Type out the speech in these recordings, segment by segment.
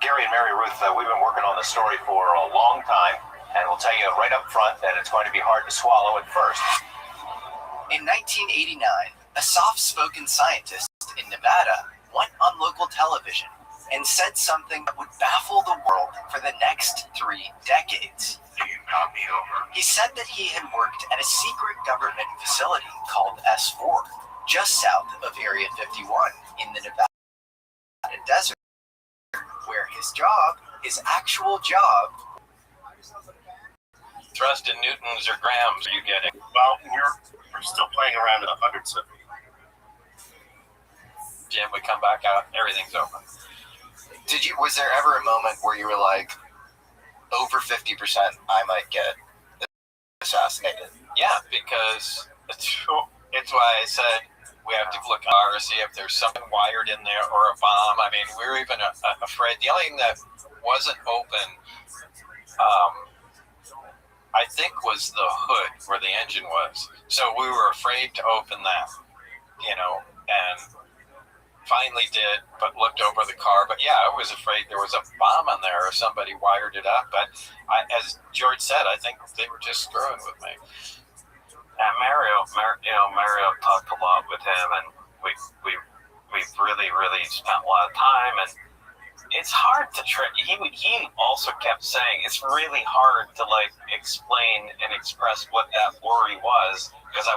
Gary and Mary Ruth, we've been working on the story for a long time, and we'll tell you right up front that it's going to be hard to swallow at first. In 1989, a soft-spoken scientist in Nevada went on local television and said something that would baffle the world for the next 3 decades. You copy over. He said that he had worked at a secret government facility called S4, just south of Area 51 in the Nevada desert, where his actual job, Thrust in newtons or grams, are you getting? Well, we're still playing around at 100 so. Jim, we come back out, everything's open. was there ever a moment where you were like, over 50%, I might get assassinated? Yeah, because it's why I said we have to look at see if there's something wired in there or a bomb. I mean, we were even afraid. The only thing that wasn't open, I think, was the hood where the engine was. So we were afraid to open that, and finally did, but looked over the car. But yeah, I was afraid there was a bomb in there or somebody wired it up. But as George said, I think they were just screwing with me. And Mario talked a lot with him, and we've really spent a lot of time, and it's hard to trick. He also kept saying it's really hard to explain and express what that worry was, because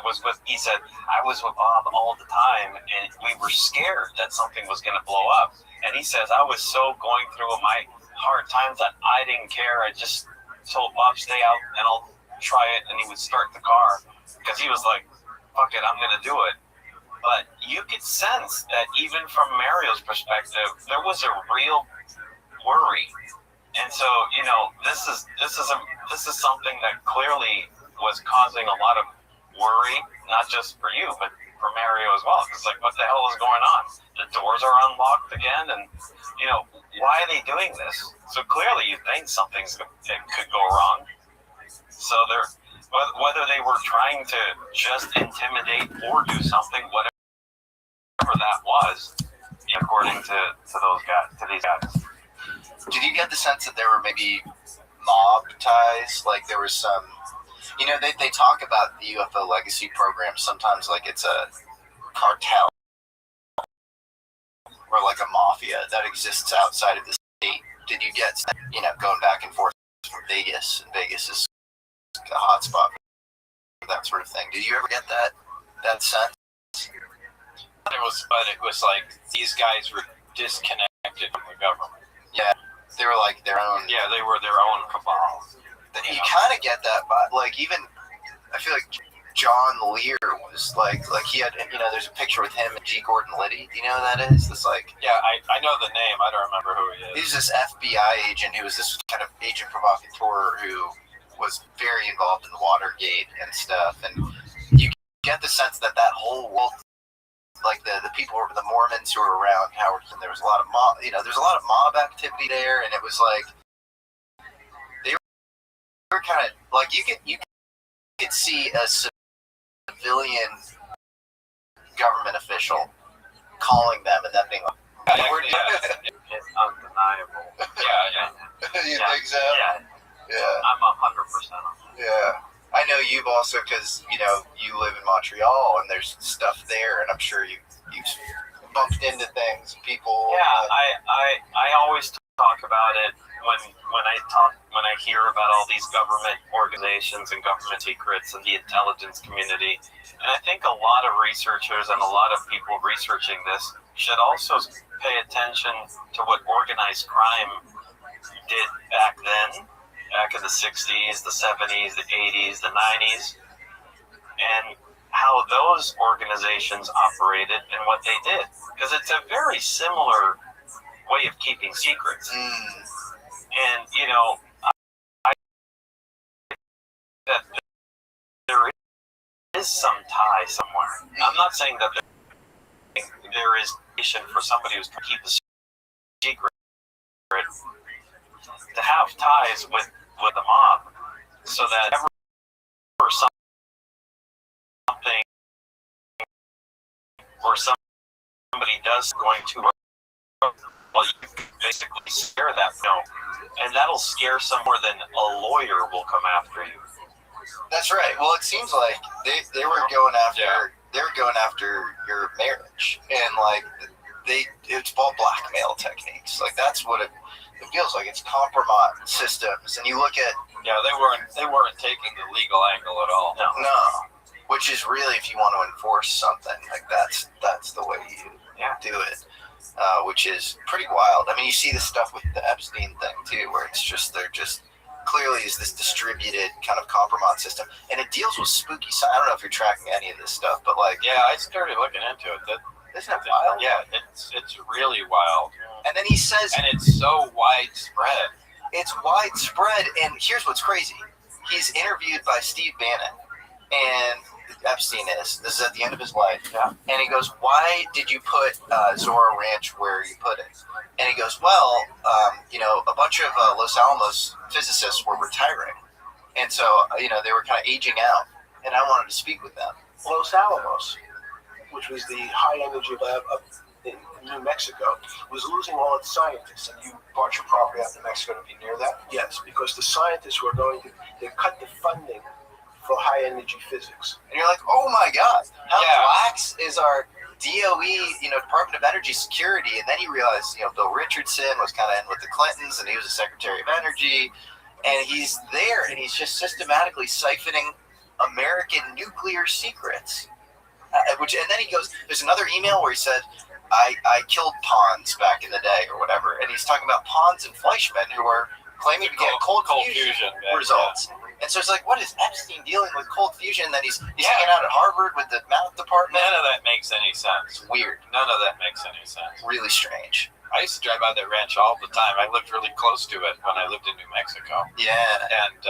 he said I was with Bob all the time, and we were scared that something was going to blow up. And he says I was so going through my hard times that I didn't care. I just told Bob, stay out and I'll try it, and he would start the car. Because he was like, fuck it, I'm going to do it. But you could sense that even from Mario's perspective, there was a real worry. And so, this is something that clearly was causing a lot of worry, not just for you, but for Mario as well. It's like, what the hell is going on? The doors are unlocked again, and why are they doing this? So clearly, you think something could go wrong. So whether they were trying to just intimidate or do something, whatever that was, according to these guys. Did you get the sense that there were maybe mob ties? Like there was some, they talk about the UFO legacy program sometimes like it's a cartel or like a mafia that exists outside of the state. Did you get, going back and forth from Vegas, and Vegas is a hot spot for that sort of thing. Did you ever get that sense? It was like these guys were disconnected from the government. Yeah, they were like their own. Yeah, they were their own cabal. You kind of get that, but like even I feel like John Lear was like he had, there's a picture with him and G. Gordon Liddy. Do you know who that is? This like. Yeah, I know the name. I don't remember who he is. He's this FBI agent who was this kind of agent provocateur who was very involved in Watergate and stuff, and you get the sense that whole world, like the people, the Mormons who were around Howerton, there was a lot of mob, there's a lot of mob activity there, and it was like they were kind of like you could see a civilian government official calling them and them being like, it's undeniable. Yeah. You think so? Yeah. Yeah. I'm 100% on that. Yeah. I know you've also, because, you live in Montreal and there's stuff there, and I'm sure you've bumped into things, people. Yeah, I always talk about it when I hear about all these government organizations and government secrets and the intelligence community. And I think a lot of researchers and a lot of people researching this should also pay attention to what organized crime did back then. Back in the 60s, the 70s, the 80s, the 90s, and how those organizations operated and what they did. Because it's a very similar way of keeping secrets. And, I that there is some tie somewhere. I'm not saying that there is for somebody who's trying to keep a secret to have ties with the mob, so that ever something or somebody does going to well, you basically scare that and that'll scare some more than a lawyer will come after you. That's right. Well, it seems like they were going after your marriage, and like it's all blackmail techniques. Like that's what it feels like. It's compromise systems, and you look at they weren't taking the legal angle at all. No, which is really, if you want to enforce something like that's the way you do it, which is pretty wild. I mean, you see this stuff with the Epstein thing too, where it's just they're just clearly is this distributed kind of compromise system, and it deals with spooky. I don't know if you're tracking any of this stuff, but like I started looking into it. Isn't it wild? Yeah, it's really wild. And then he says, and it's so widespread. It's widespread, and here's what's crazy. He's interviewed by Steve Bannon, and Epstein is. This is at the end of his life. Yeah. And he goes, why did you put Zorro Ranch where you put it? And he goes, well, a bunch of Los Alamos physicists were retiring. And so, they were kind of aging out, and I wanted to speak with them. Los Alamos, which was the high-energy lab up in New Mexico, was losing all its scientists. And you bought your property out in New Mexico to be near that? Yes, because the scientists were they cut the funding for high-energy physics. And you're like, oh my God, how lax is our DOE, Department of Energy security? And then you realize, Bill Richardson was kind of in with the Clintons, and he was the Secretary of Energy, and he's there, and he's just systematically siphoning American nuclear secrets. And then he goes, there's another email where he said, I killed Pons back in the day or whatever. And he's talking about Pons and Fleischmann, who are claiming to get cold fusion results. And so it's like, what is Epstein dealing with cold fusion? And then he's hanging out at Harvard with the math department. None of that makes any sense. It's weird. None of that makes any sense. Really strange. I used to drive by that ranch all the time. I lived really close to it when I lived in New Mexico. Yeah. And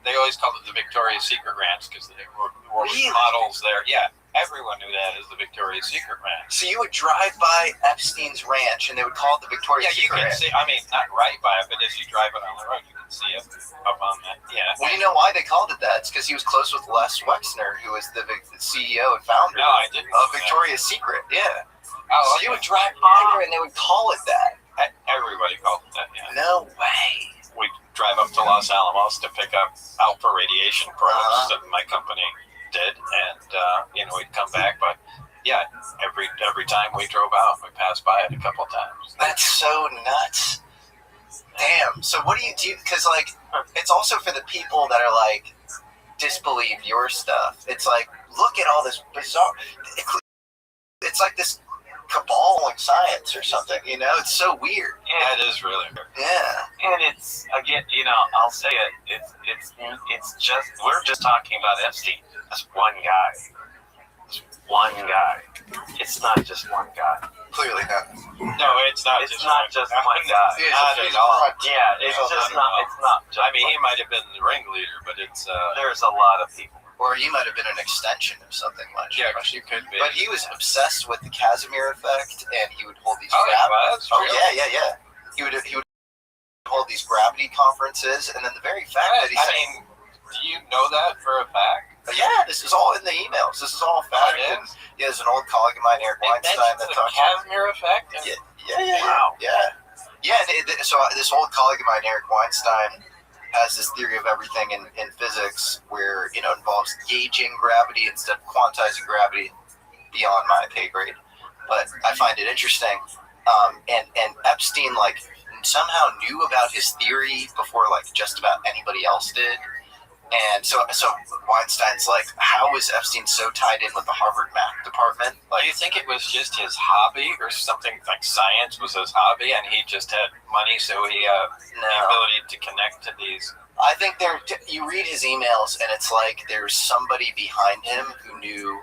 they always called it the Victoria's Secret Ranch because there were Really? models there. Yeah, everyone knew that as the Victoria's Secret Ranch. So you would drive by Epstein's ranch, and they would call it the Victoria's Yeah, you Secret can Ranch. see, I mean, not right by it, but as you drive it on the road, you can see it up on that. Yeah. Well, you know why they called it that? It's because he was close with Les Wexner, who was the CEO and founder No, I didn't. of Victoria's Secret. Yeah. Oh, So you would drive by there, and they would call it that. Everybody called it that, yeah. No way. We drive up to Los Alamos to pick up alpha radiation probes that my company did, and we'd come back. But yeah, every time we drove out, we passed by it a couple times. That's so nuts. Damn. So what do you do? Because like, it's also for the people that are like disbelieve your stuff. It's like, look at all this bizarre. It's like this cabal like science or something. You know, it's so weird. Yeah, it is really weird. Yeah. And it's again, I'll say it. It's just we're just talking about Epstein. That's one guy. It's one guy. It's not just one guy. Clearly not. No, it's not. It's not just one guy. Not at all. Yeah, it's just not. It's not. Just I mean, he might have been the ringleader, but it's. There's a lot of people. Or he might have been an extension of something much. Yeah, you could be. But he was obsessed with the Casimir effect, and he would hold these. Oh, he was? Oh Really? yeah. He would hold these gravity conferences, and then the very fact that he I said, mean, do you know that for a fact? yeah, this is all in the emails. This is all fact. Oh, it is? Yeah, there's an old colleague of mine, Eric It Weinstein, mentions that the talks about. Casimir effect? Yeah. Wow. Yeah. So this old colleague of mine, Eric Weinstein, has this theory of everything in physics where, it involves gauging gravity instead of quantizing gravity, beyond my pay grade. But I find it interesting. And Epstein, like, somehow knew about his theory before, like, just about anybody else did. And so Weinstein's like, how was Epstein so tied in with the Harvard math department? Do you think it was just his hobby or something like science was his hobby and he just had money so he had the ability to connect to these? I think you read his emails and it's like there's somebody behind him who knew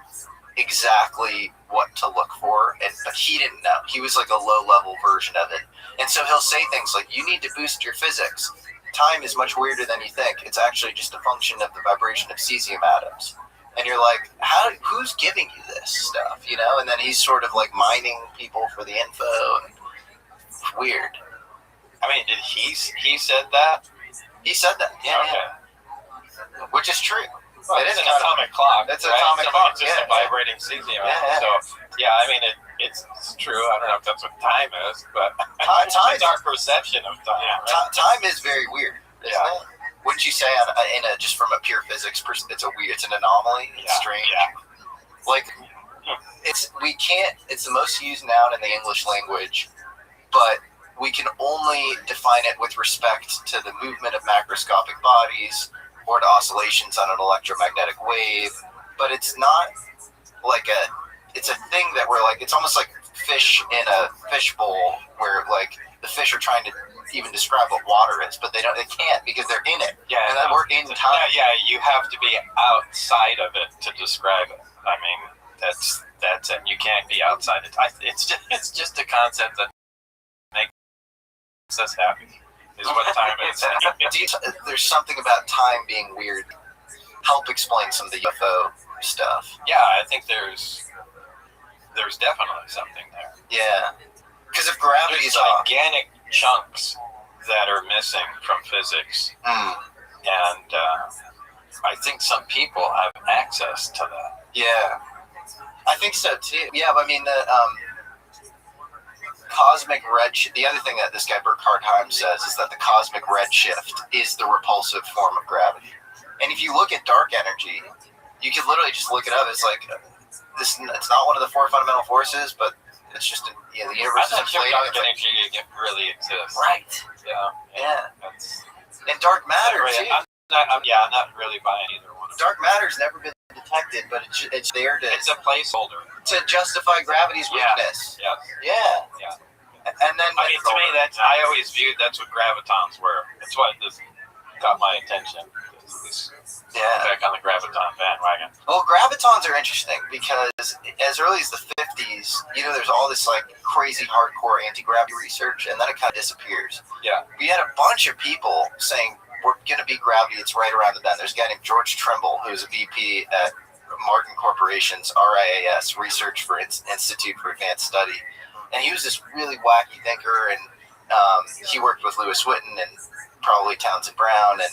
exactly what to look for, but he didn't know. He was like a low-level version of it. And so he'll say things like, you need to boost your physics. Time is much weirder than you think. It's actually just a function of the vibration of cesium atoms. And you're like, who's giving you this stuff, And then he's sort of like mining people for the info. And weird. I mean, did he said that? He said that, yeah. Okay. Which is true. Well, It it's is an atomic clock. It's an right? atomic So clock, It's just yeah. a vibrating cesium. Yeah. So, yeah, I mean, it's true. I don't know if that's what time is, but Time- it's our perception of time. Right? Time is very weird, isn't Yeah. it? Wouldn't you say, just from a pure physics perspective, it's an anomaly? It's strange. Yeah. Like, it's the most used noun in the English language, but we can only define it with respect to the movement of macroscopic bodies or to oscillations on an electromagnetic wave. But it's not like it's a thing that we're like, it's almost like fish in a fishbowl where like the fish are trying to even describe what water is, but they can't because they're in it. Yeah, And then we're in time. Yeah, you have to be outside of it to describe it. I mean, that's it. You can't be outside it. It's just a concept that makes us happy. Is what time is. There's something about time being weird. Help explain some of the UFO stuff. Yeah, I think there's definitely something there. Yeah, because if There's gravity's off, gigantic chunks that are missing from physics, and I think some people have access to that. yeah, I think so too. Yeah, but I mean the cosmic redshift. The other thing that this guy Burkhard Heim says is that the cosmic redshift is the repulsive form of gravity. And if you look at dark energy, you can literally just look it up. It's like it's not one of the four fundamental forces, but it's just the universe is I think inflating. dark energy really exists. Right. Yeah. And dark matter Really, too. I'm not really buying either one. Dark matter's never been detected, but it's there It's a placeholder. to justify gravity's weakness. Yeah. Yeah. And then I mean, to me, I always viewed that's what gravitons were. That's what this got my attention. he's Yeah. back on the graviton bandwagon. Well, gravitons are interesting because as early as the 50s, there's all this like crazy hardcore anti-gravity research, and then it kind of disappears. Yeah. We had a bunch of people saying we're going to beat gravity. It's right around the bend. There's a guy named George Trimble, who's a VP at Martin Corporation's RIAS, Research for Institute for Advanced Study, and he was this really wacky thinker, and he worked with Lewis Whitten and probably Townsend Brown, and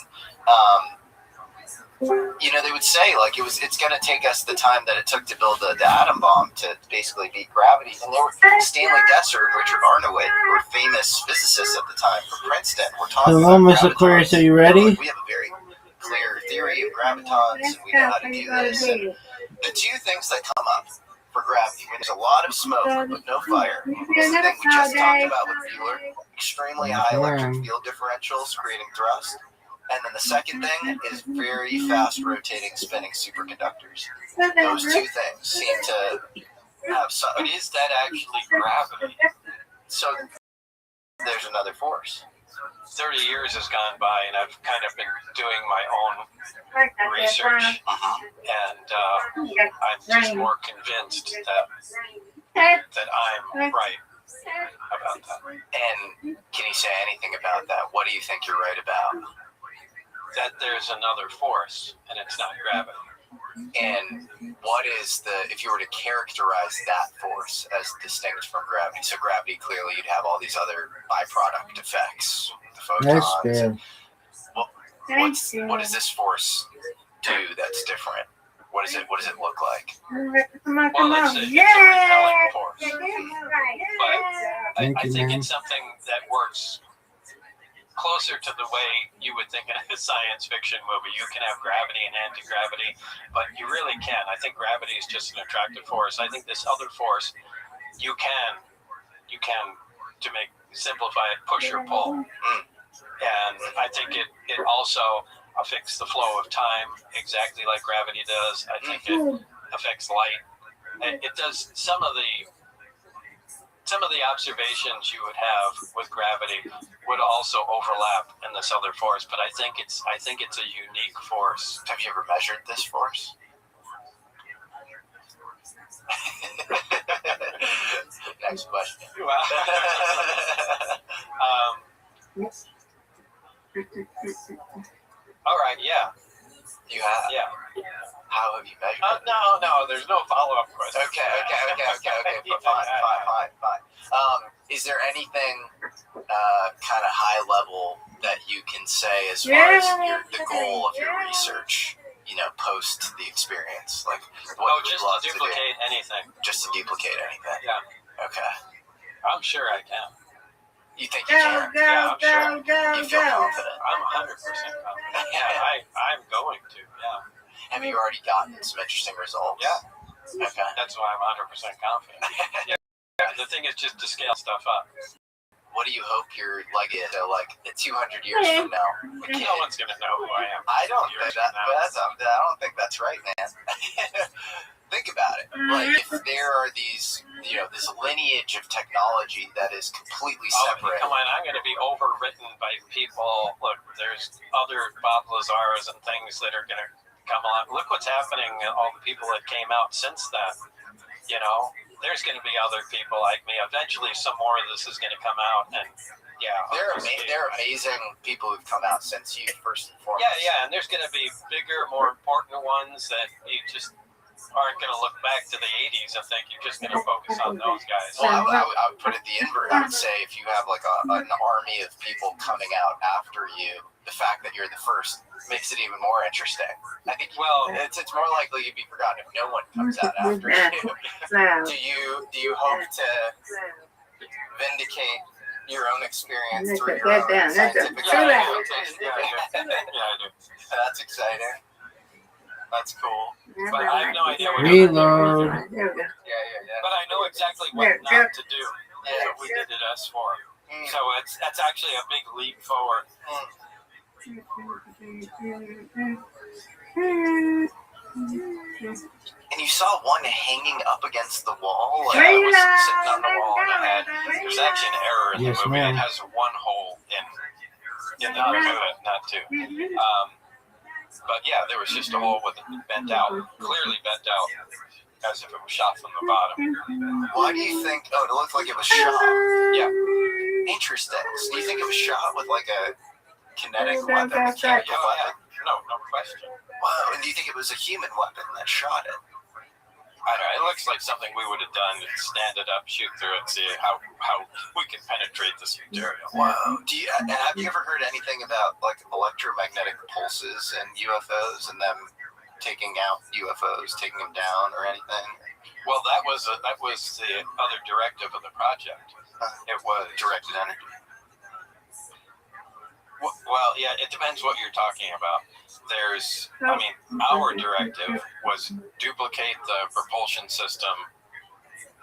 they would say like it's going to take us the time that it took to build the atom bomb to basically beat gravity. And there were Stanley Desser and Richard Arnowit, who were famous physicists at the time from Princeton, were talking Hello, about Mr. Aquarius, gravitons. are you ready? We have a very clear theory of gravitons, and we know how to do this. And the two things that come up for gravity, when there's a lot of smoke but no fire, is the thing we just talked about with Bueller, extremely high electric field differentials creating thrust. And then the second thing is very fast rotating spinning superconductors. Those two things seem to have some. But is that actually gravity? So there's another force. 30 years has gone by, and I've kind of been doing my own research, and I'm just more convinced that I'm right about that. And can you say anything about that? What do you think you're right about? That there's another force, and it's not gravity. And what is if you were to characterize that force as distinct from gravity? So gravity, clearly you'd have all these other byproduct effects, the photons. That's bad. What does this force do that's different? What does it look like? Well, it's a repelling force. But I think man. it's something that works closer to the way you would think in a science fiction movie. You can have gravity and anti-gravity, but you really can't. I think gravity is just an attractive force. I think this other force, you can to simplify it, push or pull. And I think it also affects the flow of time exactly like gravity does. I think it affects light. It does some of the observations you would have with gravity would also overlap in this other force, but I think it's a unique force. Have you ever measured this force? Next question. All right, yeah. You have? Yeah. How have you measured it? No, there's no follow-up question. Okay. Fine. Is there anything kind of high level that you can say as far as the goal of your research, post the experience? Like, what just love to duplicate do? anything. Just to duplicate anything? Yeah. Okay. I'm sure I can. You think you can? Yeah, I'm sure. You feel confident? I'm 100% confident. Yeah, I'm going to, yeah. Have you already gotten some interesting results? Yeah. Okay. That's why I'm 100% confident. Yeah. The thing is just to scale stuff up. What do you hope you're like 200 years from now? No one's going to know who I am. I don't think I don't think that's right, man. Think about it. Like, if there are these, this lineage of technology that is completely separate. Come on, I'm going to be overwritten by people. Look, there's other Bob Lazaras and things that are going to come along. Look what's happening, all the people that came out since then. There's going to be other people like me. Eventually, some more of this is going to come out, and There are amazing people who've come out since you, first and foremost. Yeah, and there's going to be bigger, more important ones that you just aren't going to look back to the 80s and think you're just going to focus on those guys. Well, I would put it the invert. I would say if you have like an army of people coming out after you, the fact that you're the first makes it even more interesting. I think it's more likely you'd be forgotten if no one comes out after you. Do you hope to vindicate your own experience through your own scientific experimentation? Yeah, I do. That's exciting. That's cool. But I have no idea what Reload. Yeah. But I know exactly what not to do. That's what we did at S4. So that's actually a big leap forward. And you saw one hanging up against the wall? Yeah, it was sitting on the wall, and there's actually an error in the Yes, movie. ma'am. It has one hole in not two. But yeah, there was just a hole with it bent out, clearly bent out, as if it was shot from the bottom. Why do you think? Oh, it looked like it was shot. Yeah. Interesting. So do you think it was shot with like a kinetic weapon, mechanical weapon? No question. Wow. And do you think it was a human weapon that shot it? I don't know. It looks like something we would have done to stand it up, shoot through it, see how we can penetrate this material. Wow. Have you ever heard anything about like electromagnetic pulses and UFOs and them taking out UFOs, taking them down, or anything? Well, that was the other directive of the project. It was Directed energy. Well, yeah, it depends what you're talking about. Our directive was duplicate the propulsion system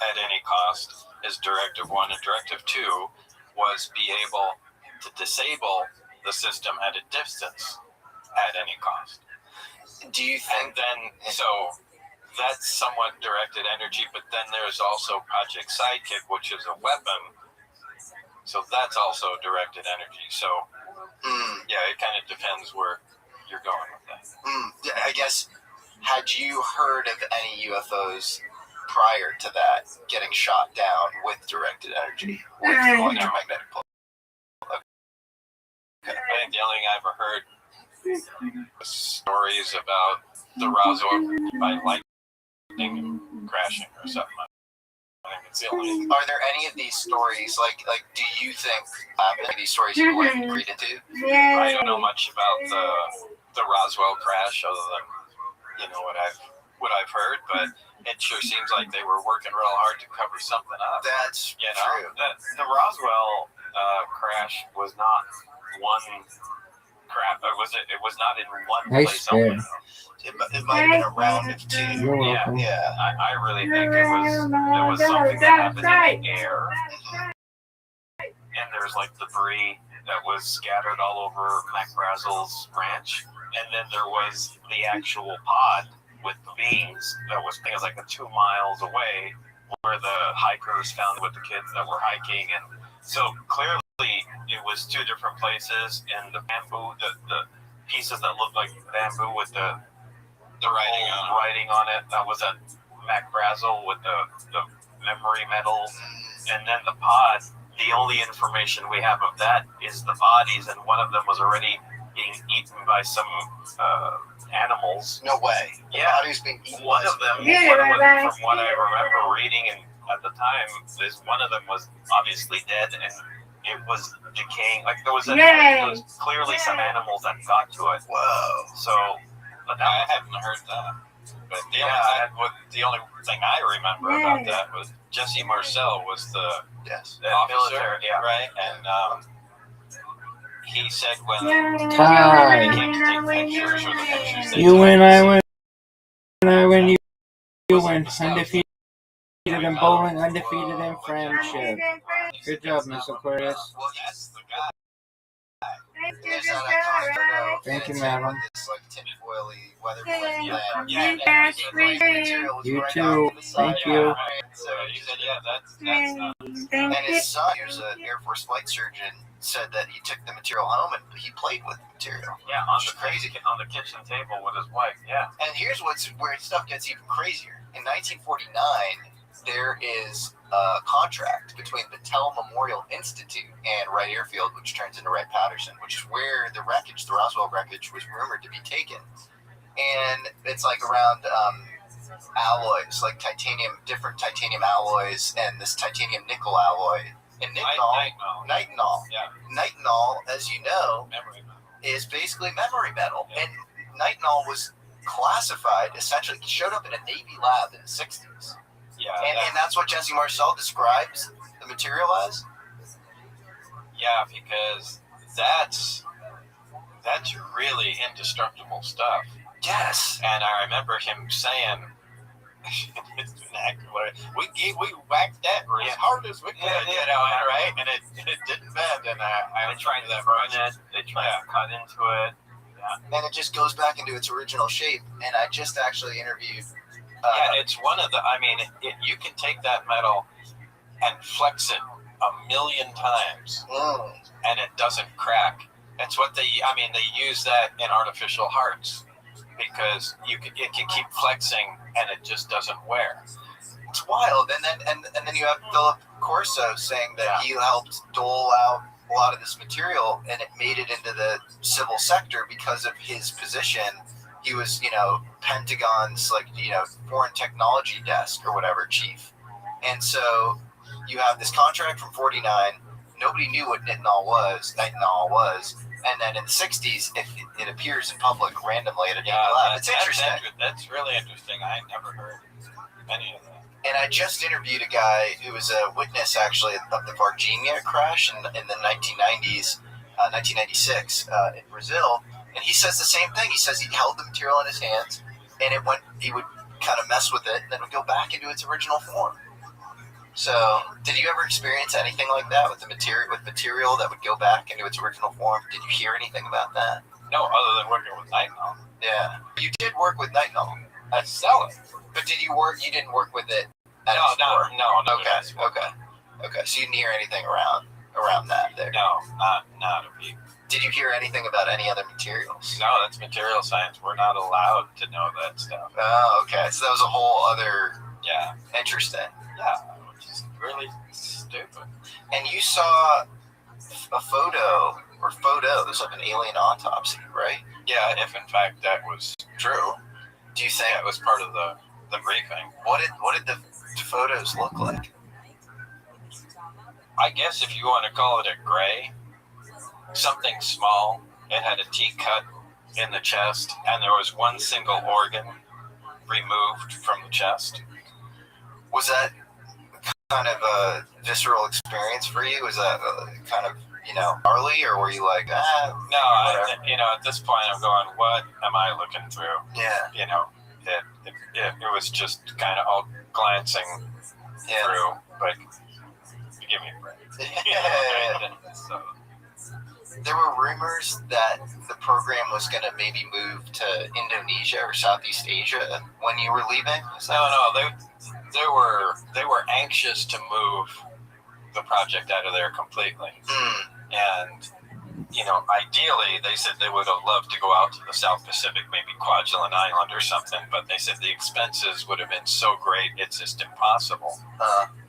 at any cost, is directive 1, and directive 2 was be able to disable the system at a distance at any cost. Do you think so that's somewhat directed energy, but then there's also Project Sidekick, which is a weapon. So that's also directed energy. So yeah, it kind of depends where you're going with that. Yeah, I guess, had you heard of any UFOs prior to that getting shot down with directed energy, with electromagnetic pulse? I think the only thing I ever heard was stories about the Roswell by lightning crashing or something. I think it's the only. Are there any of these stories, like do you think any of these stories you would read into? I don't know much about the Roswell crash other than what I've heard, but it sure seems like they were working real hard to cover something up. That's true. The Roswell crash was not one crap. It was not in one place only. It might have been a round of two. Yeah. I really think it was something that happened in the air, and there's like debris that was scattered all over Mac Brazel's ranch, and then there was the actual pod with the beams that was like 2 miles away, where the hikers found with the kids that were hiking, and so clearly it was 2 different places, and the bamboo, the pieces that looked like bamboo with the writing on it, that was at Mac Brazel with the memory metal, and then the pod. The only information we have of that is the bodies, and one of them was already being eaten by some animals. No way. Yeah, Bodies being eaten. One of them, from what I remember reading at the time, one of them was obviously dead, and it was decaying. Like there was clearly some animals that got to it. Whoa. So, but I hadn't heard that. But the only thing I remember about that was Jesse Marcel was the officer, military, right? And he said when he came to take pictures, or the pictures they You took, win, I win, you win. Undefeated in bowling, undefeated in friendship. Good job, Mr. Aquarius. Well, That's the guy. there's that iconic photo. Thank you, madam. This like tinfoily weather balloon. You too. Thank you. So he said, yeah, that's And his son, who's an Air Force flight surgeon, said that he took the material home and he played with the material. yeah, on the kitchen table with his wife. Yeah. And here's where stuff gets even crazier. In 1949, there is a contract between the Battelle Memorial Institute and Wright Airfield, which turns into Wright-Patterson, which is where the Roswell wreckage, was rumored to be taken. And it's like around alloys, like different titanium alloys, and this titanium nickel alloy. And nitinol. Yeah. Nitinol, as you know, Memory. is basically memory metal. And nitinol was classified, essentially, showed up in a Navy lab in the 60s. Yeah. And that's what Jesse Marcel describes the material as? Yeah, because that's really indestructible stuff. Yes. And I remember him saying, we whacked that as hard as we could, right? And it didn't bend, and I They tried to burn it. They tried to cut into it. Yeah. And it just goes back into its original shape. And I just actually interviewed. it's one of the. I mean, you can take that metal and flex it 1,000,000 times, and it doesn't crack. It's what they use that in artificial hearts because it can keep flexing and it just doesn't wear. It's wild. And then you have Philip Corso saying that he helped dole out a lot of this material and it made it into the civil sector because of his position. He was, Pentagon's foreign technology desk or whatever chief. And so you have this contract from 49. Nobody knew what nitinol was. And then in the 60s, it appears in public randomly at a lab. It's interesting. That's really interesting. I never heard any of that. And I just interviewed a guy who was a witness, actually, of the Varginha crash in the 1990s, 1996 in Brazil. And he says the same thing. He says he held the material in his hands, and he would kind of mess with it, and then it would go back into its original form. So, did you ever experience anything like that with material that would go back into its original form? Did you hear anything about that? No, other than working with nitinol. Yeah, you did work with nitinol. I'd sell it. But did you work? You didn't work with it. No. Okay. So you didn't hear anything around that there. No, not a beat. Did you hear anything about any other materials? No, that's material science. We're not allowed to know that stuff. Oh, okay. So that was a whole other. Yeah. Interesting. Yeah, which is really stupid. And you saw a photos of an alien autopsy, right? Yeah, if in fact that was true. Do you think it was part of the briefing? What did the photos look like? I guess if you want to call it a gray, something small. It had a T cut in the chest, and there was one single organ removed from the chest. Was that kind of a visceral experience for you? Was that kind of gnarly, or were you like, No, at this point I'm going, what am I looking through? Yeah. It was just kind of all glancing through, but give me a break. So. There were rumors that the program was going to maybe move to Indonesia or Southeast Asia when you were leaving. No, they were anxious to move the project out of there completely. And ideally, they said they would have loved to go out to the South Pacific, maybe Kwajalein Island or something, but they said the expenses would have been so great, it's just impossible.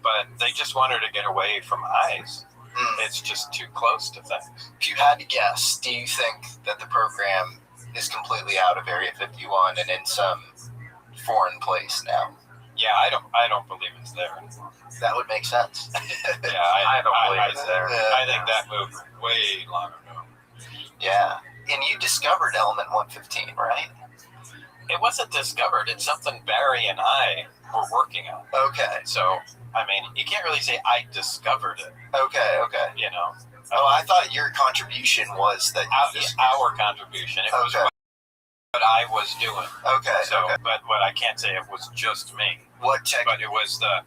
But they just wanted to get away from ice. It's just too close to things. If you had to guess, do you think that the program is completely out of Area 51 and in some foreign place now? Yeah, I don't believe it's there anymore. That would make sense. Yeah, I don't believe it's there. I think that moved way long ago. Yeah. And you discovered element 115, right? It wasn't discovered. It's something Barry and I were working on. Okay. So, you can't really say I discovered it. Okay. Oh, I thought your contribution was that our contribution. It was what I was doing. Okay. So, but what I can't say it was just me. What tech? But it was the,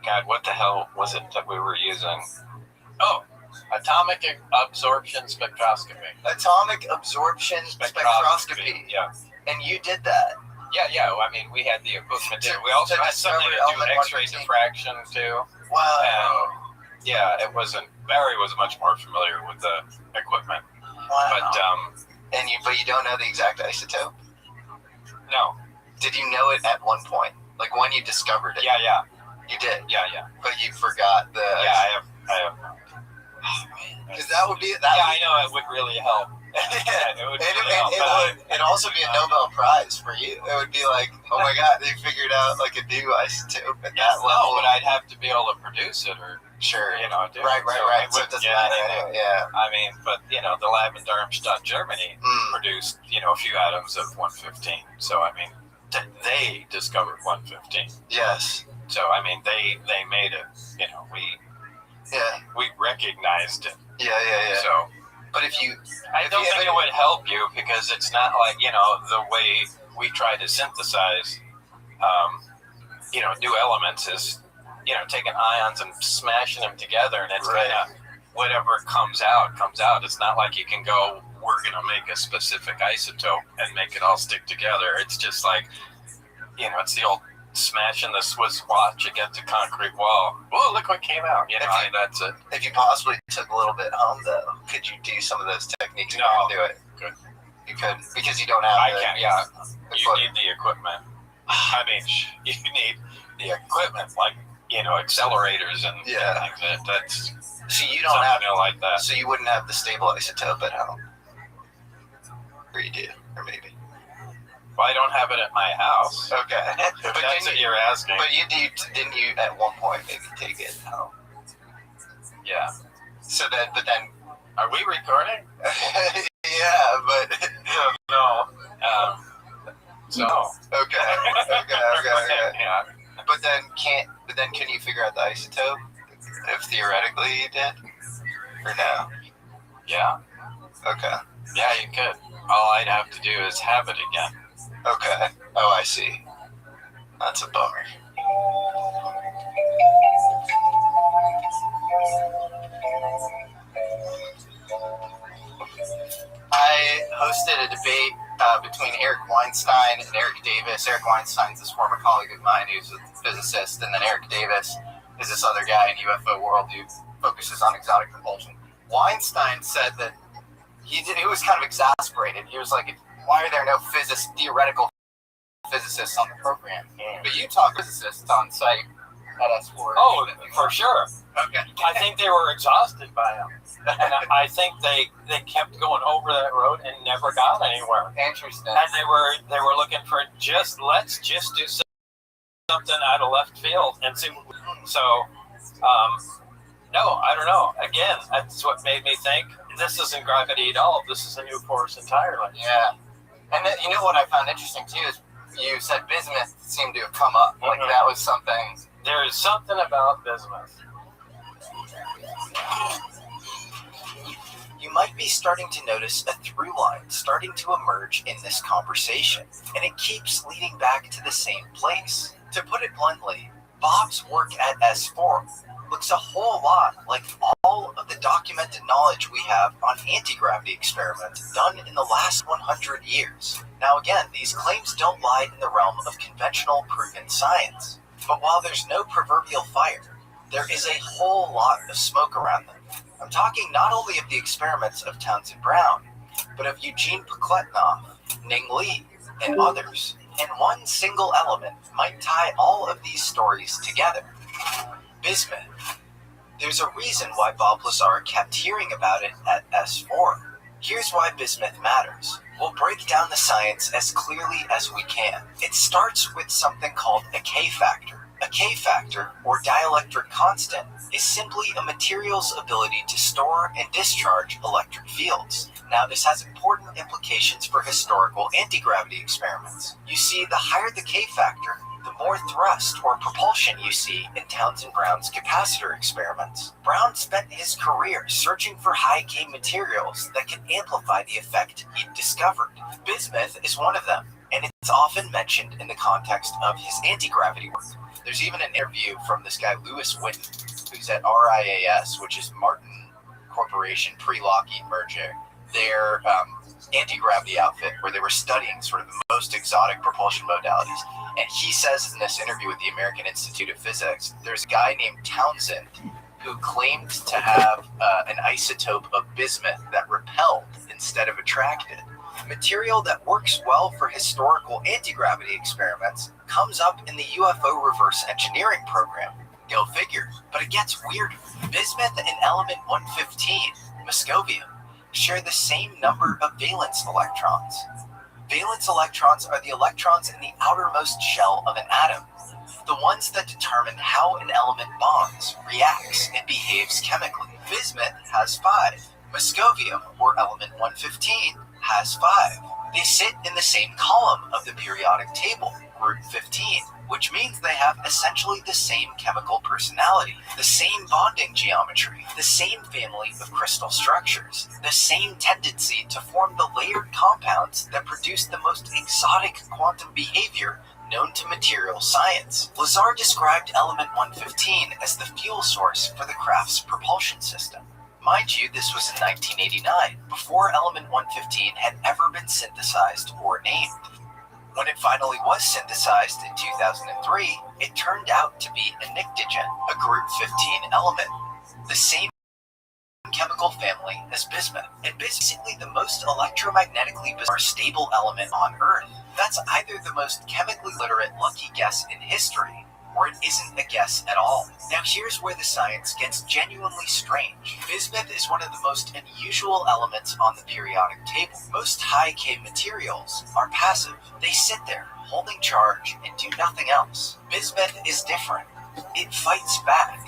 God, what the hell was it that we were using? Oh, atomic absorption spectroscopy. Atomic absorption spectroscopy. Yeah. And you did that. Yeah. We had the equipment too. We also had something to do X-ray diffraction too. Wow. And it wasn't. Barry was much more familiar with the equipment. Wow. But but you don't know the exact isotope. No. Did you know it at one point, like when you discovered it? Yeah. You did. Yeah. But you forgot the. Yeah, I have. Because that would be. I know it would really help. It would it'd also be a Nobel Prize for you. It would be like, oh my God, they figured out like a new isotope at that level. But I'd have to be able to produce it, or sure, do right. So it doesn't matter anyway. Yeah. But the lab in Darmstadt, Germany, produced a few atoms of 115. So they discovered 115. Yes. So they made it. We recognized it. Yeah. So. But I don't think it would help you because it's not like, the way we try to synthesize, new elements is, taking ions and smashing them together and it's kind of whatever comes out. It's not like you can go, we're going to make a specific isotope and make it all stick together. It's just like, it's the old smashing the Swiss watch against a concrete wall. Whoa, look what came out. You know, that's it. If you possibly took a little bit home, though, could you do some of those techniques? No. Do it. Good. You could, because you don't have I the, can't, yeah. You equipment. need the equipment. I mean, you need the equipment, like, you know, accelerators and Yeah. things. That's So you don't have, something like that. so you wouldn't have the stable isotope at home? Or you do, or maybe. Well, I don't have it at my house. Okay. If But that's what didn't you, you're asking. but didn't you at one point maybe take it home? Yeah. So then, but then, Are we recording? yeah, but, No. No. okay. Yeah. But then can you figure out the isotope? If theoretically you did? Or no? Yeah. Okay. Yeah, you could. All I'd have to do is have it again. Okay. Oh, I see. That's a bummer. I hosted a debate between Eric Weinstein and Eric Davis. Eric Weinstein's this former colleague of mine who's a physicist, and then Eric Davis is this other guy in UFO world who focuses on exotic propulsion. Weinstein said that he was kind of exasperated. He was like, why are there no theoretical physicists on the program? But you talk physicists on site at S4. Oh, for sure. Okay. I think they were exhausted by him. And I think they kept going over that road and never got anywhere. Interesting. And they were looking for let's just do something out of left field and see. So, no, I don't know. Again, that's what made me think this isn't gravity at all. This is a new force entirely. Yeah. And you know what I found interesting too is you said bismuth seemed to have come up. Like Mhm. that was something. There is something about bismuth. You might be starting to notice a through line starting to emerge in this conversation, and it keeps leading back to the same place. To put it bluntly, Bob's work at S4 looks a whole lot like all of the documented knowledge we have on anti-gravity experiments done in the last 100 years. Now again, these claims don't lie in the realm of conventional proven science. But while there's no proverbial fire, there is a whole lot of smoke around them. I'm talking not only of the experiments of Townsend Brown, but of Eugene Pokletnov, Ning Li, and others. And one single element might tie all of these stories together. Bismuth. There's a reason why Bob Lazar kept hearing about it at S4. Here's why bismuth matters. We'll break down the science as clearly as we can. It starts with something called a K factor. A K factor, or dielectric constant, is simply a material's ability to store and discharge electric fields. Now, this has important implications for historical anti-gravity experiments. You see, the higher the K factor, the more thrust or propulsion you see in Townsend Brown's capacitor experiments. Brown spent his career searching for high K materials that could amplify the effect he'd discovered. Bismuth is one of them, and it's often mentioned in the context of his anti-gravity work. There's even an interview from this guy, Lewis Witten, who's at RIAS, which is Martin Corporation pre-Lockheed merger. Their anti-gravity outfit, where they were studying sort of the most exotic propulsion modalities. And he says in this interview with the American Institute of Physics, there's a guy named Townsend who claimed to have an isotope of bismuth that repelled instead of attracted. Material that works well for historical anti-gravity experiments comes up in the UFO reverse engineering program. Go figure. But it gets weirder. Bismuth and element 115, moscovium, share the same number of valence electrons. Valence electrons are the electrons in the outermost shell of an atom, the ones that determine how an element bonds, reacts, and behaves chemically. Bismuth has 5. Moscovium, or element 115, has 5. They sit in the same column of the periodic table, group 15, which means they have essentially the same chemical personality, the same bonding geometry, the same family of crystal structures, the same tendency to form the layered compounds that produce the most exotic quantum behavior known to material science. Lazar described element 115 as the fuel source for the craft's propulsion system. Mind you, this was in 1989, before element 115 had ever been synthesized or named. When it finally was synthesized in 2003, it turned out to be a pnictogen, a group 15 element, the same chemical family as bismuth, and basically the most electromagnetically bizarre stable element on Earth. That's either the most chemically literate lucky guess in history, or it isn't a guess at all. Now here's where the science gets genuinely strange. Bismuth is one of the most unusual elements on the periodic table. Most high K materials are passive. They sit there, holding charge, and do nothing else. Bismuth is different. It fights back.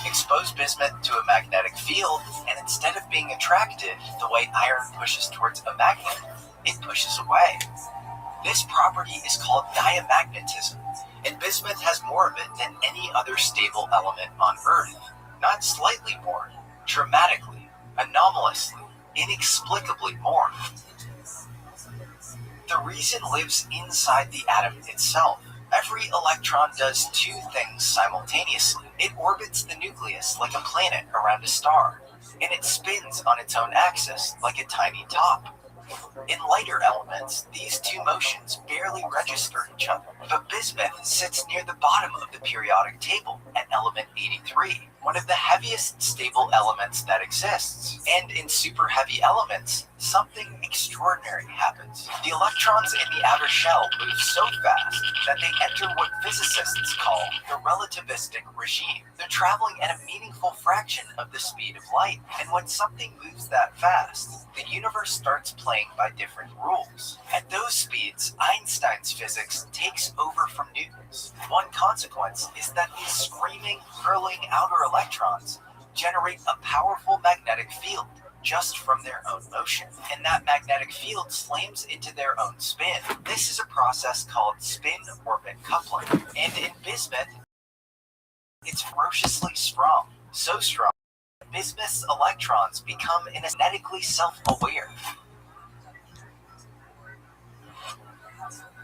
Expose bismuth to a magnetic field, and instead of being attracted the way iron pushes towards a magnet, it pushes away. This property is called diamagnetism, and bismuth has more of it than any other stable element on Earth. Not slightly more, dramatically, anomalously, inexplicably more. The reason lives inside the atom itself. Every electron does two things simultaneously. It orbits the nucleus like a planet around a star, and it spins on its own axis like a tiny top. In lighter elements, these two motions barely register each other, but bismuth sits near the bottom of the periodic table at element 83, one of the heaviest stable elements that exists. And in super heavy elements, something extraordinary happens. The electrons in the outer shell move so fast that they enter what physicists call the relativistic regime. They're traveling at a meaningful fraction of the speed of light, and when something moves that fast, the universe starts playing by different rules. At those speeds, Einstein's physics takes over from Newton's. One consequence is that these screaming, hurling outer electrons generate a powerful magnetic field just from their own motion, and that magnetic field slams into their own spin. This is a process called spin-orbit coupling, and in bismuth, it's ferociously strong, so strong that bismuth's electrons become magnetically self-aware,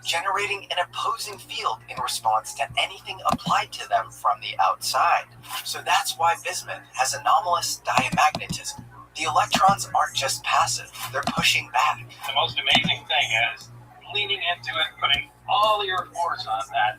generating an opposing field in response to anything applied to them from the outside. So that's why bismuth has anomalous diamagnetism. The electrons aren't just passive, they're pushing back. The most amazing thing is leaning into it, putting all your force on that,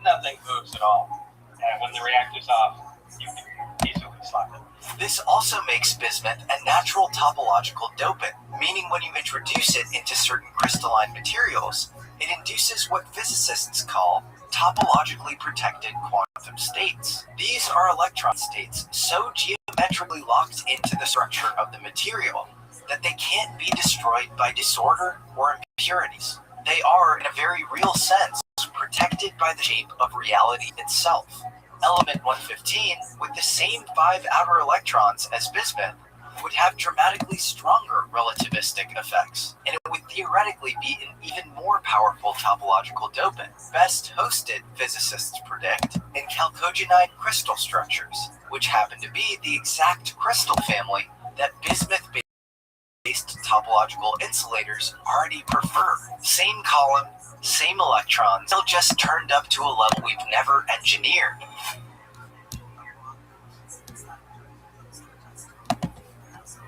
nothing moves at all. And when the reactor's off, you can easily slap it. This also makes bismuth a natural topological dopant, meaning when you introduce it into certain crystalline materials, it induces what physicists call topologically protected quantum states. These are electron states so geometrically locked into the structure of the material that they can't be destroyed by disorder or impurities. They are, in a very real sense, protected by the shape of reality itself. Element 115, with the same 5 outer electrons as bismuth, would have dramatically stronger relativistic effects, and it would theoretically be an even more powerful topological dopant, best hosted, physicists predict, in chalcogenide crystal structures, which happen to be the exact crystal family that bismuth-based topological insulators already prefer. Same column, same electrons, they'll just turned up to a level we've never engineered.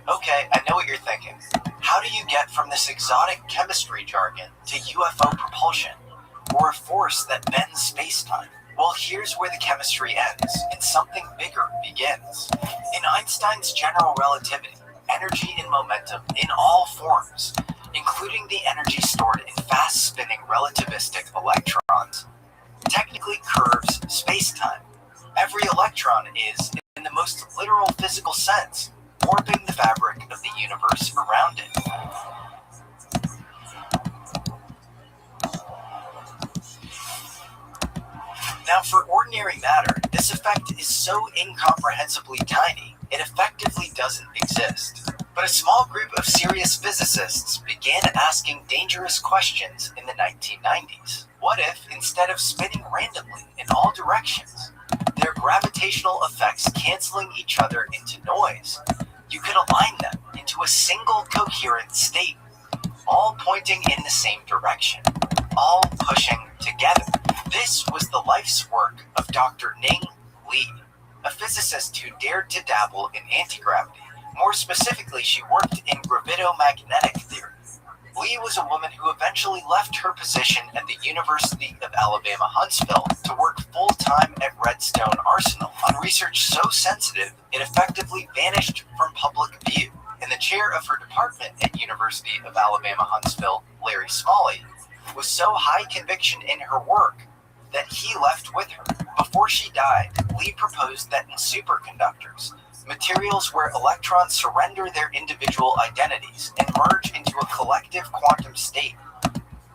Okay, I know what you're thinking. How do you get from this exotic chemistry jargon to UFO propulsion, or a force that bends space-time? Well, here's where the chemistry ends, and something bigger begins. In Einstein's general relativity, energy and momentum in all forms, including the energy stored in fast-spinning relativistic electrons, technically curves space-time. Every electron is, in the most literal physical sense, warping the fabric of the universe around it. Now, for ordinary matter, this effect is so incomprehensibly tiny, it effectively doesn't exist. But a small group of serious physicists began asking dangerous questions in the 1990s. What if, instead of spinning randomly in all directions, their gravitational effects canceling each other into noise, you could align them into a single coherent state, all pointing in the same direction, all pushing together? This was the life's work of Dr. Ning Li, a physicist who dared to dabble in anti-gravity. More specifically, she worked in gravitomagnetic theory. Li was a woman who who eventually left her position at the University of Alabama Huntsville to work full-time at Redstone Arsenal on research so sensitive it effectively vanished from public view. And the chair of her department at University of Alabama Huntsville, Larry Smalley, was so high conviction in her work that he left with her. Before she died, Lee proposed that in superconductors, materials where electrons surrender their individual identities and merge into a collective quantum state,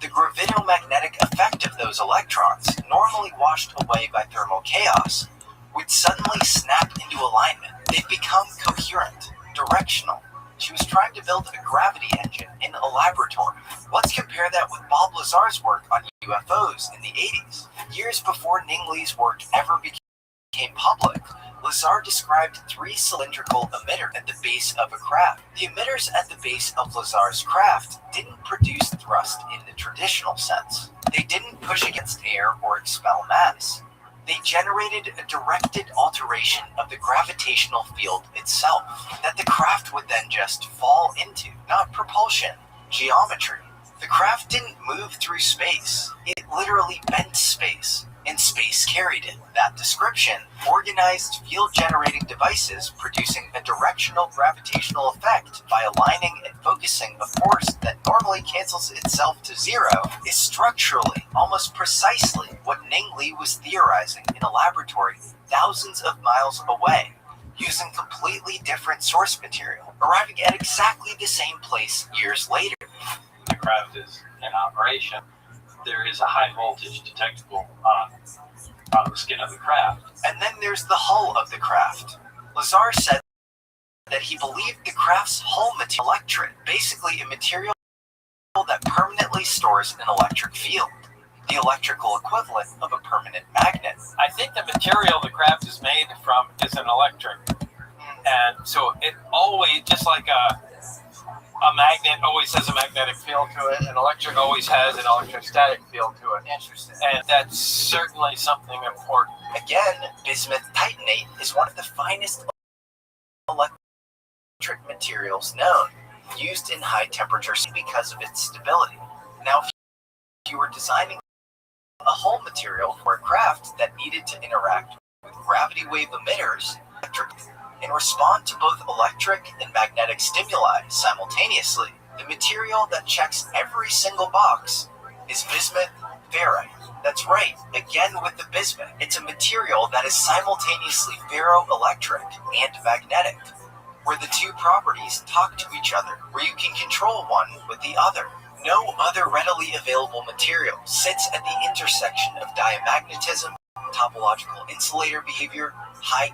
the gravitomagnetic effect of those electrons, normally washed away by thermal chaos, would suddenly snap into alignment. They'd become coherent, directional. She was trying to build a gravity engine in a laboratory. Let's compare that with Bob Lazar's work on UFOs in the 80s. Years before Ning Li's work ever became public, Lazar described 3 cylindrical emitters at the base of a craft. The emitters at the base of Lazar's craft didn't produce thrust in the traditional sense. They didn't push against air or expel mass. They generated a directed alteration of the gravitational field itself that the craft would then just fall into, not propulsion, geometry. The craft didn't move through space. It literally bent space, and space carried it. That description, organized field-generating devices producing a directional gravitational effect by aligning and focusing a force that normally cancels itself to zero, is structurally, almost precisely, what Ning Li was theorizing in a laboratory thousands of miles away, using completely different source material, arriving at exactly the same place years later. The craft is in operation. There is a high voltage detectable on the skin of the craft. And then there's the hull of the craft. Lazar said that he believed the craft's hull material electric, basically a material that permanently stores an electric field, the electrical equivalent of a permanent magnet. I think the material the craft is made from is an electric. And so it always, just like a magnet always has a magnetic field to it, an electric always has an electrostatic field to it. Interesting. And that's certainly something important. Again, bismuth titanate is one of the finest electric materials known, used in high temperatures because of its stability. Now, if you were designing a hull material for a craft that needed to interact with gravity wave emitters, and respond to both electric and magnetic stimuli simultaneously, the material that checks every single box is bismuth ferrite. That's right, again with the bismuth. It's a material that is simultaneously ferroelectric and magnetic, where the two properties talk to each other, where you can control one with the other. No other readily available material sits at the intersection of diamagnetism, topological insulator behavior, high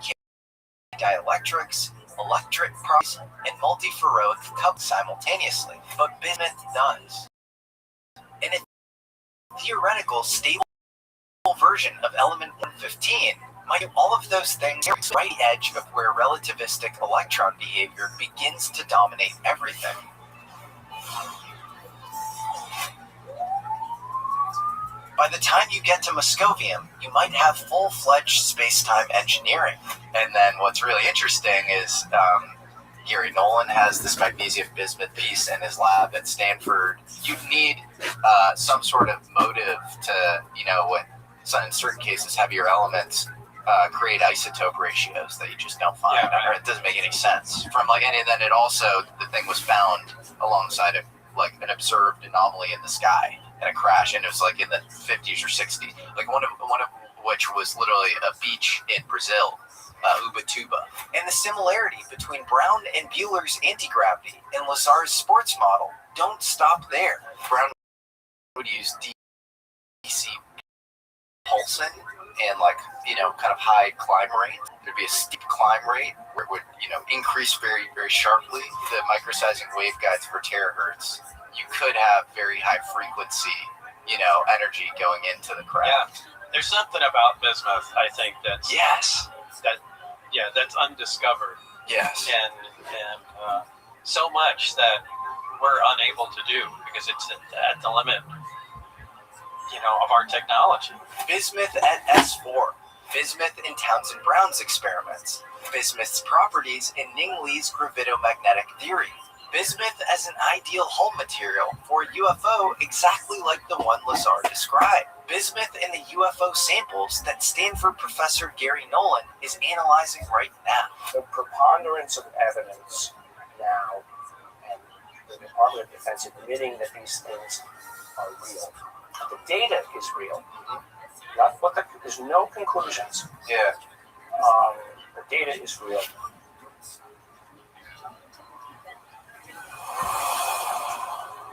dielectrics, electric properties, and multiferroic couplings simultaneously, but bismuth does. In a theoretical, stable version of element 115, might do all of those things at the right edge of where relativistic electron behavior begins to dominate everything. By the time you get to Moscovium, you might have full-fledged space-time engineering. And then what's really interesting is Gary Nolan has this magnesium bismuth piece in his lab at Stanford. You need some sort of motive to, in certain cases, heavier elements create isotope ratios that you just don't find. Yeah, right. It doesn't make any sense. And then it also, the thing was found alongside of like an observed anomaly in the sky in a crash, and it was like in the 50s or 60s. Like one of which was literally a beach in Brazil, Ubatuba. And the similarity between Brown and Bueller's anti-gravity and Lazar's sports model don't stop there. Brown would use DC pulsing and kind of high climb rate. There'd be a steep climb rate where it would, increase very, very sharply. The microsizing waveguides per terahertz. You could have very high frequency, energy going into the craft. Yeah, there's something about bismuth, I think, that's undiscovered. Yes. And so much that we're unable to do because it's at the limit, of our technology. Bismuth at S4. Bismuth in Townsend Brown's experiments. Bismuth's properties in Ning Li's gravitomagnetic theory. Bismuth as an ideal hull material for a UFO exactly like the one Lazar described. Bismuth in the UFO samples that Stanford professor Gary Nolan is analyzing right now. The preponderance of evidence now, and the Department of Defense admitting that these things are real. The data is real. Not what there's no conclusions. Yeah. The data is real.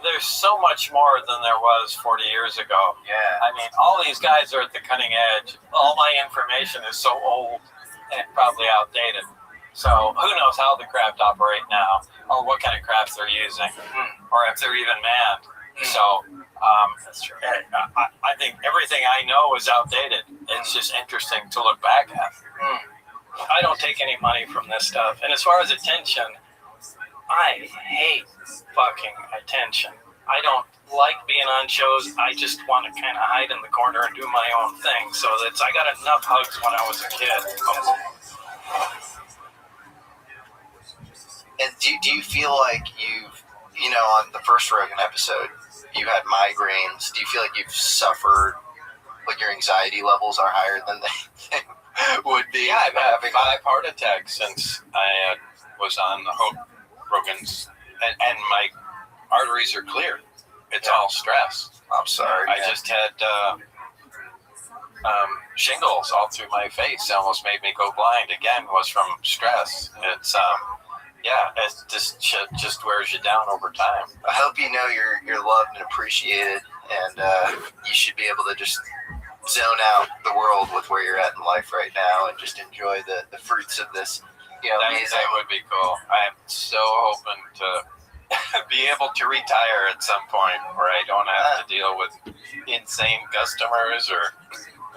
There's so much more than there was 40 years ago. Yeah. I mean, all these guys are at the cutting edge. All my information is so old and probably outdated. So who knows how the craft operate now, or what kind of crafts they're using, or if they're even manned. So That's true. I think everything I know is outdated. It's just interesting to look back at. I don't take any money from this stuff. And as far as attention, I hate fucking attention. I don't like being on shows. I just want to kind of hide in the corner and do my own thing. So I got enough hugs when I was a kid. And do you feel like on the first Rogan episode, you had migraines? Do you feel like you've suffered, like your anxiety levels are higher than they would be? Yeah, I've had 5 heart attacks since I was on the Rogan's, and my arteries are clear. It's all stress. I'm sorry. I just had shingles all through my face. It almost made me go blind. Again, was from stress. It's it's just shit just wears you down over time. I hope you know you're loved and appreciated, and you should be able to just zone out the world with where you're at in life right now and just enjoy the fruits of this. That would be cool. I'm so hoping to be able to retire at some point where I don't have to deal with insane customers or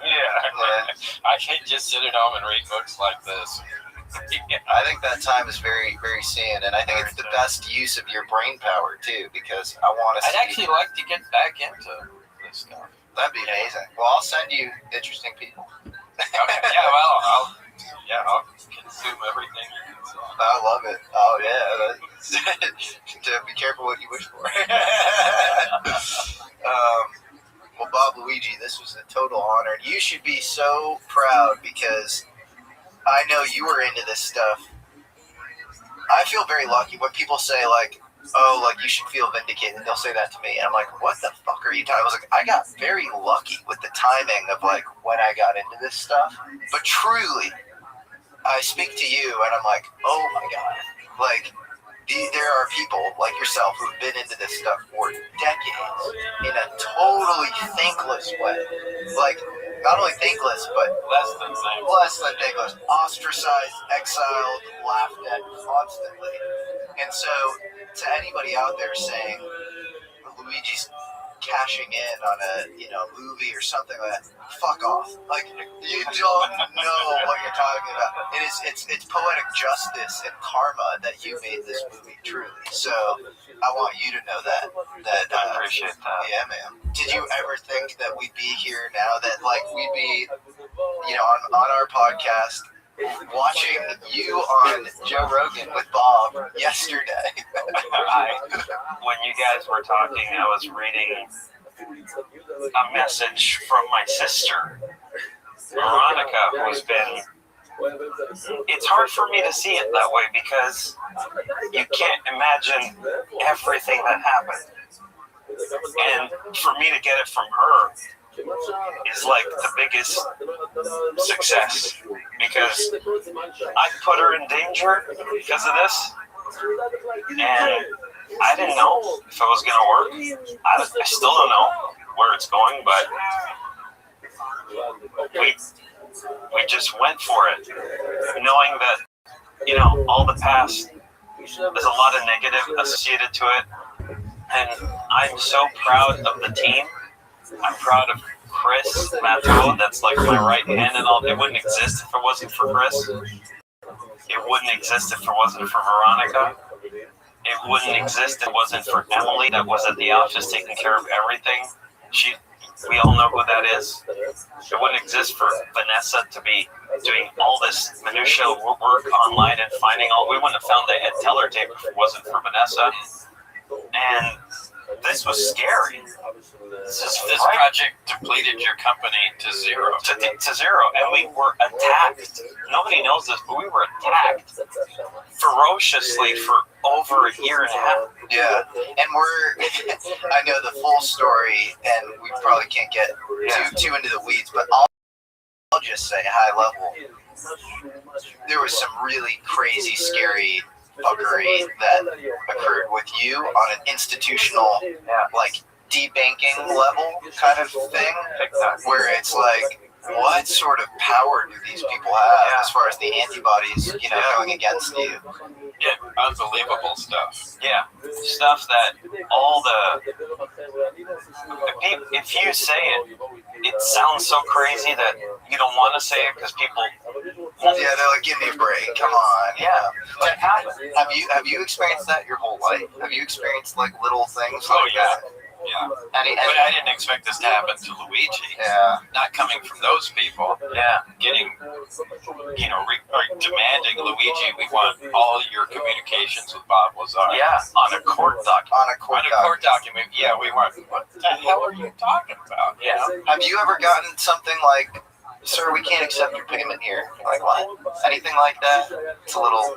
I can't just sit at home and read books like this. I think that time is very, very soon, and I think it's the best use of your brain power too, because I want to. I'd actually like to get back into this stuff. That'd be amazing. Well, I'll send you interesting people. Okay. I'll consume everything you can say. I love it. Oh yeah. To be careful what you wish for. Well, Bob Luigi, this was a total honor. You should be so proud because I know you were into this stuff. I feel very lucky when people say you should feel vindicated. They'll say that to me, and I'm like, what the fuck are you talking? I was like, I got very lucky with the timing of when I got into this stuff. But truly, I speak to you, and I'm like, oh my god, there are people like yourself who've been into this stuff for decades in a totally thankless way. Not only thankless, but Less than thankless. Ostracized, exiled, laughed at constantly. And so, to anybody out there saying Luigi's cashing in on a movie or something like that, fuck off. You don't know what you're talking about. It's poetic justice and karma that you made this movie truly. So I want you to know that. I appreciate that. Yeah, man. Did you ever think that we'd be here now? That we'd be, on our podcast, watching you on Joe Rogan with Bob yesterday. When you guys were talking, I was reading a message from my sister, Veronica, who's been... It's hard for me to see it that way because you can't imagine everything that happened. And for me to get it from her is the biggest success because I put her in danger because of this, and I didn't know if it was going to work. I still don't know where it's going, but we just went for it, knowing that all the past, there's a lot of negative associated to it, and I'm so proud of the team. I'm proud of Chris Matthew. That's my right hand and all. It wouldn't exist if it wasn't for Chris. It wouldn't exist if it wasn't for Veronica. It wouldn't exist if it wasn't for Emily that was at the office taking care of everything. We all know who that is. It wouldn't exist for Vanessa to be doing all this minutia work online and finding all. We wouldn't have found the Ed Teller tape if it wasn't for Vanessa. And this was scary. This project depleted your company to zero. To zero, and we were attacked. Nobody knows this, but we were attacked ferociously for over a year and a half. Yeah, and I know the full story, and we probably can't get too into the weeds, but I'll just say high level. There was some really crazy, scary fuckery that occurred with you on an institutional, like, debanking level kind of thing, where it's like, what sort of power do these people have as far as the antibodies, going against you? Yeah, unbelievable stuff. Yeah, stuff that all if you say it sounds so crazy that you don't want to say it because people. Yeah, they're like, give me a break, come on. Yeah, that happened. Have you experienced that your whole life? Have you experienced like little things Oh, like yeah. that? Yeah, but I didn't expect this to happen to Luigi. Yeah. Not coming from those people. Yeah. Getting, or demanding, Luigi, we want all your communications with Bob Lazar. Yeah, on a court document. On a court document. Yeah, we weren't. What the hell are you talking about? Yeah. Have you ever gotten something like, sir, we can't accept your payment here? Like what? Anything like that? It's a little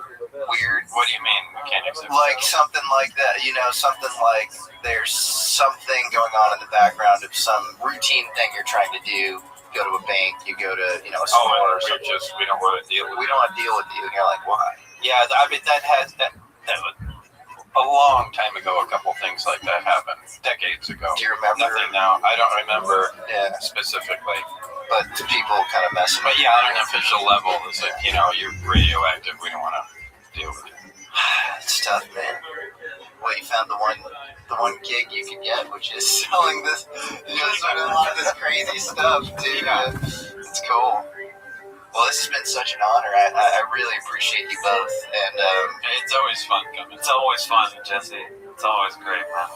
weird. What do you mean we can't accept? Like something like that, something like there's something going on in the background of some routine thing you're trying to do. Go to a bank, you go to, a store or something. We don't want to deal with We don't want to deal with you. And you're like, why? Yeah, I mean, that was a long time ago. A couple things like that happened decades ago. Do you remember? Nothing now. I don't remember Yeah. specifically. But people kind of messing But with yeah, on an official level, it's like, you're radioactive. We don't want to deal with it. It's tough, man. Well, you found the one gig you could get, which is selling this, sort of a lot of this crazy stuff, too. It's cool. Well, this has been such an honor. I really appreciate you both, and It's always fun coming. It's always fun, Jesse. It's always great, man.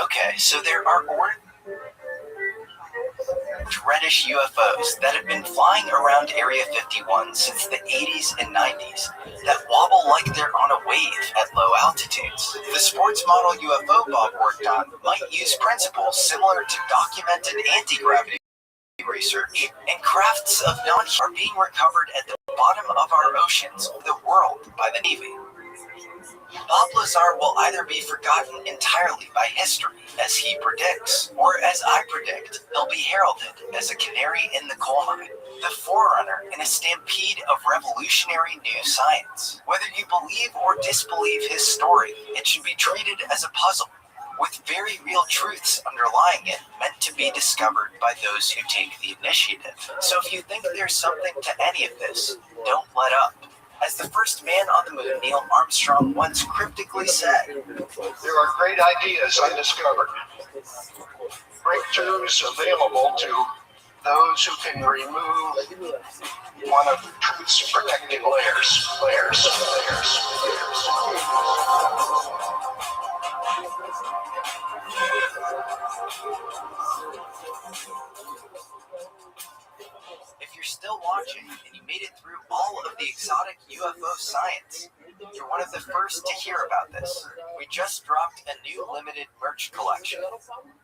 okay, so there are reddish UFOs that have been flying around Area 51 since the 80s and 90s that wobble like they're on a wave at low altitudes. The sports model UFO Bob worked on might use principles similar to documented anti-gravity research, and crafts of are being recovered at the bottom of our oceans of the world by the Navy. Bob Lazar will either be forgotten entirely by history, as he predicts, or as I predict, he'll be heralded as a canary in the coal mine, the forerunner in a stampede of revolutionary new science. Whether you believe or disbelieve his story, it should be treated as a puzzle, with very real truths underlying it, meant to be discovered by those who take the initiative. So if you think there's something to any of this, don't let up. As the first man on the moon, Neil Armstrong, once cryptically said, There are great ideas undiscovered. Breakthroughs available to those who can remove one of truth's protective layers. If you're still watching and you made it through all of the exotic UFO science, you're one of the first to hear about this. We just dropped a new limited merch collection.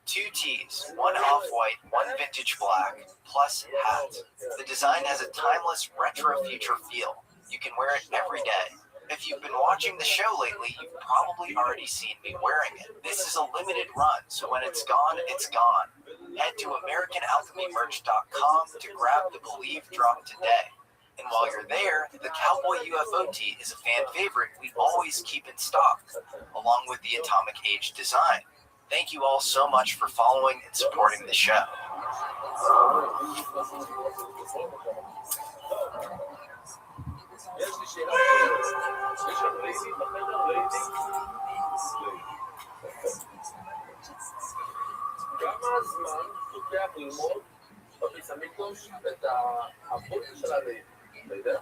2 tees, one off-white, one vintage black, plus hat. The design has a timeless retro future feel. You can wear it every day. If you've been watching the show lately, you've probably already seen me wearing it. This is a limited run, so when it's gone, it's gone. Head to AmericanAlchemyMerch.com to grab the Believe drop today. And while you're there, the Cowboy UFO tee is a fan favorite we always keep in stock, along with the Atomic Age design. Thank you all so much for following and supporting the show. כמה זמן לוקח ללמוד בפיסמיקוש את הבוטים של הרעיד, אתה יודע?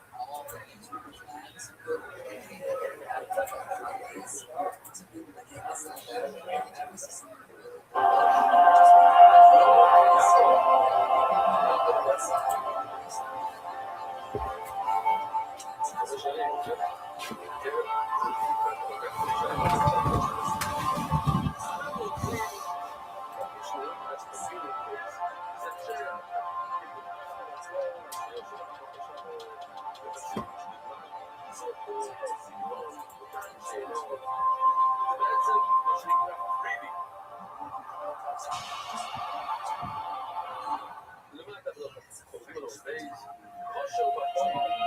למטה חוזרים על בייס, כושר בפורום,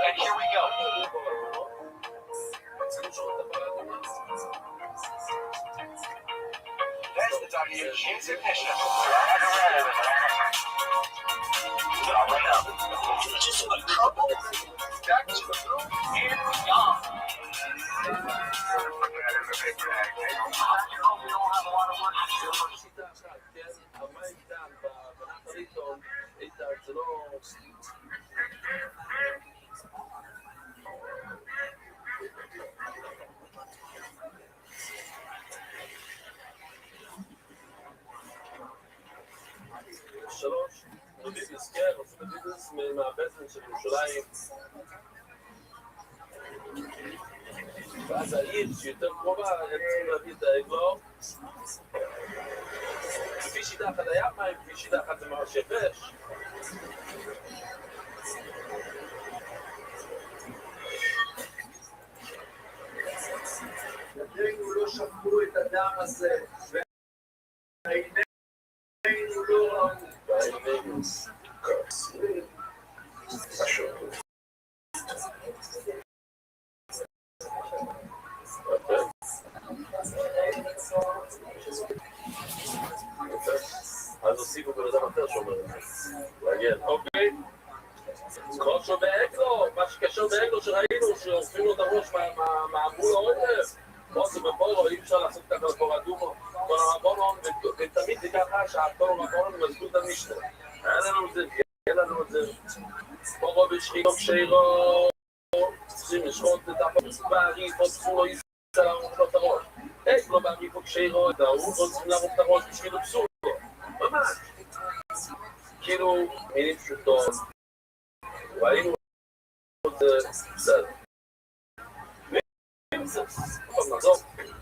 And here we go. There's the W. Here's ignition. Just a trouble. Back to the room and beyond. שיטה אחת, כן? המים כאן, בנחל עיתון, איתן, זה לא... שלוש, בביזנס, כן, עושים בביזנס מהבזנס של ירושלים. ואז העיר שיותר קרובה, הם צריכים להביא את העגלו. לפי שיטה אחת היה מים, לפי שיטה אחת זה ממש יבש. ידינו לא שפכו את הדם הזה, ועינינו לא ראו. ועינינו קרסים. פשוט. אז הוסיפו בן אדם אחר שאומר להגן, אוקיי? כושר באגלו, מה שקשר באגלו שראינו, שעורפים לו את הראש מהמול העורף. פה זה בפורו, אי אפשר לעשות ככה לפור אדומו. כל הרבונון, ותמיד זה ככה שהכל הרבונון מזגו את המשנה. היה לנו את זה, פורו בשחיתו כשאירו, צריכים לשחוט את הפוץ בעריף, או צריכים לו איסה לערוף לו את הראש. אגלו בעריף או כשאירו, את הערוף, או צריכים לערוף את הראש בשביל הפסול לו. ממש. כאילו, מילים פשוטות. ראינו את זה, בסדר. טוב, נחזור.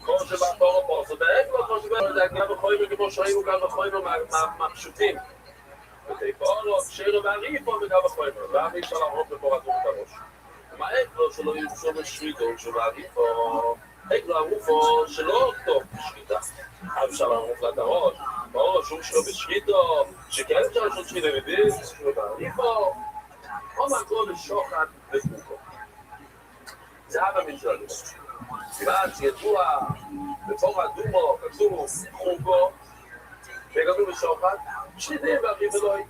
כמו שבאפורו פה, זה באגלו, כמו שבאגלו, זה גם בחוימה, כמו שראינו גם בחוימה מהפשוטים. ותאפורו, כשאירו בעריפו, וגם בחוימה. גם אי אפשר לערוף לפור אדום את הראש. מה אגלו שלא יוצאו בשביתו, שבעריפו, אגלו ערופו שלא טוב בשביתה. אז אפשר לערוף לה את הראש. או שום שלא בשביתו, שכן אפשר לעשות שביתה מביס, שלא בעריפו. או מקום לשוחד וחוקו. זה אבא משלנו. ואז ידוע, בפור אדומו, כתוב חוקו, וכתוב בשוחד, שנידים בעריף אלוהי.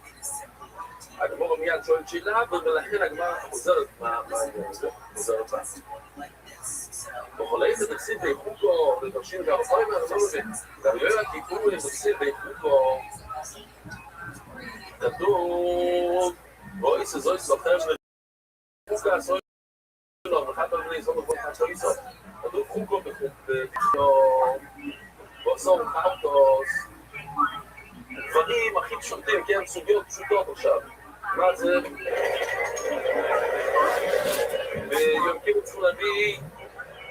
הגמור מיד שואל שאלה, ולכן הגמור חוזרת מה העניין הזה, חוזרת בה. בכל איזה תקסיד באיכותו, ותרשים גם בכל איזה, גם יואל הכיפור תקסיד באיכותו, כתוב, רואי סזוי סלוחם וחוקה סוי לו, וחד בבני יסוד ובוא חד סוי סוד. כתוב חוקו בחוקו, ועשור חרטוס, דברים הכי פשוטים, כן, סוגיות פשוטות עכשיו. מה זה? ביום כיפור צריכים להביא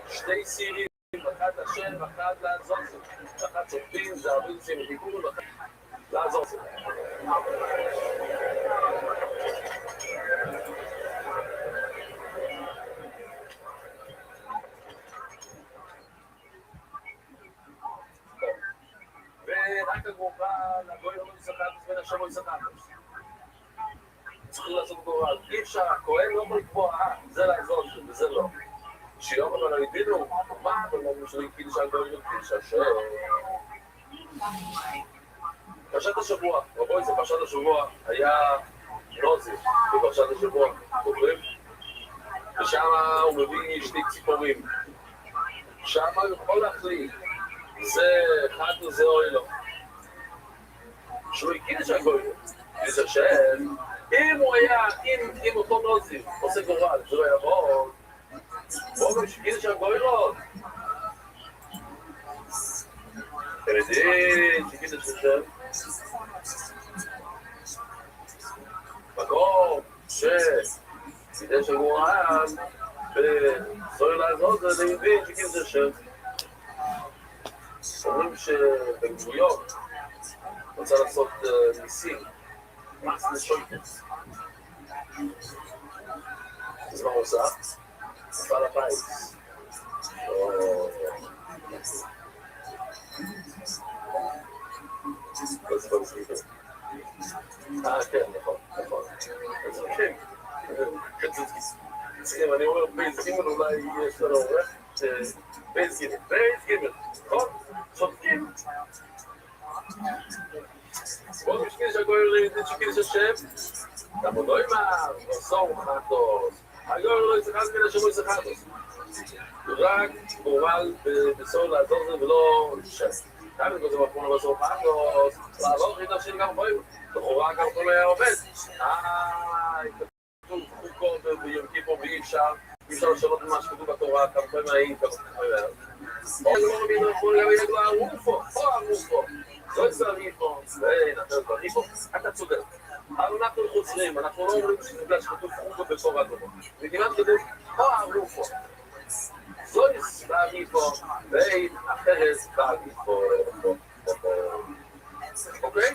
שתי סירים, אחד לשם, אחד לעזור זה. אחד צופים, זה הרבה סירים חיכור, ואחד לעזור זה. ורק הגובה לגוי לא מסחטוס ונשם לא מסחטוס. צריכים לעשות גורל. אי אפשר, הכהן לא יכול לקבוע, זה לעזור וזה לא. שיום אבל הבינו, מה? אבל מה שלא קידש על גוי לא קידש השם. פרשת השבוע, רבוי זה פרשת השבוע, היה נוזי בפרשת השבוע, עוברים. ושם הוא מביא שתי ציפורים. שם הוא יכול להחליט. זה אחד וזה אוי לו. שהוא הקידש על גוי לא. וזה שם. אם הוא היה, אם אותו נוזי עושה גורל, זה לא יעבור, בואו שקידש על גוירות. אתם יודעים, שקידש על שם. מקום שקידש על גורל, וסוי לעזור זה ליהודים שקידש על שם. אומרים שבגבויות רוצה לעשות ניסים. מס לשויטס. אז מה הוא עושה? נפל הפיס. כן, נכון. אז כן. צריכים, אני אומר בייס גימל, אולי יש לנו עורך בייס גימל, נכון? צודקים. בואו משקיע שהגויר תשקיע שהשם, תעמודו עמם, עשור חטוס, הגויר לא יצחק מן השם לא יצחקוס. רק גורל בסור לעזור זה ולא שם. גם אם זה מפונה בסור חטוס, לעבור חידה של גם חויים, לכאורה גם כל היה עובד. כתוב חוקות ביום כיפור ואי אפשר לשנות מה שכתוב בתורה, כמה חויים מהאים, כמה חויים מהאים. או לא מבין, גם ידעו הרופו, לא יצריפו, ונתריפו, אתה צודק. אבל אנחנו חוזרים, אנחנו לא אומרים שזה בגלל שכתוב חוקות בתורה טובה. וכמעט כתוב, או הרופו. לא יצריפו, ואין אחרת בעדיפו. אוקיי?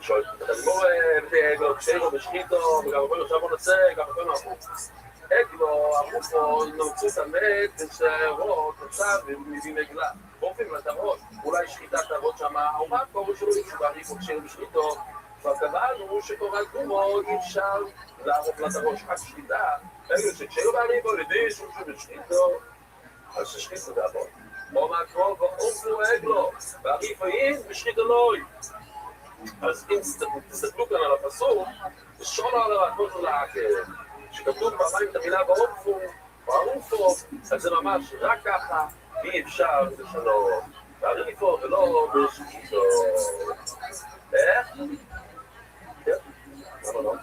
שואל, תגמור כשאירו בשחיתו, וגם הכל עכשיו הוא נוצא, גם הכל נעבור. אגלו, הרופו, נוצאו את המת, ושהרות, עכשיו, ומביאים עגלה. באופן מטרות, אולי שחיטת הרות שמה, אומה קורו שלא יצאו בעריפו כשאירו בשחיתו, כבר קבענו שקורא תגומו, אי אפשר לערוף לטרות שחק שחיטה, אגלו שכשאירו בעריפו, לידי שום בשחיתו, אז ששחיתו דעבוד. אומה קורו, ואופו אגלו, בעריפו אין, בשחיתו לא יהיה. אז אם תסתכלו כאן על הפסוק, ששאול על הכל של העקר, שכתוב פעמיים את המילה בערופו, אז זה ממש רק ככה, אי אפשר לשנות. בעריפו ולא בשחיתו. איך? כן? למה לא?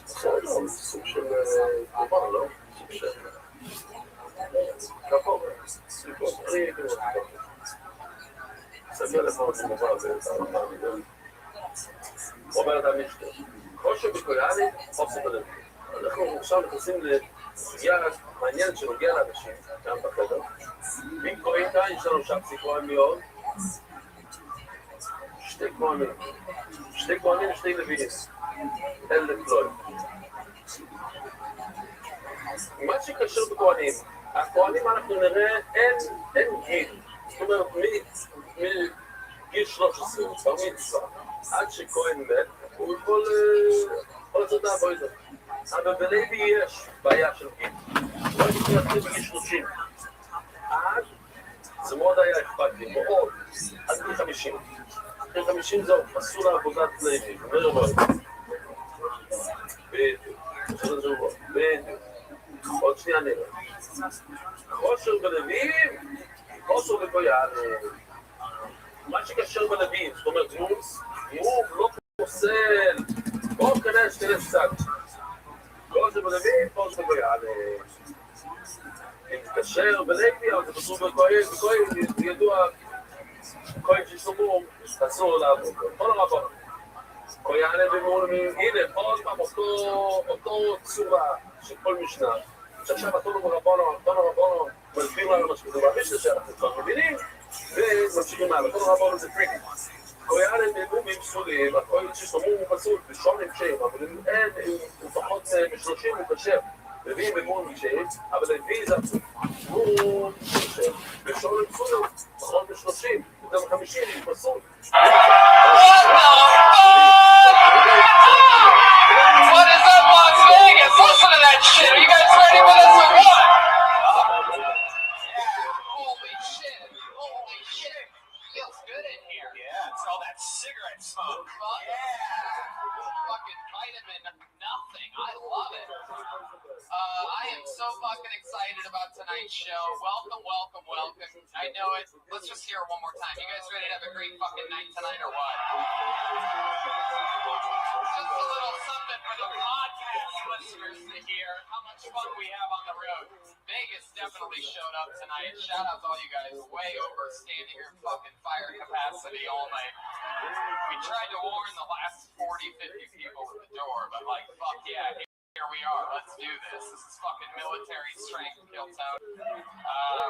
בסדר, סוג של דבר, לא? סוג של... כפור, סליחות, אני הייתי מאוד כפור. סגל לפחות שמובר באמצע המדינה. אומרת המשתה, חושב בקוריאני, חופסים בלב. אנחנו עכשיו נכנסים לסוגיה מעניינת שנוגע לאנשים, גם בחדר. מי קוראים כאן? יש לנו שם סיכויים מאוד. שתי כהנים ושתי לוויים. אל לפלוי. מה שקשר בכהנים, הכהנים אנחנו נראה אין גיל. זאת אומרת, מגיל 13, במצווה, עד שכהן מת, הוא יכול לצאת לעבודה. אבל בלוי יש בעיה של גיל. הוא יכול להתחיל בגיל 30. עד, זה מאוד היה אכפת לי, מאוד, עד גיל 50. גיל 50 זהו, עשו לעבודת לוי, בדיוק. עוד שנייה נראה. חושר בלווים, חושר בקויאן. מה שקשר בלווים, זאת אומרת, הוא לא פוסל, בואו כנס קצת. חושר בלווים, חושר בקויאן. אם תקשר בלוי, אבל זה פסול בקויאן, ידוע, קויאן ששלמו, אסור לעבוד. כל הרבון. קויאן במול, הנה, עוד פעם, אותו צורה של כל משנה. שעכשיו התונו רבונו מסביר לנו מה שכתוב במשנה שאנחנו כבר מבינים וממשיכים הלאה. התונו רבונו זה טריקי. קוריאן הם נאומים פסולים, הקוריאן ששלמו הוא פסול, בשום הם שם, אבל אין, לפחות מ-30 הוא קשר. לווים במון משם, אבל לוי זה עצוב. הוא קשר, בשום הם פסולים, פחות מ-30, יותר מ-50 הוא פסול. What is up, Las Vegas? Listen to that shit. Are you guys ready for this or what? Holy shit. Feels good in here. Yeah, it's all that cigarette smoke. Fucking vitamin nothing. I love it. I am so fucking excited about tonight's show. Welcome. I know it. Let's just hear it one more time. You guys ready to have a great fucking night tonight or what? Just a little something for the podcast listeners to hear how much fun we have on the road. Vegas definitely showed up tonight. Shout out to all you guys way overstanding your fucking fire capacity all night. We tried to warn the last 40, 50 people at the door, but like, fuck yeah, here we are. Let's do this. This is fucking military strength, Killtown.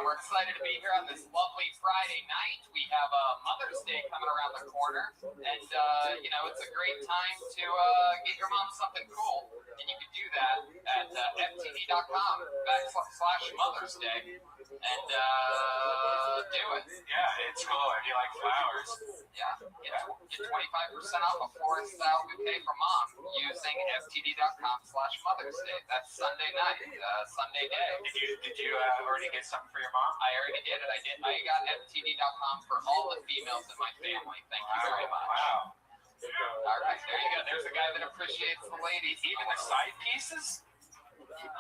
We're excited to be here on this lovely Friday night. We have Mother's Day coming around the corner, and it's a great time to get your mom something cool. And you can do that at ftd.com/Mother's Day and do it. Yeah, it's cool. If you like flowers. Yeah, get 25% off a florist style bouquet for mom using ftd.com/Mother's Day. That's Sunday night, Sunday day. Did you already get something for your mom? I already did it. I got ftd.com for all the females in my family. Thank you very much. Wow. All right, there you go. There's a guy that appreciates the ladies. Even the side pieces?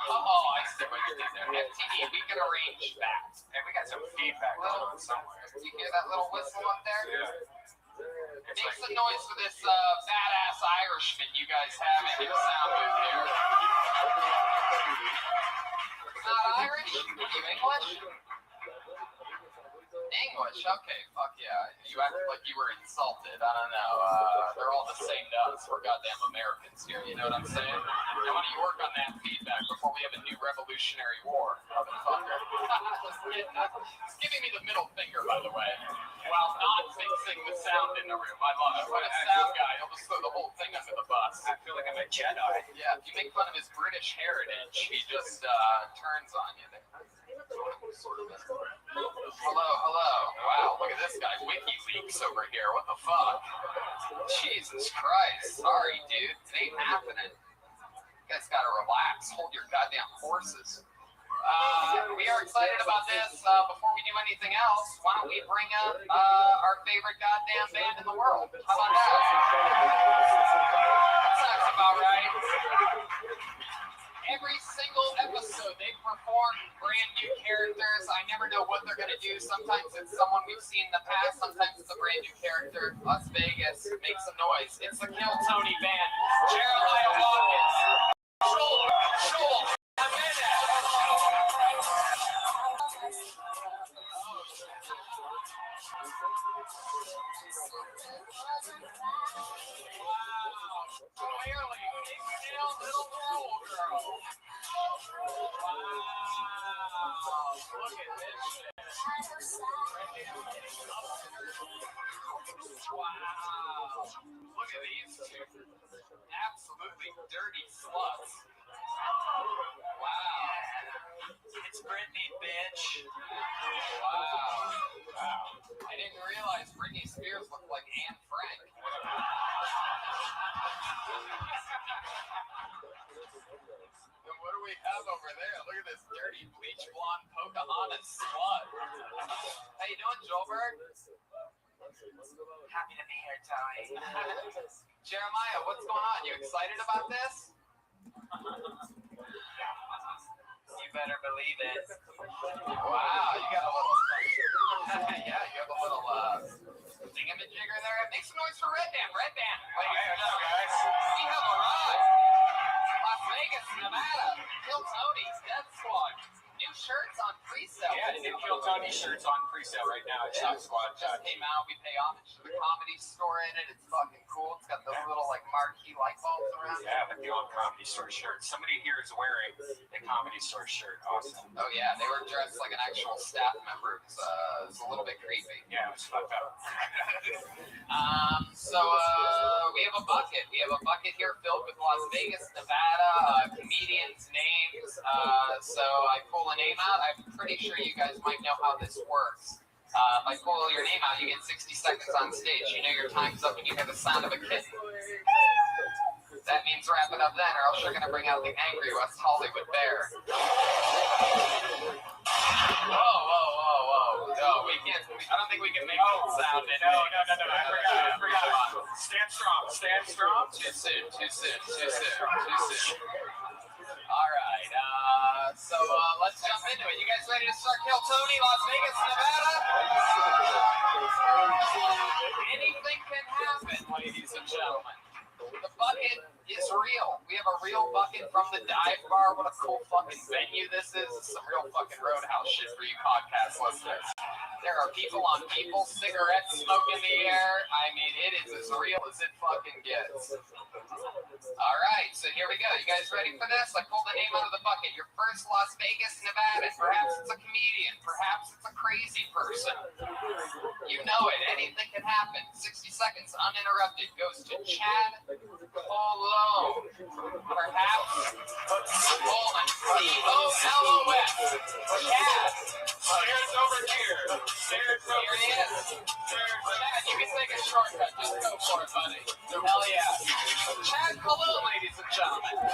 Oh, I see what you did there. FTD, we can arrange that. And we got some feedback going on somewhere. You hear that little whistle up there? Yeah. Make some noise for this badass Irishman you guys have in your sound booth here. Not Irish? Are you English? English, okay, fuck yeah. You acted like you were insulted. I don't know. They're all the same to us. We're goddamn Americans here, you know what I'm saying? Now, why don't you work on that feedback before we have a new Revolutionary War, motherfucker? It's giving me the middle finger, by the way, while not fixing the sound in the room. I love it. What a sound guy. He'll just throw the whole thing under the bus. I feel like I'm a Jedi. Yeah, if you make fun of his British heritage, he just turns on you there. Hello. Wow, look at this guy. WikiLeaks over here. What the fuck? Jesus Christ. Sorry, dude. It ain't happening. You guys gotta relax. Hold your goddamn horses. We are excited about this. Before we do anything else, why don't we bring up our favorite goddamn band in the world? How about that? That sounds about right. Every single episode, they perform brand new characters. I never know what they're going to do. Sometimes it's someone we've seen in the past. Sometimes it's a brand new character. Las Vegas, make some noise. It's the Kill Tony Band. Jeremiah Watkins. Joel Clearly, big still little roll girl. Wow, look at this shit. Wow, look at these two. Absolutely dirty sluts. Wow. It's Britney, bitch. Wow. I didn't realize Britney Spears looked like Anne Frank. And what do we have over there? Look at this dirty bleach blonde Pocahontas slut. How you doing, Joelberg? Happy to be here, Tony. Jeremiah, what's going on? You excited about this? You better believe it. Wow, you got a little yeah, you have a little thingamajigger there. Make some noise for Red Band. Red Band. Ladies and gentlemen, guys. We have arrived. Las Vegas, Nevada. Kill Tony's Death Squad. New shirts on pre-sale. Yeah, new Kill Tony shirts on pre-sale right now at Shop Squad. Just came out. We pay homage to the Comedy Store in it. It's fucking cool. It's got those little like marquee light bulbs around it. Yeah, but the old Comedy Store shirt. Somebody here is wearing the Comedy Store shirt. Awesome. Oh yeah, they were dressed like an actual staff member. It was a little bit creepy. Yeah, it was fucked up. So we have a bucket. We have a bucket here filled with Las Vegas, Nevada comedians' names. So I pull a name out. I'm pretty sure you guys might know how this works. If I pull your name out, you get 60 seconds on stage. You know your time's up and you hear the sound of a kitten. That means wrap it up then, or else you're going to bring out the angry West Hollywood bear. Whoa. No, we can't. I don't think we can make that sound. No. I forgot. Stand strong. Too soon. All right. So let's jump into it. You guys ready to start Kill Tony, Las Vegas, Nevada? Anything can happen, ladies and gentlemen. The bucket is real. We have a real bucket from the dive bar. What a cool fucking venue this is. This is some real fucking Roadhouse shit for you podcast listeners. There are people on people, cigarettes smoke in the air. I mean, it is as real as it fucking gets. All right, so here we go. You guys ready for this? I pulled the name out of the bucket. Your first Las Vegas, Nevada. Perhaps it's a comedian. Perhaps it's a crazy person. You know it. Anything can happen. 60 seconds uninterrupted goes to Chad Cologne. Perhaps Colon. C-O-L-O-S. Chad. Here's over here. Here he is. Chad, you can take a shortcut. Just go for it, buddy. Hell yeah. Chad Cologne, ladies and gentlemen.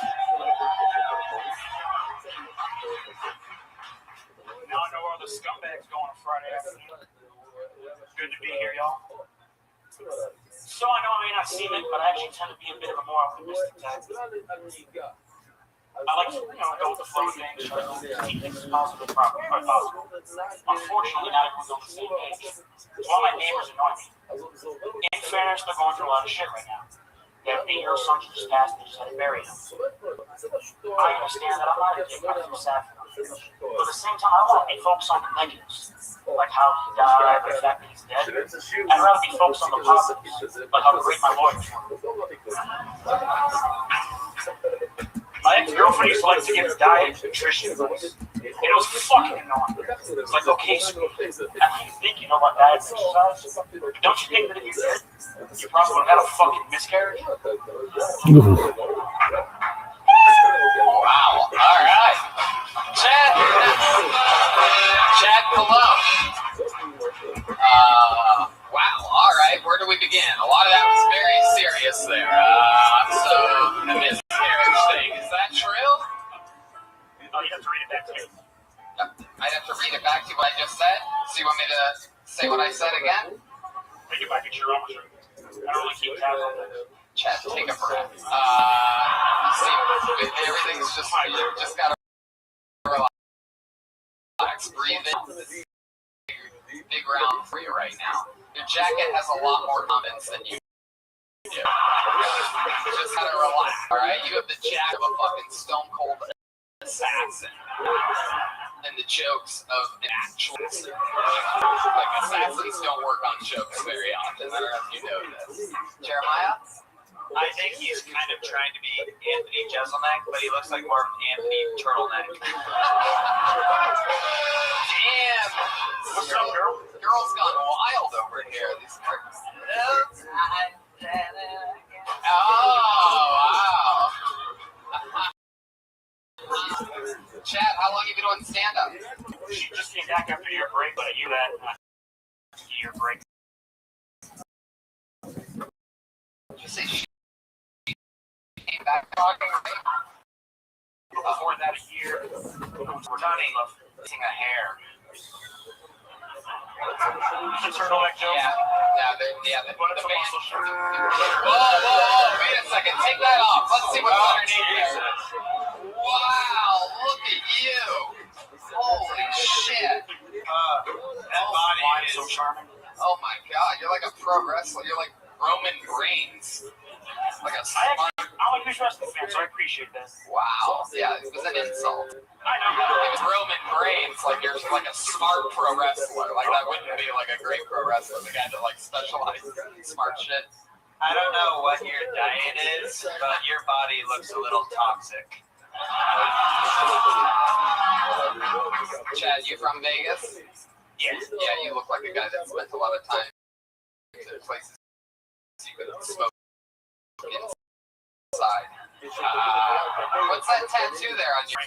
Now I know where all the scumbags going on Friday afternoon. Good to be here, y'all. So I know I may not seem it, but I actually tend to be a bit of a more optimistic type. I like to, go with the flow of things, try to keep things as positive as possible. Unfortunately, not everyone's on the same page. One of my neighbors annoy me. In fairness, they're going through a lot of shit right now. They have 8-year-old son who just passed and they just had to bury him. I understand that I'm not a dick, I feel sad for him. But at the same time, I don't want to be focused on the negatives, like how he died, the fact that he's dead. I'd rather be focused on the positives, like how great my lawyers were. My ex-girlfriend used to like to give diet nutrition advice. It was fucking annoying. It's like, okay, so after you think you know about diet and exercise, don't you think that if you did, you probably would have had a fucking miscarriage? Wow. All right. Chad Cologne. Wow. All right. Where do we begin? A lot of that was very serious there. So the miscarriage thing, is that true? Oh, you have to read it back to me. I'd have to read it back to you what I just said. So you want me to say what I said again? Read it back at your own truth. I don't really keep tabs on that. Chad, take a breath. See, everything's just, you just gotta relax, breathe in. Big round for you right now. Your jacket has a lot more comments than you do. Just gotta relax, alright? You have the jacket of a fucking stone cold assassin. And the jokes of an actual assassin. Like, assassins don't work on jokes very often. I don't know if you know this. Jeremiah? I think he's kind of trying to be Anthony Jeselnik, but he looks like more of Anthony Turtleneck. Damn! What's up, girl? Girls gone wild over here. These are... Oh, wow. Chad, how long have you been doing stand-up? She just came back after your break, but you had a year break. Did you say she came back talking? Before that, a year. We're Donnie missing a hair. Is it turtleneck joke? Yeah. But it's a muscle shirt. Whoa, wait a second. Take that off. Let's see what's underneath there. Wow, look at you. Holy shit. That body is so charming. Oh my god, you're like a pro wrestler. You're like Roman Reigns. Like a smart... I'm a huge wrestling fan, so I appreciate that. Wow. Yeah, it was an insult. I know. It was Roman Reigns, like you're like a smart pro wrestler. Like that wouldn't be like a great pro wrestler. The guy that like specializes in smart shit. I don't know what your diet is, but your body looks a little toxic. Chad, you from Vegas? Yeah. Yeah, you look like a guy that spent a lot of time in places you could smoke inside. What's that tattoo there on your...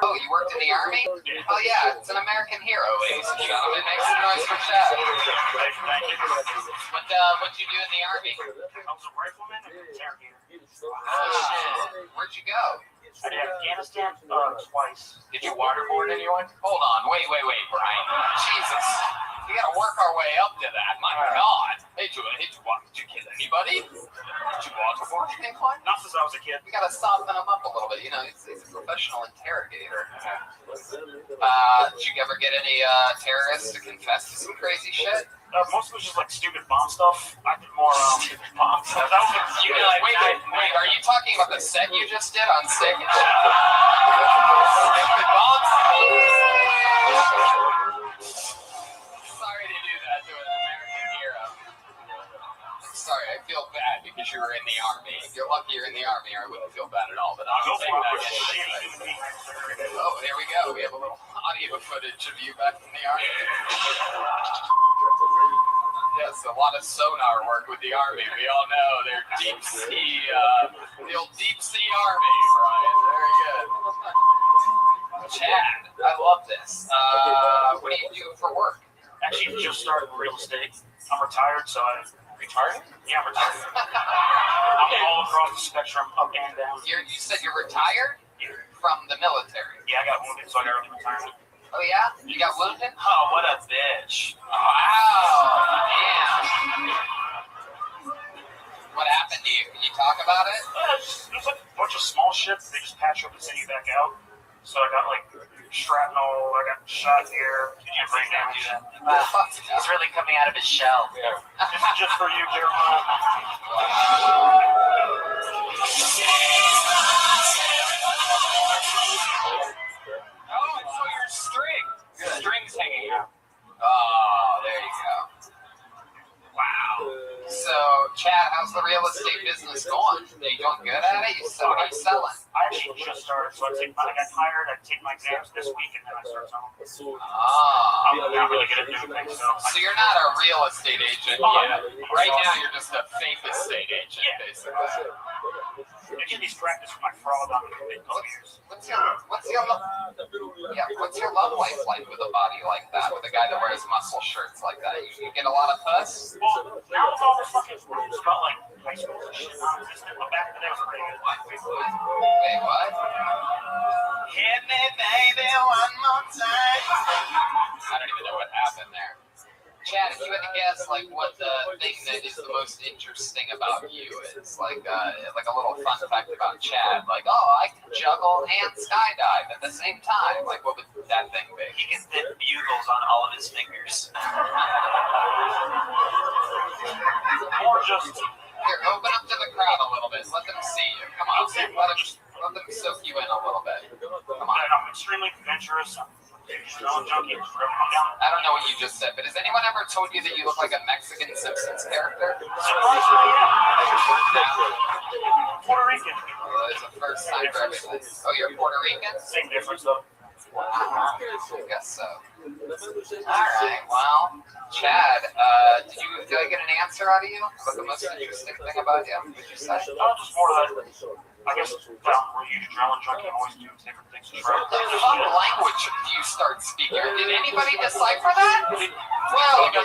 Oh, you worked in the Army? Oh yeah, it's an American hero, ladies and gentlemen. Make some noise for Chad. What'd you do in the Army? I was a rifleman and a interrogator. Shit. Where'd you go? I did Afghanistan twice. Did you waterboard anyone? Hold on, wait, Brian. Jesus. We gotta work our way up to that. My God. Did you kill anybody? Did you waterboard anyone? Not since I was a kid. We gotta soften him up a little bit. You know, he's a professional interrogator. Did you ever get any terrorists to confess to some crazy shit? Most of it was just like stupid bomb stuff. I did more bomb stuff. That was Wait, are you talking about the set you just did on stage? Stupid bombs? Sorry to do that to an American hero. I'm sorry, I feel bad because you were in the Army. If you're lucky you're in the Army, I wouldn't feel bad at all, but I'll take that anyway. Oh, there we go. We have a little audio footage of you back in the Army. Yes, a lot of sonar work with the Army. We all know they're deep sea, the old deep sea Army, Brian. Very good. Chad, I love this. What do you do for work? Actually, just started real estate. I'm retired, so I... Retired? Yeah, I'm retired. I'm all across the spectrum, up and down. You said you're retired? From the military? Yeah, I got wounded, so I got early retirement. Oh, yeah? You got wounded? Oh, what a bitch. Wow, damn. What happened to you? Can you talk about it? It was like a bunch of small shit. They just patch up and send you back out. So I got like shrapnel, I got shot here, brain damage. He's really coming out of his shell. Yeah. This is just for you, Jeremiah. Oh, and so your string's hanging out. Oh, there you go. Wow. So, Chad, how's the real estate business going? Are you doing good at it? What are you selling? I actually just started, so I got hired. I take my exams this week, and then I start selling. Oh. I'm not really good at doing things, So you're not a real estate agent yet. Right now, you're just a fake estate agent, basically. I get these practice with my fraud on the years. What's your love life like with a body like that? With a guy that wears muscle shirts like that? You get a lot of puss? Well, now it's all this fucking rules about like high school and shit non-existent, but back in the day it was pretty good. Wait, what? Hit me, baby, one more time. I don't even know what happened there. Chad, if you had to guess, like, what the thing that is the most interesting about you is, like a little fun fact about Chad, like, oh, I can juggle and skydive at the same time. Like, what would that thing be? He can fit bugles on all of his fingers. Or just Here, open up to the crowd a little bit. Let them see you. Come on, let them soak you in a little bit. Come on. I'm extremely adventurous. I'm junkie. I don't know what you just said, but has anyone ever told you that you look like a Mexican Simpsons character? Surprisingly, yeah. Puerto Rican. Well, it's the first time for everything. Oh, you're Puerto Rican? Same difference though. I guess so. Alright, well, Chad, did I get an answer out of you? What the most interesting thing about you? Would you say? Just more that, I guess, we're huge adrenaline junkie and always do different things to try. What language do you start speaking? Did anybody decipher that? Well, you're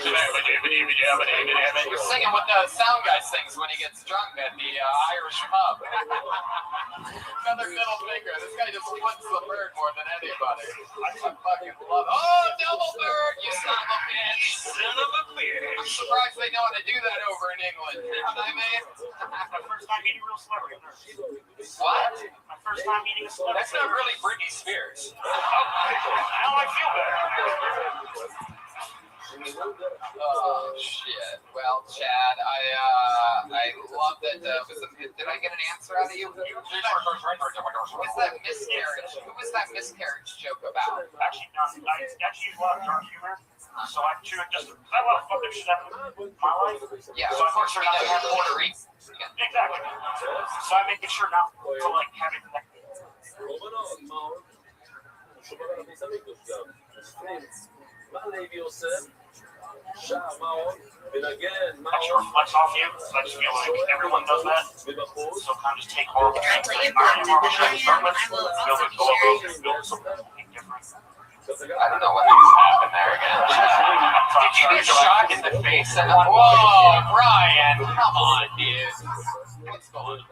singing what the sound guy sings when he gets drunk at the Irish pub. Another middle finger. This guy just flips the bird more than anybody. I fucking love it. Oh, double bird, you son of a bitch. Son of a bitch. I'm surprised they know how to do that over in England. You know what I mean? My first time meeting a real celebrity. What? My first time meeting a celebrity. That's not really Britney Spears. Now I feel better. Oh shit! Well, Chad, I love that. Did I get an answer out of you? Who was that miscarriage? Who was that miscarriage joke about? Actually, I use a lot of dark humor, so I chew it just. I love fucking shit out of my life. Yeah, so of course you're not Puerto Rican. Exactly. So I make sure not to like have it connected. That just reflects off you. So I just feel like everyone does that. So kind of just take horrible things like horrible shit to start with, build it, build something different. I don't know what just happened there again. Did you get shot in the face? Whoa, Brian! Come on, dude. What's going on?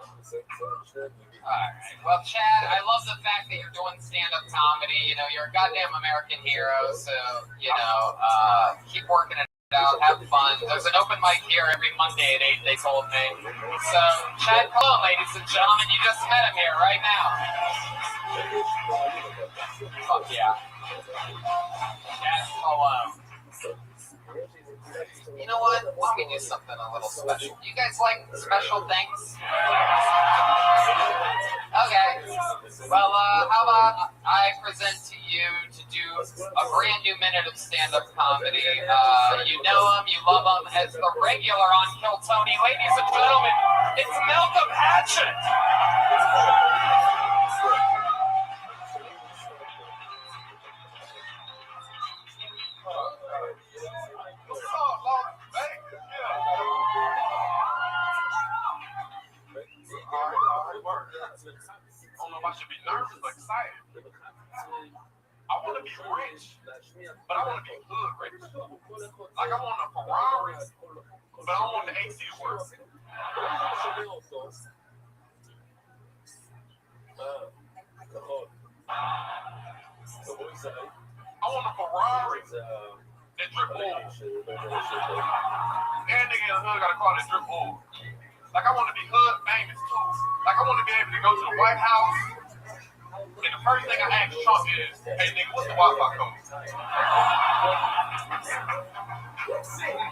Alright, well, Chad, I love the fact that you're doing stand-up comedy. You know, you're a goddamn American hero, so, you know, keep working it out, have fun. There's an open mic here every Monday at 8, they told me. So, Chad Cologne, ladies and gentlemen, you just met him here right now. Fuck yeah. Chad Cologne. You know what? Why don't we do something a little special? You guys like special things? Okay. Well, how about I present to you to do a brand new minute of stand-up comedy. You know him, you love him as the regular on Kill Tony. Ladies and gentlemen, it's Malcolm Hatchet. rich, but I want to be hood rich. Like I want a Ferrari, but I don't want the AC to work. I want a Ferrari that drip oil. Every nigga in the hood got a car that drip oil. Like I want to be hood famous too. Like I want to be able to go to the White House, and the first thing I ask Trump is, "Hey nigga, what's the Wi-Fi code?"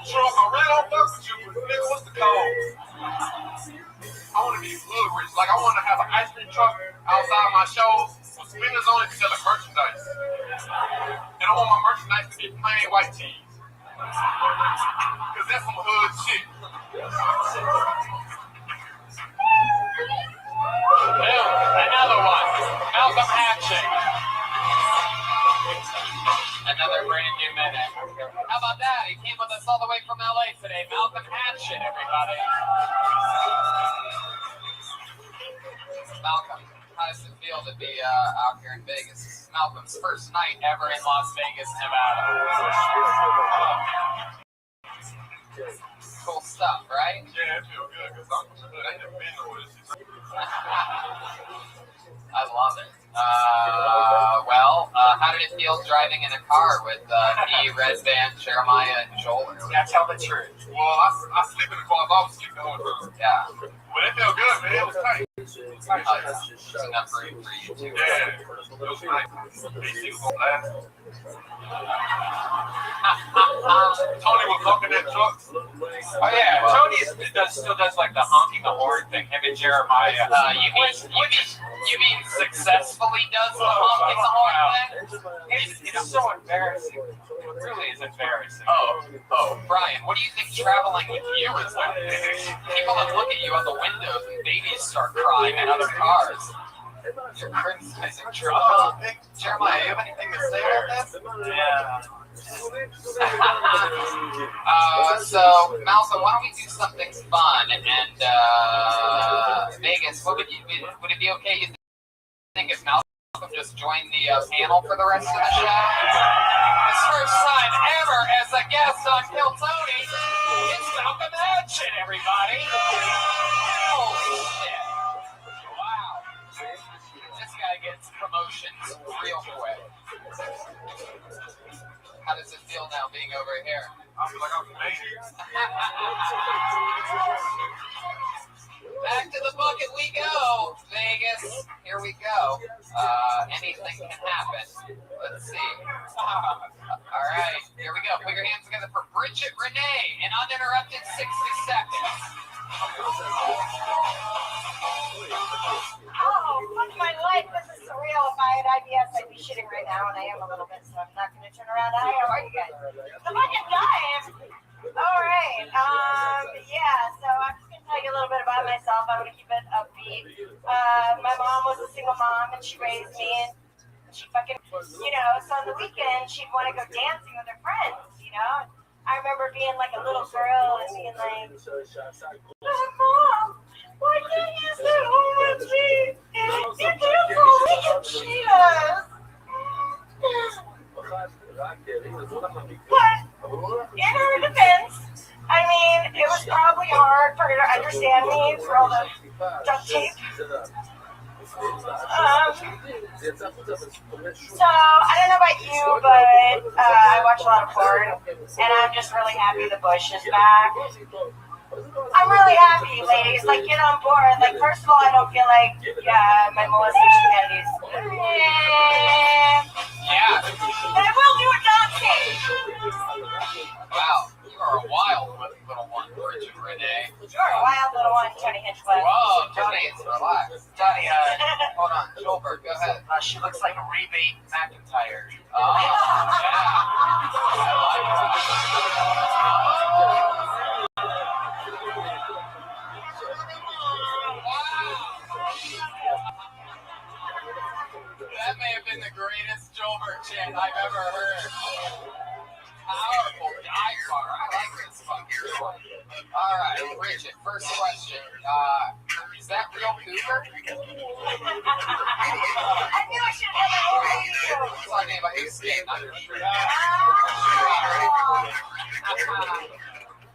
Trump, I really don't fuck with you, but nigga, what's the code? I want to be hood rich. Like I want to have an ice cream truck outside my shows with spinners on it selling merchandise. And I want my merchandise to be plain white tees. Cause that's some hood shit. Another one. Malcolm Hatching. Another brand new minute. How about that? He came with us all the way from LA today. Malcolm Hatching, everybody. Malcolm, how does it feel to be out here in Vegas? This is Malcolm's first night ever in Las Vegas, Nevada. Cool stuff, right? Yeah, it feels good because I'm hood. I ain't never been nowhere this shit. I love it. How did it feel driving in a car with me, Red Band, Jeremiah, and Joel? Now tell the truth. Well, I sleep in the car. I was sleeping the whole time. Yeah. But it felt good, man. It was tight. It's enough room for you too. Yeah, it was nice. AC was on last. Tony was honking that truck. Oh yeah, Tony still does like the honking the horn thing. Him and Jeremiah. You mean successfully does the honking the horn thing? It's so embarrassing. It really is embarrassing. Oh, Brian, what do you think traveling with you is like? People that look at you out the windows and babies start crying in other cars. You're criticizing truck. Jeremiah, you have anything to say about this? Yeah. So Malcolm, why don't we do something fun? And Vegas, would it be okay? You think if Malcolm just joined the panel for the rest of the show? His first time ever as a guest on Kill Tony. It's Malcolm Hatchin, everybody. Holy shit! Wow. This guy gets promotions real quick. How does it feel now being over here? I feel like I'm amazing. Back to the bucket we go, Vegas. Here we go. Anything can happen. Let's see. All right, here we go. Put your hands together for Bridget Renee in uninterrupted 60 seconds. Oh, fuck my life. This is surreal. If I had IBS, I'd be shitting right now, and I am a little bit, so I'm not going to turn around. Hi, how are you guys? The fucking dive. All right. Yeah, so I'm just going to tell you a little bit about myself. I'm going to keep it upbeat. My mom was a single mom, and she raised me, and she fucking, so on the weekend, she'd want to go dancing with her friends, I remember being like a little girl and being like, Mom, why can't you sit home with me? You dance all week and Cheetos. But in her defense, I mean, it was probably hard for her to understand me for all the duct tape. So, I don't know about you, but I watch a lot of porn, and I'm just really happy the Bush is back. I'm really happy, ladies. Like, get on board. Like, first of all, I don't feel like my molestation Kennedy's. Yeah. But I will do a dog thing. Wow, you are a wild little one, Bridget Renee. You're a wild little one, Tony Hinchcliffe. Whoa, Tony, relax. Donnie, Hold on, Joelberg, go ahead. she looks like a rebate McIntyre. Oh, yeah. I like that may have been the greatest Joelberg chant I've ever heard. Powerful dive bar. I like this fucking one. All right, Bridget, first question. Is that real cougar? I knew I should have had a radio. I'm talking about his skin, not your shirt.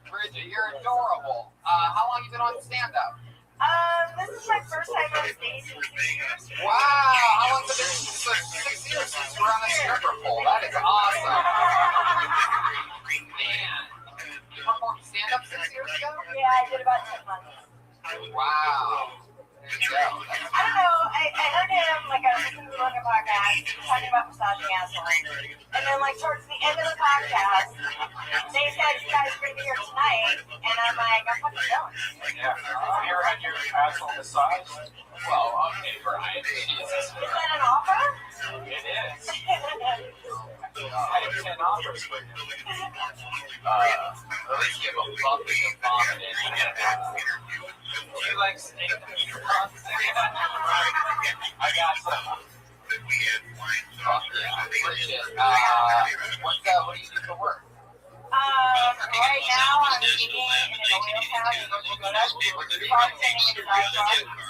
Bridget, you're adorable. How long you been on stand-up? This is my first time on stage in 6 years. Wow, how long has it been? 6 years since you were on a stripper pole. That is awesome. Man, you performed stand-up 6 years ago? Yeah, I did about 10 months. Wow. There you go. I don't know. I heard him, like, I was listening to a podcast talking about massaging assholes. And then, like, towards the end of the podcast, they said, you guys are going to be here tonight. And I'm like, I'm fucking going. Yeah. Have you ever had your asshole massaged? Well, okay, Brian. Jesus. Is that an offer? It is. I have 10 offers for you. At least give a bucket of vomit in. Do you like steak? I got some. Fuck yeah. Bridget, what do you do for work? Right now I'm eating in an oil town in North Dakota. Bartending in a dive bar.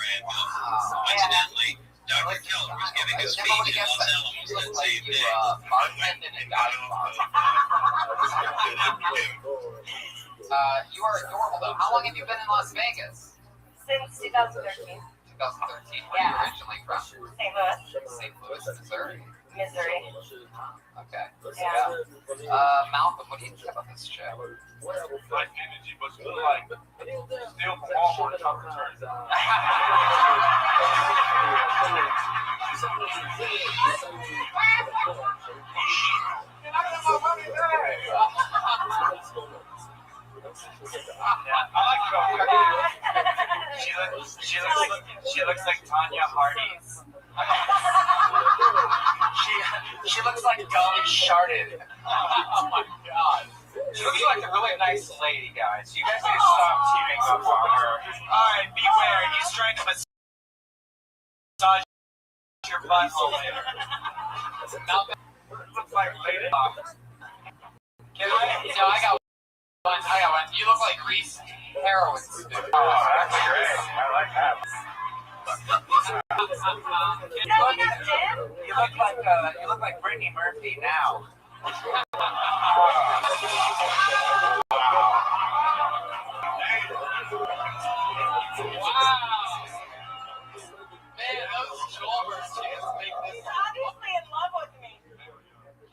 Incidentally, Dr. Keller was giving a speech in Los Alamos that same day. Bartending in a dive bar. You are adorable though. How long have you been in Las Vegas? Since 2013. 2013. Where are you originally from? St. Louis. St. Louis, Missouri. Missouri. Okay. Yeah. Malcolm, what do you think about this show? Like energy, but still like steal from Walmart and try to return it. I like she looks like Tanya Hardy's. She looks like Dolly Sharded. Oh my god. She looks like a really nice lady, guys. You guys need to stop teaming up on her. Alright, beware. He's trying to massage your butthole later. Malcolm, Looks like Lady. I got one. You look like Reese Heroin Spoon. Oh, that's great. I like that. You look like Brittany Murphy now. Wow. Man, those shoulders just make this. He's obviously in love with me.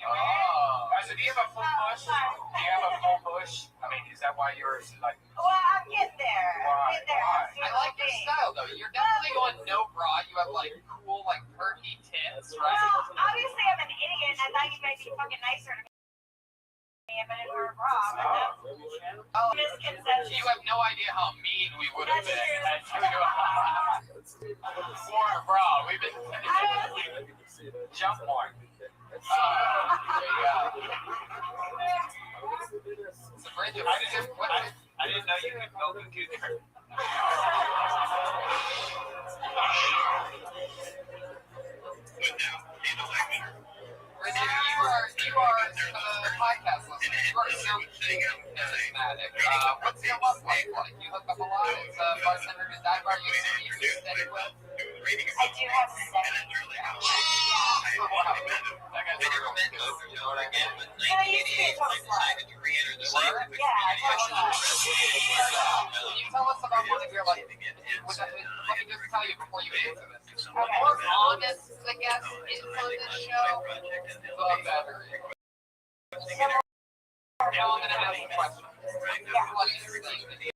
Oh. Guys, do you have a full push? Do you have a full push? I mean, is that why you're like? Well, I'm getting there. Why? I like your style though. You're definitely going no bra. You have like cool, like perky tits, right? Well, obviously I'm an idiot. I thought you might be fucking nicer to me if I didn't wear a bra. Oh, Misconception. you have no idea how mean we would have been. For a bra, we've been jump more. There you go. So, Bridget, I didn't know you could milk a cougar. Bridget, you are podcast listener. You are so charismatic. What's your love life like? You hook up a lot. It's a bartender in a dive bar. You steady with. I do have a steady. I used to be a total slut. Yeah, total slut. Can you tell us about one of your like? Let me just tell you before you answer this. The more honest the guest is on this show, the better. Now I'm gonna ask you a question. What is your name?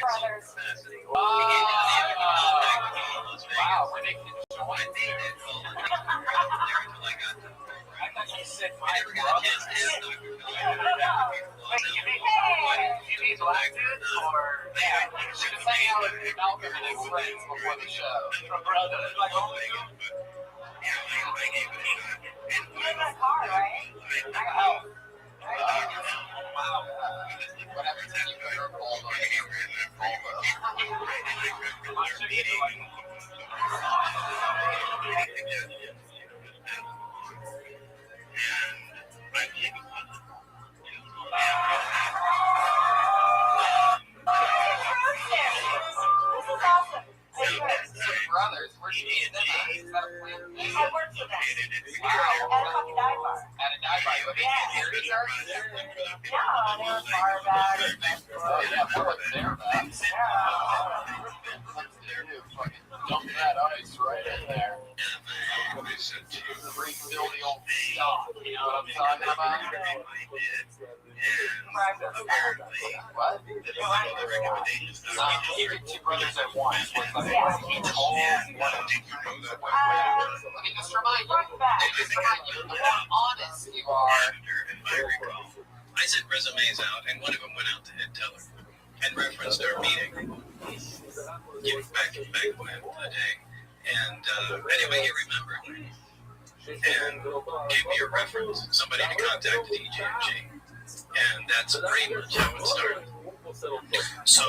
Brothers. Wow, were they conjoined? I thought you said my brothers. Wait, you mean black dudes or? Yeah, you should have hang out with Malcolm and his friends before the show. Brothers, like only You live in a car, right? Wow. What happens if you put your cold on I worked for them. At a fucking dive bar. At a dive bar. Yeah. No, they were bar back. Oh, yeah, that was their bag. Dump that ice right in there. Refill the old stock. You know what I'm talking about? What? Keeping two brothers at once was like each whole one of two. Let me just remind you how honest you are. I sent resumes out, and one of them went out to Ed Teller and referenced our meeting. Back when the day. And anyway, he remembered and gave me a reference, somebody to contact at EG&G. And that's pretty much how it started. So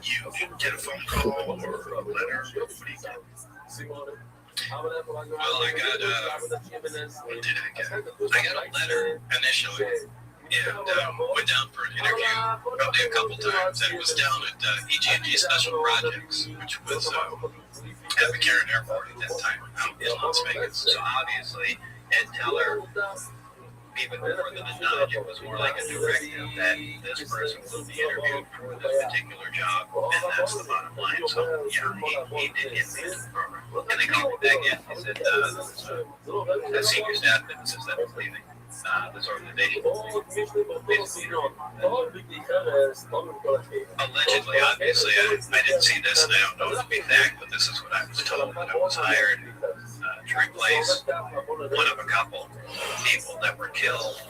you get a phone call or a letter. What do you get? Well, I got what did I get? I got a letter initially. And went down for an interview probably a couple times. And it was down at EG&G Special Projects, which was at McCarran Airport at that time out in Las Vegas. So obviously, Ed Teller, even more than a nudge, it was more like a directive that this person will be interviewed for this particular job, and that's the bottom line. So yeah, he did get me in the program. And they called me back in. He said, the senior staff business that was leaving. This organization. Allegedly, obviously, I didn't see this, and I don't know to be fact, but this is what I was told. That I was hired to replace one of a couple people that were killed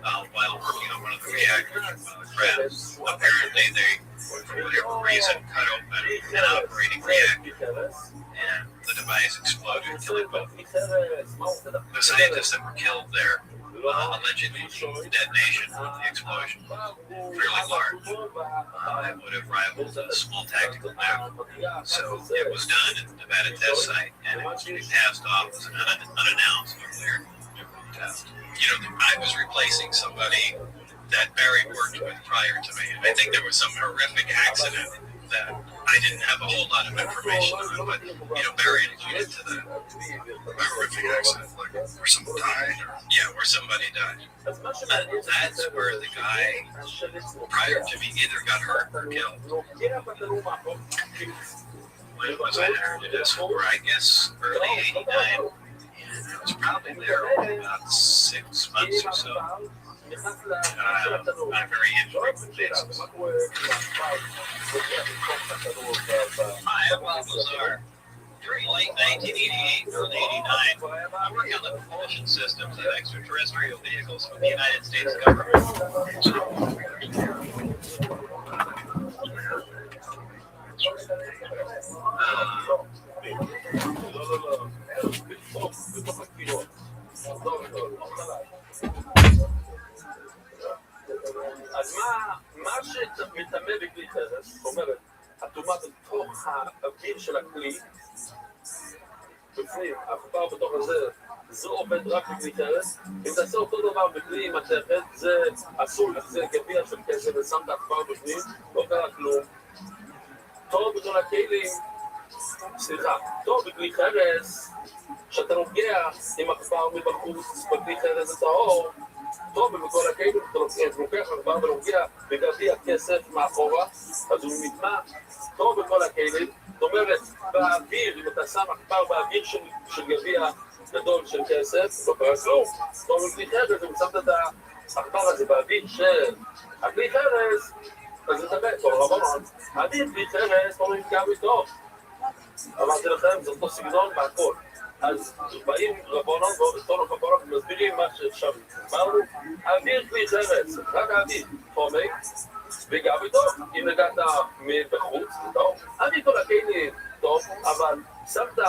while working on one of the reactors with one of the crabs. Apparently, they, for whatever reason, cut open an operating reactor, and the device exploded, killing both the scientists that were killed there. Allegedly detonation of the explosion, fairly large. It would have rivaled a small tactical nuke. So it was done at the Nevada test site, and it was to be passed off as an unannounced nuclear test. You know, I was replacing somebody that Barry worked with prior to me. I think there was some horrific accident that I didn't have a whole lot of information on, but, you know, Barry alluded to that. A horrific accident, like where someone died, or, yeah, where somebody died. That's where the guy, prior to me, either got hurt or killed. When was I hired at S4? I guess early 89. And I was probably there about 6 months or so. On a very infrequent basis. Hi, I'm Bob Lazar. During late 1988 and early 89, I worked on the propulsion systems of extraterrestrial vehicles for the United States government. אז מה שמטמא בכלי חרס, זאת אומרת, הטומאה בתוך האוויר של הכלי, בפנים, העכבר בתוך הזה, זה עובד רק בכלי חרס. אם תעשה אותו דבר בכלי מתכת, זה אסור, זה גביע של כסף ושם את העכבר בפנים, לא קרה כלום. טוב בכל הכלים, טוב בכלי חרס, שאתה נוגע עם העכבר מבחוץ, בכלי חרס זה טהור, טוב בכל הכלים, אתה לוקח עכבר ונוגע בגביע כסף מאחורה, אז הוא נטמע טוב בכל הכלים. זאת אומרת, באוויר, אם אתה שם עכבר באוויר של גביע גדול של כסף, לא קרה כלום. טוב בכלי חרס, אם שמת את העכבר הזה באוויר של הכלי חרס, אז זה טמא, טוב רבנון. אני כלי חרס, לא נפגע איתו. אמרתי לכם, זה אותו סגנון מהכל. אז באים רבנון ואורטון וחברות ומסבירים מה שעכשיו אמרנו, אוויר כלי חרס, רק האוויר, חומק, וגם איתו, אם נגעת מבחוץ, טוב, אני כל הכלים, טוב, אבל שמת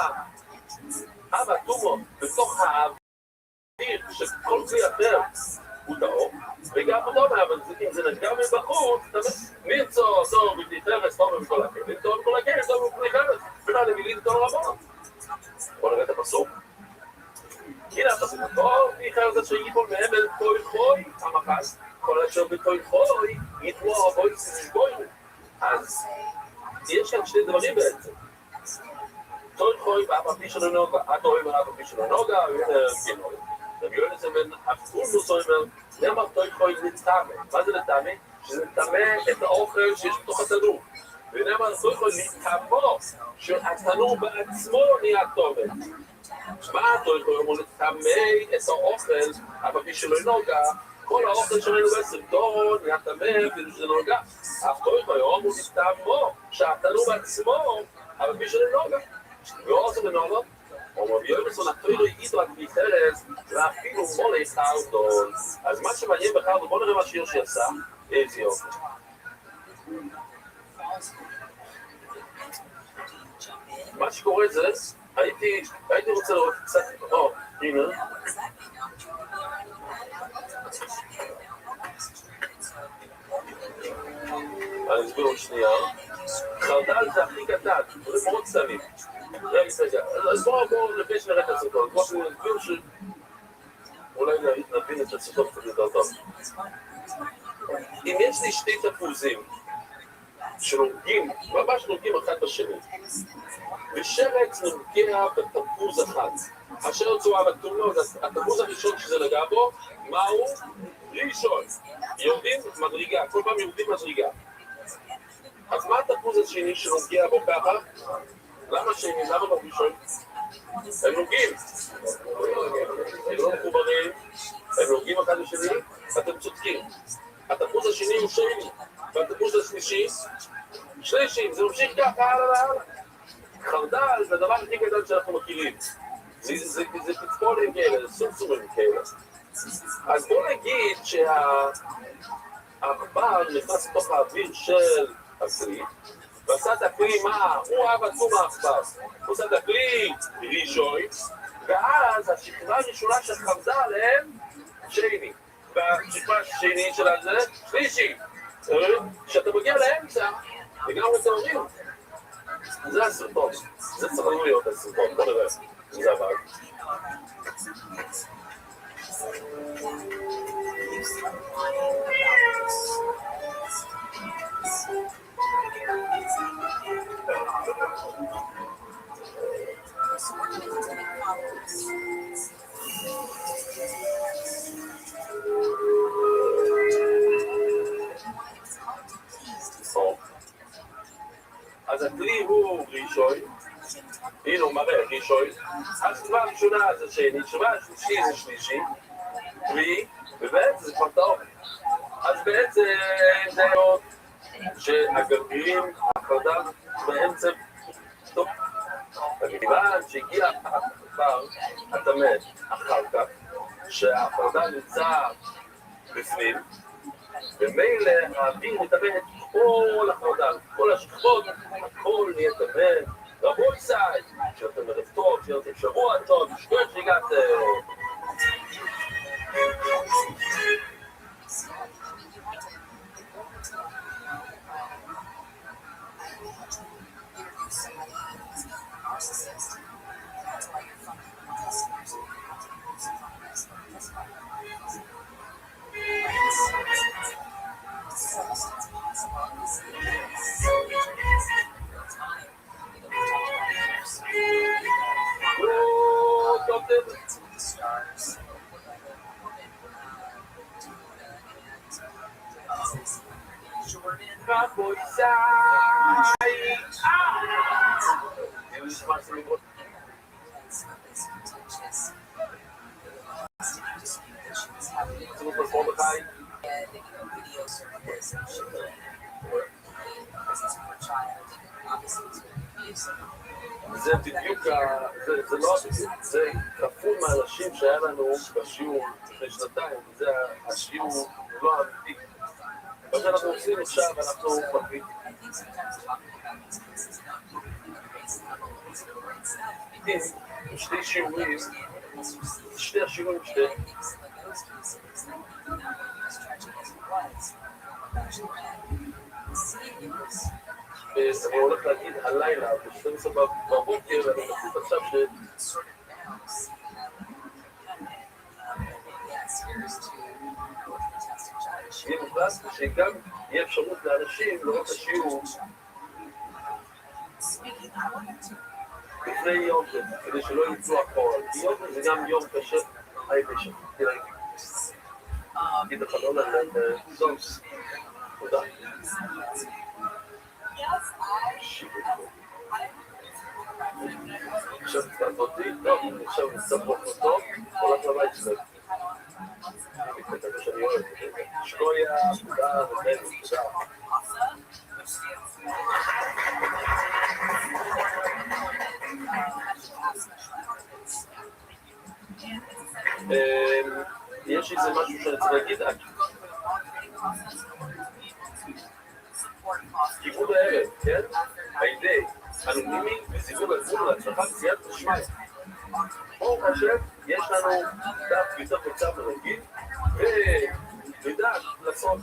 אבא טומו בתוך האוויר של כל כלי אחר הוא טוב, וגם אותו, אבל אם זה נגע מבחוץ, מיצו, טוב, בכלי חרס, טוב בכל הכלים, טוב בכל הכלים, טוב בכלי חרס, ונעלה מילים טוב רבנון. בוא נראה את הפסוק. הנה הפסוק, טוב, מיכאל זה שיפול מהם אל תוי חוי, המחס, כל אשר בתוי חוי, יתבוא אבוי סגוי. אז יש כאן שני דברים בעצם. טוי חוי ואף על פי שלא נוגע, את אוהב ואף על פי שלא נוגע, כן אוהב. רבי יונס בן אפולמוס אומר, נאמר טוי חוי לטמא. מה זה לטמא? שזה לטמא את האוכל שיש בתוך התנור. ונאמר טוי חוי לטמא, שהתנור בעצמו נהיה טומא. מה טוי חוי אומר לטמא את האוכל, אף על פי שלא נוגע, כל האוכל שראינו בסרטון נהיה טמא אפילו שזה נוגע. אף טוי חוי אומר לטמא, שהתנור בעצמו, אבל מי שלא נוגע, לא עושה בנוגע, או רבי יונסון התוירו יגידו עד ביחרס, ואפילו מולי חרדון. אז מה שמעניין בחרדון, בוא נראה מה שיר שעשה, איזה יופי. מה שקורה זה, הייתי רוצה לראות קצת, הנה. אני אסביר עוד שנייה. חרדל זה הכי קטן, זה מאוד קטנים. רגע, אז בואו לפני שנראה את הסרטון, בואו נסביר שאולי נבין את הסרטון קצת יותר טוב. אם יש לי שתי תפוזים שנוגעים, ממש נוגעים אחד בשני, ושרץ נוגע בתפוז אחד, אשר צורה בתאונות, התפוז הראשון שזה נגע בו, מהו? ראשון. יורדים מדרגה, כל פעם יורדים מדרגה. אז מה התפוז השני שנוגע בו ככה? למה שני? למה לא ראשון? הם נוגעים. הם לא מחוברים, הם נוגעים אחד לשני, אתם צודקים. התפוז השני הוא שני, והתפוז השלישי, שלישי, זה ממשיך ככה, הלאה. חרדל זה הדבר הכי גדול שאנחנו מכירים. זה פצפונים כאלה, זה סומסומים כאלה. אז בוא נגיד שהעכבר נכנס לתוך האוויר של הכלי, ועשה את הכלי מה? הוא אהב עצום העכבר. הוא עשה את הכלי ראשון, ואז השכבה הראשונה של חרדל הם שני. והשכבה השני שלה זה שלישי. כשאתה מגיע לאמצע, לגמרי תאורים. זה הסרטון. זה צריך להיות הסרטון. בוא נראה. זה הבא. אז הכלי הוא ראשון, הנה הוא מראה ראשון, השכבה הראשונה זה שני, השכבה השלישי זה שלישי, ובעצם זה כבר טוב. אז בעצם זה עוד שהגרגירים, החרדל באמצע טוב. וכיוון שהגיע הכפר הטמא אחר כך, שהחרדל נמצא בפנים, ומילא האוויר מטמא את כל החרדל, כל השכבות, הכל נהיה טמא. רבוי סי, שאתם ערב טוב, שאתם שבוע טוב, שכונת שהגעתם. Rabbi זה בדיוק, זה לא בדיוק, זה כפול מהאנשים שהיה לנו בשיעור לפני שנתיים, זה השיעור לא אמיתי. מה שאנחנו עושים עכשיו, אנחנו מקליטים. עם שתי שיעורים, שתי השיעורים שתי. אני הולך להגיד הלילה, ב-12 בבוקר, ואני מחליט עכשיו שיהיה מוחלט, שגם יהיה אפשרות לאנשים לראות את השיעור. לפני יום זה, כדי שלא יצאו אחורה. כי יום זה גם יום קשה, היבשה. תראה, תגיד החלון הזה, זום. תודה. עכשיו קצת אותי, טוב, עכשיו נצטרף אותו, הולך לבית שלו. אני מתכתב שאני אוהב, שקויה, תודה, ותן, תודה. יש איזה משהו שאני צריך להגיד, כיבוד הערב, כן? הידי, אנונימי וסיבוב הגבול להצלחה בסיעת משמעי. ברוך השם, יש לנו דף יותר קצר ונגיד, ונדאג לעשות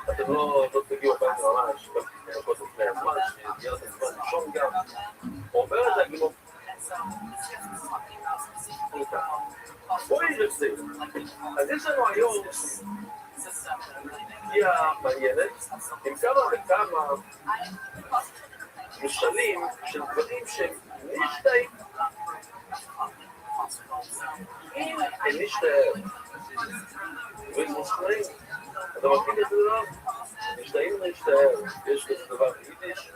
שאתם לא תגיעו פעם ממש, דקות לפני הזמן, שיהיה לכם זמן לישון גם, עובר את הגימות. בואי נרצה, אז יש לנו היום פגיעה מעניינת עם כמה וכמה משלים של דברים שהם נשתאים. הם נשתאים. ומוסחרים, אתה מכיר את זה לא? נשתאים להשתאים. יש כזה דבר ביידיש,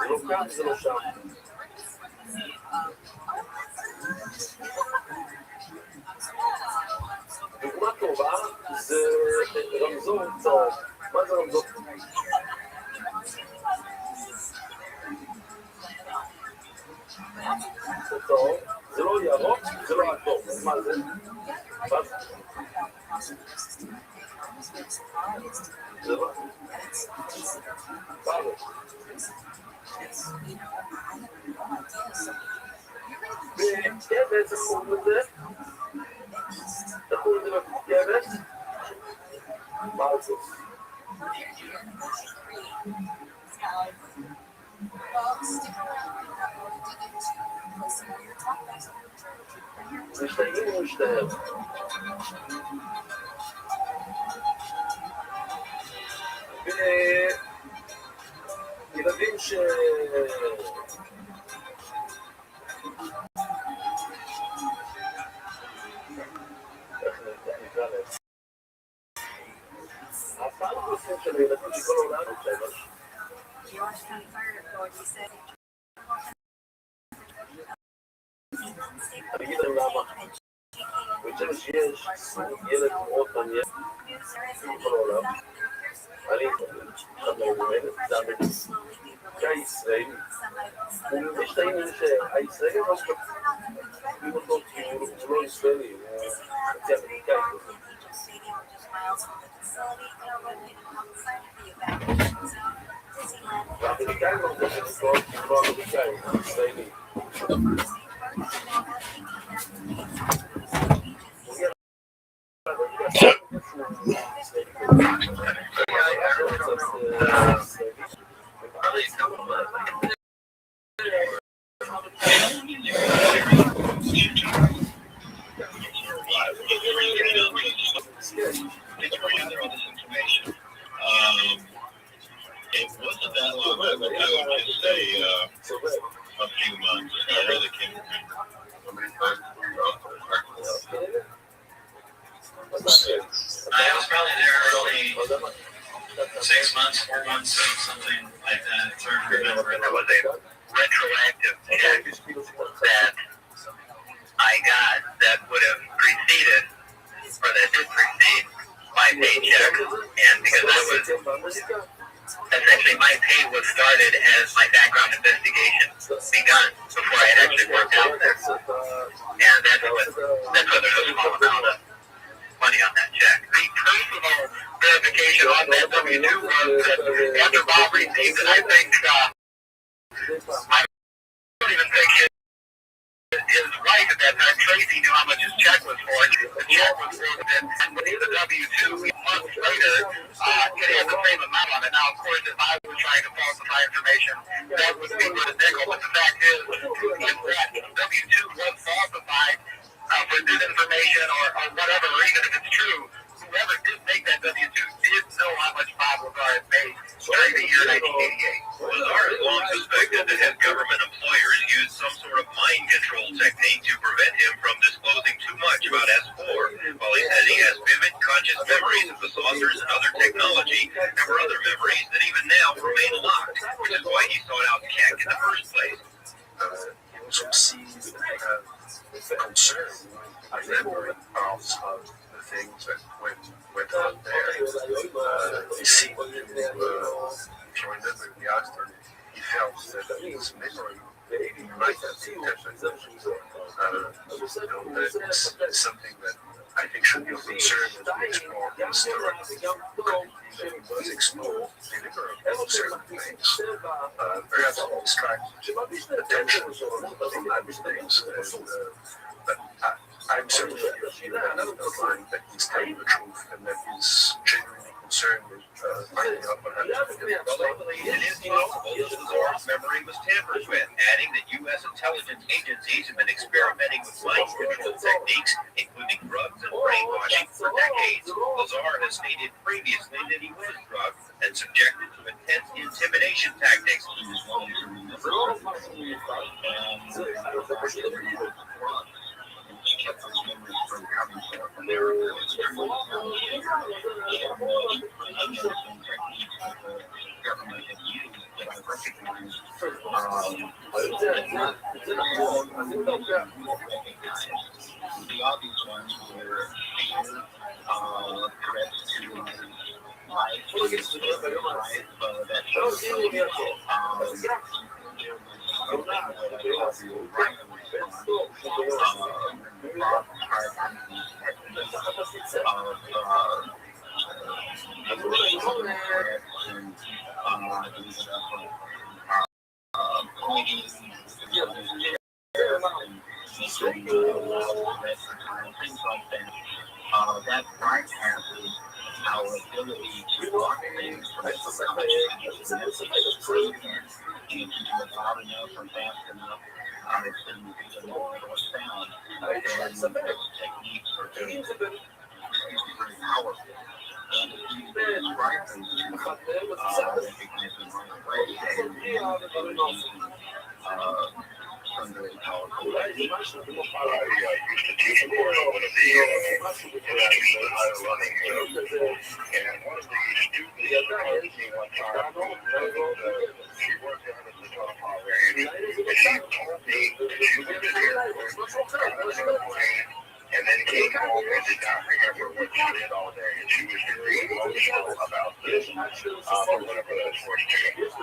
זה לא כאן, זה לא שם. דוגמה טובה זה רמזור צהוב. מה זה רמזור? צהוב, זה לא ירוק, זה לא אדום. מה זה? זה לא? ברור. וכבש, איך קוראים לזה? איך קוראים לזה בכבש? מה זה? משתאים או משתאים? וילדים ש... איך נקרא להם? הפעם עושים של ילדים שכל העולם נמצאים. אני אגיד להם למה. אני חושב שיש ילד מאוד מעניין בכל העולם. אני חושב זה אמריקאי ישראלי. הוא משתאים עם שהישראלי לא שפטים אותו כי הוא לא ישראלי, הוא חצי אמריקאי. והאמריקאים לא חושבים אותו כי הוא לא אמריקאי, הוא ישראלי. It wasn't that long ago. I would just say a few months. I really can't I was probably there early 6 months, 4 months, something like that. It's hard to remember. There was a retroactive check that I got that would have preceded, or that did precede my paycheck, and because I was essentially my pay was started as my background investigation begun before I had actually worked out there, and that's what there's a small amount of money on that check. The personal verification on that W-2 was that after Bob received it, I think I don't even think his wife at that time, Tracy, knew how much his check was for. The check was for that, and with the W-2 months later, it had the same amount on it. Now, of course, if I was trying to falsify information, that would be with a nickel. But the fact is, if that W-2 was falsified for good information or whatever, or even if it's true, whoever did make that W-2 did know how much Bob Lazar had made during the year 1988. Lazar has long suspected that his government employees mind control technique to prevent him from disclosing too much about S4, while he says he has vivid conscious memories of the saucers and other technology, there were other memories that even now remain locked, which is why he sought out Keck in the first place. You also see the concern, I remember, of the things that went on there. You see, if you remember, we asked him, he felt that his memory might have been different. That's something that I think should be a concern as we explore the story. He was exposed deliberately to certain things, perhaps to distract attention from other things. But I'm certainly mind that he's telling the truth and that he's genuinely concerned with finding out what happened. It is possible that Lazar's memory was tampered with, adding that U.S. intelligence agencies have been experimenting with mind control techniques, including drugs and brainwashing, for decades. Lazar has stated previously that he was drugged and subjected to intense intimidation tactics. The obvious ones were threats to life, things like that. That bypasses our ability to block things from subconscious, and if you do it loud enough or fast enough, it's going to be the more sound. And those techniques are very powerful. And if you describe them to recognize them right away, and some very powerful techniques. I used to teach a course at one of the institutions I was running, and one of the students hired me one time. She worked out at the top already, and she told me that she was here and then came home and did not remember what she did all day, and she was very emotional about this, for whatever that's worth to her. It's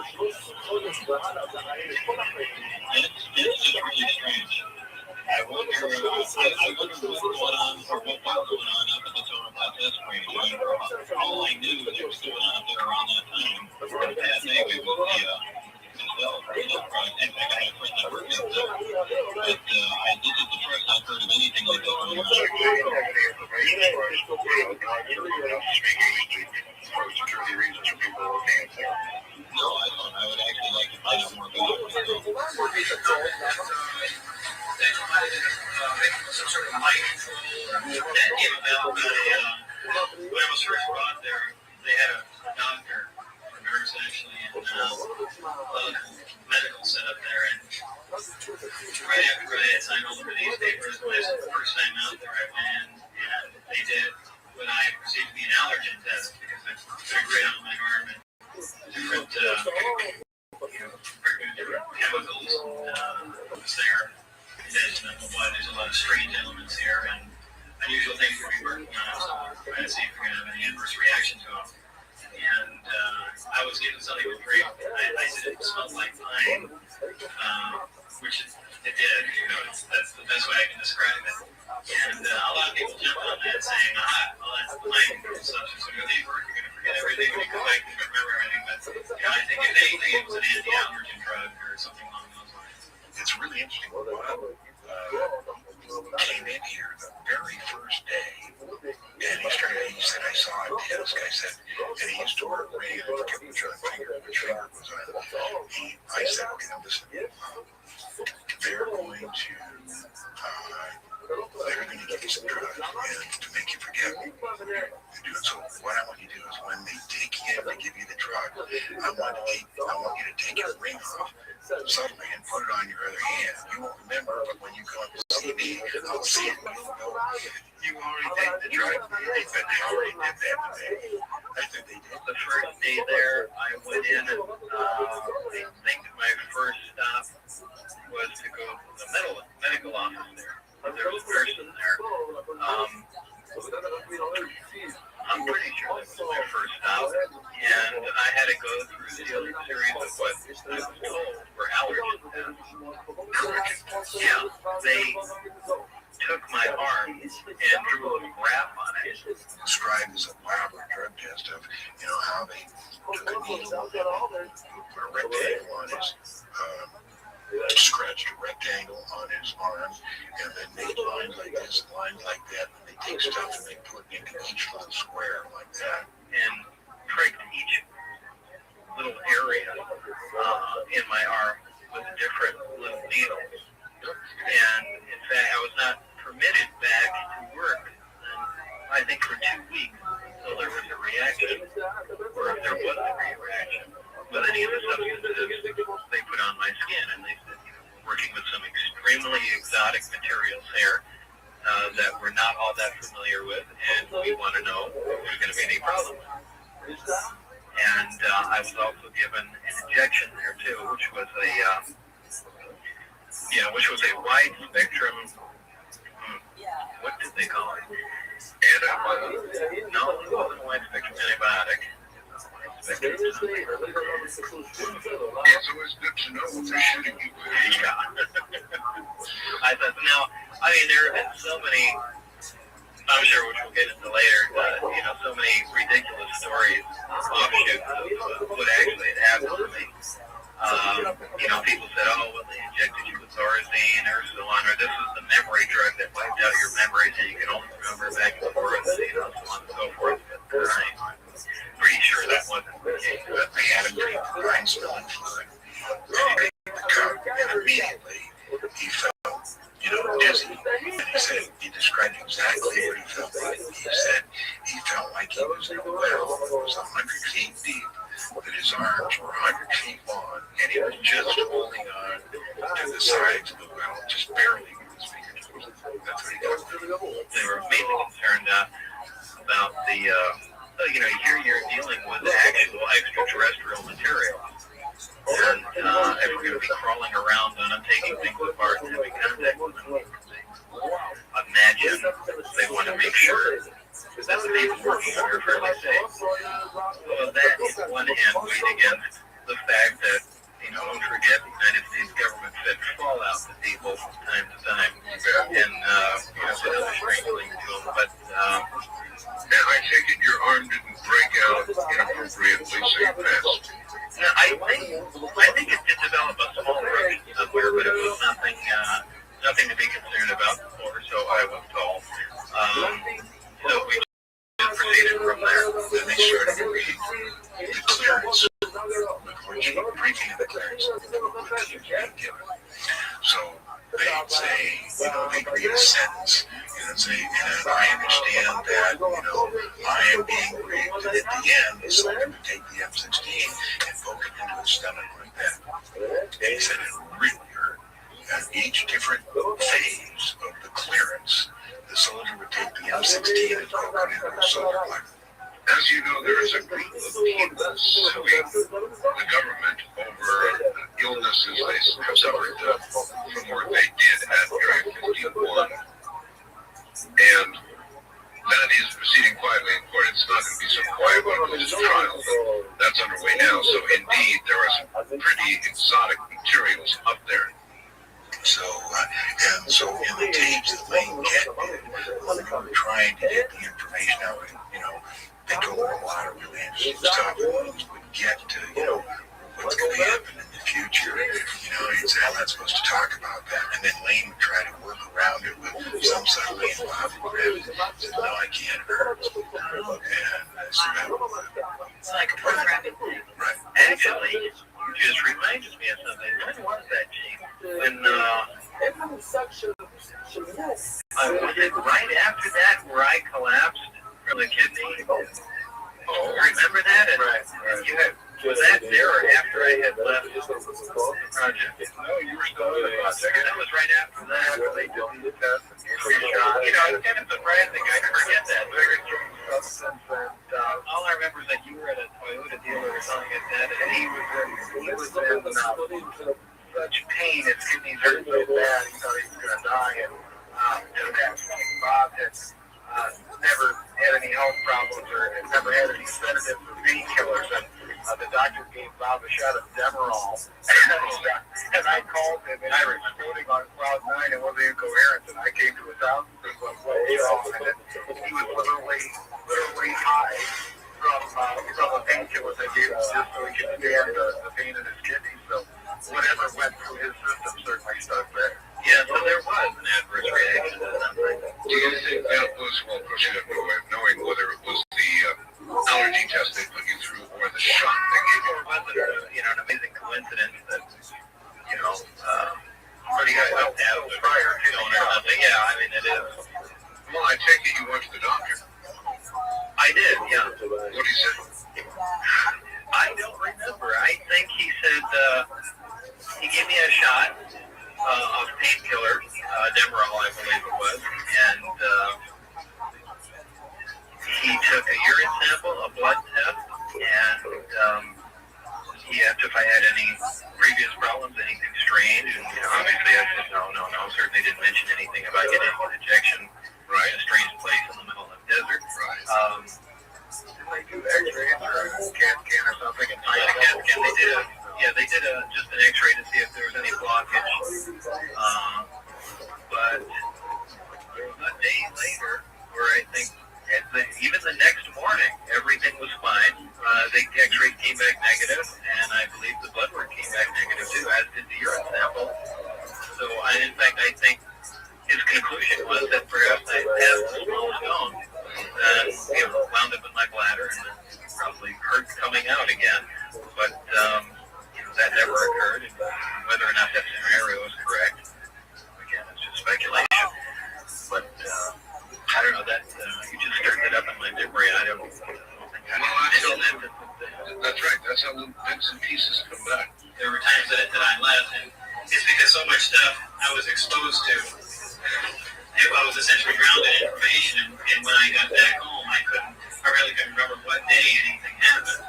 just really strange. I wonder what's going on or what was going on up at the Total Black Death Range. All I knew that was going on up there around that time, and Pat Navy was the project. In fact, I had a friend that worked at it, but this is the first I've heard of anything like that going on. Security reasons for people who can't say. No, I don't. I would actually like to find out more about it. Some sort of mind control. That came about by, when I was first brought there, they had a doctor, or nurse actually, and medical setup there, and right after I had signed all the release papers, when I was the first time out there, I went in, and they did what I perceived to be an allergen test, because I took right on my arm and different chemicals was there. Condition of blood. There's a lot of strange elements here and unusual things we'll be working on, so we're trying to see if we're going to have any adverse reaction to them. And I was given something with grape. I said it smelled like pine, which it did. That's the best way I can describe it. And a lot of people jump on that saying, well, that's the pine control substance. So when they work, you're going to forget everything when you come back and remember everything. But I think if anything, it was an anti-allergen drug or something along those lines. It's really interesting. Came in here the very first day, and he said, I saw him, and this guy said, and he used to work Ray, I forget which finger was on. I said, okay, now listen, they're going to give you some drugs and to make you forget what you're doing. So what I want you to do is when they take you in, they give you the drug, I want you to take your ring off suddenly and put it on your other hand. You won't remember I'll see it. You already did the drug. They said they already did that today. I said they did. The first day there, I went in and I think my first stop was to go to the medical office there. There was a person there. I'm pretty sure that was my first stop, and I had to go through the series of what I was told were allergen tests. Yeah, they took my arm and drew a little graph on it. Described as a elaborate drug test of, how they took a needle and put a rectangle on his, scratched a rectangle on his arm, and then made lines like this and lines like that, and they take stuff and they put into each little square like that. And pricked each little area in my arm with different little needles. And in fact, I was not permitted back to work, I think, for 2 weeks until there was a reaction, or if there was a reaction with any of the substances they put on my skin. And they said, we're working with some extremely exotic materials here that we're not all that familiar with, and we want to know if there's going to be any problem. And I was also given an injection there too, which was a wide spectrum. What did they call it? Antibiotic? No, it wasn't a wide spectrum antibiotic. It's always good to know what they're shooting you with. Yeah. I thought, there have been so many, I'm sure which we'll get into later, so many ridiculous stories, offshoots of what actually had happened to me. People said, they injected you with Thorazine or so on, or this was the memory drug that wiped out your memories and you can only remember back and forth, so on and so forth. But I'm pretty sure that wasn't the case. But they had him drink the rhinestone fluid, and he drank the cup, and immediately he felt, dizzy. And he said, he described exactly what he felt like. He said he felt like he was in a well that was 100 feet deep, that his arms were 100 feet long, and he was just holding on to the sides of the well, just barely with his fingertips. That's what he got. They were mainly concerned about the, here you're dealing with actual extraterrestrial material. And if we're going to be crawling around on them, taking things apart and having contact with them, imagine they want to make sure that the people working on are fairly safe. So that, on one hand, weighed against the fact that, don't forget, the United States government sent fallout to people from time to time, and said other strange things to them. But and I take it your arm didn't break out inappropriately, so you passed. No, I think it did develop a small eruption somewhere, but it was nothing to be concerned about, or so I was told. So we just proceeded from there. Then they started to read the clearance, the briefing of the clearance that was being given. So they'd say, they'd read a sentence, and say, and I understand that, I am being briefed, and at the end, the soldier would take the M16 and poke it into his stomach like that. And he said it really hurt. At each different phase of the clearance, the soldier would take the M16 and poke it into his solar plexus. As you know, there is a group of people suing the government over illnesses they have suffered from work they did at Area 51. And that is proceeding quietly in court. It's not going to be so quiet when it goes to trial. That's underway now. So indeed, there are some pretty exotic materials up there. So, so in the tapes that Lane Kent did, when we were trying to get the information out, they told him a lot of really interesting stuff, and he would get to, what's going to happen in the future. He'd say, I'm not supposed to talk about that. And then Lane would try to work around it with some subtly involved in it. Said, no, I can't hurt. And so that it's like a programming thing. Right. Actually, it just reminded me of something. When was that, Chief? When, was it right after that where I collapsed from the kidney? Oh, remember that? And, Right. And you had Was that there or after I had left the project? No, you were still in the project. That was right after that. After they did the test and gave you a shot. You know, it's kind of surprising. I forget that. Very strong substance, and All I remember is that you were at a Toyota dealer or something like that, and he was in such pain, his kidneys hurt so bad, he thought he was going to die. And to that point, Bob had never had any health problems or had never had any sedatives or painkillers. And the doctor gave Bob a shot of Demerol. And I called him, and I was floating on cloud nine and wasn't incoherent. And I came to his house and was what's wrong. And he was literally high from the painkillers I gave him just so he could stand the pain in his kidneys. So whatever went through his system certainly stuck there. Yeah, so there was an adverse reaction to something. Do you think that was, well, pushing it forward, knowing whether it was the allergy test they put you through or the shot they gave you? It wasn't, an amazing coincidence that, what do you guys have to have prior to going or something? Yeah, I mean, it is. Well, I take it you went to the doctor. I did, yeah. What did he say? I don't remember. I think he said, he gave me a shot of painkiller, Demerol, I believe it was, and he took a urine sample, a blood test, and he asked if I had any previous problems, anything strange, and obviously I said no, certainly didn't mention anything about getting an injection in a strange place in the middle of the desert. Didn't they do x-rays or a CAT scan or something? And Yeah, CAT scan, they did. Yeah, they did just an x-ray to see if there was any blockage. But a day later, or I think even the next morning, everything was fine. The x-ray came back negative, and I believe the blood work came back negative too, as did the urine sample. So, in fact, I think his conclusion was that perhaps I had a small stone that wound up in my bladder and probably hurt coming out again. But that never occurred, and whether or not that scenario is correct, again, it's just speculation. But I don't know, that you just stirred it up in my memory. I don't think that's right. That's how the bits and pieces come back. There were times that I left, and it's because so much stuff I was exposed to. If I was essentially grounded in information, and when I got back home, I really couldn't remember what day anything happened.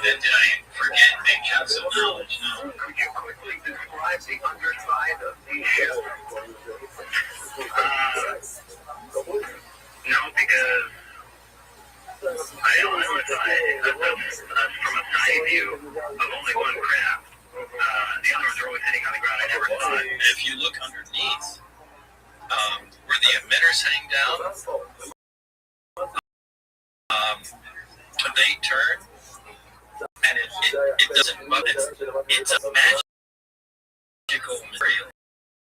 Did I forget big chunks of knowledge? No. Could you quickly describe the underside of the ship? No, because I don't know if from a side view of only one craft. The other ones are always sitting on the ground. I never saw it. If you look underneath, where the emitters hang down, they turn, and it doesn't, but it's a magical material.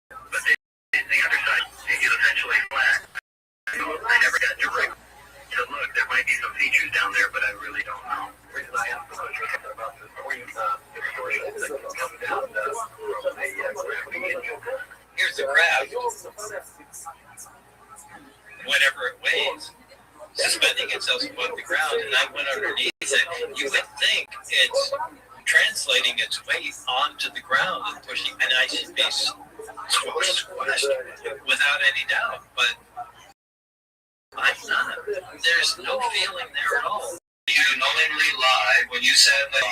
But the underside is essentially flat. I never got direct to look. There might be some features down there, but I really don't know. The reason I asked the question about the distortion that comes down from the gravity engine. Here's the craft. Whenever it weighs, suspending itself above the ground, and I went underneath it. You would think it's translating its weight onto the ground and pushing, and I should be squashed without any doubt, but I'm not. There's no feeling there at all. You knowingly lied when you said that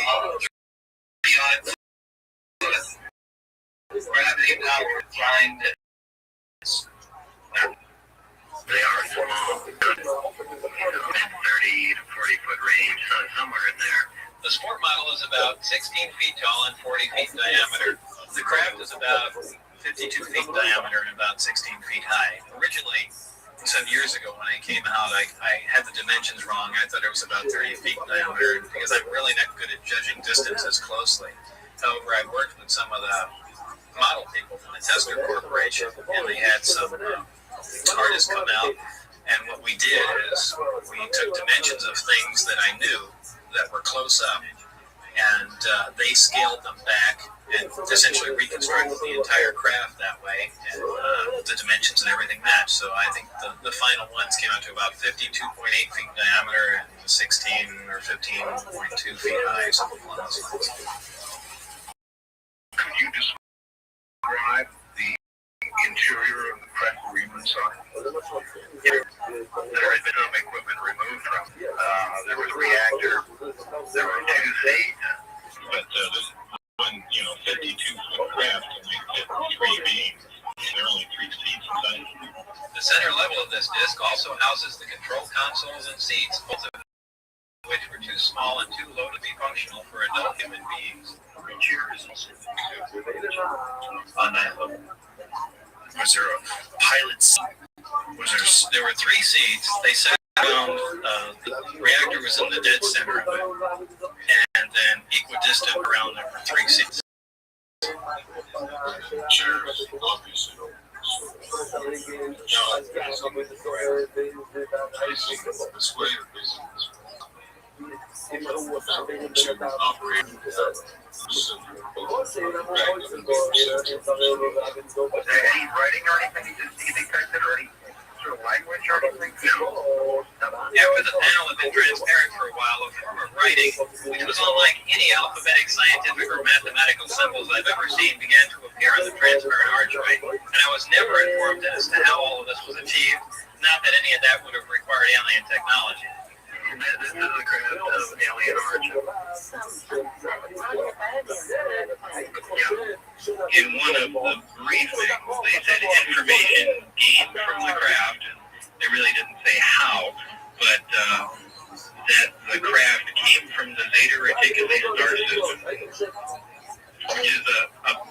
gravity power flying this. They are small, 30 to 40 foot range, so somewhere in there. The sport model is about 16 feet tall and 40 feet diameter. The craft is about 52 feet diameter and about 16 feet high. Originally, some years ago when I came out, I had the dimensions wrong. I thought it was about 30 feet in diameter because I'm really not good at judging distances closely. However, I worked with some of the model people from the Tesla Corporation, and they had some artists come out, and what we did is we took dimensions of things that I knew that were close up, and they scaled them back and essentially reconstructed the entire craft that way, and the dimensions and everything matched. So I think the final ones came out to about 52.8 feet diameter and 16 or 15.2 feet high, something along those lines. Could you describe the interior of the craft we're even inside? There had been some equipment removed from. There was a reactor. There were 2 seats. But this one, 52-foot craft only fit 3 beams. There are only 3 seats inside. The center level of this disc also houses the control consoles and seats, both of which were too small and too low to be functional for adult human beings. Chairs on that level. Was there a pilot seat? There were 3 seats. They sat around, the reactor was in the dead center of it, and then equidistant around there were 3 seats. Chairs, obviously. This way or was there any writing or anything you detected, or any sort of language or anything? After the panel had been transparent for a while, a form of writing, which was unlike any alphabetic, scientific, or mathematical symbols I've ever seen, began to appear on the transparent archway, and I was never informed as to how all of this was achieved, not that any of that would have required alien technology. This is the craft of alien origin. In one of the briefings, they said information gained from the craft, and they really didn't say how, but that the craft came from the Zeta Reticuli star system, which is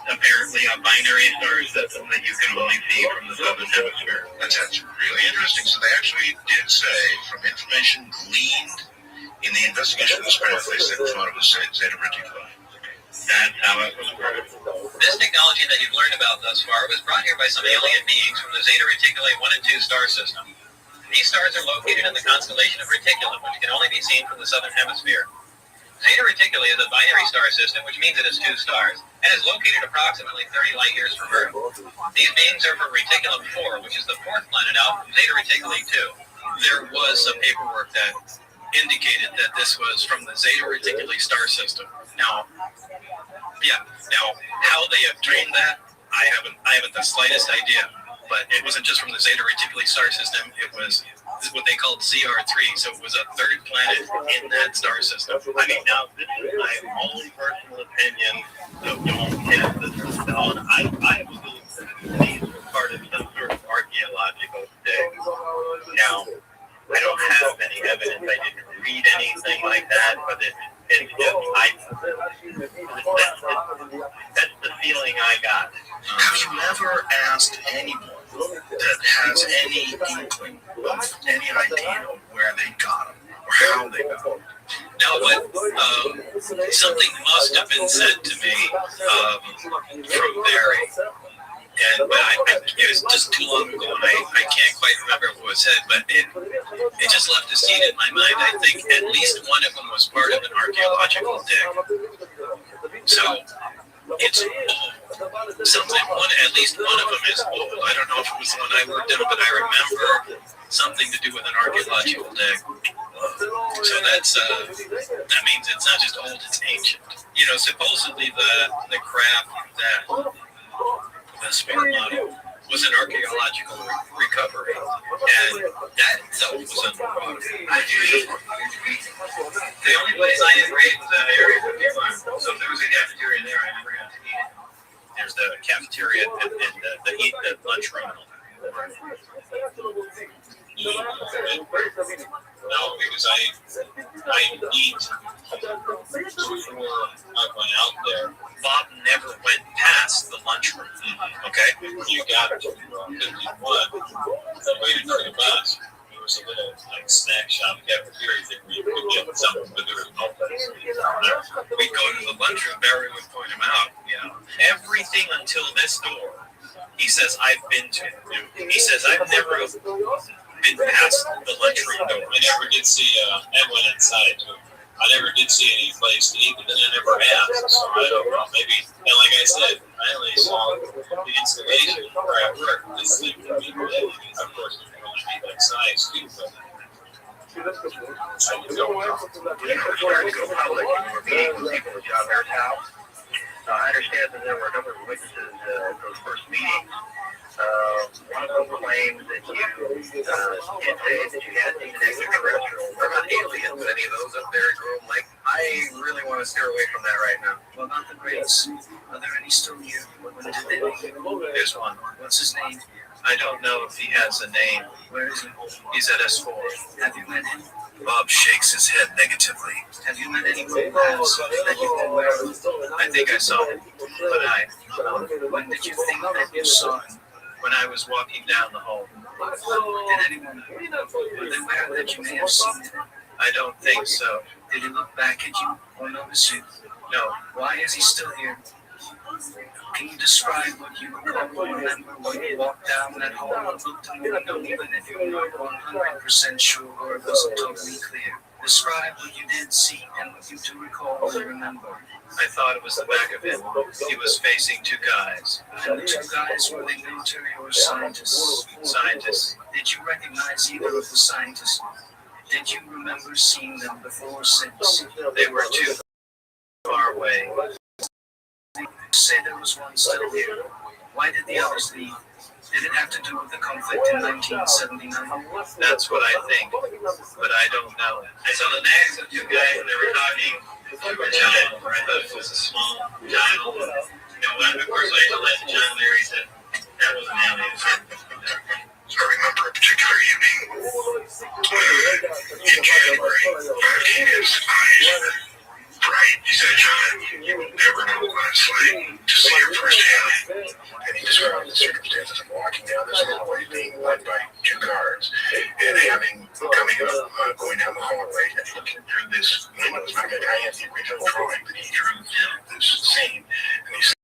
apparently a binary star system that you can only see from the southern hemisphere. That's really interesting. So they actually did say, from information gleaned in the investigation of this craft, they said it's one of the Zeta Reticuli. That's how it was worded. This technology that you've learned about thus far was brought here by some alien beings from the Zeta Reticuli 1 and 2 star system. These stars are located in the constellation of Reticulum, which can only be seen from the southern hemisphere. Zeta Reticuli is a binary star system, which means it has 2 stars, and is located approximately 30 light years from Earth. These beings are from Reticulum 4, which is the 4th planet out from Zeta Reticuli 2. There was some paperwork that indicated that this was from the Zeta Reticuli star system. Now, how they obtained that, I haven't the slightest idea. But it wasn't just from the Zeta Reticuli star system. It was what they called ZR3, so it was a 3rd planet in that star system. I mean, now, this is my own personal opinion, so don't cast this stone. I believe that these were part of some sort of archaeological dig. Now, I don't have any evidence. I didn't read anything like that, but that's the feeling I got. Have you ever asked anyone that has any inkling of any idea of where they got them or how they got them? No, but something must have been said to me from Barry. But it was just too long ago, and I can't quite remember what was said, but it just left a seed in my mind. I think at least one of them was part of an archaeological dig. So it's old. At least one of them is old. I don't know if it was the one I worked on, but I remember something to do with an archaeological dig. So that means it's not just old, it's ancient. Supposedly the craft that the spare model was an archaeological recovery, and that itself was underwater. The only place I didn't raid was that area 51, so if there was a cafeteria there, I never got to eat it. There's the cafeteria and the lunchroom. No, because I eat before I went out there. Bob never went past the lunchroom. Okay, you got to 51 and waited for the bus. There was a little snack shop cafeteria thing where you could get something, but there was no place. We'd go to the lunchroom. Barry would point him out. Everything until this door. He says I've been to. He says I've never been past the lunchroom door. I never did see Ed went inside too. I never did see any place to eat, but then I never asked. So I don't know. Maybe, and like I said, I only saw the installation where I work. This thing can be big. Of course, it can only be that size too. But I don't know. We started to go public and we were meeting with people at John Mayor's house. I understand that there were a number of witnesses at those first meetings. One of them claimed that you hinted that you had seen an extraterrestrial or not aliens, any of those up there at Grove Lake. I really want to steer away from that right now. Well, not the greats. Are there any still here? When did they leave? There's one. What's his name? I don't know if he has a name. Where is he? He's at S4. Have you met him? Bob shakes his head negatively. Have you met anyone else that you've been aware of? I think I saw him, but When did you think that you saw him? when I was walking down the hall. Did anyone were they aware that you may have seen him? I don't think so. Did he look back at you or notice you? No. Why is he still here? Can you describe what you recall or remember when you walked down that hall and looked in the window, even if you're not 100% sure or it wasn't totally clear? Describe what you did see and what you do recall or remember. I thought it was the back of him. He was facing two guys. And the two guys were they military or scientists? Scientists. Did you recognize either of the scientists? Did you remember seeing them before or since? They were too far away. You say there was one still here. Why did the others leave? Did it have to do with the conflict in 1979? That's what I think, but I don't know. I saw the necks of two guys and they were talking to a child, or I thought it was a small child. Of course I told that to John Leary, he said that was an alien. I remember a particular evening in January. His eyes were bright. He said, John, you will never know what it's like to see your first alien. And he described the circumstances of walking down this hallway, being led by two guards, and going down the hallway and looking through this window. It's not like I had the original drawing, but he drew this scene. And he said,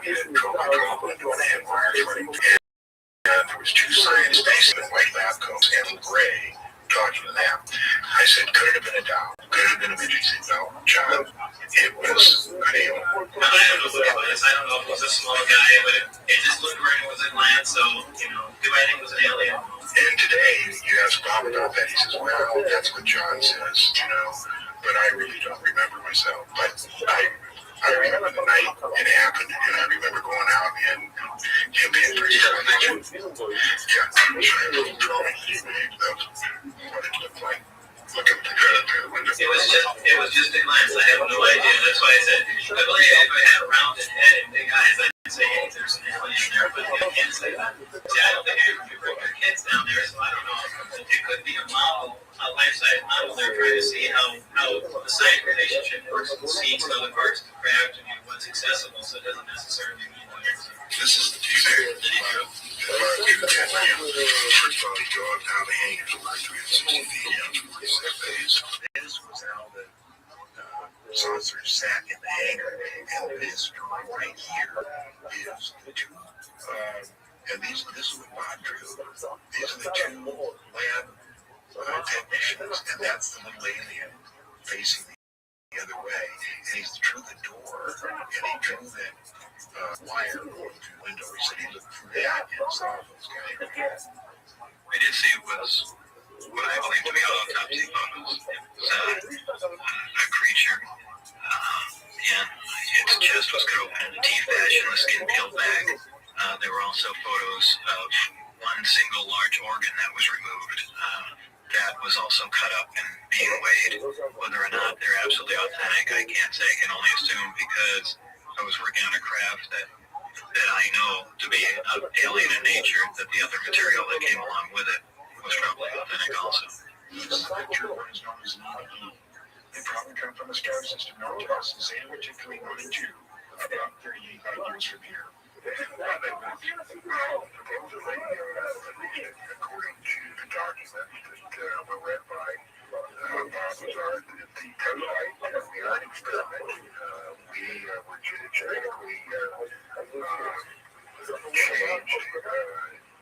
maybe a 12 window and a hand wires running. And there was two scientists facing in white lab coats and gray talking to them. I said, could it have been a doll? Could it have been a midget? He said, no, John, it was an alien. I don't know what it was. I don't know if it was a small guy, but it just looked right. It was in land, so, do I think it was an alien? And today, you ask Bob about that. He says, well, that's what John says, but I really don't remember myself. But I remember the night it happened, and I remember going out and him being pretty excited. Yeah, I'm trying to drawing he made of what it looked like. Looking through the window. It was just a glance. I have no idea. That's why I said, I believe if I had a rounded head and big eyes, I'd say, hey, there's an alien there, but I can't say that. See, I don't think I can bring your kids down there, so I don't know. It could be a model, a life-size model. They're trying to see how the science relationship works with seeds and other parts of the craft and what's accessible, so it doesn't necessarily mean what it is. This is the teaser. First of all, you go up down the hangers from like 360 feet down to 46 days. This was how the saucer sat in the hangar, and this drawing right here is the two. And this is what Bob drew. These are the two lab technicians, and that's the little alien facing the other way. And he drew the door, and he drew that wire going through the window. He said he looked through that and saw those guys. I did see it was what I believe to be autopsy photos. It was a creature, and its chest was cut open in a T fashion, the skin peeled back. There were also photos of one single large organ that was removed. That was also cut up and being weighed. Whether or not they're absolutely authentic, I can't say. I can only assume because I was working on a craft that I know to be alien in nature, that the other material that came along with it was probably authentic also. This picture of what is known as an EVP. They probably come from a star system known to us as Zeta Reticuli 1 and 2, about 38 light years from here. Supposedly, according to the documents that were read by Bob Lazar, the test site of the Earth experiment, we were genetically changed,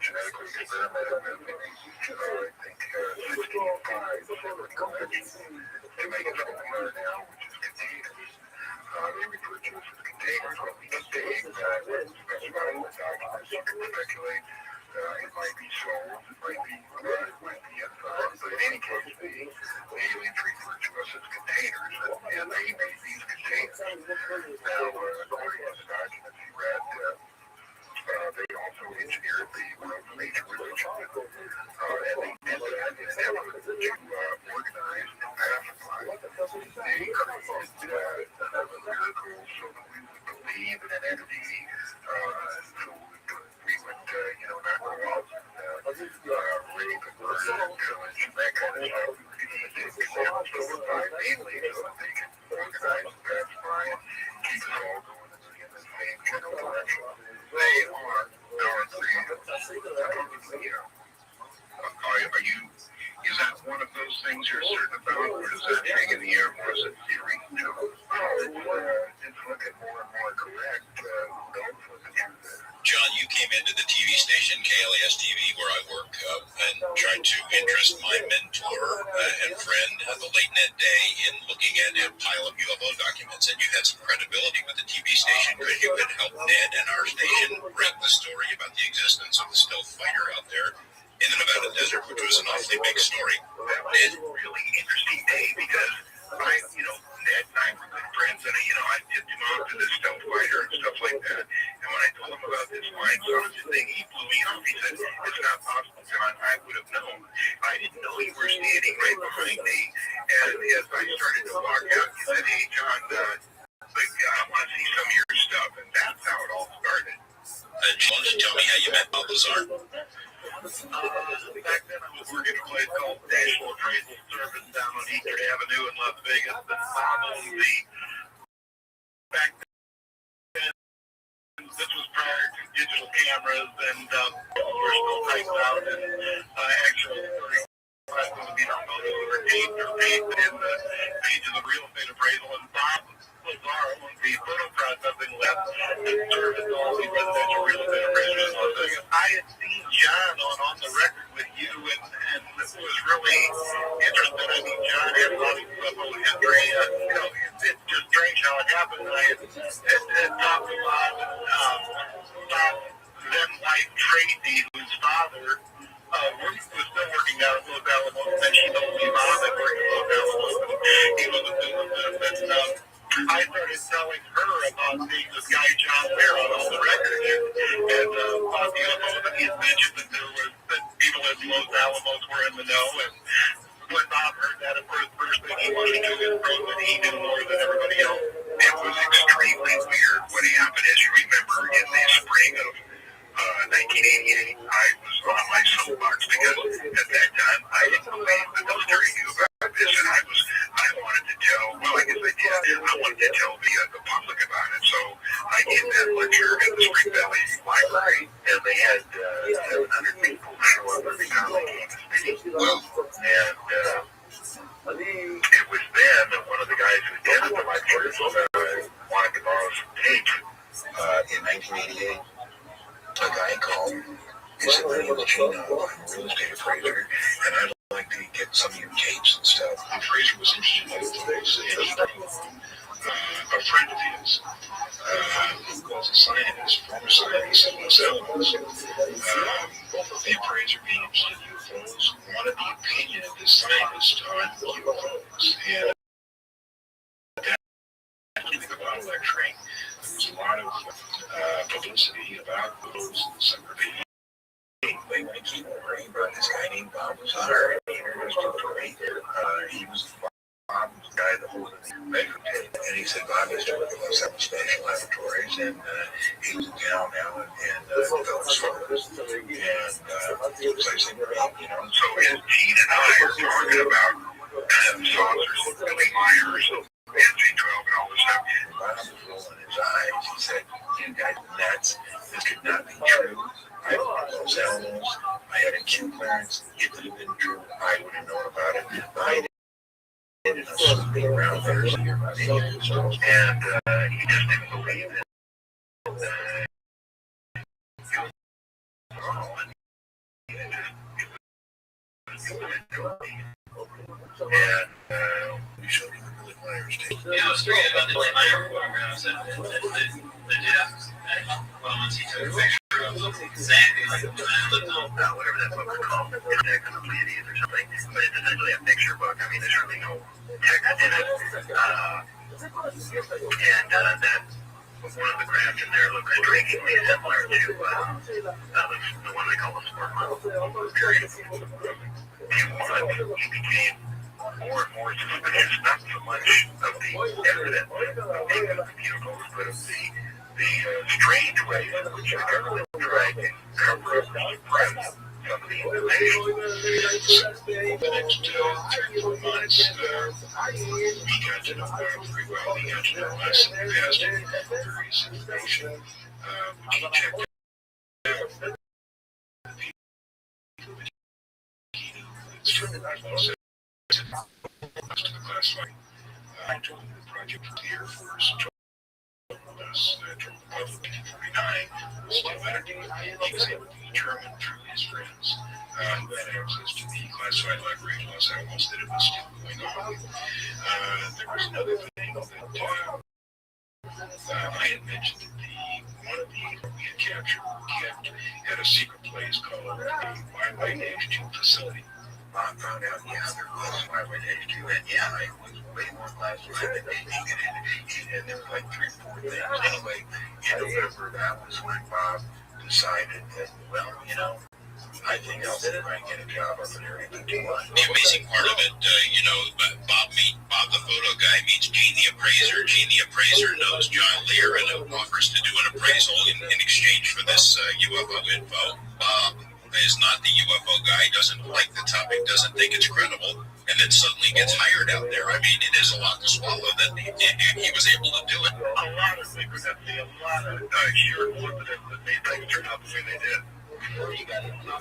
genetically experimented with, I think, 55 different to make its own now, which is containers. They refer to us as containers when we get the eggs that were specified in the documents. You can speculate. It might be sold, it might be crud, it might be inside, but in any case, the aliens refer to us as containers, and they made these containers. Now, according to the documents he read, they also engineered the world's major religion, and they did that in an effort to organize and pacify. They created miracles so that we would believe in an entity, so we would, not go out and rape and murder and pillage and that kind of stuff. We would use the examples of the five mainly so that they could organize and pacify and keep us all going in the same general direction. They are our creators. Are you, is that one of those things you're certain about, or does that hang in the air more as a theory? No, it's looking more and more correct. John, you came into the TV station, KLAS TV, where I work, and tried to interest my mentor and friend, the late Ned Day, in looking at a pile of UFO documents, and you had some credibility with the TV station because you could help Ned and our station break the story about the existence of the stealth fighter out there in the Nevada desert, which was an awfully big story. That was a really interesting day because Ned and I were good friends, and I tipped him off to this stealth fighter and stuff like that. And when I told him about this flying sausage thing, he blew me off. He said, "It's not possible, John. I would have known." I didn't know you were standing right behind me. And as I started to walk out, he said, "Hey, John, I want to see some of your stuff." And that's how it all started. Why don't you tell me how you met Bob Lazar? Back then, I was working at a place called National Appraisal Service down on Eastern Avenue in Las Vegas. And Bob owned the back then. This was prior to digital cameras, and we're still typed out. And actually, would be our photos were taped or pasted in the pages of real estate appraisal. And Bob Lazar owned the photo processing lab that serviced all the residential real estate appraisals in Las Vegas. I had seen John on the record with you, and this was really interesting. I mean, John had a lot of UFO history. It's just strange how it happened. I had talked a lot about then wife Tracy, whose father was still working down at Los Alamos, and then she told me Bob had worked at Los Alamos, and he was a physicist, and I started telling her about seeing this guy John Ware on all the records, and about the UFOs, and he had mentioned that people at Los Alamos were in the know, and when Bob heard that, at first thing he wanted to do is prove that he knew more than everybody else. It was extremely weird. What happened, as you remember, in the spring of 1988, I was on my soapbox because at that time I didn't believe the military knew about this, and I wanted to tell, well, I guess I did. I wanted to tell the public about it, so I gave that lecture at the Spring Valley Library, and they had 700 people show up every time they came to speak. And it was then that one of the guys who did it to my church wanted to borrow some tapes. In 1988, a guy called. He said, "Let me let you know, I'm a real estate appraiser, and I'd like to get some of your tapes and stuff." The appraiser was interested in UFOs, and he a friend of his, who was a scientist, former scientist at Los Alamos. The appraiser being interested in UFOs wanted the opinion of this scientist on UFOs, and the bottom lecturing, there was a lot of publicity about those celebrities. They went to worry about this guy named Bob Lazar, and he introduced him to me. He was Bob was the guy that holded the measuring tape, and he said Bob used to work at Los Alamos Special Laboratories, and he was in town now and developed photos. And it was like saying, so Gene and I are talking about saucers, Billy Myers, NC-12 and all this stuff. And Bob was rolling his eyes. He said, "You guys are nuts. This could not be true. I was Los Alamos. I had a Q clearance. It could have been true. I would have known about it. I ended up sleeping around there and he just didn't believe it. And we showed him the Billy Myers tape. Yeah, I was curious about the Billy Myers photographs and the Jeff. Well, once he took a picture of Sandy, like whatever that book was called, Index of the Pleiades or something, but it's essentially a picture book. I mean, there's really no text in it. And that one of the crafts in there looks strikingly similar to the one they call the sport model period. He became more and more suspicious, not so much of the evidence of the computer codes, but of the strange way in which the government tried to cover up the press some of the information. Over the next 3 or 4 months, we got to know pretty well. We got to know us, and we asked him various information, which he checked out. The people that he knew was from the closest to the classified. I told him the project from the Air Force told us, told the public in 1949 was still active. He was able to determine through his friends who had access to the classified library in Los Alamos that it was still going on. There was another thing that I had mentioned that one of the we had captured kept at a secret place called the Y-Y-H2 facility. I found out, there was Y-Y-H2, and it was way more classified than they needed. And there were like 3 or 4 things. Anyway, in November, that was when Bob decided that, I think I'll see if I can get a job up in Area 51. The amazing part of it, Bob the photo guy meets Gene the appraiser. Gene the appraiser knows John Lear and offers to do an appraisal in exchange for this UFO info. Bob is not the UFO guy, doesn't like the topic, doesn't think it's credible, and then suddenly gets hired out there. I mean, it is a lot to swallow that he was able to do it. A lot of secrecy, a lot of sheer coincidence that made things turn out the way they did. Before you got into the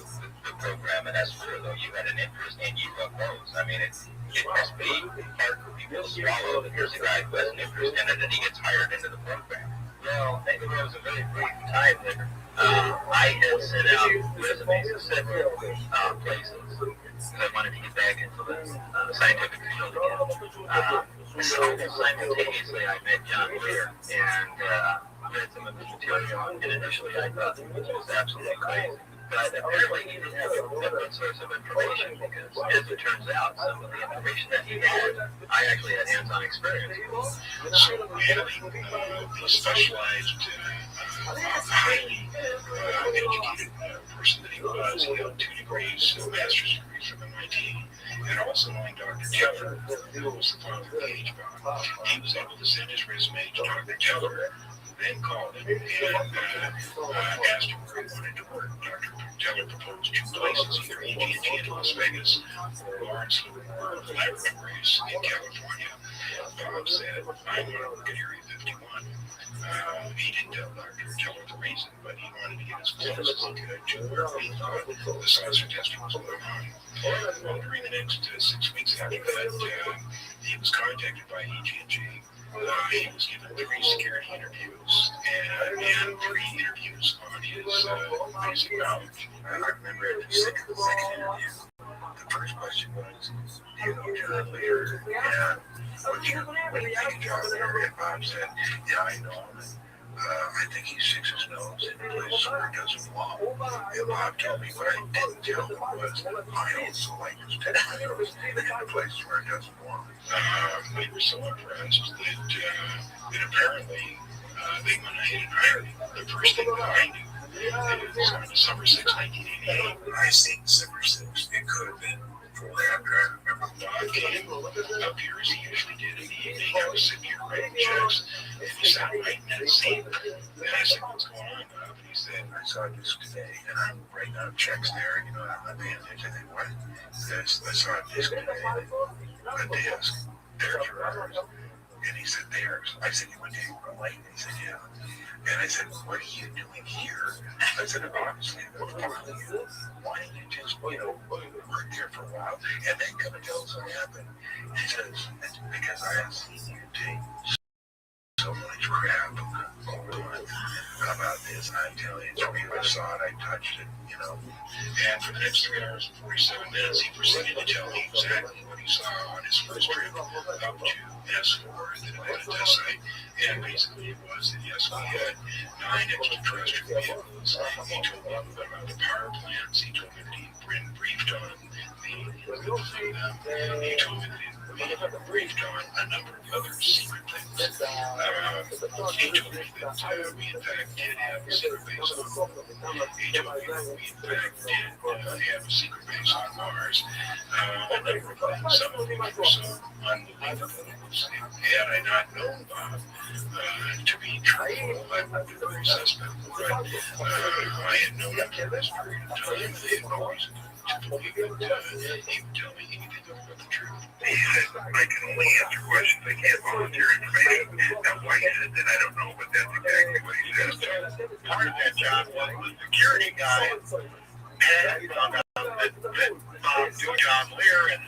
program, and that's true, though, you had an interest in UFOs. I mean, it must be hard for people to swallow that here's a guy who has an interest in it and he gets hired into the program. Well, maybe there was a very brief time there. I had sent out resumes to several places because I wanted to get back into the scientific field again. So simultaneously, I met John Lear and read some of his material. And initially, I thought it was absolutely crazy. But apparently, he didn't have a different source of information because, as it turns out, some of the information that he had, I actually had hands-on experience with. So, having the specialized, highly educated person that he was, he held 2 degrees, a master's degree from MIT, and also knowing Dr. Jeffer, who was the father of PH Bob, he was able to send his resume to Dr. Jeffer, then called him and asked him where he wanted to work. Dr. Teller proposed 2 places, either EG&G in Las Vegas or Lawrence Livermore Laboratories in California. Bob said, I want to work at Area 51. He didn't tell Dr. Teller the reason, but he wanted to get as close as he could to where he thought the saucer testing was going on. Well, during the next 6 weeks after that, he was contacted by EG&G. He was given 3 security interviews and 3 interviews on his basic knowledge. I remember at the second interview, the first question was, do you know John Lear? And what do you think of John Lear? And Bob said, yeah, I know him. I think he sticks his nose in places where it doesn't belong. And Bob told me what I didn't tell him was, I also like to stick my nose in places where it doesn't belong. We were so impressed that apparently they went ahead and hired him. The first thing that I knew, it was on December 6, 1988. I think December 6. It could have been before that, but I remember Bob came up here as he usually did in the evening. I was sitting here writing checks, and he sat right in that seat. And I said, what's going on, Bob? And he said, I saw a disc today, and I'm writing out checks there. I'm not paying attention. I said, what? I saw a disc today. A disc. There's yours. And he said, theirs. I said, you went to April Lake? And he said, yeah. And I said, what are you doing here? I said, obviously, that's probably you. Why didn't you just, work there for a while and then come and tell us what happened? He says, it's because I have seen you take so much crap about this. I'm telling you, I saw it, I touched it, you know. And for the next 3 hours and 47 minutes, he proceeded to tell me exactly what he saw on his first trip up to S4, the Nevada test site. And basically it was that, yes, we had 9 extraterrestrial vehicles. He told me about the power plants. He told me that he'd been briefed on the movements of them. He told me that he'd been briefed on a number of other secret things. He told me that we in fact did have a secret base on He told me that we in fact did have a secret base on Mars. A number of things. Some of them were so unbelievable. Had I not known Bob to be truthful, I would be very suspect. But I had known him for this period of time, and I had no reason to believe that he would tell me anything but the truth. He said, I can only answer questions, I can't volunteer information. Now, why is it that I don't know, but that's exactly what he said. Part of that, John, was the security guy had found out that Bob knew John Lear, and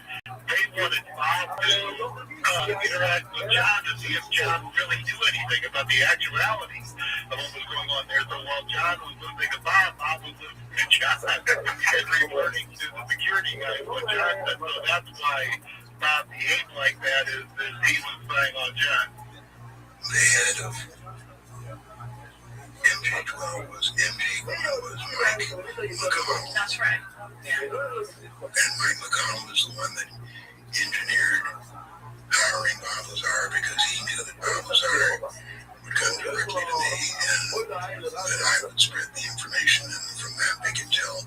they wanted Bob to interact with John to see if John really knew anything about the actuality of what was going on there. So while John was listening to Bob, Bob was listening to John and reporting to the security guy what John said. So that's why Bob behaved like that, is that he was spying on John. The head of MJ12 was Mike McConnell. That's right. Yeah. And Mike McConnell is the one that engineered hiring Bob Lazar, because he knew that Bob Lazar would come directly to me and that I would spread the information, and from that they could tell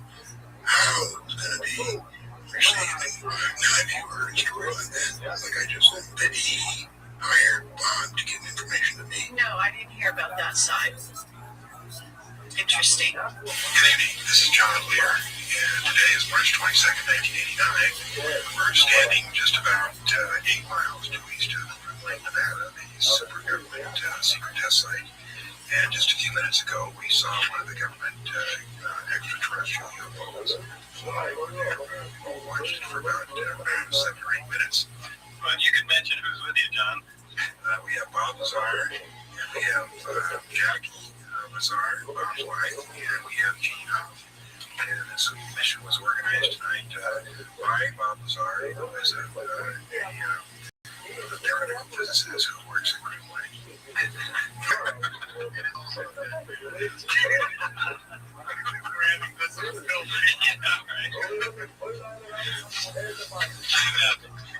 how it was going to be received. Now, if you heard a story like that, like I just said, that he hired Bob to give information to me. No, I didn't hear about that side. Interesting. Good evening, this is John Lear, and today is March 22nd, 1989. We're standing just about 8 miles due east of Lake Nevada, the super government secret test site. And just a few minutes ago, we saw one of the government extraterrestrial UFOs fly over there. We watched it for about 7 or 8 minutes. But you could mention who's with you, John. We have Bob Lazar, and we have Jackie Lazar, Bob's wife, and we have Gina. And this mission was organized tonight by Bob Lazar, who is a theoretical physicist who works at Greenway.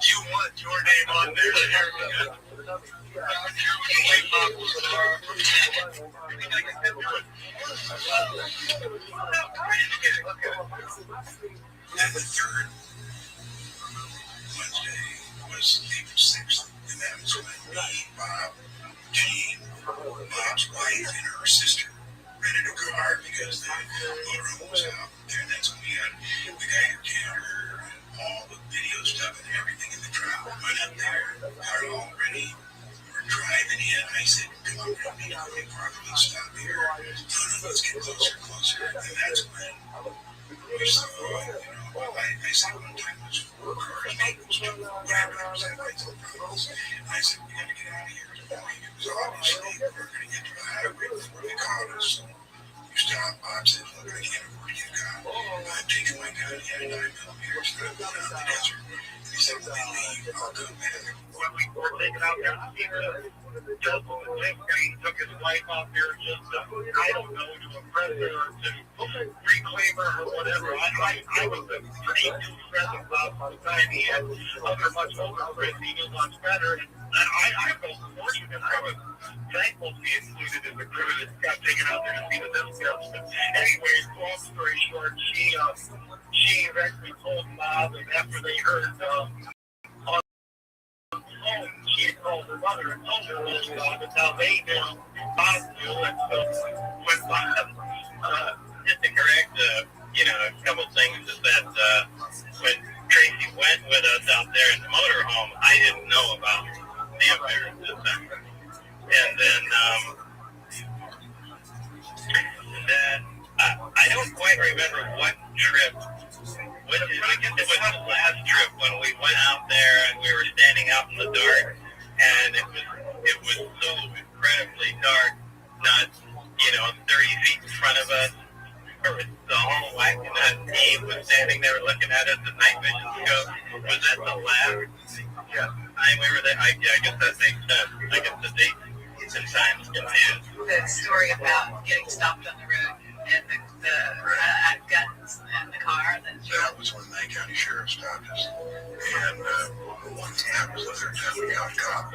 You want your name on there? And the third Wednesday was April 6th, and that was when me, Bob, Jean, Bob's wife, and her sister rented a car because the motorhome was out there, and that's when we had the guy who camera and all the video stuff and everything in the truck. Went up there, got it all ready. We're driving in. I said, come on, we don't need to properly stop here. No, let's get closer. And that's when we saw, I said one time it was 4 cars, maybe it was 2, whatever, there was that lights and problems. And I said, we got to get out of here. It was obviously, we were going to get to the highway before they caught us. So we stopped. Bob said, look, I can't afford to get caught. I'm taking my gun. He had a 9mm, so I went out in the desert. And he said, when we leave, I'll come back. When we were taking out there, he took his wife off there just, I don't know, to impress her or to reclaim her or whatever. I was a pretty new friend of Bob at the time. He had other much older friends. He was much better. And I felt fortunate. I was thankful to be included in the crew that got taken out there to see the discounts. But anyways, long story short, she eventually told Bob, and after they heard on the phone, she had called her mother and told her this Bob, and now they knew Bob knew. And so when Bob, just to correct, a couple things is that when Tracy went with us out there in the motorhome, I didn't know about the affair in December. And then I don't quite remember what trip. I guess it was the last trip when we went out there and we were standing out in the dark, and it was so incredibly dark, not, 30 feet in front of us. The whole whack-a-nut team was standing there looking at us at night vision scope. Was that the last time we were there? I guess that makes sense. I guess the date and time's confused. The story about getting stopped on the road and the guns in the car. That was when the county sheriff stopped us. And once that was the third time we got caught.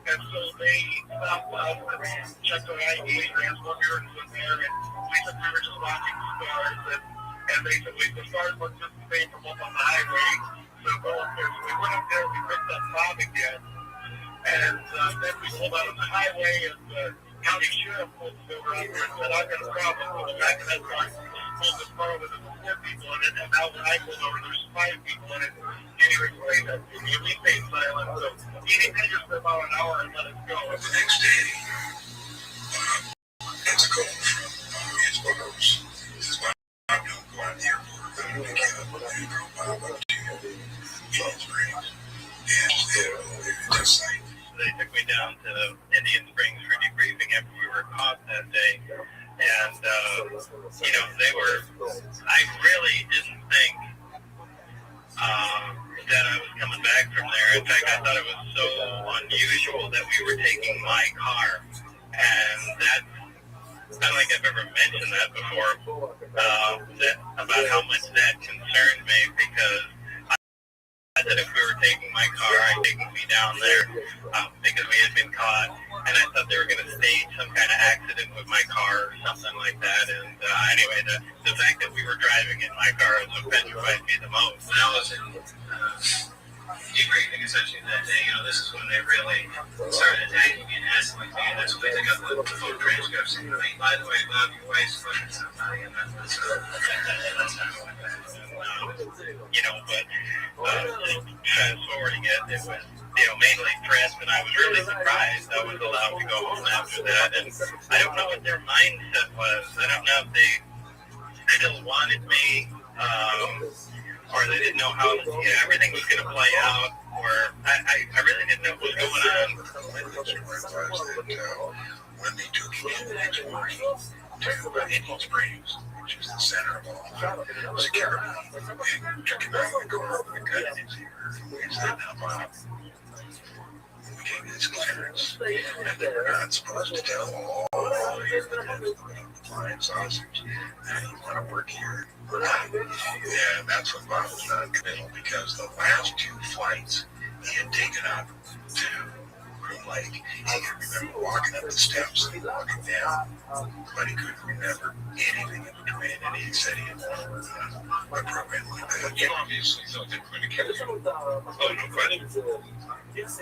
And so they stopped us and checked our ID, and one girl was there, and we said we were just watching the stars, and they said the stars looked just the same from up on the highway. So go up there. So we went up there, we picked up Bob again, and then we pulled out on the highway, and the county sheriff pulled us over out there and said, I've got a problem. So the back of that car pulled the car with 4 people in it, and now when I pulled over, there's 5 people in it. And he explained that to me. We stayed silent, so he didn't just for about an hour and let us go. The next day, it's a call from his brothers. This is why I don't go out there for the weekend. And drove Bob up to Indian Springs. And just like, they took me down to Indian Springs for debriefing after we were caught that day. And, they were, I really didn't think that I was coming back from there. In fact, I thought it was so unusual that we were taking my car. And that's, I don't think I've ever mentioned that before, about how much that concerned me, because I said if we were taking my car, taking me down there, because we had been caught, and I thought they were going to stage some kind of accident with my car or something like that. And anyway, the fact that we were driving in my car is what petrified me the most. when I was in debriefing essentially that day, this is when they really started attacking me and asking me, and that's when they got the full transcripts. And by the way, Bob, your wife's fucking somebody, and that's not what that is. But fast forwarding it was, mainly press, and I was really surprised I was allowed to go home after that. And I don't know what their mindset was. I don't know if they still wanted me, or they didn't know how everything was going to play out, or I really didn't know what was going on. When they took me in the next morning to Indian Springs, which is the center of all security, and took him out of the car with a gun in his ear. We said, now, Bob, we gave you this clearance, and they were not supposed to tell all the flying sausage that you want to work here. And that's when Bob was non-committal, because the last 2 flights he had taken up to Groom Lake, he could remember walking up the steps and walking down, but he couldn't remember anything in between, and he said he had never done a program like that. You obviously thought they were going to kill you. Oh, no question. And with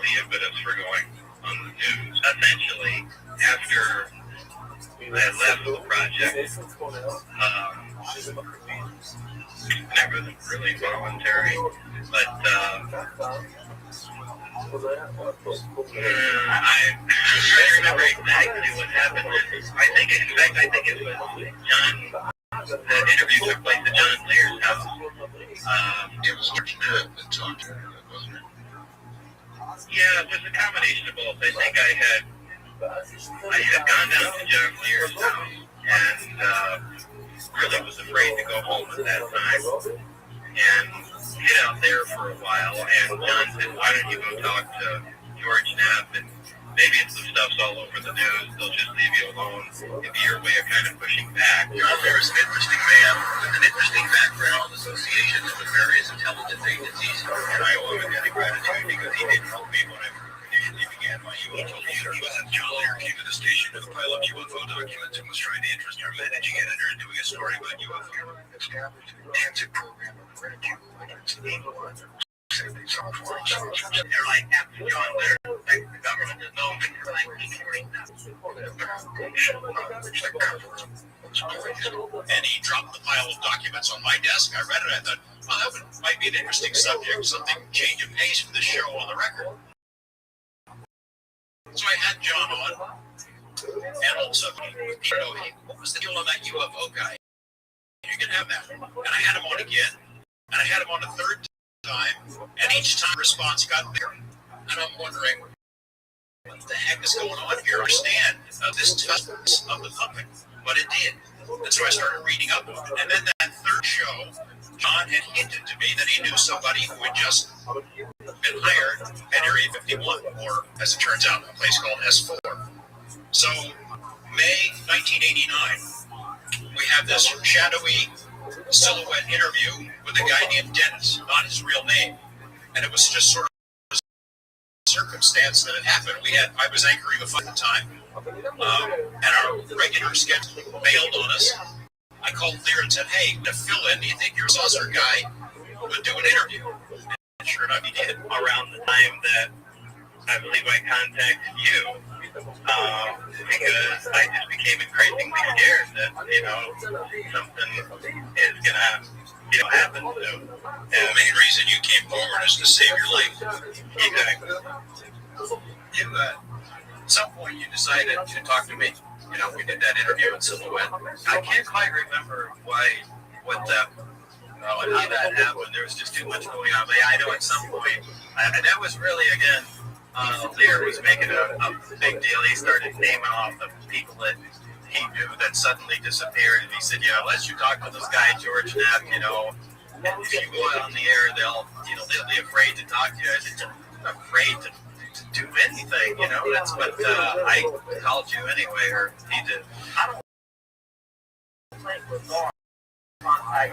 the impetus for going on the news, essentially, after I left the project, never really voluntary, but I remember exactly what happened. I think it was John. The interview took place at John Lear's house. It was Ned that talked to him, wasn't it? Yeah, it was a combination of both. I think I had gone down to John Lear's house and really was afraid to go home at that time and hid out there for a while. And John said, why don't you go talk to George Knapp, and maybe if the stuff's all over the news, they'll just leave you alone. It'd be your way of kind of pushing back. John Lear's an interesting man with an interesting background, associations with various intelligence agencies, and I owe him a debt of gratitude because he did help me when I initially began my UFO research. John Lear came to the station with a pile of UFO documents and was trying to interest our managing editor in doing a story about UFO. Established an intensive program of gratitude against anyone who said they saw foreign saucers. They're like, after John Lear, the government is known for like ignoring them. And he dropped the pile of documents on my desk. I read it. I thought, well, that might be an interesting subject, something change of pace for the show on the record. So I had John on, and all of a sudden, hey, what was the deal on that UFO guy? You can have that. And I had him on again, and I had him on a third time, and each time response got bigger. And I'm wondering, what the heck is going on here? Understand this test of the public, but it did. And so I started reading up on it. And then that third show, John had hinted to me that he knew somebody who had just been hired at Area 51, or as it turns out, a place called S4. So May 1989, we have this shadowy silhouette interview with a guy named Dennis, not his real name. And it was just sort of circumstance that had happened. I was anchoring the fun time, and our regular schedule bailed on us. I called Lear and said, "Hey, to fill in, do you think your saucer guy would do an interview?" And sure enough, he did. Around the time that I believe I contacted you, because I just became increasingly scared that, something is gonna, happen soon. And the main reason you came forward is to save your life. Exactly. At some point, you decided to talk to me. We did that interview in Silhouette. I can't quite remember how that happened. There was just too much going on. But I know at some point, and that was really, again, Lear was making a big deal. He started naming off the people that he knew that suddenly disappeared. And he said, unless you talk to this guy, George Knapp, and if you go out on the air, they'll be afraid to talk to you. I said, afraid to do anything, but I called you anyway, or he did. I don't think with Norm, I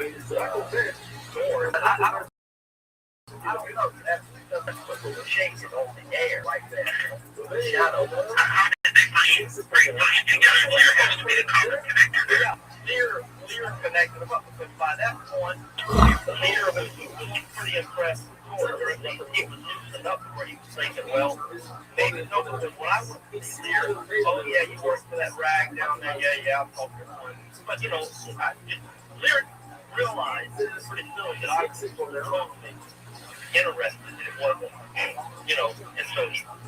don't know. That's the shades of the air right there. The shadow. How did they bring those together? Lear has to be the common connector there. Yeah, Lear connected them up because by that point, Lear was pretty impressed. Or at least he was loosened up where he was thinking, well, maybe no, because when I went to see Lear, oh yeah, you worked for that rag down there, yeah, I'll talk to him. But Lear realized pretty soon that I was totally interested in it wasn't, and so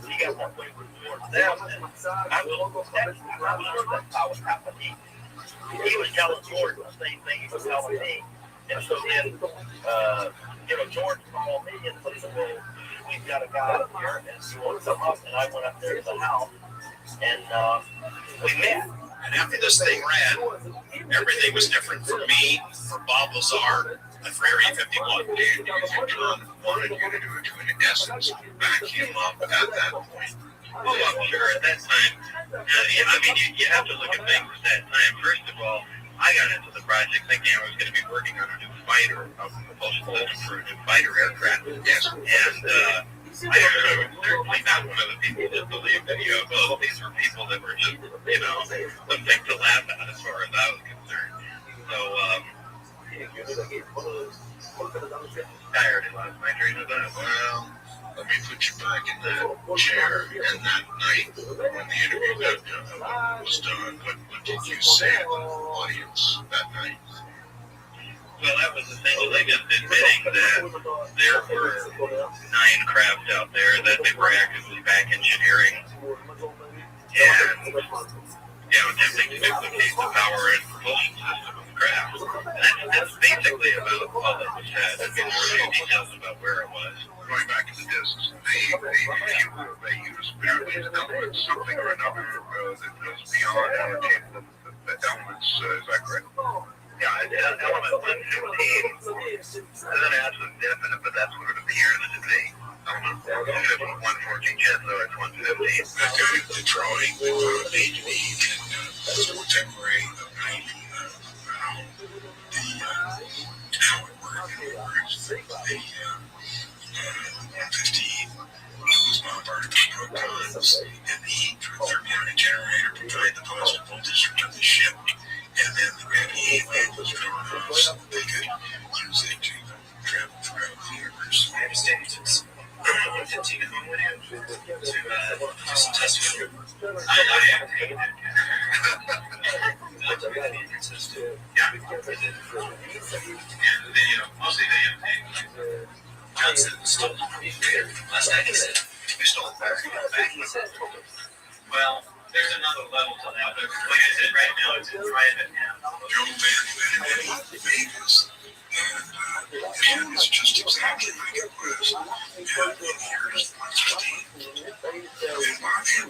he got more wayward towards them, and I was that's how it happened. He was telling George the same thing he was telling me, and so then, George called me and said, well, we've got a guy up here, and he wants to come up, and I went up there to the house, and we met. And after this thing ran, everything was different for me, for Bob Lazar, and for Area 51. And John wanted you to do it to, in essence, vacuum up at that point. Oh, I'm sure at that time, you have to look at things at that time. First of all, I got into the project thinking I was going to be working on a new fighter, a propulsion system for a new fighter aircraft. Yes. And I was certainly not one of the people that believed that, these were people that were just, something to laugh at as far as I was concerned. So, I already lost my train of thought. Well, let me put you back in that chair. And that night, when the interview was done, what did you say to the audience that night? Well, that was the thing, was I just admitting that there were 9 craft out there, that they were actively back engineering, and, attempting to duplicate the power and propulsion system of the craft. And that's basically about all that was said. I mean, there were no details about where it was. Going back to the discs, they used various elements, something or another, that was beyond entertainment, the elements, is that correct? Yeah, element 115 doesn't have some definite, but that's what it appears to be. Element 114 jet, so it's 115. That guy, the drawing, made me, and that's a contemporary of how it worked, the 115 was bombarded with protons, and the heat from a thermodynamic generator provided the positive voltage to the ship, and then the radiation was drawn off so that they could use it to travel throughout the universe. I understand you took some continue on with you to do some tests with you. I have taken it. Yeah, mostly they Johnson stole it from me last night. He said, you stole it back. Well, there's another level to that. But like I said, right now it's in private. Joe Van Vegas, and it's just exactly like it was. And here's 115. And by the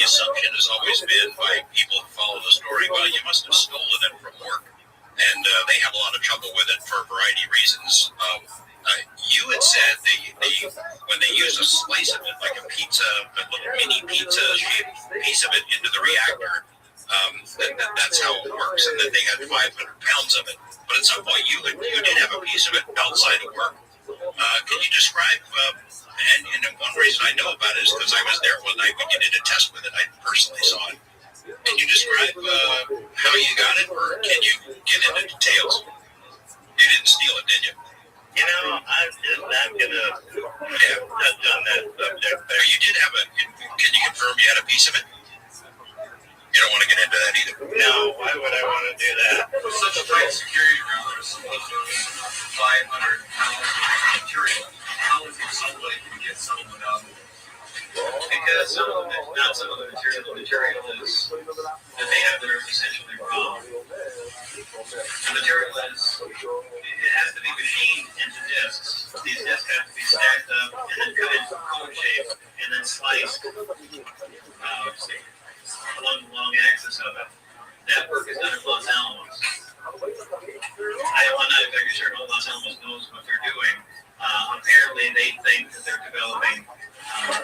assumption has always been by people who follow the story, well, you must have stolen it from work. And they have a lot of trouble with it for a variety of reasons. You had said when they use a slice of it, like a pizza, a little mini pizza-shaped piece of it into the reactor, that's how it works, and that they had 500 pounds of it. But at some point, you did have a piece of it outside of work. Can you describe, and one reason I know about it is because I was there one night when you did a test with it. I personally saw it. Can you describe how you got it, or can you get into details? You didn't steal it, did you? You know, I'm just not going to touch on that subject. But you did have can you confirm you had a piece of it? You don't want to get into that either. No, why would I want to do that? With such a tight security around there, supposed to be 500 pounds of material. How is it somebody can get someone out of it? Because not some of the material is that they have there is essentially wrong. The material it has to be machined into discs. These discs have to be stacked up and then cut into cone shape and then sliced along the long axis of it. That work is done at Los Alamos. I'm not exactly sure if Los Alamos knows what they're doing. Apparently, they think that they're developing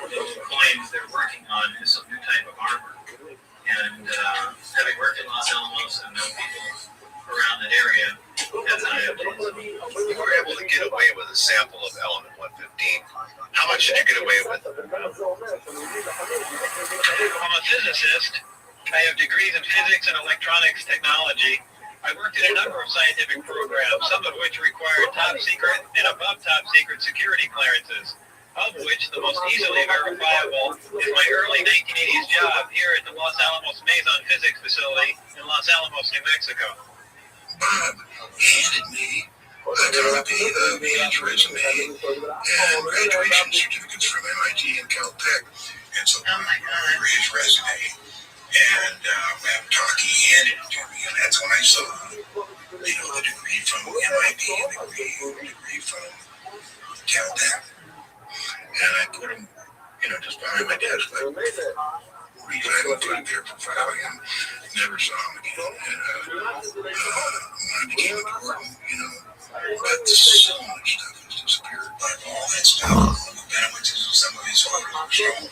those coins they're working on is some new type of armor. And having worked in Los Alamos and know people around that area, that's how I have to. You were able to get away with a sample of element 115. How much did you get away with? I'm a physicist. I have degrees in physics and electronics technology. I worked in a number of scientific programs, some of which required top secret and above top secret security clearances, of which the most easily verifiable is my early 1980s job here at the Los Alamos Mason Physics Facility in Los Alamos, New Mexico. Bob handed me a copy of his resume and graduation certificates from MIT and Caltech. And so for his resume, and after talking, he handed it to me, and that's when I saw, the degree from MIT and the degree from Caltech. And I put them, just behind my desk. I put it there for filing and never saw him again. And when I became important, but so much stuff has disappeared. But all that stuff, then I went to some of his photos were shown.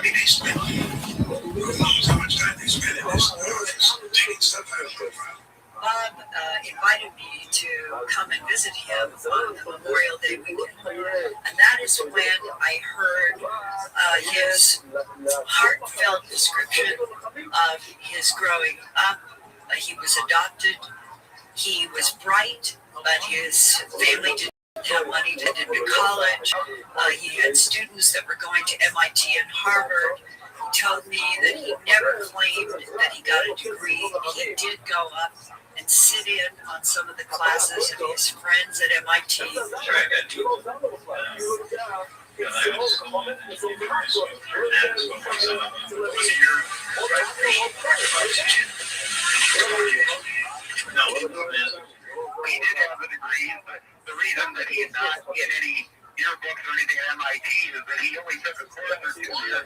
They spent, who knows how much time they spent in this office taking stuff out of the file. Bob invited me to come and visit him on Memorial Day weekend. And that is when I heard his heartfelt description of his growing up. He was adopted. He was bright, but his family didn't have money to get into college. He had students that were going to MIT and Harvard. He told me that he never claimed that he got a degree. He did go up and sit in on some of the classes of his friends at MIT. No, he did have a degree, but the reason that he's not in any yearbooks or anything at MIT is that he only took a course or two years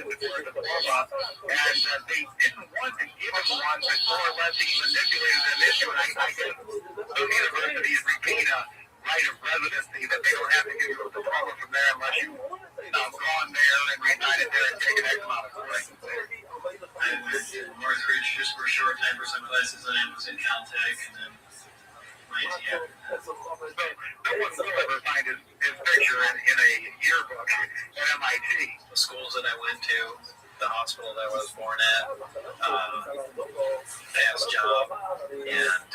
before the diploma, and they didn't want to give him one, but more or less he manipulated an issue, and I guess some universities retain a right of residency that they don't have to give you a diploma from there unless you've gone there and resided there and taken X amount of courses there. I went to Northridge just for a short time for some classes, and I was in Caltech, and then So no one will ever find his picture in a yearbook at MIT. The schools that I went to, the hospital that I was born at, past job, and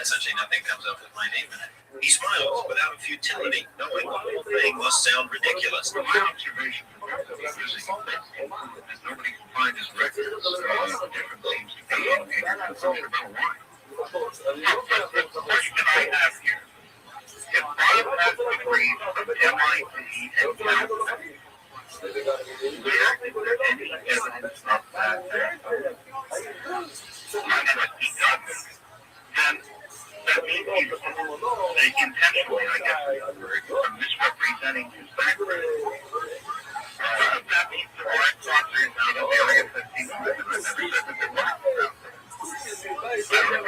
essentially nothing comes up with my name in it. He smiles without futility, knowing the whole thing must sound ridiculous. My observation is nobody can find his records. Different seems to be in information about why. The question I have here is Bob has a degree from MIT and Caltech. Where is there any evidence of that there? And if he doesn't, then that means he's intentionally, I guess, misrepresenting his background. That sponsors out of Area 51, and I never said that there wasn't out there. I don't know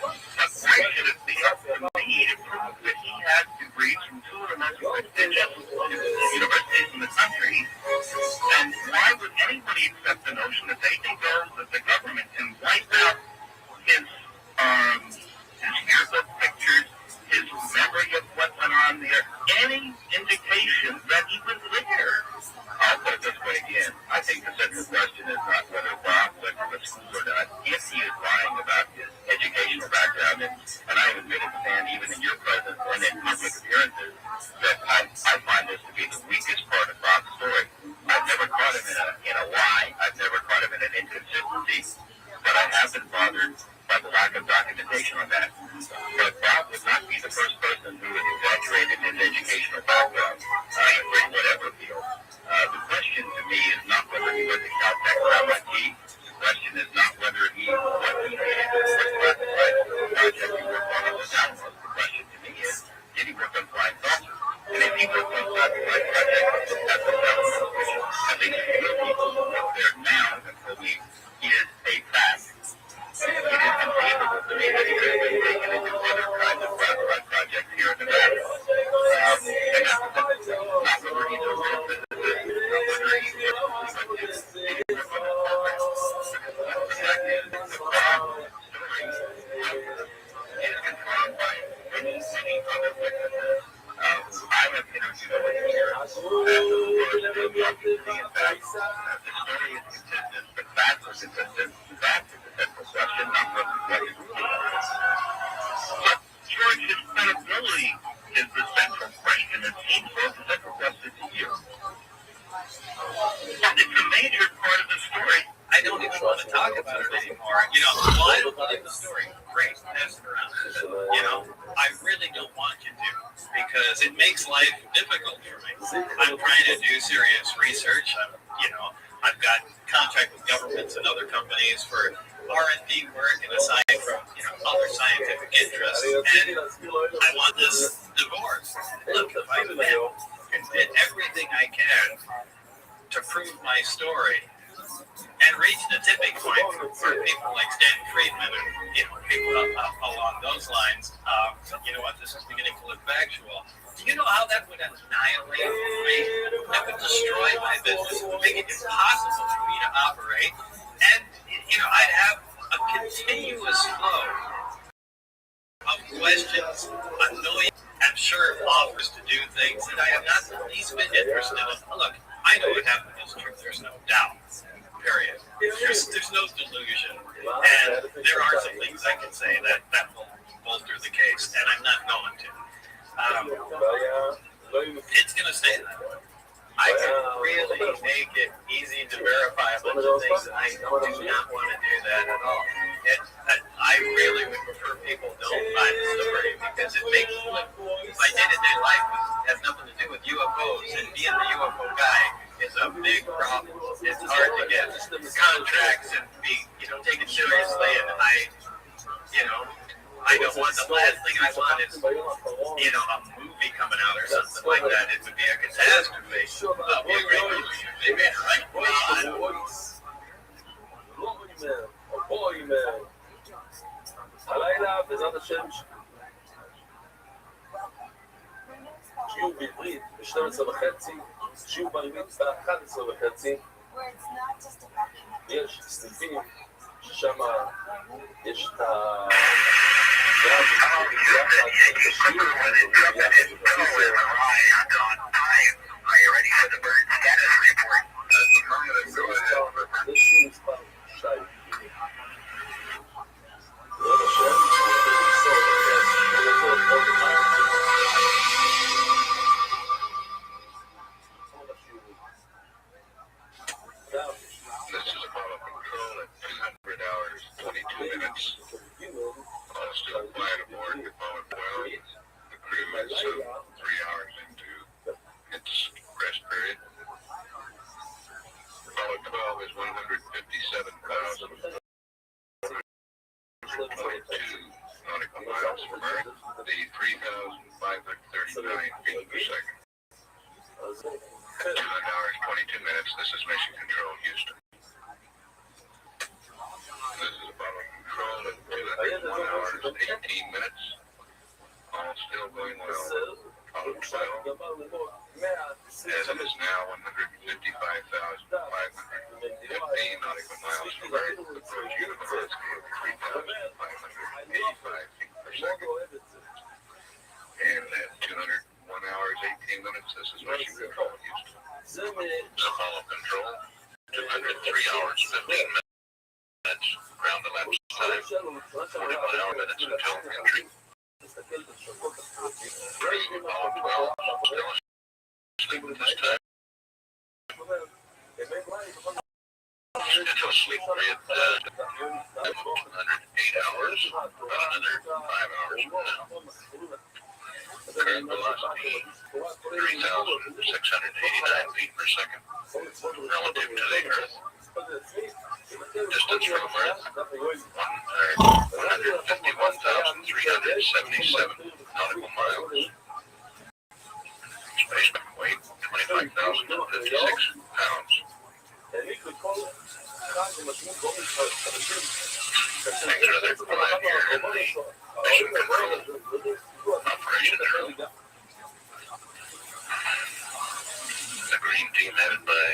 why should it be up to me to prove that he has degrees from two of the most prestigious universities in the country? And why would anybody accept the notion that they can go, that the government can wipe out his yearbook pictures, his memory of what went on there, any indication that he was there? I'll put it this way again. I think the central question is not whether Bob went to the school or not. If he is lying about his educational background, and I admit it, Stan, even in your presence and in public appearances, that I find this to be the weakest part of Bob's story. I've never caught him in a lie. I've never caught him in an inconsistency, but I have been bothered by the lack of documentation on that. But Bob would not be the first person who has exaggerated his educational background in whatever field. The question to me is not whether he went to Caltech or MIT. The question is not whether he went to what classified project he worked on the download. The question to me is, did he work on flying saucers? And if he worked on classified projects, that's a download, which at least a few people who work there now have told me is a fact. It is conceivable to me that he could have been taken into other kinds of classified projects here in Nevada. And that's not whether he's a real physicist, not whether he went to any work on this program. The fact is that Bob's story is confirmed by many other witnesses who I have interviewed over the years as to the authenticity and facts. The story is consistent, the facts are consistent, that's the central question, not what is But George's credibility is the central question, and seems both the central question to you. It's a major part of the story. I don't even want to talk about it anymore. I don't believe the story. Great, pass it around. I really don't want you to, because it makes life difficult for me. I'm trying to do serious research. I've got contract with governments and other companies for R&D work and aside from other scientific interests, and I want this divorce. Look, if I did everything I can to prove my story and reach the tipping point for people like Stanton Friedman and people along those lines, you know what? This is beginning to look factual. Do you know how that would annihilate me? That would destroy my business. It would make it impossible for me to operate, and I'd have a continuous flow of questions, annoying, I'm sure offers to do things that I have not the least bit interested in. Look, I know what happened is true. There's no doubt. Period. There's no delusion, and there are some things I can say that will bolster the case, and I'm not going to. It's going to stay that way. I can really make it easy to verify a bunch of things, and I do not want to do that at all. I really would prefer people don't buy the story, because it makes my day-to-day life has nothing to do with UFOs, and being the UFO guy is a big problem. It's hard to get contracts and be taken seriously, and I don't want, the last thing I want is a movie coming out or something like that. It would be a catastrophe. It would be a great movie if they made it right. הלילה, בעזרת השם, שיעור בעברית ב-12:30, שיעור באנגלית ב-11:30. יש סניפים ששם יש את ה... Are you ready for the bird status report? יש שיעור מספר 2. This is Apollo Control at 200 hours, 22 minutes. All still quiet aboard the Apollo 12. The crew is 3 hours into its rest period. Apollo 12 is 157,022 nautical miles from Earth, the 3,539 feet per second. 200 hours, 22 This is Mission Control, Houston. This is Apollo Control at 201 hours, 18 minutes. All still going well. Apollo 12. As it is now, 155,550 nautical miles from Earth. Approach uniform velocity of 3,585 feet per second. And at 201 hours, 18 minutes, this is Mission Control, Houston. Apollo Control, 203 hours, 15 minutes. Ground elapsed time, 41 hour minutes until entry. Apollo 12, still asleep at this time. Scheduled sleep period, 108 hours, about another 5 hours from now. Current velocity, 3,689 feet per second. Relative to the Earth, distance from Earth, 151,377 nautical miles. Spaceman weight, 25,056 pounds. Things are rather quiet here in the Mission Control operation room. The green team headed by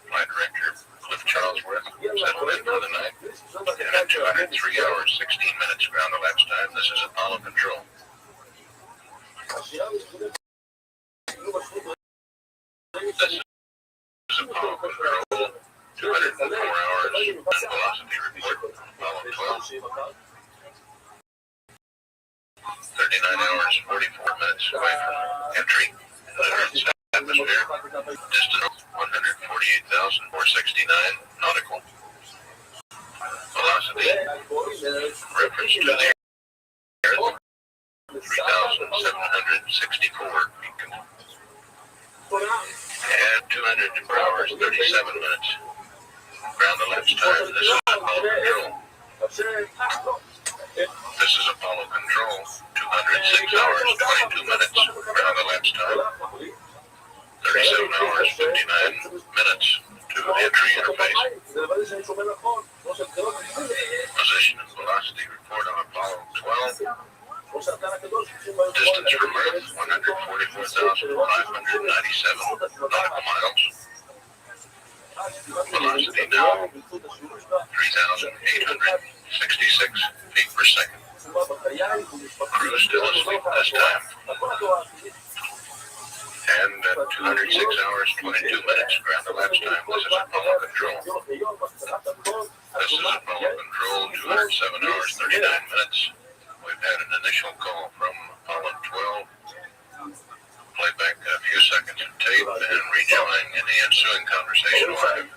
Flight Director Cliff Charlesworth settled in for the night. And at 203 hours, 16 minutes ground elapsed time, this is Apollo Control. This is Apollo Control, 204 hours, velocity report, Apollo 12. 39 hours, 44 minutes away from entry into the Earth's atmosphere. Distance 148,469 nautical. Velocity, reference to the Earth, 3,764 feet. And 204 hours, 37 minutes. Ground elapsed time, this is Apollo Control. This is Apollo Control, 206 hours, 22 minutes, ground elapsed time, 37 hours, 59 minutes to the entry interface. Position and velocity report on Apollo 12. Distance from Earth, 144,597 nautical miles. Velocity now, 3,866 feet per second. Crew still asleep this time. And at 206 hours, 22 minutes, ground elapsed time, this is Apollo Control. This is Apollo Control, 207 hours, 39 minutes. We've had an initial call from Apollo 12. Play back a few seconds of tape and rejoin in the ensuing conversation live.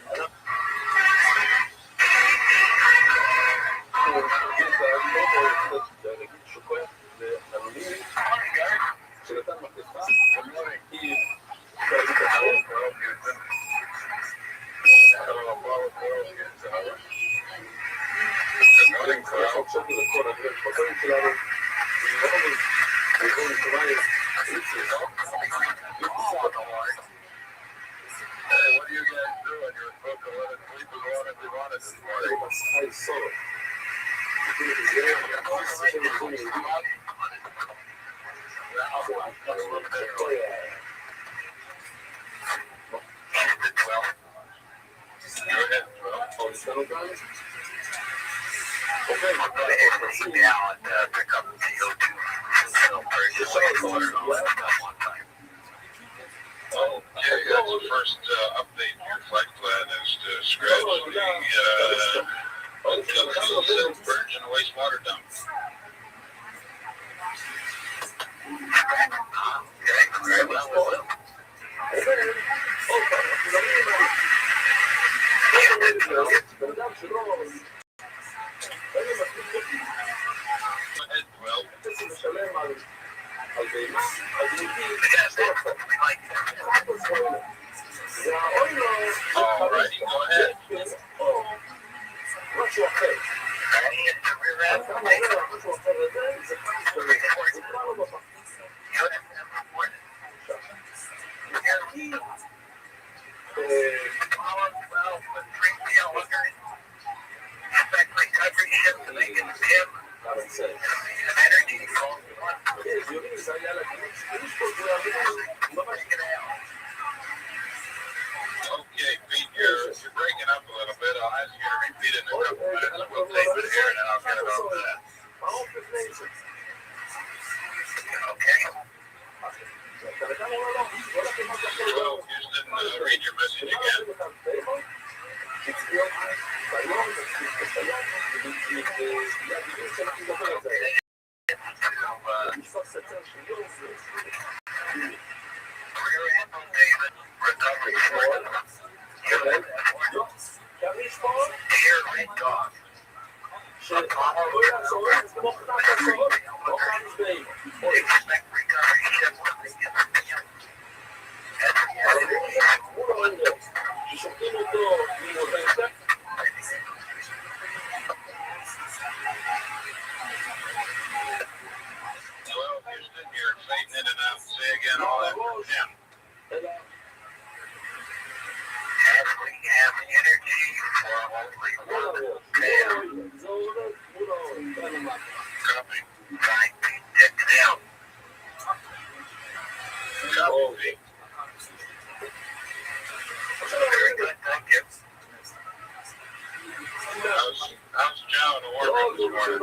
Hey, what are you guys doing? You're supposed to let it sleep as long as you want it this morning. Okay, we'll go ahead and sit down and pick up the CO2. Okay, that's the first update. Your flight plan is to scratch the utilities and virgin wastewater dump. Okay, very well. All right, go ahead. David, recovery for here, red dog. Expect recovery ship. Well, Houston, you're fading in and out. Say again all that for Tim. As we have energy for only one man. Copy. Right. Check it out. Copy. Very good, thank you. How's John in the wardrobe this morning? Very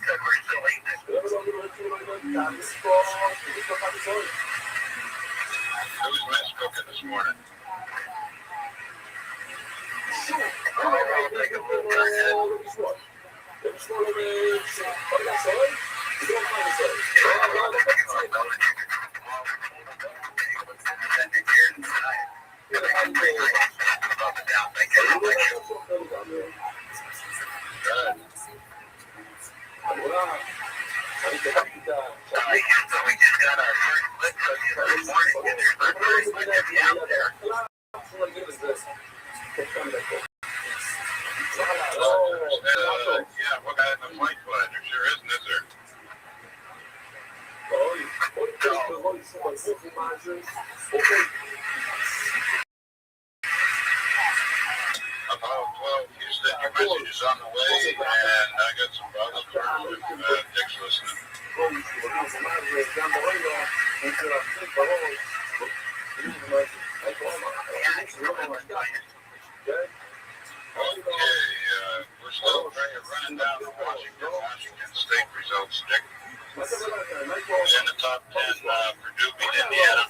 good, we're still eating it. Who's mess cooking this morning? I'll take a little turn in. We just got our first lick of you this morning, and there's not very much of you out there. Yeah, what guy in the white flag? There sure isn't, is there? Apollo 12, Houston, your message is on the way, and I got some problems with Dick's listening. Okay, we're still running down the Washington State results, Dick. In the top 10, Purdue beat Indiana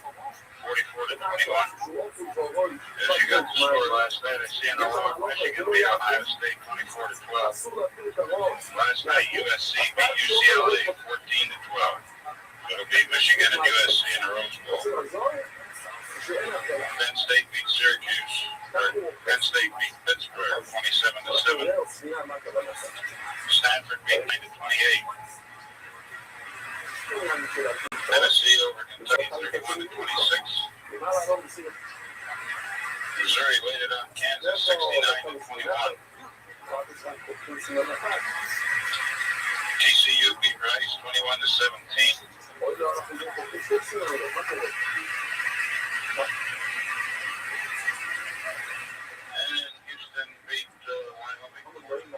44-21. As you got the score last night, I see in the log, Michigan beat Ohio State 24-12. Last night, USC beat UCLA 14-12. It'll be Michigan and USC in a Rose Bowl. Penn State beat Syracuse. Penn State beat Pittsburgh 27-7. Stanford beat 9-28. Tennessee over Kentucky 31-26. Missouri laid it on Kansas 69-21. TCU beat Rice 21-17. And Houston beat Wyoming 41-21.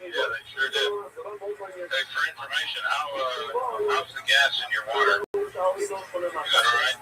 Yeah, they sure did. Hey, for information, how's the gas in your water? You got all right?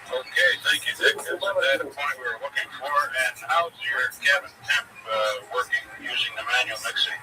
Okay, thank you, Dick. That's the data point we were looking for. And how's your cabin temp working using the manual mixing?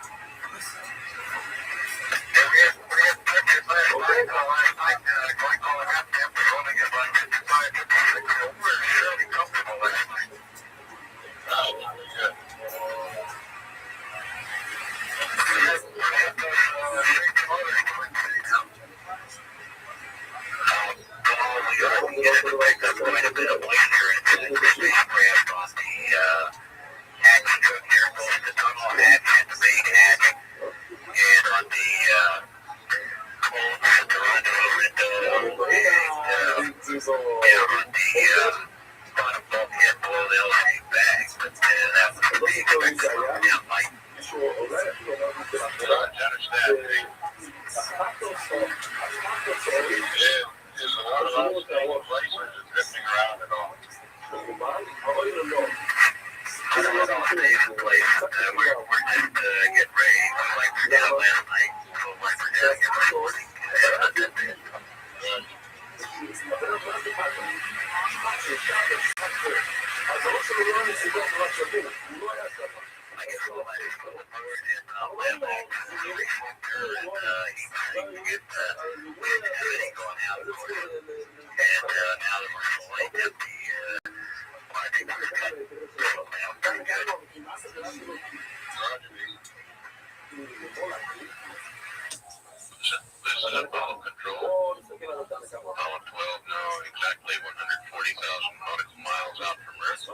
This is Apollo Control. Apollo 12 now exactly 140,000 nautical miles out from Earth.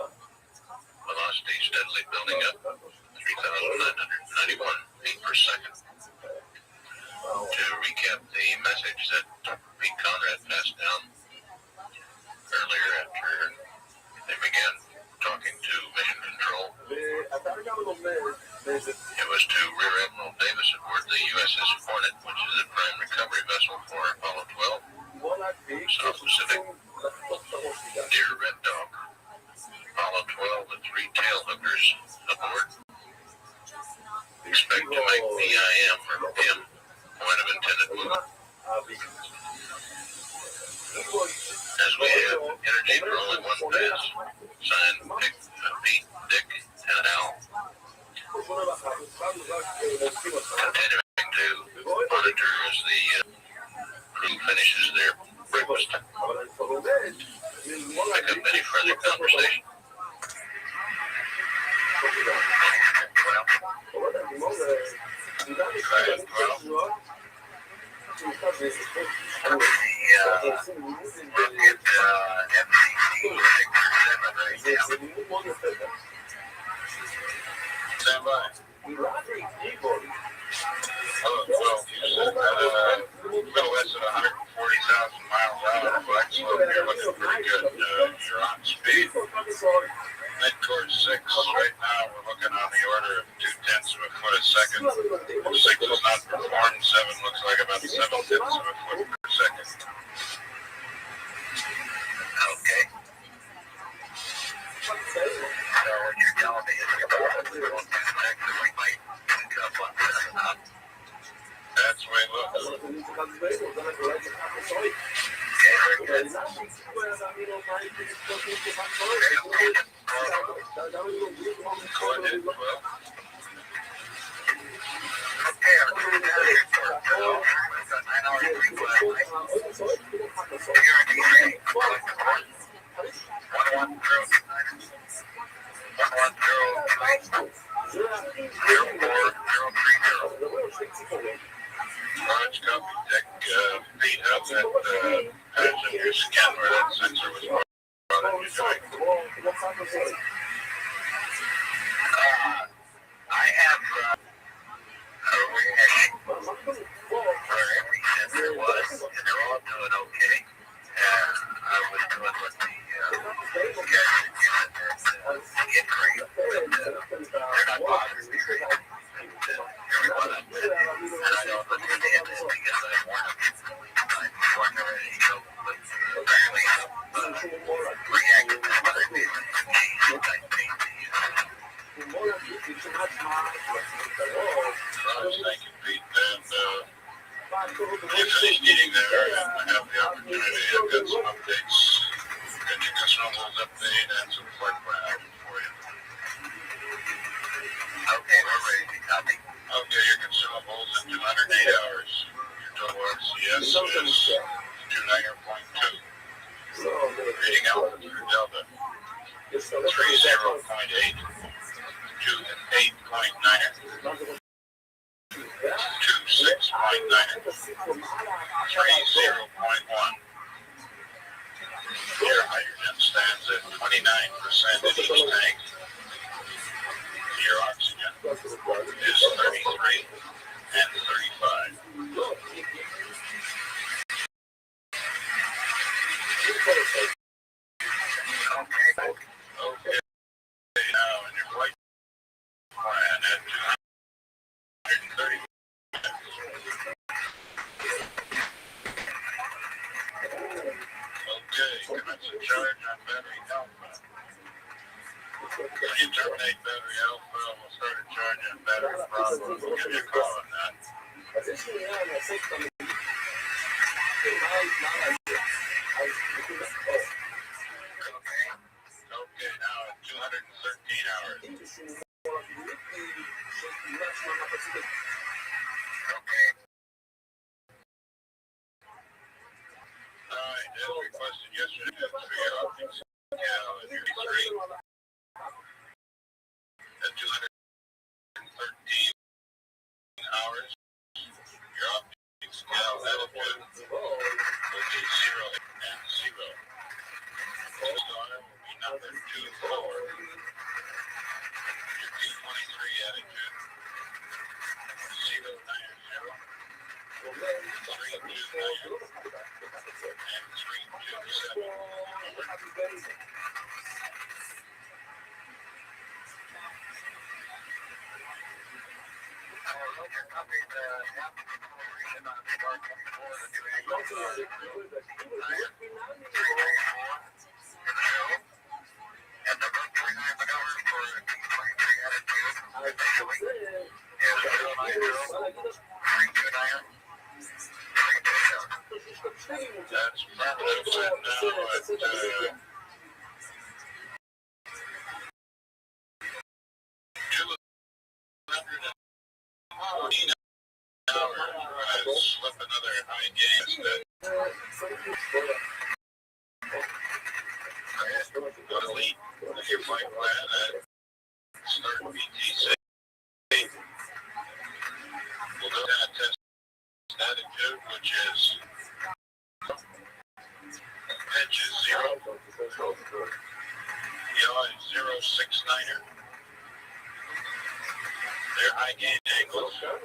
Velocity steadily building up, 3,991 feet per second. To recap the message that Pete Conrad passed down earlier after they began talking to Mission Control, it was to Rear Admiral Davis aboard the USS Hornet, which is a prime recovery vessel for Apollo 12, South Pacific. Dear Red Dog, Apollo 12 and 3 tail hookers aboard. Expect to make VIM or PIM, point of intended movement. As we have energy for only one pass, signed Pete, Dick, and Al. Continuing to monitor as the crew finishes their breakfast. Pick up any further conversation. Stand by. Oh, well, you said that a little less than 140,000 miles out of flex, so you're looking pretty good. You're on speed. Head towards 6. Right now, we're looking on the order of 0.2 of a foot a second. 6 is not performed. 7 looks like about 0.7 of a foot per second. Okay. So what you're telling me is we're going to do next and we might pick up on this. That's the way it looks. Okay, very good. Go ahead, well. Okay, I'm going to do that report. We've got 9 hours to reply. Here in the 110-0430. Launch copy, deck feet up at passenger scan where that sensor was brought in your joint. I have where every sensor was, and they're all doing okay. I was doing what the get free, but they're not bothering me right now. Everyone I'm with, and I don't understand it because I warned them. I warned them already, so apparently reacted to what I did. Thank you, Pete. And you finished eating there, and I have the opportunity. I've got some updates. And you can show those update and some flight plan for you. Okay, we're ready to copy. Okay, your consumables in 208 hours. Your total RCS is 29.2. Reading altitude Delta 30.8 to 8.9. 26.9. 30.1. Your hydrogen stands at 29% in each tank. Your oxygen is 33 and 35. Okay. Now in your flight plan at 230. Okay, commence a charge on battery alpha. When you terminate battery alpha, we'll start a charge on battery Bravo. We'll give you a call on that. Okay, now at 230. 213 hours. Okay. Alright, as requested yesterday, for your optics scale and your 3 at 213 hours. Your optics scale altitude will be 0 and 0. The star will be number 24. Your P23 attitude 090, 329, and 327. That's permanent set now at 214 hours. Slip another high gain. Go to lead with your flight plan at start BTC. We'll go down and test attitude, which is pitch is 0. Yaw is 069er. Their high gain angles are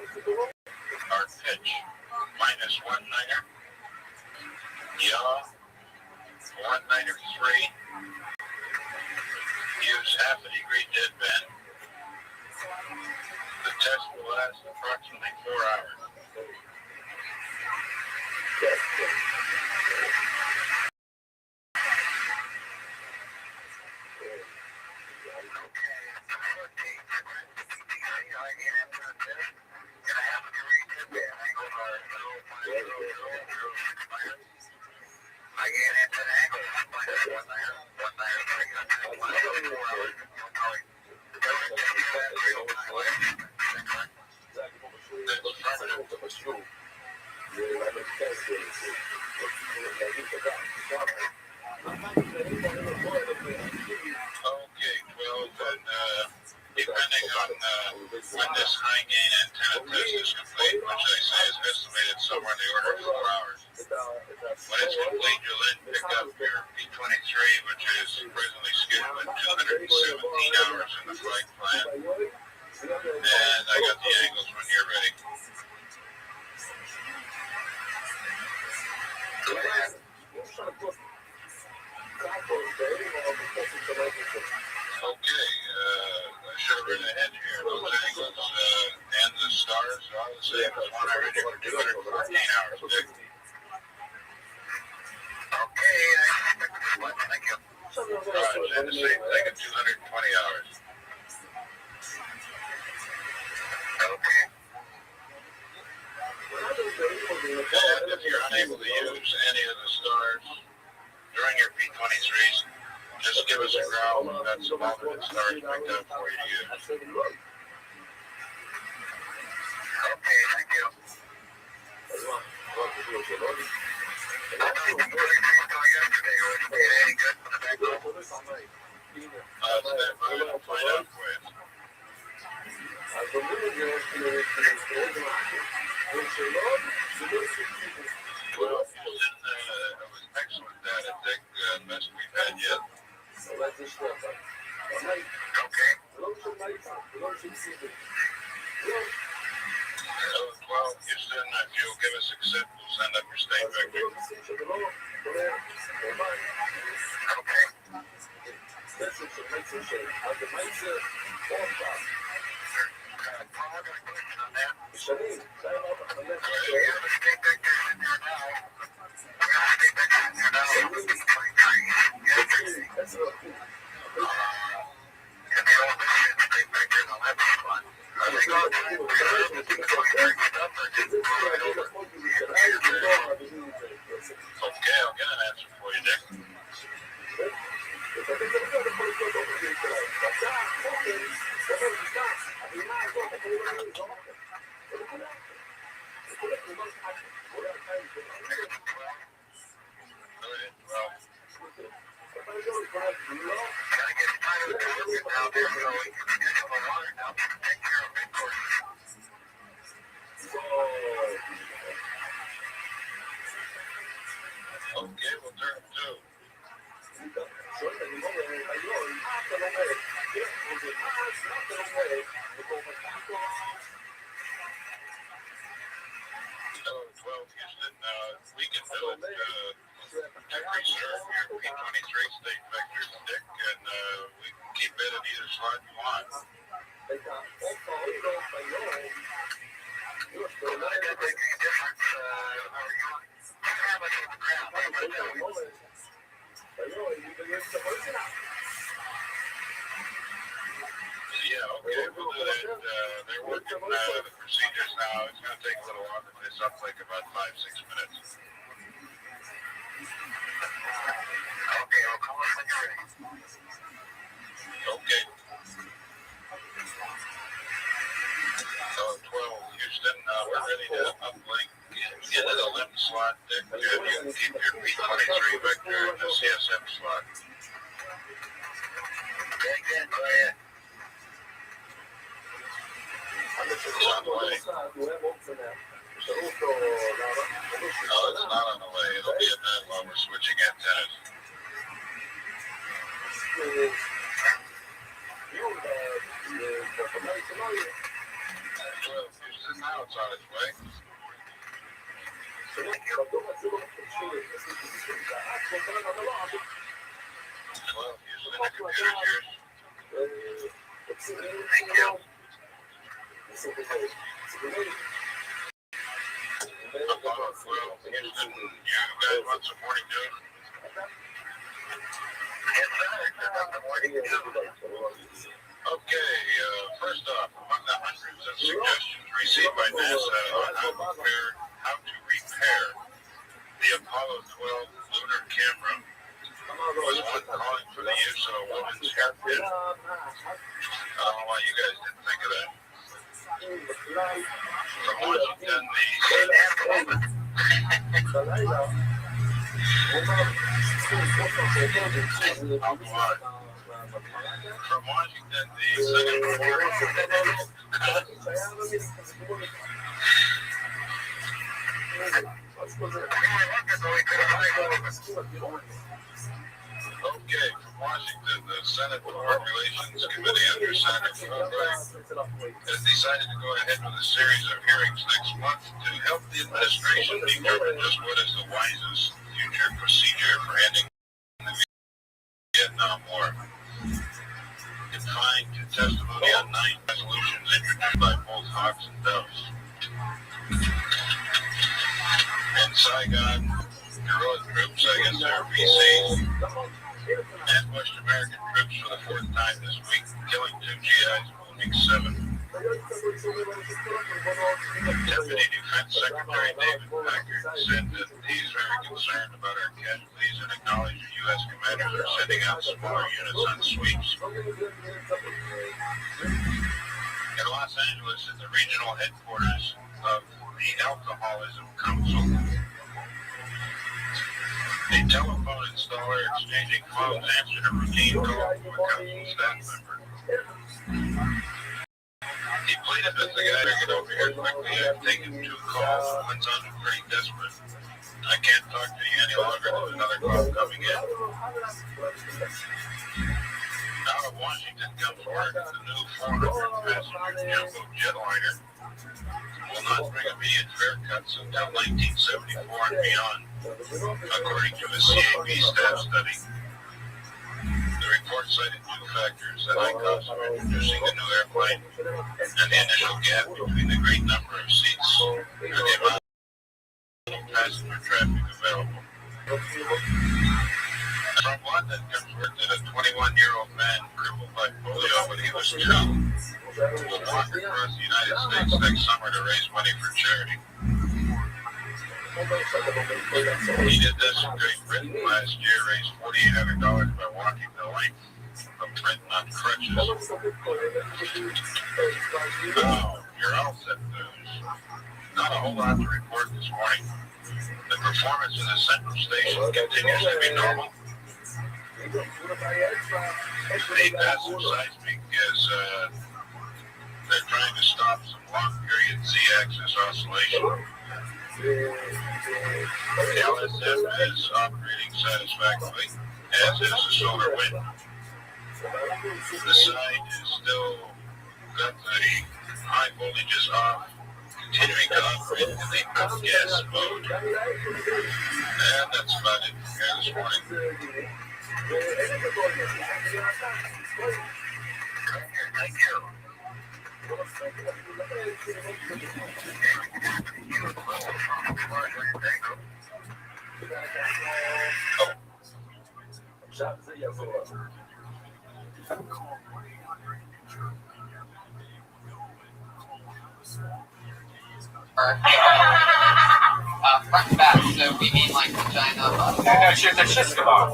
pitch -19er. Yaw 193. Use half a degree dead bend. The test will last approximately 4 hours. Okay, 12, and depending on when this high gain antenna test is complete, which they say is estimated somewhere in the order of 4 hours. When it's complete, you'll then pick up your P23, which is presently scheduled at 217 hours in the flight plan. And I got the angles when you're ready. Okay, I should have written ahead here. Those angles and the stars are all the same as one I read for 214 hours. Dick. Okay, thank you. Roger, and the same thing at 220 hours. Okay. And if you're unable to use any of the stars during your P23s, just give us a growl. We've got some alternate stars picked up for you to use. Okay, thank you. Stand by and find out for you. Well, it was excellent data, Dick. Best we've had yet. Okay. Well, Houston, if you'll give us accept, we'll send up your state vector. Okay. Okay, I'll get an answer for you, Dick. Okay, we'll turn two. So 12 Houston, we can do it. Every serve here, P23 state vector stick, and we can keep it in either slot you want. Yeah, okay, we'll do that. They're working the procedures now. It's going to take a little longer. This up like about 5-6 minutes. Okay, I'll call us when you're ready. Okay. So 12 Houston, we're ready to uplink into the limb slot. You can keep your P23 vector in the CSM slot. Okay, good. Go ahead. It's on the way. No, it's not on the way. It'll be a minute while we're switching antennas. Well, Houston, now it's on its way. 12 Houston, the computer's yours. Thank you. Apollo 12, Houston, you guys want some morning news? Yes, sir. Morning news. Okay, first off, among the hundreds of suggestions received by NASA on how to repair the Apollo 12 lunar camera was one calling for the use of a woman's hairpin. I don't know why you guys didn't think of that. From Washington, the Senate Okay, from Washington, the Senate Foreign Relations Committee under Senator Fulbright has decided to go ahead with a series of hearings next month to help the administration determine just what is the wisest future procedure for ending the Vietnam War. Confined to testimony on 9 resolutions introduced by both Hawks and Doves. In Saigon, guerrilla troops, I guess they're VCs, ambushed American troops for the 4th time this week, killing 2 GIs, wounding 7. Deputy Defense Secretary David Packard said that he's very concerned about our casualties and acknowledged that U.S. commanders are sending out smaller units on sweeps. In Los Angeles, at the regional headquarters of the Alcoholism Council, a telephone installer exchanging phones answered a routine call from a council staff member. He pleaded with the guy to get over here quickly. I've taken 2 calls. One's on pretty desperate. I can't talk to you any longer. There's another call coming in. Out of Washington comes word that the new 400-passenger jumbo jetliner will not bring immediate fare cuts until 1974 and beyond, according to a CAB staff study. The report cited 2 factors: the high cost of introducing the new airplane and the initial gap between the great number of seats and the amount of passenger traffic available. From London comes word that a 21-year-old man crippled by polio when he was 2 will walk across the United States next summer to raise money for charity. He did this in Great Britain last year, raised $4,800 by walking the length of Britain on crutches. Now, your outset news. Not a whole lot to report this morning. The performance of the Central Station continues to be normal. They passive seismic is they're trying to stop some long period z-axis oscillation. The LSF is operating satisfactorily, as is the solar wind. The side is still got the high voltages off, continuing to operate in the off-gas mode. And that's about it for here this morning. Thank you. Front and back, so we mean like vagina. No, she's a Shiskabah.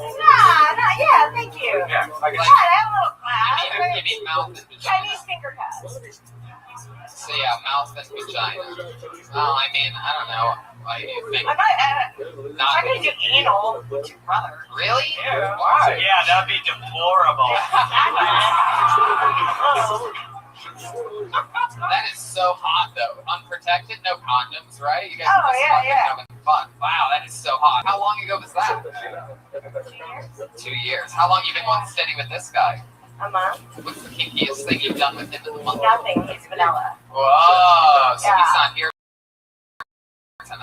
Yeah, thank you. Yeah, I God, I have a little class. You mean mouth and vagina. Chinese finger cuts. So yeah, mouth and vagina. Well, I mean, I don't know. Why do you think? I'm not gonna do anal with your brother. Really? Yeah, why? Yeah, that'd be deplorable. That is so hot, though. Unprotected, no condoms, right? You guys Oh, are just yeah, fucking yeah. having fun. Wow, that is so hot. How long ago was that? 2 years? 2 years. How long you been going steady with this guy? A month? What's the kinkiest thing you've done with him in the month? Nothing. He's vanilla. Whoa, so Yeah. he's not here tonight.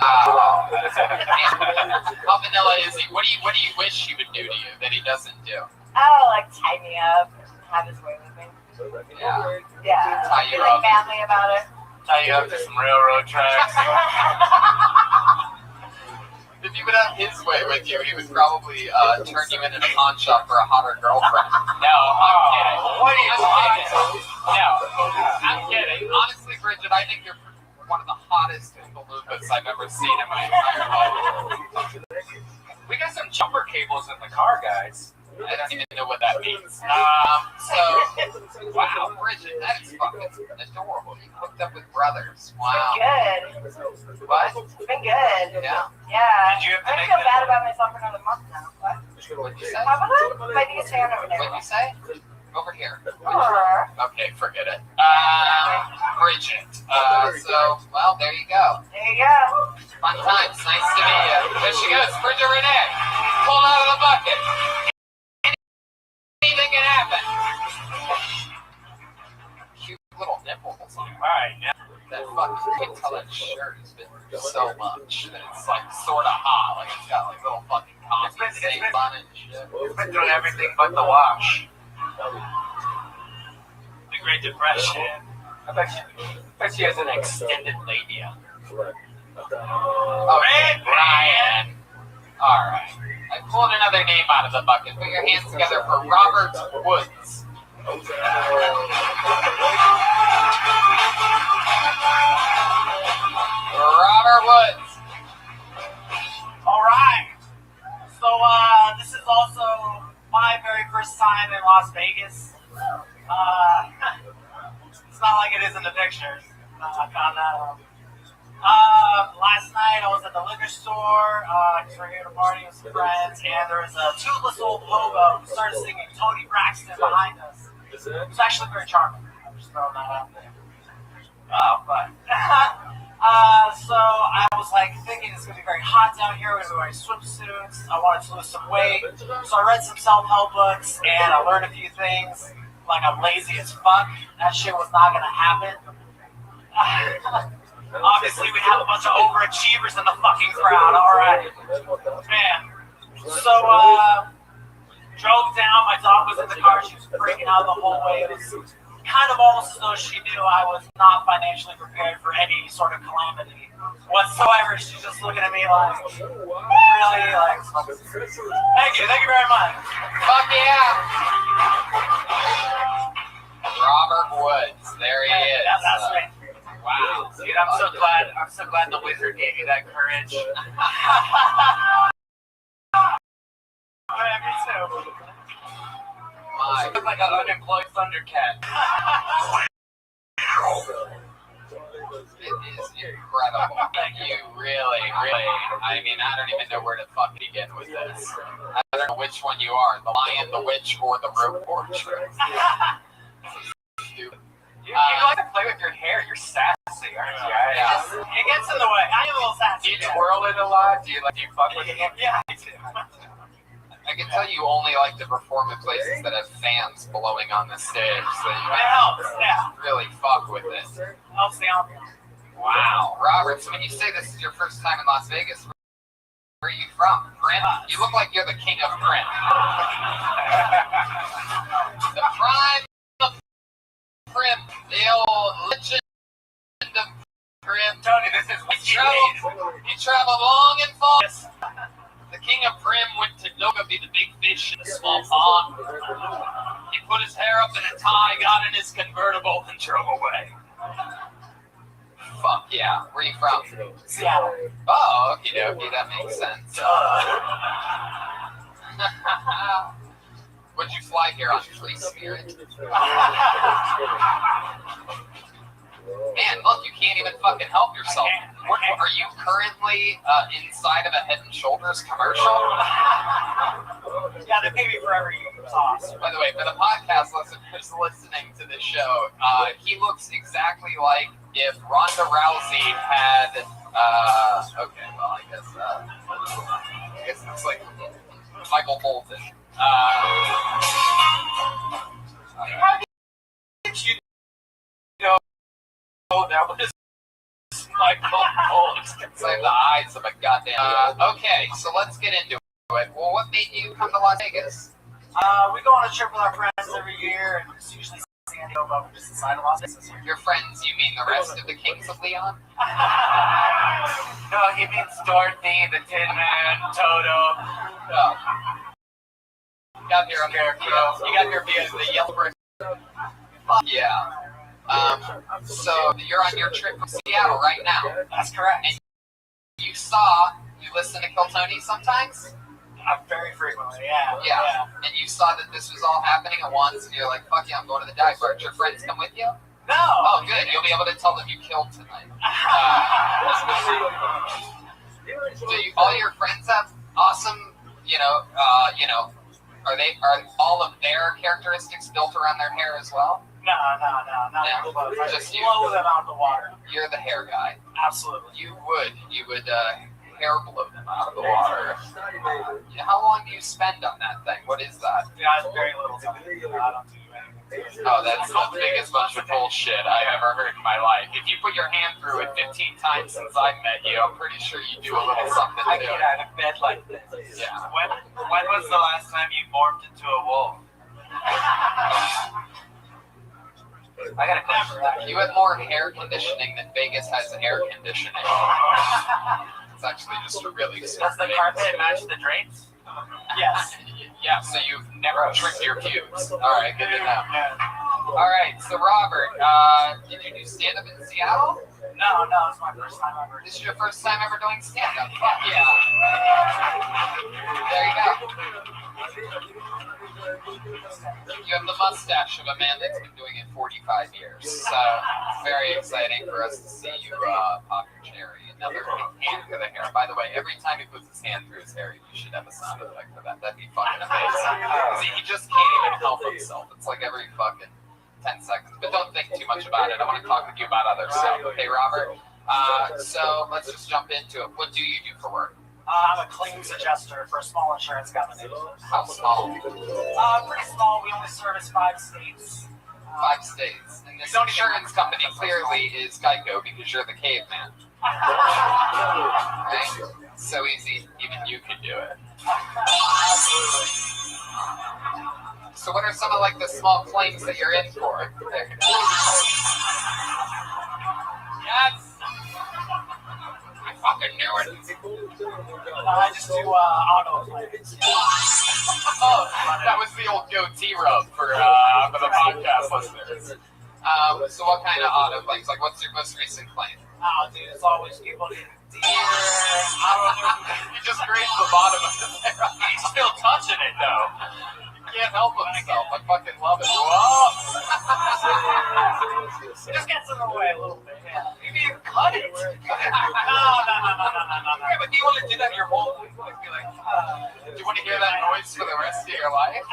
How vanilla is he? What do you wish he would do to you that he doesn't do? Oh, like tie me up, have his way with me. Yeah. Yeah. Tie you Be like up. manly about it. Tie you up to some railroad tracks. If he would have his way with you, he would probably turn you into a pawn shop for a hotter girlfriend. No, I'm kidding. What are you talking about? No, I'm kidding. Honestly, Bridget, I think you're one of the hottest Oompa Loompas I've ever seen in my entire life. We got some jumper cables in the car, guys. I don't even know what that means. Wow, Bridget, that is fucking adorable. You hooked up with brothers. Wow. It's been good. What? It's been good. Yeah. Yeah. Did you have to I make feel that- bad about myself for another month now. What? What'd you say? How about that? My biggest fan over there. What'd you say? Over here. Or, Okay, forget it. Bridget. Well, there you go. there you go. Fun times. Nice to meet you. There she goes, Bridget Renee. Pulled out of the bucket. Anything can happen. Cute little nipples. Alright, now. That fucking, you can tell that shirt has been through so much that it's like sort of hot. Like it's got like little fucking coffee stains on it and shit. We've been doing everything but the wash. The Great Depression. I bet she has an extended labia. Okay, Brian. Alright. I pulled another name out of the bucket. Put your hands together for Robert Woods. Robert Woods. Alright. So, this is also my very first time in Las Vegas. It's not like it is in the pictures. Last night I was at the liquor store, because we're here to party with some friends, and there was a toothless old hobo who started singing Tony Braxton behind us. It was actually very charming. I'm just throwing that out there. So I was like thinking it's gonna be very hot down here. We're wearing swimsuits. I wanted to lose some weight, so I read some self-help books and I learned a few things. Like I'm lazy as fuck. That shit was not gonna happen. Obviously, we have a bunch of overachievers in the fucking crowd. All right, man. So drove down. My dog was in the car. She was freaking out the whole way. It was kind of almost as though she knew I was not financially prepared for any sort of calamity whatsoever. She's just looking at me like, really? Like, thank you very much. Fuck yeah. Robert Woods. There he is. That's me. Wow. Dude, I'm so glad the wizard gave you that courage. Me too. You look like an unemployed Thundercat. It is incredible. You really, I mean, I don't even know where to fuck begin with this. I don't know which one you are, the lion, the witch, or the rope orchard. Stupid. You like to play with your hair. You're sassy, aren't you? Yeah. It gets in the way. I am a little sassy. Do you twirl it a lot? Do you fuck with it? Yeah, I do. I can tell you only like to perform in places that have fans blowing on the stage, so you It helps, yeah. really fuck with it. Helps the ambiance. Wow. Robert, so when you say this is your first time in Las Vegas, where are you from? Prim? You look like you're the king of Prim. The prime of Prim, the old legend of Prim. Tony, this is what You traveled long and far. The king of Prim went to Noga be the big fish in the small pond. He put his hair up in a tie, got in his convertible, and drove away. Fuck yeah. Where are you from? Seattle. Oh, okie dokie, that makes sense. Would you fly here on Free Spirit? Man, look, you can't even fucking help yourself. Are you currently inside of a Head and Shoulders commercial? Yeah, they pay me for every sauce. By the way, for the podcast listeners listening to this show, he looks exactly like if Ronda Rousey had, okay, well, I guess it looks like Michael Bolton. How did you know that was Michael Bolton? It's like the eyes of a goddamn. Okay, so let's get into it. Well, what made you come to Las Vegas? We go on a trip with our friends every year, and it's usually San Diego, but we're just inside of Las Vegas. Your friends, you mean the rest of the Kings of Leon? No, he means Dorothy, the Tin Man, Toto. Oh. You got here via the Yellow Brick. Yeah. So you're on your trip from Seattle right now. That's correct. And you listen to Kill Tony sometimes? Very frequently, yeah. Yeah. And you saw that this was all happening at once, and you're like, fuck yeah, I'm going to the dive bar. Did your friends come with you? No. Oh, good. You'll be able to tell them you killed tonight. Do all your friends have awesome, are all of their characteristics built around their hair as well? No, not just you. Blow them out of the water. You're the hair guy. Absolutely. You would hair blow them out of the water. How long do you spend on that thing? What is that? Yeah, very little time. I don't do anything. Oh, that's the biggest bunch of bullshit I've ever heard in my life. If you put your hand through it 15 times since I met you, I'm pretty sure you do a little something to I it. get out of bed like this. Yeah. When was the last time you morphed into a wolf? I got a question for that. You have more hair conditioning than Vegas has air conditioning. It's actually just a really Does the carpet match the drapes? Yes. Yeah, so you've never trimmed your pubes. All right, good to know. All right, so Robert, did you do stand-up in Seattle? No, it's my first time ever. This is your first time ever doing stand-up? Fuck yeah. There you go. You have the mustache of a man that's been doing it 45 years. So, very exciting for us to see you pop your cherry. Another hand through the hair. By the way, every time he puts his hand through his hair, you should have a sound effect for that. That'd be fucking amazing. See, he just can't even help himself. It's like every fucking 10 seconds. But don't think too much about it. I want to talk with you about other stuff. Okay, Robert? So, let's just jump into it. What do you do for work? I'm a claims adjuster for a small insurance company. How small? Pretty small. We only service 5 states. 5 states. And this insurance company clearly is Geico because you're the caveman. Right? So easy, even you can do it. So what are some of like the small claims that you're in for? Yes! I fucking knew it. I just do auto claims. Oh, that was the old goatee rub for the podcast listeners. So what kind of auto claims? Like what's your most recent claim? Oh, dude, it's always people getting deer. I don't know. You just grazed the bottom of the hair. He's still touching it, though. He can't help himself. I fucking love it. Whoa! It just gets in the way a little bit, yeah. Maybe you cut it. No. Yeah, but do you want to do that your whole life? Like, be like, do you want to hear that noise for the rest of your life?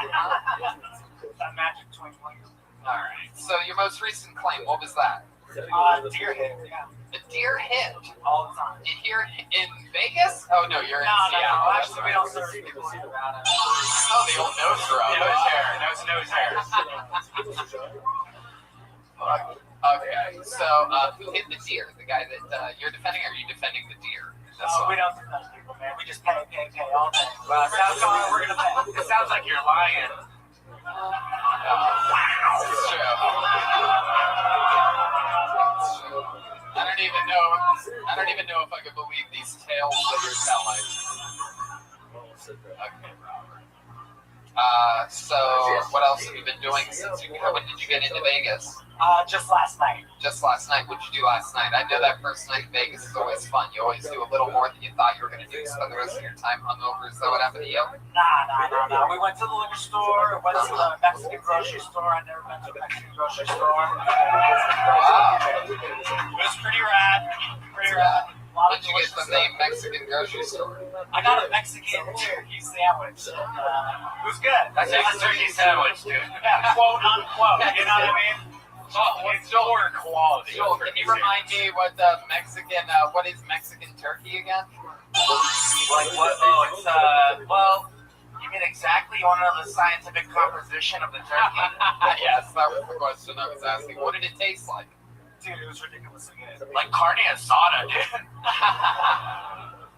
That magic twinkling. All right. So your most recent claim, what was that? Deer hit. Yeah. A deer hit. All the time. You here in Vegas? Oh no, you're in Seattle. No. Actually, we don't serve people in Nevada. Oh, the old nose rub. Nose hair. Nose hair. Okay, so who hit the deer? The guy that you're defending, or are you defending the deer? We don't defend people, man. We just pay all day. Well, we're gonna pay. It sounds like you're lying. It's true. I don't even know if I could believe these tales that you're telling. Okay, Robert. So what else have you been doing since when did you get into Vegas? Just last night. Just last night. What did you do last night? I know that first night in Vegas is always fun. You always do a little more than you thought you were going to do. Spend the rest of your time hungover. Is that what happened to you? Nah. We went to the liquor store. Went to the Mexican grocery store. I've never been to a Mexican grocery store. Wow. It was pretty rad. What did you get from the Mexican grocery store? I got a Mexican turkey sandwich. It was good. That's a turkey sandwich, dude. Yeah, quote unquote. You know what I mean? It's lower quality. Joel, can you remind me what the Mexican, what is Mexican turkey again? Like what? Oh, it's well, you mean exactly? You want to know the scientific composition of the turkey? Yes, that was the question I was asking. What did it taste like? Dude, it was ridiculously good. Like carne asada, dude.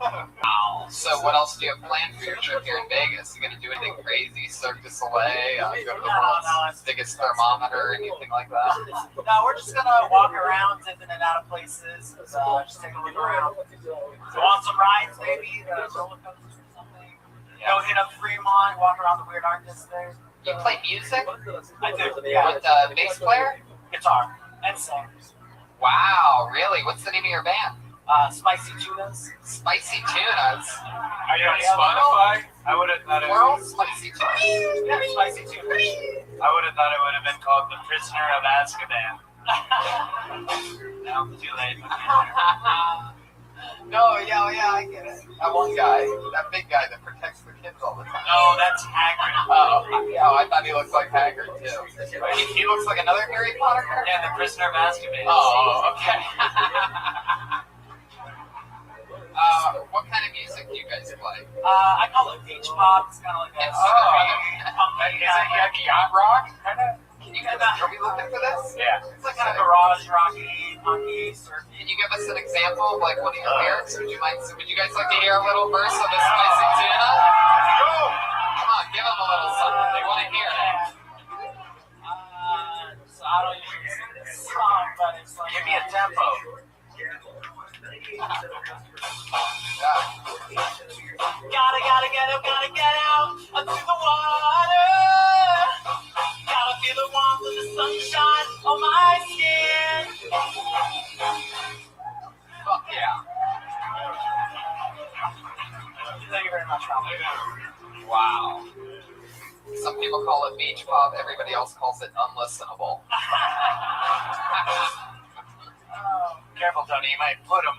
Wow. So what else do you have planned for your trip here in Vegas? You gonna do anything crazy? Cirque du Soleil? Go to the world's biggest thermometer? Anything like that? No, we're just gonna walk around, dipping and out of places. Just take a look around. Go on some rides, maybe. Roller coasters or something. Go hit up Fremont, walk around the weird art district. You play music? I do. Yeah. With bass player? Guitar and sing. Wow, really? What's the name of your band? Spicy Tunas. Spicy Tunas. Are you on Spotify? I would have thought it World Spicy Tunas. Yeah, Spicy Tunas. I would have thought it would have been called The Prisoner of Azkaban. Now too late. No, yeah, I get it. That one guy, that big guy that protects the kids all the time. No, that's Hagrid. Oh, I thought he looked like Hagrid too. He looks like another Harry Potter character? Yeah, the Prisoner of Azkaban. Oh, okay. What kind of music do you guys play? I call it beach pop. It's kind of like a is it like yacht rock? Can you guys, are we looking for this? Yeah. It's like kind of garage rocky, punky, surfy. Can you give us an example of like one of your lyrics? Would you guys like to hear a little verse of the Spicy Tuna? Go! Come on, give them a little something. They want to hear it. So I don't usually sing this song, but it's like Give me a tempo. Gotta get out onto the water. Gotta feel the warmth of the sunshine on my skin. Fuck yeah. Thank you very much, Rob. Wow. Some people call it beach pop, everybody else calls it unlistenable. Careful, Tony. You might put them.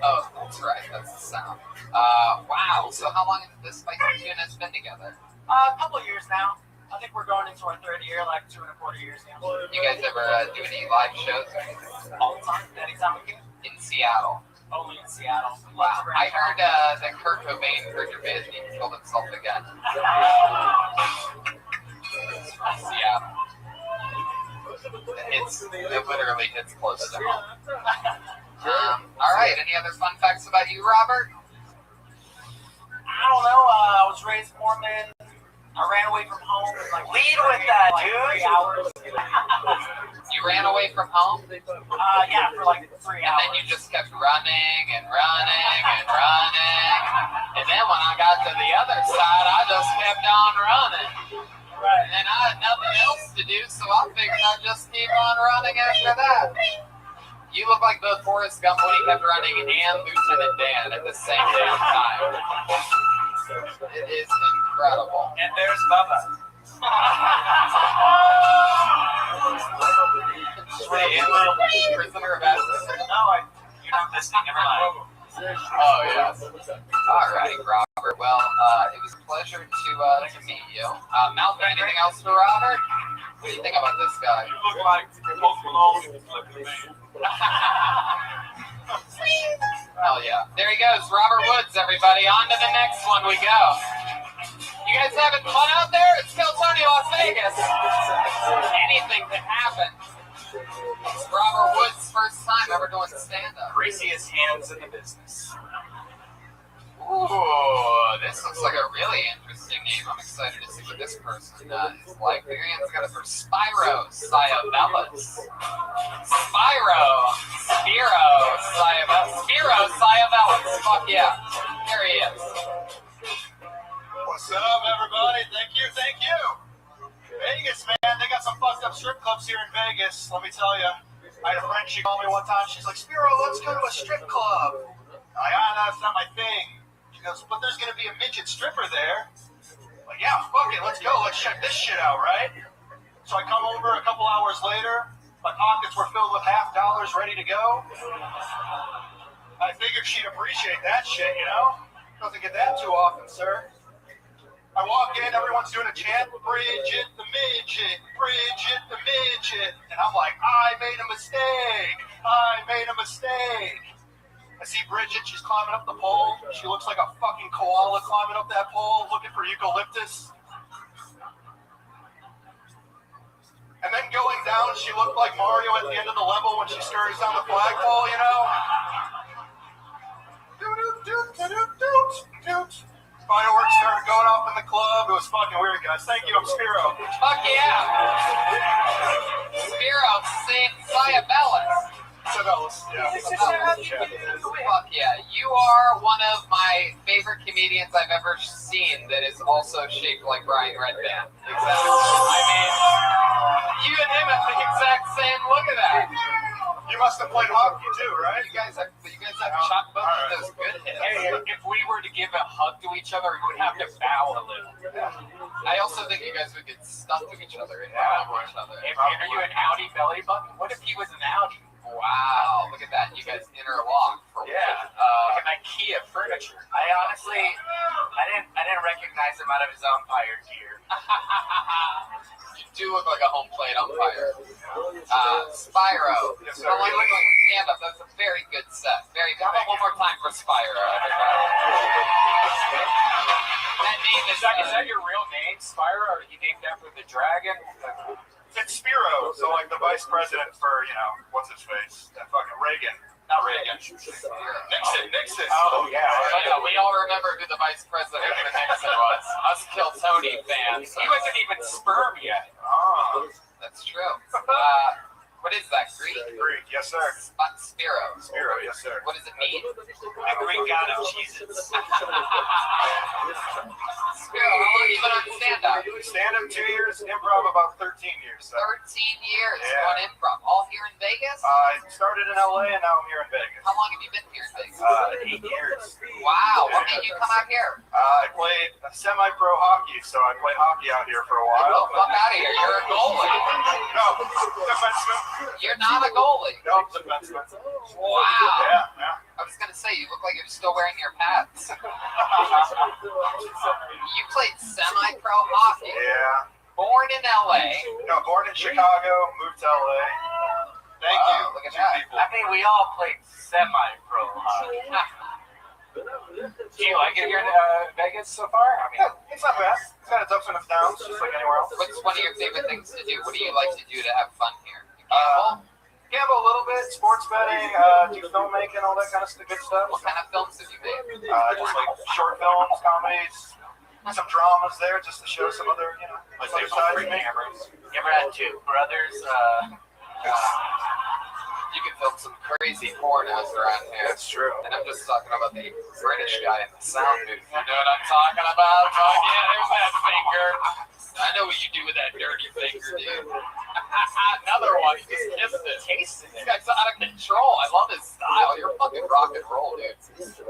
Oh, that's right. That's the sound. Wow. So how long has this Spicy Tuna's been together? A couple of years now. I think we're going into our third year, like 2.25 years now. You guys ever do any live shows or anything? All the time, anytime we can. In Seattle. Only in Seattle. Wow. I heard that Kurt Cobain heard your band and he killed himself again. Seattle. It literally hits close to home. All right. Any other fun facts about you, Robert? I don't know. I was raised Mormon. I ran away from home. Lead with that, dude. 3 hours. You ran away from home? Yeah, for like 3 hours. And then you just kept running and running and running. And then when I got to the other side, I just kept on running. Right. And I had nothing else to do, so I figured I'd just keep on running after that. You look like both Forrest Gump when he kept running and Lieutenant Dan at the same damn time. It is incredible. And there's Bubba. listening. Never mind. Oh, yes. All right, Robert. Well, it was a pleasure to meet you. Mouth, anything else for Robert? What do you think about this guy? You look like Post Malone. Hell yeah. There he goes, Robert Woods, everybody. On to the next one we go. You guys having fun out there? It's Kill Tony, Las Vegas. Anything can happen. It's Robert Woods' first time ever doing stand-up. Greasiest hands in the business. Ooh, this looks like a really interesting name. I'm excited to see what this person is like. Marianne's got it for Spyro Sciavellis. Spiro Sciavellis. Fuck yeah. There he is. What's up, everybody? Thank you. Vegas, man, they got some fucked up strip clubs here in Vegas. Let me tell you. I had a friend, she called me one time. She's like, Spiro, let's go to a strip club. That's not my thing. She goes, but there's going to be a midget stripper there. I'm like, yeah, fuck it, let's go. Let's check this shit out, right? So I come over a couple hours later. My pockets were filled with $50 ready to go. I figured she'd appreciate that shit, you know? Doesn't get that too often, sir. I walk in, everyone's doing a chant, Bridget the midget, Bridget the midget. And I'm like, I made a mistake. I see Bridget, she's climbing up the pole. She looks like a fucking koala climbing up that pole, looking for eucalyptus. And then going down, she looked like Mario at the end of the level when she scurries down the flagpole, you know? Fireworks started going off in the club. It was fucking weird, guys. Thank you, I'm Spiro. Fuck yeah. Spiro Sciavellis. Fuck yeah. You are one of my favorite comedians I've ever seen that is also shaped like Brian Redband. Exactly. I mean, you and him have the exact same look at that. You must have played hockey too, right? You guys have shot both of those good hits. Hey, if we were to give a hug to each other, we would have to bow a little. I also think you guys would get stuck to each other and bow to each other. Are you an Audi belly button? What if he was an Audi? Wow, look at that. You guys interlock. Look at IKEA furniture. I didn't recognize him out of his umpire gear. You do look like a home plate umpire. Spyro. Yes, sir. How long you look like a stand-up? That's a very good set. How about one more time for Spyro? That name Is that your real name, Spyro, or are you named after the dragon? It's Spiro, so like the vice president for, you know, what's his face? That fucking Reagan. Not Reagan. Nixon. Oh, yeah. We all remember who the vice president for Nixon was. Us Kill Tony fans. He wasn't even sperm yet. Oh, That's true. What is that, Greek? Greek, yes, sir. Spiro. Spiro, yes, sir. What does it mean? The Greek god of Jesus. Spiro, how long have you been on stand-up? Stand-up 2 years, improv about 13 years. So. 13 years Yeah. on improv. All here in Vegas? I started in LA and now I'm here in Vegas. How long have you been here in Vegas? 8 years. Wow. What made you come out here? I played semi-pro hockey, so I played hockey out here for a Get while. the fuck out of here. You're a goalie. No, defenseman. You're not a goalie. No, defenseman. Wow. Yeah. I was going to say, you look like you're still wearing your pads. You played semi-pro hockey. Yeah. Born in LA. No, born in Chicago, moved to LA. Thank you. Look at Two that. people. I mean, we all played semi-pro hockey. Do you like it here in Vegas so far? I mean, Yeah, it's not bad. It's got its ups and its downs, just like anywhere else. What's one of your favorite things to do? What do you like to do to have fun here? You Gamble a little bit, sports betting, do filmmaking, all that kind of good stuff. What kind of films have you made? Just like short films, comedies, some dramas there, just to show some other, you know, like other sides of me. you ever had two brothers? You can film some crazy pornos around here. That's true. And I'm just talking about the British guy in the sound booth. You know what I'm talking about? Oh, yeah, there's that finger. I know what you do with that dirty finger, dude. Another one, he just kissed it. Tasted it. This guy's out of control. I love his style. You're fucking rock and roll, dude.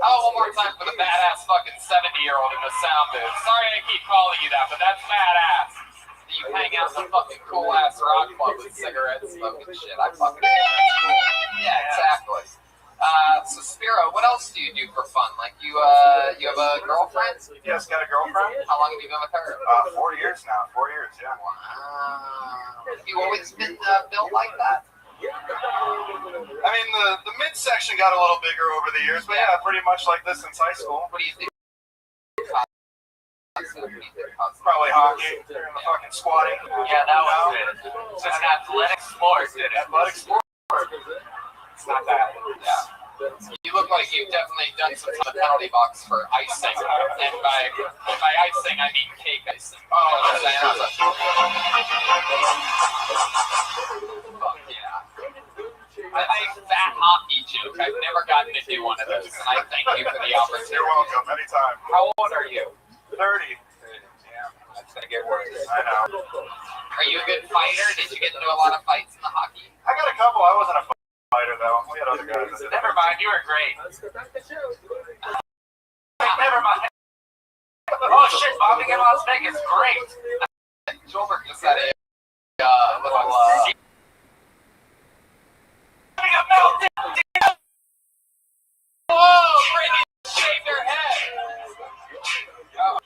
Oh, one more time for the badass fucking 70-year-old in the sound booth. Sorry I keep calling you that, but that's badass. You hang out in the fucking cool-ass rock club with cigarettes, smoking shit. I fucking hate that. Yeah, exactly. So Spiro, what else do you do for fun? Like you have a girlfriend? Yes, got a girlfriend. How long have you been with her? 4 years now. 4 years, yeah. Wow. Have you always been built like that? I mean, the midsection got a little bigger over the years, but yeah, pretty much like this since high school. What do you think? Probably hockey. They're in the fucking squatting. Yeah, that was it. It's an athletic sport, did it? Athletic sport. It's not that. Yeah. You look like you've definitely done some of the penalty box for icing, and by icing I mean cake icing. Oh, fuck yeah! I think fat hockey joke. I've never gotten to do one of those, and I thank you for the opportunity. You're welcome. Anytime. How old are you? 30. Yeah, that's gonna get worse. I know. Are you a good fighter? Did you get into a lot of fights in the hockey? I got a couple. I wasn't a fighter though. We had other guys. Never mind, you were great. Never mind. Oh shit, bombing in Las Vegas, great. Joelberg just had a little whoa, Brittany shaved her head.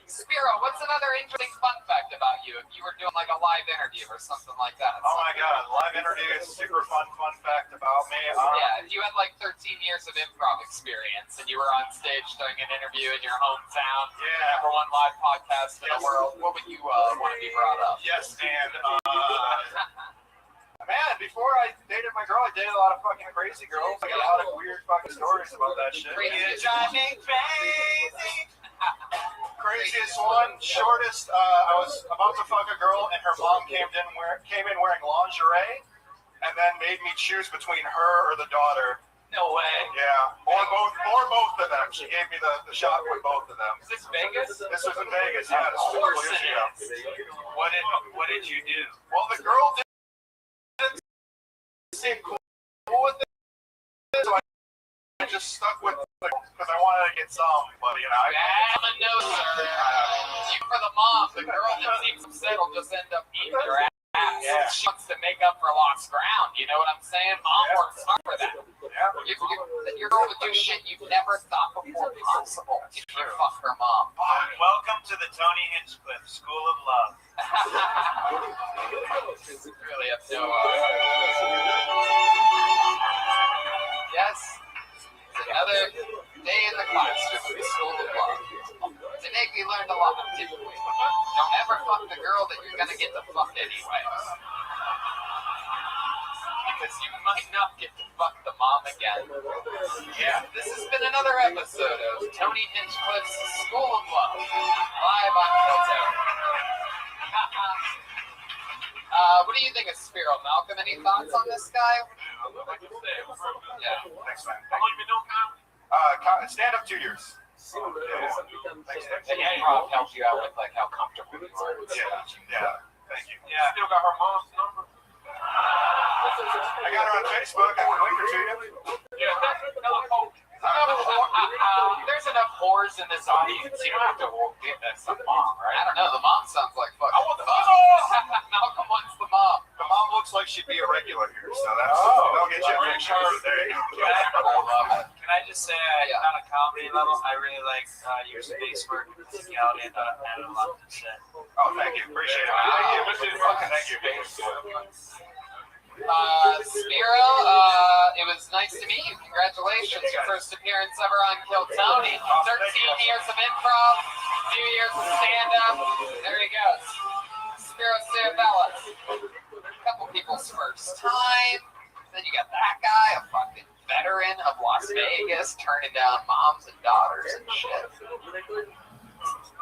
Spiro, what's another interesting fun fact about you if you were doing like a live interview or something like that? Oh my god, live interview is super fun fact about me. Yeah, if you had like 13 years of improv experience and you were on stage doing an interview in your hometown, number one live podcast in the world, what would you want to be brought up? Yes, and man, before I dated my girl, I dated a lot of fucking crazy girls. I got a lot of weird fucking stories about that shit. Crazy, drive me crazy. Craziest one, shortest. I was about to fuck a girl, and her mom came in wearing lingerie, and then made me choose between her or the daughter. No way. Yeah, or both of them. She gave me the shot with both of them. Is this Vegas? This was in Vegas. Yeah, this was a couple years ago. What did you do? Well, the girl didn't seem cool with it, so I just stuck with it because I wanted to get some, but you know. No, sir. You for the mom, the girl that seems upset will just end up eating her ass. Yeah. She wants to make up for lost ground. You know what I'm saying? Mom works hard for that. Yeah. Your girl would do shit you never thought before possible if you fuck her mom. Welcome to the Tony Hinchcliffe School of Love. Really up to yes. Another day in the classroom at the School of Love. Today we learned a lot, didn't we? Don't ever fuck the girl that you're gonna get to fuck anyway. Because you might not get to fuck the mom again. Yeah, this has been another episode of Tony Hinchcliffe's School of Love, live on Kilto. What do you think of Spiro, Malcolm? Any thoughts on this guy? Yeah. Thanks, man. How long have you been doing comedy? Stand up 2 years. The improv helps you out with like how comfortable you are. Yeah. Thank you. Yeah. Still got her mom's number? I got her on Facebook. I can link her to you. There's enough whores in this audience. You don't have to get that some mom, right? I don't know. The mom sounds like fucking. I want the mom. Malcolm wants the mom. The mom looks like she'd be a regular here, so that'll get you a picture. There you go. Can I just say, on a comedy level, I really like your space work and physicality. I thought I added a lot to the set. Oh, thank you. Appreciate it. Thank you. Spiro, it was nice to meet you. Congratulations. Your first appearance ever on Kill Tony. 13 years of improv, 2 years of stand-up. There he goes. Spiro Ciabella. A couple people's first time. Then you got that guy, a fucking veteran of Las Vegas, turning down moms and daughters and shit.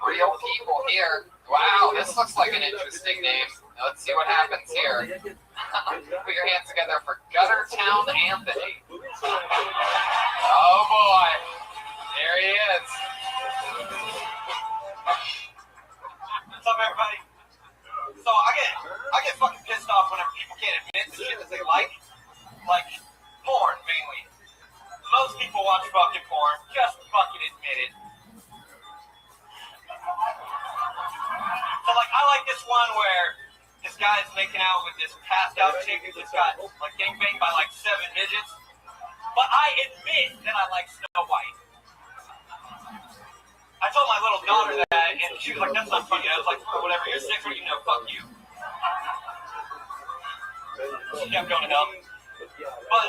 Real people here. Wow, this looks like an interesting name. Let's see what happens here. Put your hands together for Guttertown Anthony. Oh boy. There he is. What's up, everybody? So I get fucking pissed off whenever people can't admit the shit that they like porn mainly. Most people watch fucking porn, just fucking admit it. So like I like this one where this guy's making out with this passed out chick who just got like gangbanged by like 7 midgets. But I admit that I like Snow White. I told my little daughter that, and she was like, that's not funny. I was like, oh, whatever, you're 6, what do you know? Fuck you. She kept going to hell. But,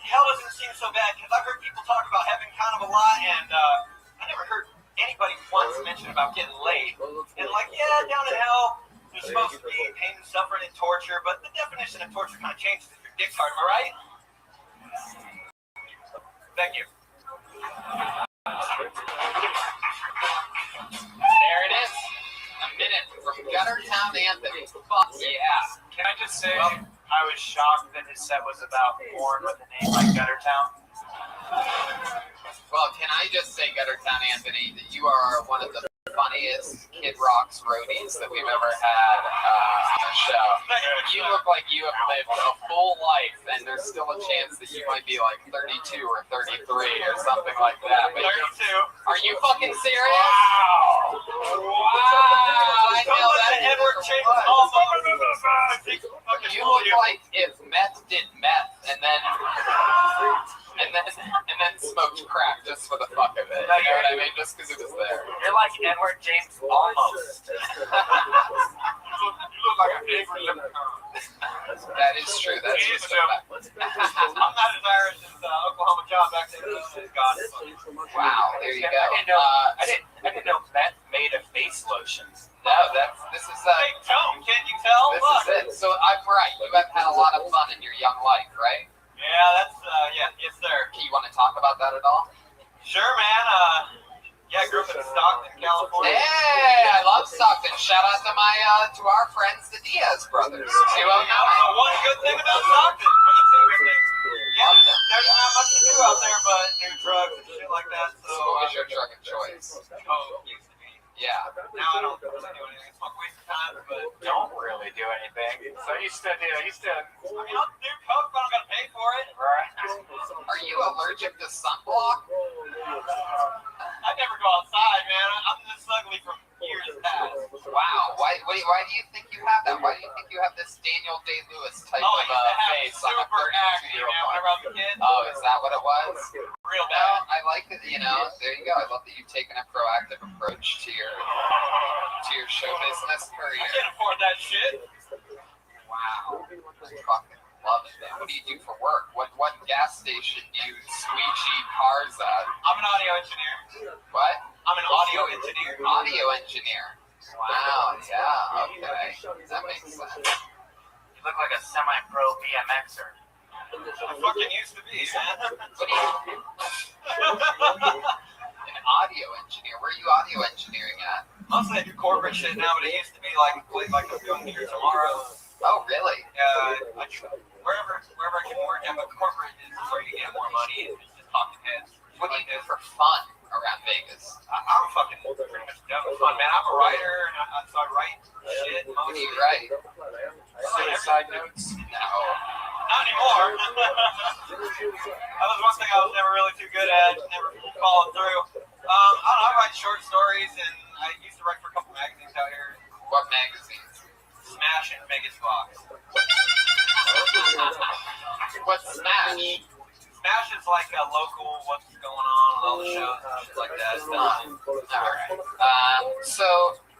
hell doesn't seem so bad, because I've heard people talk about heaven kind of a lot, and I never heard anybody once mention about getting laid. And like, yeah, down in hell, there's supposed to be pain and suffering and torture, but the definition of torture kind of changes if your dick's hard, am I right? Thank you. There it is. A minute from Guttertown Anthony. Fuck yeah. Can I just say, I was shocked that his set was about porn with a name like Guttertown. Well, can I just say, Guttertown Anthony, that you are one of the funniest Kid Rock's roadies that we've ever had on the show. You look like you have lived a full life, and there's still a chance that you might be like 32 or 33 or something like that. But 32. Are you fucking serious? Wow. I know that Edward Chambers almost. You look like if meth did meth, and then smoked crack just for the fuck of it. You know what I mean? Just because it was there. You're like Edward James almost. You look like an angry leprechaun. That is true. That's just a fact. I'm not as Irish as Oklahoma John back then. Wow, there you go. I didn't know meth made a face lotion. No, this is Hey, Joan, can't you tell? This is it. So I'm right. You have had a lot of fun in your young life, right? Yeah, that's yes sir. Do you want to talk about that at all? Sure, man. I grew up in Stockton, California. Hey, I love Stockton. Shout out to to our friends, the Diaz brothers. 209. One good thing about Stockton. Yeah, there's not much to do out there but do drugs and shit like that. So what was your drug of choice? Oh, used to be. Yeah. Now I don't really do anything. It's my waste of time, but Don't really do anything. So I used to. I mean, I'll do coke, but I'm gonna pay for it. Right. Are you allergic to sunblock? I never go outside, man. I'm this ugly from years past. Wow. Why do you think you have that? Why do you think you have this Daniel Day-Lewis type of face on a 32-year-old? Whenever I was a kid. Oh, is that what it was? Real No, bad. I like it. There you go. I love that you've taken a proactive approach to your show business career. I can't afford that shit. Wow. I fucking love it, man. What do you do for work? What gas station do you squeegee cars at? I'm an audio engineer. What? I'm an audio engineer. Audio engineer. Wow, yeah, okay. That makes sense. You look like a semi-pro BMXer. I fucking used to be, man. What do you An audio engineer. Where are you audio engineering at? Mostly I do corporate shit now, but it used to be like I'm doing here tomorrow. Oh, really? Wherever I can work at, but corporate is where you get more money and just talking heads. What do you do for fun around Vegas? I'm fucking pretty much done with fun, man. I'm a writer, and so I write shit. What do you write? Suicide notes? No. Not anymore. That was one thing I was never really too good at, never followed through. I write short stories, and I used to write for a couple magazines out here. What magazines? Smash and Vegas Box. What's Smash? Smash is like a local, what's going on, all the shows and shit like that. Alright. So,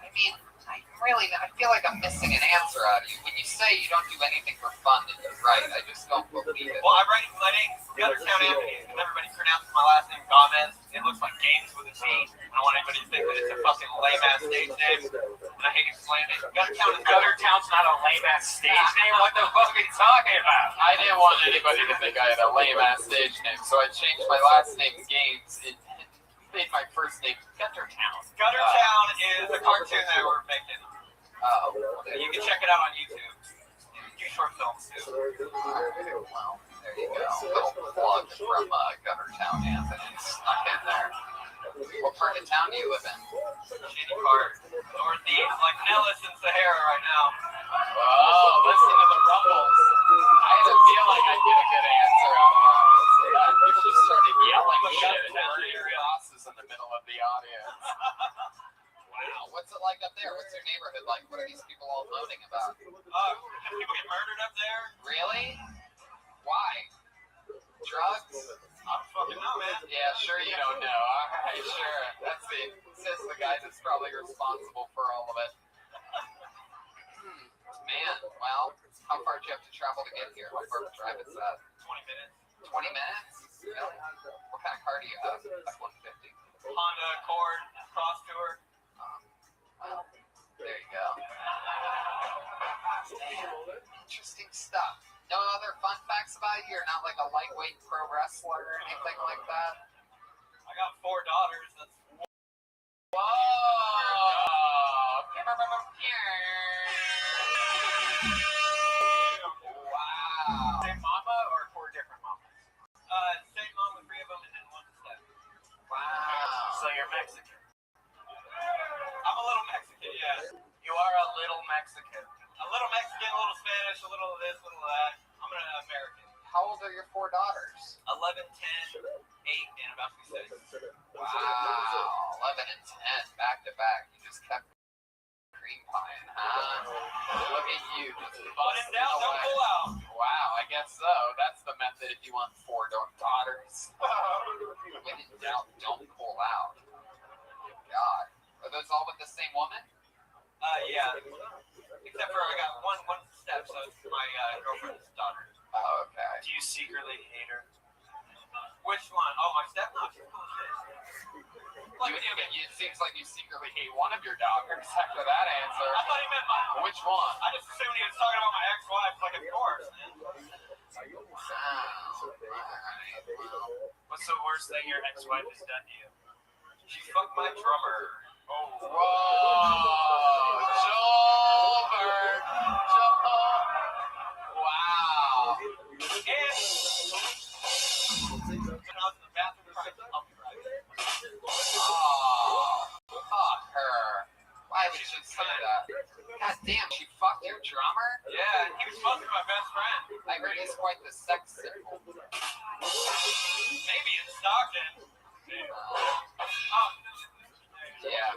I mean, I feel like I'm missing an answer out of you. When you say you don't do anything for fun, then you're right. I just don't believe it. Well, I write my name, Guttertown Anthony, because everybody pronounces my last name Gomez. It looks like games with a T. I don't want anybody to think that it's a fucking lame-ass stage name. And I hate explaining it. Guttertown's not a lame-ass stage name? What the fuck are you talking about? I didn't want anybody to think I had a lame-ass stage name, so I changed my last name, Games. It made my first name Guttertown. Guttertown is a cartoon that we're making. You can check it out on YouTube. Do short films too. Well, there you go. Little plug from Guttertown Anthony snuck in there. What part of town do you live in? Shitty part. Northeast, like Nellis and Sahara right now. Oh, listen to the rumbles. I had a feeling I'd get a good answer out of that. People just started yelling shit down here. Crosses in the middle of the audience. Wow, what's it like up there? What's your neighborhood like? What are these people all moaning about? People get murdered up there. Really? Why? Drugs? I don't fucking know, man. Yeah, sure you don't know. All right, sure. Says the guy that's probably responsible for all of it. Man, well, how far do you have to travel to get here? What part of the drive is that? 20 minutes. 20 minutes? Really? What kind of car do you have? F-150. Honda Accord, cross tour. Well, there you go. Damn, interesting stuff. No other fun facts about you? You're not like a lightweight pro wrestler or anything like that? I got 4 daughters. That's Whoa! Wow. same mama or 4 different mamas? Same mom with 3 of them and then 1 step. Wow. So you're Mexican. I'm a little Mexican, yeah. You are a little Mexican. A little Mexican, a little Spanish, a little of this, a little of that. I'm an American. How old are your 4 daughters? 11, 10, 8, and about to be 6. Wow. 11 and 10, back to back. You just kept cream pieing, huh? Look at you. Just But in doubt, don't pull out. Wow, I guess so. That's the method if you want 4 daughters. When in doubt, don't pull out. God. Are those all with the same woman? Yeah. Except for I got one step, so it's my girlfriend's daughter. Oh, okay. Do you secretly hate her? Which one? Oh, my step? No, she's cool as shit. It seems like you secretly hate one of your daughters after that answer. I thought he meant mine. Which one? I just assumed he was talking about my ex-wife, like, of course, man. Wow. Alright. Well, What's the worst thing your ex-wife has done to you? She fucked my drummer. Oh. whoa! Joelberg! Joel! Wow. And when I was in the bathroom trying to help you, right? Oh, fuck her. Why would she say that? God damn, she fucked your drummer? Yeah, he was supposed to be my best friend. I heard he's quite the sex symbol. Maybe in Stockton. Yeah.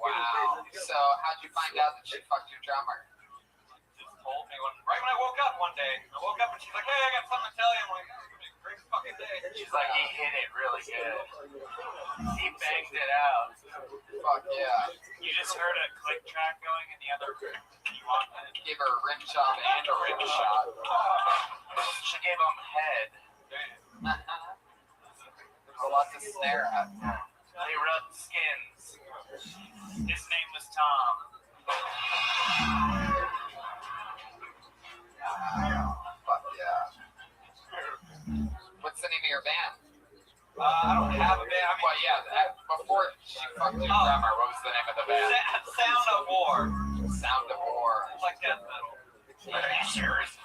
Wow. So, how'd you find out that she fucked your drummer? Just told me right when I woke up one day. I woke up and she's like, "Hey, I got something to tell you." I'm like, "It's gonna be a great fucking day." She's like, he hit it really good. He banged it out. Fuck yeah. You just heard a click track going in the other room. You want to Give her a rim shot and a rim shot. She gave him head. There's a lot to stare at. They rubbed skins. His name was Tom. Fuck yeah. What's the name of your band? I don't have a band. Well, yeah, before she fucked your drummer, what was the name of the band? Sound of War. Sound of War. It's like death metal. Are you serious?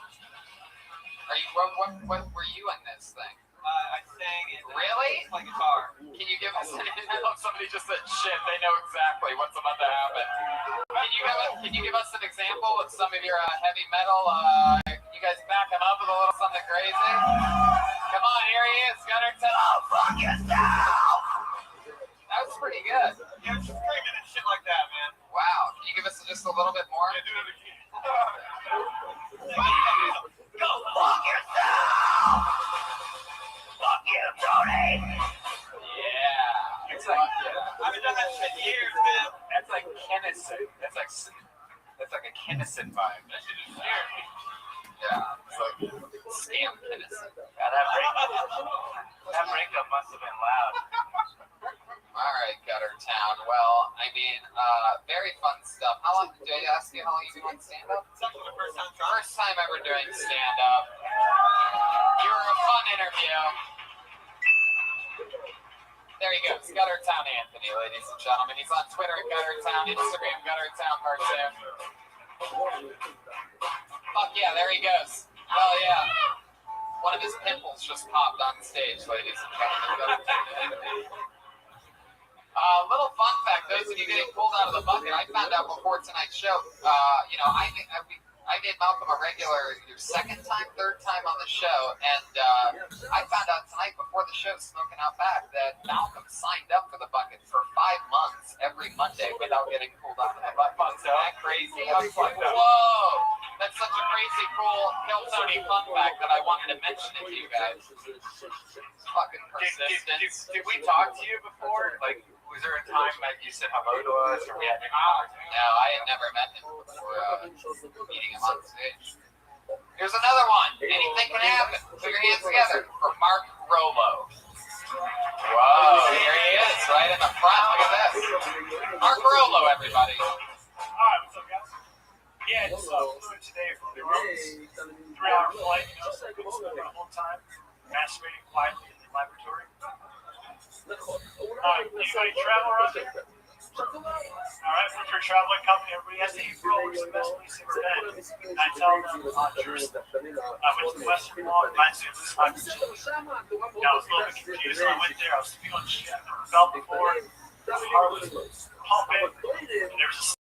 What were you in this thing? I sang it. Really? Play guitar. Can you give us an example? Somebody just said shit. They know exactly what's about to happen. Can you give us an example of some of your heavy metal? Can you guys back him up with a little something crazy? Come on, here he is, Gunner. Oh, fuck yourself! That was pretty good. Yeah, just screaming and shit like that, man. Wow. Can you give us just a little bit more? Yeah, do it again. Go fuck yourself! Fuck you, Tony! Yeah. It's like, I haven't done that shit in years, man. That's like Kinnison. That's like a Kinnison vibe. That shit just scared me. Yeah. It's like scam Kinnison. Yeah, that breakup must have been loud. All right, Gutter Town. Well, I mean, very fun stuff. How long did I ask you how long you've been doing stand-up? It's actually the first time First time ever doing stand-up. You were a fun interview. There he goes, Gutter Town Anthony, ladies and gentlemen. He's on Twitter at Gutter Town, Instagram Gutter Town Cartoon. Fuck yeah, there he goes. Hell yeah. One of his pimples just popped on stage, ladies and gentlemen. Gutter Town Anthony. Little fun fact, those of you getting pulled out of the bucket, I found out before tonight's show, I made Malcolm a regular either second time, third time on the show, and I found out tonight before the show, smoking out back, that Malcolm signed up for the bucket for 5 months every Monday without getting pulled out of the bucket. Isn't that crazy? I was like, whoa, that's such a crazy, cool Kill Tony fun fact that I wanted to mention to you guys. Fucking persistence. Did we talk to you before? Like, was there a time that you said hello to us or we had to No, I had never met him before meeting him on stage. Here's another one. Anything can happen. Put your hands together for Mark Rollo. Whoa, here he is, right in the front. Look at this. Mark Rollo, everybody. Alright, what's up, guys? Yeah, just flew in today from New Orleans. 3-hour flight, you know, so I could spend a whole time masturbating quietly in the laboratory. Anybody travel around here? Alright, if you're a traveling company, everybody has to eat bro, which is the best place in Japan. And I tell them, Jerusalem. I went to the Western Wall, reminds me of this time. I was a little bit confused when I went there. I was feeling shit I've never felt before. The heart was pumping, and there was a smell.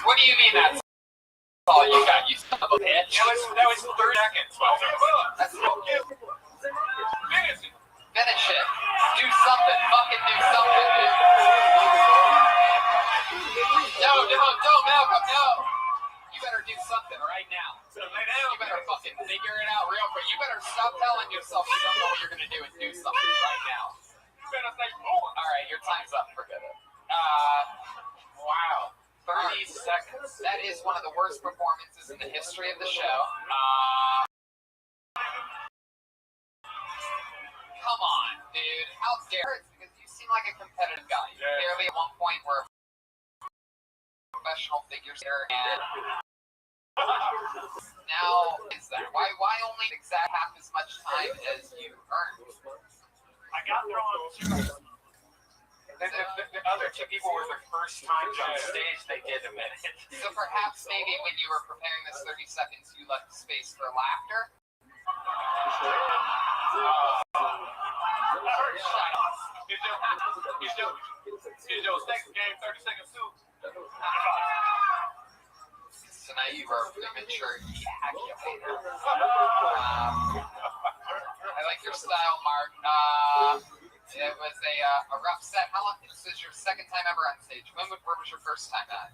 What do you mean that's all you got, you son of a bitch? That was 30 seconds. That's finish it. Do something. Fucking do something, dude. No, Malcolm, no. You better do something right now. You better fucking figure it out real quick. You better stop telling yourself you don't know what you're gonna do and do something right now. You better say more. Alright, your time's up. Forget it. Wow. 30 seconds. That is one of the worst performances in the history of the show. Come on, dude. How dare it? Because you seem like a competitive guy. You clearly at one point were a professional figure skater, and now is that? Why only exact half as much time as you earned? I got thrown. The other two people were their first times on stage. They did a minute. So perhaps maybe when you were preparing this 30 seconds, you left space for laughter? Here's your second game, 30 seconds too. Tonight you were premature ejaculator. I like your style, Mark. It was a rough set. How long? This is your second time ever on stage. Where was your first time at?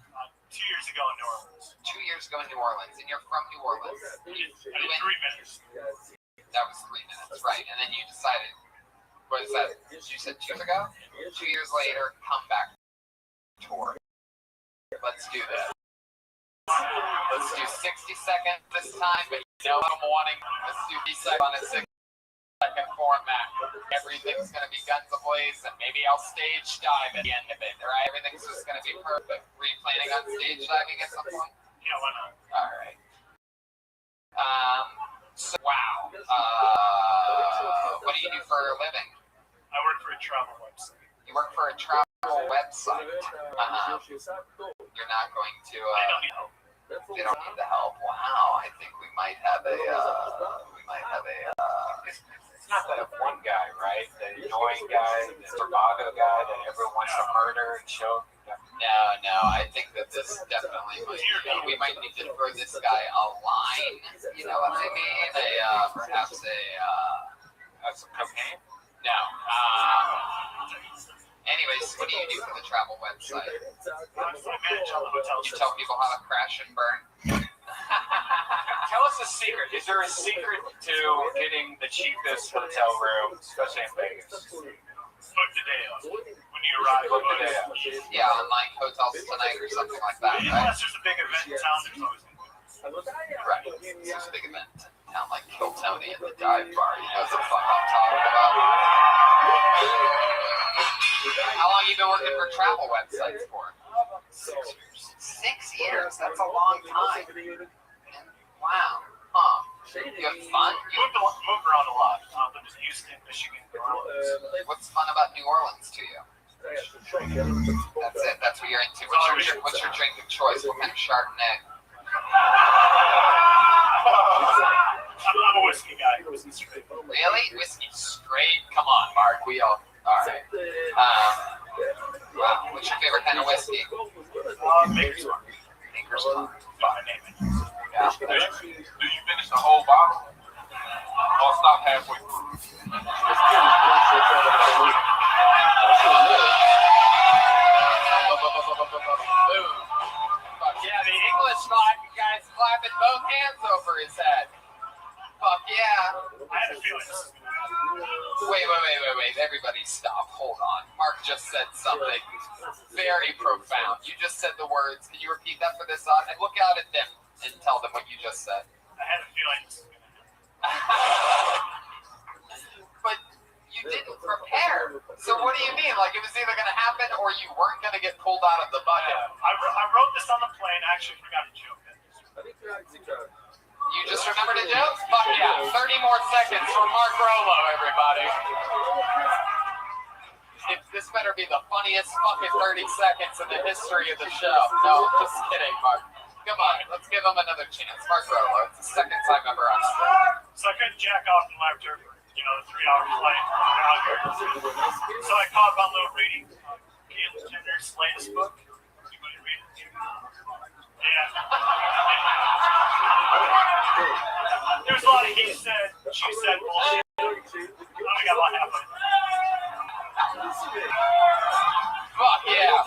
2 years ago in New Orleans. 2 years ago in New Orleans, and you're from New Orleans. I did 3 minutes. That was 3 minutes, right? And then you decided, what is that? You said 2 years ago? 2 years later, come back tour. Let's do this. Let's do 60 seconds this time, but you know what I'm wanting. Let's do B-side on a 60-second format. Everything's going to be guns ablaze, and maybe I'll stage dive at the end of it, right? Everything's just going to be perfect. Were you planning on stage diving at some point? Yeah, why not? All right. Wow. What do you do for a living? I work for a travel website. You work for a travel website. You're not going to. They don't need the help. Wow. I think we might have a. It's not that one guy, right? The annoying guy, the bravado guy that everyone wants to murder and choke. No. I think that this definitely might. We might need to throw this guy a line. You know what I mean? Perhaps some cocaine. No. Anyways, what do you do for the travel website? I manage all the hotels. You tell people how to crash and burn. Tell us a secret. Is there a secret to getting the cheapest hotel room, especially in Vegas? Book the day of. When you arrive, book the day of. Yeah, unlike Hotels Tonight or something like that, right? Unless there's a big event in town, there's always right. There's a big event in town like Kill Tony and the dive bar. You know what the fuck I'm talking about? How long you been working for travel websites for? 6 years. 6 years? That's a long time. Wow. Huh. You have fun? Moved around a lot. Lived in Houston, Michigan, New Orleans. What's fun about New Orleans to you? That's it. That's what you're into. What's your drink of choice? What kind of Chardonnay? I'm a whiskey guy. Whiskey straight. Really? Whiskey straight? Come on, Mark. We all right. Wow. What's your favorite kind of whiskey? Maker's Mark. Maker's Mark. Yeah. Do you finish the whole bottle? Or stop halfway through? Wait. Everybody stop. Hold on. Mark just said something very profound. You just said the words. Can you repeat that for this audience? And look out at them and tell them what you just said. I had a feeling this was going to happen. But you didn't prepare. So what do you mean? Like it was either going to happen or you weren't going to get pulled out of the bucket. I wrote this on the plane. I actually forgot to joke. You just remembered a joke? Fuck yeah. 30 more seconds for Mark Rollo, everybody. This better be the funniest fucking 30 seconds in the history of the show. No, just kidding, Mark. Come on, let's give him another chance. Mark Rollo, it's the second time ever on screen. So I couldn't jack off in after, the 3-hour flight around here. So I caught my little reading Caitlyn Jenner's latest book. You want to read it? Yeah. There's a lot of he said, she said bullshit. I only got about half of it. Fuck yeah.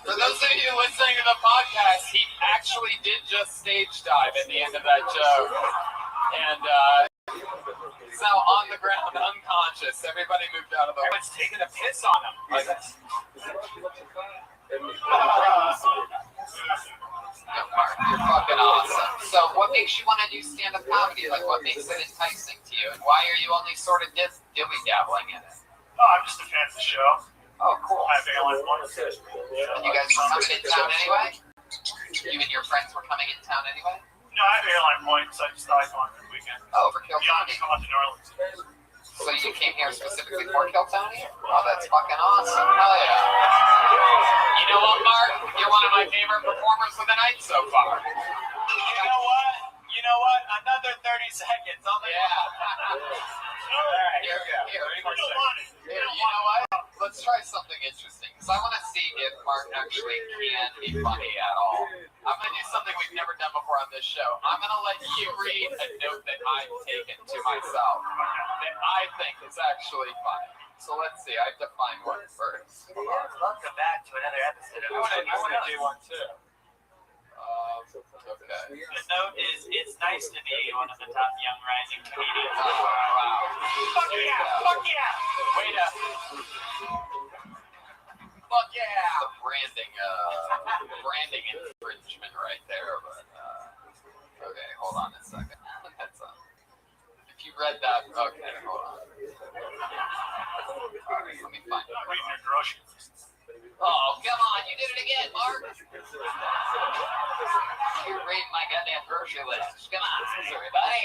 For those of you listening to the podcast, he actually did just stage dive at the end of that joke. And he's now on the ground unconscious. Everybody moved out of the way. Everyone's taking a piss on him. Mark, you're fucking awesome. So what makes you want to do stand-up comedy? Like what makes it enticing to you? And why are you only sort of dilly-dabbling in it? Oh, I'm just a fan of the show. Oh, cool. I have airline points. And you guys were coming in town anyway? You and your friends were coming in town anyway? No, I have airline points. I just thought I'd go on for the weekend. Oh, for Kill Yeah, Tony. come out to New Orleans. So you came here specifically for Kill Tony? Oh, that's fucking awesome. Hell yeah. You know what, Mark? You're one of my favorite performers of the night so far. You know what? Another 30 seconds. All right, Here, you know what? Let's try something interesting, because I want to see if Mark actually can be funny at all. I'm going to do something we've never done before on this show. I'm going to let you read a note that I've taken to myself that I think is actually funny. So let's see. I have to find one first. Welcome back to another episode of I want to do one too. Okay. The note is, it's nice to be one of the top young rising comedians. Oh, wow. Fuck yeah! Fuck yeah! Wait up. Fuck yeah! The branding infringement right there, but okay, hold on a second. That's if you read that, okay, hold on. Alright, let me find it. Reading your grocery list. Oh, come on, you did it again, Mark. You're reading my goddamn grocery list. Come on, everybody.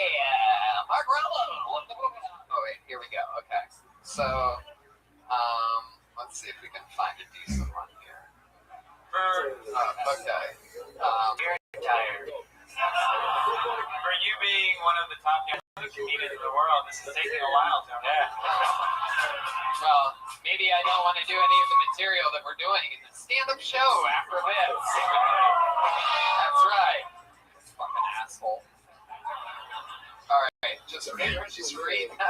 Mark Rollo. Oh, wait, here we go. Okay. So, let's see if we can find a decent one here. Okay. Very tired. For you being one of the top young comedians in the world, this is taking a while, Tony. Yeah. Well, maybe I don't want to do any of the material that we're doing in the stand-up show after this. That's right. Fucking asshole. All right, just read that.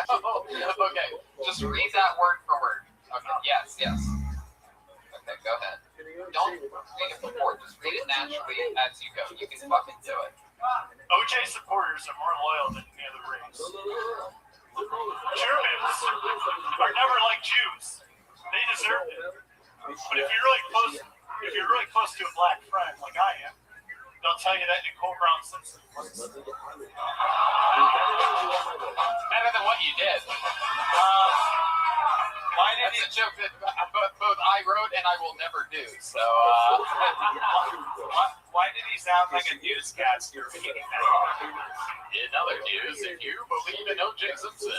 Okay, just read that word for word. Okay, yes. Okay, go ahead. Don't read it before. Just read it naturally as you go. You can fucking do it. OJ supporters are more loyal than any other race. Germans are never like Jews. They deserve it. But if you're really close to a black friend like I am, they'll tell you that Nicole Brown Simpson wasn't. Better than what you did. That's a joke that both I wrote and I will never do. So, why did he sound like a newscaster reading that? In other news, if you believe in O.J. Simpson.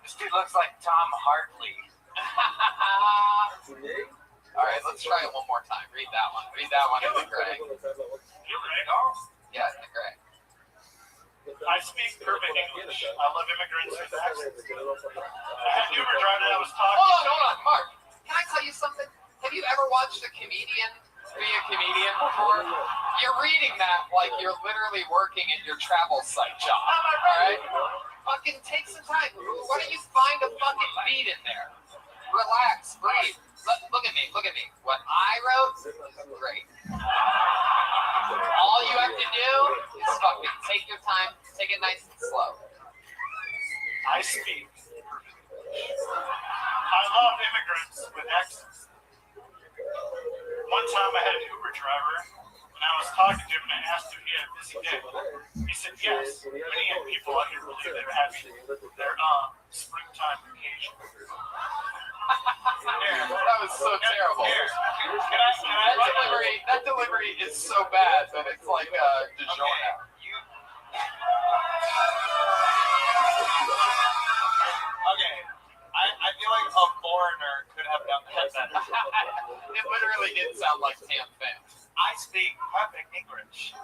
This dude looks like Tom Hartley. All right, let's try it one more time. Read that one. Read that one in the gray. You're right. Yeah, in the gray. I speak perfect English. I love immigrants with accents. I had an Uber driver that was talking. Hold on, Mark. Can I tell you something? Have you ever watched a comedian be a comedian before? You're reading that like you're literally working at your travel site job. All right? Fucking take some time. Why don't you find a fucking beat in there? Relax, breathe. Look at me. What I wrote is great. All you have to do is fucking take your time, take it nice and slow. I speak Is he gay? He said, yes. Many young people out here believe they're having their springtime vacation. That was so terrible. That delivery is so bad that it's like DiGiorno. Okay, I feel like a foreigner could have done that. It literally did sound like Tam Pham. I speak perfect English.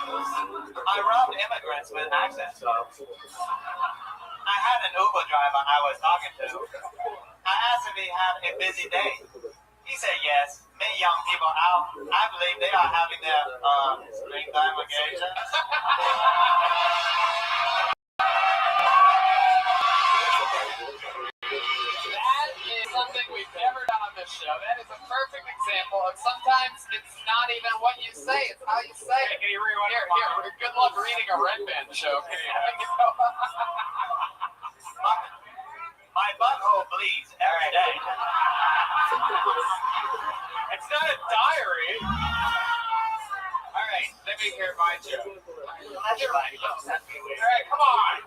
I robbed immigrants with accents. I had an Uber driver I was talking to. I asked if he had a busy day. He said yes. Many young people out, I believe they are having their springtime vacation. That is something we've never done on this show. That is a perfect example of sometimes it's not even what you say, it's how you say it. Can you rewind? Here, good luck reading a Red Band show. My butthole bleeds every day. It's not a diary. All right, let me hear my joke. All right, come on.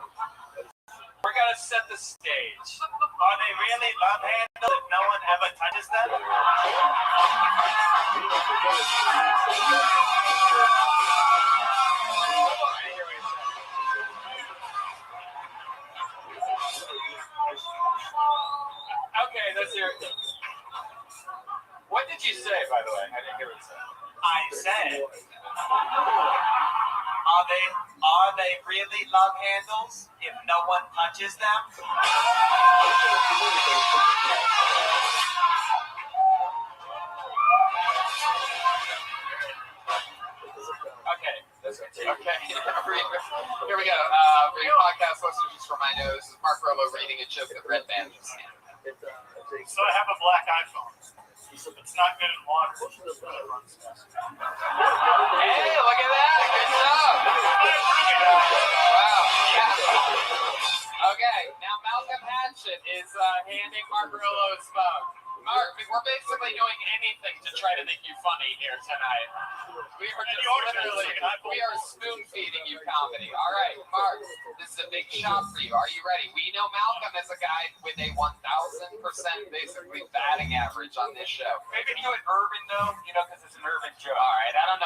We're gonna set the stage. Are they really love handles if no one ever touches them? Okay, that's your. What did you say, by the way? I didn't hear what you said. I said, are they really love handles if no one touches them? Okay, that's good. Okay, here we go. For your podcast listeners, just remind you, this is Mark Rollo reading a joke that Red Band just handed. So I have a black iPhone. It's not good in water. Hey, look at that! Good job! Wow. Yeah. Okay, now Malcolm Hatchett is handing Mark Rollo his phone. Mark, we're basically doing anything to try to make you funny here tonight. We are spoon feeding you comedy. All right, Mark, this is a big shot for you. Are you ready? We know Malcolm is a guy with a 1,000% basically batting average on this show. Maybe do it urban though, because it's an urban joke. All right, I don't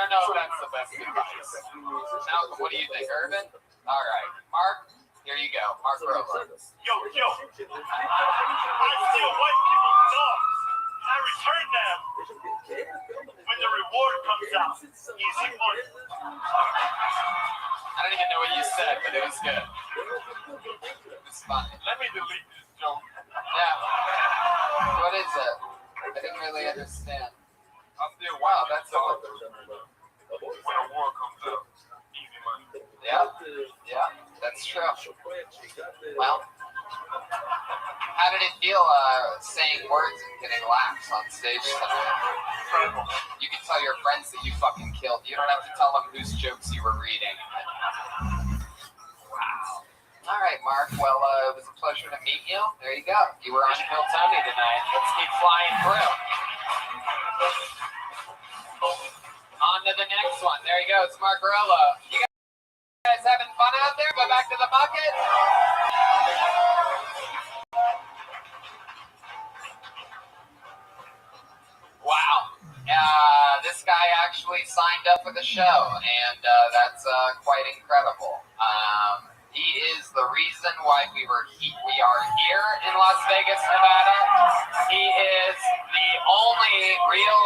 know if that's the best advice. Malcolm, what do you think? Urban? All right, Mark, here you go. Mark Rollo. Yo, I steal white people's dogs. I return them when the reward comes out. Easy money. I don't even know what you said, but it was good. It's funny. Let me delete this joke. Yeah. What is it? I didn't really understand. Wow, that's all. When a war comes out, easy money. Yeah, that's true. Well, how did it feel saying words and getting laughs on stage tonight? You can tell your friends that you fucking killed. You don't have to tell them whose jokes you were reading. Wow. All right, Mark. Well, it was a pleasure to meet you. There you go. You were on Phil Tony tonight. Let's keep flying through. On to the next one. There you go. It's Mark Rollo. You guys having fun out there? Go back to the bucket. Wow. This guy actually signed up for the show, and that's quite incredible. He is the reason why we are here in Las Vegas, Nevada. He is the only real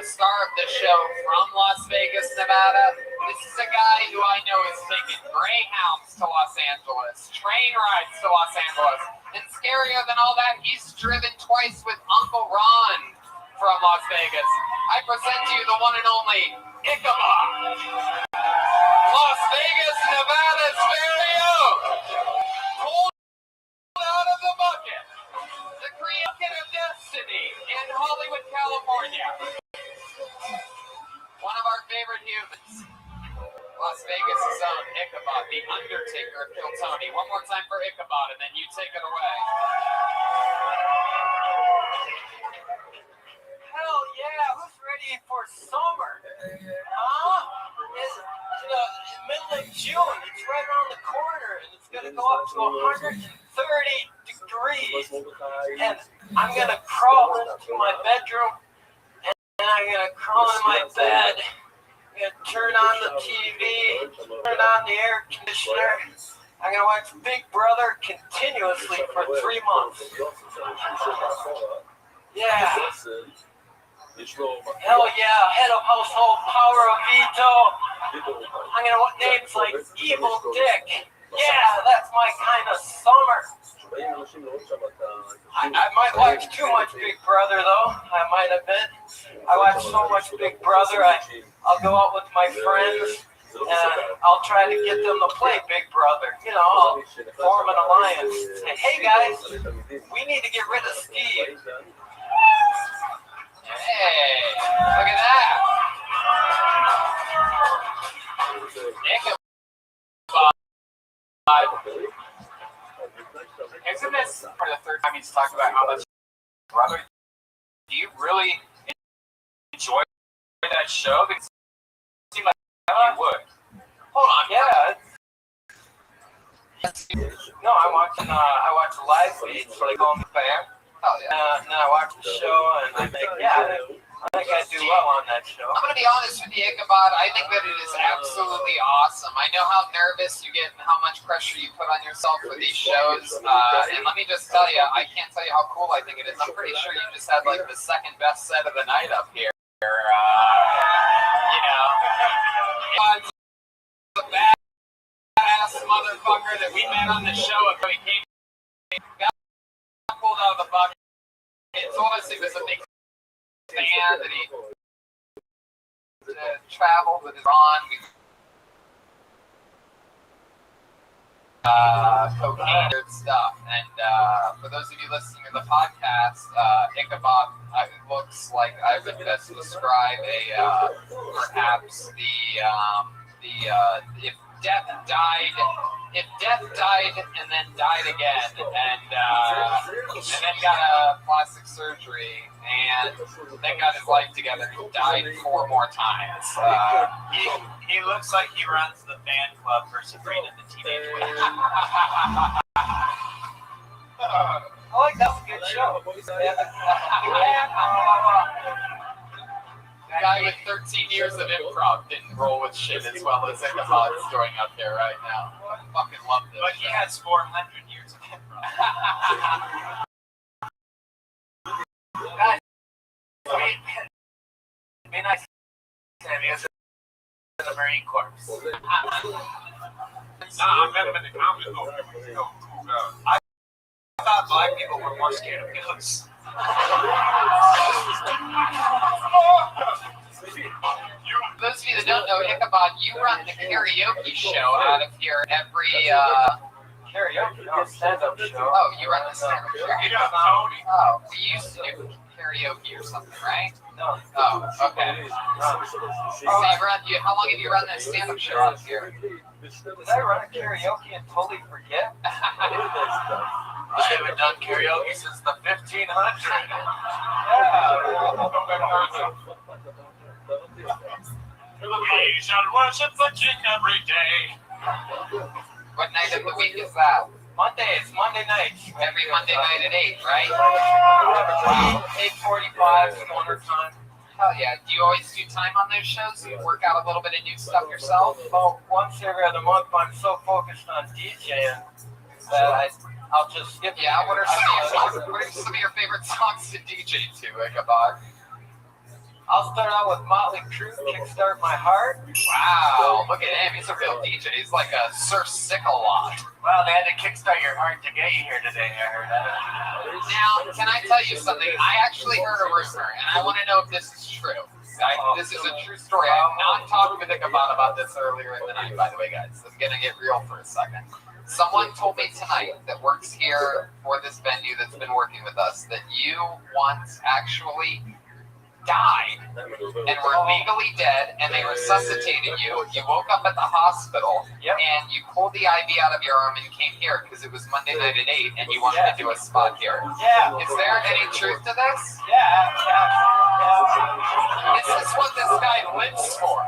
star of the show from Las Vegas, Nevada. This is a guy who I know has taken Greyhounds to Los Angeles, train rides to Los Angeles, and scarier than all that, he's driven twice with Uncle Ron from Las Vegas. I present to you the one and only Ichabod, Las Vegas, Nevada's very own, pulled out of the bucket, the creation of destiny in Hollywood, California. One of our favorite humans, Las Vegas' own Ichabod, the Undertaker of Phil Tony. One more time for Ichabod, and then you take it away. Hell yeah, who's ready for summer? 30 degrees, and I'm gonna crawl into my bedroom, and I'm gonna crawl in my bed. I'm gonna turn on the TV, turn on the air conditioner. I'm gonna watch Big Brother continuously for 3 months. Yeah. Hell yeah, head of household, power of veto. I'm gonna want names like Evil Dick. Yeah, that's my kind of summer. I might watch too much Big Brother though. I might have been. I watch so much Big Brother. I'll go out with my friends and I'll try to get them to play Big Brother. You know, I'll form an alliance. Say, hey guys, we need to get rid of Steve. Hey, look at that. Isn't this for the third time he's talked about how much brother? Do you really enjoy that show? Because it seems like you would. Hold on, yeah. No, I watch live feeds like on the fan. Hell yeah. And then I watch the show and I think, yeah, I think I do well on that show. I'm going to be honest with you, Ichabod. I think that it is absolutely awesome. I know how nervous you get and how much pressure you put on yourself for these shows. And let me just tell you, I can't tell you how cool I think it is. I'm pretty sure you just had like the second best set of the night up here. You know, the badass motherfucker that we met on the show and he came, got pulled out of the bucket. He told us he was a big fan that he traveled with his Ron. Cocaine and stuff. And for those of you listening to the podcast, Ichabod looks like I would best describe perhaps if death died and then died again and then got a plastic surgery and then got his life together and died 4 more times. He looks like he runs the fan club for Sabrina the Teenage Witch. I like that was a good show. The guy with 13 years of improv didn't roll with shit as well as Ichabod's throwing up there right now. I fucking love this. But he has 400 years of improv. Guys, it'd be nice to have you in the Marine Corps. I met him in the comedy store. I thought black people were more scared of ghosts. Those of you that don't know, Ichabod, you run the karaoke show out of here every karaoke, no, stand-up show. Oh, you run the stand-up show. Oh, we used to do karaoke or something, right? No. Oh, okay. So how long have you run that stand-up show out here? Did I run a karaoke and totally forget? I haven't done karaoke since the 1500s. We shall worship the King every day. What night of the week is that? It's Monday nights. Every Monday night at 8, right? 8:45 corner time. Hell yeah. Do you always do time on those shows? Do you work out a little bit of new stuff yourself? Well, once every other month, I'm so focused on DJing that I'll just skip. Yeah, what are some of your favorite songs to DJ to, Ichabod? I'll start out with Motley Crue, Kickstart My Heart. Wow, look at him. He's a real DJ. He's like a Sir Sick-a-Lot. Well, they had to kickstart your heart to get you here today, I heard that. Now, can I tell you something? I actually heard a rumor, and I want to know if this is true. This is a true story. I have not talked with Ichabod about this earlier in the night, by the way, guys. I'm going to get real for a second. Someone told me tonight that works here for this venue that's been working with us that you once actually died and were legally dead and they resuscitated you. You woke up at the hospital and you pulled the IV out of your arm and came here because it was Monday night at 8 and you wanted to do a spot here. Yeah. Is there any truth to this? Yeah. This is what this guy lives for.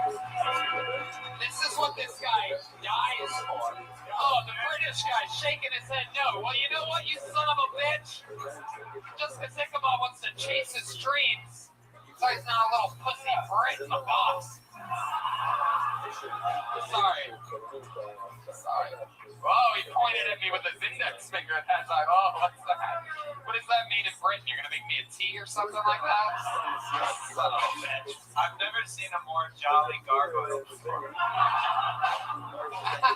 This is what this guy dies for. Oh, the British British guy shaking his head no. Well, you know what, you son of a bitch? Just because Ichabod wants to chase his dreams, so he's not a little pussy Brit in the box. Sorry. Oh, he pointed at me with his index finger at that time. Oh, what's that? What does that mean in Britain? You're going to make me a tea or something like that? Son of a bitch. I've never seen a more jolly gargoyle before.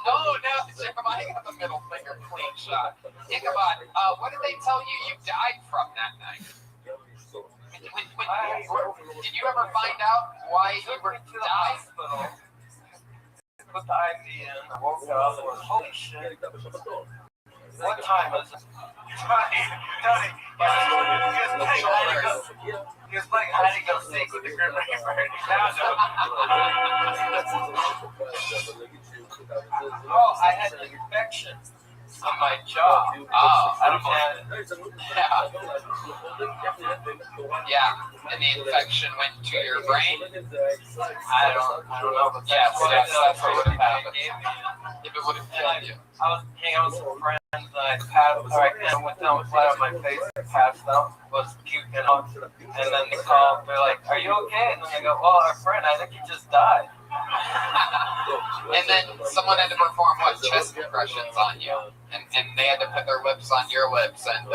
Oh, no, Ichabod, I got the middle finger clean shot. Ichabod, what did they tell you died from that night? Did you ever find out why you were died? Put the IV in, I woke up, and holy shit. What time is it? Tony, he was playing hide and go seek with the Grim Reaper. Oh, I had an infection on my jaw. Oh, I don't know. Yeah, and the infection went to your brain? I don't know, but that's what would have happened. If it would have killed you. I was hanging out with some friends and I went down flat on my face and passed out, was puking out, and then they called, they're like, are you okay? And then I go, well, our friend, I think he just died. And then someone had to perform chest compressions on you, and they had to put their lips on your lips and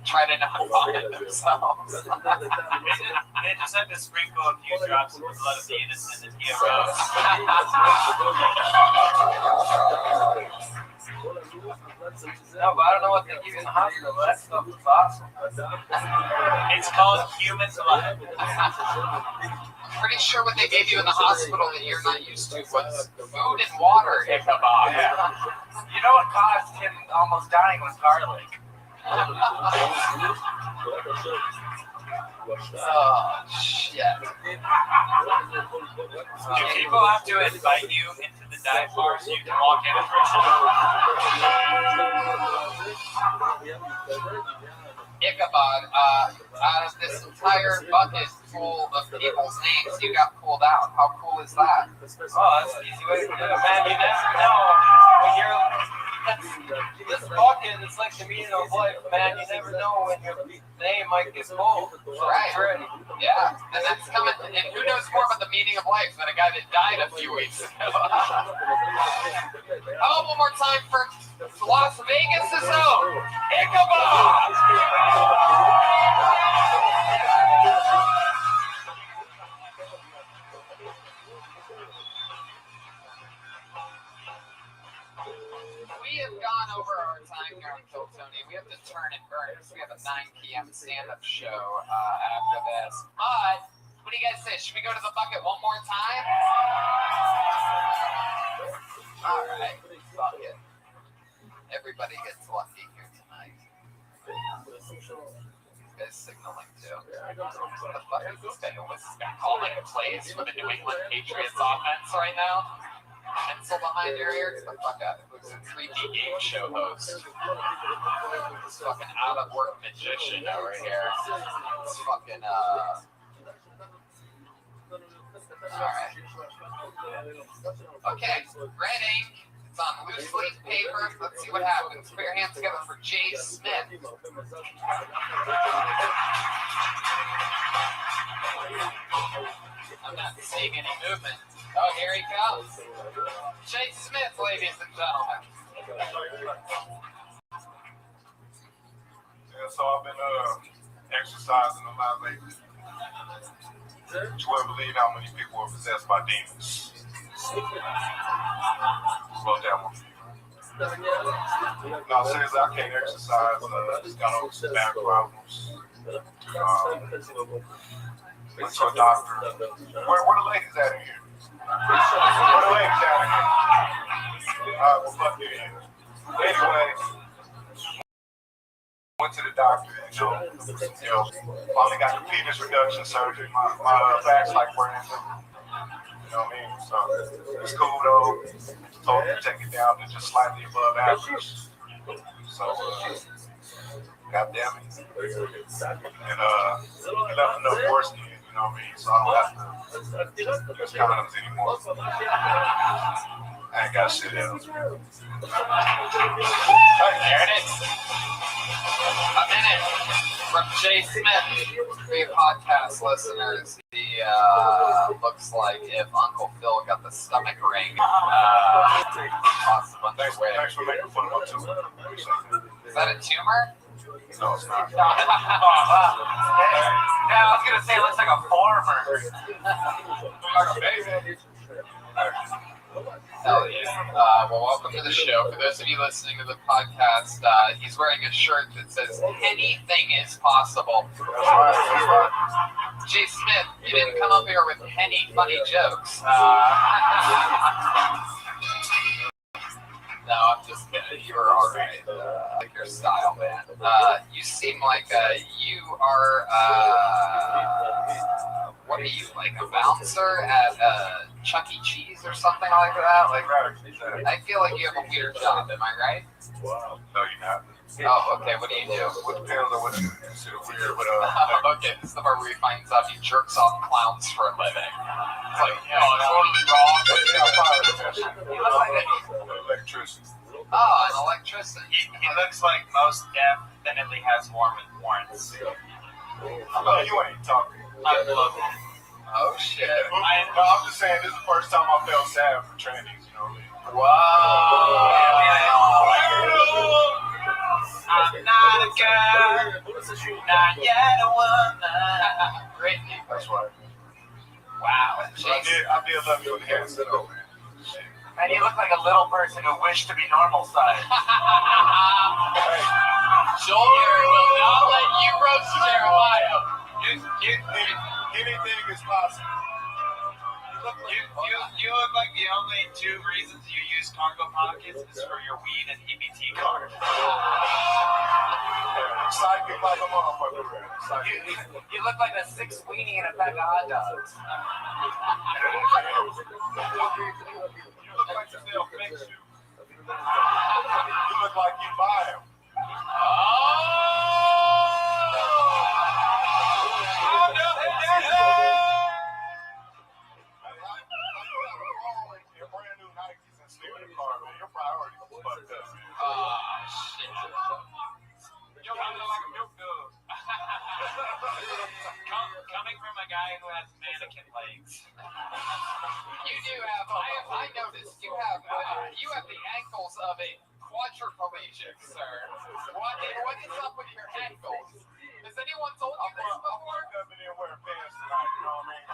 try to not vomit themselves. They just had to sprinkle a few drops of the blood of the innocent and he arose. No, but I don't know what they give you in the hospital, but that stuff is awesome. It's called human blood. I'm pretty sure what they gave you in the hospital that you're not used to was food and water, Ichabod. Yeah. You know what caused him almost dying was garlic. Oh, shit. Do people have to invite you into the dive bar so you can walk in and Ichabod, out of this entire bucket full of people's names, you got pulled out. How cool is that? Oh, that's an easy way to do it, man. You never know when you're... This bucket is like the meaning of life, man. You never know when your name might get pulled. Right. Yeah. And that's coming. And who knows more about the meaning of life than a guy that died a few weeks ago? How about one more time for Las Vegas' own Ichabod? We have gone over our time here on Kill Tony. We have to turn and burn because we have a 9 p.m. stand-up show after this. But what do you guys say? Should we go to the bucket one more time? All right, fuck it. Everybody gets lucky here tonight. These guys signaling too. What the fuck is this guy doing? What's this guy calling plays for the New England Patriots offense right now? Pencil behind your ear? Get the fuck out. It looks like a 3D game show host. This fucking out of work magician over here. It's fucking, Alright. Okay, red ink. It's on loose leaf paper. Let's see what happens. Put your hands together for Jay Smith. I'm not seeing any movement. Oh, here he comes. Jay Smith, ladies and gentlemen. Yeah, so I've been exercising a lot lately. You wouldn't believe how many people are possessed by demons. Slow down. No, seriously, I can't exercise. Just got over some back problems. Went to a doctor. Where the ladies at in here? Where the ladies at in here? Well, fuck you. Anyway, went to the doctor, finally got the penis reduction surgery. My back's like burning. You know what I mean? So it's cool though. Told him to take it down to just slightly above average. So, goddamn it. And he left enough worse than you know what I mean? So I don't have to use condoms anymore. I I ain't got shit else. There it is. A minute from Jay Smith. For you podcast listeners, he looks like if Uncle Phil got the stomach ring. Thanks for making fun of my tumor. Is that a tumor? No, it's not. Yeah, I was gonna say it looks like a farmer. Like a baby. Hell yeah. Well, welcome to the show. For those of you listening to the podcast, he's wearing a shirt that says, anything is possible. That's right. Jay Smith, you didn't come up here with any funny jokes. No, I'm just kidding. You were all right. Like your style, man. You seem like you are, what are you, like a bouncer at Chuck E. Cheese or something like that? Like, I feel like you have a weird job. Am I right? Wow. No, you're not. Oh, okay. What do you do? What depends on what you consider weird, but Okay, this is the part where he finds out he jerks off clowns for a living. It's like, totally wrong. He looks like Electricity. an electrician. He looks like most definitely has warrants. Oh, you ain't talking. I'm local. Oh shit. I'm just saying, this is the first time I felt sad for trannies, you know what I mean? Wow. I'm not a girl, not yet a woman. Great. That's right. Wow. I did love you in the hands though, man. And you look like a little person who wished to be normal size. Joel will not let you roast Jeremiah. Anything is possible. You look like the only two reasons you use cargo pockets is for your weed and EBT card. Psychic like a motherfucker. You look like a 6 weenie and a pack of hot dogs. You look like you sell fake shoes. You look like you buy them. Your brand new Nikes and sleep in the car, man. Your priorities are fucked up, man. Shit. You're kind of like a milk dog. Coming from a guy who has mannequin legs. You do have. I noticed you have the ankles of a quadriplegic, sir. What is up with your ankles? Has anyone told you this before? I've been in wearing pants tonight, you know what I mean?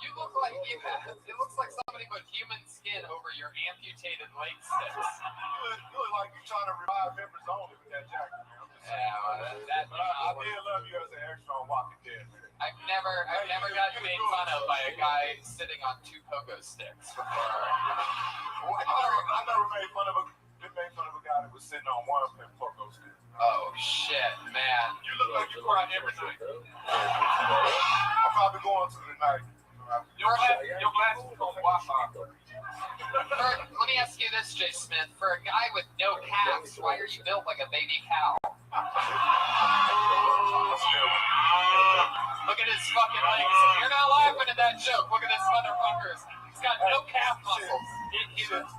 You look like it looks like somebody put human skin over your amputated leg sticks. You look like you're trying to revive members only with that jacket, man. Yeah, well, But I did love you as an extra on Walking Dead, man. I've never gotten made fun of by a guy sitting on 2 pogo sticks before. I never made fun of a guy that was sitting on one pogo stick. Oh shit, man. You look like you cry every night. I'm probably going to tonight. Your glasses are on Wi-Fi. Let me ask you this, Jay Smith. For a guy with no calves, why are you built like a baby cow? Look at his fucking legs. You're not laughing at that joke. Look at this motherfucker. He's got no calf muscles.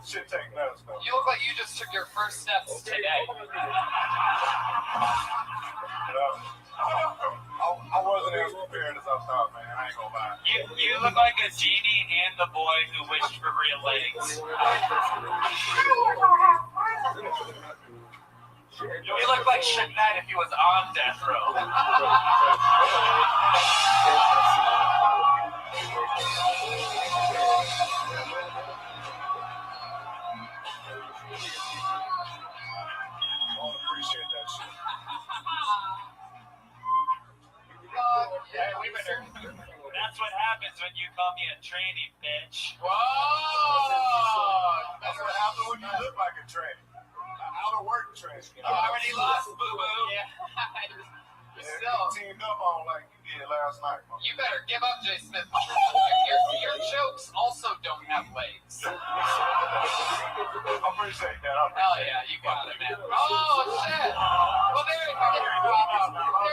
Shit take notes, though. You look like you just took your first steps today. I wasn't as prepared as I thought, man. I ain't gonna lie. You look like a genie and the boy who wished for real legs. You look like Suge Knight if he was on death row. I appreciate that shit. Yeah, we better. That's what happens when you call me a tranny, bitch. Whoa! That's what happens when you look like a train. Out of work train. You already lost, boo-boo. Yeah. Still teamed up on like you did last night. You better give up, Jay Smith. Your jokes also don't have legs. I appreciate that. Hell yeah, you got it, man. Oh shit! Well, there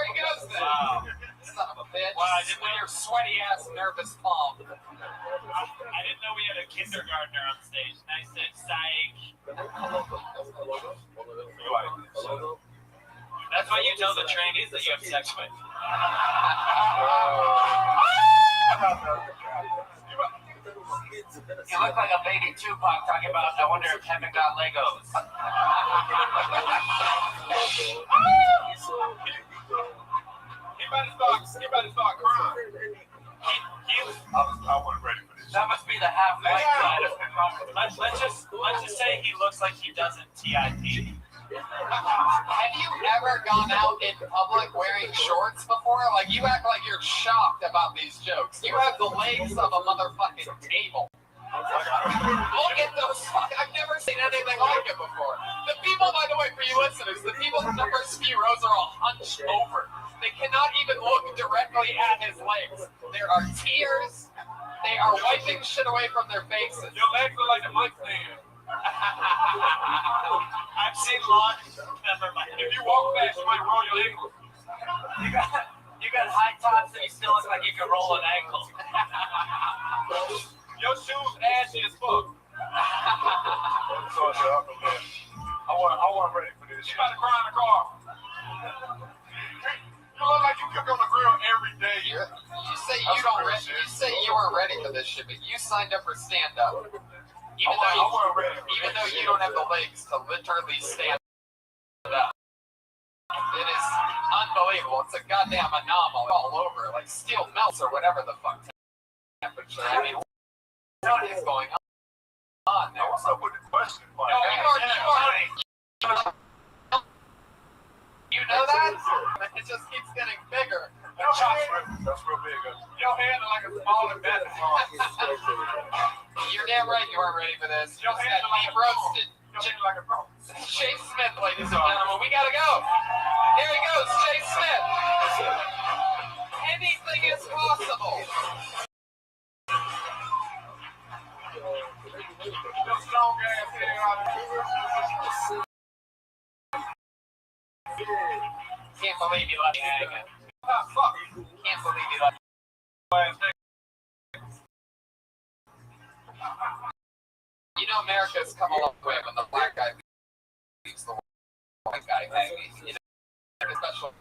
he goes then. Son of a bitch. With your sweaty ass, nervous palm. didn't know we had a kindergartner on stage. And I said, psych. That's why you tell the trainees that you have sex with. You look like a baby Tupac talking about, I wonder if heaven got Legos. He better start crying. I wasn't ready for this. That must be the half-white side of the let's just say he looks like he doesn't TIP. Have you ever gone out in public wearing shorts before? Like, you act like you're shocked about these jokes. You have the legs of a motherfucking table. Look at those. I've never seen anything like it before. The people, by the way, for you listeners, the people in the first few rows are all hunched over. They cannot even look directly at his legs. There are tears. They are wiping shit away from their faces. Your legs look like the mic stand. I've seen long. Never mind. If you walk fast, you might roll your ankle. You got high tops and you still look like you can roll an ankle. Your shoes ashy as fuck. I wasn't ready for this. You about to cry in the car. You look like you cook on the grill every day. You say you weren't ready for this shit, but you signed up for stand-up. Even though you don't have the legs to literally stand up. It is unbelievable. It's a goddamn anomaly all over. Like steel melts or whatever the fuck temperature. I mean, what is going on there? What's up with the question? You know that? It just keeps getting bigger. That's real big. Your hand is like a smaller basketball. You're damn right you weren't ready for this. You just got deep roasted. Chase Smith, ladies and gentlemen, we gotta go. Here he goes, Chase Smith. Anything is possible. Your strong ass here out of Can't believe you let me hang it. Can't believe you let me. You know, America's come a long way when the black guy leaves the white guy hanging. You know, special.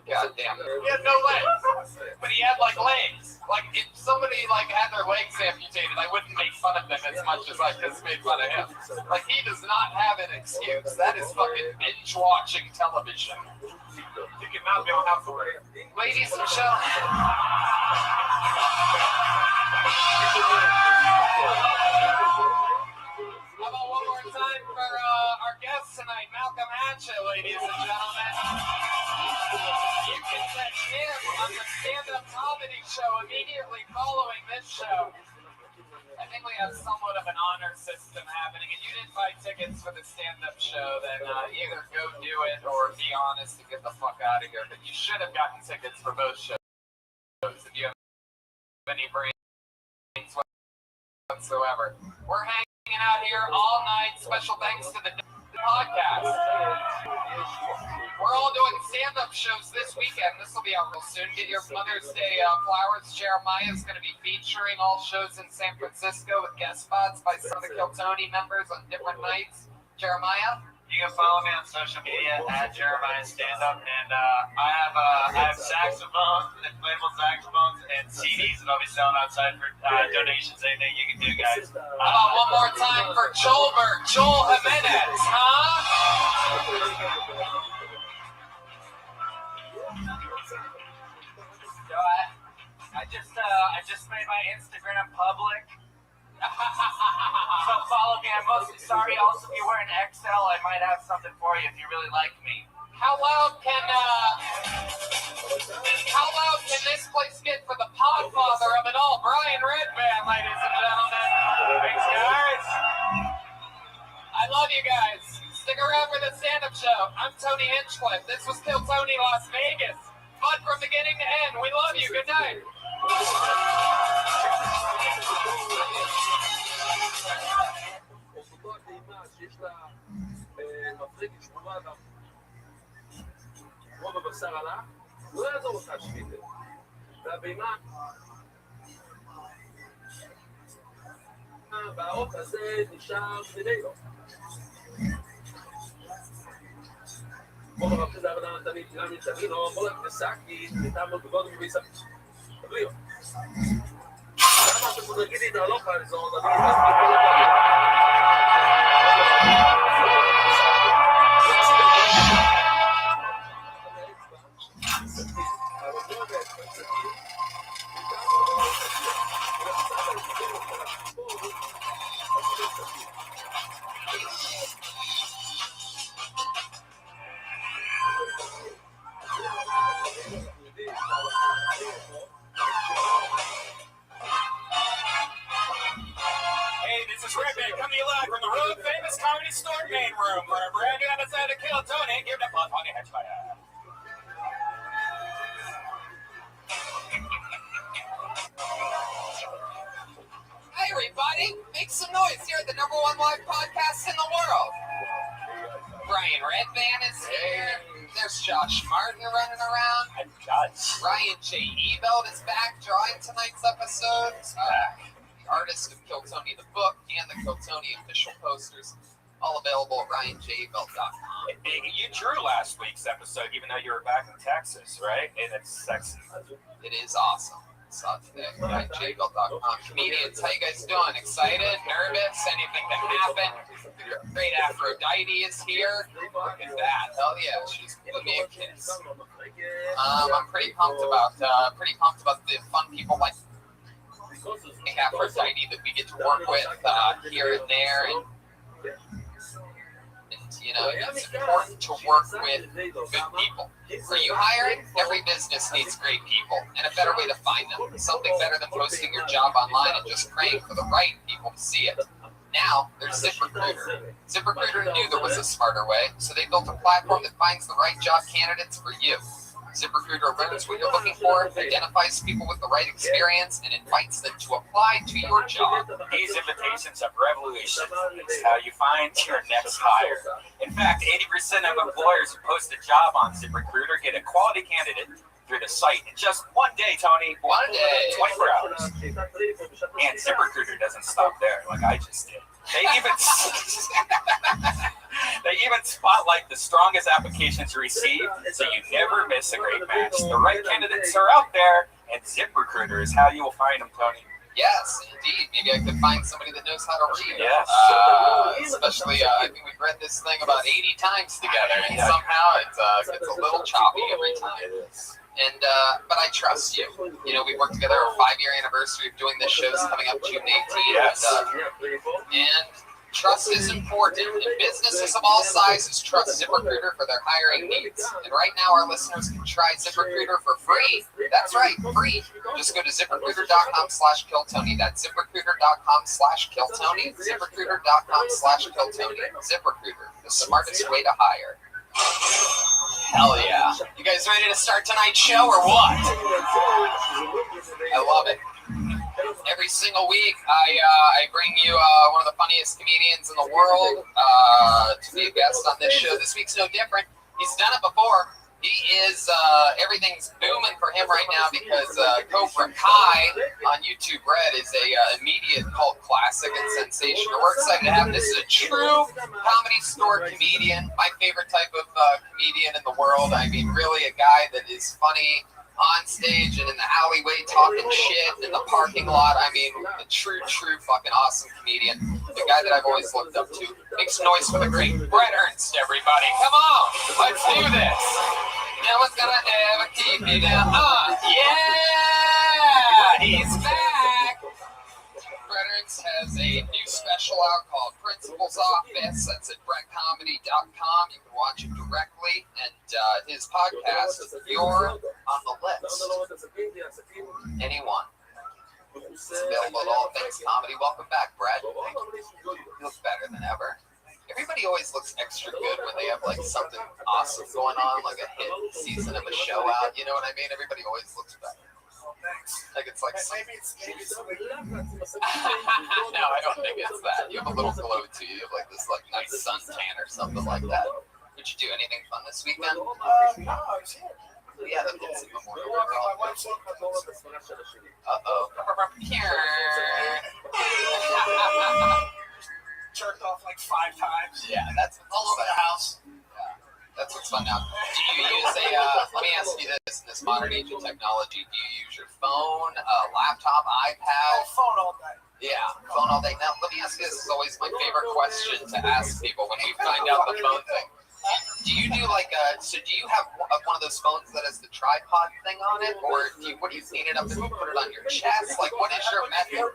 God damn it. He had no legs, but he had like legs. Like if somebody like had their legs amputated, I wouldn't make fun of them as much as I just made fun of him. Like he does not have an excuse. That is fucking binge watching television. He cannot be on house already. Ladies and gentlemen. How about one more time for our guest tonight, Malcolm Hatchett, ladies and gentlemen. You can catch him on the stand-up comedy show immediately following this show. I think we have somewhat of an honor system happening, and you didn't buy tickets for the stand-up show, then either go do it or be honest and get the fuck out of here. But you should have gotten tickets for both shows if you have any brains whatsoever. We're hanging out here all night. Special thanks to the podcast. We're all doing stand-up shows this weekend. This will be out real soon. Get your Mother's Day flowers. Jeremiah is going to be featuring all shows in San Francisco with guest spots by some of the Kiltony members on different nights. Jeremiah? You can follow me on social media at Jeremiah Standup, and I have saxophones, inflatable saxophones, and CDs that I'll be selling outside for donations. Anything you can do, guys. How about one more time for Joel Jimenez, huh? So I just made my Instagram public. So follow me. I'm mostly sorry. Also, if you're wearing XL, I might have something for you if you really like me. How loud can this place get for the podfather of it all, Brian Redband, ladies and gentlemen? Thanks, guys. I love you guys. Stick around for the stand-up show. I'm Tony Hinchcliffe. This was Kill Tony Las Vegas. Fun from beginning to end. We love you. Good night. אותו הטעימה שיש לה מפרקת שבורה רוב הבשר עלה, לא יעזור אותה שביטל. והבהמה והאורך הזה נשאר ממנו. Como precisava dar uma também não, vou começar aqui, tentar muito bom no isso. Abriu. Estava tudo aqui dentro da loja, zona Hey, this is Rabbi coming to you live from the world famous comedy store main room for a brand new episode of Kill Tony. Give it a plus on your head. Hey, everybody, make some noise here at the #1 live podcast in the world. Brian Redvan is here. There's Josh Martin running around. Ryan J. Ebelt is back drawing tonight's episode. The artist of Kill Tony the book and the Kill Tony official posters, all available at RyanJebelt.com. You drew last week's episode, even though you were back in Texas, right? And it's sexy. It is awesome. Saw it today. RyanJebelt.com. Comedians, how you guys doing? Excited? Nervous? Anything to happen? The great Aphrodite is here. Look at that. Hell yeah, she's giving me a kiss. I'm pretty pumped about the fun people like Aphrodite that we get to work with here and there, and you know, it's important to work with good people. Are you hiring? Every business needs great people, and a better way to find them. Something better than posting your job online and just praying for the right people to see it. Now, there's ZipRecruiter. ZipRecruiter knew there was a smarter way, so they built a platform that finds the right job candidates for you. ZipRecruiter learns what you're looking for, identifies people with the right experience, and invites them to apply to your job. These invitations of revolution is how you find your next hire. In fact, 80% of employers who post a job on ZipRecruiter get a quality candidate through the site in just one day, Tony. 1 day. 24 hours. And ZipRecruiter doesn't stop there like I just did. They even spotlight the strongest applications received, so you never miss a great match. The right candidates are out there, and ZipRecruiter is how you will find them, Tony. Yes, indeed. Maybe I could find somebody that knows how to read. Yes. Especially, I think we've read this thing about 80 times together, and somehow it gets a little choppy every time. And but I trust you. You know, we worked together. Our 5-year anniversary of doing this show is coming up June 18th. Yes. And trust is important. And businesses of all sizes trust ZipRecruiter for their hiring needs. And right now, our listeners can try ZipRecruiter for free. That's right, free. Just go to ZipRecruiter.com/KillTony. That's ZipRecruiter.com/KillTony. ZipRecruiter.com/KillTony. ZipRecruiter, the smartest way to hire. Hell yeah. You guys ready to start tonight's show or what? I love it. Every single week, I bring you one of the funniest comedians in the world to be a guest on this show. This week's no different. He's done it before. He is, everything's booming for him right now because Cobra Kai on YouTube Red is a immediate cult classic and sensation. We're excited to have him. This is a true comedy store comedian, my favorite type of comedian in the world. I mean, really a guy that is funny on stage and in the alleyway talking shit in the parking lot. I mean, a true fucking awesome comedian. The guy that I've always looked up to. Make some noise for the great Brett Ernst, everybody. Come on, let's do this. No one's gonna ever keep me down. Yeah, he's back. Brett Ernst has a new special out called Principal's Office. That's at brettcomedy.com. You can watch it directly. And his podcast, You're on the List. Anyone. It's available at All Things Comedy. Welcome back, Brett. You look better than ever. Everybody always looks extra good when they have like something awesome going on, like a hit season of a show out. You know what I mean? Everybody always looks better. Like it's like maybe it's no, I don't think it's that. You have a little glow to you. You have like this like nice suntan or something like that. Did you do anything fun this weekend? No, I was here. Yeah, the Quincy Memorial. Jerked off like 5 times. Yeah, that's all over the house. That's what's fun now. Do you use a, let me ask you this, in this modern age of technology, do you use your phone, laptop, iPad? Phone all day. Yeah, phone all day. Now, let me ask you this, is always my favorite question to ask people when we find out the phone thing. Do you do like so do you have one of those phones that has the tripod thing on it? Or what do you clean it up and you put it on your chest? Like, what is your method?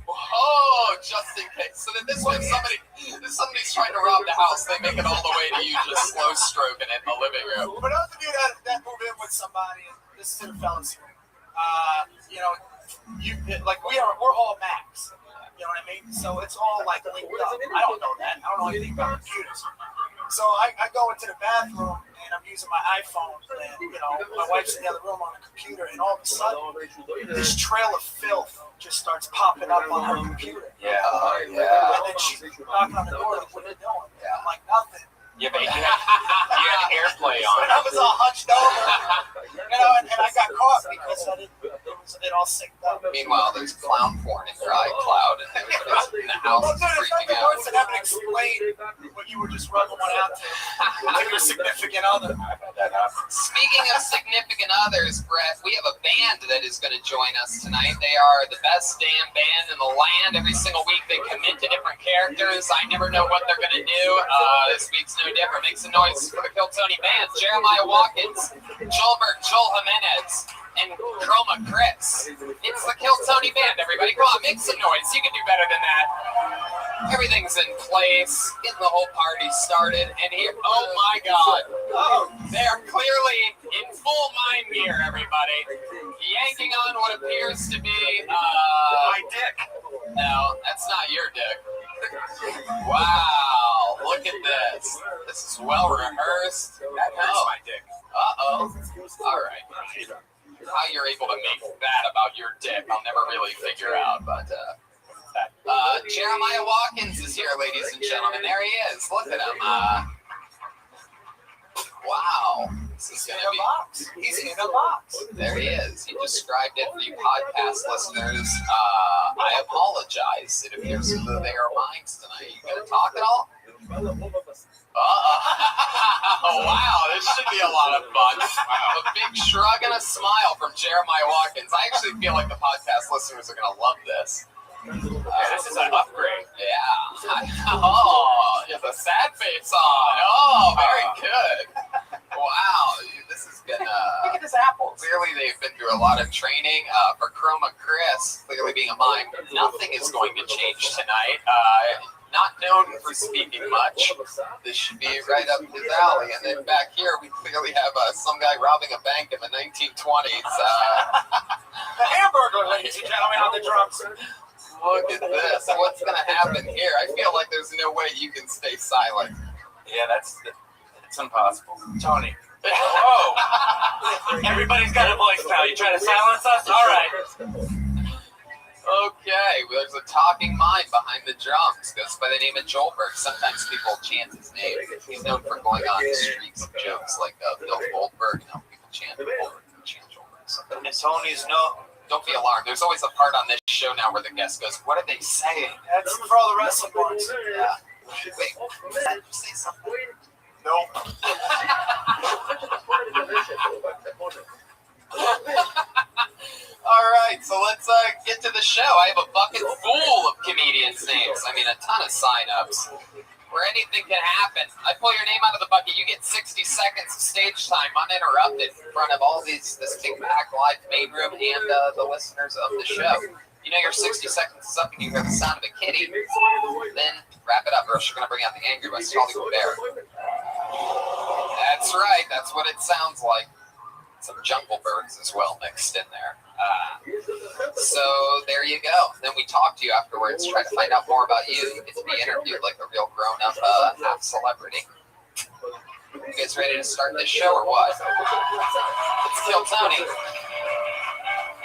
Oh, just in case. So that this way, if somebody's trying to rob the house, they make it all the way to you just slow stroking it in the living room. For those of you that move in with somebody, this is to the fellas here. We're all Macs. You know what I mean? So it's all like linked up. I don't know that. I don't know anything about computers. So I go into the bathroom and I'm using my iPhone, and my wife's in the other room on the computer, and all of a sudden this trail of filth just starts popping up on her computer. Yeah. And then she's knocking on the door, like, what are you doing? Yeah. I'm like, nothing. Yeah, but you had AirPlay on. And I was all hunched over, and I got caught because it all synced up. Meanwhile, there's clown porn in your iCloud, and everybody's in the house is freaking out. Worse than having to explain what you were just rubbing one out to your significant other. Speaking of significant others, Brett, we have a band that is going to join us tonight. They are the best damn band in the land. Every single week they commit to different characters. I never know what they're going to do. This week's no different. Make some noise for the Kill Tony band. Jeremiah Watkins, Joel Jimenez, and Chroma Chris. It's the Kill Tony band, everybody. Come on, make some noise. You can do better than that. Everything's in place. Getting the whole party started. And here, oh my God. They are clearly in full mind gear, everybody. Yanking on what appears to be my dick. No, that's not your dick. Wow, look at this. This is well rehearsed. That hurts my dick. All right. How you're able to make that about your dick, I'll never really figure out. But Jeremiah Watkins is here, ladies and gentlemen. There he is. Look at him. Wow. This is going to be. He's in a box. There he is. He described it for you podcast listeners. I apologize. It appears that they are mine tonight. You going to talk at all? Wow, this should be a lot of fun. A big shrug and a smile from Jeremiah Watkins. I actually feel like the podcast listeners are going to love this. This is an upgrade. Yeah. Oh, it's a sad face on. Oh, very good. Wow, this has been. Look at this apple. Clearly, they've been through a lot of training. For Chroma Chris, clearly being a mime, nothing is going to change tonight. Not known for speaking much. This should be right up his alley. And then back here, we clearly have some guy robbing a bank in the 1920s. The Hamburger, ladies and gentlemen, on the drums. Look at this. What's going to happen here? I feel like there's no way you can stay silent. Yeah, that's impossible. Tony. Whoa. Everybody's got a voice now. You trying to silence us? All right. Okay, well, there's a talking mime behind the drums. Goes by the name of Joelberg. Sometimes people chant his name. He's known for going on streaks of jokes like Bill Goldberg. People chant Goldberg, chant Joelberg. And Tony's no. Don't be alarmed. There's always a part on this show now where the guest goes, "What are they saying?" That's for all the wrestling parts. Yeah. Wait, did you say something? No. All right, so let's get to the show. I have a bucket full of comedians' names. I mean, a ton of sign-ups where anything can happen. I pull your name out of the bucket, you get 60 seconds of stage time uninterrupted in front of all this big packed live main room and the listeners of the show. You know your 60 seconds is up and you hear the sound of a kitty, then wrap it up or else you're going to bring out the angry West Hollywood bear. That's right, that's what it sounds like. Some jungle birds as well mixed in there. So there you go. Then we talk to you afterwards, try to find out more about you. You get to be interviewed like a real grown-up half celebrity. You guys ready to start this show or what? Let's Kill Tony.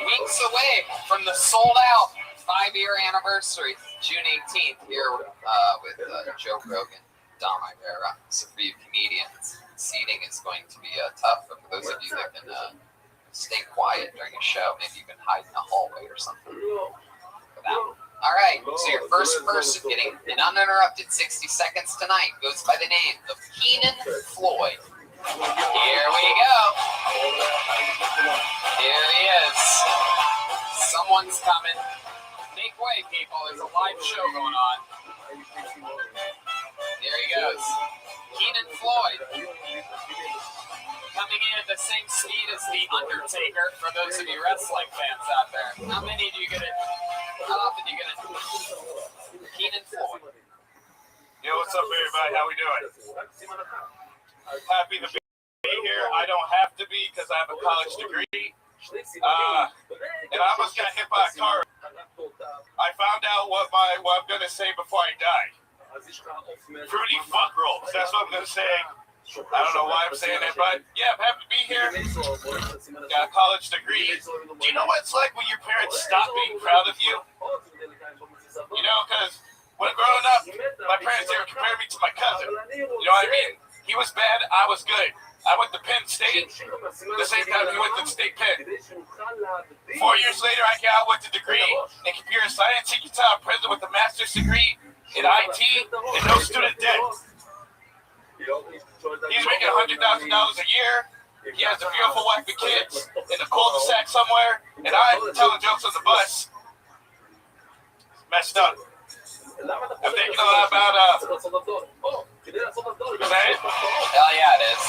Weeks away from the sold-out 5-year anniversary, June 18th, here with Joe Rogan, Dom Rivera, some of you comedians, seated reading is going to be tough. But for those of you that can stay quiet during a show, maybe you can hide in the hallway or something. For that one. All right, so your first person getting an uninterrupted 60 seconds tonight goes by the name of Keenan Floyd. Here we go. Here he is. Someone's coming. Make way, people. There's a live show going on. Here he goes. Keenan Floyd. Coming in at the same speed as The Undertaker, for those of you wrestling fans out there. How many do you get it? How often do you get it? Keenan Floyd. Yo, what's up, everybody? How we doing? Happy to be here. I don't have to be because I have a college degree. And I almost got hit by a car. I found out what I'm going to say before I die. Fruity fuck rolls. That's what I'm going to say. I don't know why I'm saying it, but yeah, I'm happy to be here. Got a college degree. Do you know what it's like when your parents stop being proud of you? You know, because when growing up, my parents, they were comparing me to my cousin. You know what I mean? He was bad, I was good. I went to Penn State. The same time he went to State Penn. 4 years later, I got with a degree in computer science. He can tell I'm president with a master's degree in IT and no student debt. He's making $100,000 a year. He has a beautiful wife and kids in a cul-de-sac somewhere, and I'm telling jokes on the bus. Messed up. I'm thinking a lot about Hell yeah, it is.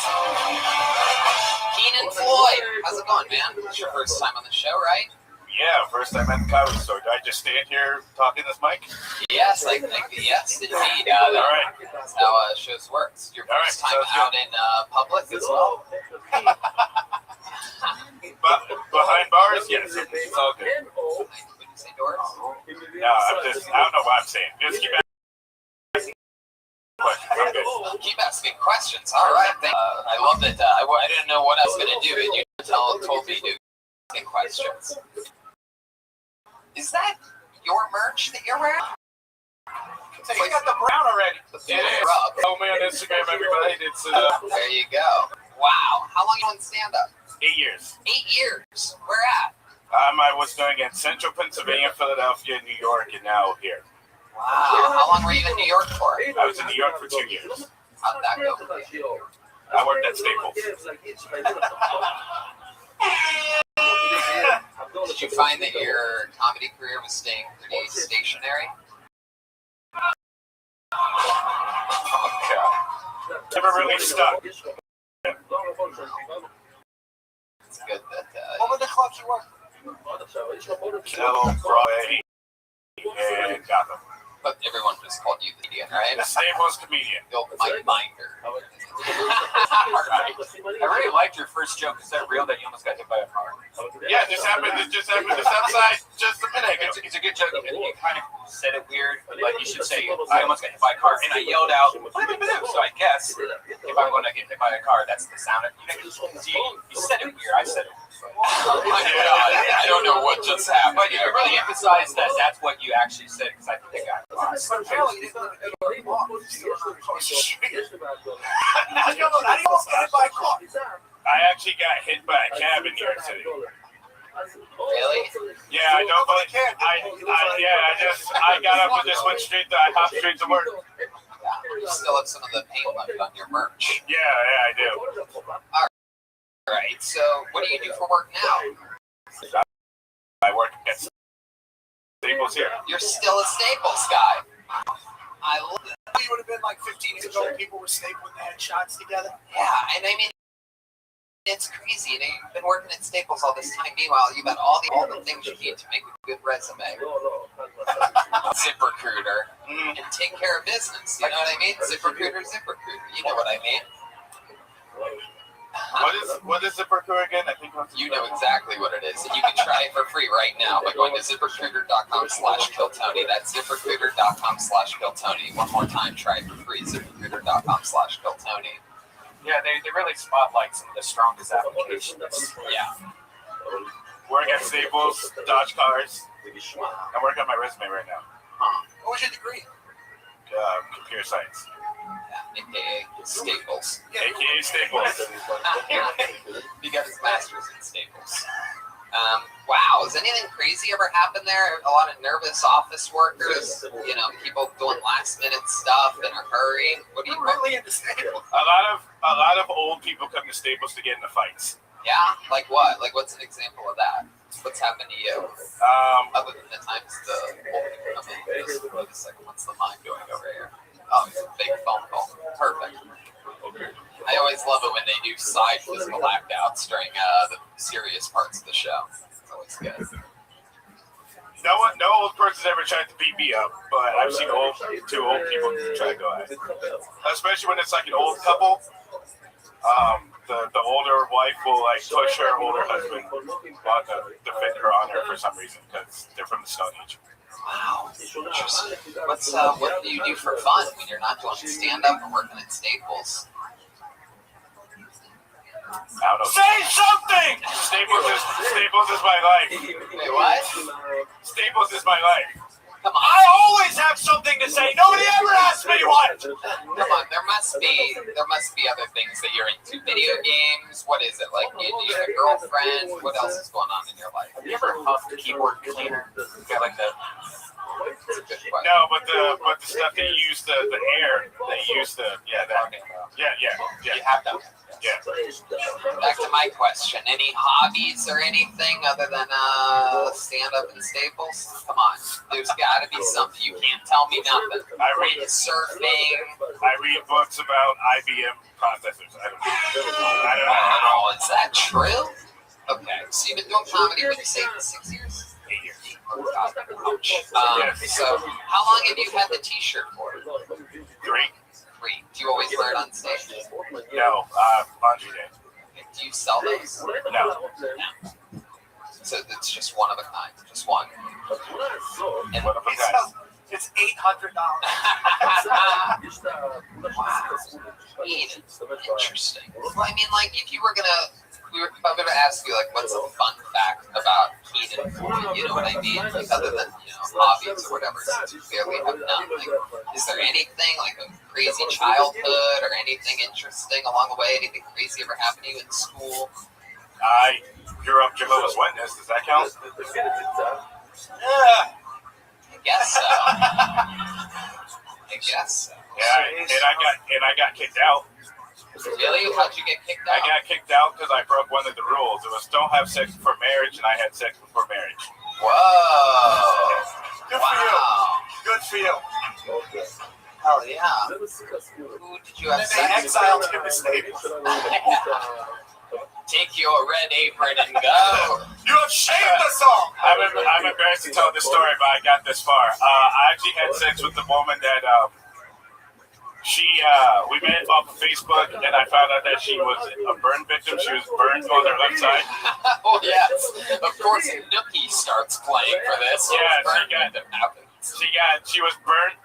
Keenan Floyd, how's it going, man? It's your first time on the show, right? Yeah, first time at the comedy store. Did I just stand here talking this mic? Yes, yes, indeed. All right. That's how shows work. It's your first time out in public as well. Behind bars, yes, it's all good. Would you say doors? No, I don't know what I'm saying. Just keep asking questions. I'm good. Keep asking questions. All right. I love that. I didn't know what I was going to do, and you told me to ask questions. Is that your merch that you're wearing? So you got the brown already. It is. Follow me on Instagram, everybody. It's There you go. Wow. How long you on stand-up? 8 years. 8 years. Where at? I was doing it in Central Pennsylvania, Philadelphia, New York, and now here. Wow. How long were you in New York for? I was in New York for 2 years. How did that go for you? I worked at Staples. Did you find that your comedy career was staying pretty stationary? Oh, God. Never really stuck. It's good that... What were the clubs you worked? Still, Broadway, and Gotham. But everyone just called you the comedian, right? The Staples comedian. The old Mike Binder. Right. I really liked your first joke. Is that real that you almost got hit by a car? Yeah, it just happened just outside just a minute ago. It's a good joke. You kind of said it weird, but you should say, I almost got hit by a car. And I yelled out, so I guess if I'm going to get hit by a car, that's the sound of it. You said it weird. I said it weird. Oh my God. I don't know what just happened. But you really emphasize that that's what you actually said, because I think I lost. I actually got hit by a cab in New York City. Really? Yeah, I don't believe it. I got up and just went I hopped straight to work. You still have some of the paint left on your merch. Yeah, I do. All right, so what do you do for work now? I work at Staples here. You're still a Staples guy. I love it. You would have been like 15 years ago. People were stapling the headshots together. Yeah, and I mean, it's crazy. You've been working at Staples all this time. Meanwhile, you've got all the things you need to make a good resume. ZipRecruiter. And take care of business. You know what I mean? ZipRecruiter. You know what I mean? What is ZipRecruiter again? I think you know exactly what it is, and you can try it for free right now by going to ZipRecruiter.com/KillTony. That's ZipRecruiter.com/KillTony. One more time, try it for free. ZipRecruiter.com/KillTony. Yeah, they really spotlight some of the strongest applications. Yeah. Work at Staples, Dodge Cars. I'm working on my resume right now. What was your degree? Computer science. Yeah, aka Staples. AKA Staples. He got his master's in Staples. Wow, has anything crazy ever happened there? A lot of nervous office workers, you know, people doing last minute stuff in a hurry. What do you really into Staples? A lot of old people come to Staples to get into fights. Yeah, like what? Like what's an example of that? What's happened to you? Other than the times the old people come in, just wait a second, what's the mind doing over here? Oh, it's a big phone call. Perfect. I always love it when they do side physical act-outs during the serious parts of the show. It's always good. No old person's ever tried to beat me up, but I've seen two old people try to go at it. Especially when it's like an old couple. The older wife will like push her older husband while to defend her honor for some reason because they're from the Stone Age. Wow, interesting. What do you do for fun when you're not doing stand-up and working at Staples? Say something! Staples is my life. Wait, what? Staples is my life. Come on. I always have something to say. Nobody ever asks me what. Come on, there must be other things that you're into. Video games. What is it like? You have a girlfriend. What else is going on in your life? Have you ever huffed a keyboard cleaner? Got like that. That's a good question. No, but the stuff they use the air. They use the yeah. You have done it. Yeah. Back to my question. Any hobbies or anything other than stand up and Staples? Come on. There's got to be something. You can't tell me nothing. I read surfing. I read books about IBM processors. I don't know. Wow, is that true? Okay, so you've been doing comedy for 6 years? 8 years. Oh, God. Ouch. So how long have you had the t-shirt for? 3. Do you always wear it on stage? No, laundry day. Do you sell those? No. So it's just one of a kind, just one. And One of a kind. It's $800. Wow. Interesting. Well, I mean, like, if you were gonna, if I were to ask you, like, what's a fun fact about Keenan Floyd, you know what I mean? Like, other than, you know, hobbies or whatever, since you clearly have none, like, is there anything, like, a crazy childhood or anything interesting along the way? Anything crazy ever happened to you in school? I grew up Jehovah's Witness. Does that count? Yeah. I guess so. Yeah, and I got kicked out. Really? How'd you get kicked out? I got kicked out because I broke one of the rules. It was don't have sex before marriage, and I had sex before marriage. Whoa. Good for you. Good for you. Hell yeah. Who did you have They sex exiled with? him to Staples. Take your red apron and go. You have shamed us all. I'm embarrassed to tell this story, but I got this far. I actually had sex with the woman that we met off of Facebook, and I found out that she was a burn victim. She was burned on her left side. Oh yes, of course. Nookie starts playing for this. Yeah, she was burnt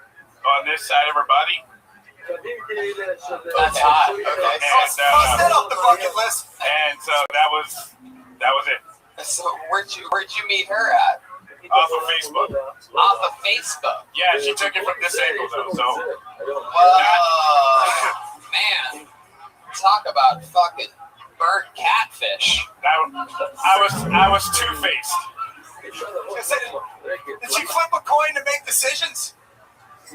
on this side of her body. That's hot. Okay. Cross that off the bucket list. And so that was it. So where'd you meet her at? Off of Facebook. Off of Facebook. Yeah, she took it from this angle though. So. Whoa, man! Talk about fucking burnt catfish. I was two-faced. Did she flip a coin to make decisions?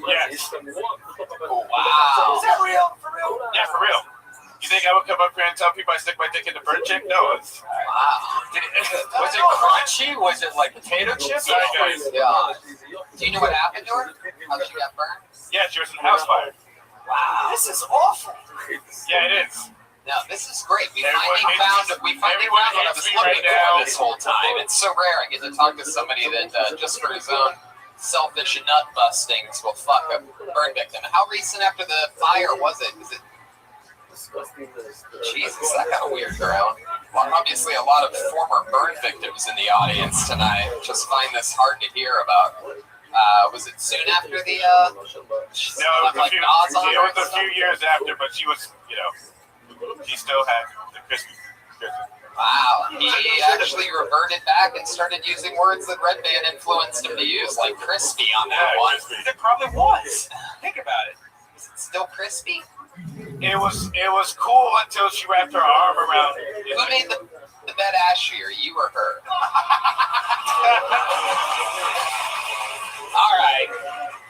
Yes. Wow. Is that real? For real? Yeah, for real. You think I would come up here and tell people I stick my dick in the burnt chick? No, it's. Wow. Was it crunchy? Was it like potato chips? Sorry, guys. Yeah. Do you know what happened to her? How she got burned? Yeah, she was in the house fire. Wow. This is awful. Yeah, it is. No, this is great. We Everyone finally hates- found what everyone I hates was me looking right now. for this whole time. It's so rare I get to talk to somebody that just for his own selfish nut bustings will fuck a burn victim. How recent after the fire was it? Is it? Jesus, that got a weird crowd. Well, obviously, a lot of former burn victims in the audience tonight. Just find this hard to hear about. Was it soon after the? No, it was a few years after, but she was, she still had the crispy. Wow, he actually reverted back and started using words that Red Band influenced him to use, like crispy on that one. It probably was. Think about it. Is it still crispy? It was cool until she wrapped her arm around it. Who made the bed ashier, you or her? All right.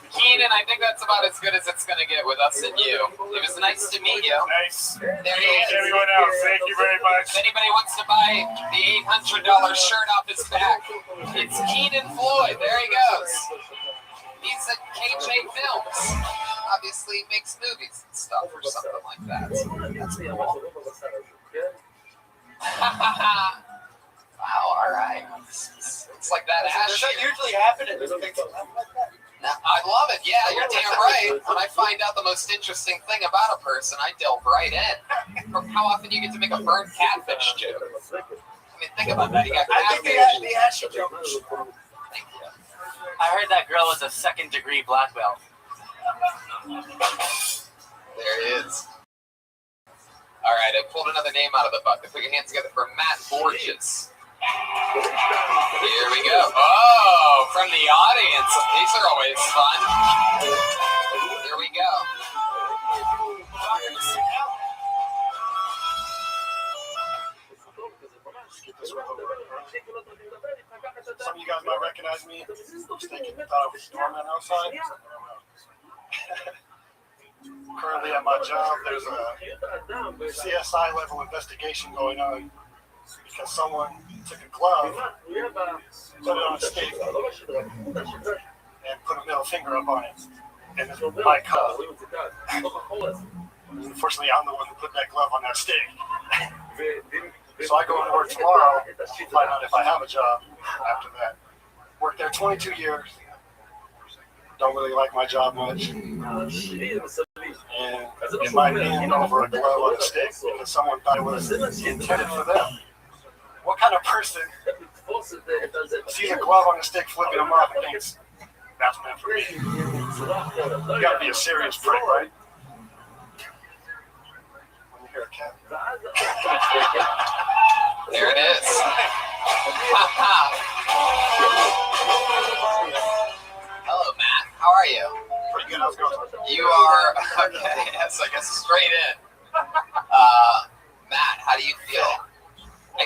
Keenan, I think that's about as good as it's going to get with us and you. It was nice to meet you. Nice. There he is. Everyone else, thank you very much. If anybody wants to buy the $800 shirt off his back, it's Keenan Floyd. There he goes. He's at KJ Films. Obviously, he makes movies and stuff or something like that. So that's cool. Wow, all right. It's like that ash. Does that usually happen in this big stuff like that? I love it. Yeah, you're damn right. When I find out the most interesting thing about a person, I delve right in. How often do you get to make a burnt catfish joke? I mean, think about that. You got catfish. The ashy joke. Thank you. I heard that girl was a second-degree black belt. There it is. All right, I pulled another name out of the bucket. Put your hands together for Matt Borges. Here we go. Oh, from the audience. These are always fun. Here we go. Some of you guys might recognize me. Thought I was a doorman outside. Currently at my job, there's a CSI level investigation going on because someone took a glove, put it on a stick, and put a middle finger up on it. And it's my cup. Unfortunately, I'm the one who put that glove on that stick. So I go to work tomorrow to find out if I have a job after that. Worked there 22 years. Don't really like my job much. And it might end over a glove on a stick because someone thought it was intended for them. What kind of person sees a glove on a stick, flipping them up, and thinks, that's meant for me? You gotta be a serious prick, right? When you hear a cat. There it is. Hello, Matt. How are you? Pretty good. How's it going? You are, okay, yes, I guess straight in. Matt, how do you feel? I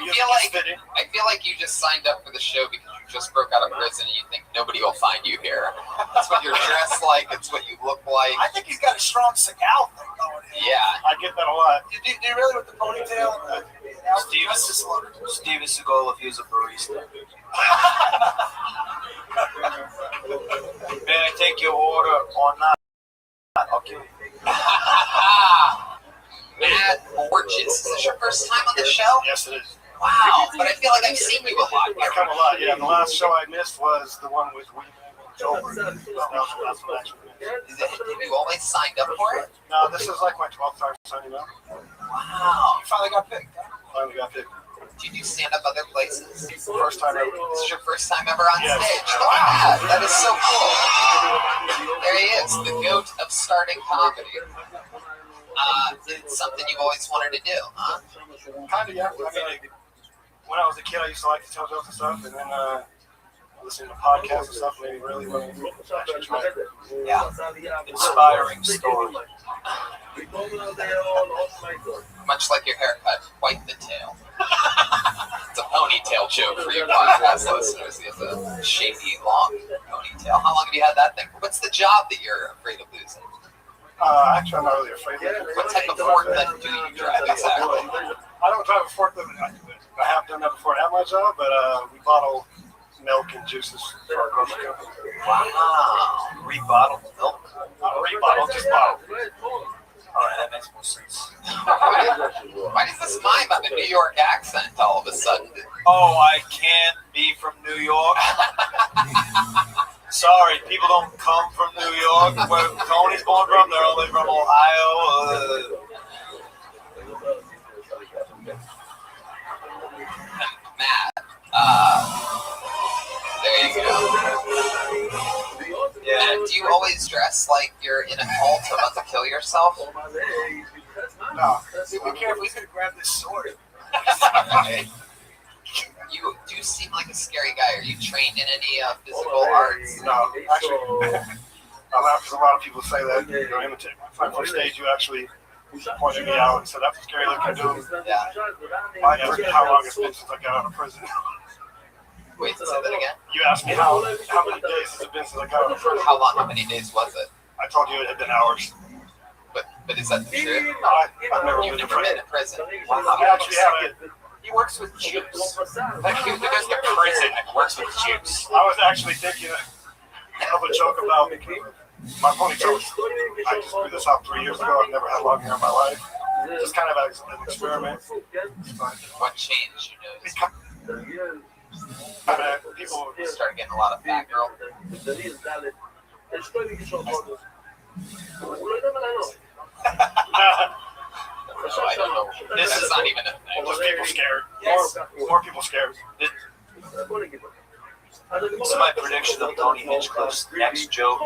feel like you just signed up for the show because you just broke out of prison and you think nobody will find you here. That's what you're dressed like. It's what you look like. I think he's got a strong Seagal thing going. Yeah. I get that a lot. Do you really with the ponytail? Steven Seagal if he was a barista. May I take your order or not? Okay. Matt Borges. Is this your first time on the show? Yes, it is. Wow, but I feel like I've seen you a lot. I come a lot, yeah. The last show I missed was the one with William Jover. Have you always signed up for it? No, this is like my 12th time signing up. Wow. You finally got picked. Finally got picked. Did you stand up other places? First time ever. This is your first time ever on stage. Look at that. That is so cool. There he is, the goat of starting comedy. It's something you've always wanted to do, huh? Kind of, yeah. I mean, when I was a kid, I used to like to tell jokes and stuff, and then listening to podcasts and stuff made me really want to actually try it. Yeah. Inspiring story. Much like your haircut, quite the tail. It's a ponytail joke for you podcast listeners. He has a shapy, long ponytail. How long have you had that thing? What's the job that you're afraid of losing? Actually, I'm not really afraid of it. What type of forklift do you drive exactly? I don't drive a forklift. I have done that before at my job, but we bottle milk and juices for our grocery company. Wow. Rebottled milk? Not rebottled, just bottled. All right, that makes more sense. Why does this mime have a New York accent all of a sudden? Oh, I can't be from New York. Sorry, people don't come from New York. Where Tony's born from, they're only from Ohio. Matt, there you go. Yeah. Matt, do you always dress like you're in a cult or about to kill yourself? No. See, be careful. He's going to grab this sword. Right. You do seem like a scary guy. Are you trained in any physical arts? No, actually, I laugh because a lot of people say that you don't imitate me. From stage, you actually pointed me out and said, "That's a scary looking dude." Yeah. I asked me how long it's been since I got out of prison. Wait, say that again. You asked me how many days has it been since I got out of prison. How long? How many days was it? I told you it had been hours. But is that the truth? I've never You've been in never been prison. in prison. I actually have it. He works with Jews. Like, he goes to prison and works with Jews. I was actually thinking of a joke about my ponytail. I just grew this out 3 years ago. I've never had long hair in my life. Just kind of as an experiment. What changed? You noticed? People started getting a lot of fat girl. I don't know. This is not even a thing. Just people scared. Yes. More people scared. This is my prediction of Tony Hinchcliffe's next joke.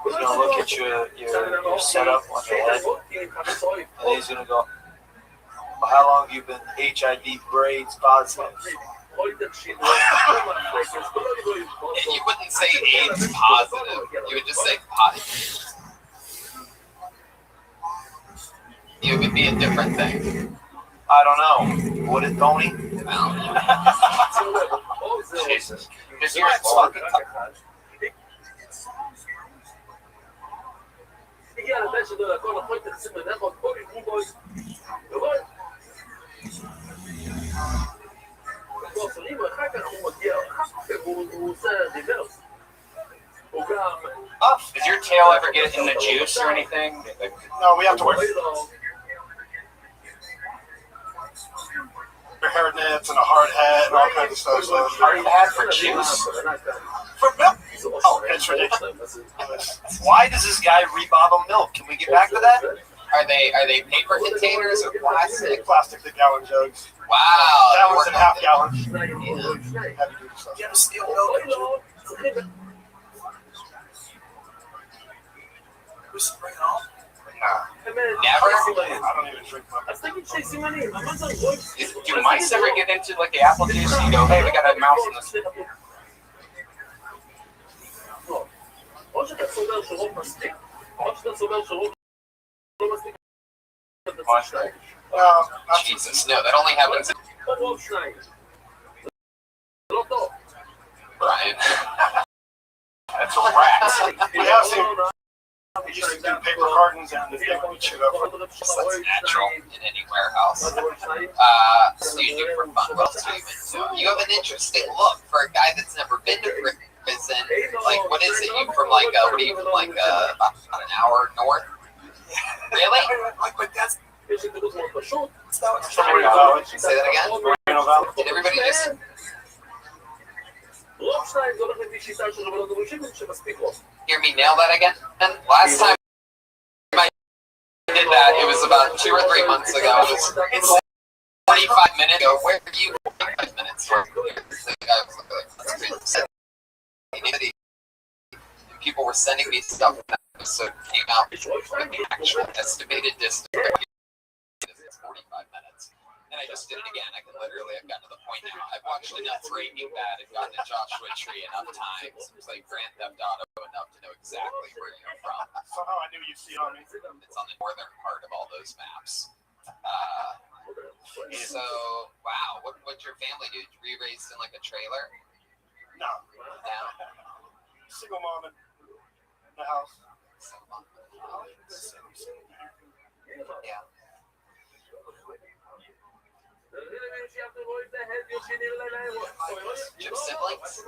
He's going to look at your setup on your head, and he's going to go, well, how long have you been HIV braids positive? You wouldn't say AIDS positive. You would just say positive. It would be a different thing. I don't know. Would it, Tony? Jesus. Just hear it fucking Does your tail ever get in the juice or anything? No, we have to wear hair nets and a hard hat and all kinds of stuff. So Hard hat for juice? For milk? Oh, it's ridiculous. Why does this guy rebottle milk? Can we get back to that? Are they paper containers or plastic? Plastic, the gallon jugs. Wow. Gallons and half gallons. You ever steal milk? Who's bringing all? Never? I don't even drink milk. Do mice ever get into like the apple juice and you go, hey, we got a mouse in this? Jesus, no, that only happens in Brian. That's a rat. We have seen. We used to do paper cartons and the thing would shoot up. That's natural in any warehouse. So you do for fun. What else do you even do? You have an interesting look for a guy that's never been to prison. Like, what is it? You from like, what are you from like about an hour north? Really? Like that's. Say that again? Did everybody just? Hear me nail that again? And last time I did that, it was about 2 or 3 months ago. It's 45 minutes ago. Where are you? 45 minutes. People were sending me stuff so it came out with the actual estimated distance. It's 45 minutes. And I just did it again. I've gotten to the point now. I've watched enough Breaking Bad and gotten to Joshua Tree enough times. It's like Grand Theft Auto enough to know exactly where you're from. Somehow I knew you'd see it on me. It's on the northern part of all those maps. So, wow, what'd your family do? Were you raised in like a trailer? No. No? Single mom in the house. Yeah. Do you have siblings?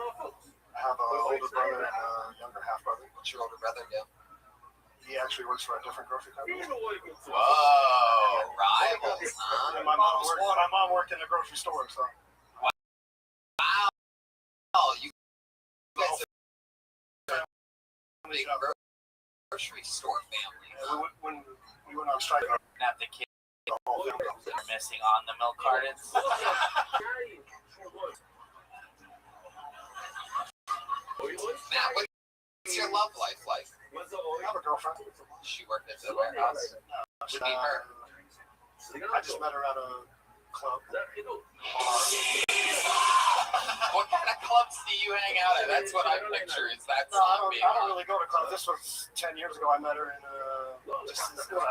I have an older brother and a younger half brother. What's your older brother do? He actually works for a different grocery company. Whoa, rivals, huh? And my mom worked in a grocery store, so. Wow. You guys are a big grocery store family. Huh? When we went on strike, Not the kids are missing on the milk cartons. Matt, what's your love life like? I have a girlfriend. She worked at the warehouse. Would meet her. I just met her at a club. What kind of clubs do you hang out at? That's what I picture. Is that No, I don't really go to clubs. This was 10 years ago. I met her in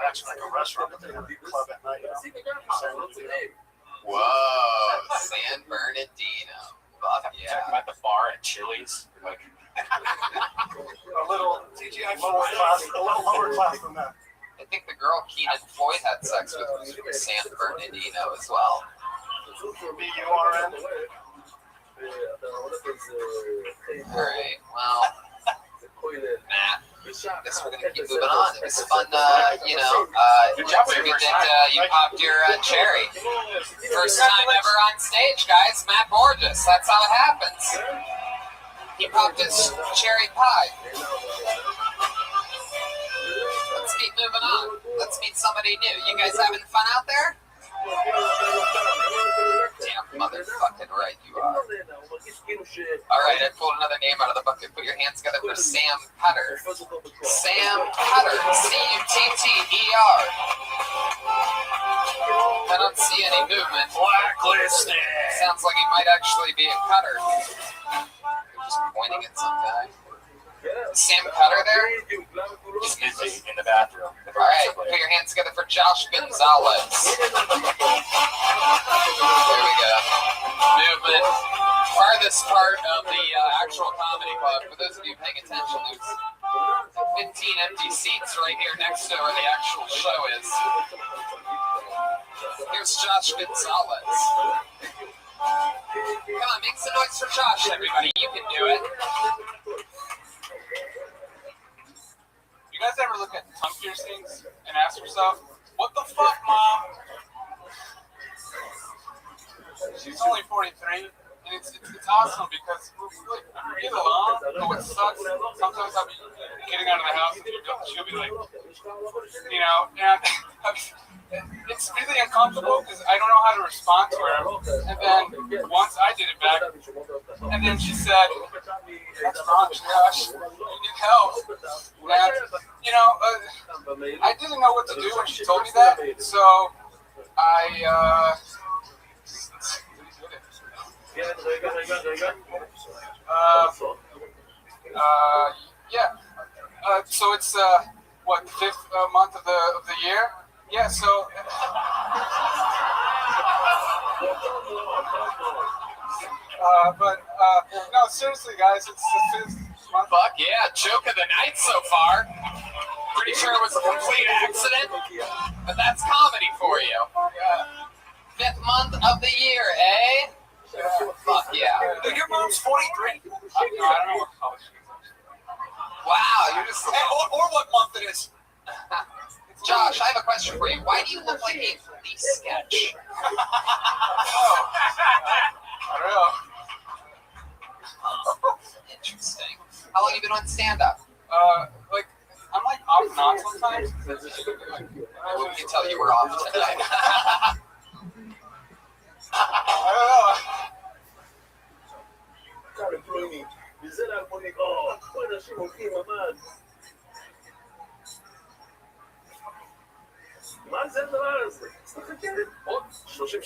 actually like a restaurant, but they have a club at night. Whoa, San Bernardino. Fuck yeah. Talking about the bar at Chili's. Like, a little lower class, a little lower class than that. I think the girl Keenan Floyd had sex with was from San Bernardino as well. B-U-R-N. Alright, well, Matt, I guess we're going to keep moving on. It was fun, we you popped your cherry. First time ever on stage, guys. Matt Borges, that's how it happens. He popped his cherry pie. Let's keep moving on. Let's meet somebody new. You guys having fun out there? Damn motherfucking right you are. Alright, I pulled another name out of the bucket. Put your hands together for Sam Cutter. Sam Cutter. C-U-T-T-E-R. I don't see any movement. Blacklisted. Sounds like he might actually be a cutter. You're just pointing at some guy. Sam Cutter there? he's busy in the bathroom. Alright, put your hands together for Josh Gonzalez. There we go. Movement. Farthest part of the actual comedy club. For those of you paying attention, there's 15 empty seats right here next to where the actual show is. Here's Josh Gonzalez. Come on, make some noise for Josh, everybody. You can do it. You guys ever look at tongue piercings and ask yourself, what the fuck, Mom? She's only 43, and it's awesome because we get along, but what sucks, sometimes I'll be getting out of the house and she'll be like, you know, and it's really uncomfortable because I don't know how to respond to her. And then once I did it back, and then she said, "That's wrong, Josh. You need help." And you know, I didn't know what to do when she told me that, so I yeah. So it's what, the 5th month of the year? Yeah. So. No, seriously, guys, it's the 5th month. Fuck yeah, joke of the night so far. Pretty sure it was a complete accident, but that's comedy for you. Yeah. 5th month of the year, eh? Fuck yeah. Your mom's 43. I don't know what college she is. Wow, you're just. Or what month it is. Josh, I have a question for you. Why do you look like a police sketch? I don't know. Interesting. How long have you been on stand-up? I'm like off and on sometimes. Well, we can tell you we're off tonight. I מה זה הדבר הזה? תחכה עוד 30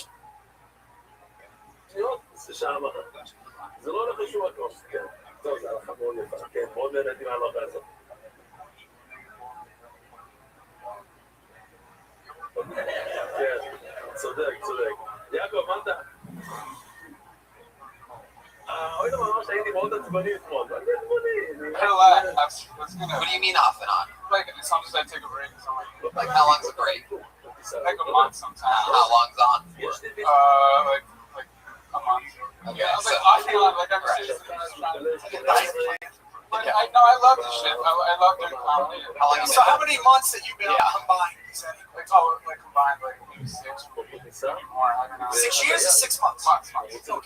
שניות, זה שעה אחת. זה לא הולך לשום מקום. כן, טוב, זה הלכה מאוד יפה. כן, מאוד נהניתי מהלכה הזאת. כן, צודק. יעקב, מה אתה? אוי, לא ממש הייתי מאוד עצבני אתמול. מה זה עצבני? What do you mean off and on? Like, sometimes I take a break. Like, how long's a break? Like a month sometimes. How long's on? Like a month. Okay, Yeah, so, like off and on, like I'm seriously just trying to. But I love this shit. I love doing comedy. So how many months that you've been on combined? Like combined, like maybe 6, maybe more. I don't know. 6 years or 6 months? Months. Okay. You've been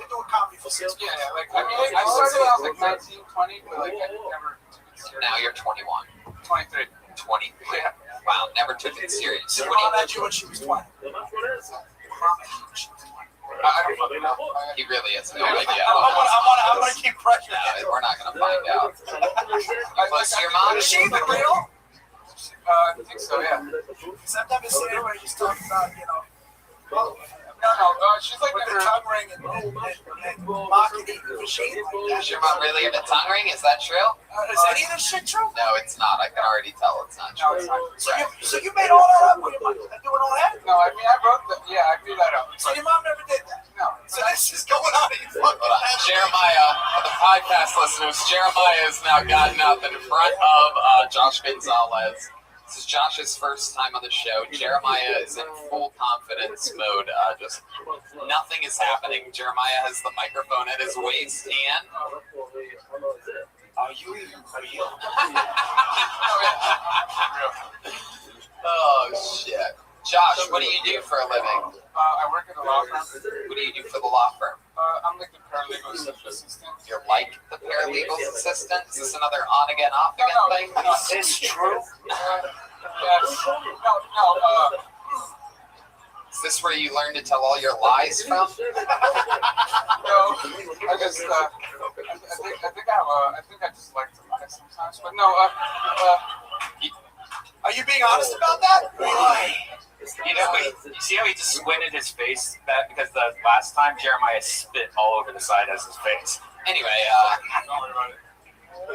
doing comedy for 6 months. Yeah, like I mean, I started when I was like 19, 20, but like I never took it serious. Now you're 21. 23. 23. Yeah. Wow, never took it serious. Your mom had you when she was 20. I don't He really has no idea. I'm gonna keep pressuring him. We're not gonna find out. You close to your mom? Is she even real? I think so, yeah. Because I've never seen anybody just talk about, No, she's like with the tongue ring and marketing machine. Does your mom really have a tongue ring? Is that true? Is any of this shit true? No, it's not. I can already tell it's not true. So you made all that up with your mom doing all that? No, I mean, I wrote that. Yeah, I made that up. So your mom never did that? No. So this is going on in your fucking head. Jeremiah, the podcast listeners, Jeremiah has now gotten up in front of Josh Gonzalez. This is Josh's first time on the show. Jeremiah is in full confidence mode. Just nothing is happening. Jeremiah has the microphone at his waist and... Are you even real? Oh, shit. Josh, what do you do for a living? I work at a law firm. What do you do for the law firm? I'm like the paralegal assistant. You're like the paralegal's assistant? Is this another on-again, off-again thing? Is this true? Yes. Is this where you learn to tell all your lies from? No, I just, I think I just like to lie sometimes. But no, are you being honest about that? Why? You know, you see how he just squinted his face back because the last time Jeremiah spit all over the side of his face. Anyway, don't worry about it.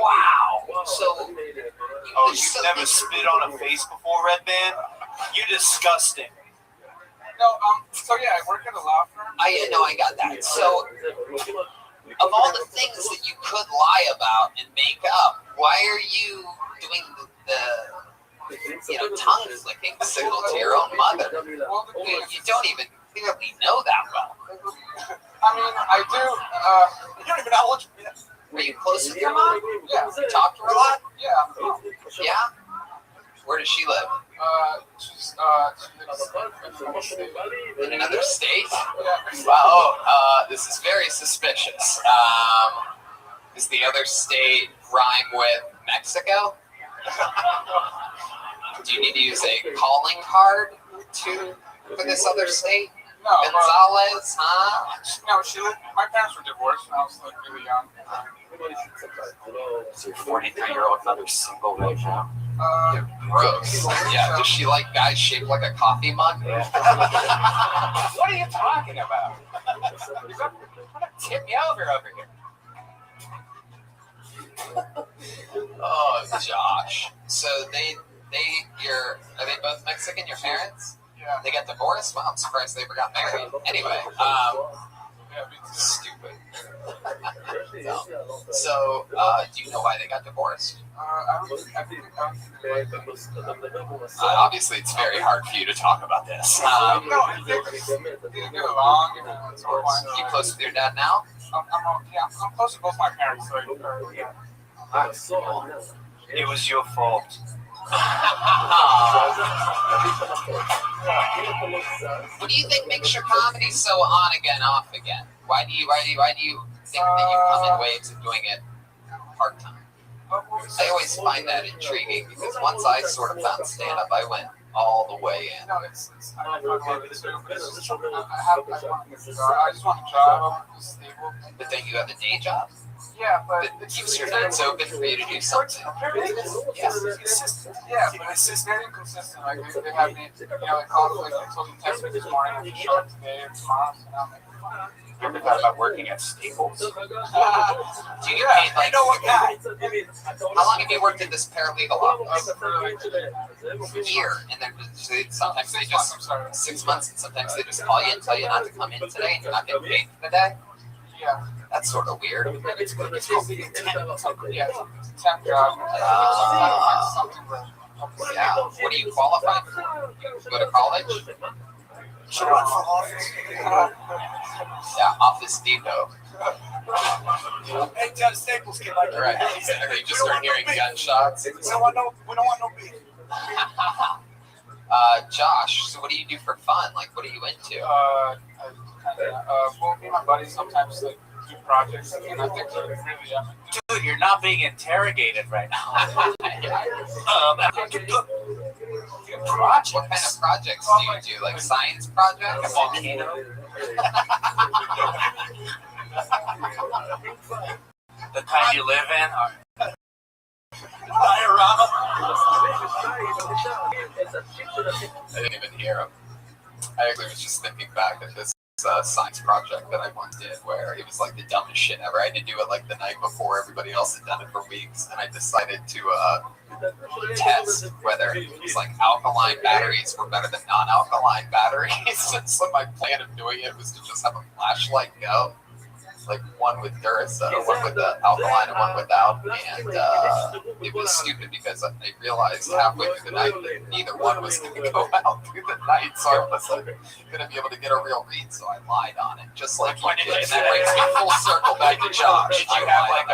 Wow. So, you've never spit on a face before, Red Band? You're disgusting. No, so yeah, I work at a law firm. I know, I got that. So, of all the things that you could lie about and make up, why are you doing the tongue flicking signal to your own mother? You don't even clearly know that well. I mean, I do. You don't even know how much. Are you close with your mom? Yeah. You talk to her a lot? Yeah. Yeah? Where does she live? She's in another state? Yeah. Wow, this is very suspicious. Does the other state rhyme with Mexico? Do you need to use a calling card for this other state? No. Gonzalez, huh? No, my parents were divorced when I was like really young. Is your 43-year-old mother single right now? Gross. Yeah, does she like guys shaped like a coffee mug? Yeah. What are you talking about? You're gonna tip me over here. Oh, Josh. So are they both Mexican, your parents? Yeah. They got divorced? Wow, I'm surprised they ever got married. Anyway, stupid. No. So, do you know why they got divorced? Obviously, it's very hard for you to talk about this. You close with your dad now? I'm close to both my parents. It was your fault. What do you think makes your comedy so on again, off again? Why do you think that you come in waves of doing it part time? I always find that intriguing because once I sort of found stand up, I went all the way in. No, I just want a job, stable. But then you have a day job. Yeah, but that keeps your nights open for you to do something. Yeah, consistent. Yeah, but it's very inconsistent. Like they have me, they call like they told me text me this morning. I should show up today or tomorrow. You ever thought about working at Staples? Do you get paid like? I know what guy. How long have you worked at this paralegal office? A year, and then sometimes they just 6 months, and sometimes they just call you and tell you not to come in today, and you're not getting paid for the day. Yeah. That's sort of weird. It's called temp job. Yeah. What do you qualify for? You go to college? Should run for office. Yeah, Office Depot. Hey, tell the Staples kid like Right. Exactly. You just start hearing gunshots. We don't want no beef. Josh, so what do you do for fun? Like, what are you into? Well, me and my buddies sometimes like do projects, and I think they're really Dude, you're not being interrogated right now. What kind of projects do you do? Like science projects? A volcano? The kind you live in? Diorama? I didn't even hear him. I actually was just thinking back at this science project that I once did where it was like the dumbest shit ever. I had to do it like the night before everybody else had done it for weeks, and I decided to test whether it was like alkaline batteries were better than non-alkaline batteries. So my plan of doing it was to just have a flashlight go, like one with Duracell, one with the alkaline and one without, and it was stupid because I realized halfway through the night that neither one was going to go out through the night, so I wasn't going to be able to get a real read, so I lied on it, just like you did, and that brings me full circle back to Josh. Did you have like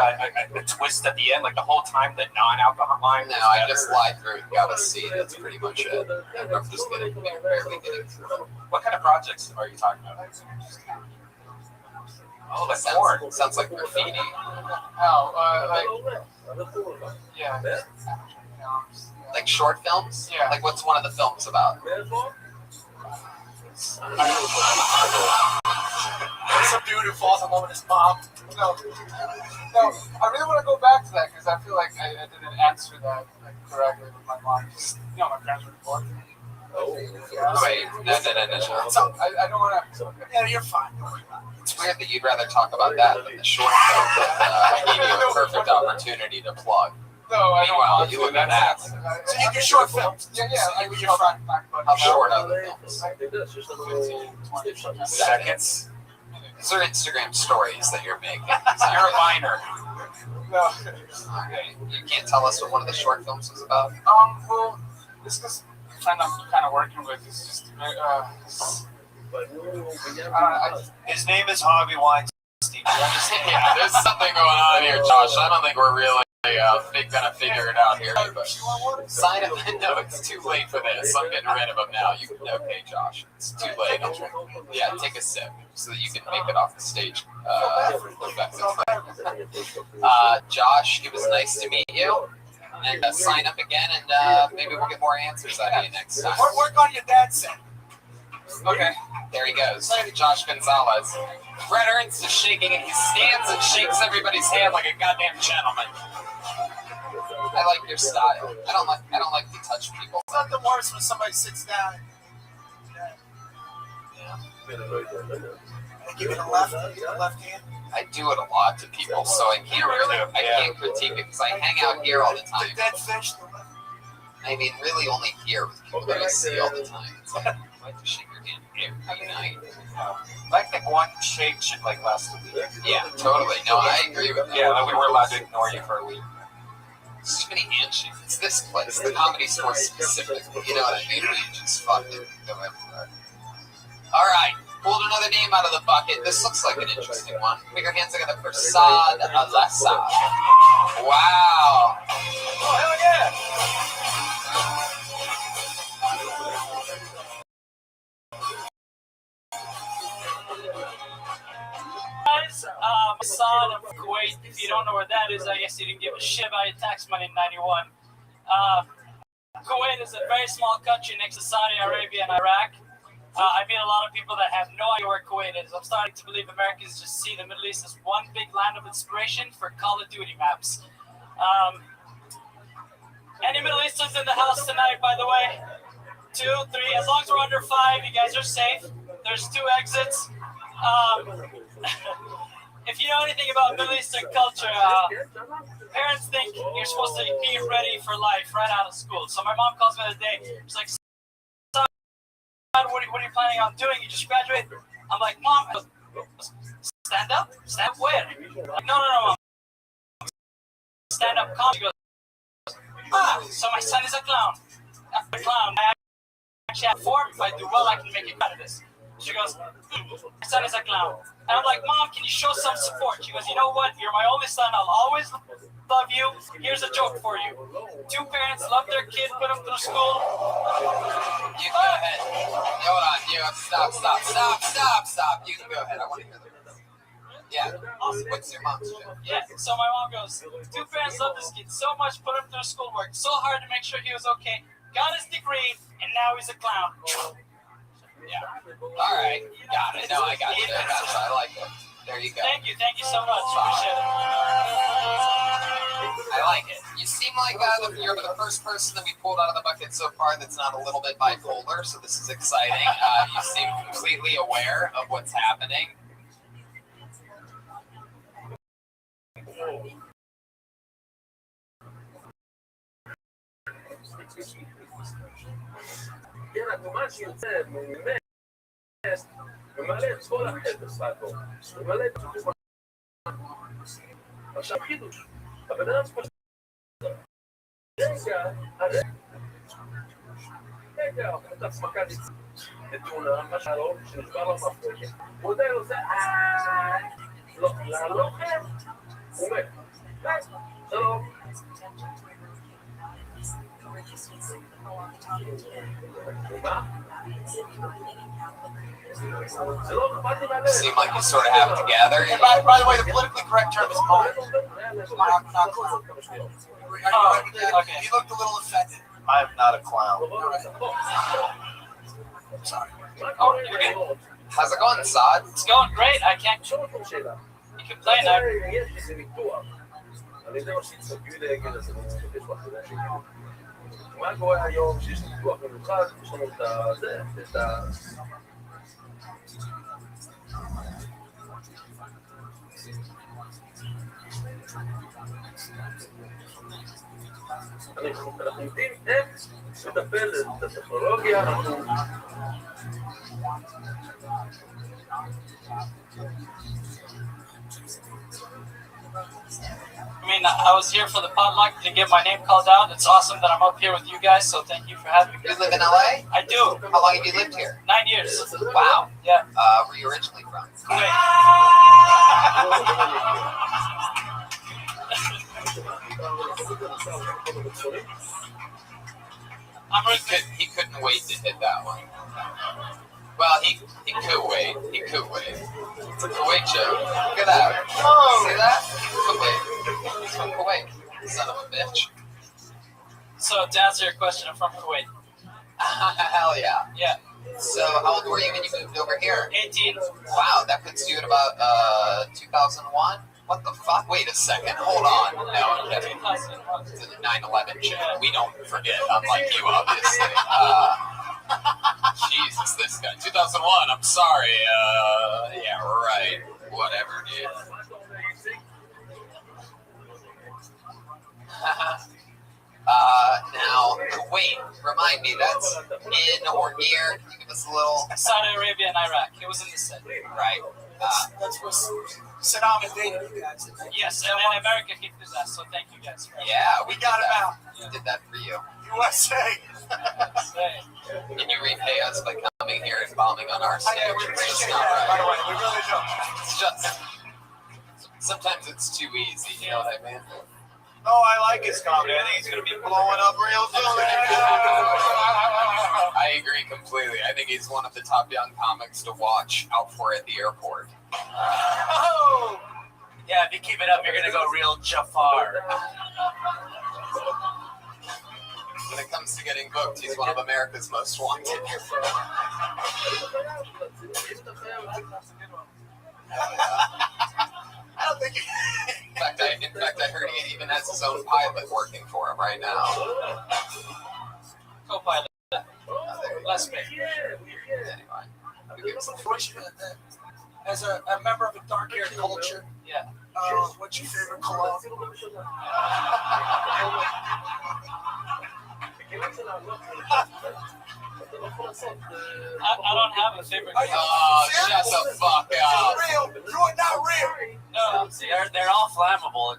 a twist at the end, like the whole time that non-alcohol? No, I just lied through it, got a C, that's pretty much it. I'm just barely getting through. What kind of projects are you talking about? Oh, that sounds like graffiti. Yeah. Like short films? Yeah. Like what's one of the films about? Some dude who falls in love with his mom. No, I really want to go back to that because I feel like I didn't answer that correctly with my mom. Just, my parents were divorced. Wait, no. So I don't want to. Yeah, you're fine. It's weird that you'd rather talk about that than the short film that gave you a perfect opportunity to plug. No, I don't. Meanwhile, you look at that. So you do short films. Yeah. Like your front, back, How short are the films? 15, 20 Seconds. These are Instagram stories that you're making. So you're a minor. No. Okay. You can't tell us what one of the short films was about? Well, this friend I'm kind of working with is just His name is Harvey Weinstein. Yeah, there's something going on here, Josh. I don't think we're really gonna figure it out here. But sign up. No, it's too late for this. I'm getting rid of them now. Okay, Josh? It's too late. Yeah, take a sip so that you can make it off the stage. Josh, it was nice to meet you. And sign up again, and maybe we'll get more answers out of you next time. Work on your dad's set. Okay, there he goes. Josh Gonzalez. Brett Ernst is shaking, and he stands and shakes everybody's hand like a goddamn gentleman. I like your style. I don't like to touch people. It's nothing worse when somebody sits down. And give you the left hand. I do it a lot to people, so I can't critique it because I hang out here all the time. The dead fish. I mean, really only here with people that I see all the time. It's like, I like to shake your hand every night. I think one shake should last a week. Yeah, totally. No, I agree with that. Yeah, we were allowed to ignore you for a week. So many handshakes. It's this place, the Comedy Store specifically. You know what I mean? We just fucking go everywhere. All right. Pulled another name out of the bucket. This looks like an interesting one. Put your hands together for Saad Alessa. Wow. Oh, hell yeah. Guys, Saad of Kuwait. If you don't know where that is, I guess you didn't give a shit about your tax money in '91. Kuwait is a very small country next to Saudi Arabia and Iraq. I meet a lot of people that have no idea where Kuwait is. I'm starting to believe Americans just see the Middle East as one big land of inspiration for Call of Duty maps. Any Middle Easterns in the house tonight, by the way? 2, 3, as long as we're under 5, you guys are safe. There's 2 exits. If you know anything about Middle Eastern culture, parents think you're supposed to be ready for life right out of school. So my mom calls me the other day. She's like, what are you planning on doing? You just graduated? I'm like, Mom, stand up? Stand up where? Like, no, Mom. Stand up comedy. She goes, so my son is a clown. After a clown, I actually have a form. If I do well, I can make it out of this. She goes, my son is a clown. And I'm like, Mom, can you show some support? She goes, you know what? You're my only son. I'll always love you. Here's a joke for you. 2 parents love their kid, put them through school. You go ahead. Hold on. Stop. You can go ahead. I want to hear this. Yeah. What's your mom's joke? Yeah. So my mom goes, 2 parents love this kid so much, put him through school, worked so hard to make sure he was okay, got his degree, and now he's a clown. All right, got it. No, I got it. I like it. There you go. Thank you so much. Appreciate it. I like it. You seem like you're the first person that we pulled out of the bucket so far that's not a little bit bipolar, so this is exciting. You seem completely aware of what's happening. ומלא את כל החדר ספקו, ומלא את כל עכשיו חידוש, הבן אדם צריך רגע, את עצמקה נתונה, מה שלום, שנשבר לו מפרקת, הוא עדיין עושה לא, ללוחם, הוא מת, שלום. Seem like you sort of have it together. And by the way, the politically correct term is moan. Not clown. Okay. You looked a little offended. I'm not a clown. Sorry. Oh, you're good. How's it going, Saad? It's going great. I can't. You can play now. מה קורה היום שיש ניתוח מיוחד, יש לנו את ה... אנחנו יודעים איך לטפל את הטכנולוגיה, אנחנו... I mean, I was here for the potluck to get my name called out. It's awesome that I'm up here with you guys, so thank you for having me. You live in LA? I do. How long have you lived here? 9 years. Wow. Yeah. Where are you originally from? Kuwait. He couldn't wait to hit that one. Well, he could wait. He could wait. It's a Kuwait joke. Look at that. Oh. See that? Kuwait. He's from Kuwait. Son of a bitch. So, to answer your question, I'm from Kuwait. Hell yeah. Yeah. So, how old were you when you moved over here? 18. Wow, that puts you at about 2001? What the fuck? Wait a second. Hold on. No, I'm kidding. It's a 9/11 shit. We don't forget, unlike you, obviously. Jesus, this guy. 2001, I'm sorry. Yeah, right. Whatever, dude. Now, Kuwait, remind me, that's in or near, can you give us a little... Saudi Arabia and Iraq. It was in the set. Right. That's where Saddam invaded you guys. Yes, and then America kicked his ass, so thank you guys. Yeah, We got him out. We did that for you. USA. Can you repay us by coming here and bombing on our stage? Yeah, we It's just appreciate not that, right. by the way. We really do. It's just... Sometimes it's too easy, you know what I mean? No, I like his comedy. I think he's going to be blowing up real soon. I agree completely. I think he's one of the top young comics to watch out for at the airport. Oh! Yeah, if you keep it up, you're going to go real Jafar. When it comes to getting booked, he's one of America's most wanted. I don't think In fact, I heard he even has his own pilot working for him right now. Co-pilot. Bless me. Anyway. unfortunate that as a member of a dark-haired culture, what's your favorite cologne? I don't have a favorite. Oh, shut the fuck up. Real. You're not real. No, they're all flammable.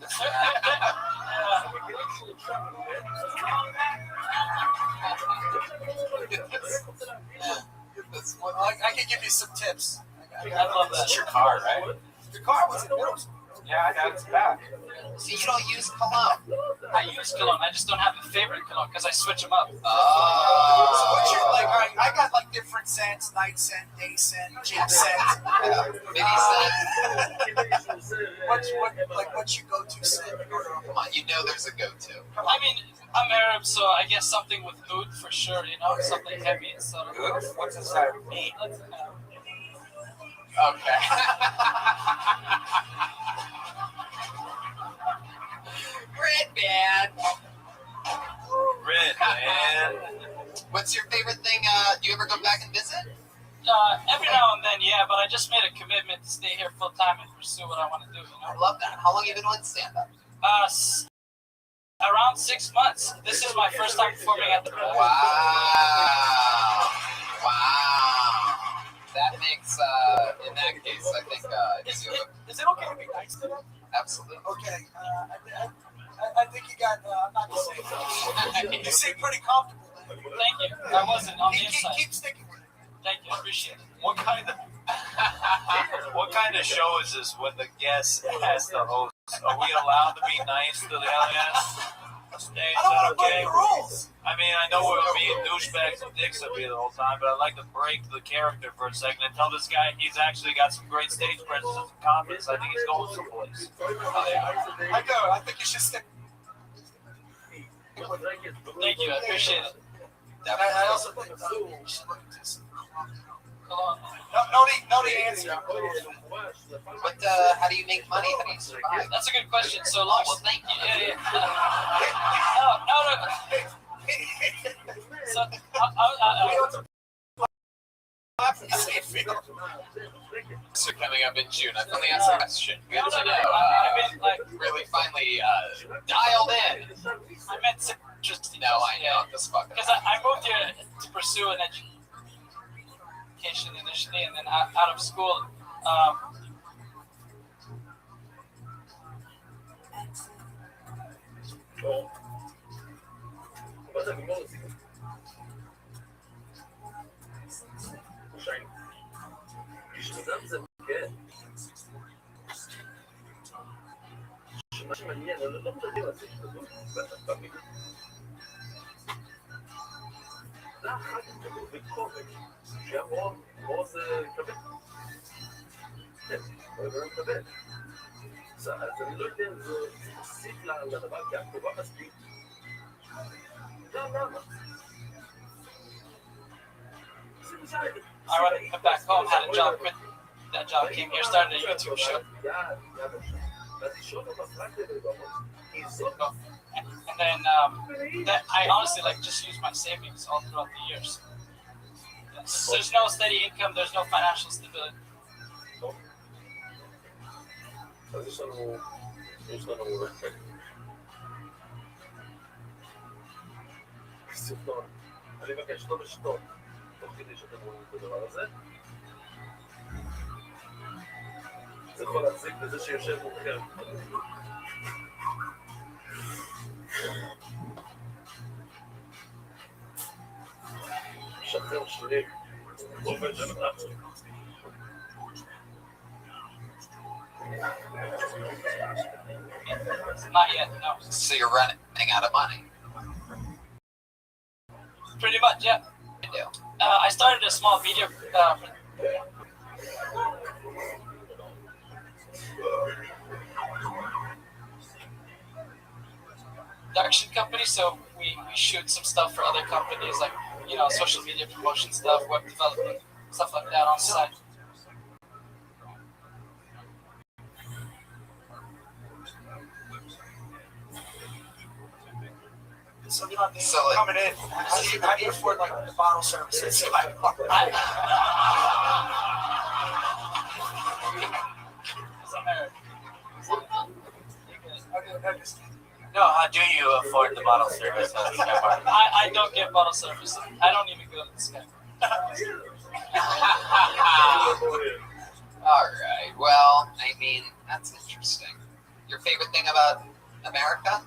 I can give you some tips. I love that. It's your car, right? Your car was in middle school. Yeah, I got it back. See, you don't use cologne. I use cologne. I just don't have a favorite cologne because I switch them up. So what's your, like, all right, I got like different scents, night scent, day scent, gym scent. Mini scent. what's your go-to sin? Come on, you know there's a go-to. I mean, I'm Arab, so I guess something with food for sure. You know, something heavy instead of Good. What's inside of meat? Okay. Red man. What's your favorite thing? Do you ever go back and visit? Every now and then, yeah, but I just made a commitment to stay here full time and pursue what I want to do. You know? I love that. How long have you been doing stand-up? Around 6 months. This is my first time performing at the Wow. That makes, in that case, I think, Is it okay to be nice to them? Absolutely. Okay. I think you got. I'm not gonna say it. You seem pretty comfortable. Thank you. I wasn't on the inside. Keep sticking with it. Thank you. I appreciate it. What kind of show is this when the guest has the host? Are we allowed to be nice to the audience? Is that okay? I mean, I know we're being douchebags and dicks up here the whole time, but I'd like to break the character for a second and tell this guy he's actually got some great stage presence and confidence. I think he's going someplace. I think you should stick. Thank you. I appreciate it. I also think you should look into some cologne. No, the answer. What? How do you make money? How do you survive? That's a good question. So long. Well, thank you. Yeah. No. So, So coming up in June, I've only asked a question. Good to know. Really finally dialed in. I meant just No, I know this fucker. because I moved here to pursue an education initially, and then out of school. מה שמעניין, אני לא מדבר על זה, זה אחת כזאת בקובץ, שהרוב כבד. כן, הוא כבד. אז אני לא יודע אם זה מוסיף לדבר, כי הכתובה מספיק. למה? I went back home, had a job, quit that job, came here, started a YouTube show. And then that I honestly just use my savings all throughout the years. There's no steady income, there's no financial stability. אז יש לנו סרטון. אני מבקש לא לשתות, תוך כדי שאתם רואים את הדבר הזה. זה יכול להחזיק בזה שיושב מוכר. שחרר שלי. עובד שלך. Not yet, no. So you're running out of money. Pretty much, yeah. I do. I started a small video production company, so we shoot some stuff for other companies, like, social media promotion stuff, web development, stuff like that on the side. So coming in, how do you afford the bottle services? No, how do you afford the bottle service? I don't get bottle service. I don't even go to the sky. All right. Well, I mean, that's interesting. Your favorite thing about America?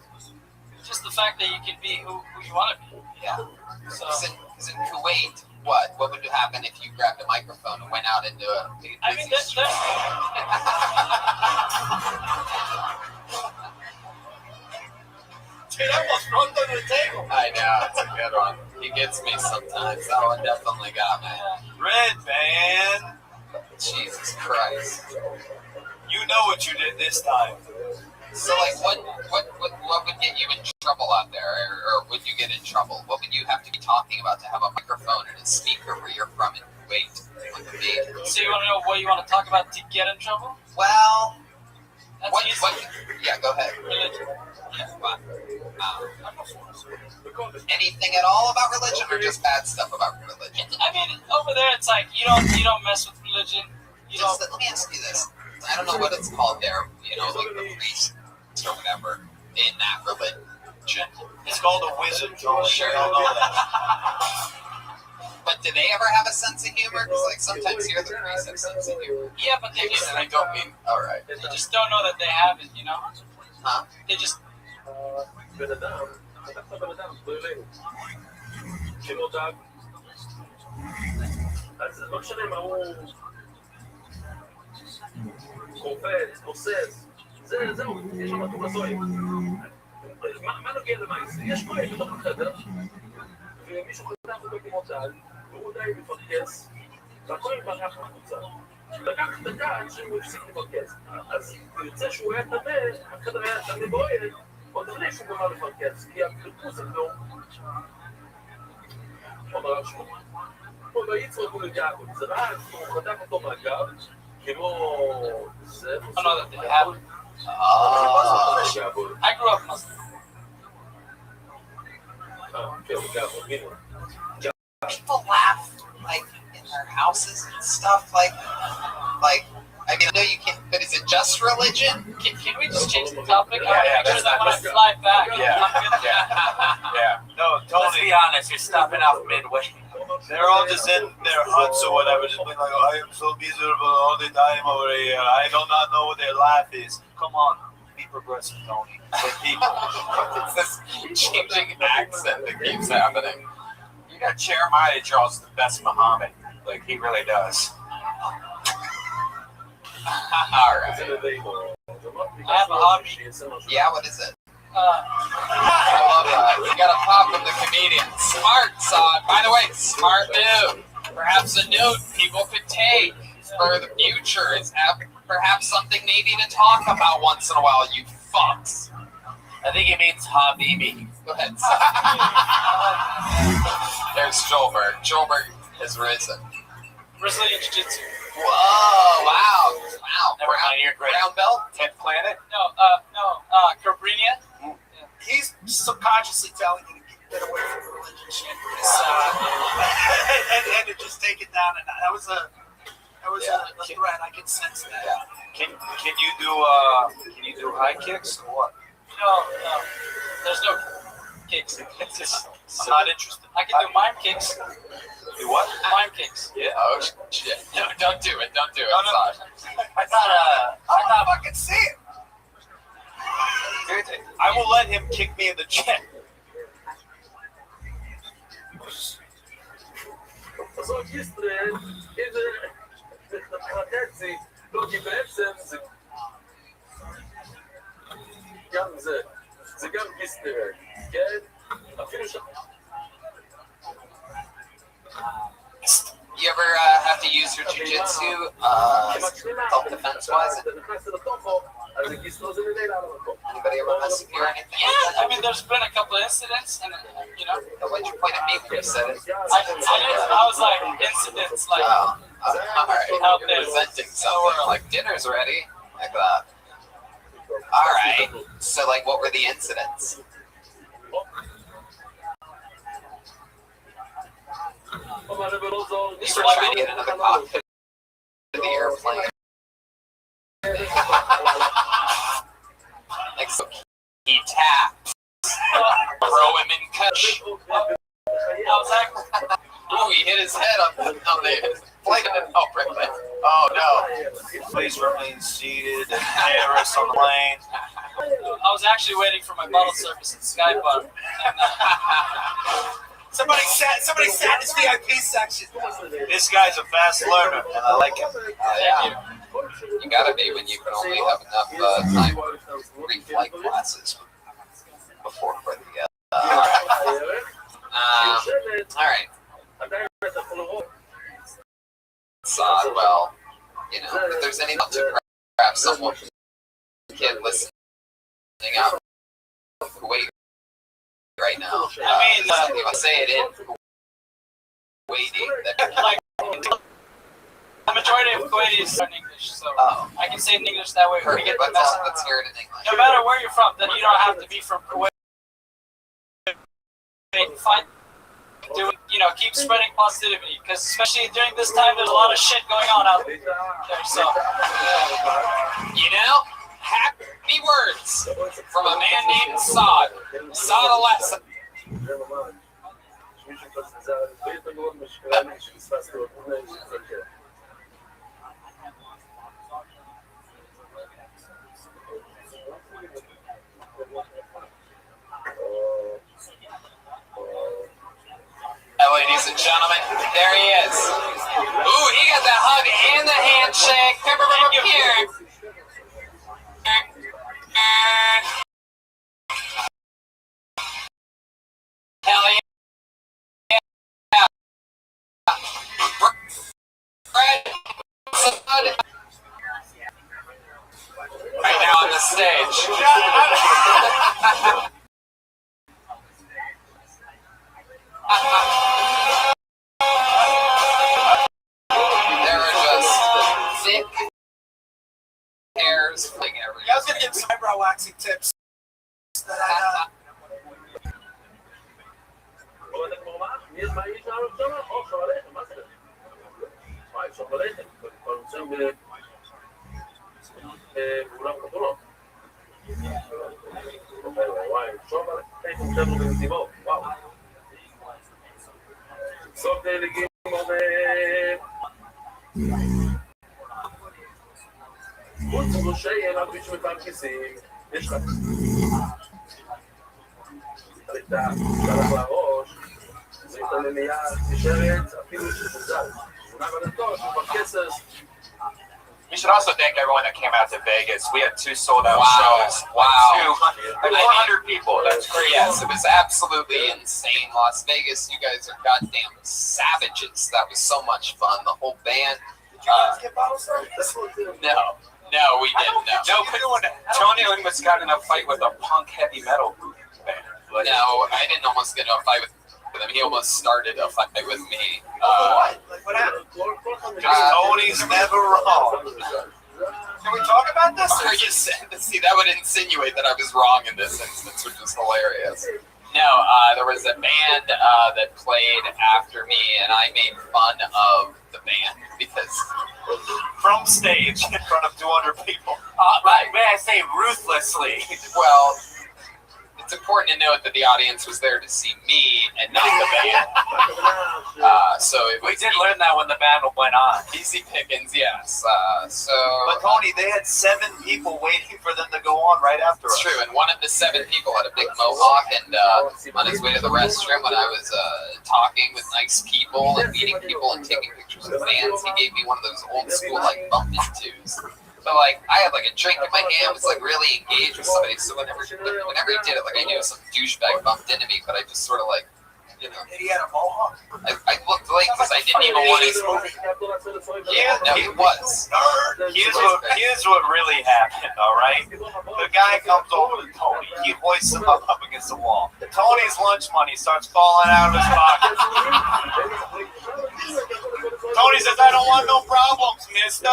Just the fact that you can be who you want to be. Yeah. So, Because in Kuwait, what would happen if you grabbed a microphone and went out into a busy street? Dude, I almost rolled under the table. I know, it's a good one. He gets me sometimes. That one definitely got me. Red man. Jesus Christ. You know what you did this time. So, like, what would get you in trouble out there, or would you get in trouble? What would you have to be talking about to have a microphone and a speaker where you're from and wait? Like a baby? So you want to know what you want to talk about to get in trouble? Well, That's easy. yeah, go ahead. Religion. Wow. Anything at all about religion, or just bad stuff about religion? I mean, over there, it's like you don't mess with religion. Let me ask you this. I don't know what it's called there. You know, like the priest or whatever in that religion. It's called a wizard. Oh, sure. I don't know that. But do they ever have a sense of humor? Because like sometimes here the priests have sense of humor. Yeah, but they just I don't mean. All right. They just don't know that they have it. You know. Huh? They just. בן אדם, לקחת בן אדם, בוא אלינו. כמו דג. אז לא משנה מה הוא... קופץ, בוסס. זהו, יש שם תומסויים. מה נוגע למעשה? יש כהן בתוך החדר, ומישהו חזר אותו כמו דג, והוא די מפרכס, והכהן ברח מחוצה. לקח את הדג שהוא הפסיק לפרכס. אז יוצא שהוא היה טמא, החדר היה טמא בועל, עוד לפני שהוא גמר לפרכס, כי הפרכוס לא... אומר השמו. הוא לא יצרקו לגעבו, זה רק, הוא חתך אותו מהגב, כמו... זה... I know that they have. I grew up Muslim. People laugh like in their houses and stuff. Like I mean, I know you can't, but is it just religion? Can we just change the topic? Yeah, Make sure that when I fly back, Yeah. No, Tony. Let's be honest, you're stopping off midway. They're all just in their huts or whatever, just being like, I am so miserable all the time over here. I do not know what their life is. Come on, be progressive, Tony. For people. It's this changing accent that keeps happening. You got Jeremiah draws the best Muhammad. Like, he really does. Alright. I have a hobby. Yeah, what is it? I love that. You got a pop from the comedian. Smart, son. By the way, smart move. Perhaps a note people could take for the future is perhaps something maybe to talk about once in a while, you fucks. I think he means Habibi. Go ahead. There's Joelberg. Joelberg has risen. Brazilian Jiu-Jitsu. Whoa, wow. Never mind, you're great. Brown belt? 10th planet? No, Cabrinha. He's subconsciously telling you to get away from religion shit. And to just take it down. And that was a threat. I can sense that. Can you do high kicks or what? No. There's no kicks. It's just, I'm not interested. I can do mime kicks. Do what? Mime kicks. Yeah. Oh shit. No, don't do it. Don't do it. No. I thought fucking see it. Dude, I will let him kick me in the chin. זאת ישראל, איזה חצי, לא כי בעצם זה גם זה גם ישראל, כן? אפילו שם. You ever have to use your jiu-jitsu self-defense-wise? Anybody ever mess with you or anything? Yeah, I mean, there's been a couple of incidents, and you know. Why'd you point at me when you said it? I was like, incidents, like. All right. Out there. Presenting something like dinner's ready, like that. All right. So, like, what were the incidents? You were trying to get into the cockpit of the airplane. Like, so he tapped. Throw him in coach. Oh, he hit his head on the flight. Oh, really? Oh, no. Please remain seated and terrorists on the plane. I was actually waiting for my bottle service at Skybar. Somebody sat in this VIP section. This guy's a fast learner, and I like him. Yeah. You gotta be when you can only have enough time for 3 flight classes before for the. All right. Well, You know, if there's any to perhaps someone kid listening out of Kuwait right now. I mean, if I say it in Kuwaiti, like the majority of Kuwaitis are in English, so I can say it in English that way. Perfect. Let's hear it in English. No matter where you're from, then you don't have to be from Kuwait. Find, keep spreading positivity, because especially during this time, there's a lot of shit going on out there. So, happy words from a man named Saad. Saad Alessa. Ladies and gentlemen, there he is. Ooh, he got the hug and the handshake. Here. Hell yeah. Right now on the stage. There are just thick hairs flying everywhere. I was gonna get some eyebrow waxing tips. חוץ משה יהיה לה בישהו את הכיסים, יש לך את הלך לראש, זה איתה לנייה נשארת אפילו שפוזל. We should also thank everyone that came out to Vegas. We had 2 sold-out shows. Wow. 400 people. That's crazy. Yes, it was absolutely insane. Las Vegas, you guys are goddamn savages. That was so much fun. The whole band. No, we didn't. No, Tony almost got in a fight with a punk heavy metal band. No, I didn't almost get in a fight with him. He almost started a fight with me. What happened? Tony's never wrong. Can we talk about this? Are you saying? See, that would insinuate that I was wrong in this instance, which is hilarious. No, there was a band that played after me, and I made fun of the band because from stage in front of 200 people. May I say ruthlessly? Well, it's important to note that the audience was there to see me and not the band. We did learn that when the battle went on. Easy pickings, yes. But Tony, they had 7 people waiting for them to go on right after us. It's true, and one of the 7 people had a big mohawk, and on his way to the restroom when I was talking with nice people and meeting people and taking pictures of fans, he gave me one of those old school bump intos. So I had a drink in my hand, was really engaged with somebody. So whenever he did it, I knew some douchebag bumped into me, but I just sort of He had a mohawk. I looked because I didn't even want his movie. Yeah, no, it was. Here's what really happened. All right, the guy comes over to Tony. He hoists him up against the wall. Tony's lunch money starts falling out of his pocket. Tony says, "I don't want no problems, mister."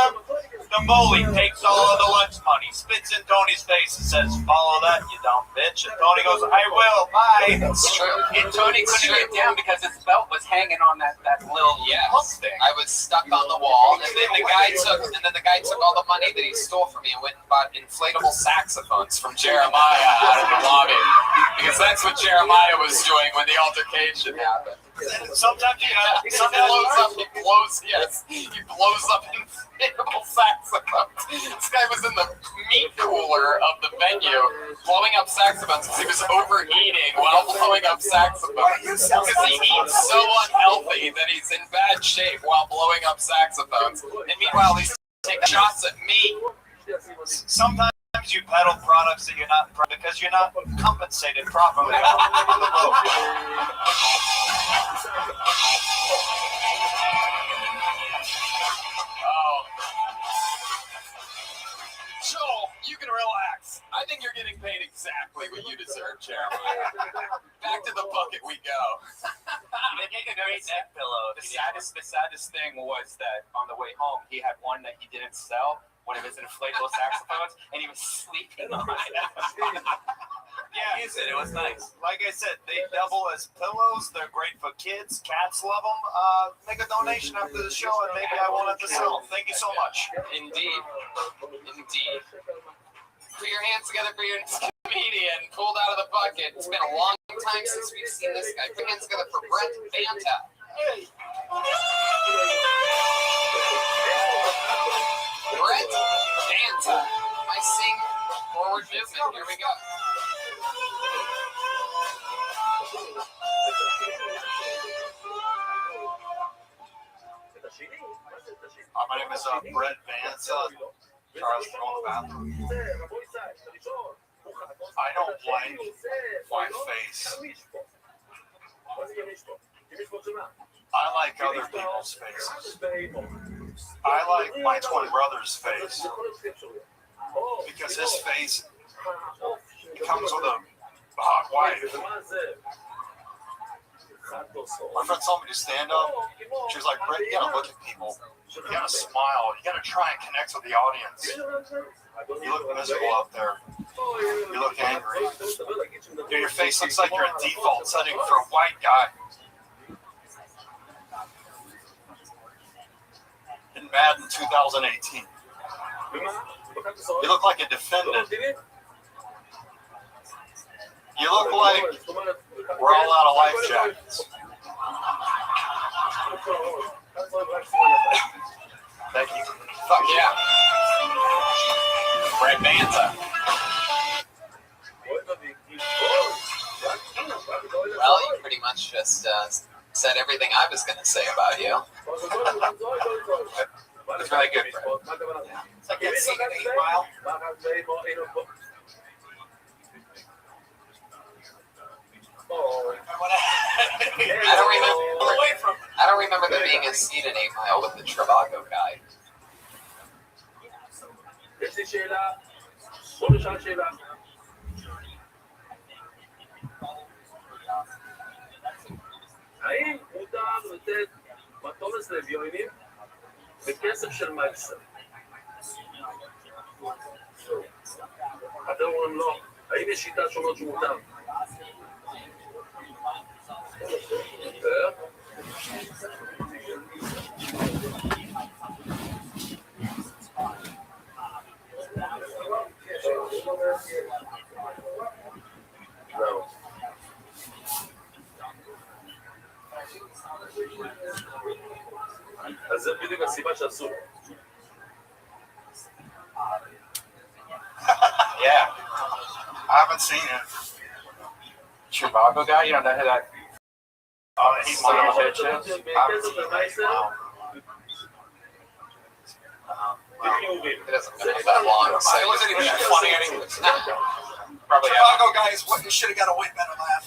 The bully takes all of the lunch money, spits in Tony's face, and says, "Follow that, you dumb bitch." And Tony goes, "I will, bye." That's true. And Tony couldn't get down because his belt was hanging on that little hook thing. I was stuck on the wall, and then the guy took all the money that he stole from me and went and bought inflatable saxophones from Jeremiah out of the lobby, because that's what Jeremiah was doing when the altercation happened. Sometimes he blows up inflatable saxophones. This guy was in the meat cooler of the venue blowing up saxophones because he was overheating while blowing up saxophones. Because he eats so unhealthy that he's in bad shape while blowing up saxophones. And meanwhile, he's taking shots at me. Sometimes you peddle products that you're not because you're not compensated properly. Joel, you can relax. I think you're getting paid exactly what you deserve, Jeremiah. Back to the bucket we go. They make a great neck pillow. The saddest thing was that on the way home, he had one that he didn't sell, one of his inflatable saxophones, and he was sleeping on it. Yeah, Use it. It was nice. Like I said, they double as pillows. They're great for kids. Cats love them. Make a donation after the show, and maybe I won't have to sell them. Thank you so much. Indeed. Put your hands together for your comedian pulled out of the bucket. It's been a long time since we've seen this guy. Put your hands together for Brett Banta. Hey. Brett Banta. I sing forward movement. Here we go. My name is Brett Banta. Charles, go in the bathroom. I don't like my face. I like other people's faces. I like my twin brother's face because his face comes with a hot wife. My friend told me to stand up. She was like, Brett, you gotta look at people. You gotta smile. You gotta try and connect with the audience. You look miserable up there. You look angry. Dude, your face looks like you're a default setting for a white guy. In Madden 2018. You look like a defendant. You look like we're all out of life jackets. Thank you. Fuck yeah. Brett Banta. Well, you pretty much just said everything I was going to say about you. It's very good, Brett. It's like that scene in 8 Mile. I don't remember there being a scene in 8 Mile with the Trivago guy. האם מותר לתת מטומס לאביונים בכסף של מייסר? אתם אומרים לא. האם יש שיטה שונות שמותר? אז זה בדיוק הסיבה שעשו. Yeah. I haven't seen it. Trivago guy? You don't know who that? He's my bitch. I haven't seen it. It doesn't go that long. So It wasn't even that funny anyway. Probably Chicago guys, what you should have got a way better laugh.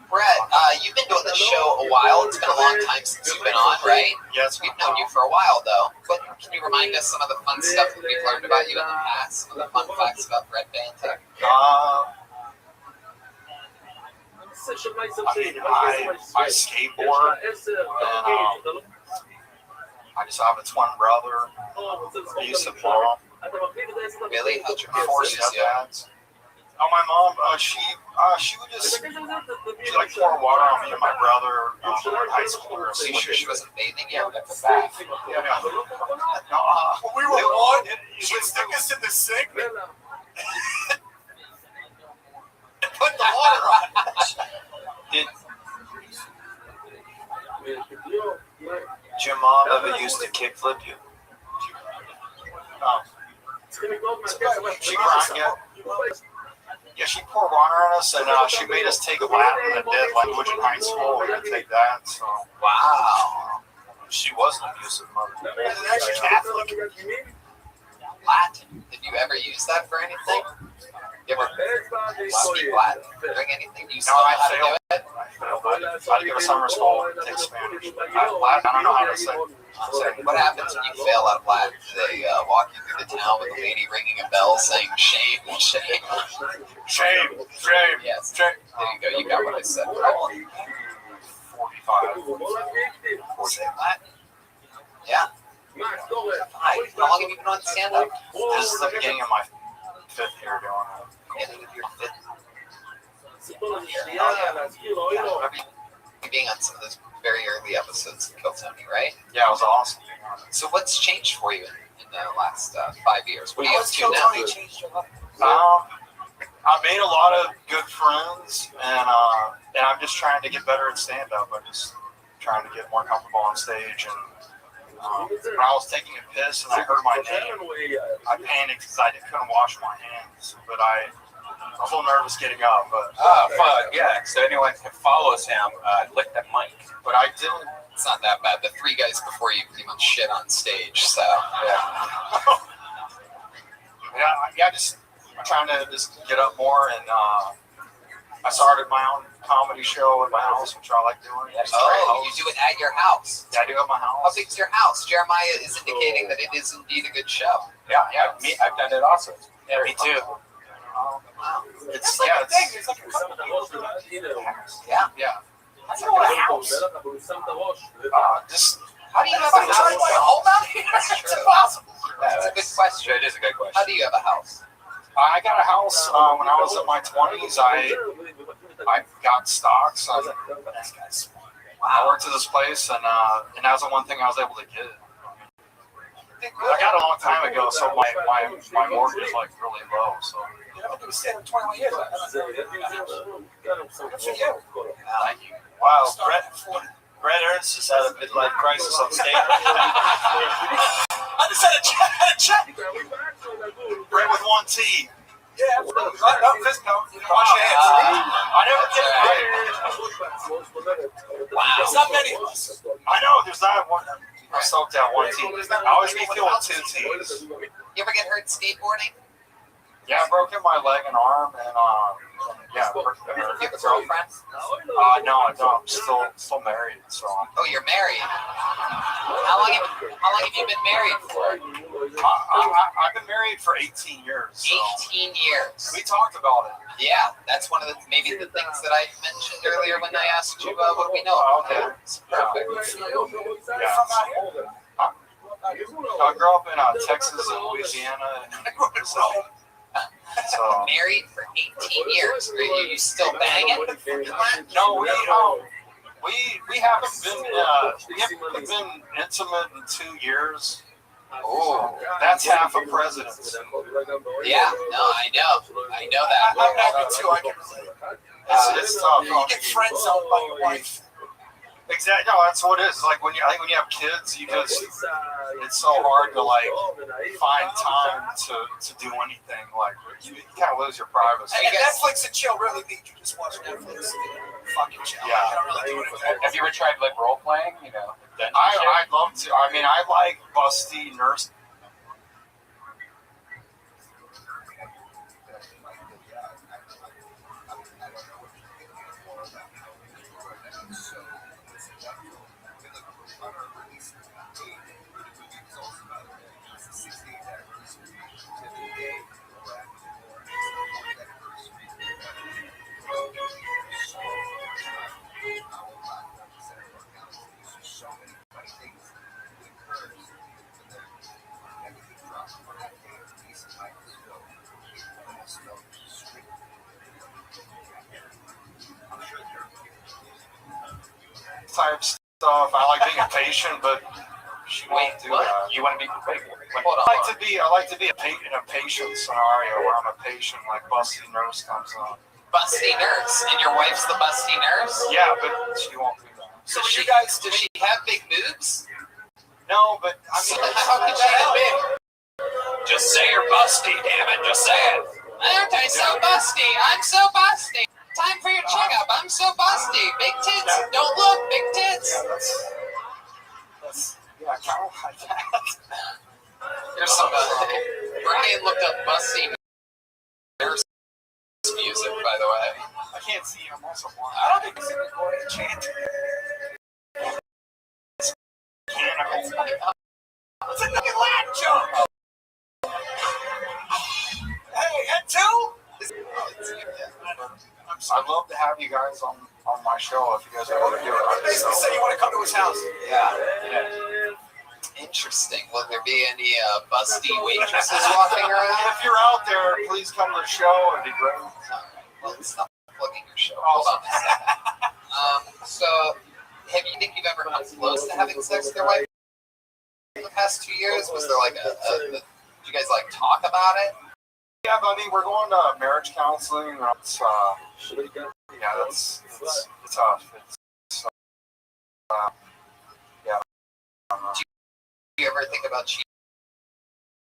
Brett, you've been doing this show a while. It's been a long time since you've been on, right? Yes. We've known you for a while, though. But can you remind us some of the fun stuff that we've learned about you in the past? Some of the fun facts about Brett Banta? I skateboard. And, I just have a twin brother. Abusive mom. Really? How'd your mom Forced raise you? stepdads. Oh, my mom, she would just, she'd like pour water on me and my brother when we were in high school. Are you sure she wasn't bathing you at the bath? Yeah. No, we were one. She would stick us in the sink and put the water on. Did your mom ever used to kickflip you? She cried, yeah. Yeah, she poured water on us, and she made us take Latin and dead language in high school. We had to take that. So Wow. She was an abusive mother. Catholic. Latin. Did you ever use that for anything? You ever speak Latin? Doing anything? You No, still know I how to do failed. it? I had to go to summer school and take Spanish. I don't know how to say. So what happens when you fail at Latin? Do they walk you through the town with a lady ringing a bell saying shame, shame? Shame, shame. Yes. Shame. There you go. You got what I said. 45. 40 Latin. Yeah. How long have you been on stand-up? This is the beginning of my 5th year doing it. Beginning of your 5th year. Oh, yeah. I remember you being on some of those very early episodes of Kill Tony, right? Yeah, it was awesome. So what's changed for you in the last 5 years? What are you up to now? I made a lot of good friends, and I'm just trying to get better at stand-up. I'm just trying to get more comfortable on stage. And when I was taking a piss and I heard my name, I panicked because I couldn't wash my hands. But I was a little nervous getting up. But Fuck, yeah. So anyone who follows him, lick that mic. But I didn't. It's not that bad. The 3 guys before you pretty much shit on stage, so yeah. I'm trying to just get up more, and I started my own comedy show at my house, which I like doing. Oh, you do it at your house? Yeah, I do it at my house. How big's your house? Jeremiah is indicating that it is indeed a good show. Yeah, I've done it also. Yeah, me too. Wow. It's like a thing. it's There's like a couple yeah. That's not a house. Just how do you have a house? Hold on here. It's impossible. That's a good question. It is a good question. How do you have a house? I got a house when I was in my 20s. I got stocks. I worked at this place, and that was the one thing I was able to get. I got it a long time ago, so my mortgage is like really low. So. I've been doing 21 years. Good for you. Thank you. Wow, Brett Ernst just had a midlife crisis on stage. I just had a check. Brett with 1 T. Yeah, no, fist pump. You know, wash your hands. I never get it. Wow. There's not many of us. I know, there's not one. I soaked out 1 T. I always be feeling 2 T's. You ever get hurt skateboarding? Yeah, I broke in my leg and arm, and yeah. You have a girlfriend? No, I don't. I'm still married. So. Oh, you're married. How long have you been married for? I've been married for 18 years. So. 18 years. We talked about it. Yeah, that's one of the things that I mentioned earlier when I asked you what we know. Oh, okay. It's perfect. Yeah. I grew up in Texas and Louisiana. So married for 18 years. Are you still banging? No, we haven't been intimate in 2 years. Oh, that's half a presidency. Yeah, no, I know that. I'm happy too. I can relate. It's tough. You get friend zoned by your wife. Exactly. No, that's what it is. Like when you have kids, it's so hard to like find time to do anything. Like you kind of lose your privacy. Hey, Netflix and chill really need you just watch Netflix and fucking chill. Yeah. I don't really do anything. Have you ever tried like role playing? You know, I'd love to. I mean, I like busty nurse. Type stuff. I like being a patient, but she won't do that. You want to be quick? I like to be in a patient scenario where I'm a patient, like busty nurse comes on. Busty nurse, and your wife's the busty nurse? Yeah, but she won't do that. So does she have big boobs? No, but I mean, how could she have big? Just say you're busty, damn it! Just say it. Aren't I so busty? I'm so busty. Time for your checkup. I'm so busty. Big tits. Don't look. Big tits. Yeah, kind of like that. There's some. Brian looked up busty nurse music, by the way. I can't see. I'm also blind. I don't think this is recording a chant. It's a fucking lat joke. Hey, and two. I'd love to have you guys on my show if you guys want to do it. Basically, say you want to come to his house. Yeah. Interesting. Will there be any busty waitresses walking around? If you're out there, please come to the show. It'd be great. Well, stop plugging your show. Hold on a second. So, think you've ever come close to having sex with your wife in the past 2 years? Was there like did you guys like talk about it? Yeah, buddy, we're going to marriage counseling. It's tough. Yeah. Do you ever think about cheating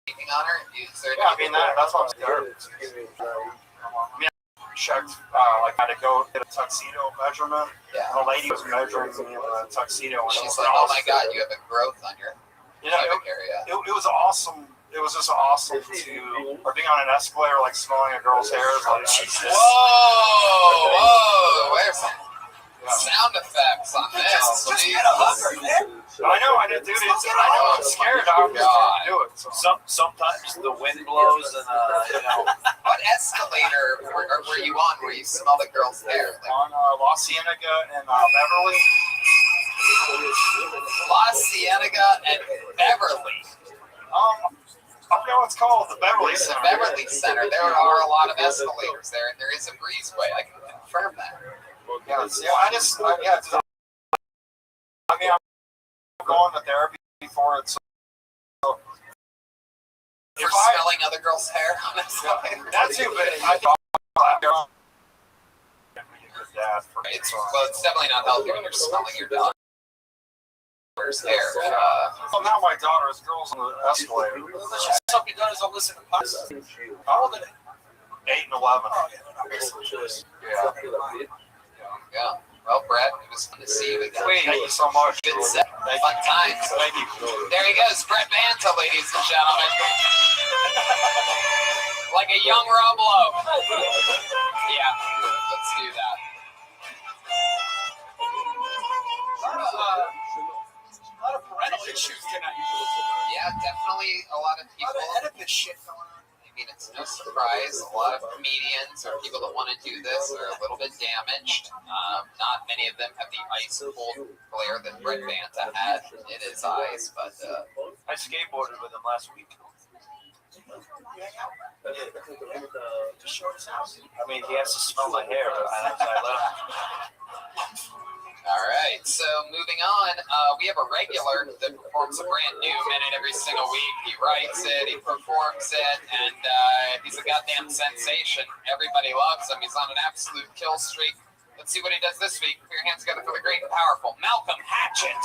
on her? Is there that's what I'm saying. I checked, I had to go get a tuxedo measurement. Yeah. And the lady was measuring me in the tuxedo. And she's like, "Oh my God, you have a growth on your pubic area." It was awesome. It was just awesome or being on an escalator, like smelling a girl's hair. Like, Jesus. Whoa! Where's sound effects on this? Just get a hooker, man. I know, I did, dude. I know, I'm scared. I'm just trying to do it. So. Sometimes the wind blows and What escalator were you on where you smell the girl's hair? On La Cienega and Beverly. La Cienega and Beverly. I forget what it's called. The Beverly Center. The Beverly Center. There are a lot of escalators there, and there is a breezeway. I can confirm that. I'm going to therapy for it. So for smelling other girls' hair on escalators. That too, but it's definitely not healthy when you're smelling your daughter's hair. Well, now my daughter's girls on the escalator. Something you done is I'll listen to podcasts. How old are they? 8 and 11. Yeah. Well, Brad, it was fun to see you again. Thank you so much. Good set. Fun times. Thank you. There he goes, Brett Banta, ladies and gentlemen. Like a young Rob Lowe. Yeah, let's do that. A lot of parental issues tonight. Yeah, definitely a lot of people. A lot of Oedipus shit going on. I mean, it's no surprise. A lot of comedians or people that want to do this are a little bit damaged. Not many of them have the ice cold glare that Brett Banta had in his eyes, but I skateboarded with him last week. To show his house. I mean, he has to smell my hair after I left. All right, so moving on, we have a regular that performs a brand new minute every single week. He writes it, he performs it, and he's a goddamn sensation. Everybody loves him. He's on an absolute kill streak. Let's see what he does this week. Put your hands together for the great and powerful Malcolm Hatchett.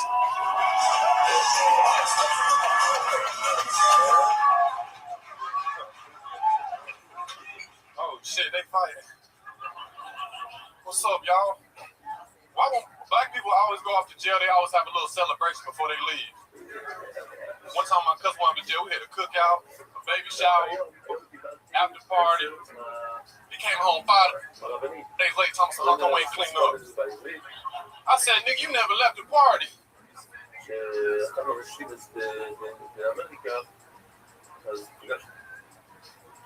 Oh, shit, they fighting. What's up, y'all? Why won't black people always go off to jail? They always have a little celebration before they leave. One time my cousin went to jail, we had a cookout, a baby shower, after party. He came home 5 days later, told me, how come we ain't clean up? I said, nigga, you never left the party.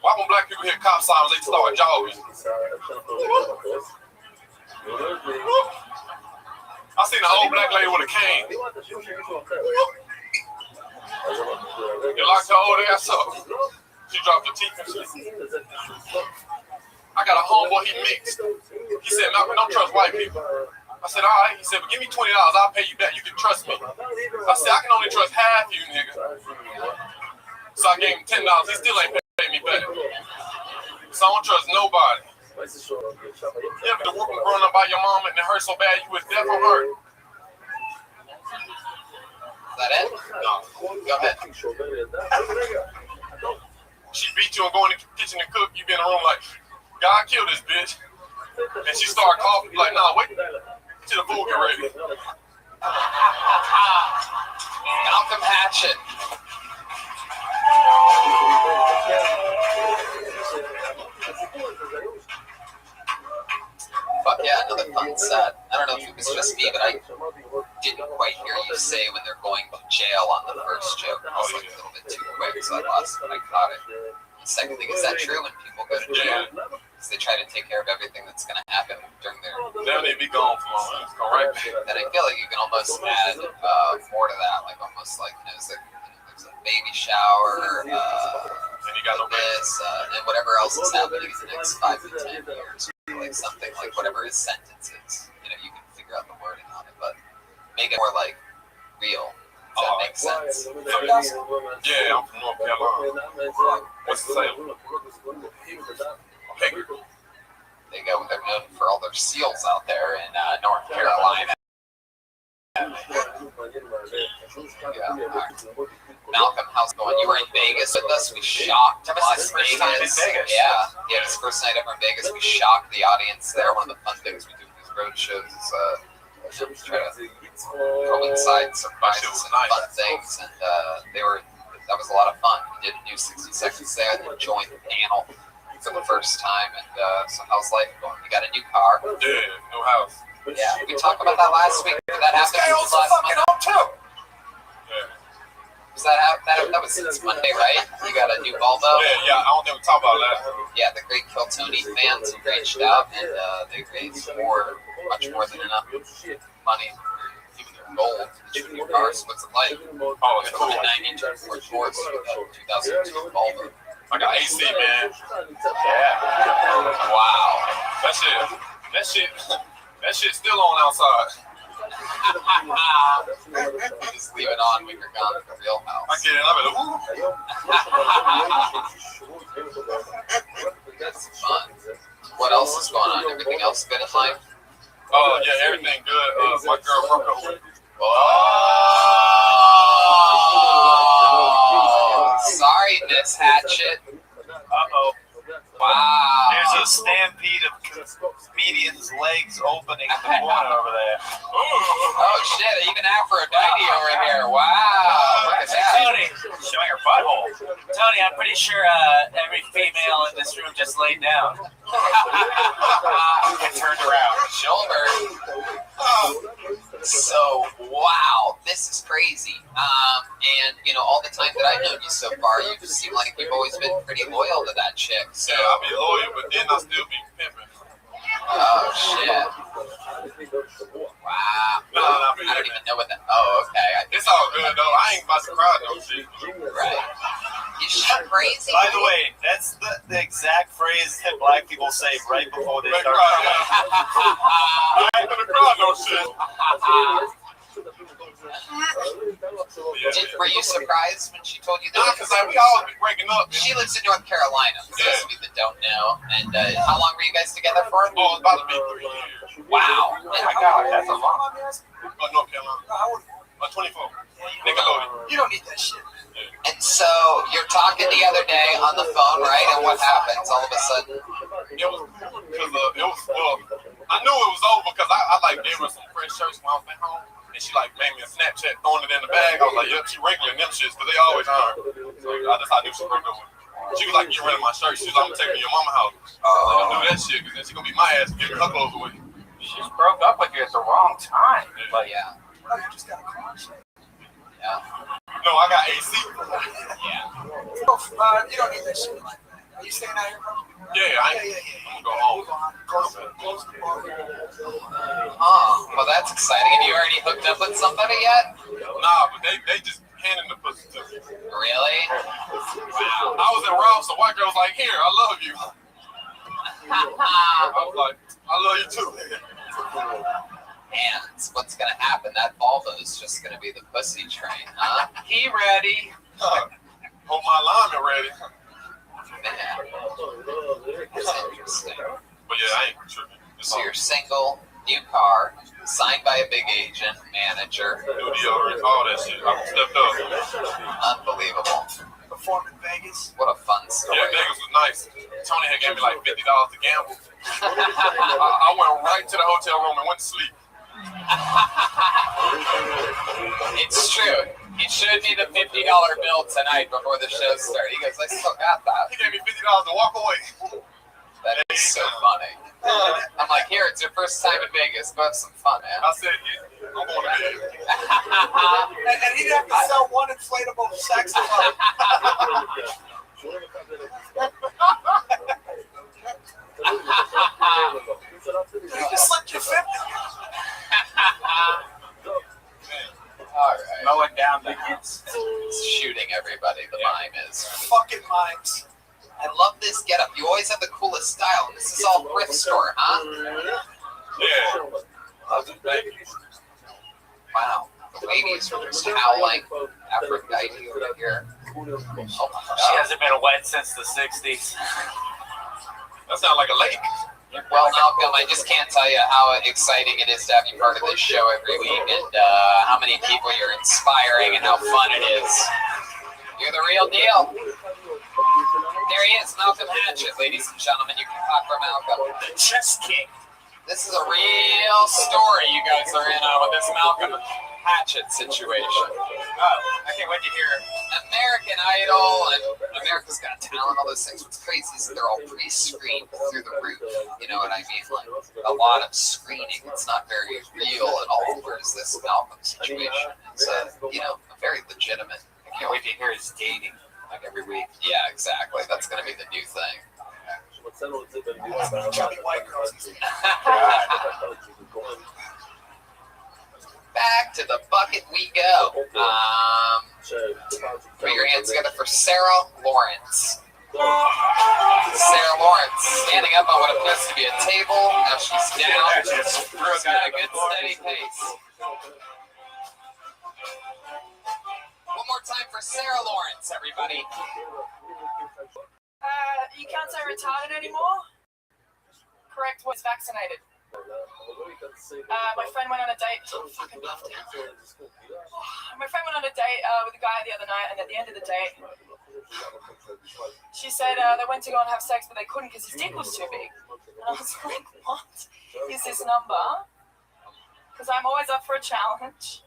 Why when black people hear cop sirens, they start jogging? I seen an old black lady with a cane. You locked her old ass up. She dropped her teeth and shit. I got a homeboy, he mixed. He said, Malcolm, don't trust white people. I said, all right. He said, but give me $20, I'll pay you back. You can trust me. I said, I can only trust half you, nigga. So I gave him $10. He still ain't pay me back. So I don't trust nobody. You ever been growing up by your mom and it hurt so bad you was deaf or hurt? Is that it? No. Go ahead. She beat you and go in the kitchen and cook. You be in the room like, God killed this bitch. And she started coughing. Like, nah, wait till the food get ready. Malcolm Hatchett. Yeah, another fun set. I don't know if it was just me, but I didn't quite hear you say when they're going to jail on the first joke. It was like a little bit too quick, so I lost it when I caught it. The second thing, is that true when people go to jail? Because they try to take care of everything that's going to happen during their... Then they'd be gone for long. Let's go right back. Then I feel like you can almost add more to that, like almost like, there's a baby shower, and you got this, and whatever else is happening in the next 5 to 10 years. Like something like whatever his sentence is. You can figure out the wording on it, but make it more like real. Does that make sense? Yeah, I'm from North Carolina. What's the sale? Okay. They're known for all their seals out there in North Carolina. Yeah. Malcolm, how's it going? You were in Vegas with us. We shocked Las Vegas. Yeah, it's the first night ever in Vegas. We shocked the audience there. One of the fun things we do with these road shows is try to coincide surprises and fun things. And that was a lot of fun. We did a new 60 Seconds there and then joined the panel for the first time. And so how's life going? You got a new car? Yeah, new house. Yeah, we talked about that last week. That happened last month. Too. Was that was since Monday, right? You got a new Volvo? Yeah, I don't think we talked about that. Yeah, the great Kill Tony fans reached out and they raised much more than enough money, even their gold, to get you a new car. So what's it like? Oh, it's cool. 92 Ford Taurus with a 2002 Volvo. I got AC, man. Yeah. Wow. That shit's still on outside. Just leave it on when you're gone at the real house. I get it. I'm That's fun. What else is going on? Everything else good in life? Oh, yeah, everything good. My girl broke up with me. Oh, sorry, Miss Hatchet. Uh-oh. Wow. There's a stampede of comedians' legs opening in the corner over there. Oh, shit. Even Aphrodite over here. Wow. Look at that. Tony, showing her butthole. Tony, I'm pretty sure every female in this room just laid down. And turned around. Shoulder. So, wow. This is crazy. And, all the time that I've known you so far, you just seem like you've always been pretty loyal to that chick. So. Yeah, I'll be loyal, but then I'll still be pimping. Oh, shit. Wow. No, I don't even know what that... Oh, okay. It's all good, though. I ain't about to cry, no shit. Right. You shit crazy. By the way, that's the exact phrase that black people say right before they start crying. I ain't gonna cry, no shit. Were you surprised when she told you that? Nah, because we always been breaking up. She lives in North Carolina, for those of you that don't know. And how long were you guys together for? Oh, it's about to be 3 years. Wow. Oh my God, that's a lot. North Carolina. 24. Nickelodeon. You don't need that shit. And so you're talking the other day on the phone, right? And what happens all of a sudden? It was I knew it was over because I gave her some fresh shirts when I was at home. And she made me a Snapchat, throwing it in the bag. I was like, yep, she wrinkling them shits because they always are. So I knew she was doing. She was like, get rid of my shirt. She was like, I'm taking your mama house. I do that shit because then she's going to be my ass and give her clothes away. She broke up with you at the wrong time. But yeah. You just got a car. Yeah. No, I got AC. Yeah. You don't need that shit like that. Are you staying out here, bro? Yeah, I'm going to go home. Well, that's exciting. Have you already hooked up with somebody yet? Nah, but they just handing the pussy to me. Really? Wow. I was at Ralph's, so white girl was like, here, I love you. I was like, I love you too. And what's going to happen? That Volvo is just going to be the pussy train, huh? He ready. Hope my alignment ready. Man. That's interesting. But yeah, I ain't tripping. So you're single, new car, signed by a big agent, manager. New deodorant, all that shit. I stepped up. Unbelievable. Perform in Vegas. What a fun story. Yeah, Vegas was nice. Tony had gave me like $50 to gamble. I went right to the hotel room and went to sleep. It's true. He showed me the $50 bill tonight before the show started. He goes, I still got that. He gave me $50 to walk away. That is so funny. I'm like, here, it's your first time in Vegas. Go have some fun, man. I said, yeah, I'm going to bed. And he'd have to sell one inflatable saxophone. You just slipped your 50. All right. Mowing down the house. Shooting everybody, the mime is. Fucking mimes. I love this getup. You always have the coolest style. This is all thrift store, huh? Yeah. Wow. The ladies are just howling. Aphrodite over here. Oh my She God. hasn't been wet since the 60s. That sounds like a lake. Well, Malcolm, I just can't tell you how exciting it is to have you part of this show every week, and how many people you're inspiring, and how fun it is. You're the real deal. There he is, Malcolm Hatchett, ladies and gentlemen. You can talk for Malcolm. The chess king. This is a real story you guys are in with this Malcolm Hatchett situation. Oh, I can't wait to hear it. American Idol and America's Got Talent, all those things. What's crazy is they're all pre-screened through the roof. You know what I mean? Like a lot of screening. It's not very real at all. Whereas this Malcolm situation, it's very legitimate. I can't wait to hear his dating like every week. Yeah, exactly. That's going to be the new thing. Chubby white girls. Back to the bucket we go. Put your hands together for Sarah Lawrence. Sarah Lawrence standing up on what appears to be a table. Now she's down. She's got a good steady pace. One more time for Sarah Lawrence, everybody. You can't say retarded anymore. Correct was vaccinated. My friend went on a date. Oh, fucking loved it. My friend went on a date with a guy the other night, and at the end of the date, she said they went to go and have sex, but they couldn't because his dick was too big. And I was like, what is this number? Because I'm always up for a challenge.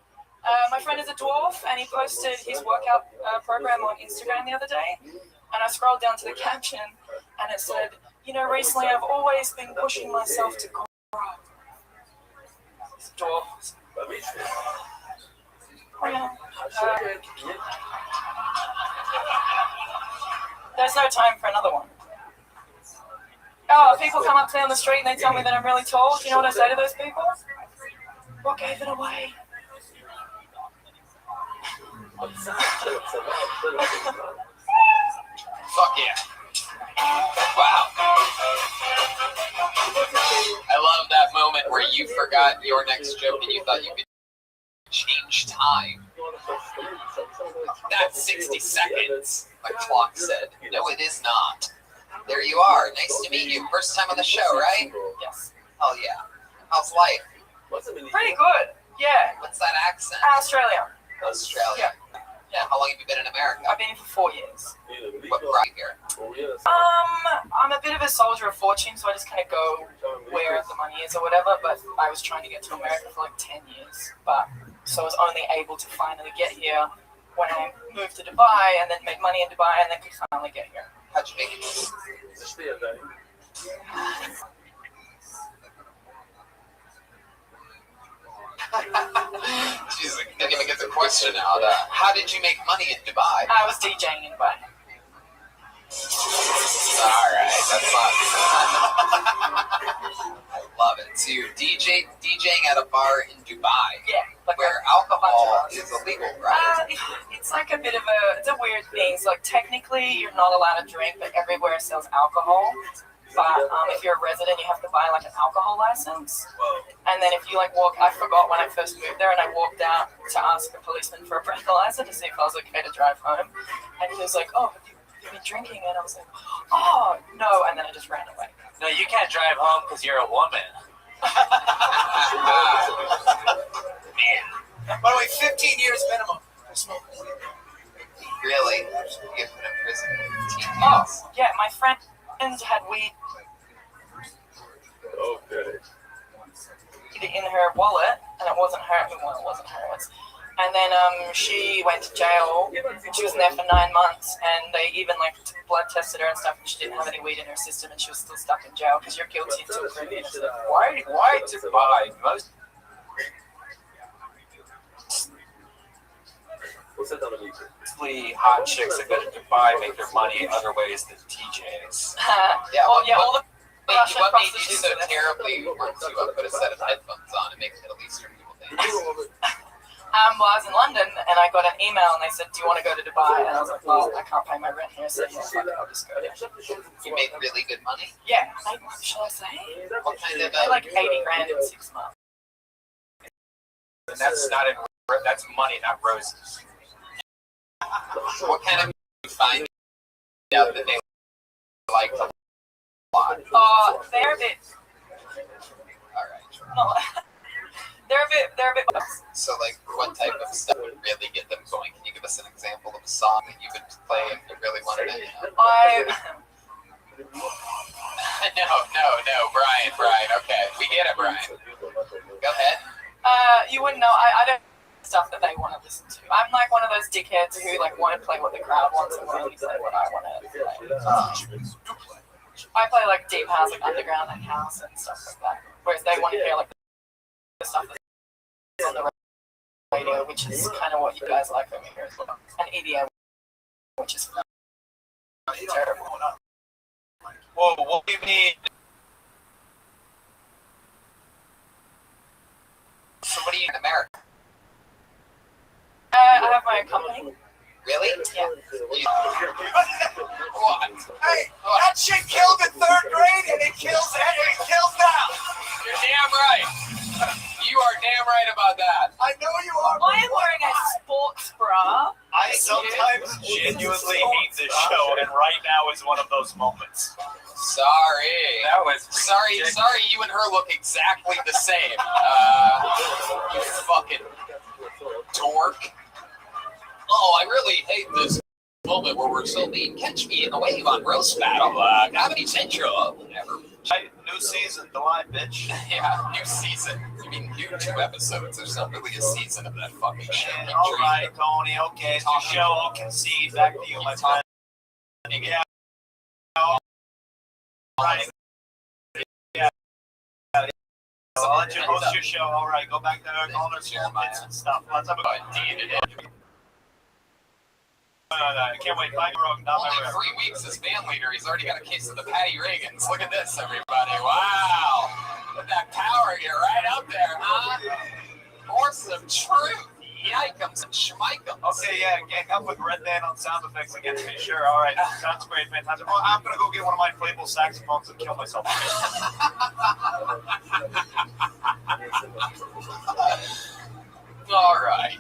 My friend is a dwarf, and he posted his workout program on Instagram the other day. And I scrolled down to the caption, and it said, recently I've always been pushing myself to grow. Dwarf. There's no time for another one. Oh, people come up to me on the street and they tell me that I'm really tall. Do you know what I say to those people? What gave it away? Fuck yeah. Wow. I love that moment where you forgot your next joke and you thought you could change time. That's 60 seconds, the clock said. No, it is not. There you are. Nice to meet you. First time on the show, right? Yes. Hell yeah. How's life? Pretty good. Yeah. What's that accent? Australia. Australia. Yeah. How long have you been in America? I've been here for 4 years. What brought you here? I'm a bit of a soldier of fortune, so I just kind of go where the money is or whatever, but I was trying to get to America for like 10 years, so I was only able to finally get here when I moved to Dubai and then make money in Dubai and then could finally get here. How'd you make it? Jeez, I didn't even get the question out. How did you make money in Dubai? I was DJing in Dubai. Alright, that's not... I love it. So you're DJing at a bar in Dubai. Yeah. Where alcohol is illegal, right? It's like a bit of it's a weird thing. So like technically you're not allowed to drink, but everywhere sells alcohol. But if you're a resident, you have to buy like an alcohol license. And then if you like walk, I forgot when I first moved there, and I walked out to ask a policeman for a breathalyzer to see if I was okay to drive home. And he was like, "Oh, you've been drinking," and I was like, "Oh no," and then I just ran away. No, you can't drive home because you're a woman. Man. By the way, 15 years minimum for smoking weed. Really? You've been in prison 15 years? Oh, yeah, my friend had weed Okay. in her wallet, and it wasn't her. Well, it wasn't hers. And then she went to jail. She was in there for 9 months, and they even like blood tested her and stuff, and she didn't have any weed in her system, and she was still stuck in jail because you're guilty until proven innocent. Why Dubai? Mostly hot chicks that go to Dubai make their money other ways than DJs. All the Russian what made you prostitutes so do that. terribly want to put a set of headphones on and make Middle Eastern people dance? Well, I was in London, and I got an email, and they said, "Do you want to go to Dubai?" And I was like, "Well, I can't pay my rent here, so yeah, fuck it, I'll just go there." You made really good money? Yeah, should I say? What kind of Like 80 grand in 6 months. And that's not in, that's money, not roses. What kind of you find out that they like a lot? They're a bit. All right. No, they're a bit. So, like, what type of stuff would really get them going? Can you give us an example of a song that you would play if you really wanted to? No, Brian. Okay, we get it, Brian. Go ahead. You wouldn't know. I don't stuff that they want to listen to. I'm like one of those dickheads who like want to play what the crowd wants and only play what I want to play. I play like deep house, like underground and house and stuff like that. Whereas they want to hear like the stuff that's on the radio, which is kind of what you guys like over here as well. And EDM, which is terrible. Whoa, what do you mean? Somebody in America. I have my own company. Really? Yeah. What? Hey, that shit killed in 3rd grade, and it kills now. You're damn right. You are damn right about that. I know you are. I am wearing a sports bra. I sometimes genuinely hate this show, and right now is one of those moments. Sorry. That was sorry. You and her look exactly the same. You fucking dork. Oh, I really hate this moment where we're so mean. Catch me in the wave on Roast Battle. Comedy Central. Whatever. New season, the line, bitch. Yeah, new season. You mean new 2 episodes? There's not really a season of that fucking shit. All right, Tony. Okay, it's your show. I'll concede. Back to you, my friend. Yeah. All right. Yeah. I'll let you host your show. All right, go back to all their school kids and stuff. Let's have a I can't wait. Only 3 weeks as band leader. He's already got a case of the Patty Reagans. Look at this, everybody. Wow. Let that power get right out there, huh? Force of truth. Yikums and schmeikums. Okay, yeah, gang up with Red Band on sound effects against me. Sure, all right. Sounds great, fantastic. Well, I'm going to go get one of my inflatable saxophones and kill myself. All right.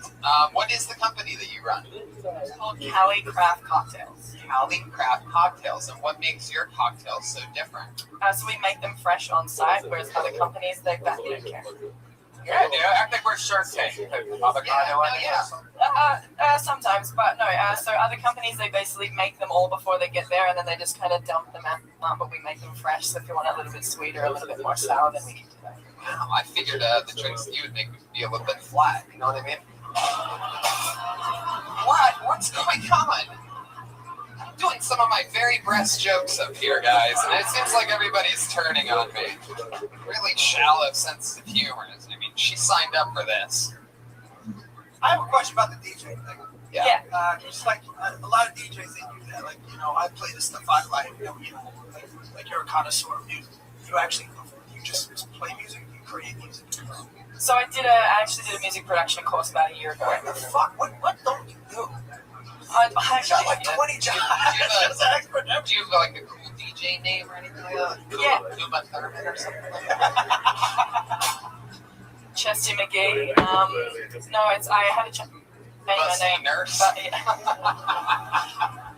What is the company that you run? It's called Cali Craft Cocktails. Cali Craft Cocktails. And what makes your cocktails so different? So we make them fresh on site, whereas other companies, they don't care. Yeah, dude. I think we're Shark Tank. Sometimes, but no. So other companies, they basically make them all before they get there, and then they just kind of dump them out. But we make them fresh, so if you want a little bit sweeter, a little bit more sour, then we can do that. Wow, I figured the drinks that you would make would be a little bit flat. You know what I mean? What? What's going on? I'm doing some of my very breast jokes up here, guys, and it seems like everybody's turning on me. Really shallow sense of humor. I mean, she signed up for this. I have a question about the DJ thing. Yeah. Just like a lot of DJs, they do that. Like, I play this stuff. I like, like you're a connoisseur of music. You actually, you just play music. You create music. So I actually did a music production course about a year ago. What the fuck? What don't you do? I got like 20 jobs. Do you have like a cool DJ name or anything like that? Yeah. Uma Thurman or something like that? Chesty McGee. No, I had a change my name. Nurse. But,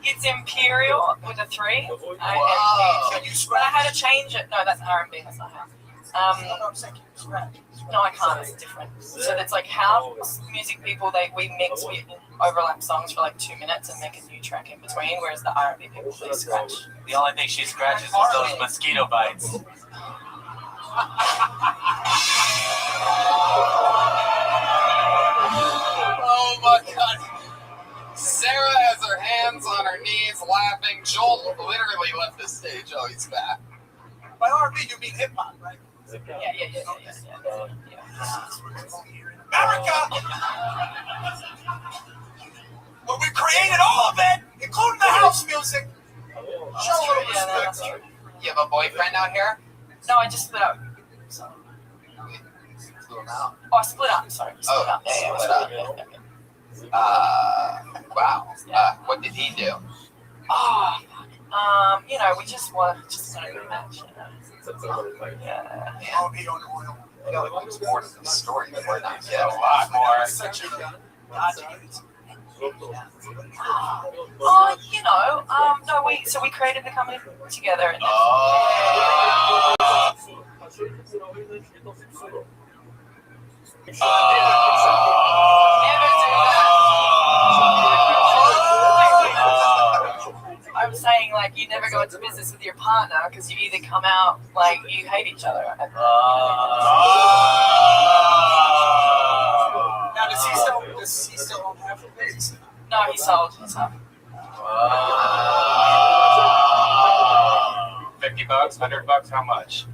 it's Imperial with a 3. Wow. But I had to change it. No, that's R&B. That's not house. No, I can't. It's different. So it's like house music people. We mix, we overlap songs for like 2 minutes and make a new track in between. Whereas the R&B people, they scratch. The only thing she scratches is those mosquito bites. Sarah has her hands on her knees, laughing. Joel literally left the stage. Oh, he's back. By R&B, you mean hip hop, right? Yeah. America! Well, we created all of it, including the house music. Show a little respect. You have a boyfriend out here? No, I just split up. So. Split him out. Oh, I split up. Sorry. Split up. Split up. Wow. What did he do? Oh, we just want a good match. Yeah. Oh, he on the oil. I feel like there's more to the story that we're not getting. A lot more. Such a we created the company together. And I'm saying, like, you never go into business with your partner because you either come out like you hate each other. Now, does he still own half of it? No, he sold. $50, $100, how much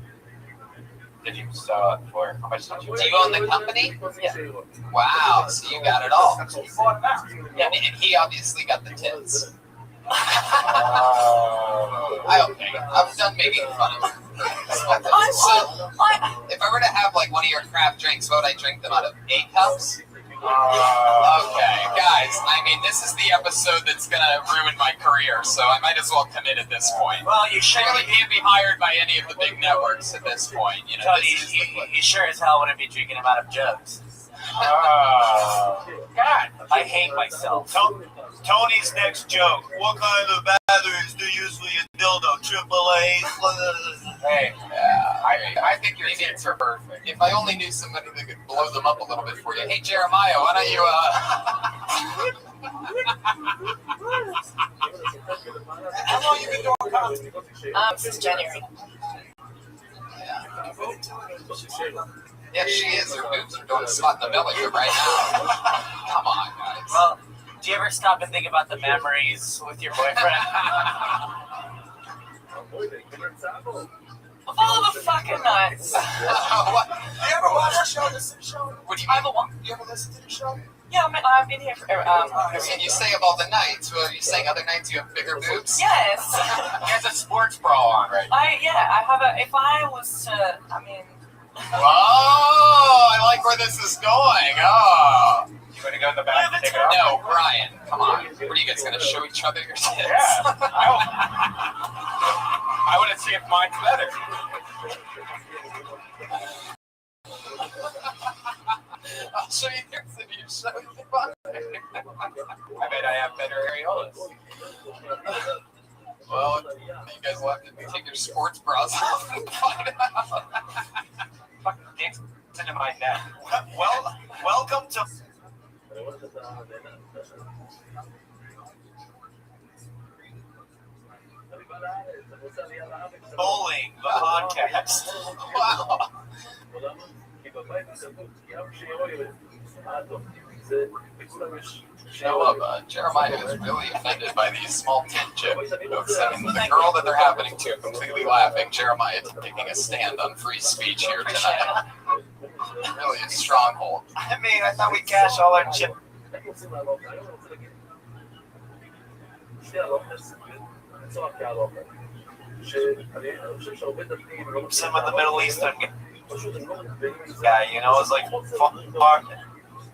did you sell it for? How much did you? Do you own the company? Yeah. Wow, so you got it all. You bought it out. Yeah, and he obviously got the tits. Okay, I'm done making fun of him. If I were to have like one of your craft drinks, what would I drink them out of? 8 cups? Okay, guys, I mean, this is the episode that's going to ruin my career, so I might as well commit at this point. Well, you surely can't be hired by any of the big networks at this point. You know, Tony, you sure as hell wouldn't be drinking them out of jugs. God, I hate myself. Tony's next joke. What kind of batteries do you use for your dildo? AAA? Hey, I think your tits are perfect. If I only knew somebody that could blow them up a little bit for you. Hey, Jeremiah, why don't you, How long you been doing comedy? Since January. Yeah, she is. Her boobs are going to spot the belly right now. Come on, guys. Well, do you ever stop and think about the memories with your boyfriend? Of all the fucking nights. What? You ever watch the show, listen to the show? What do you I have a one. You ever listen to the show? Yeah, I've been here for. And you say of all the nights, well, are you saying other nights you have bigger boobs? Yes. He has a sports bra on right now. I have a. If I was to, Whoa! I like where this is going. Oh. You want to go in the back and take it off? No, Brian, come on. What are you guys going to show each other your tits? Yeah. I want to see if mine's better. I'll show you yours if you show me mine. I bet I have better areolas. Well, you guys will have to take your sports bras off and find out. Fucking dicks into my neck. Well, welcome to Bowling, the podcast. Wow. You know what, Jeremiah is really offended by these small tit jokes. I mean, the girl that they're happening to completely laughing. Jeremiah taking a stand on free speech here tonight. Really a stronghold. I mean, I thought we cashed all our chips. Some of the Middle Eastern guy, you know, it's like fuck.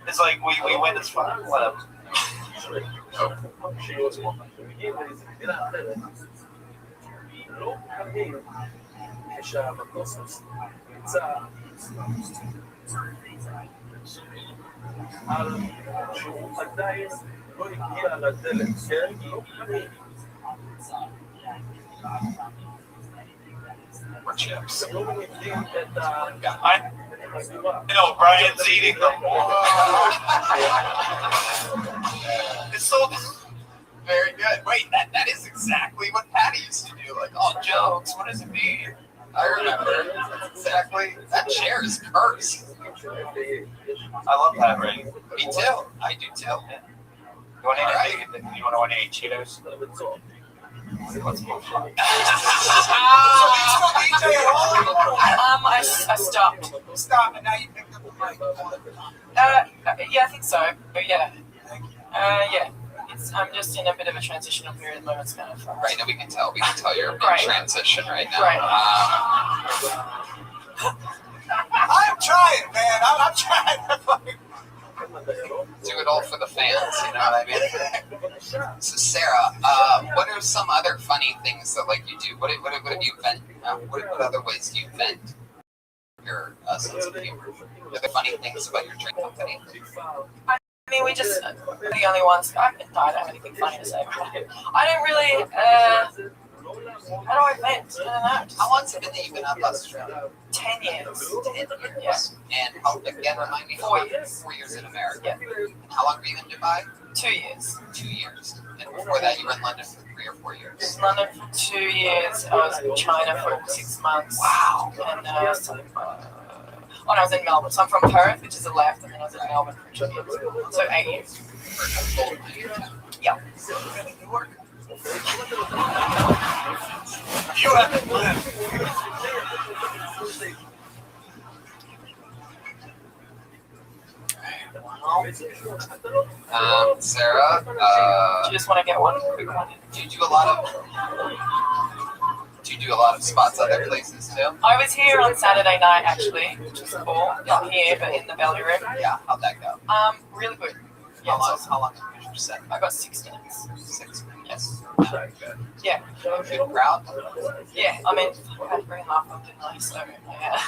It's like we win this fuck. Whatever. More chips. I know Brian's eating them. It's so very good. Wait, that is exactly what Patty used to do. Like, oh, jokes, what does it mean? I remember. That's exactly. That chair is cursed. I love that ring. Me too. I do too. You want to eat Cheetos? I stopped. Stop, and now you picked up the mic. Yeah, I think so. Yeah. Yeah. I'm just in a bit of a transitional period at the moment. It's kind of fun. Right now we can tell you're in transition right now. Right. I'm trying, man. I'm trying to fucking do it all for the fans, you know what I mean? So Sarah, what are some other funny things that like you do? What have you vent? What other ways do you vent your sense of humor? Are there funny things about your drink company? I mean, we just we're the only ones. I don't have anything funny to say. I don't really. How do I vent? I don't know. How long's it been that you've been out of Australia? 10 years. 10 years. Yeah. And how again? Remind me. 4 years. 4 years in America. Yeah. And how long were you in Dubai? 2 years. 2 years. And before that, you were in London for 3 or 4 years. In London for 2 years. I was in China for 6 months. Wow. And I was in Melbourne. So I'm from Perth, which is the left, and then I was in Melbourne for 2 years. So 8 years. Yeah. You have to live. Sarah, do you just want to get one quick one? Do you do a lot of spots other places too? I was here on Saturday night actually, which was cool. Not here, but in the belly room. Yeah, how'd that go? Really good. Yeah, how long was your set? I got 6 minutes. 6 minutes. Yeah. Good crowd. Yeah, I mean, I had 3.5 didn't I? So yeah.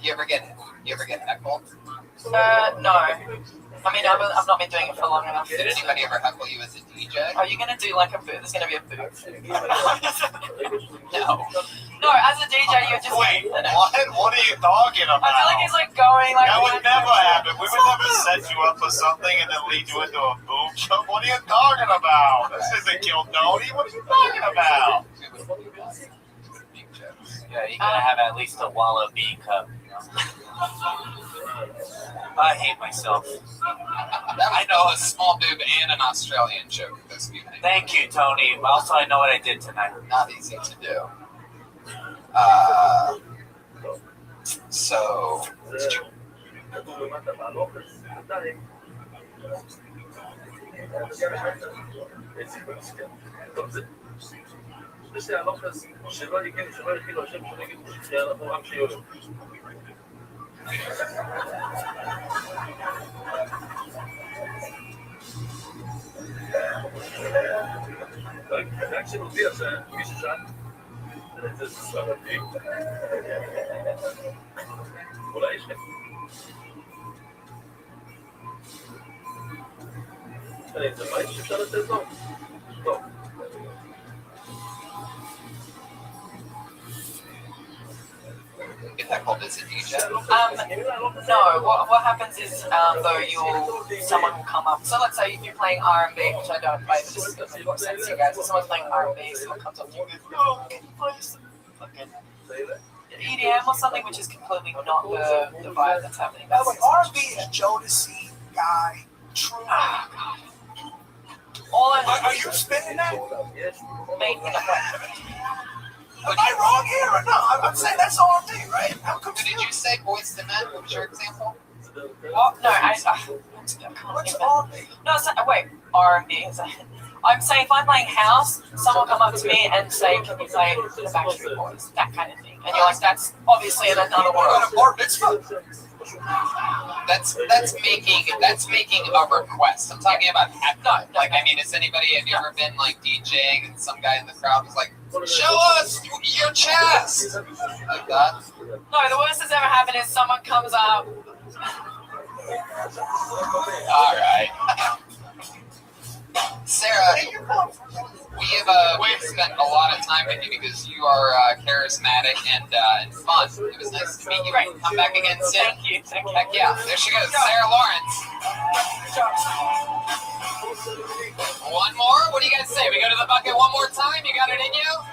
You ever get heckled? No. I mean, I've not been doing it for long enough. Did anybody ever heckle you as a DJ? Are you gonna do like a booth? There's gonna be a booth. No. No, as a DJ, you're just. Wait, what are you talking about? I feel like he's like going like. That would never happen. We would never set you up for something and then lead you into a boom show. What are you talking about? This isn't Kill Tony. What are you talking about? Yeah, you gotta have at least a Walla B cup. I hate myself. I know a small boob and an Australian joke this evening. Thank you, Tony. Also, I know what I did tonight. Not easy to do. So, did you... Get that called as a DJ? No. What happens is someone will come up. So let's say if you're playing R&B, which I don't play, but just doesn't make sense to you guys. So someone's playing R&B, someone comes up to you and goes, "Oh, can you play some fucking EDM or something?" Which is completely not the vibe that's happening. That's like R&B is Jodeci, Guy, True. Ah, God. Are you spinning that? Making a Am I wrong here or no? I'm saying that's R&B, right? How come Did you say Boyz II Men? What was your example? What? No, I What's R&B? No, wait, R&B. I'm saying if I'm playing house, someone will come up to me and say, "Can you play the Backstreet Boys?" That kind of thing. And you're like, that's obviously in another world. That's making a request. I'm talking about heckling. Like, I mean, have you ever been like DJing and some guy in the crowd was like, "Show us your chest," like that? No, the worst that's ever happened is someone comes up. All right. Sarah, we've spent a lot of time with you because you are charismatic and fun. It was nice to meet you. Great. Come back again soon. Thank you. Heck yeah. There she goes, Sarah Lawrence. One more? What do you guys say? We go to the bucket one more time? You got it in you?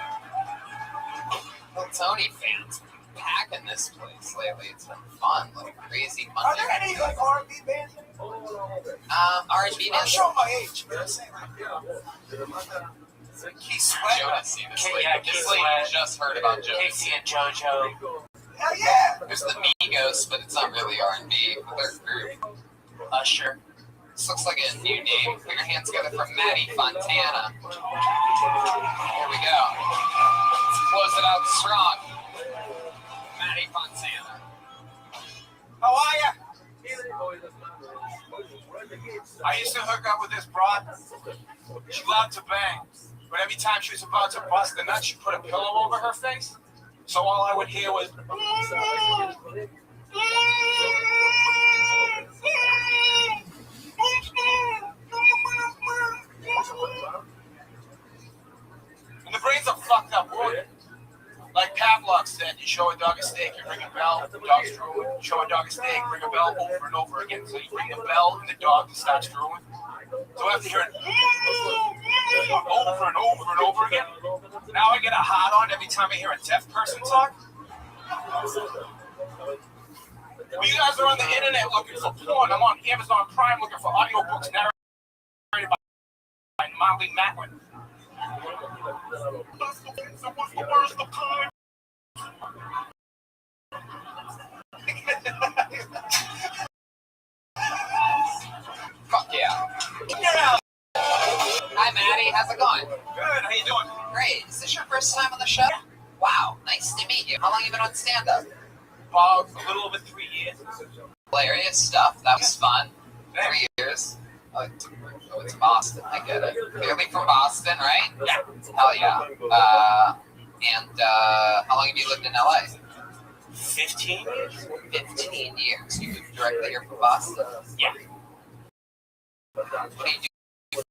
Well, Tony fans. packing this place lately. It's been fun, like crazy Are Monday. there any like R&B bands? R&B I'm bands. showing my age, but I'm saying like, Keith Sweat. Jonas, this lady. Yeah, This Keith lady Sweat. just heard about Jonas. Casey and JoJo. Hell yeah. There's the Migos, but it's not really R&B. They're group. Usher. This looks like a new name. Put your hands together for Maddie Fontana. Here we go. Let's close it out strong. Maddie Fontana. How are ya? I used to hook up with this broad. She loved to bang, but every time she was about to bust a nut, she put a pillow over her face. So all I would hear was. And the brains are fucked up, boy. Like Pavlov said, you show a dog a steak, you ring a bell, the dog's drooling. You show a dog a steak, ring a bell over and over again. So you ring the bell and the dog starts drooling. So after hearing over and over and over again, now I get a hard on every time I hear a deaf person talk. When you guys are on the internet looking for porn, I'm on Amazon Prime looking for audiobooks narrated by Molly Matlin. Fuck yeah. Hi, Maddie. How's it going? Good. How you doing? Great. Is this your first time on the show? Wow. Nice to meet you. How long have you been on stand-up? A little over 3 years. Hilarious stuff. That was fun. 3 years. Oh, it's Boston. I get it. Clearly from Boston, right? Yeah. Hell yeah. How long have you lived in LA? 15 years. 15 years. You moved directly here from Boston? Yeah. What do you do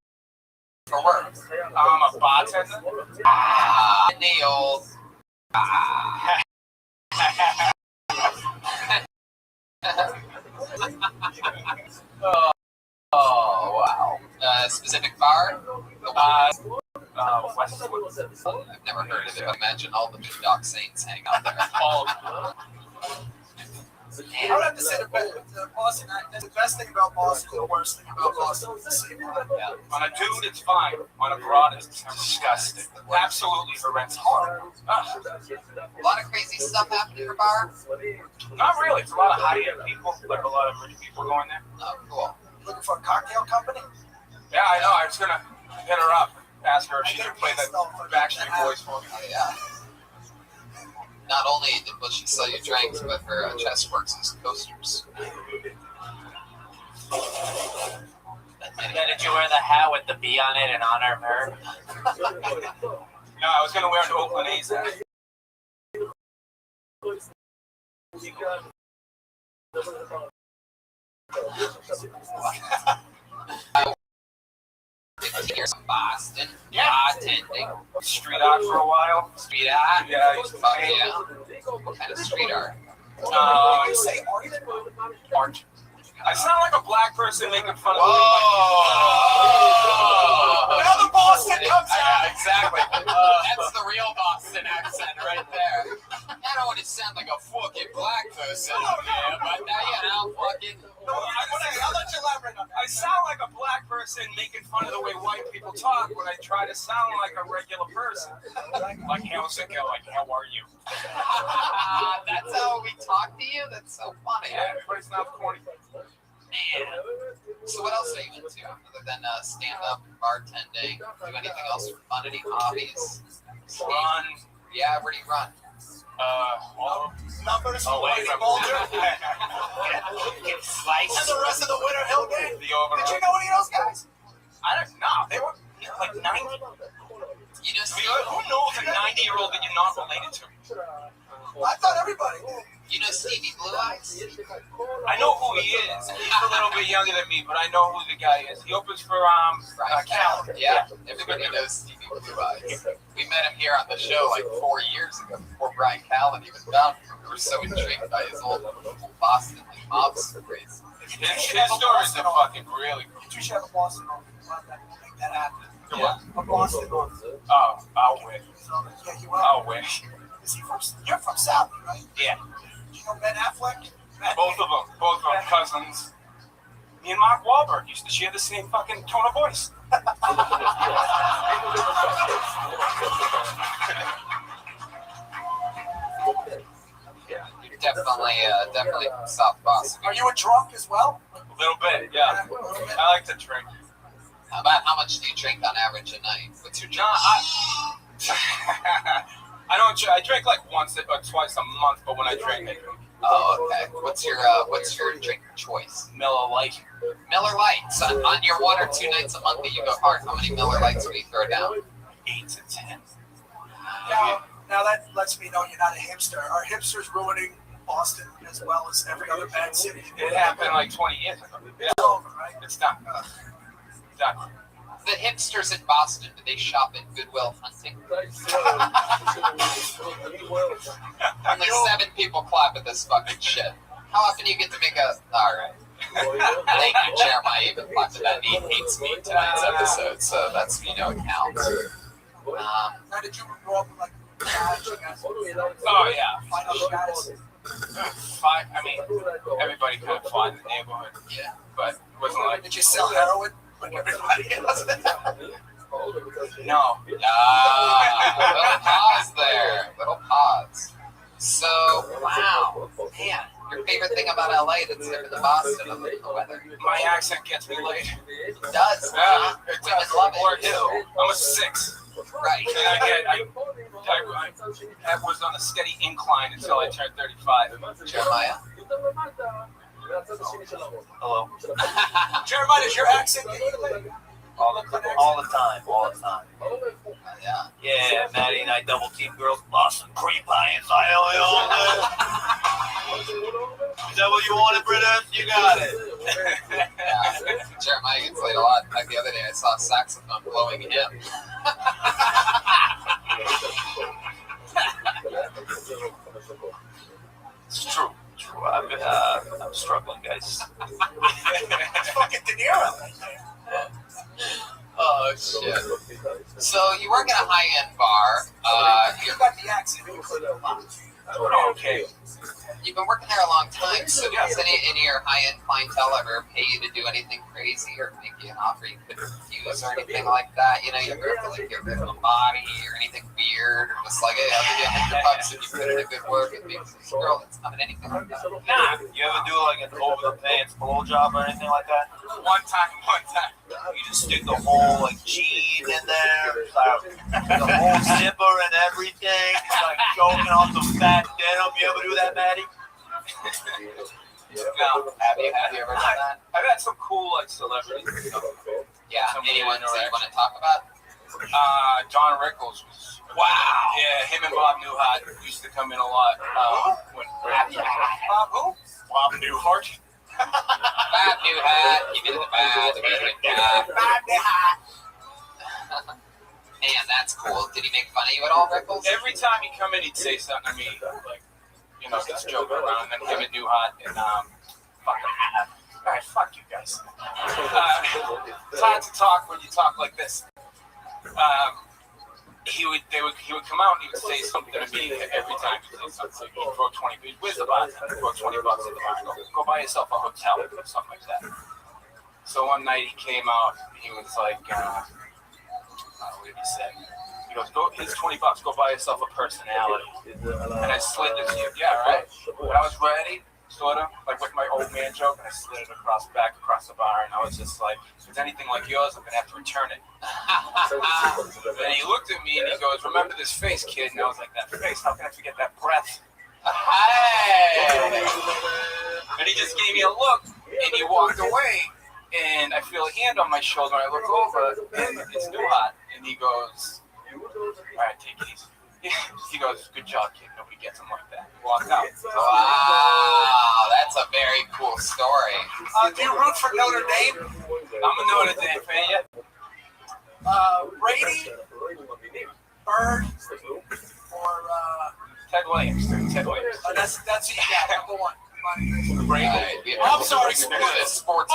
for work? I'm a bartender. In the old. Oh, wow. Specific bar? West. I've never heard of it. I imagine all the big dog saints hang out there. I would have to say the Boston. The best thing about Boston, the worst thing about Boston is the same one. Yeah. On a dude, it's fine. On a broad, it's disgusting. Absolutely horrendous. Horrible. A lot of crazy stuff happening in your bar? Not really. It's a lot of high-end people, like a lot of rich people going there. Oh, cool. Looking for a cocktail company? Yeah, I know. I was gonna hit her up, ask her if she could play that Backstreet Boys for me. Oh, yeah. Not only will she sell you drinks, but her chest works as coasters. Yeah, did you wear the hat with the bee on it in honor of her? No, I was gonna wear an Oakland A's hat. Here's Boston. Yeah. Bartending. Street art for a while. Street art? Yeah, I used to Fuck paint. yeah. What kind of street art? You say art? I sound like a black person making fun of me. Now the Boston comes out. Exactly. That's the real Boston accent right there. I don't want to sound like a fucking black person, yeah, but fucking. I'll let you elaborate on that. I sound like a black person making fun of the way white people talk when I try to sound like a regular person. Like, how's it going? Like, how are you? That's how we talk to you? That's so funny. Yeah, it's not corny. Man. So what else are you into other than stand-up, bartending? Do anything else for fun? Any hobbies? Run. Yeah, where do you run? Number to school, Boulder. Get sliced. And the rest of the Winter Hill gang. Did you know any of those guys? I don't know. They were like 90. You know, who knows a 90-year-old that you're not related to? I thought everybody did. You know Stevie Blue Eyes? I know who he is. He's a little bit younger than me, but I know who the guy is. He opens for Cal. Yeah, everybody knows Stevie Blue Eyes. We met him here on the show like 4 years ago, before Brian Callen even found him. We were so intrigued by his old Boston like mob stories. His stories are fucking really cool. You should have a Boston on. Make that happen. Yeah. A Boston on. Oh, I'll win. I'll win. You're from South, right? Yeah. You know Ben Affleck? Both of them cousins. Me and Mark Wahlberg used to share the same fucking tone of voice. You're definitely from South Boston. Are you a drunk as well? A little bit, yeah. I like to drink. How much do you drink on average a night? What's your drink? I don't. I drink like once or twice a month, but when I drink, I drink. Oh, okay. What's your drink choice? Miller Lite. Miller Lights. On your 1 or 2 nights a month that you go hard, how many Miller Lights do you throw down? 8 to 10. Now that lets me know you're not a hipster. Are hipsters ruining Boston as well as every other bad city? It happened like 20 years ago. Yeah. It's over, right? It's done. Done. The hipsters in Boston, do they shop at Goodwill Hunting? Only 7 people clap at this fucking shit. How often do you get to make a... Alright. Thank you, Jeremiah. Even clapped at that. He hates me tonight's episode, so that's, it counts. Now, did you grow up like Oh, yeah. I mean, everybody kind of fought in the neighborhood. Yeah. But it wasn't like... Did you sell heroin like everybody else? No. Little pause there. Little pause. So, wow. Man, your favorite thing about LA that's different than Boston other than the weather? My accent gets me laid. It does. Yeah. Women love it. I'm a 6. Right. And I was on a steady incline until I turned 35. Jeremiah? Hello. Jeremiah, does your accent get you laid? All the time. Yeah. Yeah, Maddie and I double team girls. Lost some cream pie inside all Is that what you wanted, Britta? You got it. Yeah. Jeremiah gets laid a lot. Like the other day, I saw a saxophone blowing him. It's true. I'm struggling, guys. It's fucking De Niro. Oh, shit. So, you work at a high-end bar. You got the accent. Okay. You've been working there a long time, so does any of your high-end clientele ever pay you to do anything crazy or make you an offer you couldn't refuse or anything like that? You ever have to get rid of a body or anything weird or just like, hey, I'll give you $100 if you put in a good work and make this girl that's coming, anything like that? Nah. You ever do like an over-the-pants blowjob or anything like that? One time. You just stick the whole like jean in there, the whole zipper and everything, like choking on some fat denim. You ever do that, Maddie? No. Have you ever done that? I've had some cool celebrities. Yeah. Anyone that you want to talk about? John Rickles was. Wow. Yeah, him and Bob Newhart used to come in a lot. Bob who? Bob Newhart. Bob Newhart. Give it the bad. Bob Newhart. Man, that's cool. Did he make fun of you at all, Rickles? Every time he'd come in, he'd say something to me, like, just joking around. And then him and Newhart and fucking. All right, fuck you guys. It's hard to talk when you talk like this. He would come out and he would say something to me every time he said something. Like, he'd throw 20. Where's the bartender? He'd throw $20 at the bar. Go buy yourself a hotel or something like that. So one night he came out. And he was like, what did he say? He goes, here's $20. Go buy yourself a personality. And I slid this. Yeah, right. When I was ready, sort of like with my old man joke, and I slid it across the bar, and I was just like, if it's anything like yours, I'm gonna have to return it. And he looked at me and he goes, remember this face, kid? And I was like, that face? How can I forget that breath? Hey! And he just gave me a look, and he walked away. And I feel a hand on my shoulder. And I look over, and it's Newhart. And he goes, all right, take it easy. He goes, good job, kid. Nobody gets him like that. He walked out. Wow, that's a very cool story. Do you root for Notre Dame? I'm a Notre Dame fan, yeah. Brady, Bird, or Ted Williams. Ted Williams. That's what you got. Number one. I'm sorry, sports whistle on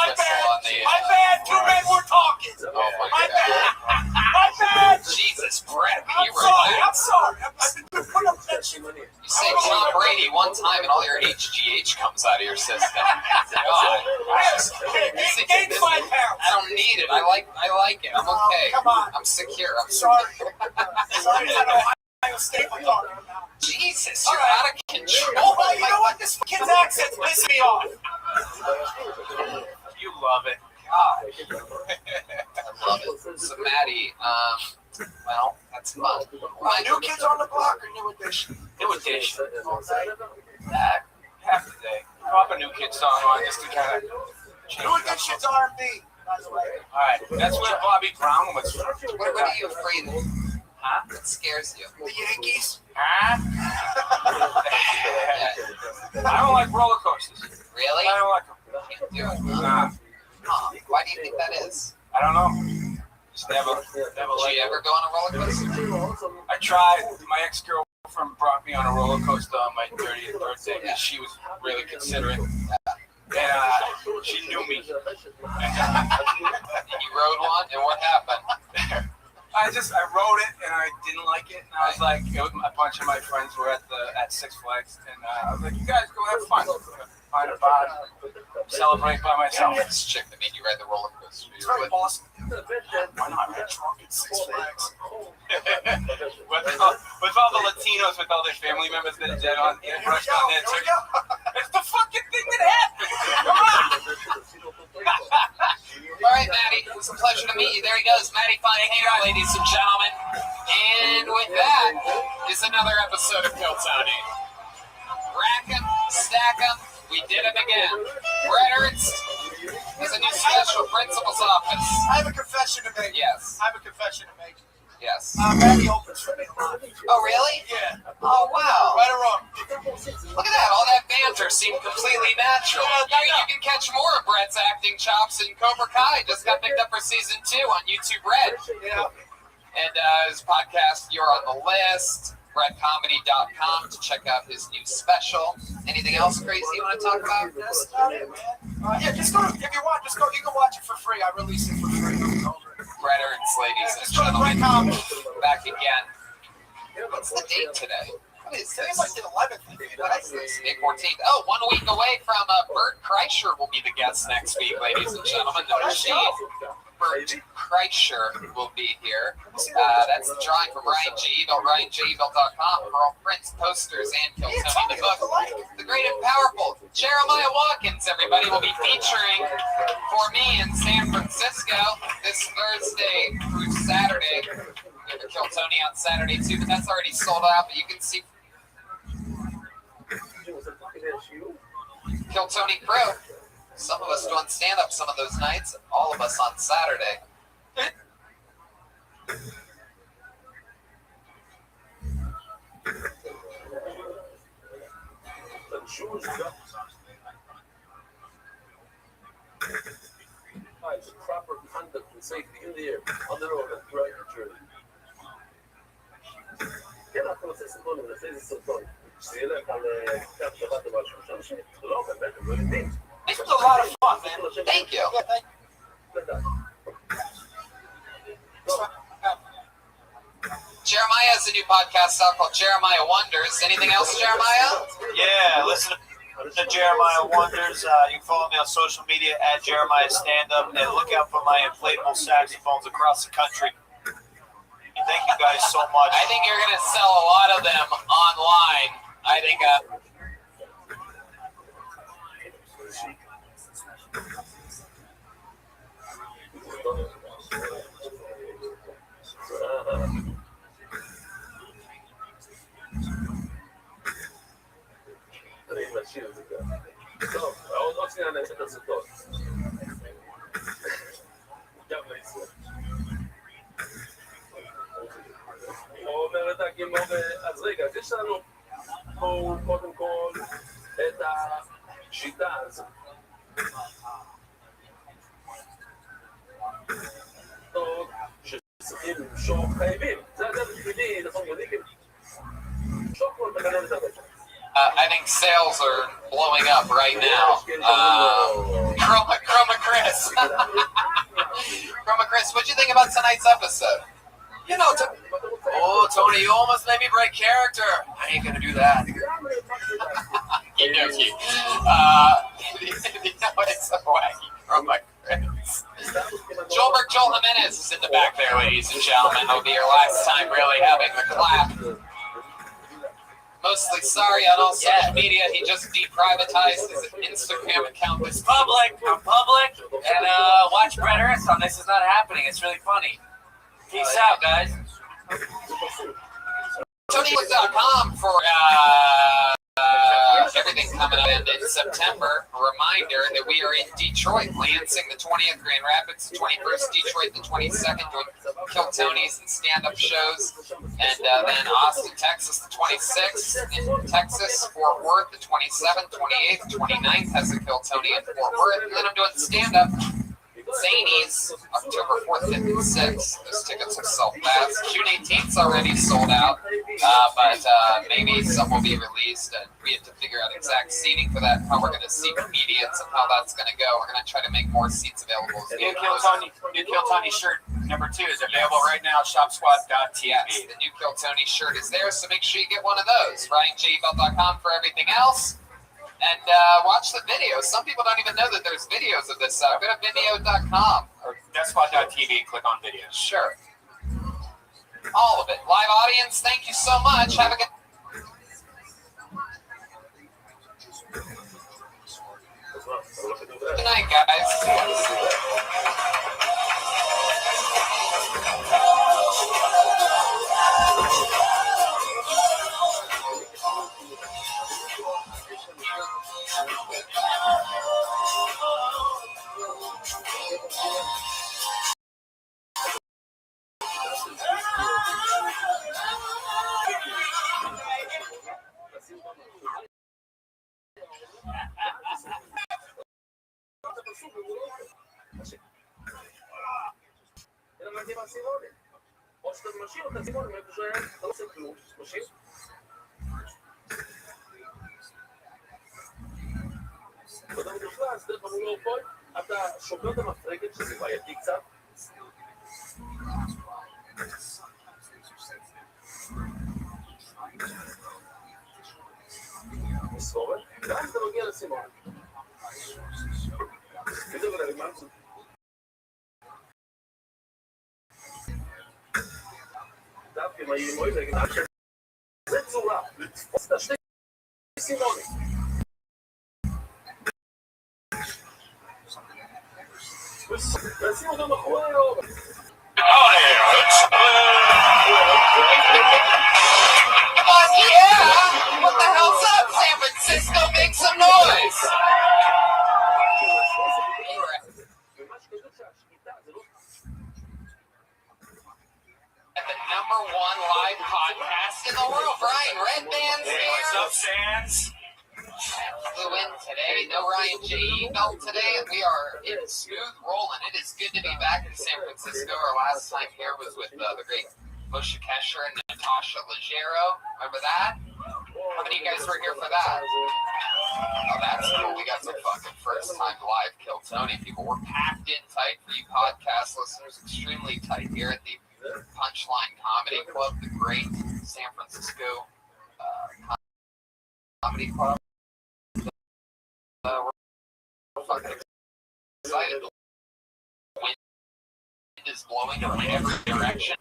the. My bad. 2 men were talking. Oh my God. My bad. Jesus, Brett, I'm you sorry. relax. I've been putting up that shit. You say Tom Brady one time and all your HGH comes out of your system. God. Gain 5 pounds. I don't need it. I like it. I'm okay. Come on. I'm secure. I'm Sorry. secure. Sorry, I know Ohio State we're talking about. Jesus, All you're right. out of control. Oh, well, you know what? This kid's accent's pissing me off. You love it. God. I love it. So, Maddie, well, that's fun. New kids on the block or new edition? New edition. Half the day. Drop a New Kid song on just to kind of change New it up. edition's R&B, by the way. All right, that's where Bobby Brown was from. What are you afraid of? Huh? What scares you? The Yankees. Huh? I don't like roller coasters. Really? I don't like them. Can't do it. Nah. Huh. Why do you think that is? I don't know. Just never Did you ever go on a roller coaster? I tried. My ex-girlfriend brought me on a roller coaster on my 30th birthday because she was really considerate. And she knew me. And you rode one, and what happened? I rode it and I didn't like it, and I was like, a bunch of my friends were at Six Flags, and I was like, you guys go have fun. Find a bar, celebrate by myself. This chick that made you ride the roller coaster. It's very awesome. Why not? I got drunk at Six Flags. with all the Latinos, with all their family members that are on brushed on there too. It's the fucking thing that happened. Come on. All right, Maddie, it was a pleasure to meet you. There he goes, Maddie Fontana, ladies and gentlemen. And with that is another episode of Kill Tony. Rack 'em, stack 'em, we did it again. Brett Ernst is a new special principal's office. I have a confession to make. Yes. I have a confession to make. Yes. Maddie opens for me a lot. Oh, really? Yeah. Oh, wow. Right or wrong? Look at that. All that banter seemed completely natural. You can catch more of Brett's acting chops in Cobra Kai. Just got picked up for season 2 on YouTube Red. Yeah. And his podcast, You're on the List. BrettComedy.com to check out his new special. Anything else crazy you want to talk about? That's about it, man. Yeah, just go. If you want, just go. You can watch it for free. I release it for free. Brett Ernst, ladies and Just go to Brett gentlemen, Comedy. back again. What's the date today? What is It's this? like the 11th. What is this? May 14th. Oh, 1 week away from Bert Kreischer will be the guest next week, ladies and gentlemen. The machine. Bert Kreischer will be here. That's the drawing from Ryan G. Evil, RyanJEvil.com for all prints, posters, and Kill Tony the book. The Great and Powerful Jeremiah Watkins, everybody, will be featuring for me in San Francisco this Thursday through Saturday. We have a Kill Tony on Saturday too, but that's already sold out. But you can see Kill Tony Pro. Some of us doing stand-up some of those nights, all of us on Saturday. It's proper conduct and safety in the air, on the road, and throughout your journey. כן, אנחנו נעשה סרטון, ונעשה איזה סרטון. שיהיה לך על קצת שבת או משהו שם, זה לא באמת, הם לא יודעים. This was a lot of fun, man. Thank you. Yeah, thank Jeremiah has a new podcast out called Jeremiah Wonders. Anything else, Jeremiah? Yeah, listen to Jeremiah Wonders. You can follow me on social media at Jeremiah Stand Up, and look out for my inflatable saxophones across the country. And thank you guys so much. I think you're going to sell a lot of them online. I think אני משאיר את זה ככה. טוב, עוד שנייה נעשה את הסרטון. גם לישראל. אומרת הגימור, אז רגע, אז יש לנו פה קודם כל את השיטה הזאת. טוב, שצריכים למשוך חייבים. זה בשבילי, נכון, מוניקים. משוך כל תקנון את הרשת. I think sales are blowing up right now. Chroma Chris. Chroma Chris, what'd you think about tonight's episode? You know, oh, Tony, you almost made me break character. I ain't gonna do that. You know, it's so wacky from my friends. Joel Jimenez is in the back there, ladies and gentlemen. It'll be your last time really having the clap. Mostly sorry on all social media. He just deprivatized his Instagram account. It's public. I'm public. And watch Brett Ernst on This Is Not Happening. It's really funny. Peace out, guys. TonyWick.com for everything coming up in September. A reminder that we are in Detroit, Lansing the 20th, Grand Rapids the 21st, Detroit the 22nd, doing Kill Tonys and stand-up shows. And then Austin, Texas the 26th, in Texas, Fort Worth the 27th, 28th, 29th has a Kill Tony in Fort Worth. And then I'm doing stand-up Zanies, October 4th, 5th, and 6th. Those tickets will sell fast. June 18th 's already sold out, but maybe some will be released, and we have to figure out exact seating for that, how we're going to seat comedians, and how that's going to go. We're going to try to make more seats available. New Kill Tony shirt number 2 is available right now, shopsquad.tv. Yes, the new Kill Tony shirt is there, so make sure you get one of those. RyanJBell.com for everything else. And watch the videos. Some people don't even know that there's videos of this. Go to Vimeo.com. Or Despot.tv, click on videos. Sure. All of it. Live audience, thank you so much. Have a good night, guys. או שאתה משאיר את הסימון מאיפה שהיה, אתה לא עושה כלום, משאיר. ואתה נכנס דרך המולור פה, אתה שובר את המפרקת, שזה בעייתי קצת. מסורת, ואז אתה מגיע לסימון. וזה ולהגיד מה זה? דווקא מה יהיה מועיל להגיד, זה צורה, לתפוס את השתי סימונים. ושים אותם אחורי היום. Fuck yeah! What the hell's up, San Francisco? Make some noise! And the #1 live podcast in the world, Brian Redband's here. What's up, Sans? Flew in today, no Ryan J. Bell today, and we are in smooth rolling. It is good to be back in San Francisco. Our last time here was with the great Moshe Kesher and Natasha Leggero. Remember that? How many of you guys were here for that? Oh, that's cool. We got some fucking first-time live Kill Tony people. We're packed in tight for you podcast listeners. Extremely tight here at the Punchline Comedy Club, the great San Francisco comedy club. We're fucking excited. The wind is blowing in every direction.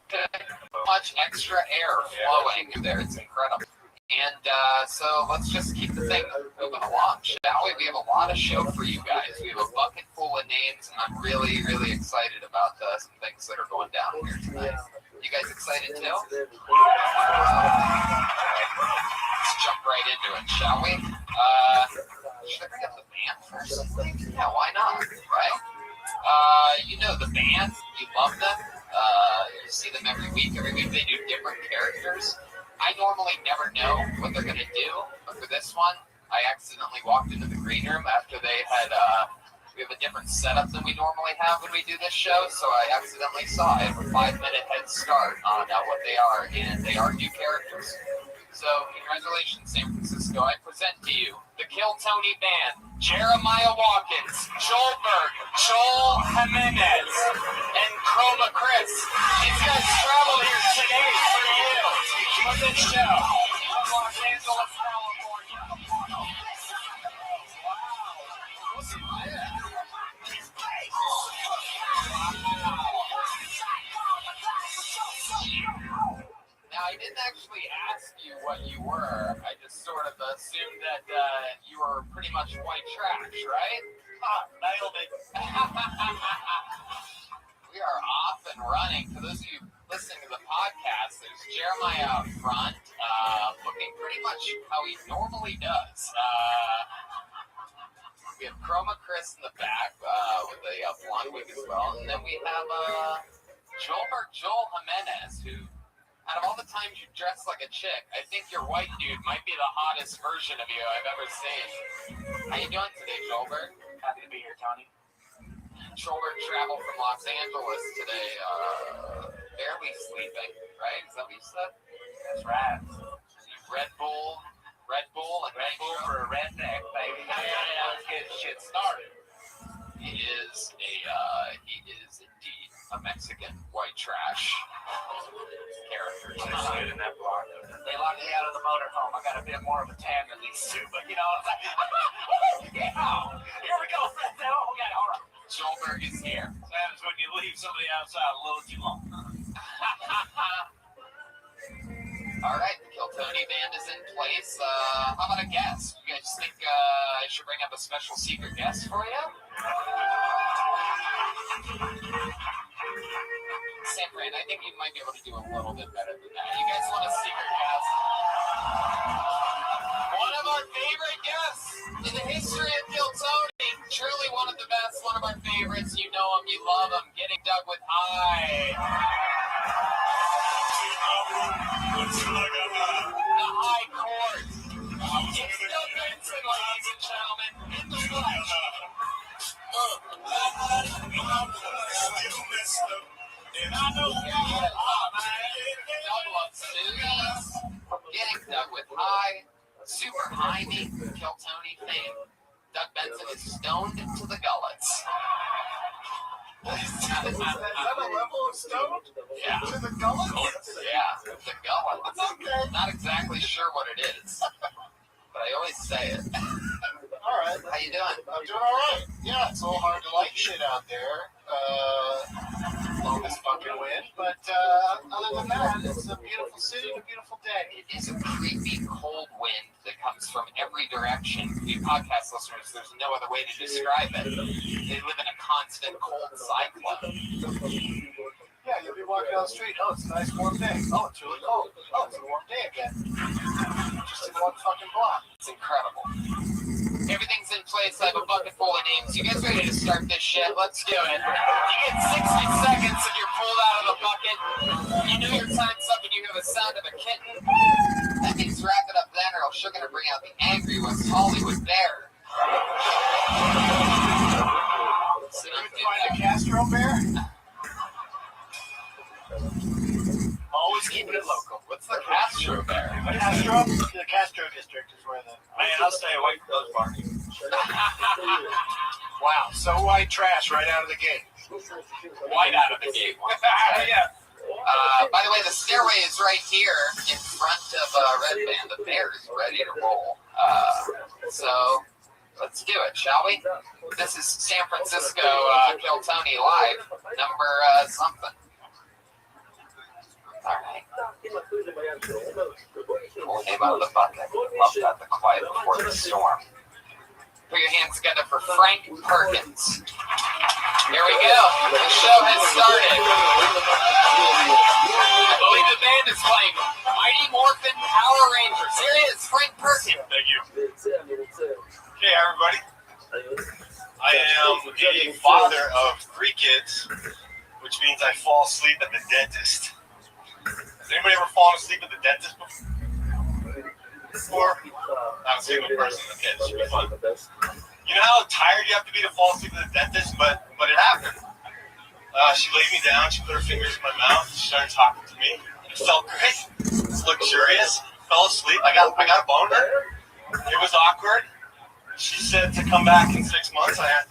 Much extra air flowing there. It's incredible. And so let's just keep the thing moving along, shall we? We have a lot of show for you guys. We have a bucket full of names, and I'm really, really excited about some things that are going down here tonight. You guys excited too? Let's jump right into it, shall we? Should I bring up the band first? Yeah, why not, right? You know the band, you love them. You see them every week. Every week they do different characters. I normally never know what they're going to do, but for this one, I accidentally walked into the green room after they had, we have a different setup than we normally have when we do this show, so I accidentally saw I have a 5-minute head start on what they are, and they are new characters. So, congratulations, San Francisco. I present to you the Kill Tony Band, Jeremiah Watkins, Joel Berg, Joel Jimenez, and Chroma Chris. These guys traveled here today for you for this show from Los Angeles, California. Now, I didn't actually ask you what you were. I just sort of assumed that you were pretty much white trash, right? Nailed it. We are off and running. For those of you listening to the podcast, there's Jeremiah out front, looking pretty much how he normally does. We have Chroma Chris in the back with a blonde wig as well. And then we have Joel Jimenez, who, out of all the times you dress like a chick, I think your white dude might be the hottest version of you I've ever seen. How you doing today, Joelberg? Happy to be here, Tony. Joelberg traveled from Los Angeles today, barely sleeping, right? Is that what you said? That's right. Red Bull, and Red Bull for a redneck, baby. Let's get shit started. He is indeed a Mexican white trash character. In that block. They locked me out of the motorhome. I got a bit more of a tan than these two, but you know, I was like, yeah, here we go, friends. Oh, okay, all right. Joelberg is here. What happens when you leave somebody outside a little too long? All right, the Kill Tony band is in place. How about a guest? You guys think I should bring up a special secret guest for you? Sam Fran, I think you might be able to do a little bit better than that. You guys want a secret guest? One of our favorite guests in the history of Kill Tony. Truly one of the best, one of our favorites. You know him, you love him. Getting dug with high. The high court. It's Doug Benson, ladies and gentlemen, in the flesh. And I know Getting dug with high, super high knee, Kill Tony fame. Doug Benson is stoned to the gullets. is that a level of stone? Yeah. To the gullet? Yeah, the gullet. Okay. Not exactly sure what it is, but I always say it. All right. How you doing? I'm doing all right. Yeah, it's a little hard to like shit out there. Longest fucking wind, but other than that, it's a beautiful city and a beautiful day. It is a creepy cold wind that comes from every direction. For you podcast listeners, there's no other way to describe it. They live in a constant cold cyclone. Yeah, you'll be walking down the street. Oh, it's a nice warm day. Oh, it's really cold. Oh, it's a warm day again. Just in one fucking block. It's incredible. Everything's in place. I have a bucket full of names. You guys ready to start this shit? Let's do it. You get 60 seconds if you're pulled out of the bucket. You know your time's up and you hear the sound of a kitten. That means wrap it up then or else you're going to bring out the angry West Hollywood bear. So you can find a Castro bear? Always keeping it local. What's the Castro bear? The Castro district is where the... Man, I'll stay away from those parties. Wow, so white trash right out of the gate. White out of the gate. Yeah. By the way, the stairway is right here in front of Red Band. The bear is ready to roll. So let's do it, shall we? This is San Francisco Kill Tony live, number something. All right. Pull him out of the bucket. Love that, the quiet before the storm. Put your hands together for Frank Perkins. Here we go. The show has started. I believe the band is playing Mighty Morphin Power Rangers. Here he is, Frank Perkins. Thank you. Hey, everybody. I am a father of 3 kids, which means I fall asleep at the dentist. Has anybody ever fallen asleep at the dentist before? Not a single person. Okay, this should be fun. You know how tired you have to be to fall asleep at the dentist, but it happened. She laid me down. She put her fingers in my mouth. She started talking to me. It felt great. It's luxurious. Fell asleep. I got a boner. It was awkward. she said to come back in 6 months. I had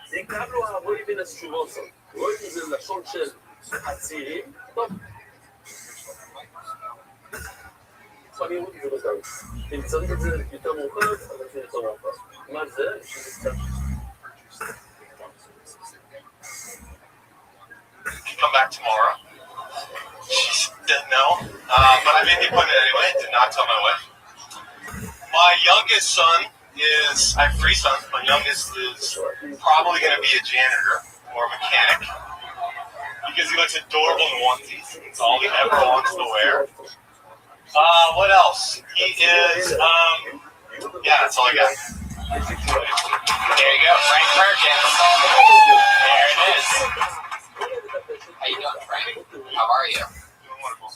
זה כאב לו הרואי בין השורוסות. רואי זה לשון של הצעירים. טוב. אני רואה את זה בזמן. אם צריך את זה יותר מאוחר, אז זה יותר מאוחר. מה זה? שזה קצת. come back tomorrow. She didn't know, but I made the appointment anyway. Did not tell my wife. My youngest son is, I have 3 sons. My youngest is probably going to be a janitor or a mechanic because he looks adorable in onesies. It's all he ever wants to wear. What else? He is, yeah, that's all I got. There you go, Frank Perkins. There it is. How you doing, Frank? How are you?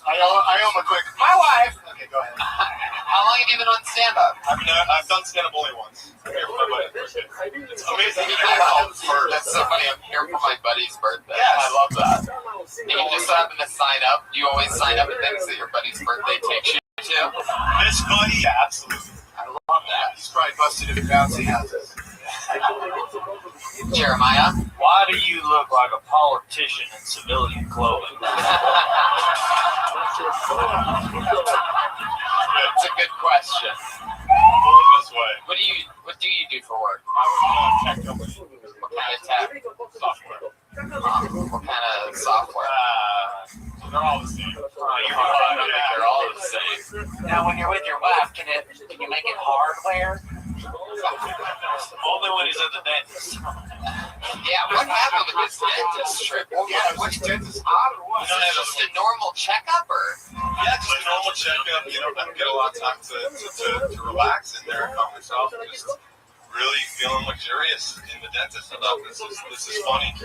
I owe him a quick, my wife. Okay, go ahead. How long have you been on stand-up? I've done stand-up only once. I'm here for my buddy. It's amazing. That's so funny. I'm here for my buddy's birthday. Yes. I love that. And you just happen to sign up. You always sign up at things that your buddy's birthday takes you to. This buddy, yeah, absolutely. I love that. He's probably busted in bouncy houses. Jeremiah? Why do you look like a politician in civilian clothing? It's a good question. Going this way. What do you do for work? I was tech company. What kind of tech? Software. What kind of software? They're all the same. They're all the same. Now, when you're with your wife, can you make it hardware? Only when he's at the dentist. Yeah, what happened with his dentist trip? Which dentist? Was it just a normal checkup, or? Yeah, just a normal checkup. You don't get a lot of time to relax in there and calm yourself. Just really feeling luxurious in the dentist. I thought this is funny.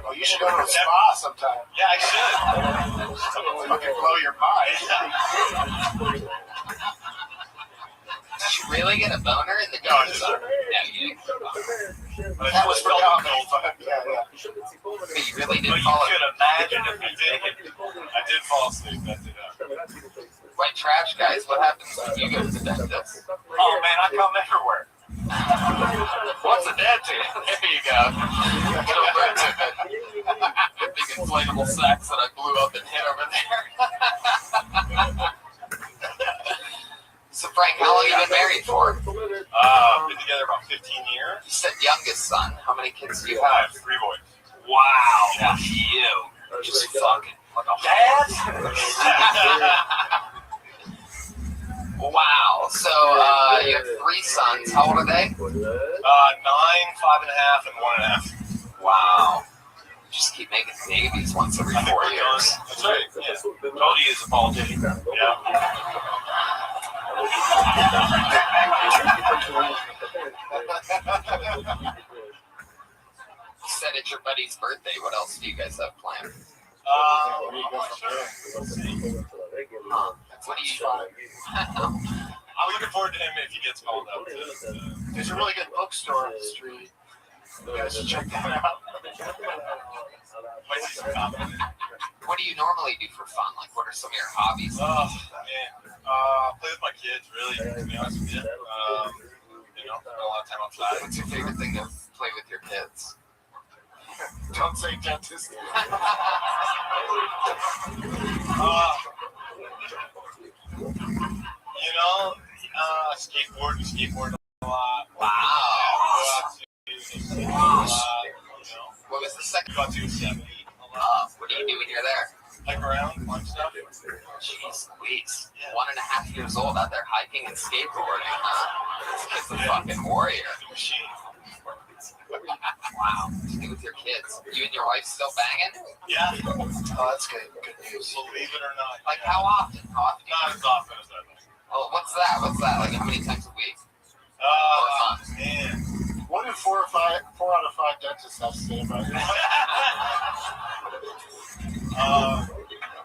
Oh, you should go to a spa sometime. Yeah, I should. Fucking blow your mind. Did you really get a boner in the dentist? No, you didn't. That was for comedy. Yeah. But you really did But you fall could imagine if you did. I did fall asleep. That did happen. White trash guys, what happens when you go to the dentist? Oh man, I come everywhere. What's a dentist? There you go. Big inflatable sex that I blew up and hit over there. So Frank, how long have you been married for? Been together about 15 years. You said youngest son. How many kids do you I have? have 3 boys. Wow. Yeah. You. Just fucking like a dad? Wow. So you have 3 sons. How old are they? 9, 5.5, and 1.5. Wow. Just keep making babies once every 4 years. That's right. Yeah. Told you he's a politician. Yeah. You said it's your buddy's birthday. What else do you guys have planned? What do you? I'm looking forward to him if he gets called up. There's a really good bookstore on the street. You guys should check that out. What do you normally do for fun? Like, what are some of your hobbies? Oh, man. Play with my kids, really, to be honest with you. You know, spend a lot of time outside. What's your favorite thing to play with your kids? Don't say dentist. You know, skateboard a lot. Wow. What was the second? About 270. What do you do when you're there? Hike around, climb stuff. Jeez Louise. 1.5 years old out there hiking and skateboarding, huh? This kid's a fucking warrior. Machine. Wow. Stay with your kids. You and your wife still banging? Yeah. Oh, that's good. Good news. Believe it or not. Like, how often? How often? Not as often as I think. Oh, what's that? Like, how many times a week? Man. 1 in 4 out of 5 dentists have stand-by.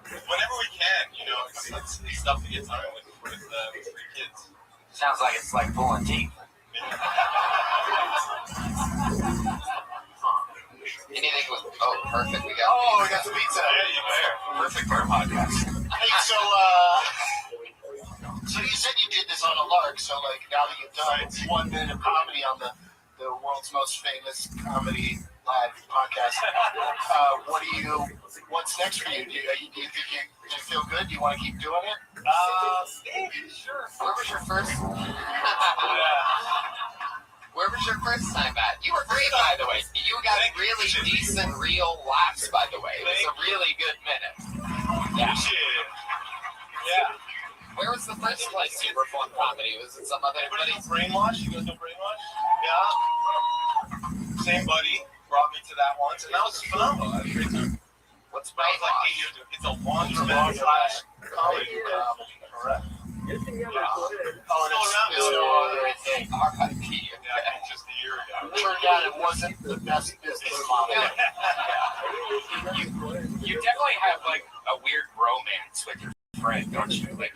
Whenever we can, you know, it's stuff to get time with. with 3 kids. Sounds like it's like pulling teeth. Anything with perfect. We got some pizza. There you go. Perfect for a podcast. Hey, so you said you did this on a lark. So like now that you've done 1 minute of comedy on the world's most famous comedy live podcast, what's next for you? Do you think you feel good? Do you want to keep doing it? Maybe, sure. Where was your first? Where was your first time at? You were great, by the way. You got really decent, real laughs, by the way. It was a really good minute. Yeah. Yeah. Where was the first place you performed comedy? Was it some other buddy? Brainwash? You guys know Brainwash? Yeah. Same buddy brought me to that once, and that was phenomenal. That was a great time. What's That was like 8 years ago. It's a laundromat slash comedy. Correct. Yeah. Still around. RIP. Yeah, just a year ago. Turned out it wasn't the best business model. You definitely have like a weird romance with your friend, don't you? Like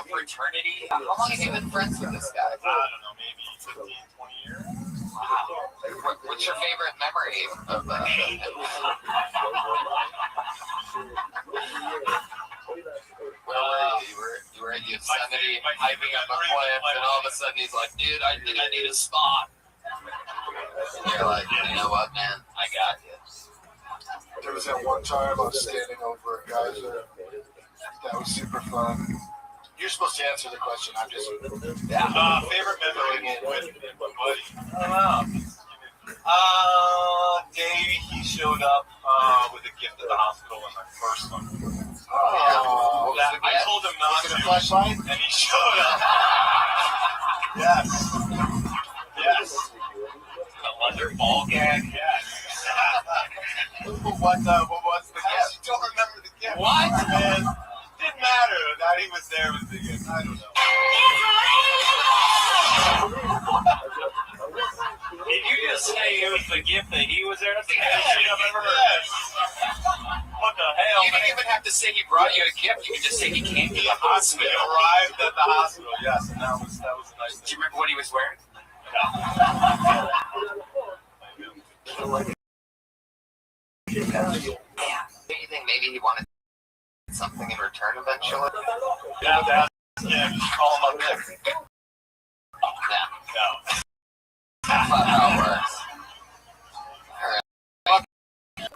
fraternity. How long have you been friends with this guy? I don't know, maybe 15, 20 years. Wow. What's your favorite memory of Where were you? You were at Yosemite, hyping up a cliff, and all of a sudden he's like, dude, I think I need a spot. And you're like, you know what, man? I got you. There was that one time I was standing over a geyser. That was super fun. You're supposed to answer the question. I'm just. Yeah. Favorite memory with buddy? I don't know. Dave, he showed up with a gift at the hospital in my first one. Oh, I told him not to, a flashlight? and he showed up. Yes. A leather ball gag. Yes. What was the gift? I don't remember the gift. What? Man, didn't matter that he was there with the gift. I don't know. Did you just say it was the gift that he was there? That's the best shit I've ever heard. What the hell? You didn't even have to say he brought you a gift. You could just say he came to the hospital. He arrived at the hospital, yes, and that was a nice thing. Do you remember what he was wearing? Yeah. Do you think maybe he wanted something in return eventually? Yeah, just call him up there. Yeah. No. That's not how it works. Alright.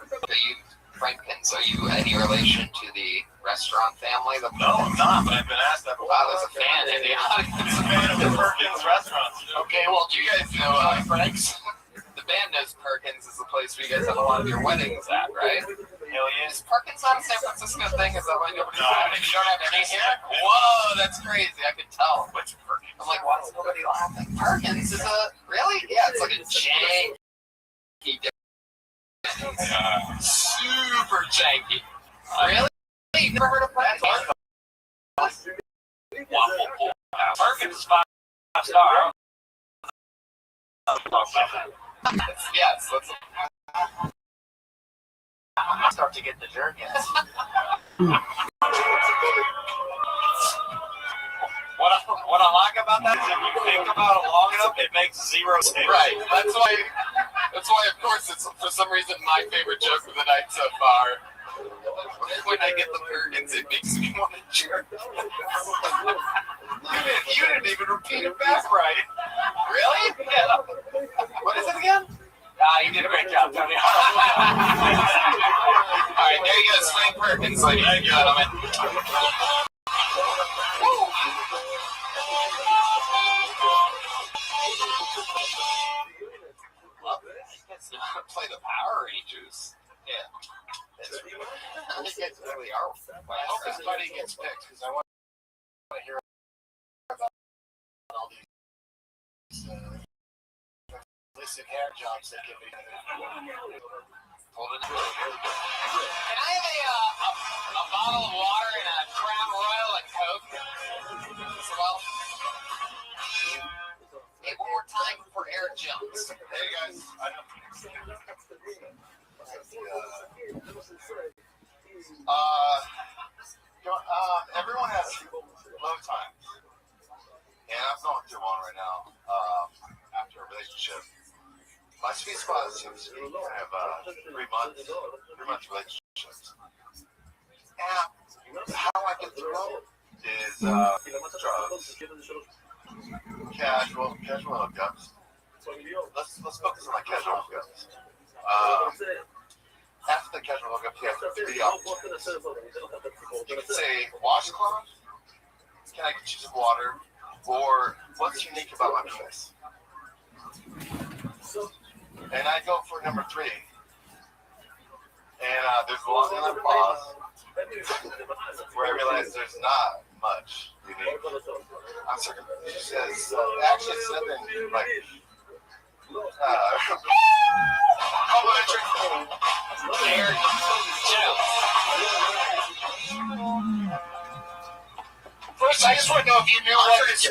So you, Frankins, are you any relation to the restaurant family? No, I'm not, but I've been asked that before. Wow, there's a fan in the audience. I'm a fan of the Perkins restaurants. Okay, well, do you guys know Frank's? The band knows Perkins is the place where you guys have a lot of your weddings at, right? Hell yeah. Is Perkins not a San Francisco thing? Is that why nobody's No, laughing? You don't have any here? Whoa, that's crazy. I could tell. What's Perkins? I'm like, why is nobody laughing? Perkins is really? Yeah, it's like a janky. Super janky. Really? You never heard of Perkins? Waffle pool. Perkins is 5-star. Yes, let's. Start to get the jerkins. What I like about that is if you think about it long enough, it makes zero sense. Right. That's why, of course, it's for some reason my favorite joke of the night so far. When I get the Perkins, it makes me want to jerk. You didn't even repeat it back right. Really? Yeah. What is it again? You did a great job, Tony. All right, there you go, Frank Perkins, ladies and gentlemen. Play the Power Rangers. Yeah. It gets really hard. I hope his buddy gets picked because I want to hear about all these illicit hair jobs they give me. Hold it. Can I have a bottle of water and a Crown Royal and Coke as well? Hey, one more time for Eric Jones. Hey guys. Everyone has low times. And I'm going through one right now after a relationship. My sweet spot seems to be kind of 3 months relationships. And how I get through it is drugs, casual hookups. Let's focus on like casual hookups. After the casual hookup, you have 3 options. You can say washcloth, can I get you some water, or what's unique about my penis? And I go for number 3. And there's a long time pause where I realize there's not much unique. I'm sorry. She says, actually something like, First, I just want to know if you knew what this.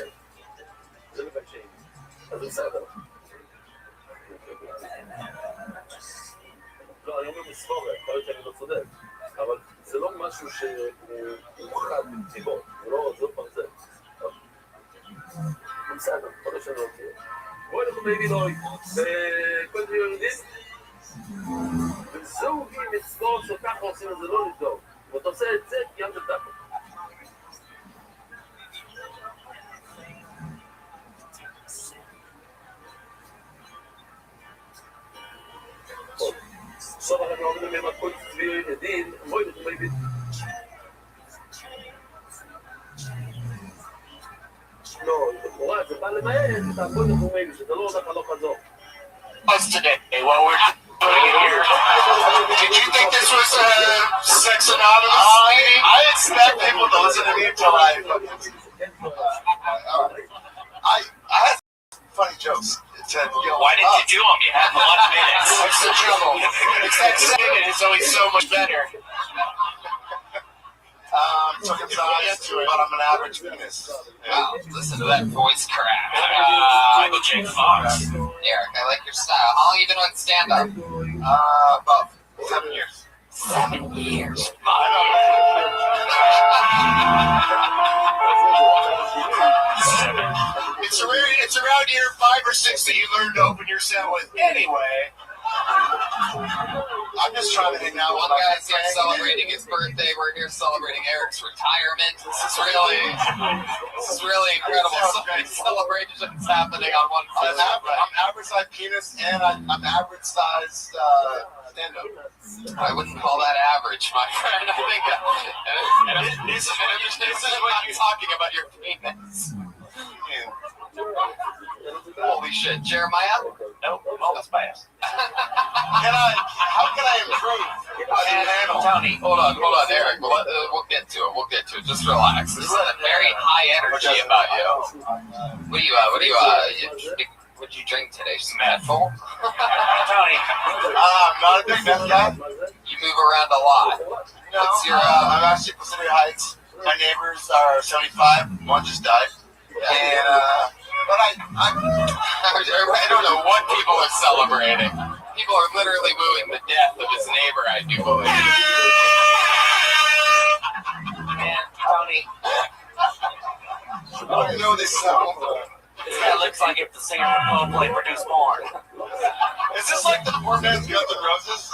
לא, היום במספורת, יכול להיות שאני לא צודק, אבל זה לא משהו שהוא חד מטבעו, לא, זה פעם זה. בסדר, יכול להיות שאני לא צודק. בואי אנחנו באילינוי, וכל זה יודעים, וזהו בי מספור שככה עושים את זה לא לבדוק. ואתה עושה את זה, קיימת את ככה. בסוף אנחנו אומרים להם הכל צביעי ידין, בואי אנחנו מביאים. לא, לכאורה, זה בא למעט, אתה הכל אנחנו מביאים, שאתה לא הולך הלוך חזור. Today, what we're doing here. Did you think this was a sex anonymous meeting? I expect people to listen to me until I had funny jokes. Why did you do them? You had 1 minute. What's the trouble? It's that second is always so much better. Circumcised, but I'm an average penis. Wow, listen to that voice crack. Michael J. Fox. Eric, I like your style. How long have you been on stand-up? About 7 years. 7 years. It's around year 5 or 6 that you learn to open your cell with. Anyway, I'm just trying to hang out with one guy's here celebrating his birthday. We're here celebrating Eric's retirement. This is really incredible. So many celebrations happening on one place. I'm average sized penis and I'm average sized stand-up. I wouldn't call that average, my friend. I think this is what you're talking about your penis. Holy shit, Jeremiah? Nope, almost passed. How can I improve? Tony, hold on, Eric. We'll get to it. Just relax. This is a very high energy about you. What do you drink today? Some Red Bull? Tony. I'm not a big meth guy. You move around a lot. No, I'm actually Pacific Heights. My neighbors are 75. One just died. And, but I don't know what people are celebrating. People are literally mooing the death of his neighbor, I do believe. Man, Tony. I don't know this song. This guy looks like if the singer from Coldplay produced porn. Is this like the poor man's Guns N' Roses?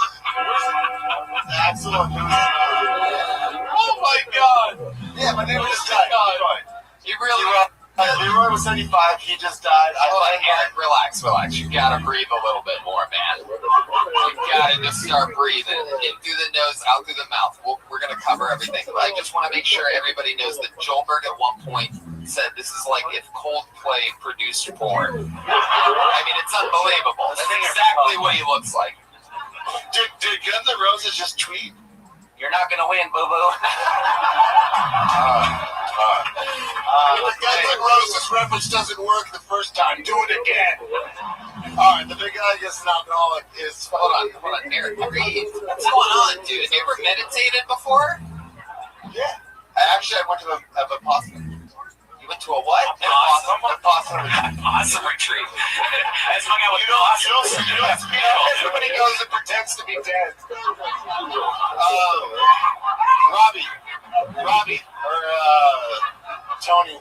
Absolutely. Oh my god! Yeah, my neighbor just died. You really... Leroy was 75. He just died. Eric, relax. You gotta breathe a little bit more, man. You gotta just start breathing. In through the nose, out through the mouth. We're gonna cover everything. But I just want to make sure everybody knows that Joelberg at one point said this is like if Coldplay produced porn. I mean, it's unbelievable. That's exactly what he looks like. Did Guns N' Roses just tweet? You're not gonna win, boo-boo. The Guns N' Roses reference doesn't work the first time. Do it again. Alright, the big guy gets an alcoholic is... Hold on, Eric, breathe. What's going on, dude? Have you ever meditated before? Yeah. I went to a Vipassana. You went to a what? Awesome retreat. That's hung out with you don't speak. Everybody goes and pretends to be dead. Robbie, or Tony. Tony.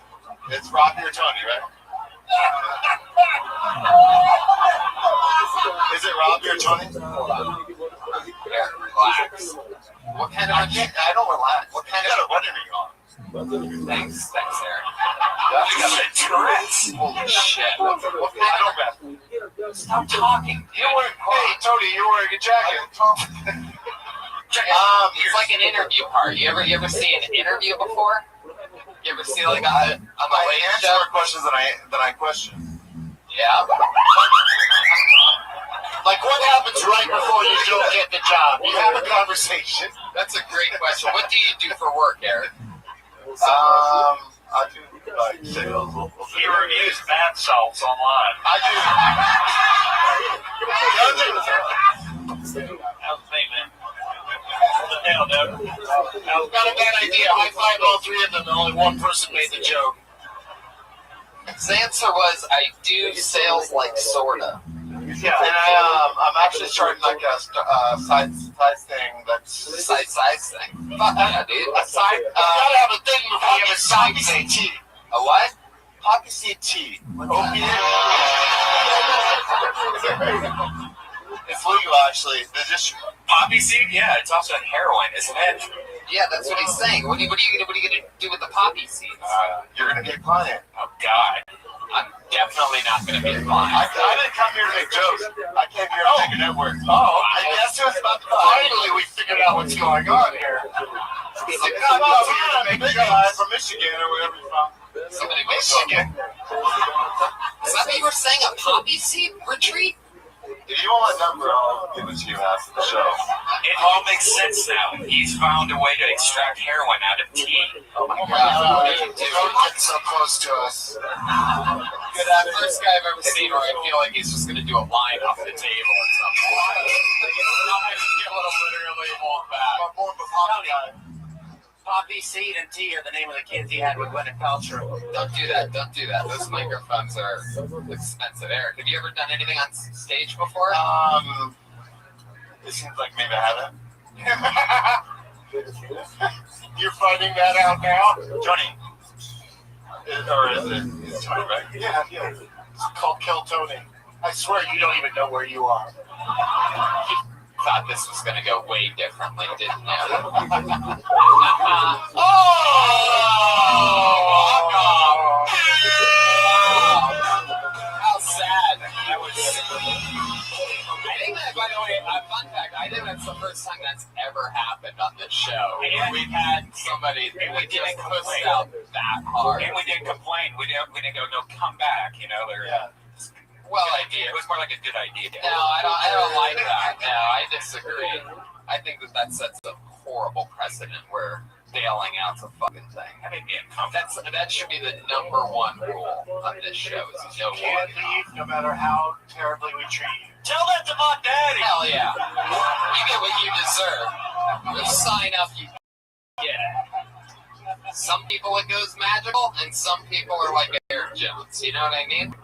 It's Robbie or Tony, right? Is it Robbie or Tony? Relax. What kind of I don't relax. What kind of running are you on? Thanks, Eric. You got Tourette's. Holy shit. What kind of... Stop talking. Hey, Tony, you're wearing a jacket. It's like an interview part. You ever see an interview before? You ever see like on the late answer show? more questions than I question. Yeah. Like what happens right before you don't get the job? You have a conversation. That's a great question. What do you do for work, Eric? I do like sales. He reviews bath salts online. I do. How's the thing, man? What the hell, dude? Got a bad idea. High five all three of them, and only one person made the joke. His answer was, I do sales like sorta. Yeah, and I'm actually starting like a side thing that's Side thing. Fuck yeah, dude. a side. You gotta have a thing before you have a side thing. Tea. A what? Poppy seed tea. Opiate. It's legal, actually. They're just Poppy seed? Yeah, it's also heroin, isn't it? Yeah, that's what he's saying. What are you gonna do with the poppy seeds? you're gonna get client. Oh, God. I'm definitely not gonna be a client. I didn't come here to make jokes. I came here to make a network. Oh, I guess it was about finally we figured out what's going on here. I'm from Michigan or wherever you're from. Somebody Michigan. Is that what you were saying? A poppy seed retreat? If you want my number, I'll give it to you after the show. it all makes sense now. He's found a way to extract heroin out of tea. Oh my God! Don't get so close to us. Good, first guy I've ever seen where I feel like he's just gonna do a line off the table or something. Not gonna be able to literally hold back. I'm more of a pop guy. Poppy seed and tea are the name of the kids he had with Gwyneth Paltrow. Don't do that. Those microphones are expensive. Eric, have you ever done anything on stage before? It seems like maybe I haven't. You're finding that out now? Tony. Or is it? It's Tony, right? Yeah. It's called Kill Tony. I swear you don't even know where you are. Thought this was gonna go way differently, didn't you? How sad. That was. I think that, by the way, fun fact, I think that's the first time that's ever happened on this show. And We've had somebody who just pushed out that hard. And we didn't complain. We didn't go, no, come back. You know, Well, it was more like a good idea. No, I don't like that. No, I disagree. I think that sets a horrible precedent where bailing out's a fucking thing. That made me uncomfortable. That should be the number one rule on this show is no Can't leave no matter how terribly we treat you. Tell that to my daddy. Hell yeah. You get what you deserve. You sign up, you get it. Some people it goes magical, and some people are like Eric Jones. You know what I mean?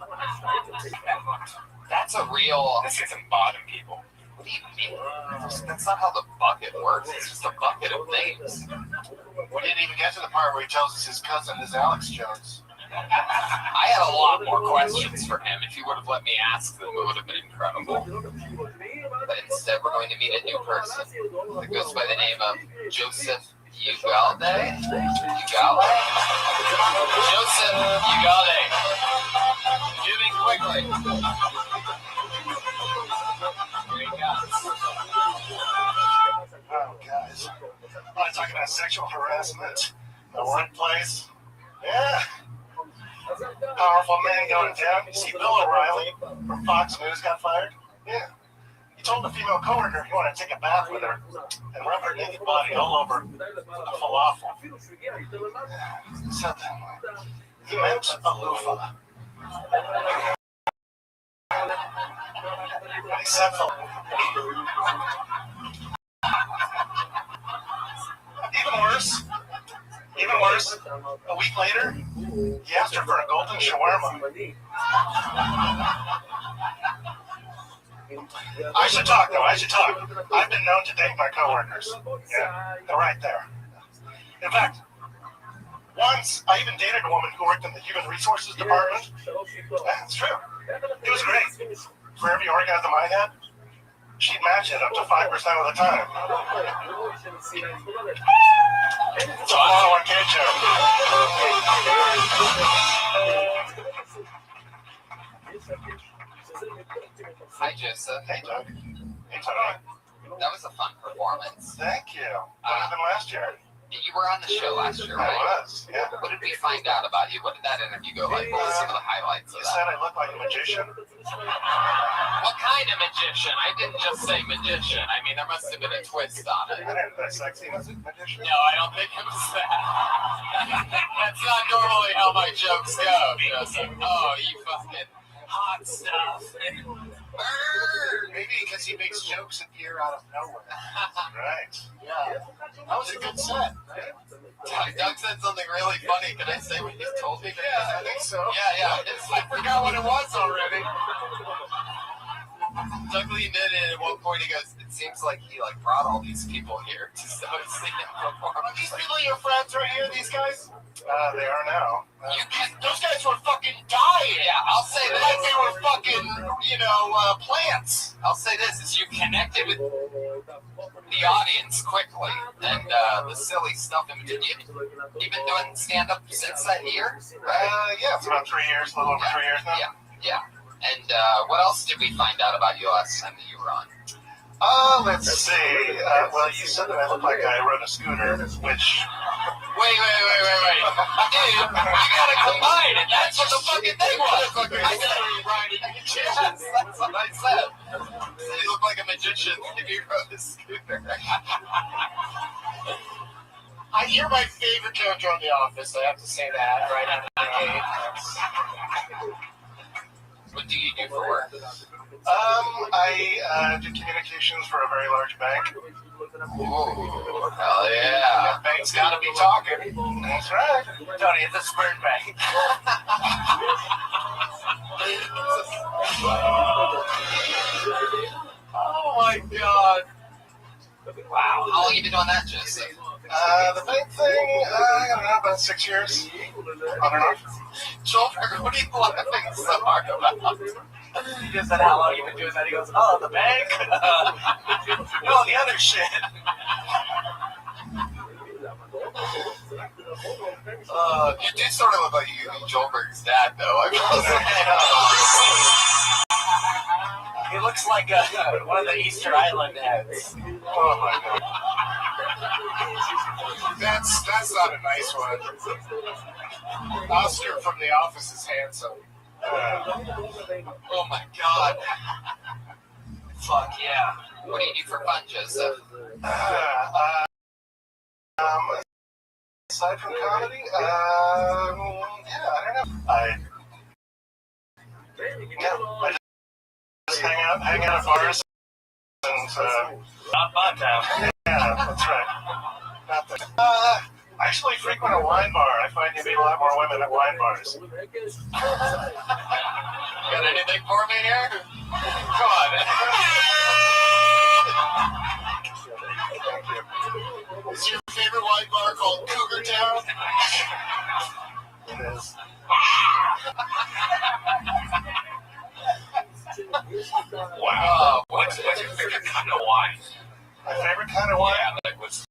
That's a real. This isn't bottom people. What do you mean? That's not how the bucket works. It's just a bucket of names. We didn't even get to the part where he tells us his cousin is Alex Jones. I had a lot more questions for him. If you would have let me ask them, it would have been incredible. But instead, we're going to meet a new person that goes by the name of Joseph Ugalde. Joseph Ugalde. Moving quickly. Here he comes. Oh, guys. Want to talk about sexual harassment in the workplace? Yeah. Powerful man going down. You see Bill O'Reilly from Fox News got fired? Yeah. He told a female coworker he wanted to take a bath with her and rub her naked body all over a falafel. Except he meant a loofah. Except for even worse, a week later, he asked her for a golden shawarma. I should talk. I've been known to date my coworkers. Yeah, they're right there. In fact, Once, I even dated a woman who worked in the human resources department. That's true. It was great. For every orgasm I had, she'd match it up to 5% of the time. It's a 401k joke. Hi, Joseph. Hey, Doug. Hey, Tony. That was a fun performance. Thank you. Better than last year. You were on the show last year, right? I was, yeah. What did we find out about you? What did that interview go like? What were some of the highlights of You said that? I look like a magician. What kind of magician? I didn't just say magician. I mean, there must have been a twist on it. I didn't that sexy magician. No, I don't think it was that. That's not normally how my jokes go, Joseph. Oh, you fucking hot stuff. Maybe because he makes jokes appear out of nowhere. Right. Yeah. That was a good set. Right? Doug said something really funny. Can I say what he told me? Yeah, I think so. Yeah. I forgot what it was already. Doug leaned in and at one point he goes, it seems like he brought all these people here to see him perform. Are these people your friends right here, these guys? They are now. Those guys were fucking dying. Yeah, I'll say this. Like they were fucking, plants. I'll say this, is you connected with the audience quickly, and the silly stuff. You've been doing stand-up since that year? Yeah, it's about 3 years, a little over 3 years now. Yeah. And what else did we find out about you last time that you were on? Let's see. Well, you said that I look like I rode a scooter, which... Wait. Dude, you gotta combine it. That's what the fucking thing was. I said you riding a magician. That's what I said. You look like a magician if you rode a scooter. You're my favorite character on The Office. I have to say that right out of the gate. What do you do for work? I do communications for a very large bank. Ooh, hell yeah. Bank's gotta be talking. That's right. Tony, it's a sperm bank. Oh my god. Wow. How long have you been doing that, Joseph? The bank thing, I don't know, about 6 years. On and off. Joelberg, what are you laughing so hard about? He just said how long you've been doing that. He goes, oh, the bank? No, the other shit. You do sort of look like you Joelberg's dad, though. He looks like one of the Easter Island heads. Oh my god. That's not a nice one. Oscar from The Office is handsome. Oh my god. Fuck yeah. What do you do for fun, Joseph? Aside from comedy, I don't know. I just hang out at bars and not fun now. Yeah, that's right. I actually frequent a wine bar. I find you meet a lot more women at wine bars. Got anything for me here? Come on. Thank you. Is your favorite wine bar called Cougar Town? It is. Wow. What's your favorite kind of wine? My favorite kind of wine? Yeah, like what's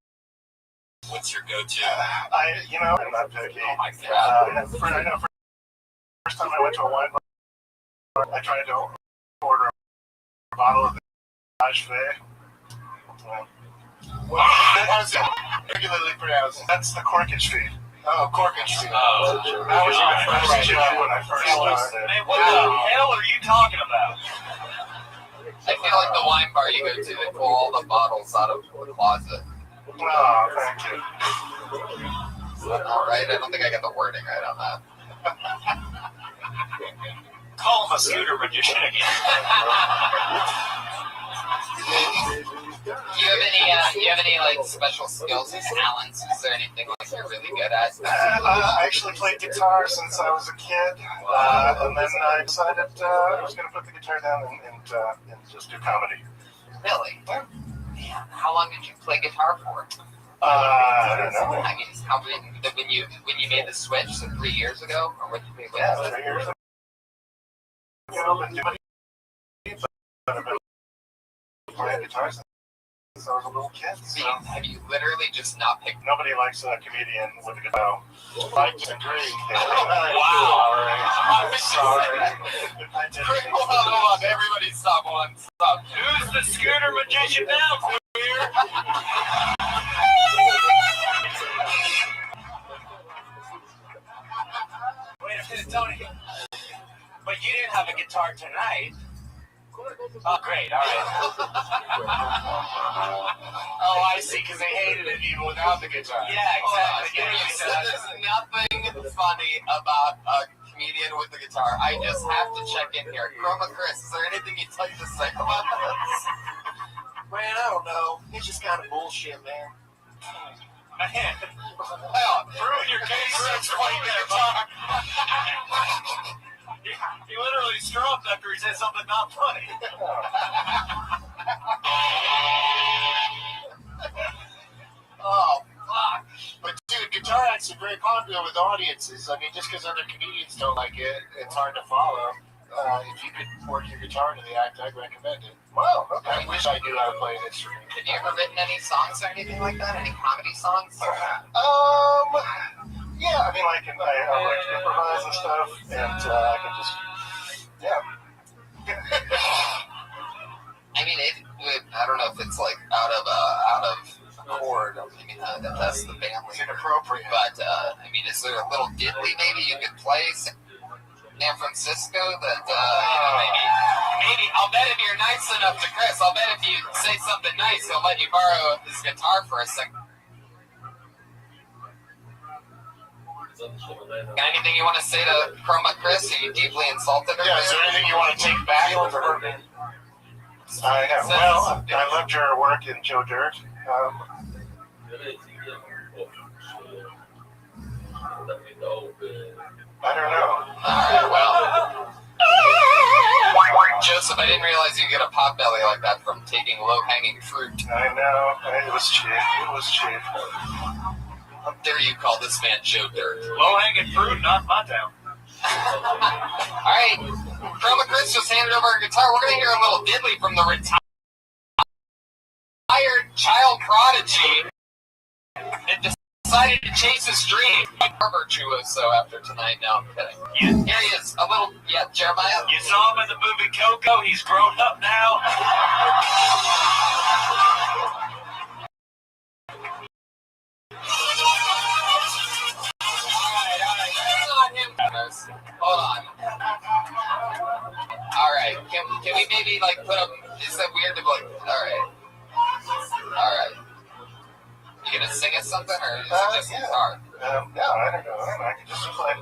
your go-to? I'm not picky. Oh my god. First time I went to a wine bar, I tried to order a bottle of the Ajvé. How's it regularly pronounced? That's the corkage feed. Oh, corkage feed. Oh, that was my first job when I first started. Man, what the hell are you talking about? I feel like the wine bar you go to, they pull all the bottles out of the closet. Oh, thank you. All right, I don't think I got the wording right on that. Call him a scooter magician again. Do you have any like special skills and talents? Is there anything like you're really good at? I actually played guitar since I was a kid, and then I decided I was going to put the guitar down and just do comedy. Really? Man, how long did you play guitar for? I don't know. I mean, how when you made the switch, so 3 years ago, or when you made Yeah, 3 years ago. I've been doing it, but I've been playing guitar since I was a little kid. So. Have you literally just not picked? Nobody likes a comedian with a guitar. I disagree. Wow. All right. I'm sorry. Hold on, everybody stop one. Stop. Who's the scooter magician now, queer? Wait a minute, Tony. But you didn't have a guitar tonight. Oh, great. All right. Oh, I see, because they hated it even without the guitar. Yeah, exactly. There's nothing funny about a comedian with a guitar. I just have to check in here. Chroma Chris, is there anything you'd like to say about this? Man, I don't know. It's just kind of bullshit, man. Man. Well, prove your case. Explain the guitar. He literally stroked after he said something not funny. Oh, fuck. But, dude, guitar acts are very popular with audiences. I mean, just because other comedians don't like it, it's hard to follow. If you could work your guitar into the act, I'd recommend it. Well, okay. I wish I knew how to play an instrument. Have you ever written any songs or anything like that? Any comedy songs? Yeah, I mean, like, I like to improvise and stuff, and I can just, yeah. I mean, I don't know if it's like out of chord. I mean, that's the family. It's inappropriate. But, I mean, is there a little diddly maybe you could play San Francisco that, maybe, I'll bet if you're nice enough to Chris, I'll bet if you say something nice, he'll let you borrow his guitar for a second. Anything you want to say to Chroma Chris? Are you deeply insulted? Yeah, is there anything you want to take back? Well, I loved your work in Joe Dirt. I don't know. Alright, well. Joseph, I didn't realize you get a pot belly like that from taking low-hanging fruit. I know. It was cheap. It was cheap. How dare you call this man Joe Dirt? Low-hanging fruit, not my town. Alright, Chroma Chris just handed over a guitar. We're going to hear a little diddly from the retired child prodigy that decided to chase his dream. More virtuoso after tonight. No, I'm kidding. Here he is. A little, Jeremiah. You saw him in the movie Coco. He's grown up now. Hold on. Alright, can we maybe like put up, is that weird to like, alright. You gonna sing us something or is it just guitar? No, I don't know. I can just play.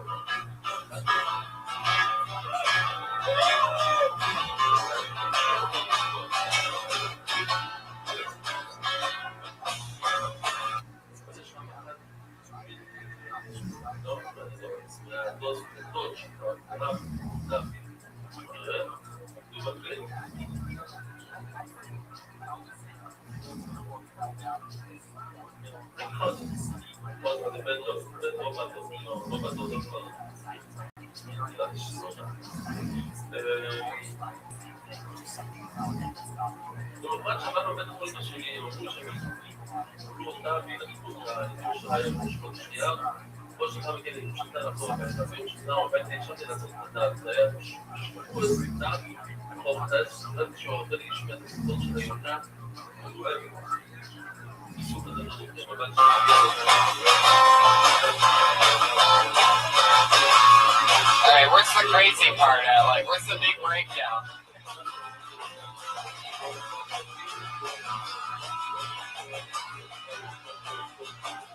Alright, where's the crazy part at? Like, where's the big breakdown?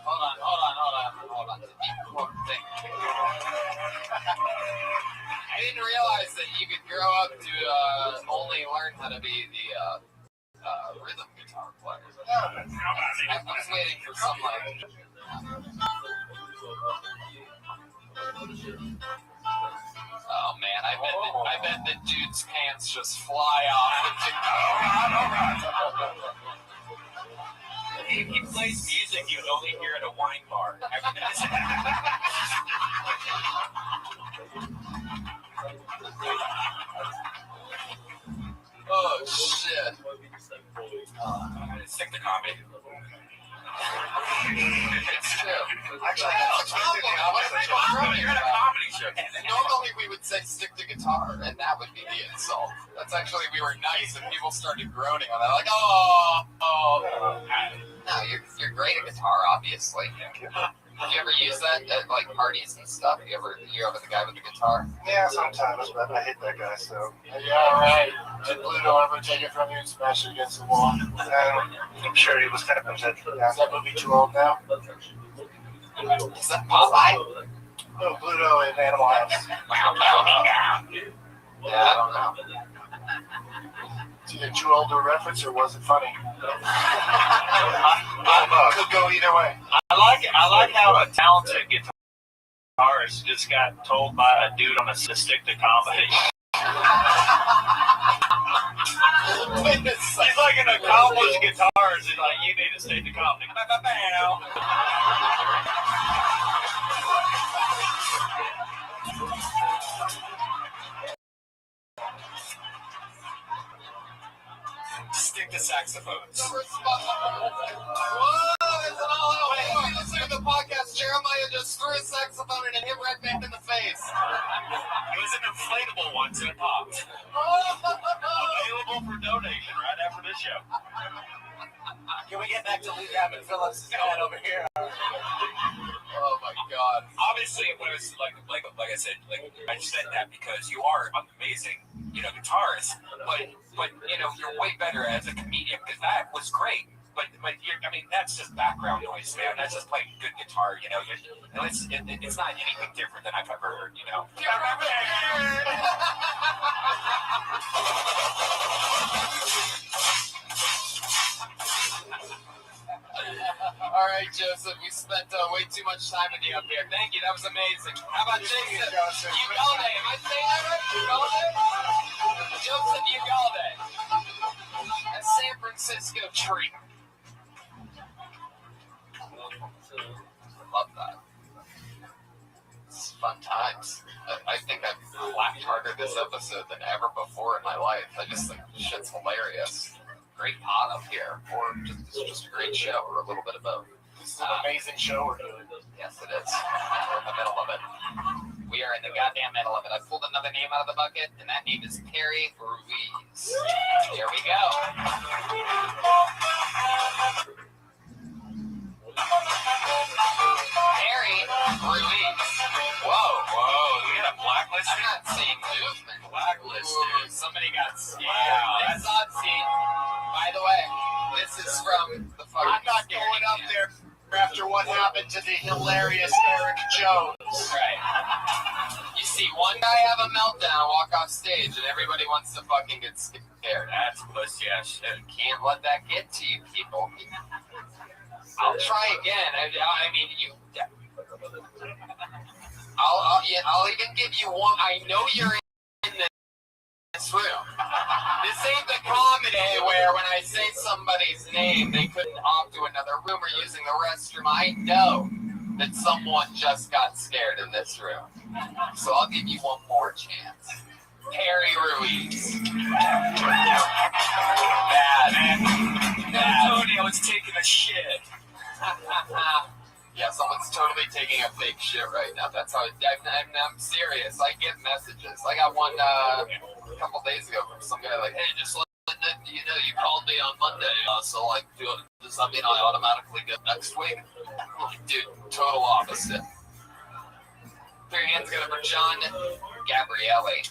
Hold on. I didn't realize that you could grow up to only learn how to be the rhythm guitar player. I was waiting for some like. Oh man, I bet the dude's pants just fly off. He plays music you would only hear at a wine bar. Oh shit. Stick to comedy. It's true. Actually, that's a You're at a comedy show. Normally we would say stick to guitar, and that would be the insult. That's actually, we were nice, and people started groaning on that, like, oh. No, you're great at guitar, obviously. Have you ever used that at like parties and stuff? You ever the guy with the guitar? Yeah, sometimes, but I hate that guy, so. Yeah, all right. Did Pluto ever take it from you and smash it against the wall? I'm sure he was kind of upset. Yeah, is that movie too old now? Is that Popeye? No, Pluto in Animal House. Yeah, I don't know. It's either too old to reference or was it funny? Could go either way. I like how a talented guitarist just got told by a dude on a stick to comedy. He's like an accomplished guitarist. He's like, you need to stick to comedy. Stick to saxophones. Whoa, it's an all out. Hey, we listen to the podcast. Jeremiah just threw a saxophone and it hit Redman in the face. It was an inflatable one, so it popped. Available for donation right after this show. Can we get back to Lee Gavin Phillips' head over here? Oh my God! Obviously, when it's like I said, I said that because you are an amazing, guitarist. But you're way better as a comedian because that was great. But that's just background noise, man. That's just playing good guitar. It's not anything different than I've ever heard. All right, Joseph, we spent way too much time with you up here. Thank you. That was amazing. How about Jason? Ugalde. Am I saying that right? Ugalde? Joseph Ugalde. A San Francisco treat. Love that. It's fun times. I think I've laughed harder this episode than ever before in my life. I just think shit's hilarious. Great pot up here, or just a great show, or a little bit of both. It's an amazing show we're doing. Yes, it is. We're in the middle of it. We are in the goddamn middle of it. I pulled another name out of the bucket, and that name is Terry Ruiz. Here we go. Terry Ruiz. Whoa. We got a blacklist. I'm not seeing movement. Blacklisted. Somebody got scared. That's on scene. By the way, this is from the fucking. I'm not going up there after what happened to the hilarious Eric Jones. Right. You see one guy have a meltdown, walk off stage, and everybody wants to fucking get scared. That's pussy ass shit. You can't let that get to you, people. I'll try again. I mean, you. I'll even give you one. I know you're in this room. This ain't the comedy where when I say somebody's name, they couldn't opt to another room or using the restroom. I know that someone just got scared in this room. So I'll give you one more chance. Terry Ruiz. Bad. Antonio is taking a shit. Yeah, someone's totally taking a fake shit right now. That's how I'm serious. I get messages. I got one a couple days ago from some guy like, hey, just letting you know, you called me on Monday, so like, does that mean I automatically get next week? Dude, total opposite. Put your hands together for John Gabrielli.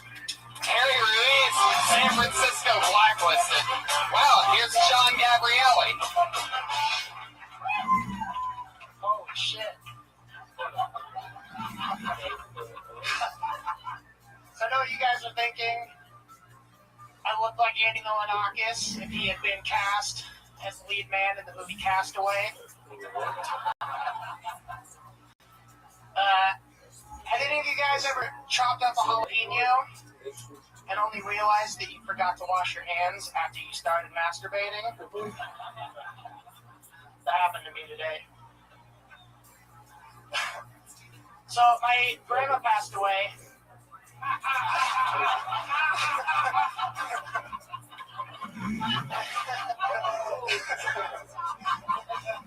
Terry Ruiz, San Francisco blacklisted. Wow, here's John Gabrielli. Holy shit. So I know what you guys are thinking. I look like Andy Milonakis if he had been cast as the lead man in the movie Castaway. Have any of you guys ever chopped up a jalapeno and only realized that you forgot to wash your hands after you started masturbating? that happened to me today. So my grandma passed away.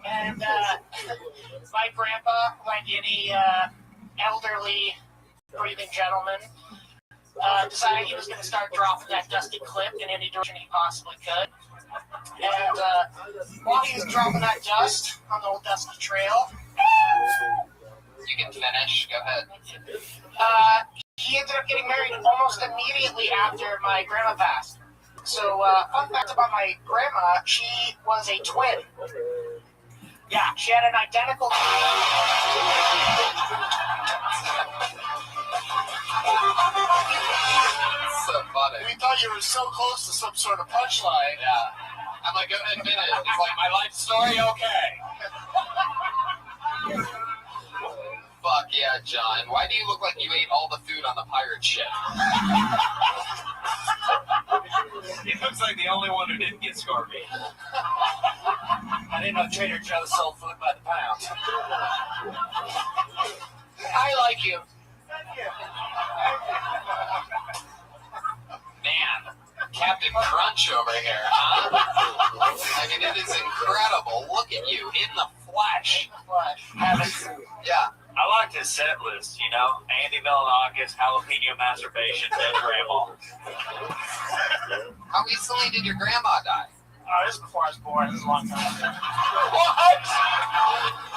And my grandpa, like any elderly breathing gentleman, decided he was going to start dropping that dusty clip in any direction he possibly could. And while he was dropping that dust on the old dusty trail, You can finish. Go ahead. he ended up getting married almost immediately after my grandma passed. So, fun fact about my grandma, she was a twin. Yeah, she had an identical So funny. We thought you were so close to some sort of punchline. Yeah. I'm like, go ahead and finish. It's like my life story, okay. Fuck yeah, John. Why do you look like you ate all the food on the pirate ship? He looks like the only one who didn't get scurvy. I didn't know Trader Joe's sold food by the pound. I like you. Man, Captain Crunch over here, huh? I mean, it is incredible. Look at you in the flesh. Yeah. I liked his set list, you know? Andy Milonakis, jalapeno masturbation, dead grandma. How recently did your grandma die? This is before I was born. This is a long time ago. What?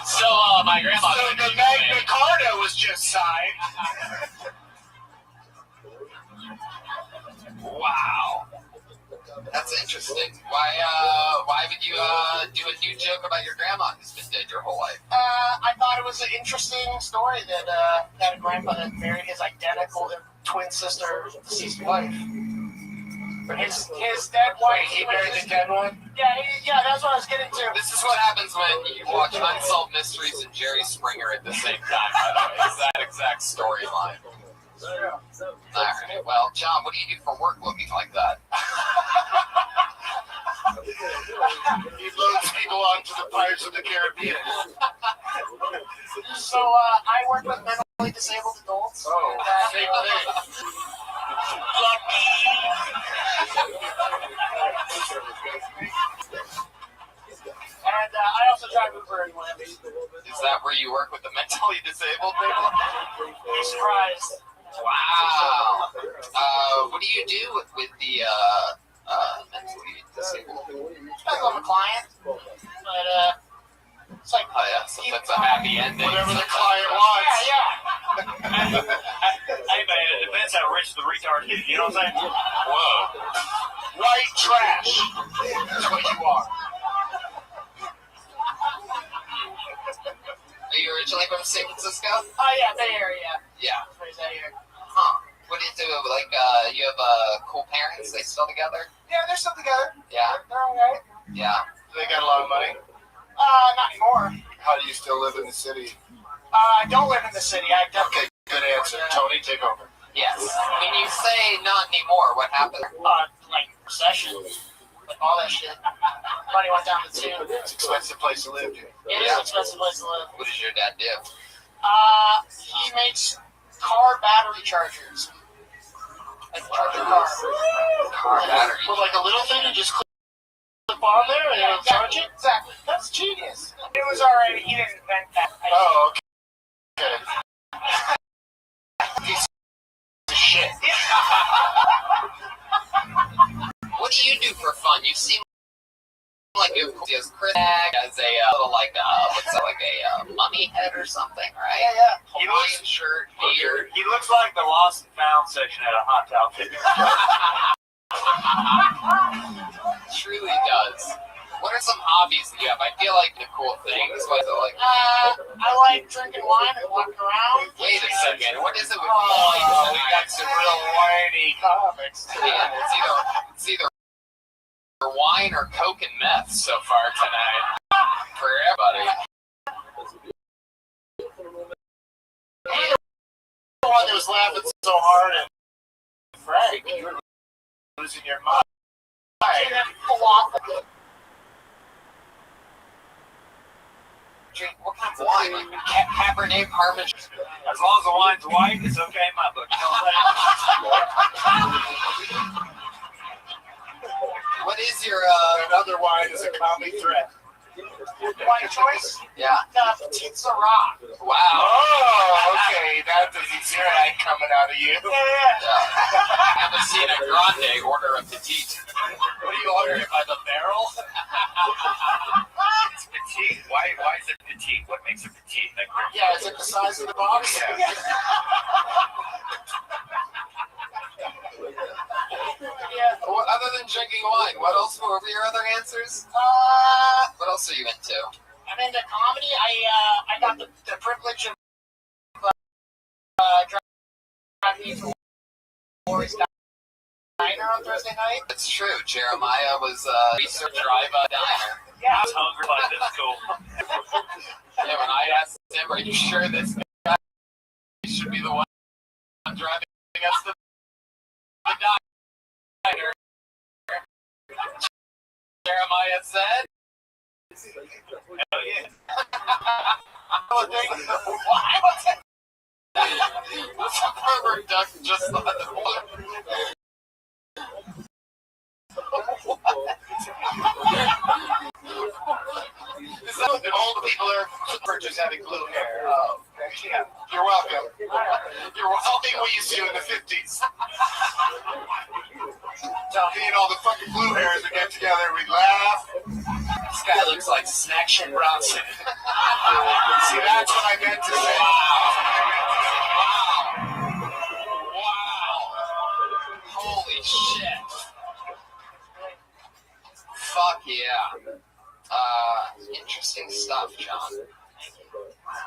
So, my grandma... So the Magna Carta was just signed. Wow. That's interesting. Why would you do a new joke about your grandma who's been dead your whole life? I thought it was an interesting story that had a grandpa that married his identical twin sister, deceased wife. But his dead wife. He married the dead one? Yeah, that's what I was getting to. This is what happens when you watch Unsolved Mysteries and Jerry Springer at the same time, by the way. It's that exact storyline. Alright, well, John, what do you do for work looking like that? He loads people onto the Pirates of the Caribbean. So, I work with mentally disabled adults. Oh, same thing. And I also drive Uber and Lyft. Is that where you work with the mentally disabled people? Be surprised. Wow. What do you do with the mentally disabled? Depends on the client. But, it's like... Oh, yeah, so that's a happy ending. Whatever the client wants. Yeah. Hey, man, it depends how rich the retard is. You know what I'm saying? Whoa. White trash. That's what you are. Are you originally from San Francisco? Oh, yeah, Bay Area. Yeah. Raised out here. Huh. What do you do? Like, you have cool parents? They still together? Yeah, they're still together. Yeah. They're all right. Yeah. They got a lot of money. Not anymore. How do you still live in the city? I don't live in the city. I definitely... Okay, good answer. Tony, take over. Yes. When you say not anymore, what happened? Like recession. Like all that shit. Money went down the tube. It's an expensive place to live, dude. It is an expensive place to live. What does your dad do? He makes car battery chargers. Like charge your car. Car battery. With like a little thing you just clip on there and it'll charge it? Exactly. That's genius. It was alright. He didn't invent that. Oh, okay. Piece of shit. What do you do for fun? You seem like you have Chris as a little like what's that, like a mummy head or something, right? Yeah. Hawaiian shirt, beard. He looks like the lost and found section at a hot towel fitness. Truly does. What are some hobbies that you have? I feel like the cool things. What is it like? I like drinking wine and walking around. Wait a second. What is it with Oh, we wine? got some real whiny comics. Man, it's either wine or coke and meth so far tonight for everybody. The one that was laughing so hard at Frank, you were losing your mind. drink? What kind of wine? Like Cabernet Parmesan? As long as the wine's white, it's okay in my book. You know What is your Another wine is a common threat. Wine choice? Yeah. Petite Syrah. Wow. Oh, okay. That doesn't hear that coming out of you. Yeah. Messina Grande, order a petite. what do you order it by the barrel? It's petite. Why is it petite? What makes it petite? Like, Yeah, is it the size of the box? yeah. Yeah. Well, other than drinking wine, what else were your other answers? What else are you into? I'm into comedy. I got the privilege of driving to Lori's Diner on Thursday night. It's true. Jeremiah was research drive diner. Yeah. I was hungry by this school. Yeah, when I asked him, "Are you sure this guy should be the one driving us to the diner?" Jeremiah said, Hell yeah. "Why was it?" What's a pervert duck just thought that one? Is that what all the people are just having blue hair? Oh, Yeah. You're welcome. You're welcome. We used to in the 50s. Me and all the fucking blue hairs would get together, we'd laugh. This guy looks like Snackship Bronson. See, that's what I meant to say. Wow. Holy shit. Fuck yeah. Interesting stuff, John.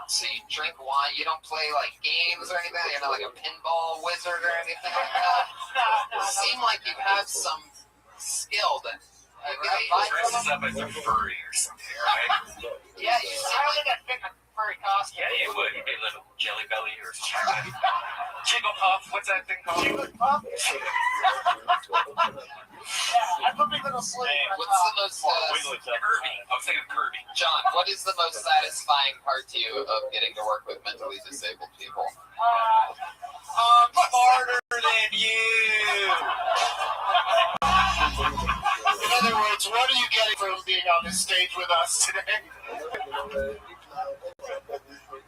So you drink wine, you don't play like games or anything? You're not like a pinball wizard or anything like that? You seem like you have some skill that Dresses up as a furry or something, right? Yeah, you seem like that fit in a furry costume. Yeah, you would. You'd be a little jelly belly or something. Jiggle Puff. What's that thing called? Jiggle Puff? Yeah, I put big little sleeve. What's the most Kirby. I was thinking Kirby. John, what is the most satisfying part to you of getting to work with mentally disabled people? I'm smarter than you. In other words, what are you getting from being on this stage with us today?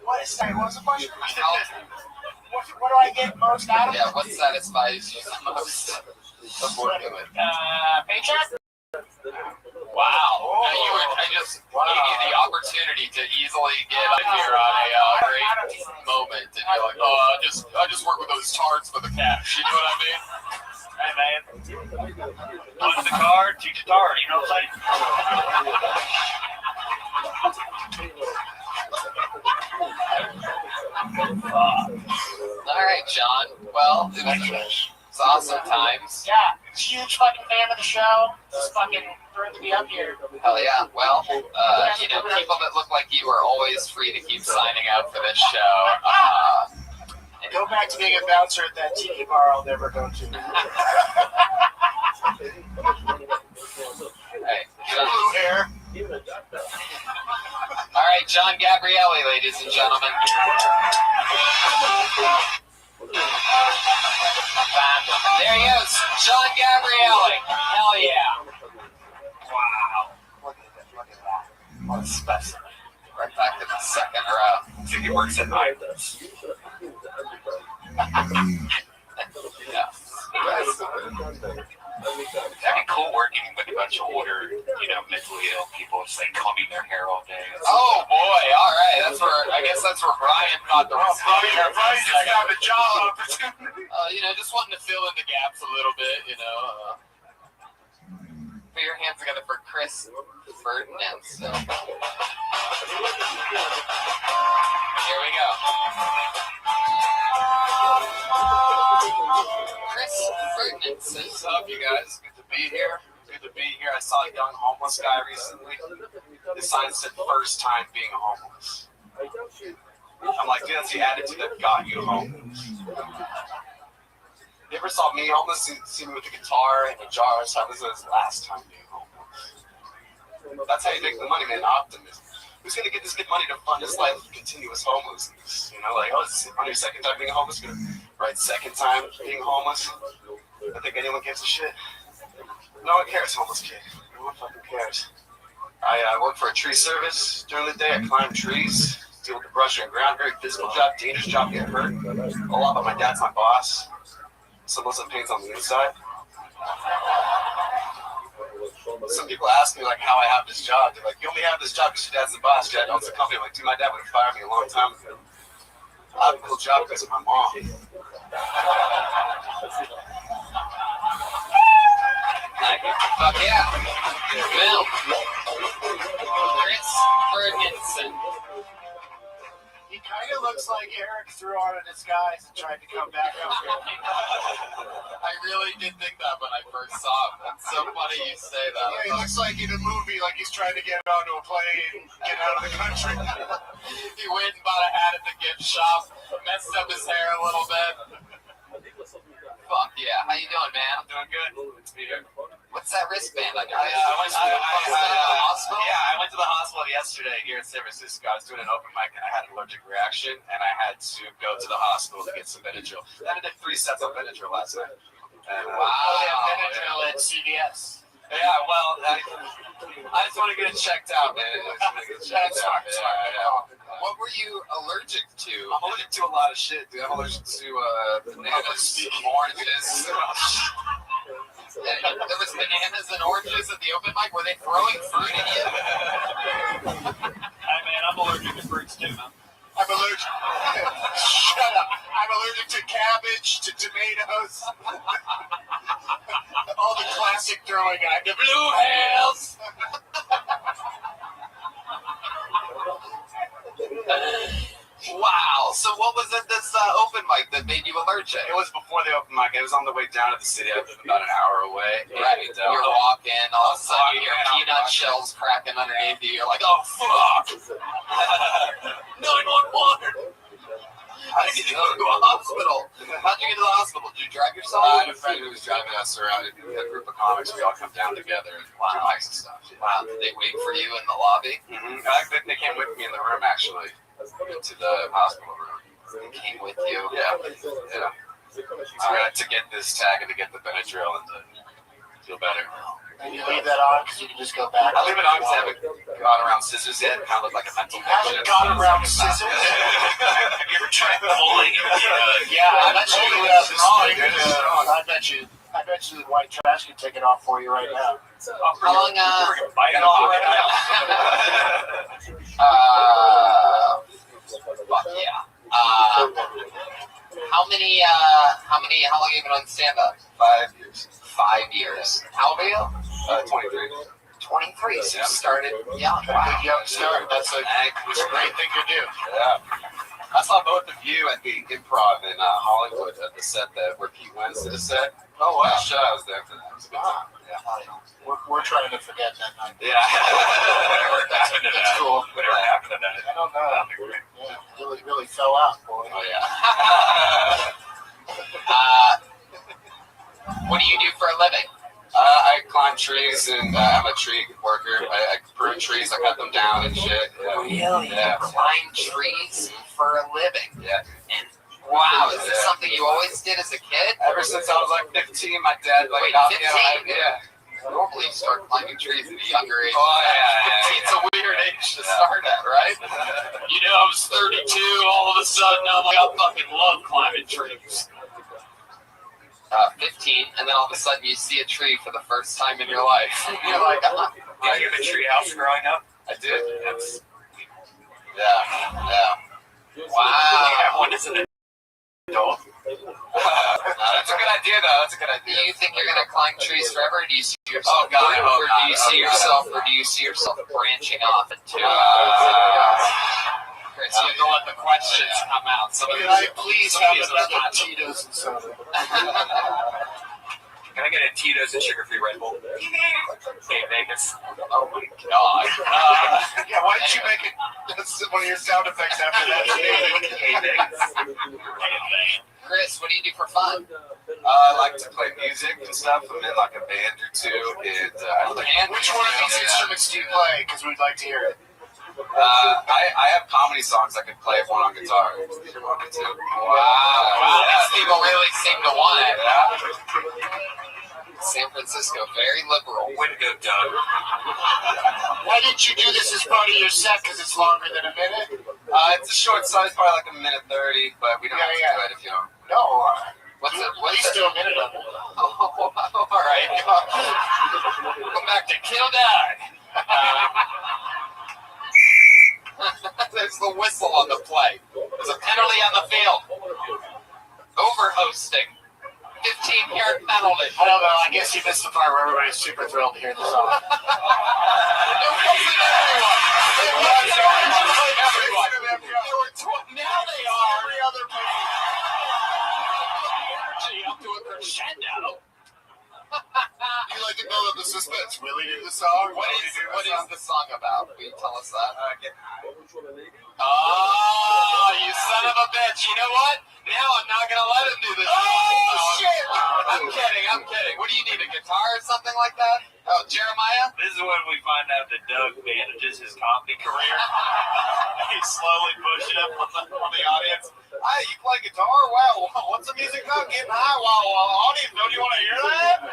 What is that? What's the question? What do I get most out of it? Yeah, what satisfies you the most of working with? Paycheck? Wow. I just gave you the opportunity to easily get up here on a great moment, and you're like, oh, I just work with those tards for the cash. You know what I mean? Hey, man. Punch the card, teach a tard. You know what I'm saying? All right, John. Well, it was awesome times. Yeah, huge fucking fan of the show. Just fucking thrilled to be up here. Hell yeah. Well, people that look like you are always free to keep signing up for this show. Go back to being a bouncer at that tiki bar I'll never go to. Hey, blue hair. All right, John Gabrielli, ladies and gentlemen. There he is, John Gabrielli. Hell yeah. Wow. Look at that. What a specimen. Right back to the second row. I think he works at night. Yeah. That'd be cool working with a bunch of older, mentally ill people just like combing their hair all day. Oh boy, all right. I guess that's where Brian thought the Brian just got a job opportunity. Just wanting to fill in the gaps a little bit, Put your hands together for Chris Ferdinand. So. Here we go. Chris Ferdinand says, What's up, you guys? Good to be here. I saw a young homeless guy recently. The sign said first time being homeless. I'm like, dude, that's the attitude that got you homeless. You ever saw me homeless? See me with a guitar and a jar or something? This was his last time being homeless. That's how you make the money, man. Optimism. who's gonna get this kid money to fund his life of continuous homelessness? You know, like, oh, it's on your second time being homeless, right? Second time being homeless. I think anyone gives a shit. No one cares, homeless kid. No one fucking cares. I work for a tree service during the day. I climb trees, deal with the brush and ground. Very physical job, dangerous job, get hurt a lot. But my dad's my boss. So most of the pain's on the inside. Some people ask me like how I have this job. They're like, you only have this job because your dad's the boss. Your dad owns the company. I'm like, dude, my dad would have fired me a long time ago. I have a cool job because of my mom. Fuck yeah. Bill. Chris Ferguson. He kind of looks like Eric threw on a disguise and tried to come back up here. I really did think that when I first saw him. That's so funny you say that. Yeah, he looks like in a movie, like he's trying to get onto a plane and get out of the country. He went and bought a hat at the gift shop, messed up his hair a little bit. Fuck yeah. How you doing, man? I'm doing good. It's me here. What's that wristband on your I went to the hospital? Yeah, I went to the hospital yesterday here in San Francisco. I was doing an open mic and I had an allergic reaction and I had to go to the hospital to get some Benadryl. I did 3 sets of Benadryl last night. And, Benadryl at CVS. Yeah, well, I just want to get it checked out, man. What were you allergic to? I'm allergic to a lot of shit, dude. I'm allergic to bananas, oranges. There was bananas and oranges at the open mic. Were they throwing fruit at you? Hey, man, I'm allergic to fruits too, man. I'm allergic. Shut up. I'm allergic to cabbage, to tomatoes. All the classic throwing out. The blue hells. Wow. So what was it this open mic that made you allergic? It was before the open mic. It was on the way down to the city. I live about an hour away. Right. You're walking, all of a sudden you hear peanut shells cracking underneath you. You're like, oh, fuck. 911. I need to go to a hospital. How'd you get to the hospital? Did you drive yourself? I had a friend who was driving us around. We had a group of comics. We all come down together and do mics and stuff. Wow. Did they wait for you in the lobby? Mm-hmm. They came with me in the room, actually, into the hospital room. They came with you? Yeah. To get this tag and to get the Benadryl and to feel better. And you leave that on because you can just go back. I leave it on because I haven't gone around scissors yet. Kind of look like a mental picture. Haven't gone around scissors? Have you ever tried pulling? Yeah, I bet you. I bet you the white trash can take it off for you right now. How long? Fuck yeah. How long have you been on stand-up? 5 years. 5 years. How old are you? 23. 23. So you started young. Wow. Young start. That's a great thing to do. Yeah. I saw both of you at the Improv in Hollywood at the set where Pete Wentz did a set. Oh, wow. I was there for that. It was a good time. Yeah. We're trying to forget that night. Yeah. That's cool. Whatever happened to that? I don't know. Yeah, really fell out, boy. Oh, yeah. What do you do for a living? I climb trees and I'm a tree worker. I prune trees, I cut them down and shit. Yeah. Really? Yeah. You climb trees for a living? Yeah. And wow, is this something you always did as a kid? Ever since I was like 15, my dad Wait, got 15? me. Yeah. Normally you start climbing trees at a younger age. Oh, yeah. 15's a weird age to start at, right? You know, I was 32, all of a sudden I'm like, I fucking love climbing trees. 15, and then all of a sudden you see a tree for the first time in your life. You're like, Did you have a tree house growing up? I did. Yeah. Wow. Yeah, one is an adult. That's a good idea, though. That's a good idea. Do you think you're gonna climb trees forever? Or do you see yourself? Or do you see yourself branching off into? Chris, you have to let the questions come out. Can I please have another Tito's and soda? Can I get a Tito's and sugar-free Red Bull? Hey, Vegas. Oh my god. Yeah, why didn't you make it? That's one of your sound effects after that. Hey, Vegas. Chris, what do you do for fun? I like to play music and stuff. I'm in like a band or two. And Which one of these instruments do you play? Because we'd like to hear it. I have comedy songs I could play one on guitar if you wanted to. Wow, these people really seem to want it. San Francisco, very liberal. Way to go, Doug. Why didn't you do this as part of your set? Because it's longer than a minute? It's a short size, probably like a minute 30, but we don't have to do it if you don't. No. What's it? Please do a minute of it. Oh, all right. Welcome back to Kill Doug. There's the whistle on the play. There's a penalty on the field. Over-hosting. 15-yard penalty. I don't know. I guess you missed the part where everybody's super thrilled to hear the song. It wasn't everyone. It wasn't everyone. There were 12. Now they are. Every other person. Energy up to a crescendo. You like to build up the suspense. Will he do the song? What is the song about? Will you tell us that? Get high. Oh, you son of a bitch. You know what? Now I'm not going to let him do this. Oh, shit. I'm kidding. What do you need, a guitar or something like that? Oh, Jeremiah? This is when we find out that Doug manages his comedy career. He's slowly pushing up on the audience. Hey, you play guitar? Wow, what's the music about? Getting high? Wow, audience, don't you want to hear that?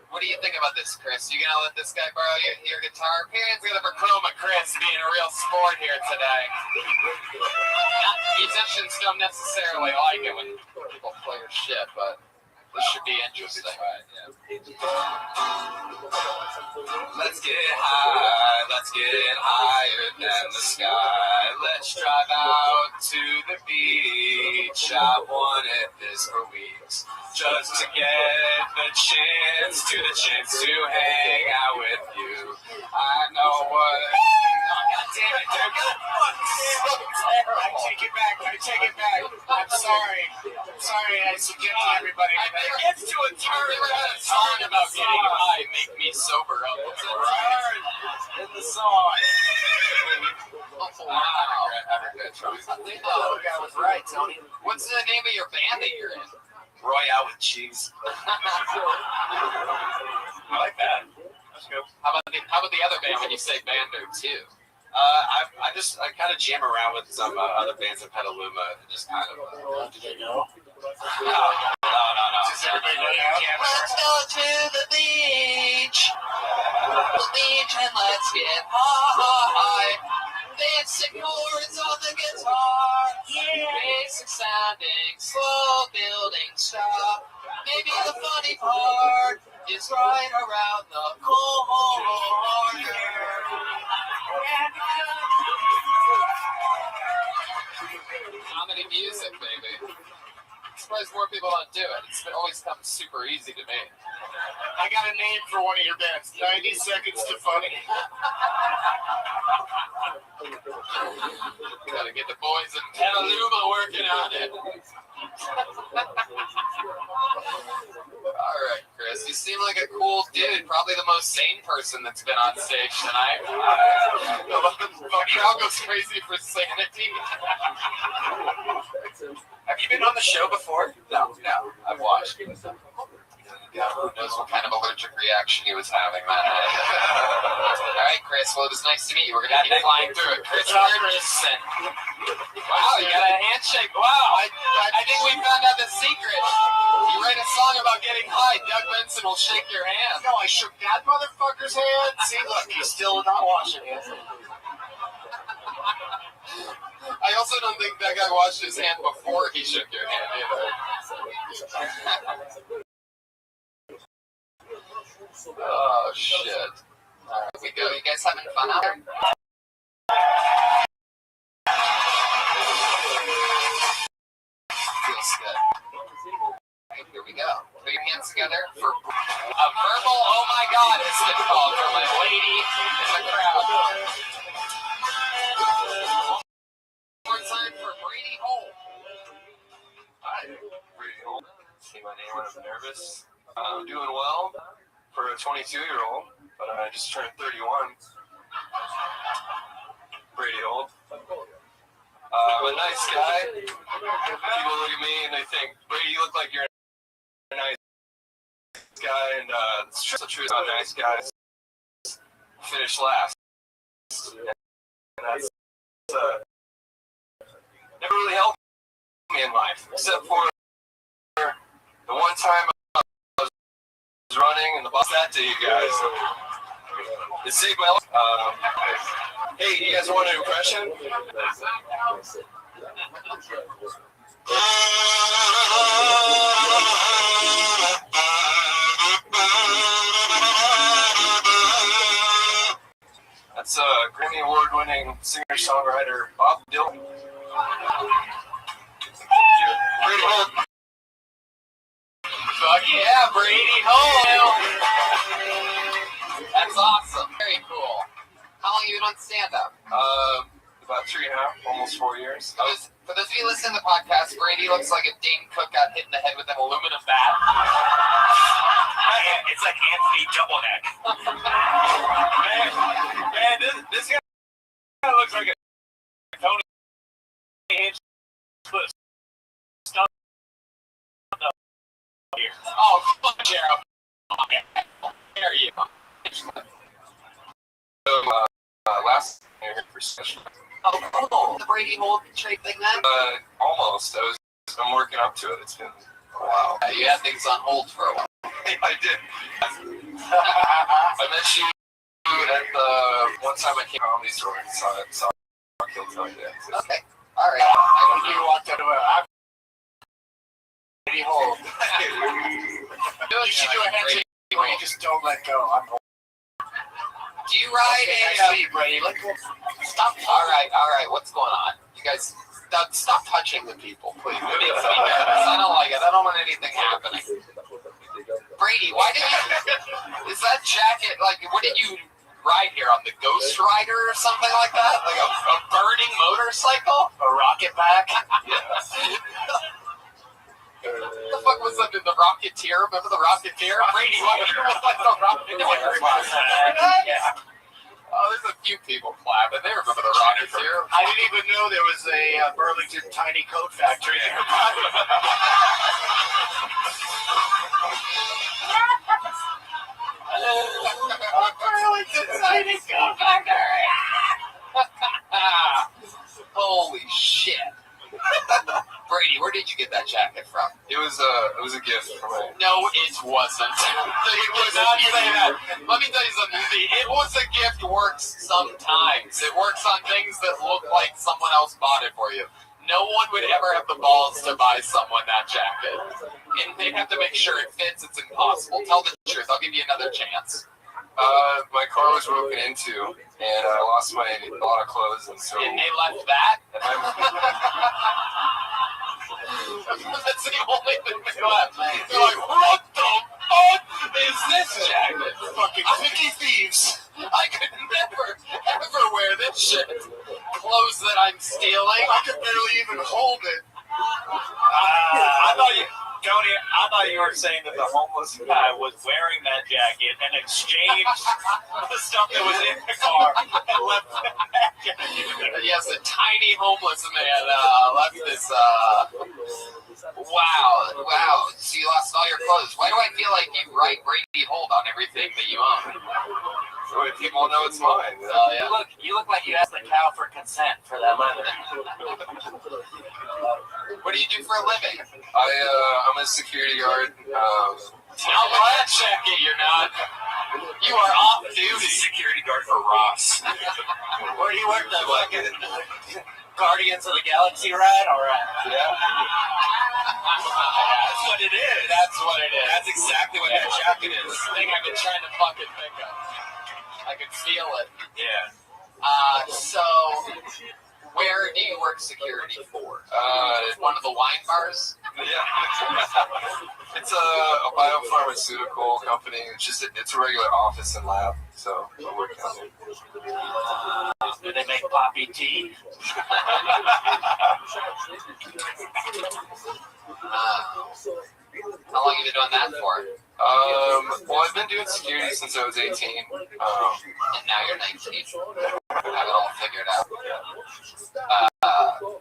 What do you think about this, Chris? You gonna let this guy borrow your guitar? Hands together for Chroma Chris being a real sport here today. Musicians don't necessarily like it when people play your shit, but this should be interesting. Let's get high, let's get higher than the sky. Let's drive out to the beach. I wanted this for weeks, just to get the chance to hang out with you. I know what. Oh, God damn it, dude. I take it back. I'm sorry. I subjected everybody. It gets to a turn. Never had a song about getting high. Make me sober up. It's a turn in the song. Wow. Oh, I was right, Tony. What's the name of your band that you're in? Royale with cheese. I like that. Let's go. How about the other band when you say Bando too? I kind of jam around with some other bands in Petaluma and just kind of. Do they know? No. Does everybody know now? Let's go to the beach. And let's get high. Basic chords on the guitar. Basic sounding, slow building stuff. Maybe the funny part is right around the corner. Comedy music, baby. I'm surprised more people don't do it. It's always come super easy to me. I got a name for one of your bands. 90 Seconds to Funny. Gotta get the boys in Petaluma working on it. All right, Chris. You seem like a cool dude. Probably the most sane person that's been on stage tonight. The crowd goes crazy for sanity. Have you been on the show before? No. I've watched. Yeah, who knows what kind of allergic reaction he was having that night. All right, Chris. Well, it was nice to meet you. We're going to keep flying through it. Chris Richardson. Wow, you got a handshake. Wow, I think we found out the secret. You write a song about getting high, Doug Benson will shake your hand. No, I shook that motherfucker's hand. See, look, he's still not washing it. I also don't think that guy washed his hand before he shook your hand either. Oh, shit. All right, we go. You guys having fun out there? Feels good. All right, here we go. Put your hands together for a verbal oh my god has been called from a lady in the crowd. More time for Brady Holt. Hi, Brady Holt. Say my name when I'm nervous. I'm doing well for a 22-year-old, but I just turned 31. Brady Holt. I'm a nice guy. People look at me and they think, Brady, you look like you're a nice guy, and it's true about nice guys. Finish last. And that's never really helped me in life, except for the one time I was running and the bus that day, you guys. It saved my life. Hey, you guys want an impression? That's Grammy Award-winning singer-songwriter Bob Dylan. Brady Holt. Fuck yeah, Brady Holt. That's awesome. Very cool. How long have you been on stand-up? About 3.5, almost 4 years. For those of you listening to the podcast, Brady looks like if Dane Cook got hit in the head with an aluminum bat. It's like Anthony Doublehead. Man, this guy looks like a Tony Hinchcliffe stunt double here. Oh, fuck yeah. There you go. So, last year for special. Oh, cool. The Brady Holt trade thing then? Almost. I'm working up to it. It's been a while. You had things on hold for a while. I did. I met you at the one time I came home. These were so I'll tell you that. Okay. All right. I don't know you walked out of Brady Holt. You should do a handshake where you just don't let go. Do you ride Brady, let go. Stop. All right. What's going on? You guys, stop touching the people, please. It makes me nervous. I don't like it. I don't want anything happening. Brady, why did you? Is that jacket like? What did you ride here on the Ghost Rider or something like that? Like a burning motorcycle? A rocket back? What the fuck was that in the Rocketeer? Remember the Rocketeer? Brady, why do you look like the Rocketeer? Oh, there's a few people clapping. They remember the Rocketeer. I didn't even know there was a Burlington tiny coat factory nearby. Burlington tiny coat factory. Holy shit. Brady, where did you get that jacket from? It was a gift from me. No, it wasn't. It was not say that. Let me tell you something. It was a gift works sometimes. It works on things that look like someone else bought it for you. No one would ever have the balls to buy someone that jacket. And they'd have to make sure it fits. It's impossible. Tell the truth. I'll give you another chance. My car was broken into, and I lost a lot of clothes, and so. And they left that? And That's the only thing they left. They're like, what the fuck is this jacket? Fucking picky thieves. I could never, ever wear this shit. Clothes that I'm stealing. I could barely even hold it. I thought you were saying that the homeless guy was wearing that jacket and exchanged the stuff that was in the car and left that jacket. Yes, a tiny homeless man left this. Wow. So you lost all your clothes. Why do I feel like you write Brady Holt on everything that you own? so people know it's mine. Oh, yeah. You look like you asked the cow for consent for that leather. What do you do for a living? I'm a security guard. Now that jacket, you're not. You are off duty. Security guard for Ross. Where do you work that Like Guardians of the Galaxy ride? All right. Yeah. That's what it is. That's what it is. That's exactly what that jacket is. This thing I've been trying to fucking pick up. I could feel it. Yeah. So, where do you work security for? One of the wine bars? Yeah. It's a biopharmaceutical company. It's a regular office and lab. So I'm working on it. Do they make poppy tea? How long have you been doing that for? Well, I've been doing security since I was 18. And now you're 19. Have it all figured out.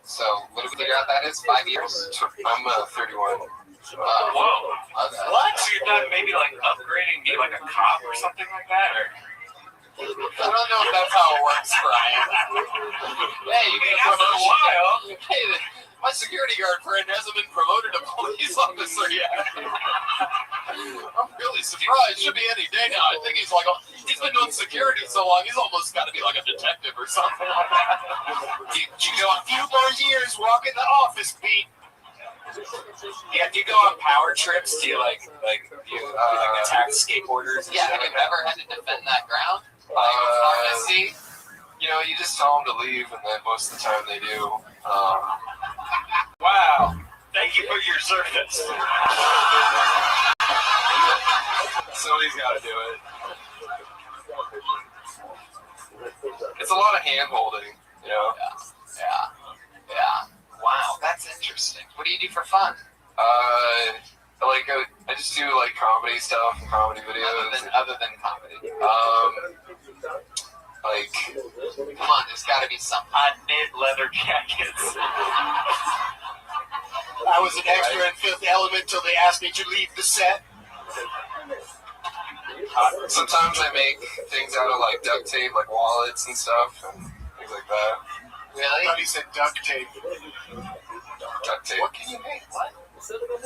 So, what do we figure out that is? 5 years? I'm 31. Whoa. Okay. What? So you're done maybe like upgrading, be like a cop or something like that? Or? I don't know if that's how it works, Brian. Hey, you get a promotion. Hey, my security guard friend hasn't been promoted to police officer yet. I'm really surprised. Should be any day now. I think he's been doing security so long, he's almost got to be like a detective or something like that. You know, a few more years walking the office, Pete. Yeah, do you go on power trips? Do you attack skateboarders? Yeah, have you ever had to defend that ground? You know, you just tell them to leave, and then most of the time they do. Wow. Thank you for your service. Somebody's got to do it. It's a lot of hand holding, you know? Yeah. Wow, that's interesting. What do you do for fun? I just do like comedy stuff and comedy videos. Other than comedy. Come on, there's got to be something. I knit leather jackets. I was an extra in Fifth Element till they asked me to leave the set. Sometimes I make things out of like duct tape, like wallets and stuff, and things like that. Really? I thought he said duct tape. Duct tape. What can you make? What?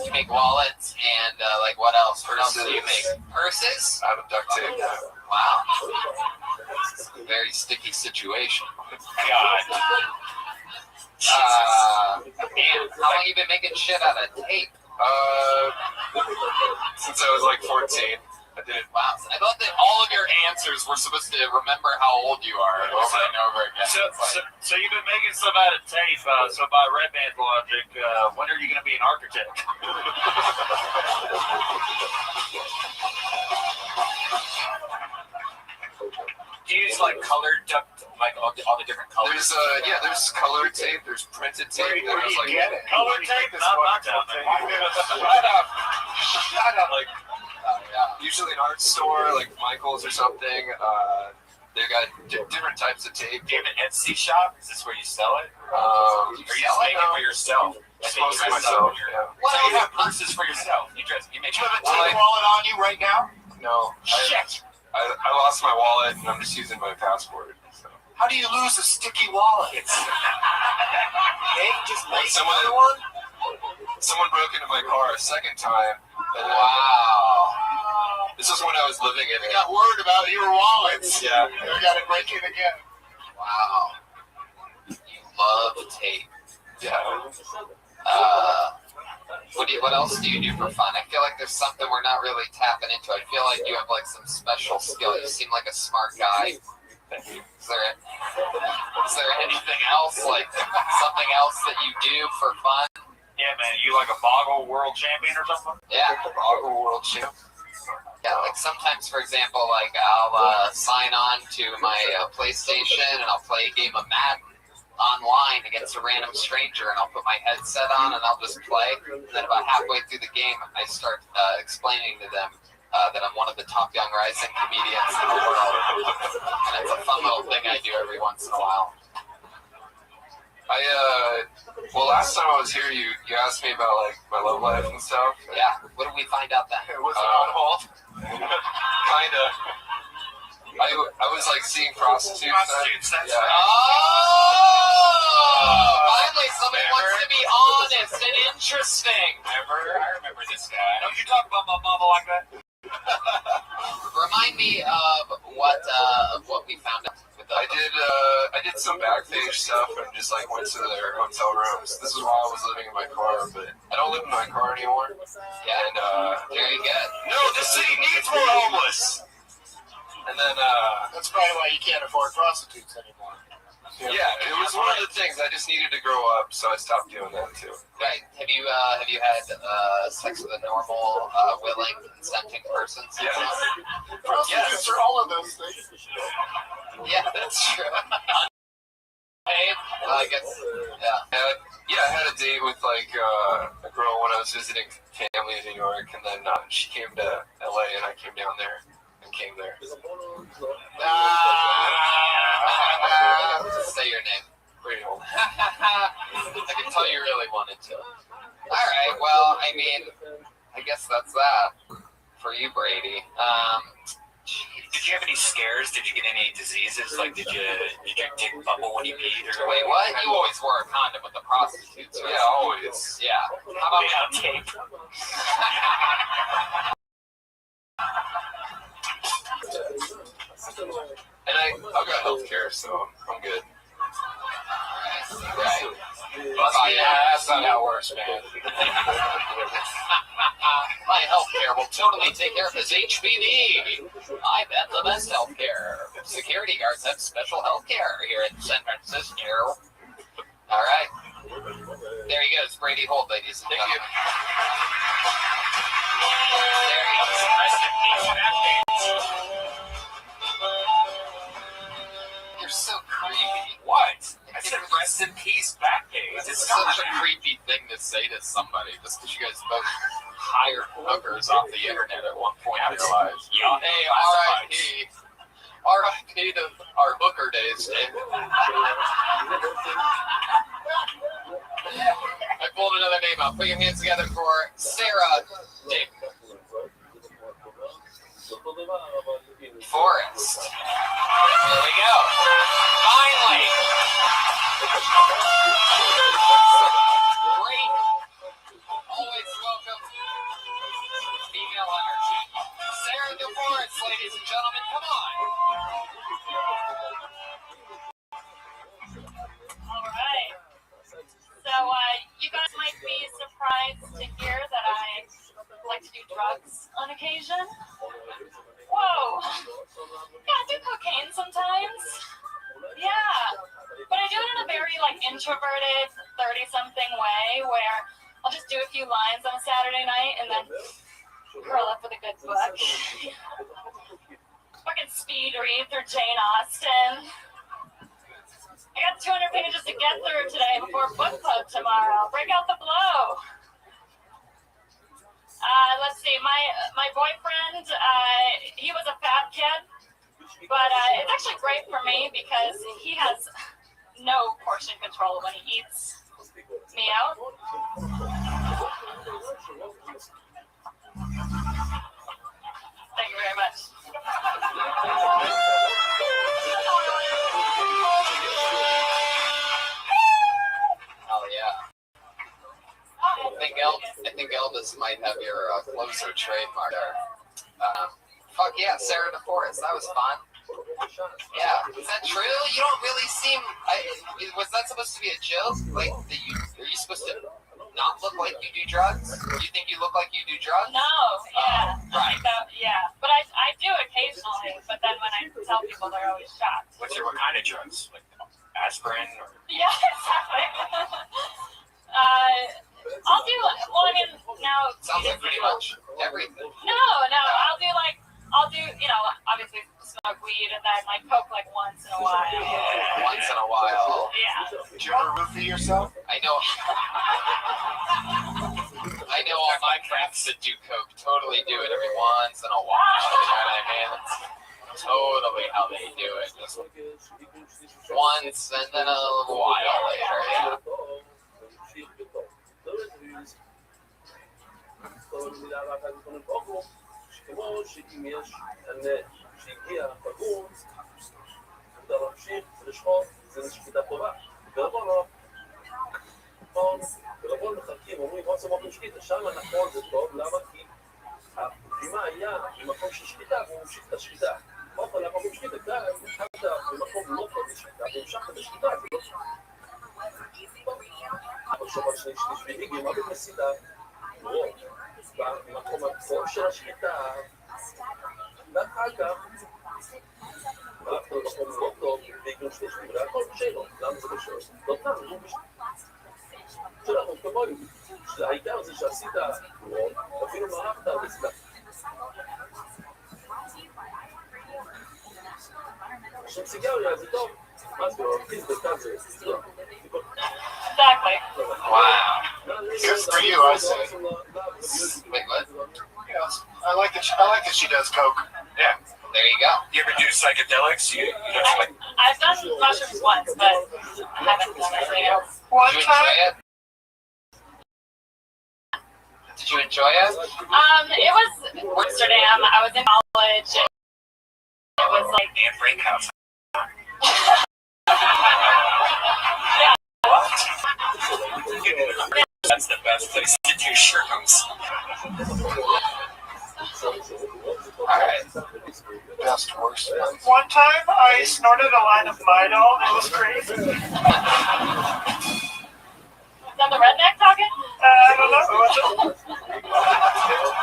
You make wallets and what else? What else do you make? Purses? Out of duct tape. Yeah. Wow. Very sticky situation. God. Man, how long you been making shit out of tape? Since I was like 14. I did. Wow. I thought that all of your answers were supposed to remember how old you are over and over again. So you've been making stuff out of tape. So by Red Band's logic, when are you going to be an architect? Do you use colored duct, all the different colors? There's colored tape. There's printed tape. Where do you get it? Colored tape? Not down there. Shut up. Usually an art store, like Michael's or something. They got different types of tape. Do you have an Etsy shop? Is this where you sell it? Are you just making it for yourself? Mostly myself. Yeah. So you have purses for yourself. You make. Do you have a tape wallet on you right now? No. Shit. I lost my wallet and I'm just using my passport. So. How do you lose a sticky wallet? Someone broke into my car a second time. Wow. This was when I was living in it. I got word about your wallets. Yeah. I got to break it again. Wow. You love tape. Yeah. What else do you do for fun? I feel like there's something we're not really tapping into. I feel like you have some special skill. You seem like a smart guy. Is there anything else, something else that you do for fun? Yeah, man. You like a Boggle world champion or something? Yeah. Boggle world champ. Yeah, sometimes, for example, I'll sign on to my PlayStation and I'll play a game of Madden online against a random stranger, and I'll put my headset on and I'll just play. And then about halfway through the game, I start explaining to them that I'm one of the top young rising comedians in the world. And it's a fun little thing I do every once in a while. Last time I was here, you asked me about my love life and stuff. Yeah. What did we find out then? Was it on hold? Kinda. I was seeing prostitutes. Yeah. Finally, somebody wants to be honest and interesting. I remember this guy. Don't you talk about my mama like that? Remind me of what we found out. I did some backstage stuff and just went to their hotel rooms. This is while I was living in my car, but I don't live in my car anymore. Yeah, and very good. No, this city needs more homeless. And then that's probably why you can't afford prostitutes anymore. Yeah, it was one of the things. I just needed to grow up, so I stopped doing that too. Right. Have you had sex with a normal, willing, consenting person? Yes. Prostitutes are all of those things. Yeah, that's true. I guess. Yeah. I had a date with a girl when I was visiting family in New York, and then she came to LA, and I came down there. Came there. Say your name. Pretty old. I can tell you really wanted to. Alright, well, I guess that's that for you, Brady. Jeez. Did you have any scares? Did you get any diseases? Like, did your dick bubble when you peed? Or Wait, what? You always wore a condom with the prostitutes, right? Yeah, always. Yeah. How about tape? And I've got healthcare, so I'm good. Right. Yeah, that's not how it works, man. My healthcare will totally take care of his HPV. I bet the best healthcare. Security guards have special healthcare here in San Francisco. All right. There he goes, Brady Holt, ladies and gentlemen. There he goes. You're so creepy. What? I said rest in peace, Backpage. It's such a creepy thing to say to somebody, just because you guys both hired hookers off the internet at one point in your lives. Yeah. Hey, R.I.P. R.I.P. to our hooker days, Dave. I pulled another name out. Put your hands together for Sarah Dick Forrest. There we go. Finally. Great. Always welcome. Female energy. Sarah DeForest, ladies and gentlemen, come on. All right. So you guys might be surprised to hear that I like to do drugs on occasion. Whoa. Yeah, I do cocaine sometimes. Yeah. But I do it in a very introverted 30-something way where I'll just do a few lines on a Saturday night and then curl up with a good book. Fucking speed read through Jane Austen. I got 200 pages to get through today before book club tomorrow. Break out the blow. Let's see. My boyfriend, he was a fat kid, but it's actually great for me because he has no portion control when he eats me out. Thank you very much. Oh yeah. I think Elvis might have your closer trademark there. Fuck yeah, Sarah DeForest. That was fun. Yeah, is that true? You don't really seem. Was that supposed to be a joke? Are you supposed to not look like you do drugs? Do you think you look like you do drugs? No, yeah. Right. Yeah, but I do occasionally, but then when I tell people, they're always shocked. What kind of drugs? Like aspirin? Or? Yeah, exactly. I'll do, now. Sounds like pretty much everything. No, I'll do, obviously smoke weed and then coke once in a while. Once in a while. Yeah. Did you ever roofie yourself? I know all my friends that do coke totally do it every once in a while. You know what I mean? It's totally how they do it. Just once and then a little while later. Yeah. כמו שאם יש שהגיע בגור, מותר להמשיך ולשחוט, זה נשקיטה טובה. ורבון לא. ורבון מחלקים, אומרים, בוא סמוך לשקיטה, שם נכון זה טוב, למה? כי הפרימה היה במקום של שקיטה, והוא ממשיך את השקיטה. אוכל, למה הוא משקיטה? אתה התחלת במקום לא טוב לשקיטה, והמשכת את השקיטה, זה לא שם. אבל שבת שלישי גרמה במסידה, לא. במקום הטוב של השחיטה, ואחר כך, במקום לא טוב, והגיעו שלישי, והכל בשאלות, למה זה בשאלות? לא טוב, זה בשאלות. שלנו, כמוני, העיקר זה שעשית רון, אפילו מערכת הרצלה. עכשיו סיגריה זה טוב, מה זה לא? פיס בקאזה, זה לא. Exactly. Wow. Good for you, I say. Wait, what? Yeah, I like that she does coke. Yeah. There you go. You ever do psychedelics? I've done mushrooms once, but I haven't done anything else. Did you enjoy it? Did you enjoy it? It was Amsterdam. I was in college. was like and break house. yeah. What? That's the best place to do shrooms. Alright. Best, worst. One time I snorted a line of Midol. It was crazy. Is that the redneck talking? I don't know.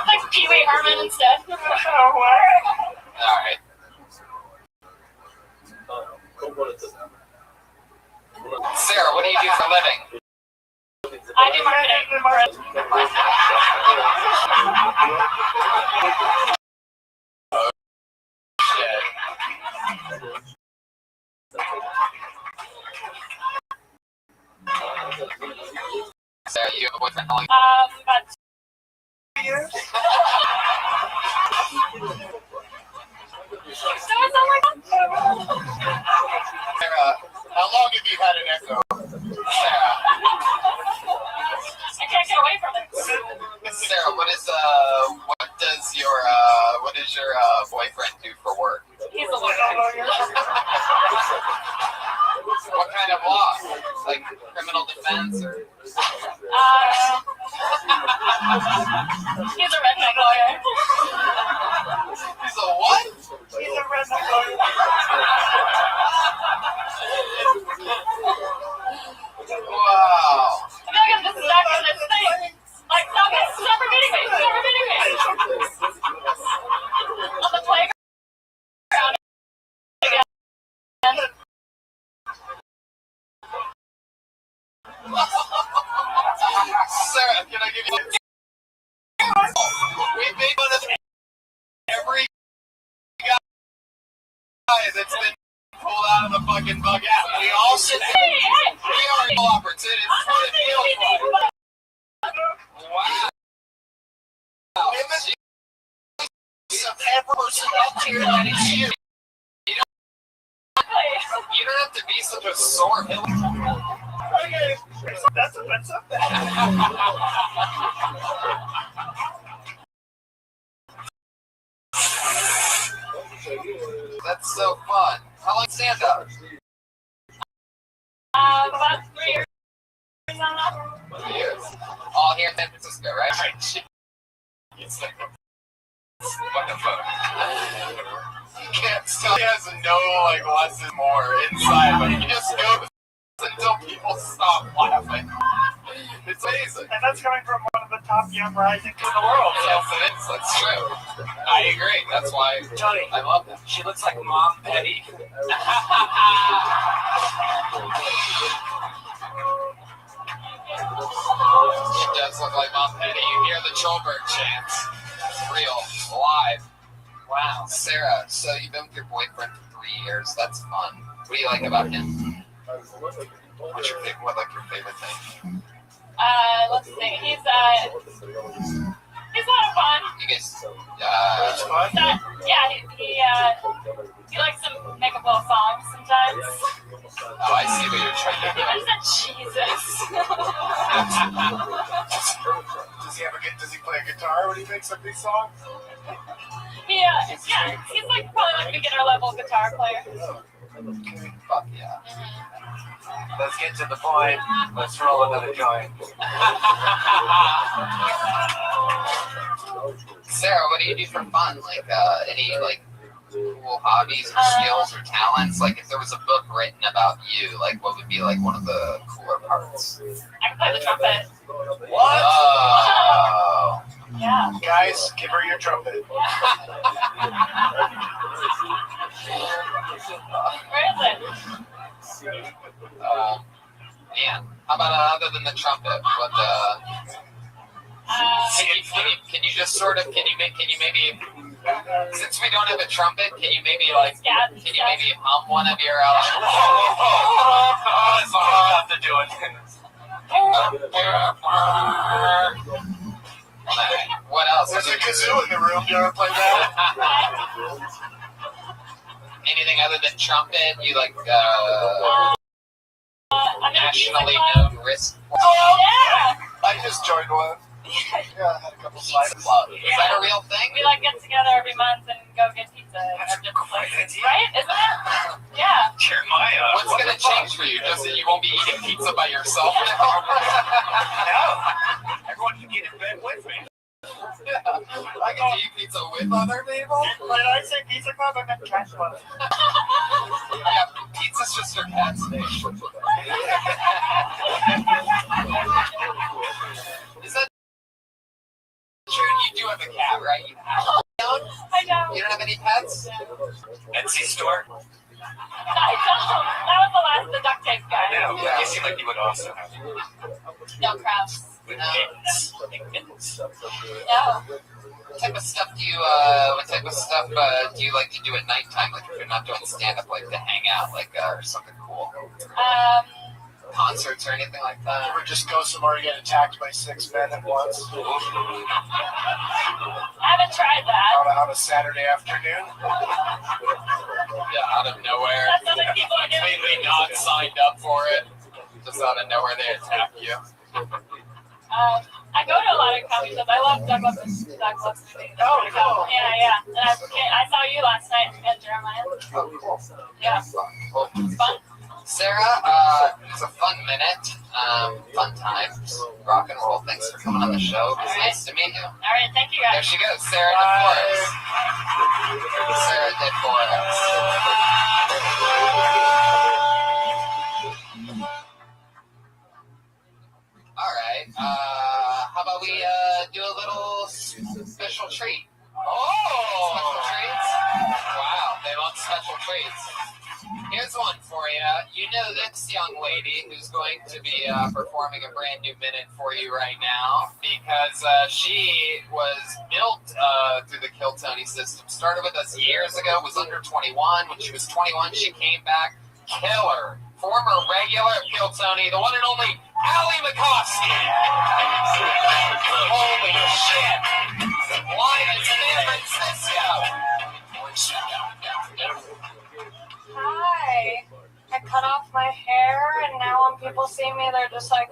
Like Pee Wee Herman instead. Alright. Sarah, what do you do for a living? I do marketing. Oh, shit. Sarah, you have a boyfriend? How long? About 2 years. Sarah, how long have you had an echo? Sarah. I can't get away from it. Sarah, what does your boyfriend do for work? He's a lawyer. What kind of law? Like criminal defense or? He's a redneck lawyer. He's a what? He's a redneck lawyer. Wow. I feel like I'm just stuck in this thing. Like, stop repeating me. Stop repeating me. On the playground. Again. Sarah, can I give you we made fun of every guy that's been pulled out of the fucking bug out. We all sit there. We are equal opportunity. It's what it feels like. Wow. Every person up here that is you. You don't have to be such a sore hill. Okay, that's offensive. That's so fun. How long stand up? About 3 years. 3 years. All here in San Francisco, right? It's like what the fuck? You can't tell he has no like less is more inside, but he just goes until people stop laughing. It's amazing. And that's coming from one of the top young risings in the world. Yes, it is. That's true. I agree. That's why Johnny, I love that. she looks like Mom Petty. She does look like Mom Petty. You hear the Cholberg chants. Real. Live. Wow. Sarah, so you've been with your boyfriend for 3 years. That's fun. What do you like about him? What's your favorite thing? Let's see. He's a lot of fun. You guys, he likes to make up little songs sometimes. Oh, I see what you're trying to do. I said Jesus. Does he play guitar when he makes up these songs? He's like probably like beginner level guitar player. Fuck yeah. Let's get to the point. Let's roll another joint. Sarah, what do you do for fun? Like, any like cool hobbies or skills or talents? Like, if there was a book written about you, like, what would be like one of the cooler parts? I can play the trumpet. What? Oh. Yeah. Guys, give her your trumpet. Where is it? Man, how about other than the trumpet? What can you just sort of can you maybe since we don't have a trumpet, can you maybe hum one of your That's all I have to do it. What else? There's a kazoo in the room. Do you ever play that? Anything other than trumpet? You like nationally known wrist? Oh yeah! I just joined one. Yeah, I had a couple slides. Is that a real thing? We like get together every month and go get pizza at different places, right? Isn't it? Yeah. Jeremiah, what's going to change for you? Just that you won't be eating pizza by yourself now? No. Everyone can eat in bed with me. Yeah, I can eat pizza with other people. When I say pizza club, I meant cat club. Yeah, pizza's just for cats' name. Is that true? You do have a cat, right? You have I know. You don't have any pets? Etsy store. I don't. That was the last, the duct tape guy. Yeah, you seem like you would also have. No crabs. No. No. What type of stuff do you like to do at nighttime? Like if you're not doing stand-up, like to hang out, like or something cool? Concerts or anything like that? Or just go somewhere and get attacked by 6 men at once? I haven't tried that. On a Saturday afternoon? Yeah, out of nowhere. That's what people are doing. Completely not signed up for it. Just out of nowhere, they attack you. I go to a lot of comedy shows. I love Doug Love's movies. Oh, cool. Yeah. And I saw you last night at Jeremiah. Oh, cool. Yeah. Cool. Fun. Sarah, it was a fun minute, fun times, rock and roll. Thanks for coming on the show. It was nice to meet you. All right, thank you guys. There she goes, Sarah DeForest. Sarah DeForest. All right, how about we do a little special treat? Oh! Special treats? Wow, they love special treats. Here's one for you. You know this young lady who's going to be performing a brand new minute for you right now because she was built through the Kill Tony system. Started with us years ago, was under 21. When she was 21, she came back. Killer. Former regular of Kill Tony, the one and only Allie McCoskey. Holy shit. Live in San Francisco. Hi. I cut off my hair, and now when people see me, they're just like,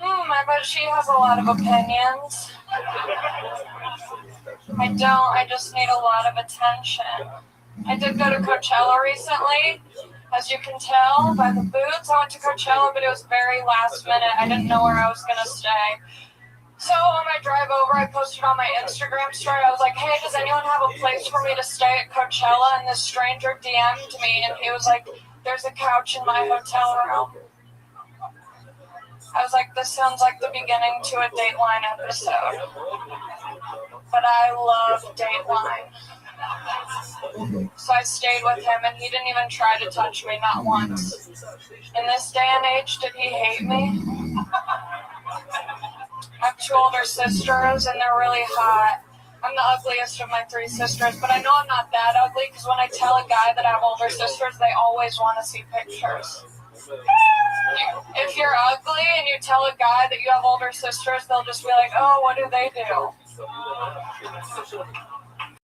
I bet she has a lot of opinions. I don't. I just need a lot of attention. I did go to Coachella recently. As you can tell by the boots, I went to Coachella, but it was very last minute. I didn't know where I was going to stay. So on my drive over, I posted on my Instagram story. I was like, hey, does anyone have a place for me to stay at Coachella? And this stranger DM'd me, and he was like, there's a couch in my hotel room. I was like, this sounds like the beginning to a Dateline episode. But I love Dateline. So I stayed with him, and he didn't even try to touch me, not once. In this day and age, did he hate me? I have 2 older sisters, and they're really hot. I'm the ugliest of my 3 sisters, but I know I'm not that ugly, because when I tell a guy that I have older sisters, they always want to see pictures. If you're ugly and you tell a guy that you have older sisters, they'll just be like, oh, what do they do?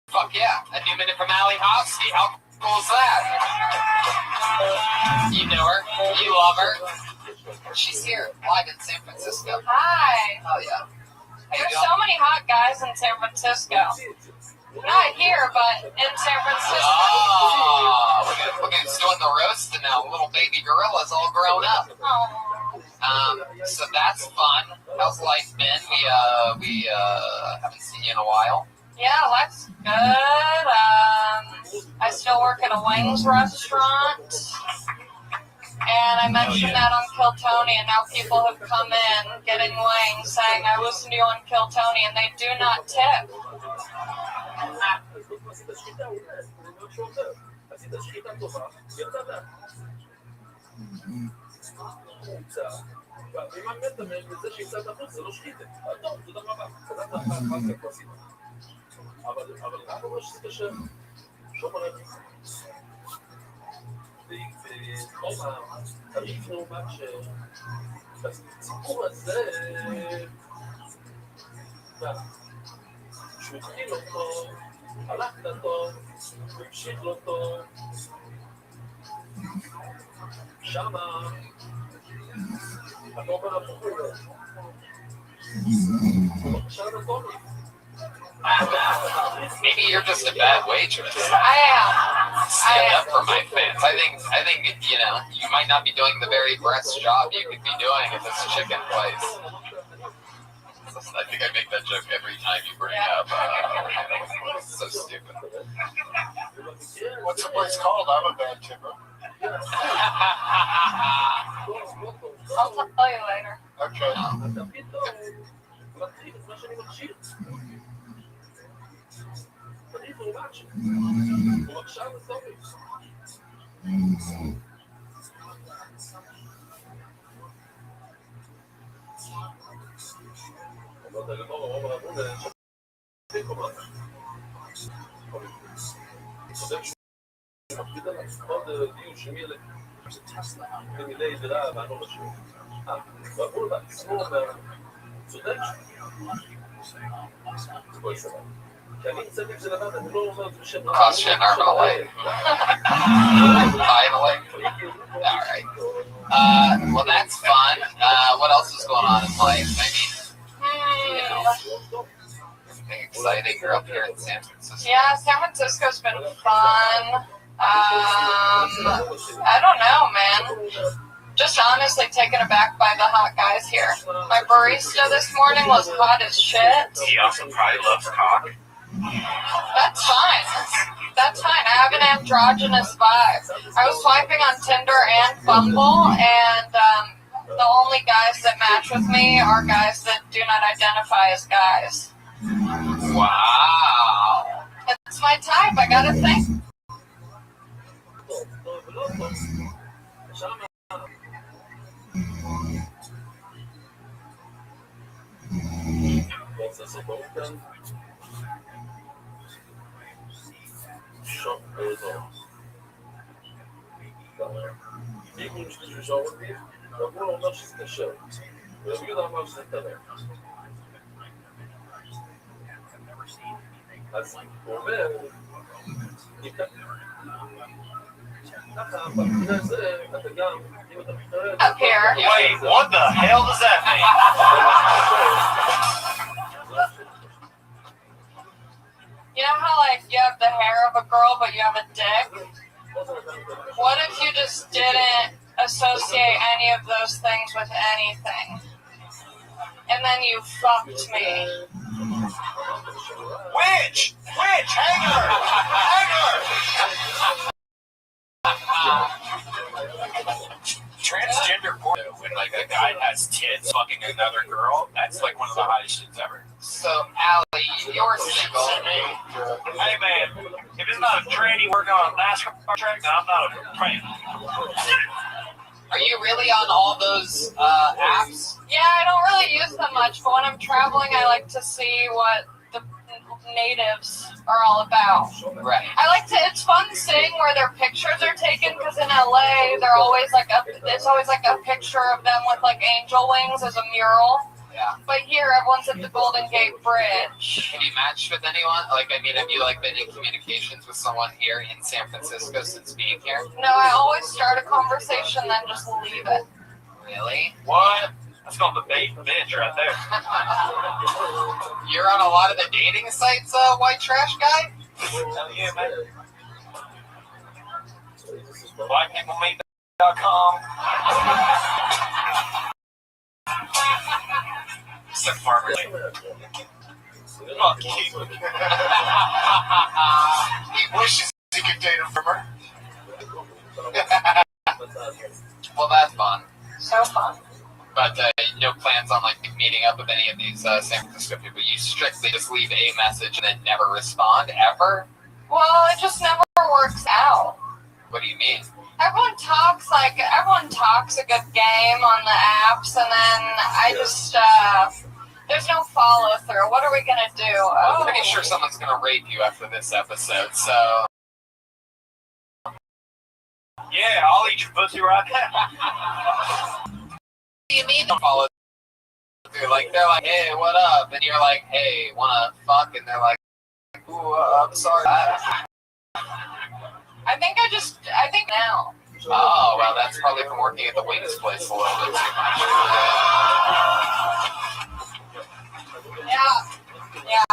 Fuck yeah, a new minute from Allie Hofsky. How cool is that? You know her, you love her. She's here, live in San Francisco. Hi. Oh yeah. There's so many hot guys in San Francisco. Not here, but in San Francisco. Oh, look at who's doing the roast now. Little baby gorilla's all grown up. So that's fun. How's life been? We haven't seen you in a while. Yeah, life's good. I still work at a wings restaurant. And I mentioned that on Kill Tony, and now people have come in getting wings saying, I listened to you on Kill Tony, and they do not tip. הסיפור הזה, שהוא התחיל אותו, הלך אותו, המשיך אותו, שמה, אתה אומר הבחור, Maybe you're just a bad waitress. I am. Stand up for my fans. I think you know, you might not be doing the very best job you could be doing at this chicken place. I think I make that joke every time you bring up. It's so stupid. What's the place called? I'm a bad tipper. I'll tell you later. Okay. CrossFit Herbalife. Finally. Alright. Well, that's fun. What else is going on in life? I mean, you know, anything exciting? You're up here in San Francisco. Yeah, San Francisco's been fun. I don't know, man. Just honestly taken aback by the hot guys here. My barista this morning was hot as shit. He also probably loves cock. That's fine. That's fine. I have an androgynous vibe. I was swiping on Tinder and Bumble, and the only guys that match with me are guys that do not identify as guys. Wow. It's my type. I gotta think. Up here. Wait, what the hell does that mean? You know how, like, you have the hair of a girl, but you have a dick? What if you just didn't associate any of those things with anything? And then you fucked me. Witch! Witch! Hanger! Hanger! Transgender porn, when like a guy has tits fucking another girl, that's like one of the hottest shits ever. So, Allie, you're single. Hey man, if it's not a tranny working on a NASCAR track, then I'm not a fan. Are you really on all those apps? Yeah, I don't really use them much, but when I'm traveling, I like to see what the natives are all about. Right. I like to, it's fun seeing where their pictures are taken, because in LA, they're always like there's always like a picture of them with like angel wings as a mural. Yeah. But here, everyone's at the Golden Gate Bridge. Have you matched with anyone? Like, I mean, have you like been in communications with someone here in San Francisco since being here? No, I always start a conversation, then just leave it. Really? What? That's called the bait bitch right there. You're on a lot of the dating sites, white trash guy? Hell yeah, man. BlackPeopleMeet.com. Except Farmer. Fuck you. He wishes he could date a farmer. Well, that's fun. So fun. But no plans on like meeting up with any of these San Francisco people. You strictly just leave a message and then never respond ever? Well, it just never works out. What do you mean? Everyone talks a good game on the apps, and then I just there's no follow through. What are we gonna do? I'm pretty sure someone's gonna rape you after this episode, so. Yeah, I'll eat your pussy right now. What do you mean to follow through? Like, they're like, hey, what up? And you're like, hey, wanna fuck? And they're like, ooh, I'm sorry. I think now. Oh, well, that's probably from working at the wings place a little bit too much. Yeah.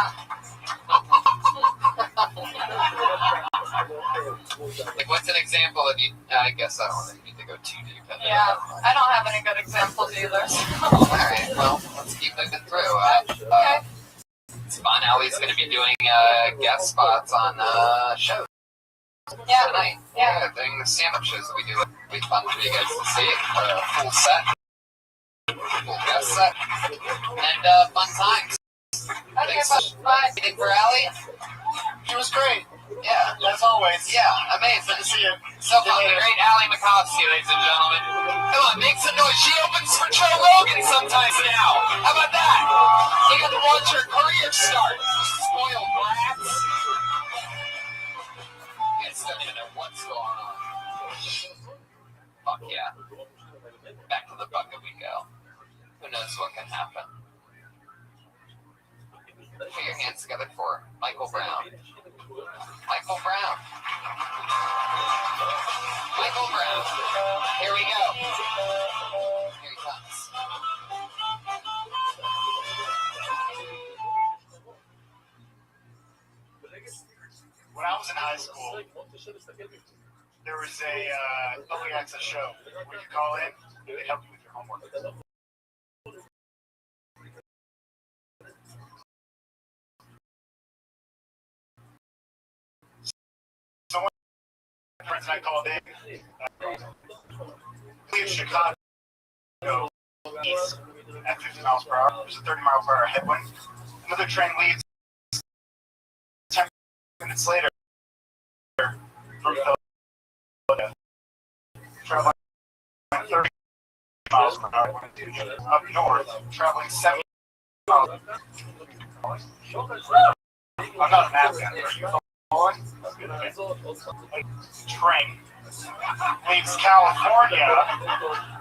Like, what's an example of you? I guess I don't need to go too deep into Yeah, I don't have any good examples either. All right, well, let's keep moving through. Okay. Spawn Alley's going to be doing guest spots on shows Yeah. tonight. Yeah. Doing the stand-up shows that we do. It'll be fun for you guys to see. Full set, full guest set, and fun times. Okay, bye. Anything for Allie? She was great. Yeah. As always. Yeah, amazing. Good to see you. So fun. The great Allie McCoskey, ladies and gentlemen. Come on, make some noise. She opens for Joe Rogan sometimes now. How about that? You get to watch her career start. Spoiled brats. You guys don't even know what's going on. Fuck yeah. Back to the bucket we go. Who knows what can happen? Put your hands together for Michael Brown. Michael Brown. Michael Brown. Here we go. Here he comes. When I was in high school, there was a public access show where you call in and they help you with your homework. So when my friends and I called in, leave Chicago east at 50 miles per hour. There's a 30 mile per hour headwind. Another train leaves 10 minutes later from Philadelphia, traveling 30 miles per hour. Up north, traveling 70 miles per hour. I'm not a math guy. Are you following? Train leaves California,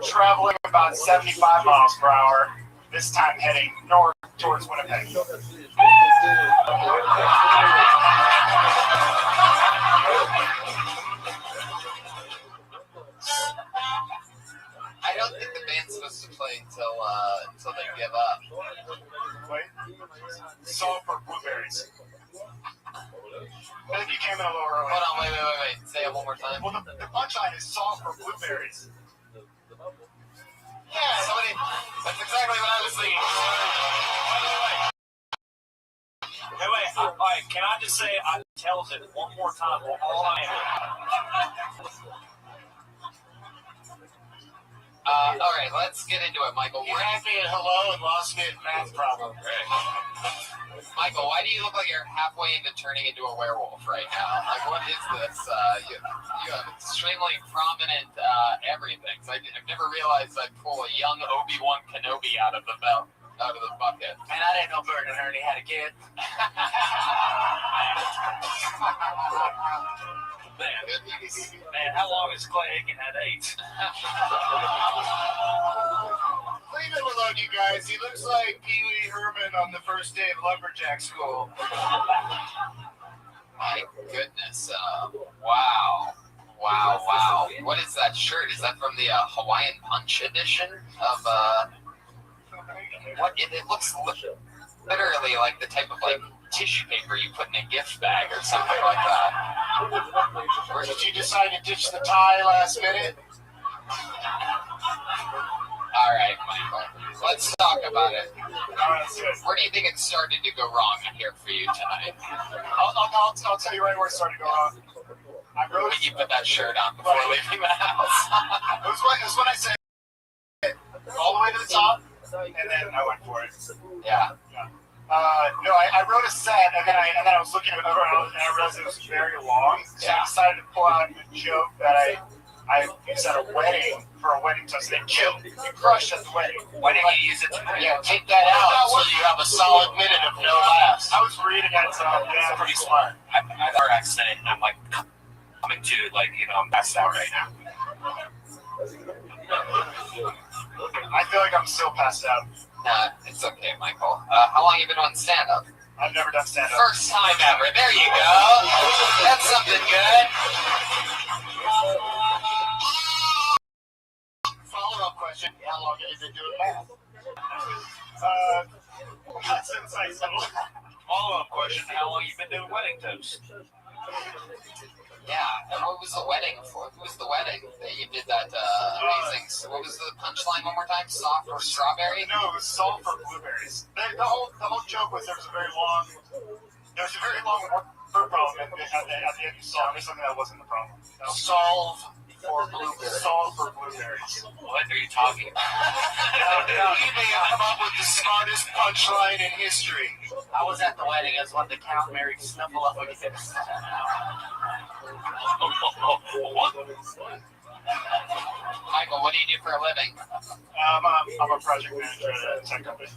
traveling about 75 miles per hour, this time heading north towards Winnipeg. I don't think the band's supposed to play until they give up. Wait. Salt for blueberries. I think you came in a little early. Hold on, wait. Say it one more time. Well, the punchline is salt for blueberries. Yeah, somebody. That's exactly what I was thinking. Hey, wait. All right, can I just say, I tells it one more time. All I am. All right, let's get into it, Michael. You had me at hello and lost me at math problem. Michael, why do you look like you're halfway into turning into a werewolf right now? Like, what is this? You have extremely prominent everything. So I've never realized I'd pull a young Obi-Wan Kenobi out of the bucket. And I didn't know Bert and Ernie had a kid. Man, how long is Clay Aiken had AIDS? Leave him alone, you guys. He looks like Pee Wee Herman on the first day of lumberjack school. My goodness. Wow. What is that shirt? Is that from the Hawaiian Punch edition of what? It looks literally like the type of tissue paper you put in a gift bag or something like that. Or did you decide to ditch the tie last minute? All right, Michael. Let's talk about it. Where do you think it started to go wrong here for you tonight? I'll tell you right where it started to go wrong. When you put that shirt on before leaving the house. It was when I said all the way to the top, and then I went for it. Yeah. No, I wrote a set, and then I was looking at it, and I realized it was very long. So I decided to pull out a joke that I used at a wedding for a wedding toast. They killed. You crushed at the wedding. Why didn't you use it tonight? Yeah, take that out so you have a solid minute of no laughs. I was reading it, so it's pretty smart. I had an accident, and I'm coming to, I'm passed out right now. I feel like I'm still passed out. Nah, it's okay, Michael. How long have you been on stand-up? I've never done stand-up. First time ever. There you go. That's something good. Follow-up question. How long have you been doing math? That's insightful. Follow-up question: how long you been doing wedding toast? Yeah, and what was the wedding for? Who was the wedding that you did that amazing? So what was the punchline one more time? Soft or strawberry? No, it was salt for blueberries. The whole joke was there was a very long word problem at the end. You solved something that wasn't the problem. Solve for blueberries. Solve for blueberries. What are you talking about? He may have come up with the smartest punchline in history. I was at the wedding as one of the Count Mary Snuffleupagus. Michael, what do you do for a living? I'm a project manager at a tech company.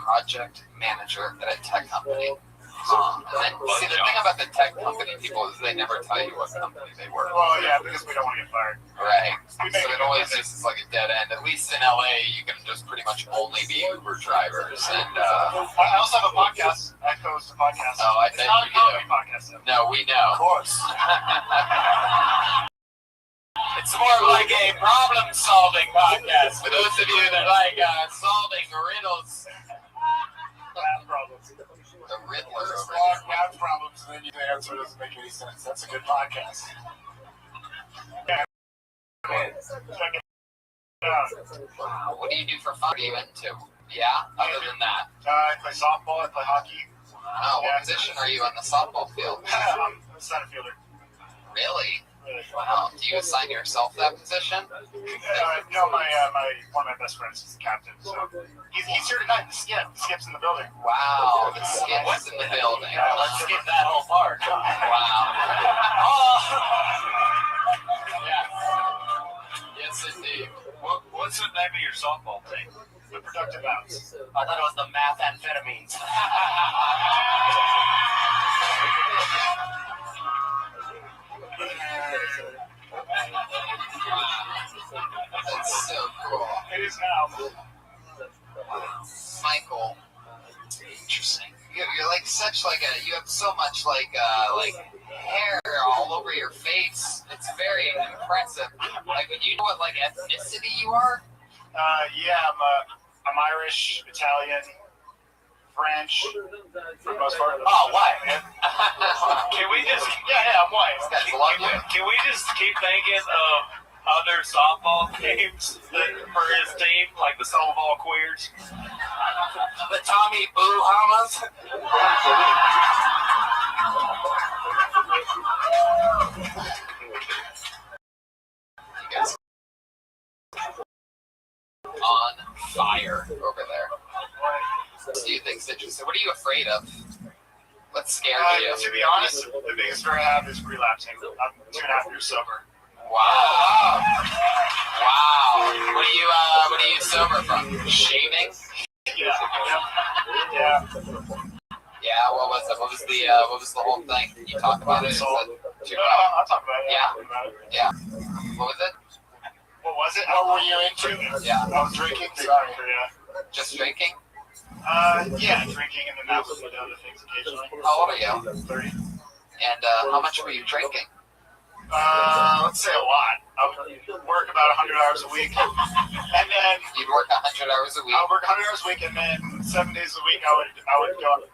Project manager at a tech company. And then, see, the thing about the tech company people is they never tell you what company they work for. Well, yeah, because we don't want to get fired. Right. So it always just is like a dead end. At least in LA, you can just pretty much only be Uber drivers. And I also have a podcast. I host a podcast. Oh, I bet you do. Podcast. No, we know. Of course. It's more like a problem-solving podcast for those of you that like solving riddles. Math problems. The Riddler. Long math problems, and then you answer doesn't make any sense. That's a good podcast. Wow. What do you do for fun? What are you into? Yeah, other than that. I play softball. I play hockey. Wow, what position are you on the softball field? I'm a center fielder. Really? Wow. Do you assign yourself that position? No, my one of my best friends is the captain. So he's here tonight. The Skip's in the building. Wow, the Skip's in the building. Yeah, let's skip that whole part. Wow. Oh. Yes, indeed. What's the name of your softball team? The Productive Outs. I thought it was the methamphetamines. That's so cool. It is now. Michael, interesting. You're like such like you have so much like hair all over your face. It's very impressive. Like, do you know what like ethnicity you are? Yeah, I'm Irish, Italian, French, for the most part. Oh, white. Can we just? Yeah, I'm white. Can we just keep thinking of other softball games for his team, like the softball queers? The Tommy Boo Hamas. You guys on fire over there. What do you think's interesting? What are you afraid of? What scares you? To be honest, the biggest fear I have is relapsing. I'm 2.5 years sober. Wow. Wow. What are you sober from? Shaving? Yeah. Yeah, what was it? What was the whole thing? Can you talk about it? I'll talk about it. Yeah. What was it? What was it? What were you into? Yeah. I was drinking. Sorry. Just drinking? Yeah, drinking and then that was other things occasionally. How old are you? 30. And how much were you drinking? Let's say a lot. I would work about 100 hours a week, and then you'd work 100 hours a week. I would work 100 hours a week, and then 7 days a week I would go.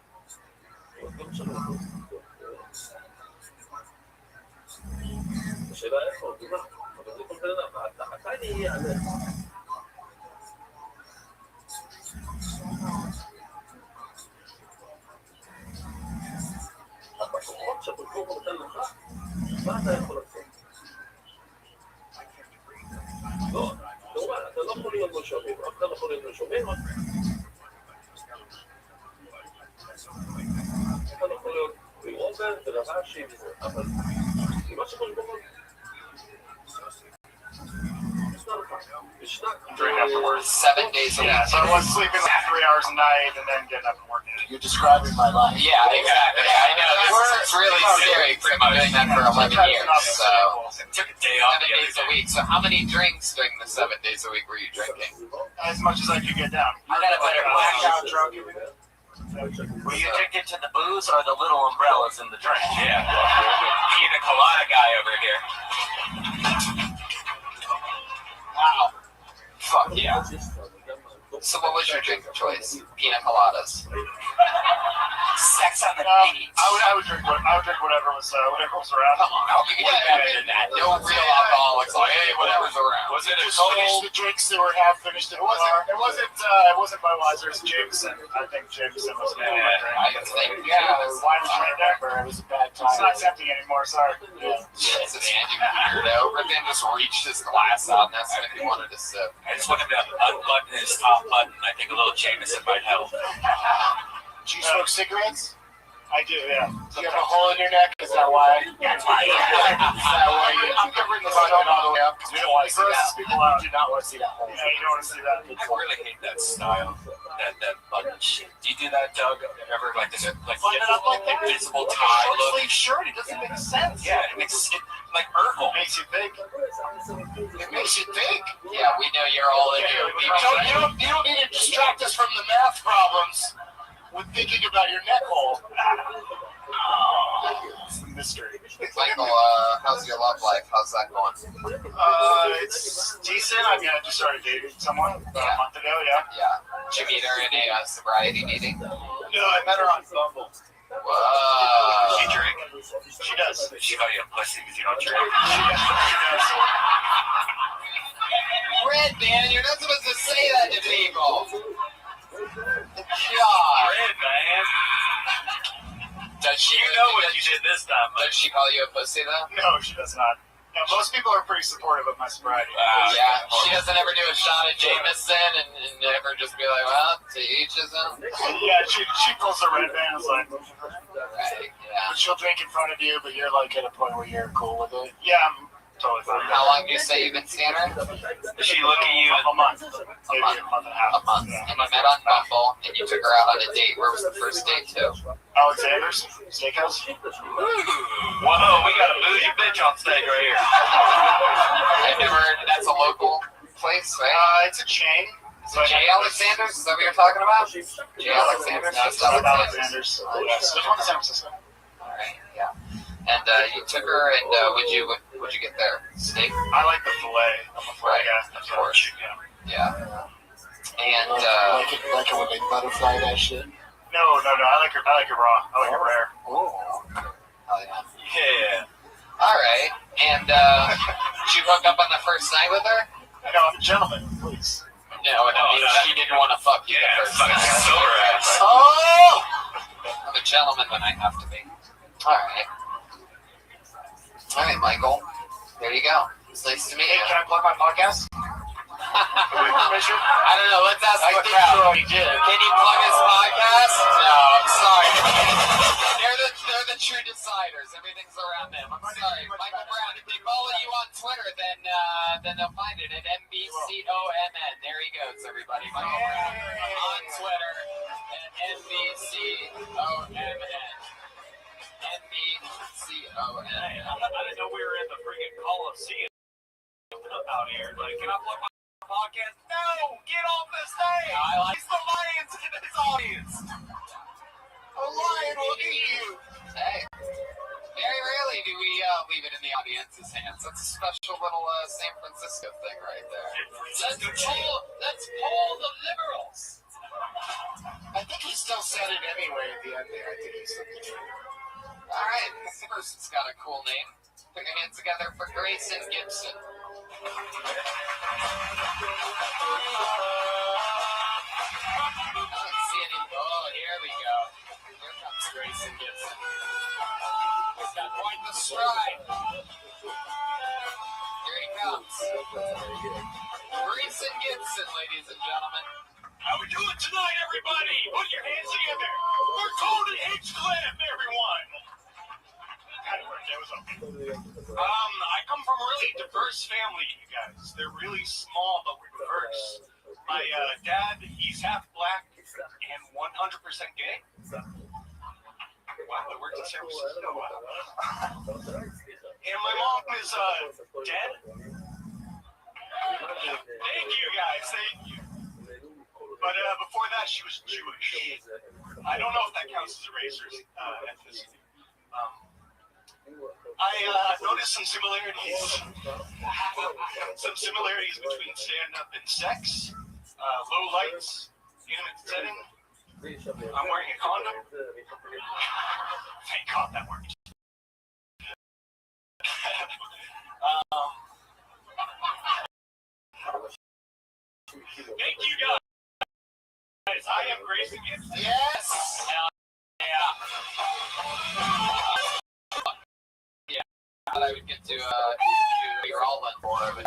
מה אתה יכול לעשות? לא, כמובן, אתה לא יכול להיות משומעים, אף אחד לא יכול להיות משומעים. אתה לא יכול להיות רובר ורש"י, אבל מה שקורה בכל... Drink afterwards 7 days a week. Yeah, so I was sleeping like 3 hours a night and then getting up and working. You're describing my life. Yeah, exactly. I know. It's really scary because I've been doing that for 11 years. So, took a day off 7 days a week. So, how many drinks during the 7 days a week were you drinking? As much as I could get down. I got a better blackout drunk. Were you addicted to the booze or the little umbrellas in the drink? Yeah. Pina colada guy over here. Wow. Fuck yeah. So what was your drink of choice? Pina coladas. Sex on the beach. I would drink whatever was around. Come on, you can do better than that. No real alcoholics like, hey, whatever's around. Was it just finished the drinks that were half finished in the car? It wasn't Budweiser's. Jameson. I think Jameson was my drink. I think Wine was right there. It was a bad time. It's not tempting anymore. Sorry. Yeah. Yes, and Andy weirdo. Rick just reached his glass out and asked him if he wanted to sip. I just want him to unbutton his top button. I think a little Jameson might help. Do you smoke cigarettes? I do, yeah. Do you have a hole in your neck? Is that why? That's why. I'm covering the button all the way up because we don't want to see that. People out. Do not want to see that hole. Yeah, you don't want to see that. I really hate that style. That button shit. Do you do that, Doug? Ever like this? Like button it up like that? Invisible tie Short look? sleeve shirt. It doesn't make sense. Yeah, it makes it like Urkel. It makes you think. It makes you think. Yeah, we know you're all in here. You don't need to distract us from the math problems with thinking about your neck hole. It's a mystery. Michael, how's your love life? How's that going? It's decent. I mean, I just started dating someone about a month ago, yeah. Yeah. Did you meet her in a sobriety meeting? No, I met her on Bumble. Whoa. She drink? She does. She call you a pussy because you don't drink. She does. Red, man, you're not supposed to say that to people. God. Red, man. Does she? You know what you did this time. Does she call you a pussy though? No, she does not. No, most people are pretty supportive of my sobriety. Yeah, she doesn't ever do a shot of Jameson and never just be like, well, to each his own. Yeah, she pulls the red band and is like, right, yeah. But she'll drink in front of you, but you're like at a point where you're cool with it. Yeah, I'm totally fine. How long do you say you've been seeing her? Does she look at you? A month. Maybe a month and a half. A month. Yeah. And you met on Bumble, and you took her out on a date. Where was the first date to? Alexander's Steakhouse. Whoa, we got a bougie bitch on stage right here. I've never heard. That's a local place, right? It's a chain. Is it J. Alexander's? Is that what you're talking about? J. Alexander's? No, it's not Alexander's. There's one in San Francisco. Alright, yeah. And you took her, and what'd you get there? Steak? I like the filet. I'm a filet guy. Of course. Yeah. And like it when they butterfly that shit. No. I like it raw. I like it rare. Oh yeah. Yeah. All right. And did you hook up on the first night with her? No, I'm a gentleman. Please. No, I mean she didn't want to fuck you the first night. Oh! I'm a gentleman when I have to be. All right, Michael. There you go. It's nice to meet you. Can I plug my podcast? Permission? I don't know. Let's ask the crowd. Can you plug his podcast? No, I'm sorry. They're the true deciders. Everything's around them. I'm sorry. Michael Brown. If they follow you on Twitter, then they'll find it at MBCOMN. There he goes, everybody. Michael Brown on Twitter at MBCOMN. MBCOMN. I didn't know we were in the freaking Coliseum out here. Like, can I plug my podcast? No! Get off the stage! He's the Lions in his audience! A lion will eat you! Hey. Very rarely do we leave it in the audience's hands. That's a special little San Francisco thing right there. Let's pull the liberals. I think he still said it anyway at the end there. I think he said it. All right, this person's got a cool name. Put your hands together for Grayson Gibson. I don't see any. Oh, here we go. Here comes Grayson Gibson. He's got quite the stride. Here he comes. Grayson Gibson, ladies and gentlemen. How we doing tonight, everybody? Put your hands together. We're Golden H Clan, everyone. I come from a really diverse family, you guys. They're really small, but we're diverse. My dad, he's half black and 100% gay. Wow, I worked in San Francisco. Wow. And my mom is dead. Thank you, guys. Thank you. But before that, she was Jewish. I don't know if that counts as a race or ethnicity. I noticed some similarities. Some similarities between stand-up and sex. low lights, intimate setting. I'm wearing a condom. Thank God that worked. Thank you guys. I am Grayson. Yes. Yeah. I thought I would get to you're all on board.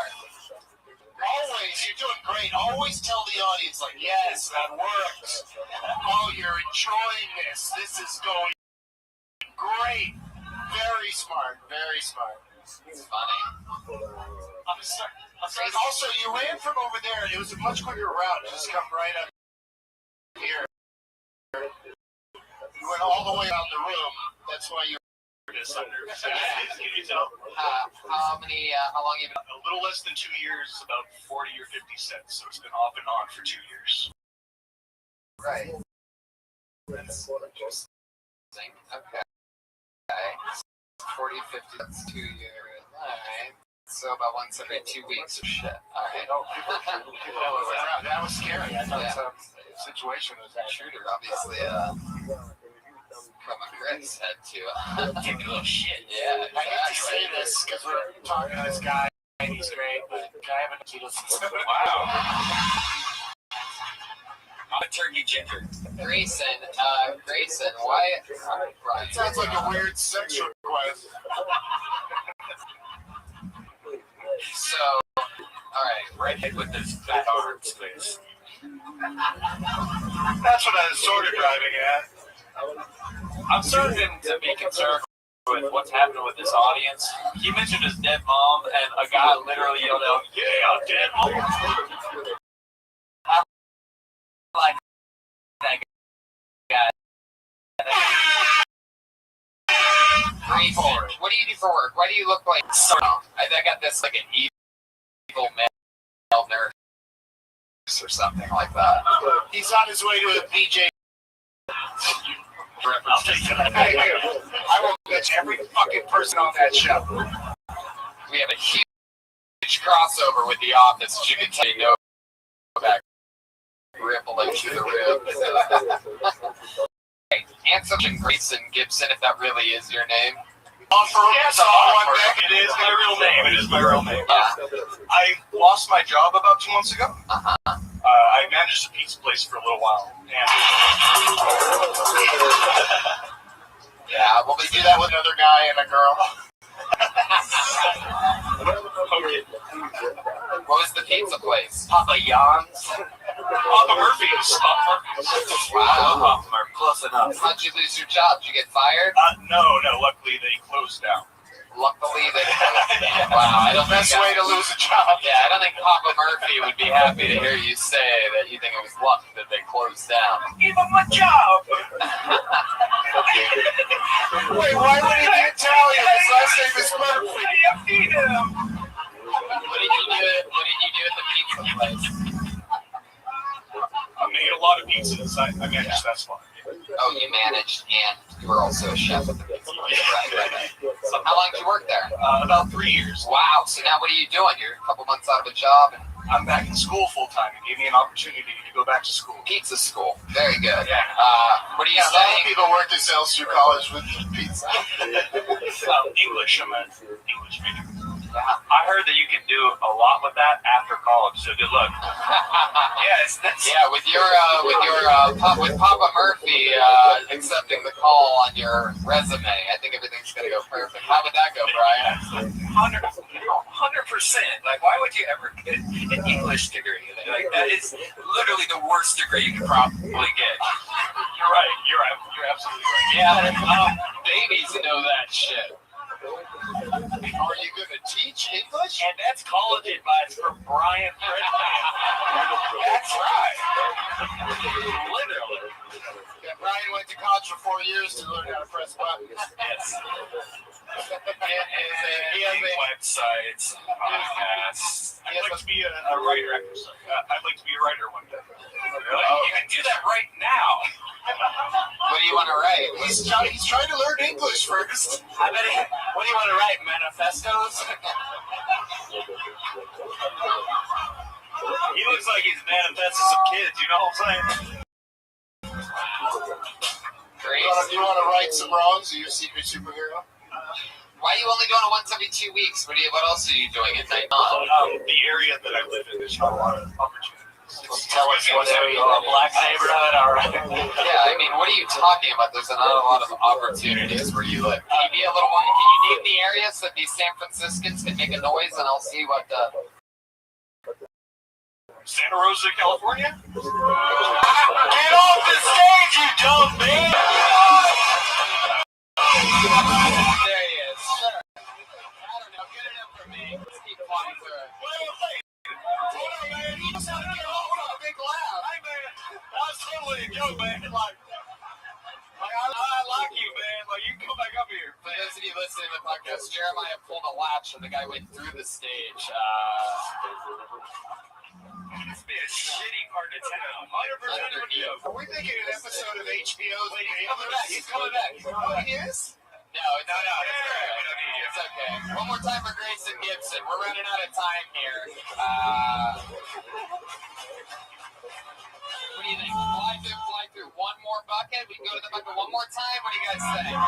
Always, you're doing great. Always tell the audience, like, yes, that works. Oh, you're enjoying this. This is going great. Very smart. Very smart. It's funny. I'm sorry. Also, you ran from over there. It was a much quicker route. Just come right up here. You went all the way out the room. That's why you're this under. Can you tell? How long you been? A little less than 2 years, about 40 or 50 cents. So it's been off and on for 2 years. Right. That's interesting. Okay. 40, 50, that's 2 years. Alright. So about once every 2 weeks or shit. Alright. That was scary. I thought some situation was that shooter, obviously, from a Chris had to take a little shit. Yeah, exactly. I hate to say this because we're talking to this guy and he's great, but I haven't he listens to it. Wow. I'm a turkey ginger. Grayson, why? It sounds like a weird sex request. So, alright. Redhead with those fat arms, please. That's what I was sort of driving at. I'm starting to be concerned with what's happening with this audience. He mentioned his dead mom, and a guy literally yelled out, "Yeah, dead mom." I like that guy. Grayson, what do you do for work? Why do you look like I got this like an evil male nurse or something like that. He's on his way to a BJ. I'll take that. I will bitch every fucking person on that show. We have a huge crossover with The Office, as you can tell. No back rippling through the ribs. Ansel and Grayson Gibson, if that really is your name. Yes, it is my real name. It is my real name. I lost my job about 2 months ago. I managed a pizza place for a little while. Yeah, will we do that with another guy and a girl? Okay. What was the pizza place? Papa Jan's. Papa Murphy's. Wow. Papa Murphy. Close enough. How'd you lose your job? Did you get fired? No. Luckily, they closed down. Luckily, they wow, I don't Best way to lose a job. Yeah, I don't think Papa Murphy would be happy to hear you say that you think it was luck that they closed down. Give him a job. Wait, why would he be Italian? His last name is Murphy. Feed him. What did you do at the pizza place? I made a lot of pizzas. I managed that spot. Oh, you managed, and you were also a chef at the pizza place. Right. So how long did you work there? About 3 years. Wow. So now what are you doing? You're a couple months out of a job, and I'm back in school full time. It gave me an opportunity to go back to school. Pizza school. Very good. Yeah. What are you A lot of saying? people worked at sales through college with pizza. English. I'm an English major. I heard that you can do a lot with that after college, so good luck. Yes, with Papa Murphy accepting the call on your resume, I think everything's gonna go perfect. How would that go, Brian? 100%. Like, why would you ever get an English degree? Like, that is literally the worst degree you could probably get. You're right. You're absolutely right. Yeah, babies know that shit. Are you going to teach English? And that's college advice from Brian Redman. That's right. Literally. Yeah, Brian went to college for 4 years to learn how to press buttons. Yes. He has a websites, podcasts. I'd like to be a writer, actually. I'd like to be a writer one day. Really? You can do that right now. What do you want to write? He's trying to learn English first. I bet what do you want to write? Manifestos? You looks like he's manifesting some kids. You know what I'm saying? Great. You want to right some wrongs? Are you a secret superhero? Why are you only doing it once every 2 weeks? What else are you doing at night? The area that I live in, there's not a lot of opportunities. Tell us what area. Black neighborhood, all right. Yeah, I mean, what are you talking about? There's not a lot of opportunities where you live. Can you be a little more? Can you name the area so that these San Franciscans can make a noise, and I'll see what. Santa Rosa, California. Get off the stage, you dumb man! There he is. Sure. I don't know. Good enough for me. Let's keep flying through it. Man, you just gotta get off with a big laugh. Hey, man, that's totally a joke, man. Like I like you, man. Like, you can come back up here. For those of you listening to the podcast, Jeremiah pulled a latch and the guy went through the stage. This be a shitty part of town. 100% of you. Are we thinking an episode of HBO? He's coming back. He's coming back. Oh, he is? No. It's okay. One more time for Grayson Gibson. We're running out of time here. What do you think? Fly through. One more bucket? We can go to the bucket one more time? What do you guys say? Yeah,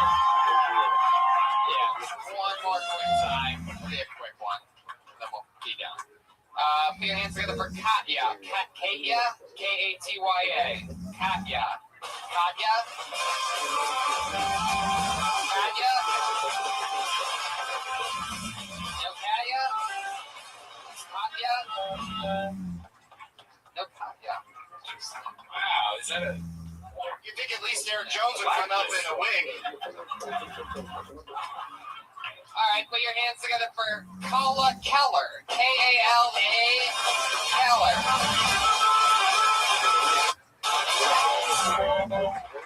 one more quick time. Pretty a quick one. Then we'll be done. Put your hands together for Katya. Katya? K-A-T-Y-A. Katya. Katya? Katya? No Katya? Katya? No Katya. Wow, is that a... You think at least Aaron Jones would come up in a wig? All right, put your hands together for Kala Keller. K-A-L-A Keller.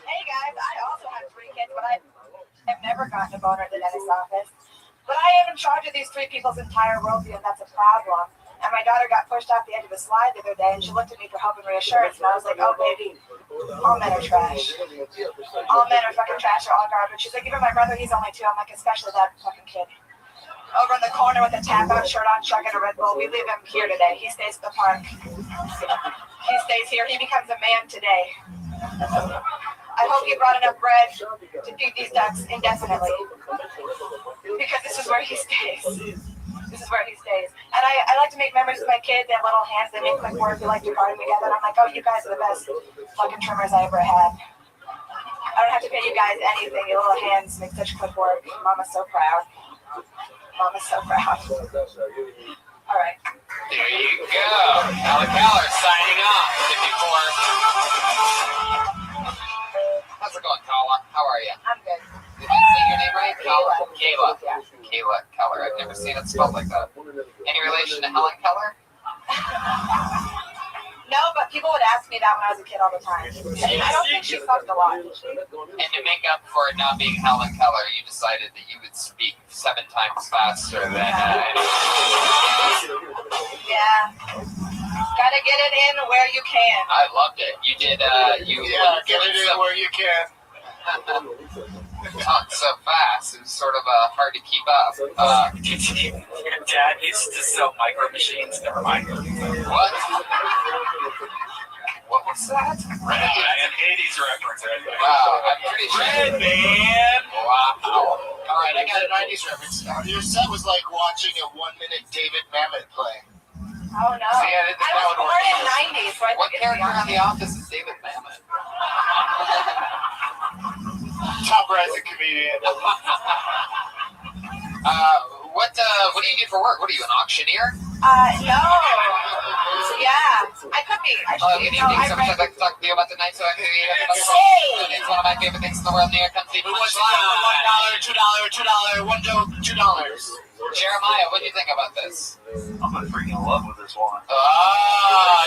Hey guys, I also have 3 kids, but I have never gotten a boner at the dentist's office. But I am in charge of these 3 people's entire worldview, and that's a problem. And my daughter got pushed off the edge of a slide the other day, and she looked at me for help and reassurance, and I was like, oh, baby, all men are trash. All men are fucking trash, they're all garbage. She's like, even my brother, he's only 2. I'm like, especially that fucking kid. Over in the corner with a tap-out shirt on, chugging a Red Bull. We leave him here today. He stays at the park. He stays here. He becomes a man today. I hope you brought enough bread to feed these ducks indefinitely. Because this is where he stays. This is where he stays. And I like to make memories with my kids. They have little hands. They make quick work. We like to garden together. And I'm like, oh, you guys are the best fucking trimmers I ever had. I don't have to pay you guys anything. Your little hands make such quick work. Mama's so proud. Mama's so proud. All right. There you go. Alan Keller signing off. 54. How's it going, Kala? How are you? I'm good. Did I say your name right? Kayla. Yeah. Kayla Keller. I've never seen it spelled like that. Any relation to Helen Keller? No, but people would ask me that when I was a kid all the time. I don't think she fucked a lot. And to make up for it not being Helen Keller, you decided that you would speak 7 times faster than Yeah. Gotta get it in where you can. I loved it. You did, Get it in where you can. Talked so fast, it was sort of hard to keep up. Your dad used to sell micro machines. Never mind. What? What was that? An 80s reference right there. Wow, I'm pretty sure. Red man! Wow. All right, I got a 90s reference. Your set was like watching a 1-minute David Mamet play. Oh, no. So, yeah, I was born in the 90s, so I what think character on The Office is David Mamet? Top rising comedian. What do you do for work? What are you, an auctioneer? No. Yeah, I could be. Good evening. So I'd like to talk to you about tonight. So I can it's one of my favorite things in the world. New York comes the What's $1, $2, $1, $1 joke, $2. Jeremiah, what do you think about this? I'm gonna freaking in love with this one.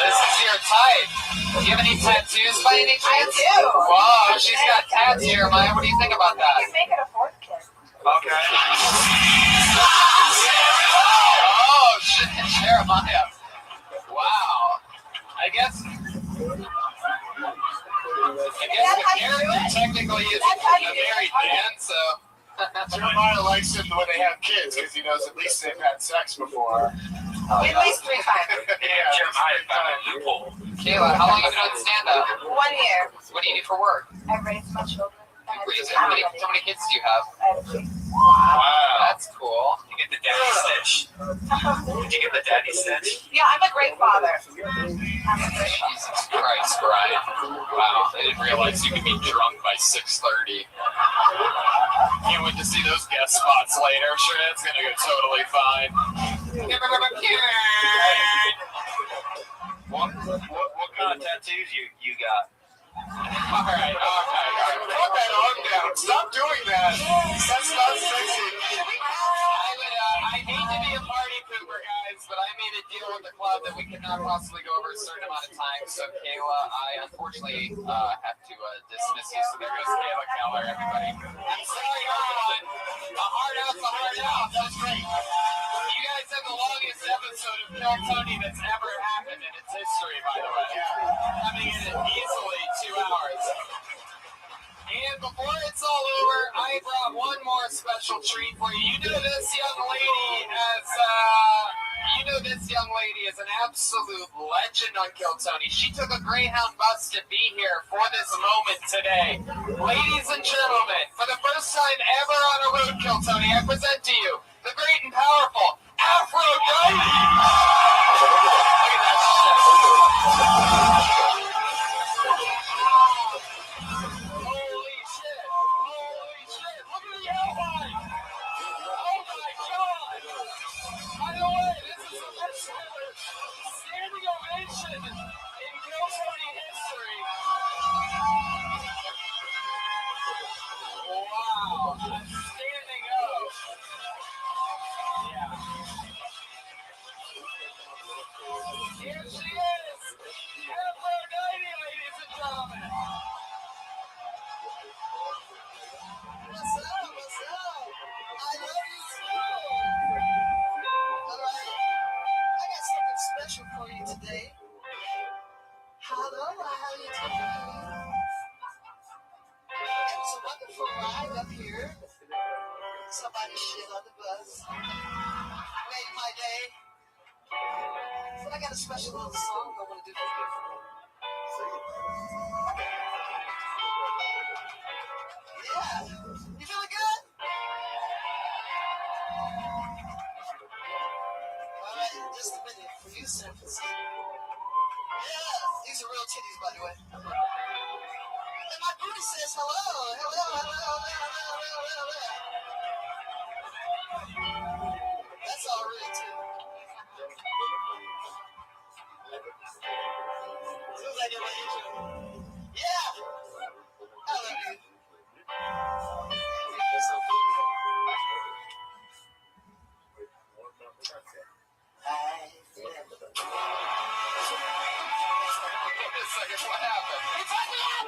This is your type. Do you have any tattoos by any chance? I do. Whoa, she's got tats, Jeremiah. What do you think about that? He's making a 4th kid. Okay. Oh, shit, Jeremiah. Wow. I guess the character technically is a married man, so. Jeremiah likes him when they have kids because he knows at least they've had sex before. At least 3 times. Jeremiah found a loophole. Kayla, how long have you been on stand-up? 1 year. What do you do for work? I raised my children. How many kids do you have? I have 3. Wow, that's cool. You get the daddy stitch. Did you get the daddy stitch? Yeah, I'm a great father. Jesus Christ, Brian. Wow, I didn't realize you could be drunk by 6:30. Can't wait to see those guest spots later. I'm sure that's gonna go totally fine. What kind of tattoos you got? All right. Put that arm down. Stop doing that. That's not sexy. I hate to be a party pooper, guys, but I made a deal with the club that we could not possibly go over a certain amount of time. So, Kayla, I unfortunately have to dismiss you. So there goes Kayla Keller, everybody. I'm sorry, everyone. A hard out's a hard out. That's great. You guys have the longest episode of Kill Tony that's ever happened in its history, by the way. Coming in at easily 2 hours. And before it's all over, I brought one more special treat for you. You know this young lady is an absolute legend on Kill Tony. She took a Greyhound bus to be here for this moment today. Ladies and gentlemen, for the first time ever on a road Kill Tony, I present to you the great and powerful Aphrodite. Look at that shit. Holy shit. Look at the outline. Oh my God. By the way, this is the first ever standing ovation in Kill Tony history. Wow. Standing up. Yeah. Here she is. Aphrodite, ladies and gentlemen. What's up? I love you too. All right. I got something special for you today. Hello, how you doing? It was a wonderful ride up here. Somebody shit on the bus. Made my day. But I got a special little song I want to do for you. Yeah. You feeling good? All right, just a minute for you, San Francisco. Yeah, these are real titties, by the way. And my booty says hello. That's all really too. Feels like you're ready to. Yeah. I love you. What happened? You fucked me up!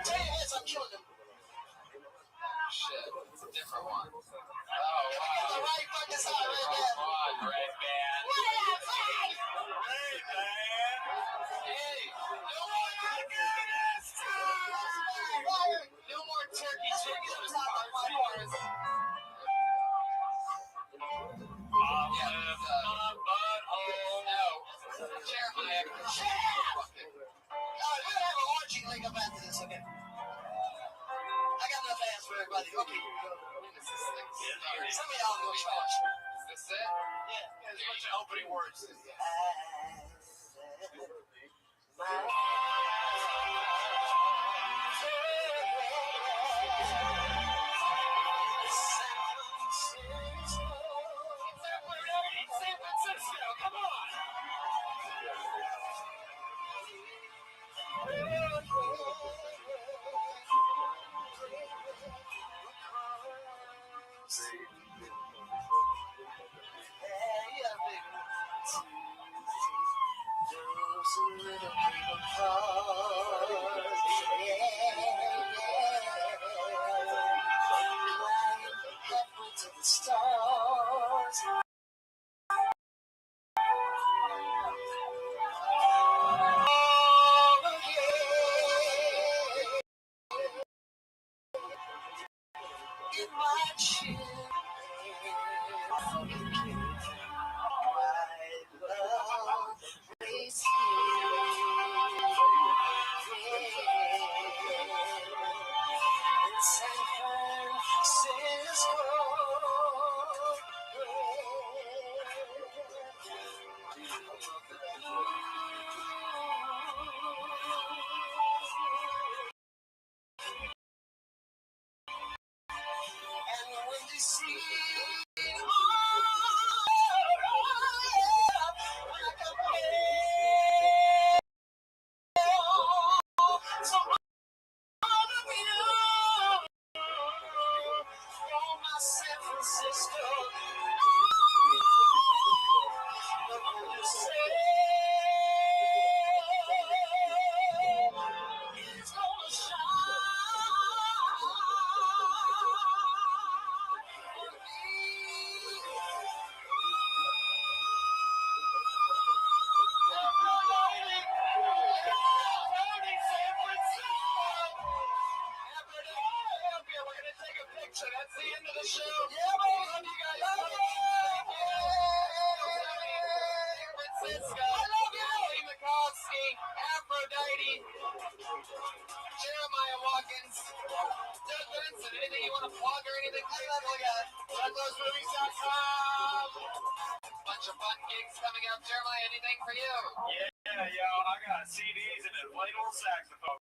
Tell your heads I'm killing them. Shit, it's a different one. Oh, wow. The right fuck is hot, Red Man. Come on, Red Man. What up, Red? Red Man. Hey, no more happiness! No more turkey chicken on top of my bars. Yeah, no. Jeremiah, shut up! We're gonna have an orgy link up after this, okay? I got enough ass for everybody. Okay, here we go. Some of y'all go charge. Is this it? Yeah, there's a bunch of opening words. San Francisco, come on! That's the end of the show. Yeah, we love you guys. San Francisco. I love you. Ali Makovsky, Aphrodite, Jeremiah Watkins, Doug Benson. Anything you want to plug or anything? I love you guys. DouglasMovies.com. Bunch of fun gigs coming up. Jeremiah, anything for you? Yeah, yo, I got CDs and inflatable saxophone.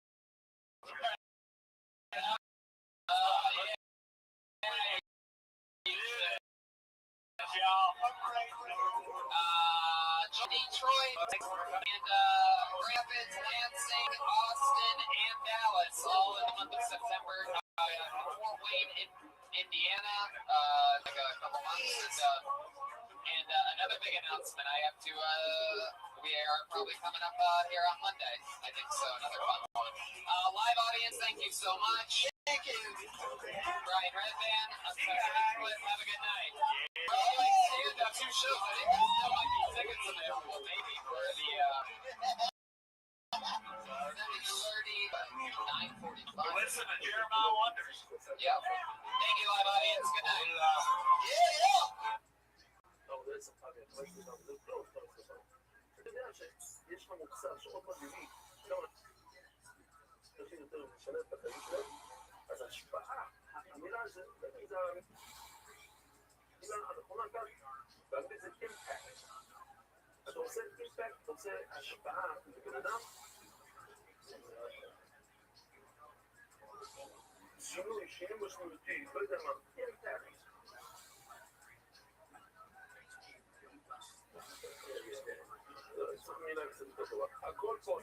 Detroit and Rapids, Lansing, Austin, and Dallas, all in the month of September. Fort Wayne, Indiana, like a couple months. And another big announcement, I have to, we are probably coming up here on Monday. I think so, another fun one. Live audience, thank you so much. Thank you. Brian Redband, I'm sorry, have a good night. Stand up, 2 shows. I think there still might be tickets available, maybe for the 7:30, 9:45. Listen to Jeremiah Wonders. Yeah. Thank you, live audience. Good night. אתה יודע שיש לך מוצר שעוד מדהימי, אנשים יותר משנה את החיים שלהם, אז ההשפעה, המילה הזה, זה המילה הנכונה כאן, באנגלית זה אימפקט. אתה עושה אימפקט, אתה עושה השפעה לבן אדם, שינוי, שיהיה משמעותי, לא יודע מה, אימפקט. צריך מילה קצת יותר טובה, הכל פה.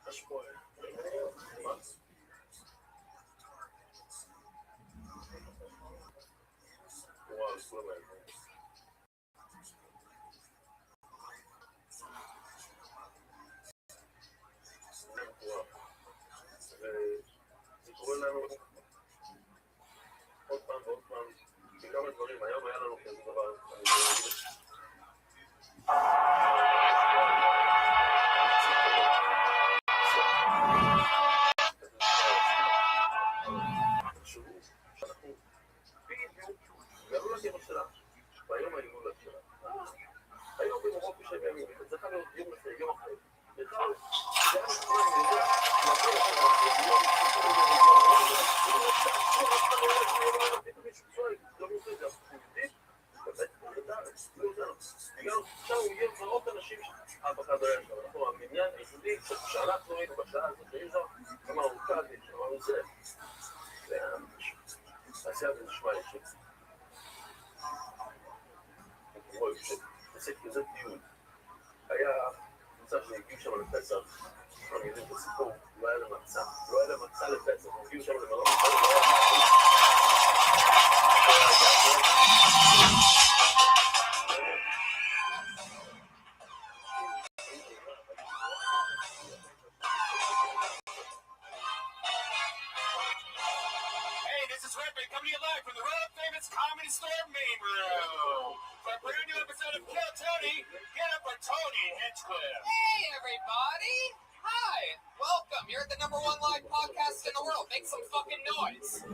השפועה. וואו, כולם האלה. וזה קורה לנו עוד פעם ועוד פעם. כמה דברים, היום היה לנו כזה דבר, אני אגיד תחשבו שאנחנו בדיוק, גם לא תהיה שלה, והיום האימון שלה. היום במרוקו שהם ימים, זה צריך להיות יום לפני, יום אחרי. בכלל, זה היה נקרא, אני יודע, עכשיו הוא יהיה מאות אנשים אף אחד לא היה שם, אנחנו המניין היחידי שאנחנו היינו בשעה הזאת שהיו שם, אמרנו קאדי, אמרנו זה, ועשייה זה נשמע אישי. אנחנו רואים שעושה כזה דיון, היה קבוצה שהגיעו שם לפסח, אנחנו יודעים את הסיפור, לא היה למצע, לא היה למצע לפסח, הם הגיעו שם למלון מצע, לא היה coming to you live from the world famous Comedy Store main room. For a brand new episode of Kill Tony, get up for Tony Hinchcliffe. Hey, everybody. Hi. Welcome. You're at the #1 live podcast in the world. Make some fucking noise. Yeah.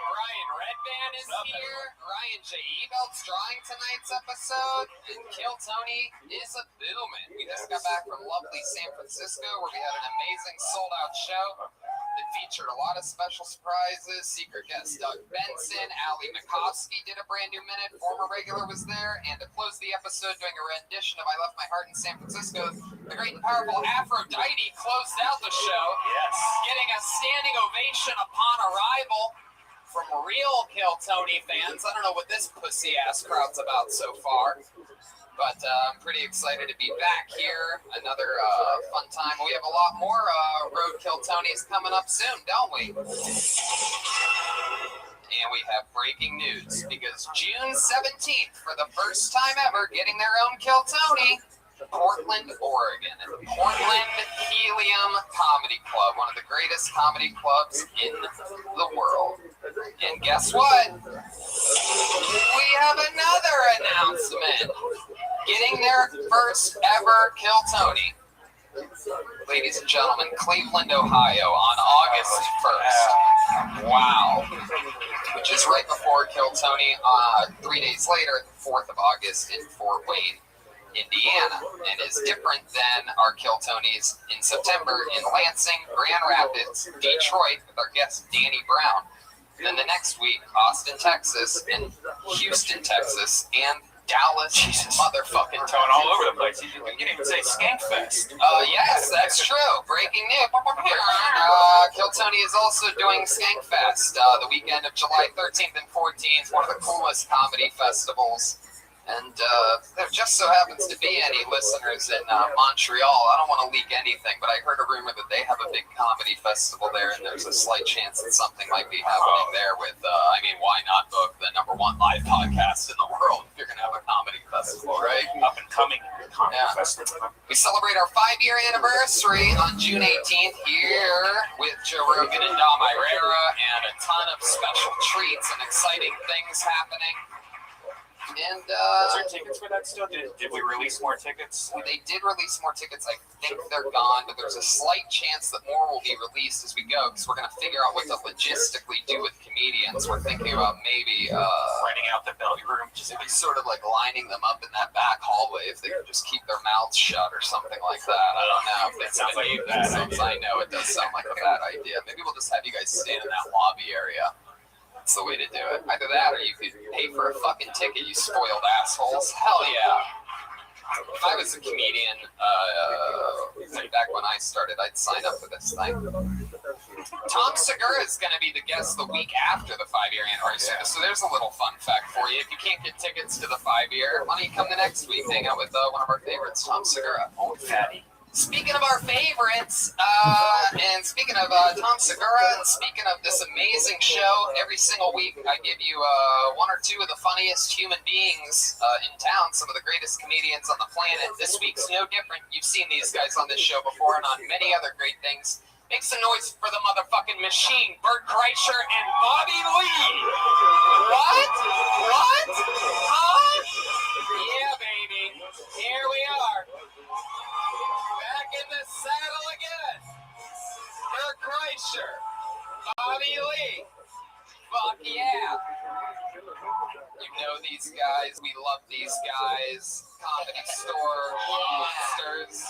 Brian Redband is here. Ryan J. Ebelt's drawing tonight's episode. And Kill Tony is a booming. We just got back from lovely San Francisco where we had an amazing sold-out show. It featured a lot of special surprises. Secret guest Doug Benson, Ali Makovsky did a brand new minute. Former regular was there. And to close the episode, doing a rendition of I Left My Heart in San Francisco, The great and powerful Aphrodite closed out the show. Yes. Getting a standing ovation upon arrival from real Kill Tony fans. I don't know what this pussy-ass crowd's about so far. But I'm pretty excited to be back here. Another fun time. We have a lot more Roadkill Tonys coming up soon, don't we? And we have breaking news because June 17th, for the first time ever, getting their own Kill Tony, Portland, Oregon. Portland Helium Comedy Club, one of the greatest comedy clubs in the world. And guess what? We have another announcement. Getting their first ever Kill Tony. Ladies and gentlemen, Cleveland, Ohio, on August 1st. Wow. Which is right before Kill Tony, 3 days later, the 4th of August in Fort Wayne, Indiana, and is different than our Kill Tonys in September in Lansing, Grand Rapids, Detroit, with our guest Danny Brown. And then the next week, Austin, Texas, and Houston, Texas, and Dallas, motherfucking Going all over the place. You can even say Skankfest. Yes, that's true. Breaking news. Kill Tony is also doing Skankfest the weekend of July 13th and 14th, one of the coolest comedy festivals. And there just so happens to be any listeners in Montreal. I don't want to leak anything, but I heard a rumor that they have a big comedy festival there, and there's a slight chance that something might be happening there with, why not book the #1 live podcast in the world if you're going to have a comedy festival, right? Up and coming comedy festival. We celebrate our 5-year anniversary on June 18th here with Joe Rogan and Dom Irera, and a ton of special treats and exciting things happening. And Is there tickets for that still? Did we release more tickets? They did release more tickets. I think they're gone, but there's a slight chance that more will be released as we go, because we're going to figure out what to logistically do with comedians. We're thinking about maybe renting out the belly room, just sort of like lining them up in that back hallway if they could just keep their mouths shut or something like that. I don't know if it's sounds like a bad idea. I know it does sound like a bad idea. Maybe we'll just have you guys stand in that lobby area. That's the way to do it. Either that or you could pay for a fucking ticket, you spoiled assholes. Hell yeah. If I was a comedian, back when I started, I'd sign up for this thing. Tom Segura is going to be the guest the week after the 5-year anniversary. So there's a little fun fact for you. If you can't get tickets to the 5-year, why don't you come the next week, hang out with one of our favorites, Tom Segura. Old fatty. Speaking of our favorites, and speaking of Tom Segura, and speaking of this amazing show, every single week I give you one or two of the funniest human beings in town, some of the greatest comedians on the planet. This week's no different. You've seen these guys on this show before and on many other great things. Make some noise for the motherfucking machine, Bert Kreischer and Bobby Lee. What? Huh? Yeah, baby. Here we are. Back in the saddle again. Bert Kreischer. Bobby Lee. Fuck yeah. You know these guys. We love these guys. Comedy Store monsters.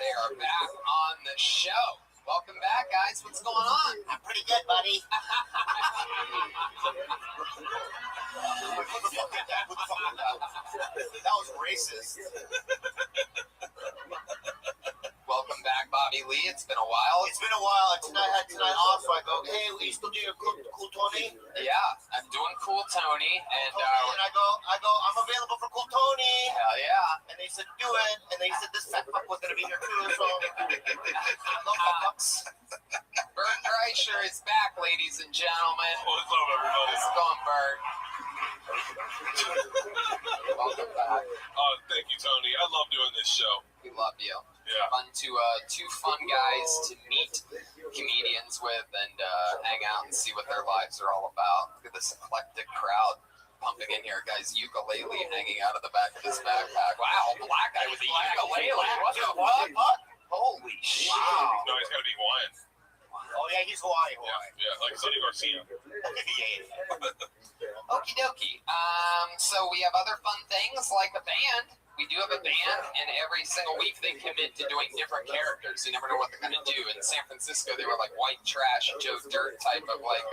They are back on the show. Welcome back, guys. What's going on? I'm pretty good, buddy. That was racist. Welcome back, Bobby Lee. It's been a while. It's been a while. I had tonight off, so I go, hey, will you still do your cool Tony? Yeah, I'm doing Cool Tony, and I go, I'm available for Cool Tony. Hell yeah. And they said, do it. And they said this fat fuck was gonna be here too. So Bert Kreischer is back, ladies and gentlemen. What's up, everybody? How's it going, Bert? Welcome back. Oh, thank you, Tony. I love doing this show. We love you. Yeah. Fun to two fun guys to meet comedians with and hang out and see what their lives are all about. Look at this eclectic crowd pumping in here. Guy's ukulele hanging out of the back of his backpack. Wow, black guy with a ukulele. What? Holy shit. Wow. No, he's got to be Hawaiian. Oh, yeah, he's Hawaii. Yeah, like Sonny Garcia. Yeah. Okie dokie. So we have other fun things like a band. We do have a band, and every single week they commit to doing different characters. You never know what they're going to do. In San Francisco, they were like white trash, Joe Dirt type of like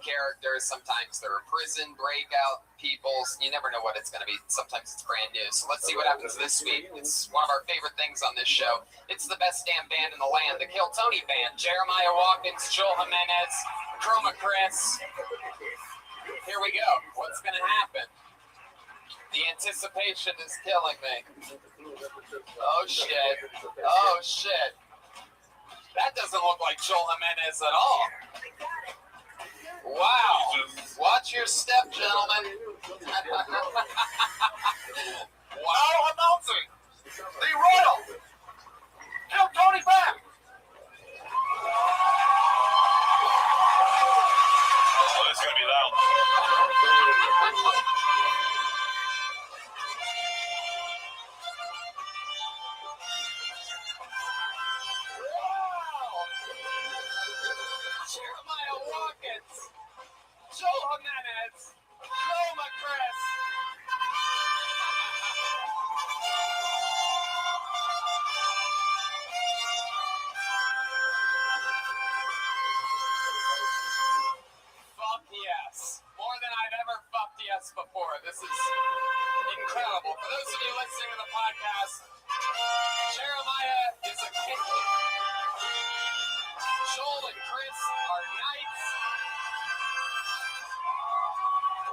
characters. Sometimes they're prison breakout people. You never know what it's going to be. Sometimes it's brand new. So let's see what happens this week. It's one of our favorite things on this show. It's the best damn band in the land, the Kill Tony Band. Jeremiah Watkins, Joel Jimenez, Chroma Chris. Here we go. What's going to happen? The anticipation is killing me. Oh, shit. Oh, shit. That doesn't look like Joel Jimenez at all. Wow. Watch your step, gentlemen. Wow, announcing the Royal Kill Tony Band. Oh, that's going to be loud. Jeremiah Watkins, Joel Jimenez, Chroma Chris. Fuck yes. More than I've ever fucked yes before. This is incredible. For those of you listening to the podcast, Jeremiah is a king. Joel and Chris are knights.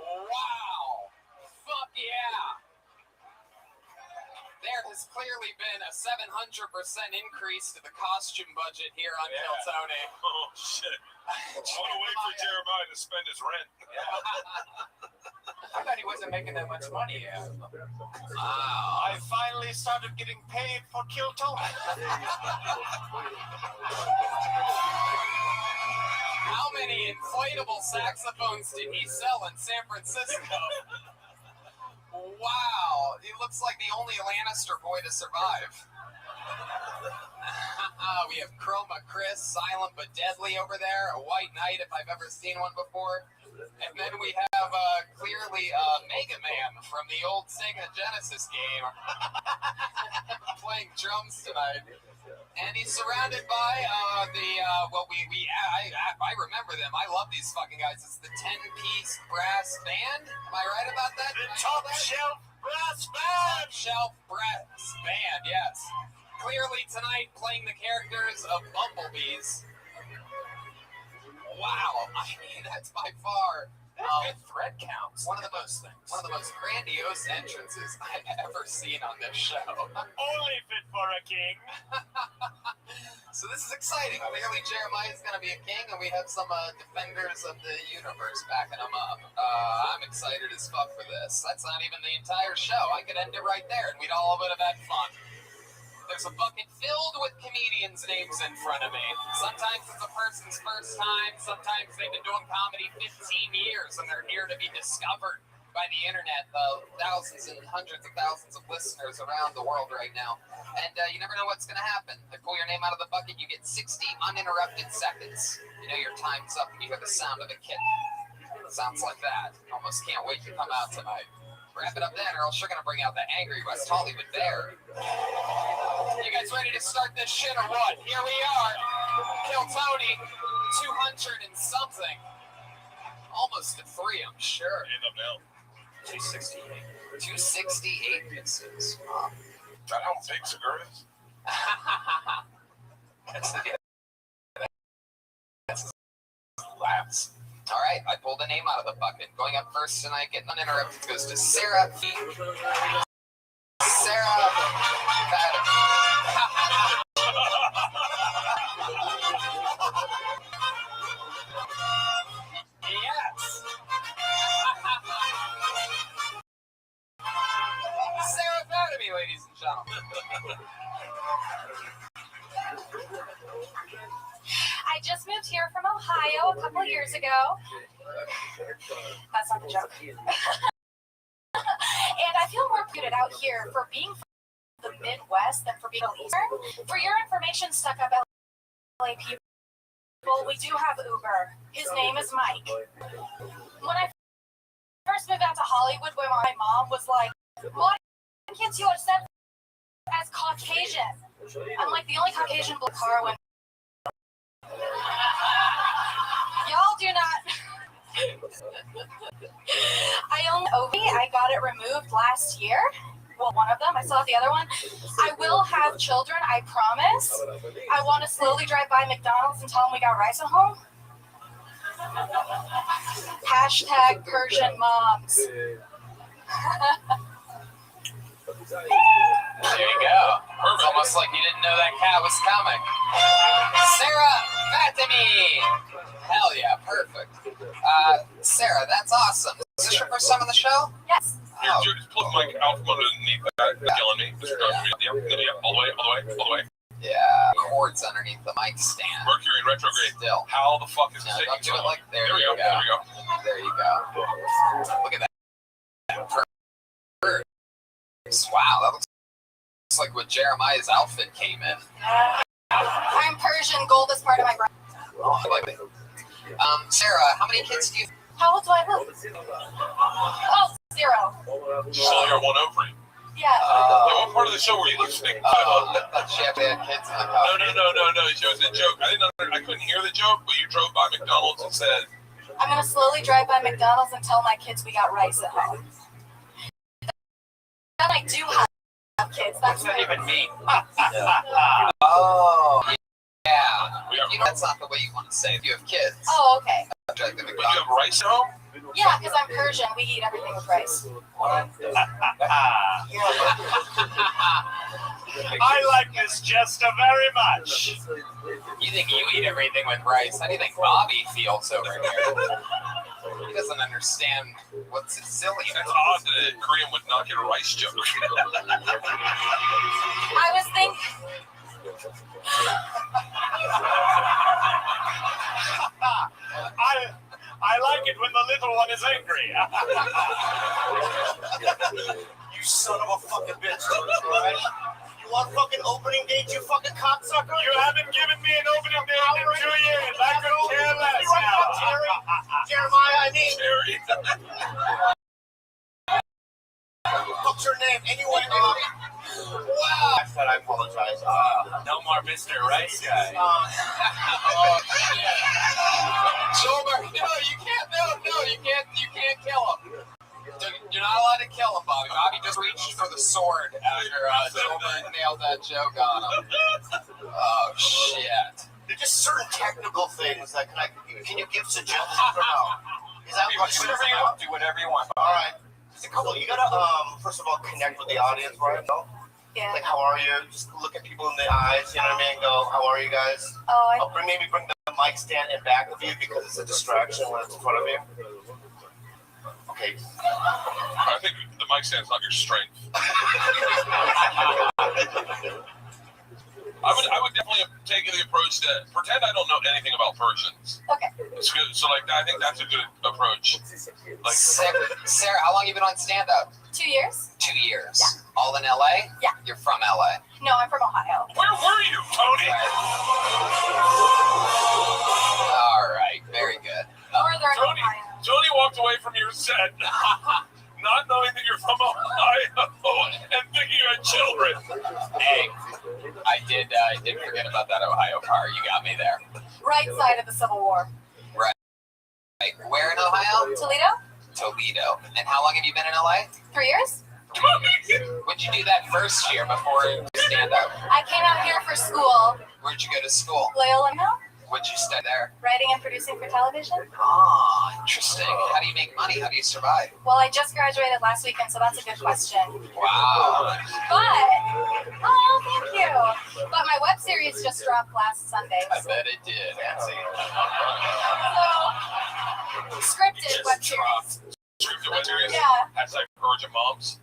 Wow. Fuck yeah. There has clearly been a 700% increase to the costume budget here on Kill Tony. Oh, shit. I want to wait for Jeremiah to spend his rent. I thought he wasn't making that much money yet. Wow. I finally started getting paid for Kill Tony. How many inflatable saxophones did he sell in San Francisco? Wow, he looks like the only Lannister boy to survive. We have Chroma Chris, silent but deadly over there, a white knight if I've ever seen one before. And then we have clearly Mega Man from the old Sega Genesis game playing drums tonight. And he's surrounded by I remember them. I love these fucking guys. It's the 10-piece brass band. Am I right about that? The Top Shelf Brass Band. Top Shelf Brass Band, yes. Clearly tonight playing the characters of bumblebees. Wow, I mean that's by far good thread counts. One of the most grandiose entrances I've ever seen on this show. Only fit for a king. So this is exciting. Clearly Jeremiah's going to be a king, and we have some defenders of the universe backing him up. I'm excited as fuck for this. That's not even the entire show. I could end it right there, and we'd all would have had fun. There's a bucket filled with comedians' names in front of me. Sometimes it's a person's first time. Sometimes they've been doing comedy 15 years, and they're here to be discovered by the internet. Thousands and hundreds of thousands of listeners around the world right now. And you never know what's going to happen. They pull your name out of the bucket, you get 60 uninterrupted seconds. You know your time's up, and you hear the sound of a kitten. It sounds like that. Almost can't wait to come out tonight. Wrap it up then, or else you're going to bring out the angry West Hollywood bear. You guys ready to start this shit or what? Here we are. Kill Tony, 200 and something. Almost a 3, I'm sure. End up now. 268. 268 misses. That how big cigars? That's laughs. All right, I pulled a name out of the bucket. Going up first tonight, getting uninterrupted, goes to Sarah. Sarah. Yes. Sarah Fatima, ladies and gentlemen. I just moved here from Ohio a couple years ago. That's not a joke. And I feel more put out here for being from the Midwest than for being Eastern. For your information, stuck up LA people, we do have Uber. His name is Mike. When I first moved out to Hollywood, where my mom was like, "Why can't you accept as Caucasian?" I'm like, the only Caucasian blue car when y'all do not. I own OV. I got it removed last year. Well, one of them. I still have the other one. I will have children, I promise. I want to slowly drive by McDonald's and tell them we got rice at home. Hashtag Persian moms. There you go. It's almost like you didn't know that cat was coming. Sarah Fatimi. Hell yeah, perfect. Sarah, that's awesome. Is this your first time on the show? Yes. Here, just pull the mic out from underneath that. Killing me. Just all the way. Yeah, cords underneath the mic stand. Mercury in retrograde. Still. How the fuck is this No, taking don't do so it long? like there you go. There we go. There you go. Look at that. Wow, that looks like what Jeremiah's outfit came in. I'm Persian. Gold is part of my brand. Oh, I like it. Sarah, how many kids do you? How old do I look? Oh, 0. So you're 103. Yeah. What part of the show were you listening to? She had kids in the car. No. It was a joke. I couldn't hear the joke, but you drove by McDonald's and said, I'm going to slowly drive by McDonald's and tell my kids we got rice at home. Then I do have kids. That's not even me. Oh, yeah. You know, that's not the way you want to say it. You have kids. Oh, okay. But you have rice at home? Yeah, because I'm Persian. We eat everything with rice. I like this Jester very much. You think you eat everything with rice? How do you think Bobby feels over here? He doesn't understand what Sicilian is. It's odd that a Korean would not get a rice joke. I was thinking... I like it when the little one is angry. You son of a fucking bitch, right? You want fucking opening date, you fucking cocksucker? You haven't given me an opening date in 2 years. I could care less now. Jeremiah, I mean. Jerry. What's your name? Anyway, wow. I said I apologize. No more Mr. Rice Guy. Oh, shit. Sober. No, you can't. No, you can't kill him. You're not allowed to kill him, Bobby. Bobby just reached for the sword after Sober nailed that joke on him. Oh, shit. There's just certain technical things that can you give suggestions or no? Is that what whatever you want? Do whatever you want. All right. Just a couple. You gotta first of all connect with the audience, right? No? Yeah. Like, how are you? Just look at people in the eyes. You know what I mean? Go, how are you guys? Oh, I'll maybe bring the mic stand in back of you because it's a distraction when it's in front of you. Okay. I think the mic stand's not your strength. I would definitely take the approach that pretend I don't know anything about Persians. Okay. It's good. So I think that's a good approach. Like Sarah, how long you been on stand-up? 2 years. 2 years. Yeah. All in LA? Yeah. You're from LA. No, I'm from Ohio. Where were you, Tony? All right. Very good. Northern Ohio. Tony walked away from your set not knowing that you're from Ohio and thinking you had children. Hey, I did forget about that Ohio car. You got me there. Right side of the Civil War. Right. Where in Ohio? Toledo. And how long have you been in LA? 3 years. What'd you do that first year before you stand up? I came out here for school. Where'd you go to school? Loyola Mill. What'd you study there? Writing and producing for television. Oh, interesting. How do you make money? How do you survive? Well, I just graduated last weekend, so that's a good question. Wow. Thank you. But my web series just dropped last Sunday. I bet it did. So, scripted web series. Scripted web series? Yeah. Hashtag Virgin Moms.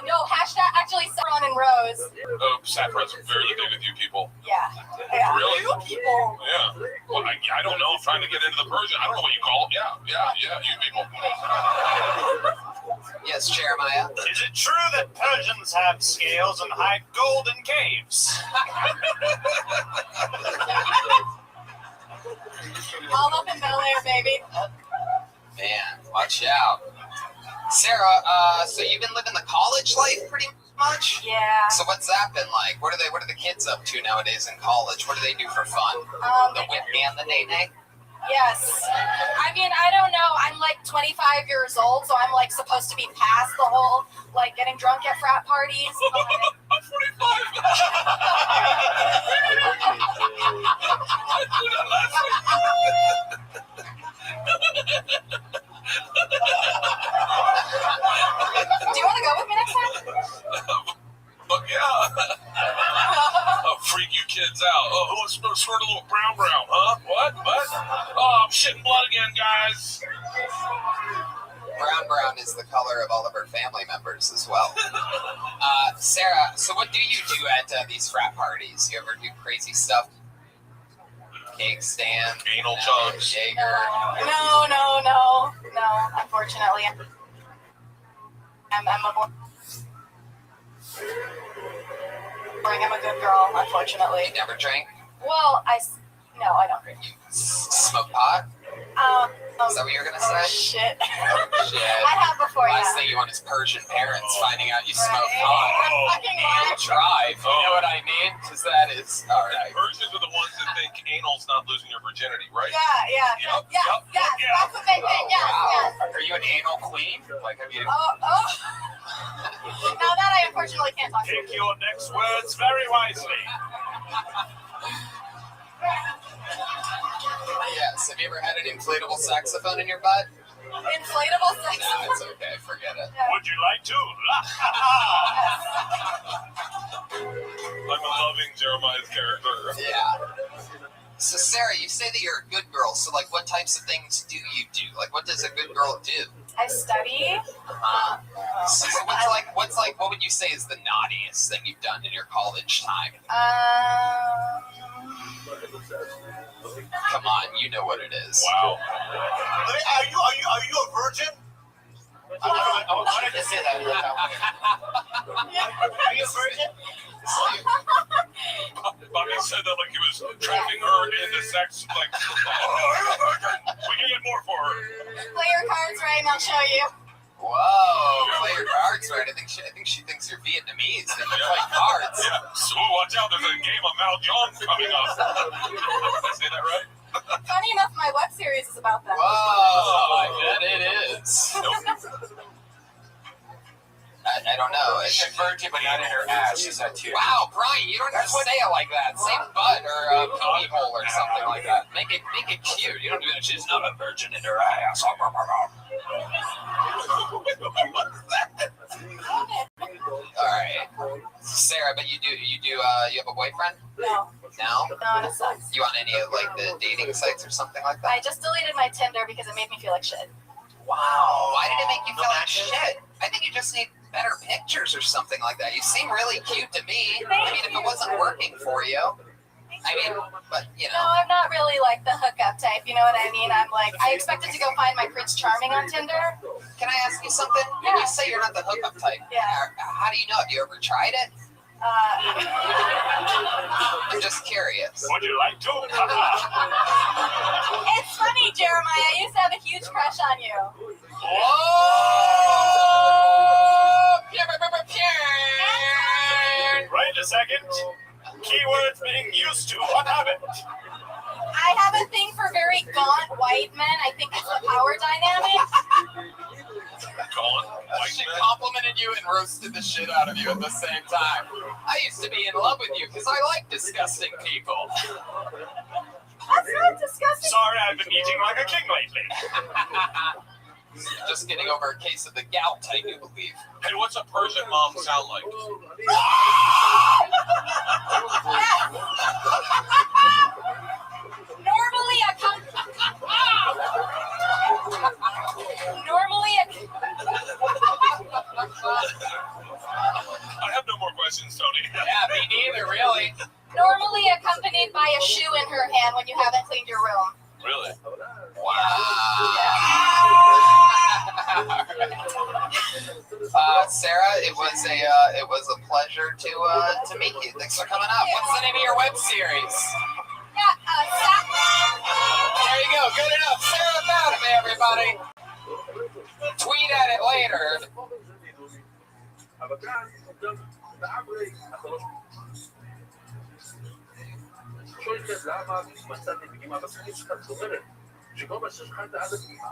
No, hashtag actually Saffron and Rose. Oh, Saffron's very big with you people. Yeah. Really? You people. Yeah. Well, I don't know. I'm trying to get into the Persian. I don't know what you call it. Yeah, you people. Yes, Jeremiah. Is it true that Persians have scales and hide gold in caves? All up in Bel Air, baby. Man, watch out. Sarah, so you've been living the college life pretty much? Yeah. So what's that been like? What are the kids up to nowadays in college? What do they do for fun? The whip and the nay-nay? Yes. I mean, I don't know. I'm like 25 years old, so I'm like supposed to be past the whole like getting drunk at frat parties. I'm 45. Do you want to go with me next time? But yeah. I'll freak you kids out. Oh, who wants to squirt a little brown, huh? What? Oh, I'm shitting blood again, guys. Brown is the color of all of her family members as well. Sarah, so what do you do at these frat parties? You ever do crazy stuff? Cake stand? Anal chugs? Jaeger? No, unfortunately. I'm a good girl, unfortunately. You never drank? Well, no, I don't drink. You smoke pot? Is that what you were gonna say? Shit. Shit. I have before, Last yeah. thing you want is Persian parents finding out you smoke Right. pot. I'm fucking lying. Drive. You know what I mean? Because that is all right. Persians are the ones that think anal's not losing your virginity, right? Yeah. Yep. That's what they think. Yes, yes. Are you an anal queen? Like, have you? Oh. Now that I unfortunately can't talk. Pick your next words very wisely. Yes. Have you ever had an inflatable saxophone in your butt? Inflatable sex. No, it's okay. Forget it. Would you like to? I'm loving Jeremiah's character. Yeah. So, Sarah, you say that you're a good girl. So, like, what types of things do you do? Like, what does a good girl do? I study. So what would you say is the naughtiest thing you've done in your college time? Come on, you know what it is. Wow. Are you a virgin? I wanted to say that. Are you a virgin? Bobby said that like he was trapping her into sex. Like, we can get more for her. Play your cards right and I'll show you. Whoa, play your cards right. I think she thinks you're Vietnamese. They can play cards. Yeah. So watch out, there's a game of Mahjong coming up. Did I say that right? Funny enough, my web series is about that. Whoa, I bet it is. I don't know. She's a virgin, but not in her ass. She's a two. Wow, Brian, you don't have to say it like that. Say butt or pee hole or something like that. Make it cute. You don't do that. She's not a virgin in her ass. All right, Sarah, but you have a boyfriend? No. No? No, it sucks. You on any of like the dating sites or something like that? I just deleted my Tinder because it made me feel like shit. Wow. Why did it make you feel like shit? I think you just need better pictures or something like that. You seem really cute to me. I mean, if it wasn't working for you. I mean, but you know. No, I'm not really like the hookup type, you know what I mean? I'm like, I expected to go find my Prince Charming on Tinder. Can I ask you something? Yeah. You say you're not the hookup type. Yeah. How do you know? Have you ever tried it? I'm just curious. Would you like to? It's funny, Jeremiah. I used to have a huge crush on you. Wait a second. Keywords being used to. What happened? I have a thing for very gaunt white men. I think it's the power dynamic. She complimented you and roasted the shit out of you at the same time. I used to be in love with you because I like disgusting people. That's not disgusting. Sorry, I've been eating like a king lately. Just getting over a case of the gout, I do believe. Hey, what's a Persian mom sound like? Normally I come. I have no more questions, Tony. Yeah, me neither, really. Normally accompanied by a shoe in her hand when you haven't cleaned your room. Really? Sarah, it was a pleasure to meet you. Thanks for coming up. What's the name of your web series? Yeah, there you go. Good enough. Sarah Fatima, everybody. Tweet at it later. אבל כאן, באברי, אתה לא... שואל כאן למה מצאתי פגימה בסכית שלך, זאת אומרת, שכל מה ששכנת עד הפגימה.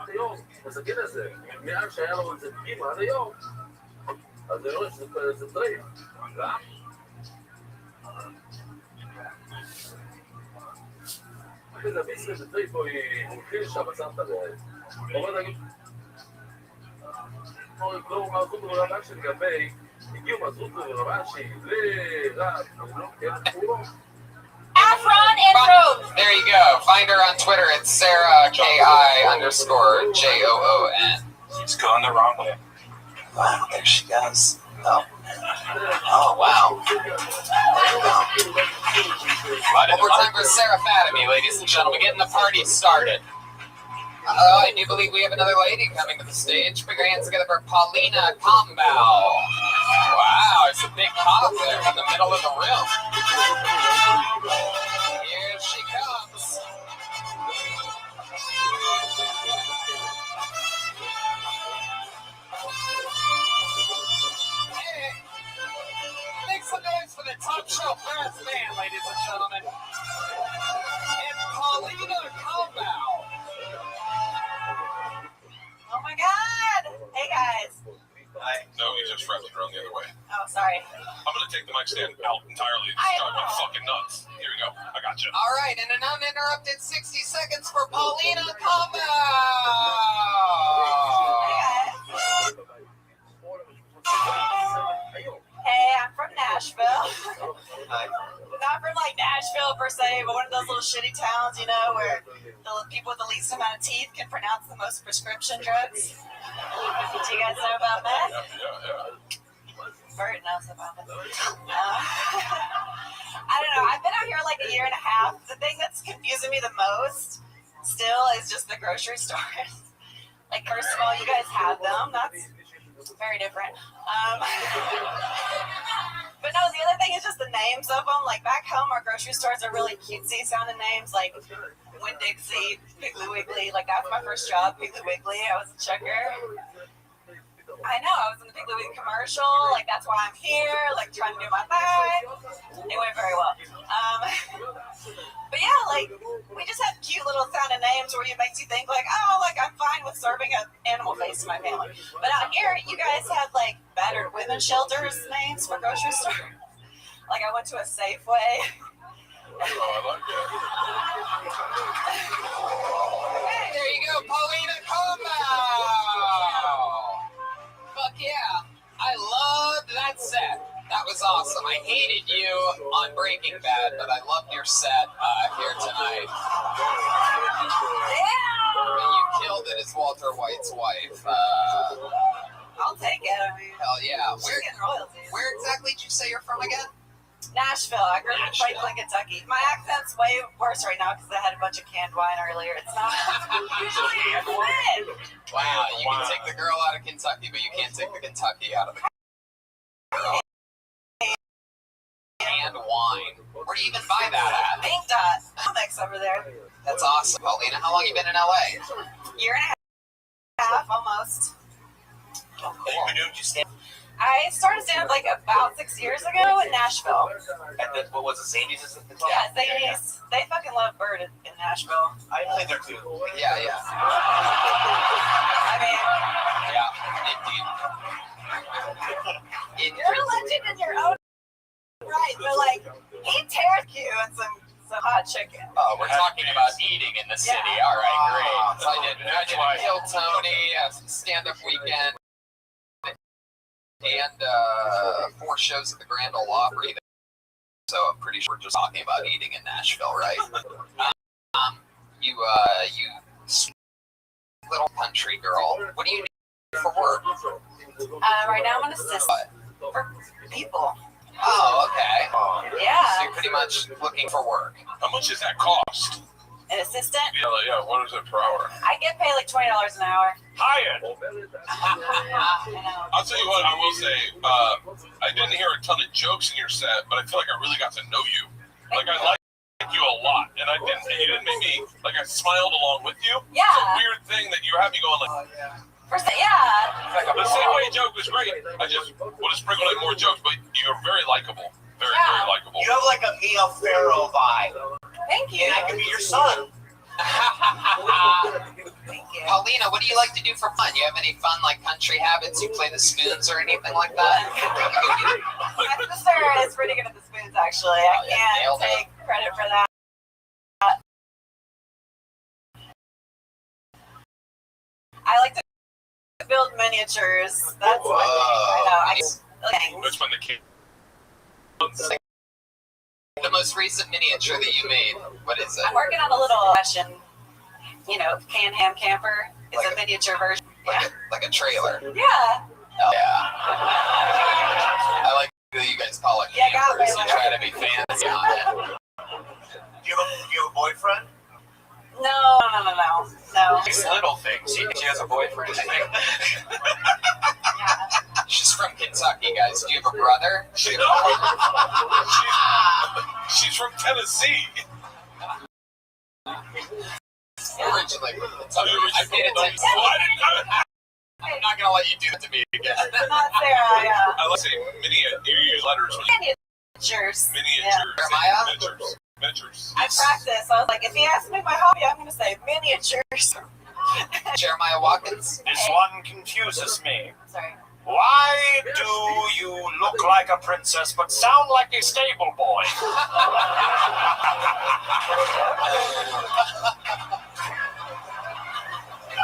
עד היום, מסתכל על זה, מאז שהיה לו איזה פגימה עד היום, אז אני רואה שזה טרייף. גם? כזה בישראל זה טרייף, הוא התחיל שם, עצרת אומר להגיד, לא מערכות ורבן שלגבי, הגיעו מערכות ורבן לרב, Afron intro. There you go. Find her on Twitter. It's Sarah_KI_JOON. She's going the wrong way. Wow, there she goes. Oh. Oh, wow. One more time for Sarah Fatamy, ladies and gentlemen. Getting the party started. I do believe we have another lady coming to the stage. Put your hands together for Paulina Combal. Wow, it's a big pop there in the middle of the room. Here she comes. Hey, make some noise for the Top Shelf Brass Band, ladies and gentlemen. And Paulina Combal. Oh my God! Hey guys. No, you just wrapped it around the other way. Oh, sorry. I'm going to take the mic stand out entirely. It's driving me fucking nuts. Here we go. I got you. All right, and an uninterrupted 60 seconds for Paulina Combal. Hey, I'm from Nashville. Not from like Nashville per se, but one of those little shitty towns, you know, where the people with the least amount of teeth can pronounce the most prescription drugs. Do you guys know about that? Yeah. Bert knows about it. I don't know. I've been out here like a year and a half. The thing that's confusing me the most still is just the grocery stores. Like, first of all, you guys have them. That's very different. But no, the other thing is just the names of them. Like, back home, our grocery stores are really cutesy sounding names, like Winn-Dixie, Piggly Wiggly. Like, that was my first job, Piggly Wiggly. I was a checker. I know, I was in the Piggly Wiggly commercial. Like, that's why I'm here, like, trying to do my thing. It went very well. But yeah, like, we just have cute little sounding names where it makes you think, like, oh, like, I'm fine with serving an animal face to my family. But out here, you guys have, like, battered women's shelters names for grocery stores. Like, I went to a Safeway. Oh, I like that. Hey, there you go, Paulina Combal. Fuck yeah. I loved that set. That was awesome. I hated you on Breaking Bad, but I loved your set here tonight. Yeah. You killed it as Walter White's wife. I'll take it. I mean, hell yeah. Where exactly did you say you're from again? Nashville. I grew up in Franklin, Kentucky. My accent's way worse right now because I had a bunch of canned wine earlier. It's not usually a win. Wow, you can take the girl out of Kentucky, but you can't take the Kentucky out of the girl. Canned wine. Where do you even buy that at? Pink Dot Comics over there. That's awesome. Paulina, how long you been in LA? Year and a half, almost. Oh, cool. I started stand-up like about 6 years ago in Nashville. What was it, Zanies? Yeah, Zanies. They fucking love Bird in Nashville. I played there too. Yeah. I mean, yeah, indeed. You're a legend in your own right, but like, he tears you and some hot chicken. Oh, we're talking about eating in the city. Yeah. All right, great. So I did Kill Tony, stand-up weekend, and 4 shows at the Grand Ole Opry. So I'm pretty sure we're just talking about eating in Nashville, right? You sweet little country girl. What do you do for work? Right now I'm an assistant for people. Oh, okay. Yeah. So you're pretty much looking for work. How much does that cost? An assistant? Yeah. What is it per hour? I get paid like $20 an hour. Higher. I'll tell you what, I will say, I didn't hear a ton of jokes in your set, but I feel like I really got to know you. Like, I like like you a lot, and I didn't. And you didn't make me like I smiled along with you. Yeah. It's a weird thing that you have me going like. First, yeah. The Safeway joke was great. I just would have sprinkled in more jokes, but you're very likable. Very likable. You have like a Mia Farrow vibe. Thank you. And I could be your son. Thank you. Paulina, what do you like to do for fun? You have any fun like country habits? You play the spoons or anything like that? My sister is pretty good at the spoons, actually. I can't take credit for that. I like to build miniatures. That's my thing. I know. Which one the kid? The most recent miniature that you made, what is it? I'm working on a little fashion, Can-Ham camper. It's a miniature version. Like a trailer. Yeah. Oh, yeah. I like that you guys call it campers. You try to be fancy on it. Do you have a boyfriend? No. These little things. She has a boyfriend, I think. She's from Kentucky, guys. Do you have a brother? She's from Tennessee. Originally from Kentucky. I paid attention. I'm not going to let you do that to me again. Not Sarah, yeah. I like saying you use letters. Miniatures. Miniatures. I practice. I was like, if he asks me my hobby, I'm going to say miniatures. Jeremiah Watkins. This one confuses me. Sorry. Why do you look like a princess but sound like a stable boy?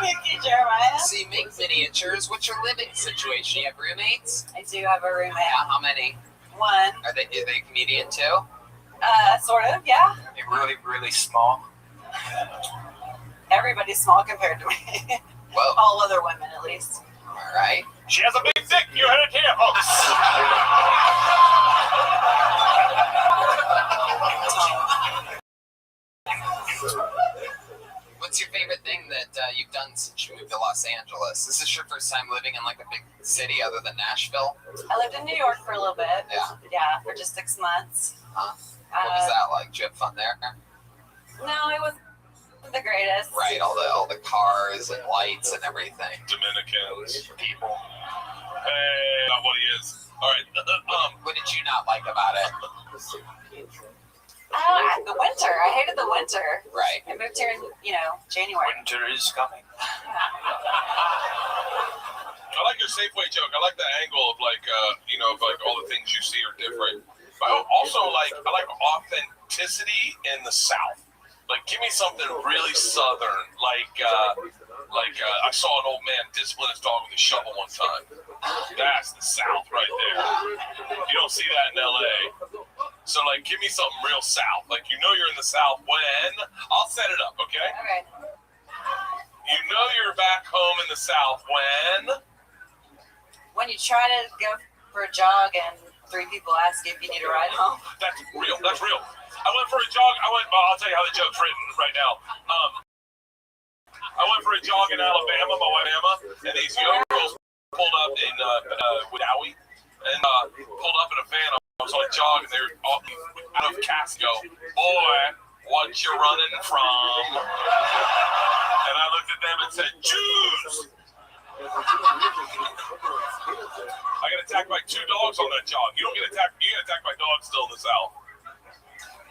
Thank you, Jeremiah. So you make miniatures. What's your living situation? You have roommates? I do have a roommate. Yeah, how many? One. Are they comedian too? Sort of, yeah. They're really, really small. Everybody's small compared to me. Whoa. All other women, at least. All right. She has a big dick. You heard it here, folks. What's your favorite thing that you've done since you moved to Los Angeles? Is this your first time living in like a big city other than Nashville? I lived in New York for a little bit. Yeah. Yeah, for just 6 months. Huh? What was that like? Did you have fun there? No, it wasn't the greatest. Right, all the cars and lights and everything. Dominicans, people. Hey, not what he is. All right. What did you not like about it? The winter. I hated the winter. Right. I moved here in, January. Winter is coming. I like your Safeway joke. I like the angle of like all the things you see are different. But I also like authenticity in the South. Like, give me something really Southern. Like I saw an old man discipline his dog with a shovel one time. That's the South right there. You don't see that in LA. So, like, give me something real South. Like, you're in the South when I'll set it up, okay? Okay. You're back home in the South when you try to go for a jog and 3 people ask you if you need a ride home. That's real. I went for a jog. I'll tell you how the joke's written right now. I went for a jog in Alabama, my wife Emma, and these young girls pulled up in Wowie and pulled up in a van. I was on a jog, and they're all out of Casco. Boy, what you running from? And I looked at them and said, Jews! I got attacked by 2 dogs on that jog. You get attacked by dogs still in the South.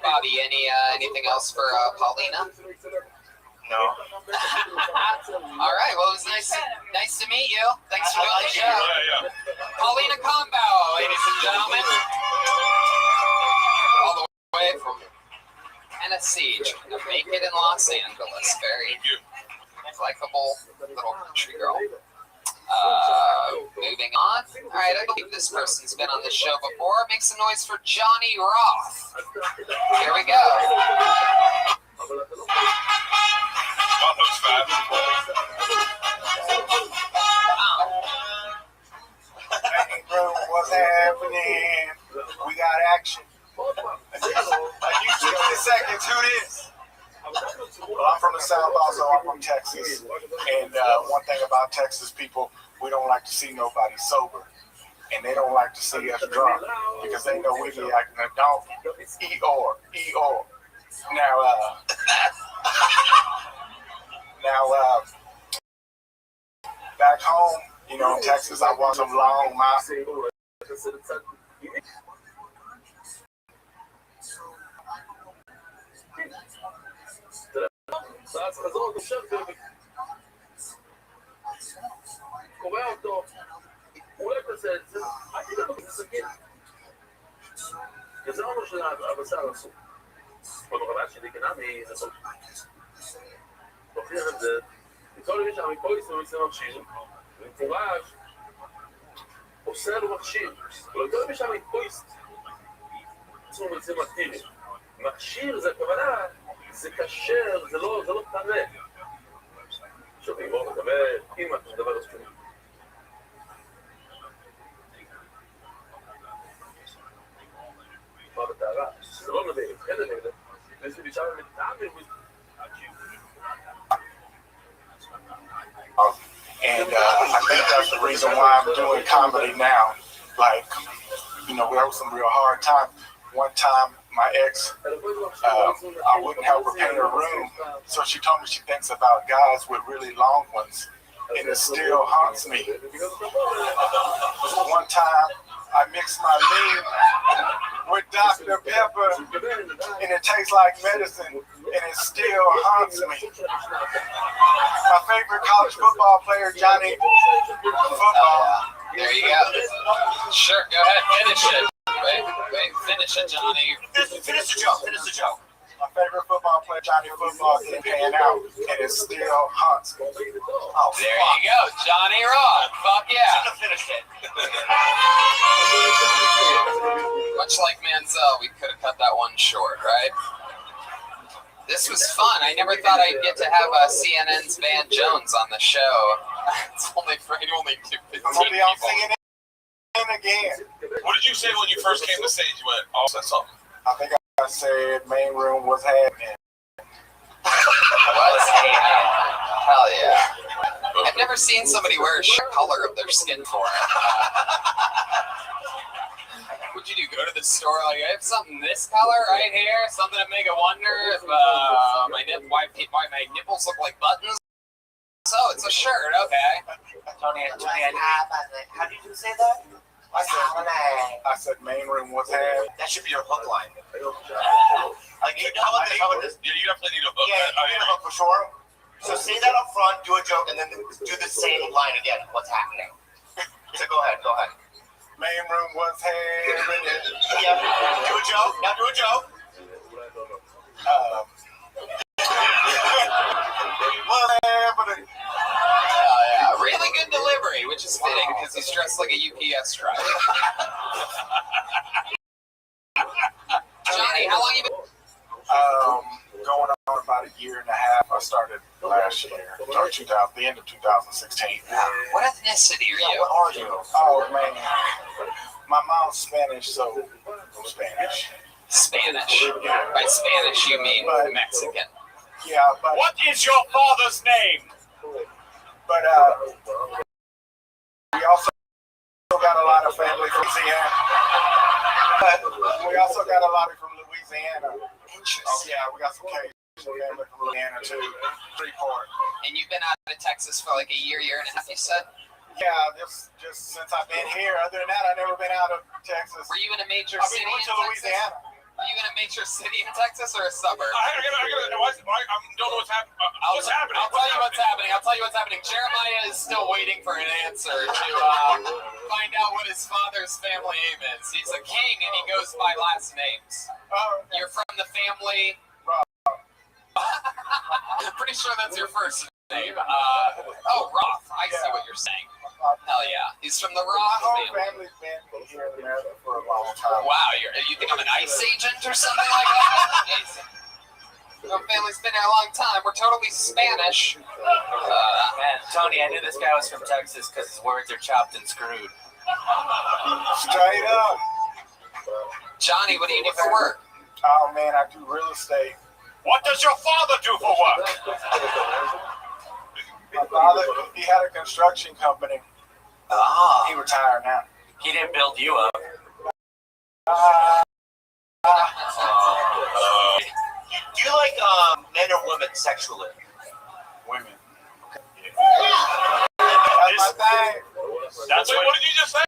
Bobby, anything else for Paulina? No. All right. Well, it was nice to meet you. Thanks for doing the show. Yeah. Paulina Combo, ladies and gentlemen. All the way from Tennessee, trying to make it in Los Angeles. Very likable little country girl. Moving on. All right, I believe this person's been on the show before. Make some noise for Johnny Roth. Here we go. Hey, bro, what's happening? We got action. Like you 60 seconds, who this? Well, I'm from the South also. I'm from Texas. And one thing about Texas people, we don't like to see nobody sober. And they don't like to see us drunk because they know we be acting a donkey. Eeyore. Now, back home, you know, in Texas, I walked some long miles. קורא אותו, אולי תעשה את זה, אני לא רוצה סכין. גזרנו של הבשר אסור. עוד רבה שלי כנמי, נכון. תוכיח את זה, לכל מי שהמפה יסנו יצא מכשיר, ומפורש, עושה לו מכשיר. ולכל מי שהמפה יצאו יצא מתירים. מכשיר זה הכוונה, זה כשר, זה לא טמא. עכשיו נגמור מדבר, אם אתה מדבר על שום. מה בטערה? זה לא נביא, אין נביא, ויש לי שם מטעמים. And I think that's the reason why I'm doing comedy now. Like, you know, we have some real hard time. One time, my ex, I wouldn't help her paint her room, so she told me she thinks about guys with really long ones, and it still haunts me. One time, I mixed my lean with Dr. Pepper, and it tastes like medicine, and it still haunts me. My favorite college football player, Johnny Football. There you go. Sure, go ahead, finish it. Wait, finish it, Johnny. Finish the joke. My favorite football player, Johnny Football, didn't pan out, and it still haunts me. Oh, there you go, Johnny Roth. Fuck yeah. Should have finished it. Much like Manziel, we could have cut that one short, right? This was fun. I never thought I'd get to have CNN's Van Jones on the show. It's only for only 15 people. I'm going to be on CNN again. What did you say when you first came to stage? You went, oh, said something. I think I said main room was happening. Was happening. Hell yeah. I've never seen somebody wear a shirt color of their skin for it. What'd you do? Go to the store like, I have something this color right here? Something to make it wonder if my nipples look like buttons? So it's a shirt, okay. Tony, how did you say that? I said main room was happening. That should be your hook line. Like, You definitely need a hook. Yeah, you need a hook for sure. So say that up front, do a joke, and then do the same line again. What's happening? So go ahead. Main room was happening. Yeah, do a joke. Now do a joke. What's happening? Yeah, really good delivery, which is fitting because he's dressed like a UPS driver. Johnny, how long you been? Going on about a year and a half. I started last year, or the end of 2016. What ethnicity are you? What are you? Oh man, my mom's Spanish, so I'm Spanish. Spanish. By Spanish, you mean Mexican. Yeah, but What is your father's name? But we also got a lot of family from Louisiana. We also got a lot from Louisiana. Oh yeah, we got some Cajun family from Louisiana too. Freeport. And you've been out of Texas for like a year and a half, you said? Yeah, just since I've been here. Other than that, I've never been out of Texas. Were you in a major I've city been in to Texas? Louisiana. Are you in a major city in Texas or a suburb? I don't know what's happening. What's happening? I'll tell you what's happening. Jeremiah is still waiting for an answer to find out what his father's family name is. He's a king and he goes by last names. You're from the family. I'm pretty sure that's your first name. Roth. I see what you're saying. Hell yeah. He's from the Roth My whole family. family's been here in America for a long time. Wow, you think I'm an ICE agent or something like that? Amazing. Our family's been here a long time. We're totally Spanish. Man, Tony, I knew this guy was from Texas because his words are chopped and screwed. Straight up. Johnny, what do you do for work? Oh man, I do real estate. What does your father do for work? My father, he had a construction company. He retired now. He didn't build you up. you like men or women sexually? Women. That's my thing. That's what did you just say?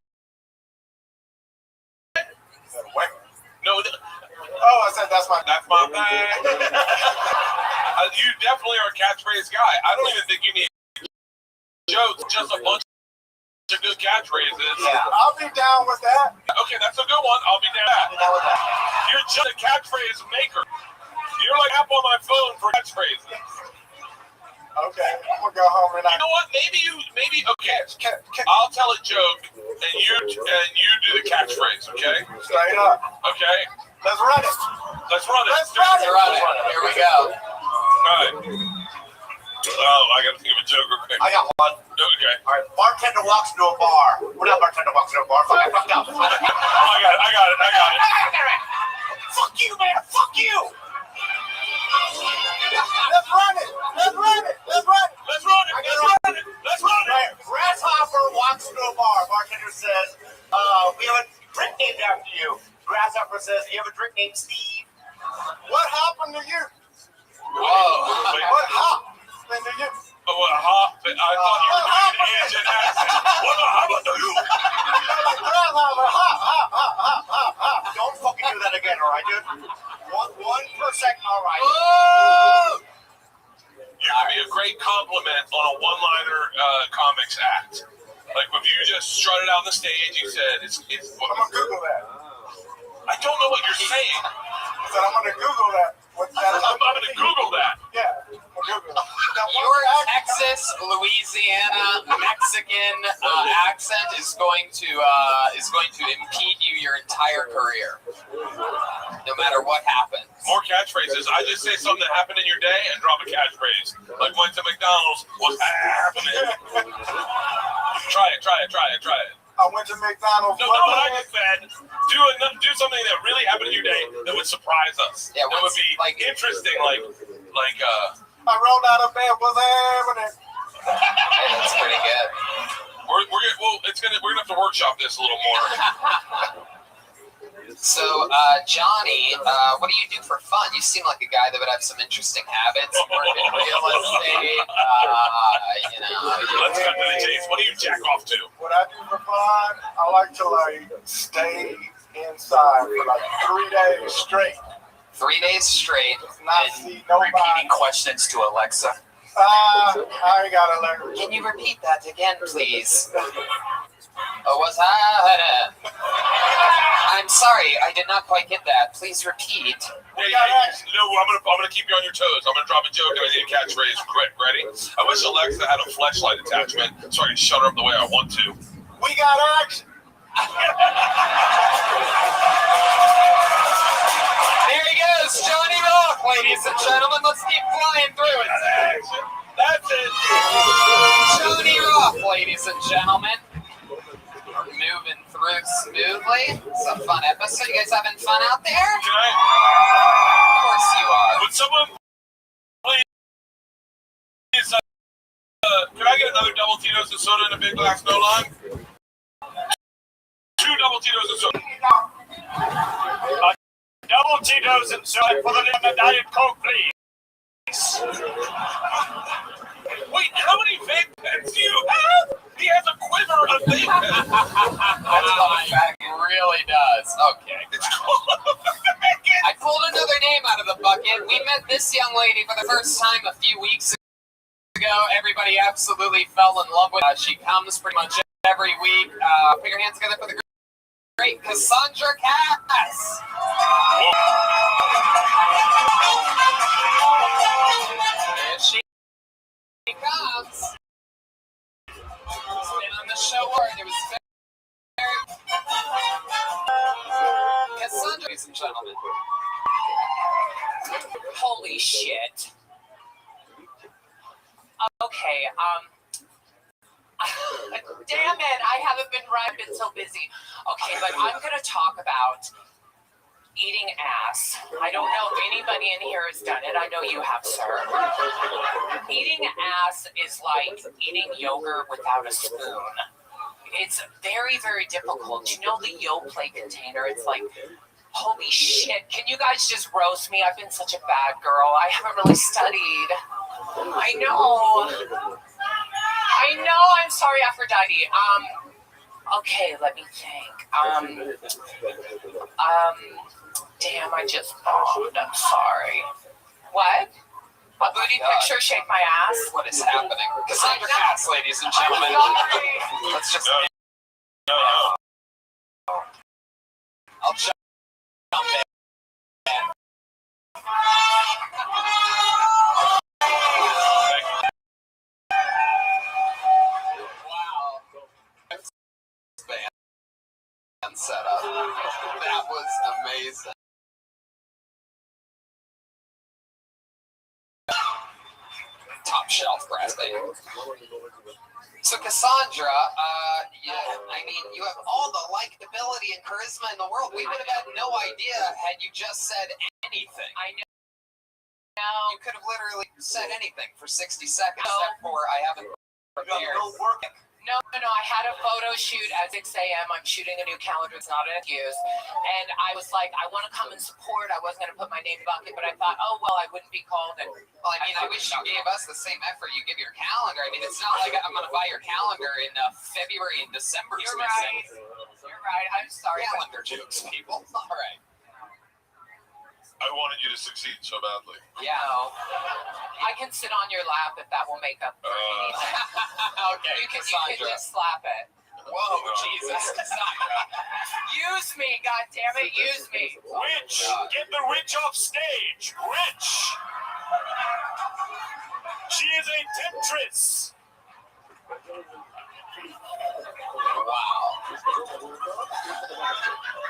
No. Oh, I said that's my thing. You definitely are a catchphrase guy. I don't even think you need jokes, just a bunch of good catchphrases. Yeah, I'll be down with that. Okay, that's a good one. I'll be down with that. You're just a catchphrase maker. You're like up on my phone for catchphrases. Okay, I'm gonna go home and you know what? Maybe okay. I'll tell a joke and you do the catchphrase. Okay. Straight up. Okay. Let's run it. Let's run it. Let's run it. Here we go. All right. Oh, I gotta think of a joke real quick. I got one. Okay. All right. Bartender walks into a bar. What up, bartender walks into a bar? Fuck, I fucked up. Oh, I got it. Fuck you, man. Fuck you. Let's run it. Grasshopper walks into a bar. Bartender says, we have a drink named after you. Grasshopper says, you have a drink named Steve. What happened to you? What happened to you? What happened? I thought you were doing an Asian accent. What happened to you? Don't fucking do that again, all right, dude? 1%, all right. You could be a great compliment on a one-liner comics act. Like if you just strutted out on the stage, you said, "I'm gonna Google that." I don't know what you're saying. I said, I'm gonna Google that. I'm gonna Google that. Yeah, I'm gonna Google that. Your Texas, Louisiana, Mexican accent is going to impede you your entire career, no matter what happens. More catchphrases. I just say something that happened in your day and drop a catchphrase. Like went to McDonald's. What's happening? Try it. I went to McDonald's. No, what I just said. Do something that really happened in your day that would surprise us. Yeah, that would be like interesting. Like I rolled out of bed. What's happening? Hey, that's pretty good. We're gonna have to workshop this a little more. So, Johnny, what do you do for fun? You seem like a guy that would have some interesting habits. Work in real estate, Let's cut to the chase. What do you jack off to? What I do for fun, I like to stay inside for 3 days straight. 3 days straight. Not see nobody. Repeating questions to Alexa. I ain't got Alexa. Can you repeat that again, please? Oh, what's happening? I'm sorry, I did not quite get that. Please repeat. Hey, I'm gonna keep you on your toes. I'm gonna drop a joke and I need a catchphrase. Quick, ready? I wish Alexa had a flashlight attachment so I could shut her up the way I want to. We got action. There he goes, Johnny Rock, ladies and gentlemen. Let's keep flying through it. That's it. Johnny Rock, ladies and gentlemen. Moving through smoothly. It's a fun episode. You guys having fun out there? Can I? Of course you are. Would someone please? Can I get another double Tito's and soda in a big glass, no lime? 2 double Tito's and soda. Double Tito's and soda for the Diet Coke, please. Wait, how many vape pens do you have? He has a quiver of vape pens. It really does. Okay. I pulled another name out of the bucket. We met this young lady for the first time a few weeks ago. Everybody absolutely fell in love with her. She comes pretty much every week. Put your hands together for the great Cassandra Cass. There she comes. She's been on the show where it was very Cassandra, ladies and gentlemen. Holy shit. Okay, damn it, I haven't been right, I've been so busy. Okay, but I'm gonna talk about eating ass. I don't know if anybody in here has done it. I know you have, sir. Eating ass is like eating yogurt without a spoon. It's very, very difficult. You know the Yoplait container? It's like Holy shit, can you guys just roast me? I've been such a bad girl. I haven't really studied. I know, I'm sorry, Aphrodite. Okay, let me think. Damn, I just bombed. I'm sorry. What? A booty picture, shake my ass? What is happening? Cassandra Cass, ladies and gentlemen. Let's just... I'll jump in. Wow. Band setup. That was amazing. Top shelf brass band. So Cassandra, I mean, you have all the likability and charisma in the world. We would have had no idea had you just said anything. I know. You could have literally said anything for 60 seconds, except for I haven't prepared. No, I had a photo shoot at 6 a.m. I'm shooting a new calendar. It's not an excuse. And I was like, I want to come and support. I wasn't going to put my name in the bucket, but I thought, oh, well, I wouldn't be called. And, well, I mean, I wish you gave us the same effort you give your calendar. I mean, it's not like I'm going to buy your calendar in February and December. You're right. You're right. I'm sorry. Calendar jokes, people. All right. I wanted you to succeed so badly. Yeah. I can sit on your lap if that will make up for anything. Okay, you can just slap it. Whoa, Jesus. Use me, goddammit, use me. Rich, get the Rich off stage. Rich. She is a temptress. Wow.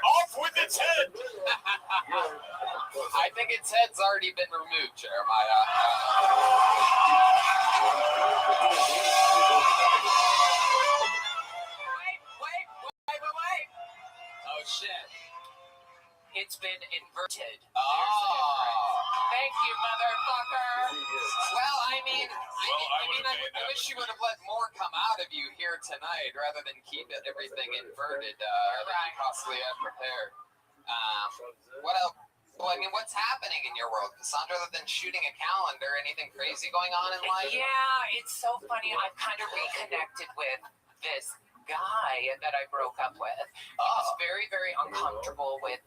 Off with its head. I think its head's already been removed, Jeremiah. Wait. Oh, shit. It's been inverted. Oh. Thank you, motherfucker. Well, I wish you would have let more come out of you here tonight rather than keep everything inverted that you possibly had prepared. What else? Well, I mean, what's happening in your world, Cassandra, other than shooting a calendar? Anything crazy going on in life? Yeah, it's so funny. I've kind of reconnected with this guy that I broke up with. He was very, very uncomfortable with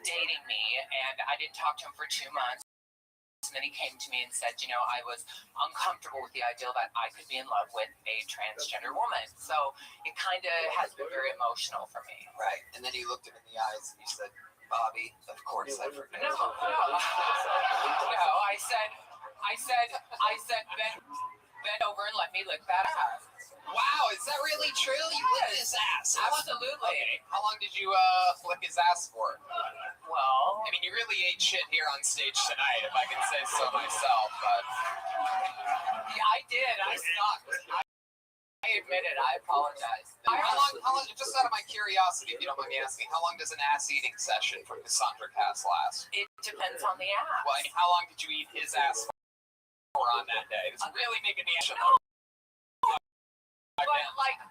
dating me, and I didn't talk to him for 2 months. And then he came to me and said, you know, I was uncomfortable with the idea that I could be in love with a transgender woman. So it kind of has been very emotional for me. Right. And then he looked him in the eyes and he said, Bobby, of course I forgot. No, I said, bend over and let me lick that ass. Wow, is that really true? You licked his ass? Absolutely. Okay. How long did you lick his ass for? Well, I mean, you really ate shit here on stage tonight, if I can say so myself, but... Yeah, I did. I sucked. I admit it. I apologize. How long, just out of my curiosity, if you don't mind me asking, how long does an ass-eating session for Cassandra Cass last? It depends on the ass. Well, I mean, how long did you eat his ass for on that day? It's really making me... But, like,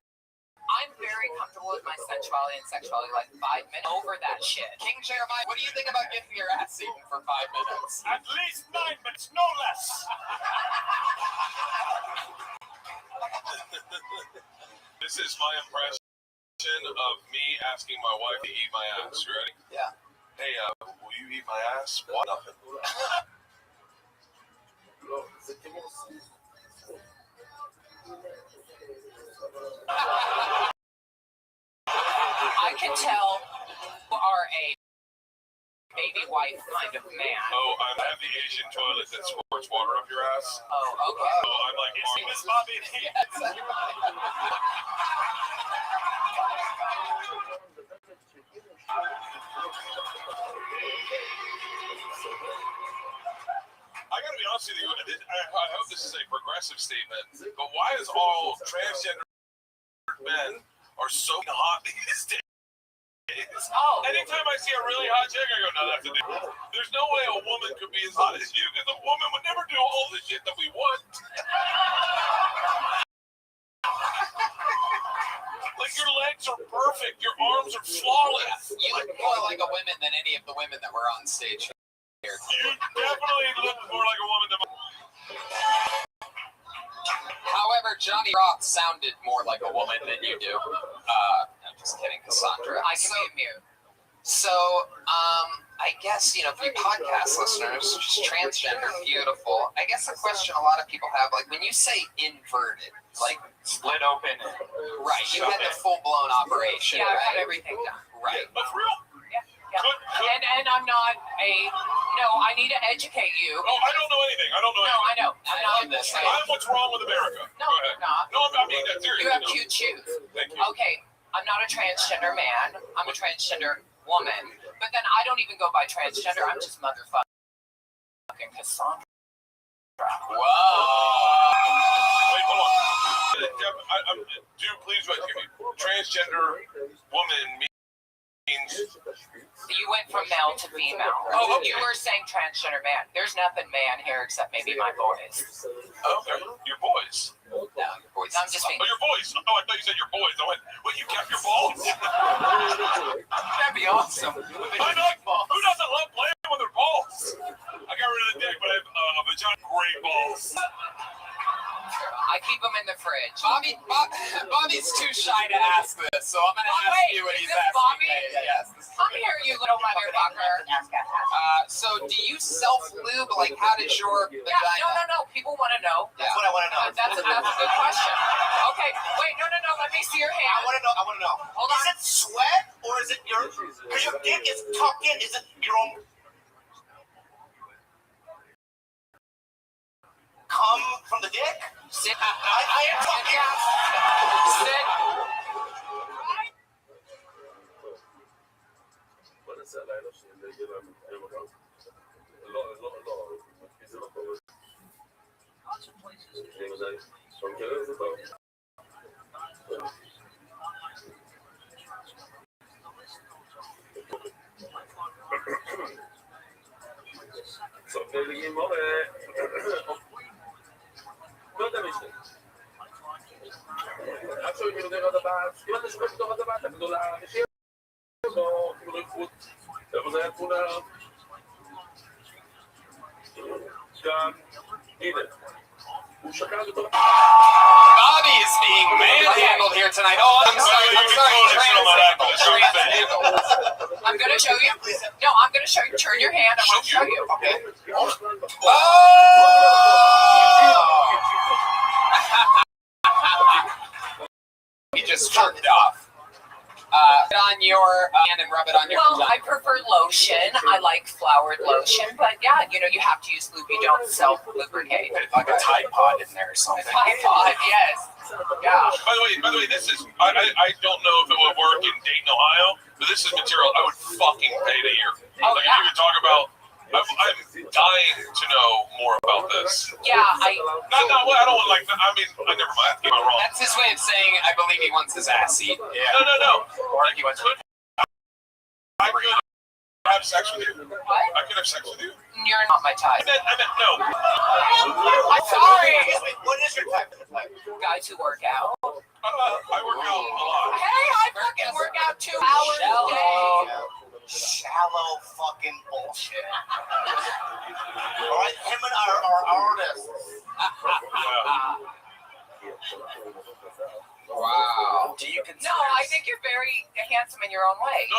I'm very comfortable with my sensuality and sexuality, like 5 minutes over that shit. King Jeremiah, what do you think about getting your ass eaten for 5 minutes? At least 9 minutes, no less. This is my impression of me asking my wife to eat my ass. You ready? Yeah. Hey, will you eat my ass? What? Nothing. I can tell you are a baby wife kind of man. Oh, I have the Asian toilet that squirts water up your ass. Oh, okay. Oh, I'm like, Is Miss Bobby? Yes. I gotta be honest with you, I hope this is a progressive statement, but why is all transgender men are so hot these days? Oh. Anytime I see a really hot chick, I go, no, that's a dude. There's no way a woman could be as hot as you, because a woman would never do all the shit that we want. Like, your legs are perfect, your arms are flawless. You look more like a woman than any of the women that were on stage here. You definitely look more like a woman than. However, Johnny Roth sounded more like a woman than you do. I'm just kidding, Cassandra. I can be mute. So, I guess, you know, for you podcast listeners, just transgender, beautiful. I guess the question a lot of people have, like, when you say inverted, like split open. Right, you had the full-blown operation, Yeah, I've right? had everything done. Right. That's real. Yeah. And I'm not no, I need to educate you. Oh, I don't know anything. I don't know No, I anything. know. I'm not in this. I'm what's wrong with America. No, you're not. No, I'm being that serious. You have cute shoes. Thank you. Okay, I'm not a transgender man. I'm a transgender woman. But then I don't even go by transgender. I'm just motherfucking Cassandra. Whoa. Wait, hold on. Dude, please rescue me. Transgender woman means. You went from male to female. Oh, okay. You were saying transgender man. There's nothing man here except maybe my boys. Okay, your boys. No, your boys. I'm just being. Oh, your boys. Oh, I thought you said your boys. I went, what, you kept your balls? That'd be awesome. I know. Who doesn't love playing with their balls? I got rid of the dick, but I have a vagina. Great balls. I keep them in the fridge. Bobby's too shy to ask this, so I'm going to ask you what he's asking. Bobby? Yes. Come here, you little motherfucker. So do you self-lube? Like, how does your vagina... Yeah, no. People want to know. That's what I want to know. That's a good question. Okay, wait, no. Let me see your hand. I want to know. Hold on. Is it sweat or is it your? Because your dick is tucked in. Is it your own? Come from the dick? Sit. I am fucking. Sit. Bobby is being manhandled here tonight. Oh, I'm sorry. I'm going to show you. No, I'm going to show you. Turn your hand. I'm going to show you. Okay. He just jerked off. Put on your hand and rub it on your. Well, I prefer lotion. I like flowered lotion, but yeah, you have to use lube. You don't self-lubricate. Like a Tide Pod in there or something. Tide Pod, yes. Yeah. By the way, this is. I don't know if it would work in Dayton, Ohio, but this is material I would fucking pay to hear. Like if you could talk about. I'm dying to know more about this. Yeah, I don't want like. I mean, never mind. Am I wrong? That's his way of saying I believe he wants his ass eaten. Yeah. No. Or like he wants. I could have sex with you. What? I could have sex with you. You're not my type. I meant no. I'm sorry. What is your type? Guys who work out. I work out a lot. Hey, I fucking work out 2 hours a day. Shallow fucking bullshit. All right, him and our artists. Wow. Do you consider? No, I think you're very handsome in your own way.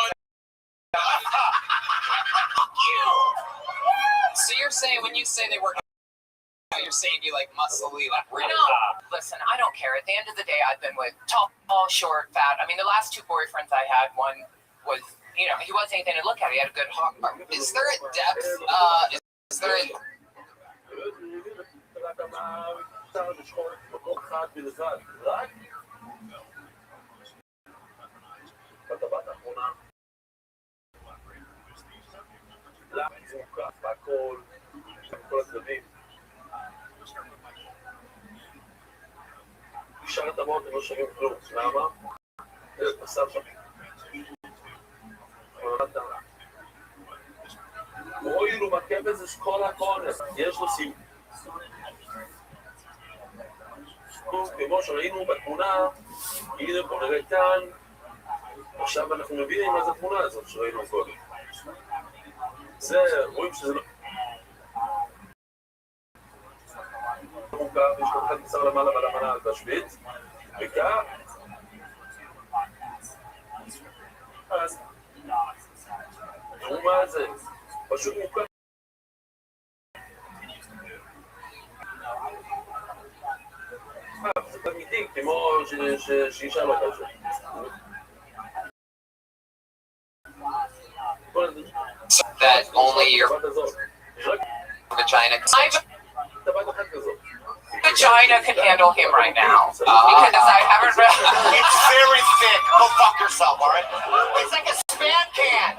So you're saying when you say they work, you're saying you like muscly, like ripped No, up. listen, I don't care. At the end of the day, I've been with tall, short, fat. I mean, the last 2 boyfriends I had, one was, he wasn't anything to look at. He had a good hawk. Is there a depth? Is there a... שרת המות הם לא שווים כלום, למה? בסף שם. הואילו בכבש זה כל הקונס, יש לו סיום. כמו שראינו בתמונה, הנה פה נראה כאן, עכשיו אנחנו מבינים מה זה התמונה הזאת שראינו קודם. זה, רואים שזה לא... מורכב, יש לו אחד קצר למעלה ולמעלה על תשווית, וכך... אז... תראו מה זה, פשוט מורכב. זה תלמידים, כמו שאישה לא חושב. That only your vagina Vagina can handle him right now because I haven't read. It's very thick. Go fuck yourself, all right? It's like a spam can.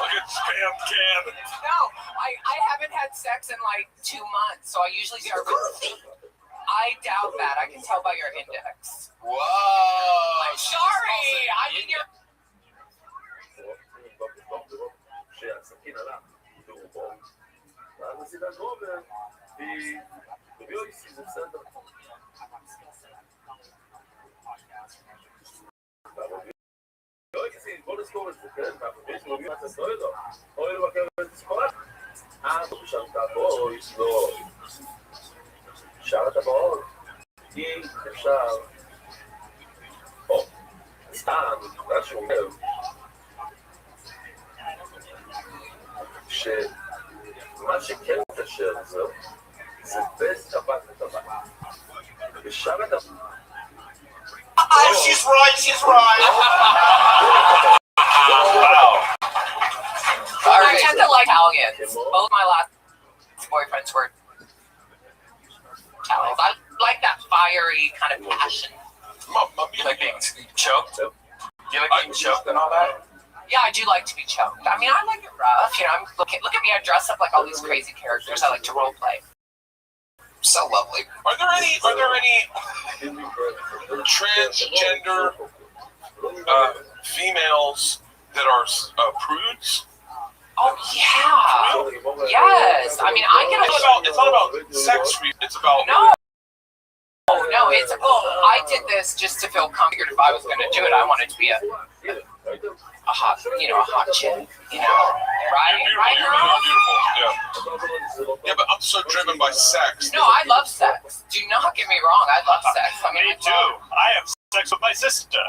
Like a spam can. No, I haven't had sex in like 2 months, so I usually start with. I doubt that. I can tell by your index. Whoa! I'm sorry. I mean your. שהסכין עלה, תראו פה, ואז עשיתה גרובר, היא הביאו איסי, זה בסדר. לא איסי, בוא נזכור את זה, כן? אנחנו בעצם מביאים את זה, לא, אוי לבקר את הספרד. לא בשם תעבור, לא. שאר הטבעות, אם אפשר, או, סתם, מה שהוא אומר, שמה שכן קשר זה בין טבעת לטבעת. ושאר הטבעת... She's right, she's right. I tend to like Italians. Both my last boyfriends were Italians. I like that fiery kind of passion. You like being choked? You like being choked and all that? Yeah, I do like to be choked. I mean, I like it rough. You know, look at me. I dress up like all these crazy characters. I like to role play. So lovely. Are there any transgender females that are prudes? Oh yeah. Yes. I mean, I get. It's not about sex. It's about no. No, it's. Oh, I did this just to feel comfortable. If I was going to do it, I wanted to be a hot, a hot chick, right? Right now? Beautiful, yeah. Yeah, but I'm so driven by sex. No, I love sex. Do not get me wrong. I love sex. I mean, me too. I have sex with my sister.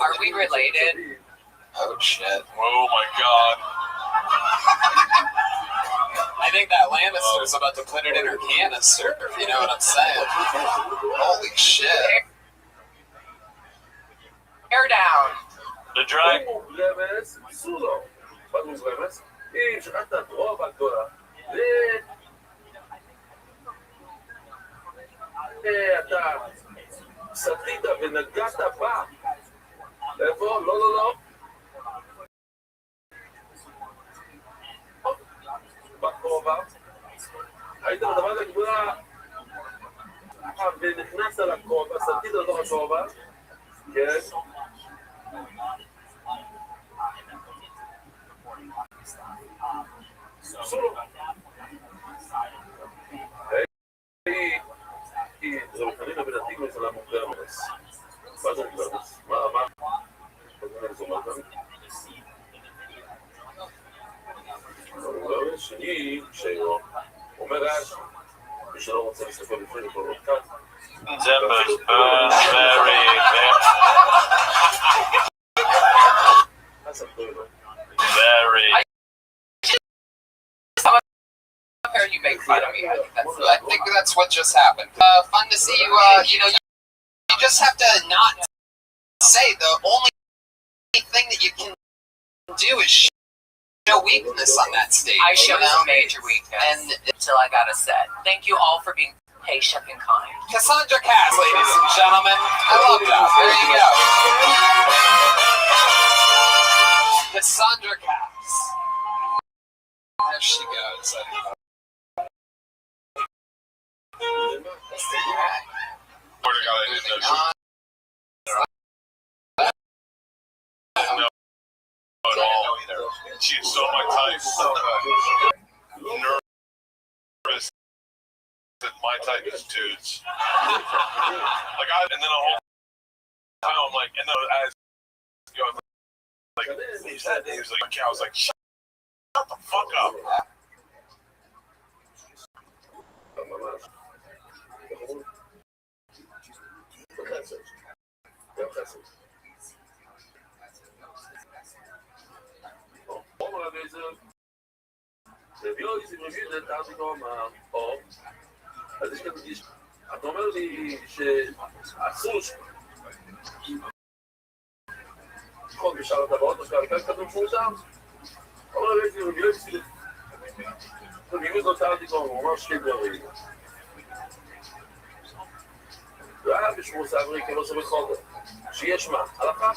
Are we related? Oh shit. Oh my god. I think that Lannister's about to put it in her canister, if you know what I'm saying. Holy shit. Hair down. The drag. אתה סתית ונגעת בה. איפה? לא. בכובע. היית בדבר לגבולה ונכנסת לכובע, סתית לתוך הכובע. כן. סולו. זה מכנים לבנתים את זה למוקרמס. מה זה מוקרמס? מה? המוקרמס שני, שאומר רש"י, מי שלא רוצה להסתכל לפני לכל כאן. Zember's burn very. You make fun of me. I think that's what just happened. Fun to see you. You just have to not say the only thing that you can do is show weakness on that stage. I showed a major weakness until I got a set. Thank you all for being patient and kind. Cassandra Cass, ladies and gentlemen. I love that. There you go. Cassandra Cass. There she goes. She's so my type. Nervous that my type is dudes. And then a whole like, and then as you know, like, he said, he was like, I was like, shut the fuck up. Uma vez você viu esse vídeo deitado com uma אז יש כאן גיש, אתה אומר לי שאסור שכל בשאר הטבעות, או שעל כך כתוב מפורסם, אבל ראיתי רביעו נותרתי כבר ממש שתי דברים. והיה בשמור סברי כלא סובל חודו, שיש מה, הלכה?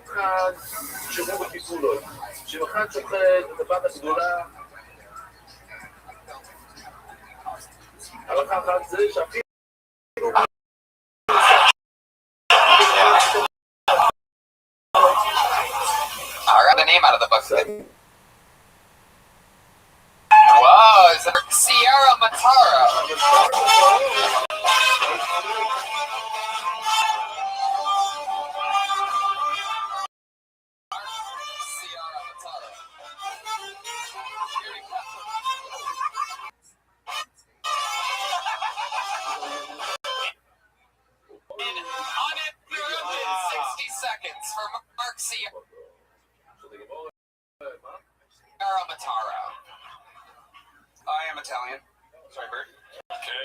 אחד שמו בקיפולות, שאחד שוחט את הבת הגדולה, הלכה אחת זה שאפילו I got the name out of the book. Whoa, is that Sierra Matara? In uninterrupted 60 seconds for Mark Sierra Matara. I am Italian. Sorry, Bert. Okay.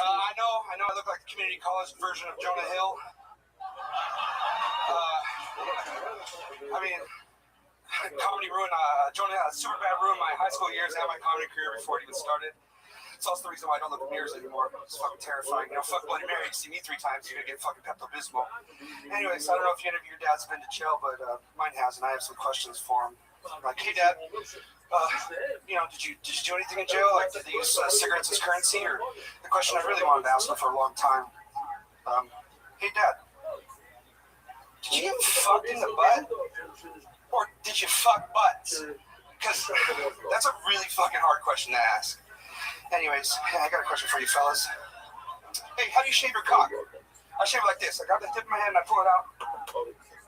I know I look like the community college version of Jonah Hill. I mean, comedy ruined, Jonah super bad ruined my high school years and my comedy career before it even started. It's also the reason why I don't look at mirrors anymore. It's fucking terrifying. You know, fuck Bloody Mary. You see me 3 times, you're gonna get fucking Pepto-Bismol. Anyways, I don't know if any of your dads have been to jail, but mine has, and I have some questions for him. Like, hey, Dad, you know, did you do anything in jail? Like, did they use cigarettes as currency? Or the question I really wanted to ask him for a long time. Hey, Dad, did you get fucked in the butt? Or did you fuck butts? Because that's a really fucking hard question to ask. Anyways, I got a question for you fellas. Hey, how do you shave your cock? I shave it like this. I grab the tip of my hand and I pull it out.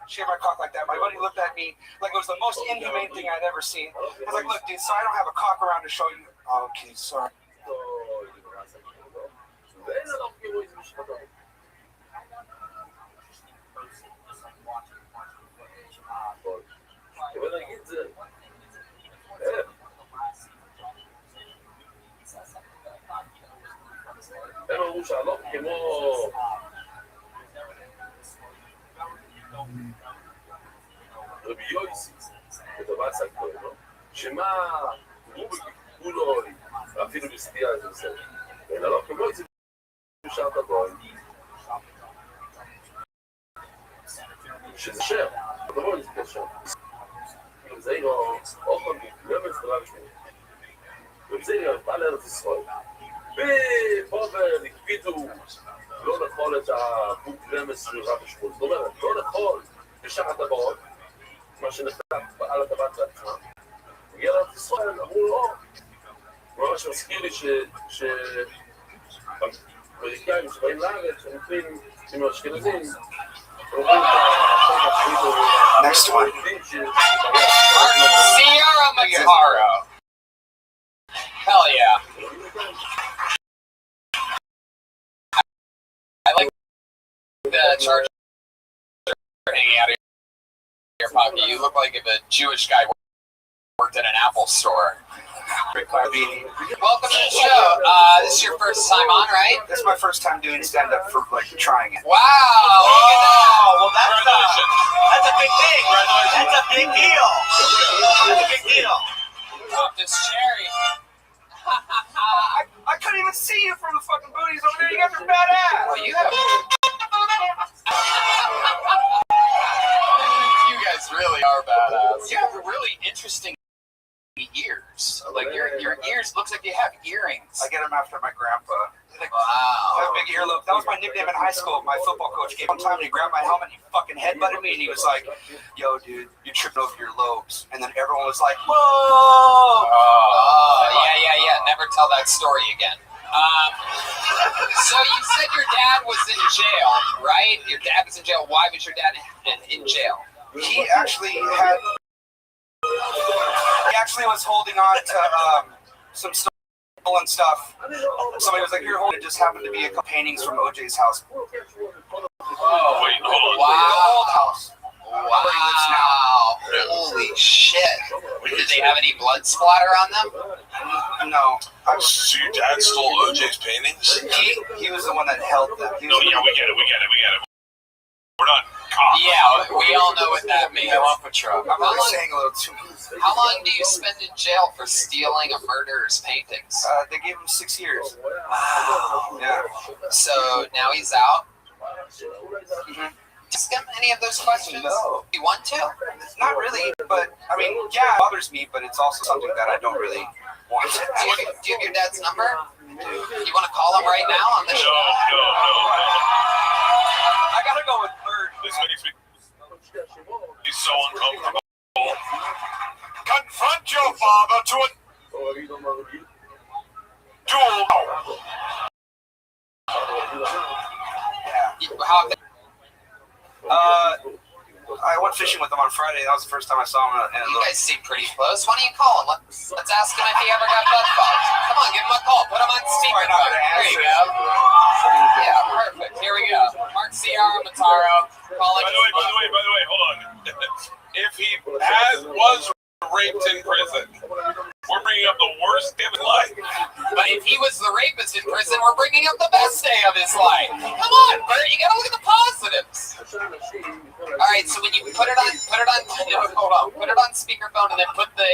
Shave my cock like that. My buddy looked at me like it was the most inhumane thing I'd ever seen. I was like, look, dude, so I don't have a cock around to show you. Oh, okay, sorry. הם אמרו שהלוך כמו רבי יויסי לטובת סקטורים, שמה הוא לא אפילו בסטייה זה בסדר, אלא לא כמו יויסי בשאר תבואים שזה שר, תבואים זה קשר זה אינו אוכל לא מסתרה בשביל וזה אינו בא לארץ ישראל ופה הקפידו לא לאכול את הבוט רמס של רבי שמואל, זאת אומרת, לא לאכול בשאר הטבעות, מה שנכתב על הטבעת בעצמה. הגיע לארץ ישראל, אמרו לא, ממש מזכיר לי שהאמריקאים שבאים לארץ, שהם נותנים עם האשכנזים, אומרים את Next one. Sierra Matara. Hell yeah. I like the charger hanging out of your pocket. You look like if a Jewish guy worked at an Apple store. Welcome to the show. This is your first time on, right? This is my first time doing stand-up for, like, trying it. Wow! Oh, well, that's a big thing. That's a big deal. That's a big deal. Pop this cherry. I couldn't even see you from the fucking booties over there. You guys are badass. Well, you have... You guys really are badass. You have really interesting ears. Like your ears looks like you have earrings. I get them after my grandpa. Wow. I have a big earlobe. That was my nickname in high school. My football coach gave one time and he grabbed my helmet and he fucking headbutted me and he was like, yo, dude, you're tripping over your lobes. And then everyone was like, whoa! Oh, yeah. Never tell that story again. So you said your dad was in jail, right? Your dad was in jail. Why was your dad in jail? He actually was holding on to some stolen stuff. Somebody was like, "Here, hold it." Just happened to be a couple paintings from OJ's house. Oh, wait, hold on. Wow. The old house. Wow. Holy shit. Did they have any blood splatter on them? No. So your dad stole OJ's paintings? He was the one that held them. No, yeah, we get it. We're not cops. Yeah, we all know what that means. I'm really saying a little too much. How long do you spend in jail for stealing a murderer's paintings? They gave him 6 years. Wow. Yeah. So now he's out? Mm-hmm. Ask him any of those questions? No. You want to? Not really, but I mean, yeah, it bothers me, but it's also something that I don't really want to. Do you have your dad's number? You want to call him right now on the show? No. I gotta go with third. This makes me so uncomfortable. Confront your father to a duel. I went fishing with him on Friday. That was the first time I saw him. You guys seem pretty close. Why don't you call him? Let's ask him if he ever got butt fucked. Come on, give him a call. Put him on speakerphone. There you go. Yeah, perfect. Here we go. Mark Ciara Mataro calling. By the way, hold on. If he was raped in prison, we're bringing up the worst day of his life. But if he was the rapist in prison, we're bringing up the best day of his life. Come on, Bert, you gotta look at the positives. All right, so when you put it on speakerphone, and then put the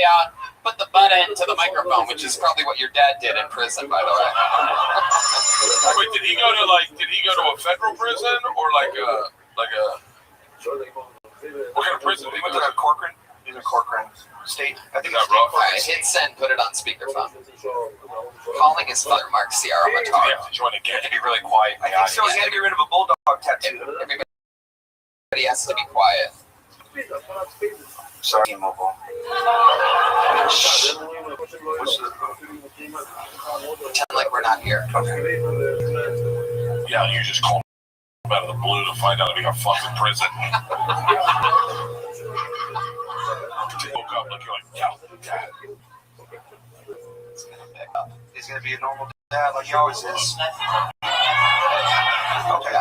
butt end to the microphone, which is probably what your dad did in prison, by the way. Wait, did he go to a federal prison or like a what kind of prison? He went to Corcoran. He's in Corcoran State. I think that's rough. All right, hit send, put it on speakerphone. Calling his father, Mark Ciara Mataro. Yeah, did you want to get to be really quiet? I think so. He had to get rid of a bulldog tattoo. Everybody has to be quiet. Sorry, T-Mobile. Pretend like we're not here. Yeah, you just called out of the blue to find out if he got fucked in prison. You woke up looking like, yeah, dad. He's gonna be a normal dad like he always is. Okay.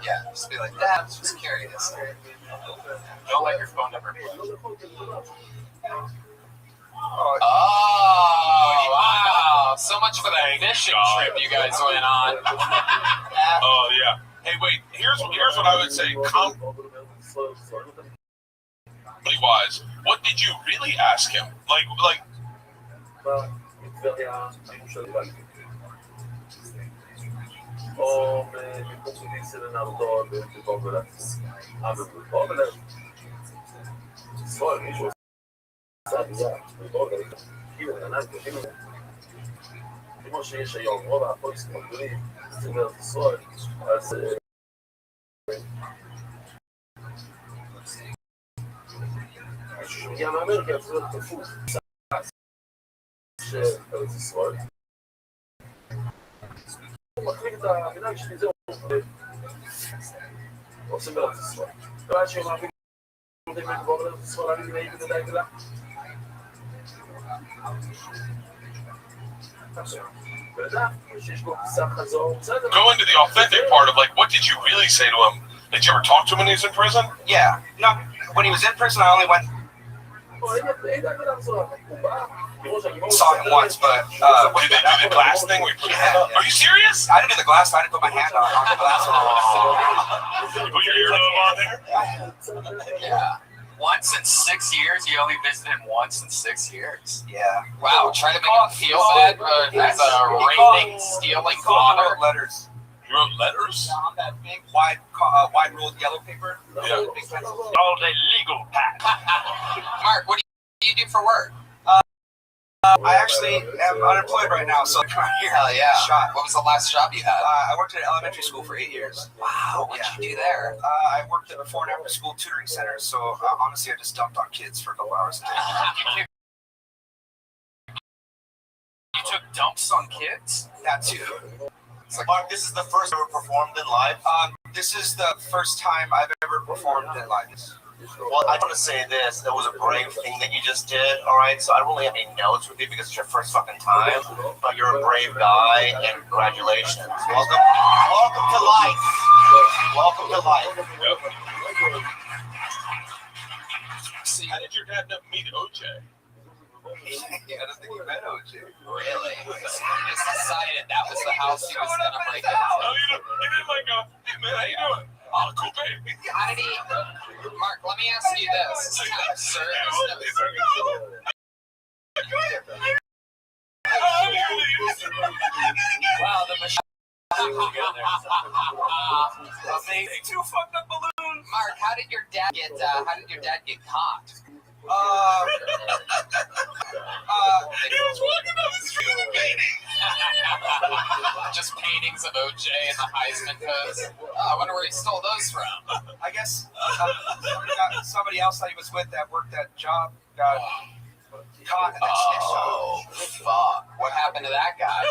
Yeah, just be like, Dad, I was just curious. Don't let your phone number be. Oh, wow. So much for that fishing trip you guys went on. Oh, yeah. Hey, wait. Here's what I would say. Wise, what did you really ask him? Like. Go into the authentic part of like, what did you really say to him? Did you ever talk to him when he was in prison? Yeah. No, when he was in prison, I only went. Saw him once, but did they do the glass thing? Are you serious? I didn't do the glass. I didn't put my hand on the glass. You put your eardrum on there? Yeah. Once in 6 years? You only visited him once in 6 years? Yeah. Wow, try to make him feel bad as a raping, stealing father. Letters. You wrote letters? On that big, wide ruled yellow paper. Yeah. Big pencil. All day legal pack. Mark, what do you do for work? I actually am unemployed right now, so come here. Hell yeah. Shot. What was the last job you had? I worked at an elementary school for 8 years. Wow, what did you do there? I worked at a before and after school tutoring center, so honestly, I just dumped on kids for a couple hours a day. You took dumps on kids? That too. Mark, this is the first ever performed in live. This is the first time I've ever performed in live. Well, I want to say this. That was a brave thing that you just did, all right? So I don't really have any notes with you because it's your first fucking time, but you're a brave guy, and congratulations. Welcome to life. Welcome to life. See, how did your dad meet OJ? Yeah, I don't think he met OJ. Really? He just decided that was the house he was going to break into. Oh, he didn't like go, hey man, how you doing? Oh, cool, baby. How did he... Mark, let me ask you this. This is kind of absurd. Wow, the machine. Amazing. Two fucked up balloons. Mark, how did your dad get caught? He was walking down the street with a painting. Just paintings of OJ and the Heisman pose. Oh, I wonder where he stole those from. I guess somebody else that he was with that worked that job got caught and then snitched on him. Oh, fuck. What happened to that guy?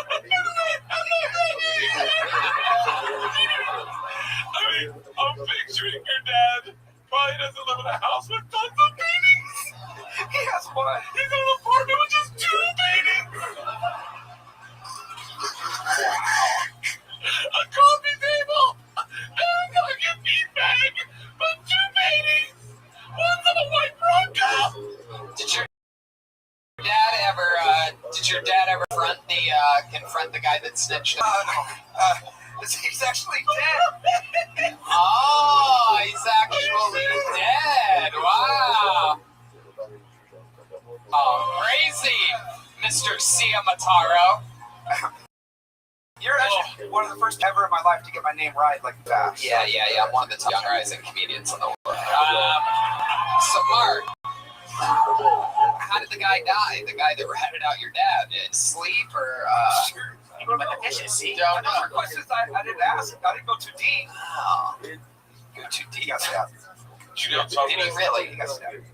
I mean, I'm picturing your dad probably doesn't live in a house with tons of paintings. He has one. He's in an apartment with just 2 paintings. A coffee table and a beanbag, but 2 paintings. One's of a white Bronco. Did your dad ever confront the guy that snitched? No. He's actually dead. Oh, he's actually dead. Wow. Oh, crazy, Mr. Ciamataro. You're actually one of the first ever in my life to get my name right like that. Yeah. I'm one of the top young rising comedians in the world. So, Mark, how did the guy die? The guy that ratted out your dad? In sleep or... Don't know. Questions I didn't ask. I didn't go too deep. Oh. Go too deep. He got stabbed. Did he really? He got stabbed.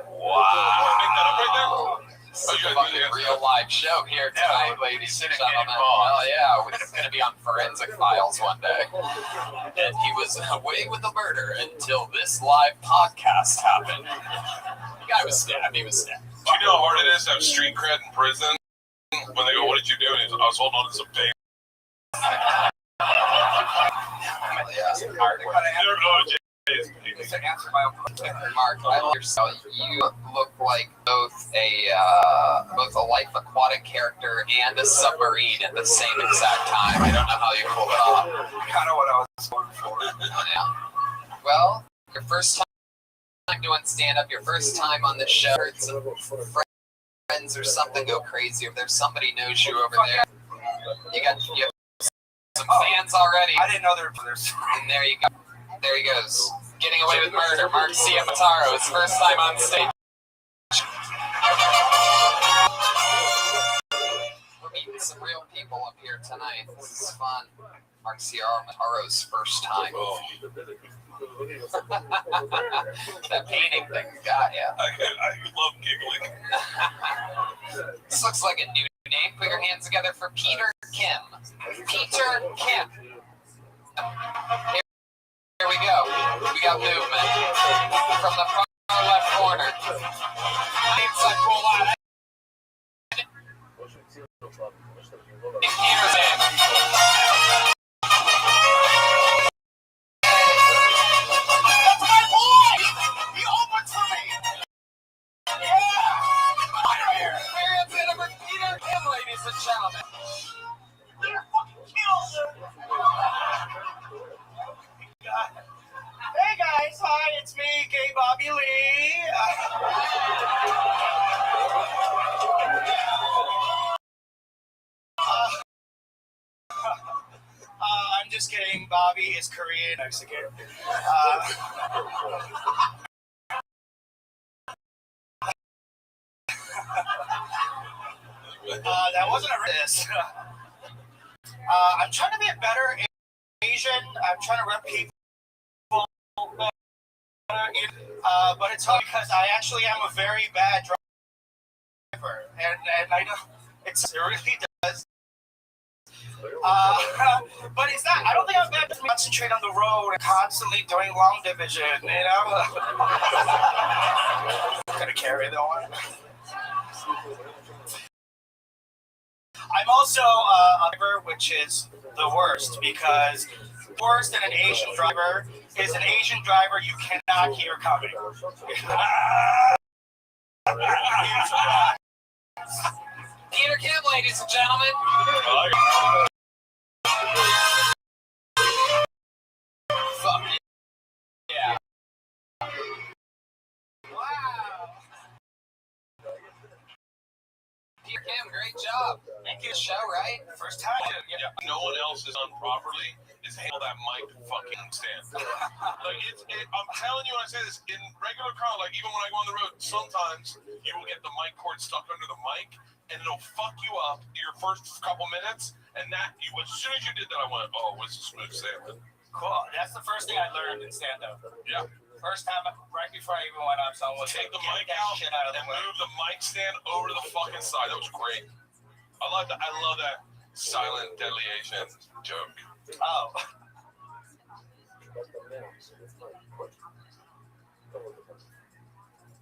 Wow. This is a fucking real live show here tonight, ladies and gentlemen. Oh, yeah. It's going to be on Forensic Files one day. And he was away with the murder until this live podcast happened. The guy was stabbed. He was stabbed. Do you know how hard it is to have street cred in prison? When they go, what did you do? And I was holding on to some tape. Yeah, hard work. Mark, I love yourself. You look like both a life aquatic character and a submarine at the same exact time. I don't know how you pulled it off. Kind of what I was going for. Yeah. Well, your first time doing stand-up, your first time on the show, heard some friends or something go crazy, or there's somebody knows you over there. You have some fans already. I didn't know there were. And there you go. There he goes. Getting away with murder. Mark Ciamataro, his first time on stage. We're meeting some real people up here tonight. This is fun. Mark Ciamataro's first time. That painting thing got ya. I love giggling. This looks like a new name. Put your hands together for Peter Kim. Peter Kim. Here we go. We got movement from the far left corner. Inside pull out. Peter's in. That's my boy! He opens for me! Here, hands in for Peter Kim, ladies and gentlemen. Peter fucking kills him! Hey guys, hi, it's me, Gay Bobby Lee. I'm just kidding. Bobby is Korean, Mexican. That wasn't a risk. I'm trying to be a better Asian. I'm trying to rep people. But it's hard because I actually am a very bad driver, and I know, It really does. But it's not. I don't think I'm going to concentrate on the road and constantly doing long division. You know, gonna carry the one. I'm also a driver, which is the worst because worse than an Asian driver is an Asian driver you cannot hear coming. Peter Kim, ladies and gentlemen. Fuck yeah. Wow. Peter Kim, great job. Thank you. Show, right? First time. Yeah, no one else is done properly is handle that mic fucking stand. Like I'm telling you when I say this, in regular car, like even when I go on the road, sometimes you will get the mic cord stuck under the mic, and it'll fuck you up your first couple minutes. And that as soon as you did that, I went, oh, what's the smooth sailing? Cool. That's the first thing I learned in stand-up. Yeah. First time, right before I even went up, someone was take the mic that out shit out of the and way. move the mic stand over to the fucking side. That was great. I love that. I love that silent deadly Asian joke. Oh.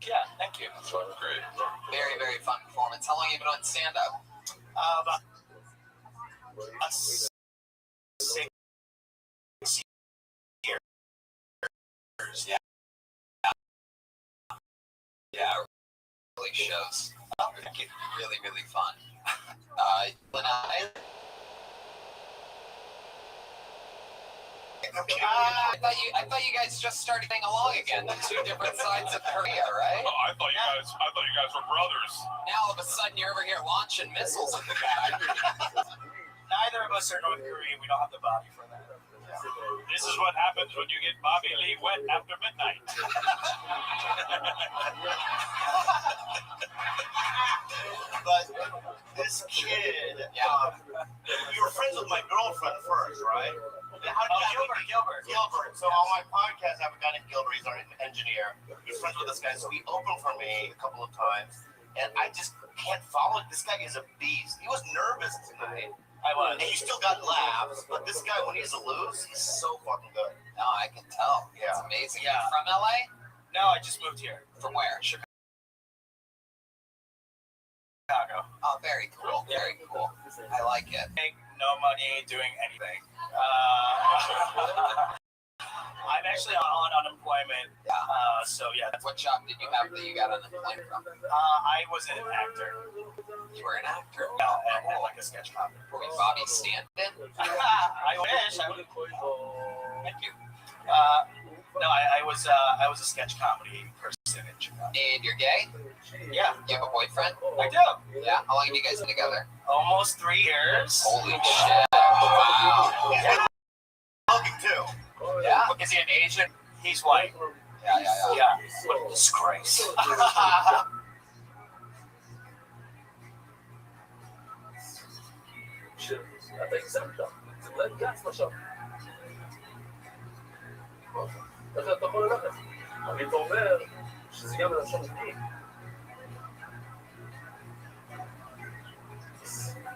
Yeah, thank you. That's great. Very, very fun performance. How long have you been on stand-up? 6 years. Yeah. Yeah, really shows. Really, really fun. I thought you guys just started getting along again. The two different sides of Korea, right? Oh, I thought you guys were brothers. Now all of a sudden you're over here launching missiles at the guy. Neither of us are North Korean. We don't have the body for that. This is what happens when you get Bobby Lee wet after midnight. But this kid, you were friends with my girlfriend first, right? Gilbert. So on my podcast, I have a guy named Gilbert. He's our engineer. He's friends with this guy, so he opened for me a couple of times, and I just can't follow it. This guy is a beast. He was nervous tonight. I was. And he still got laughs, but this guy, when he's loose, he's so fucking good. No, I can tell. Yeah. It's amazing. Yeah. From LA? No, I just moved here. From where? Chicago. Oh, very cool. Very cool. I like it. No money, doing anything. I'm actually on unemployment. So yeah. What job did you have that you got unemployment from? I was an actor. You were an actor? No, and like a sketch comedy. Were we Bobby Stanton? I wish. Thank you. No, I was a sketch comedy person in Chicago. And you're gay? Yeah. You have a boyfriend? I do. Yeah. How long have you guys been together? Almost 3 years. Holy shit! Wow. Yeah. Looking too. Yeah. Is he an Asian? He's white. Yeah. What a disgrace. אתה הגזמת, זה גץ משהו. איך אתה יכול ללכת? אני אומר שזה גם לנשום אותי.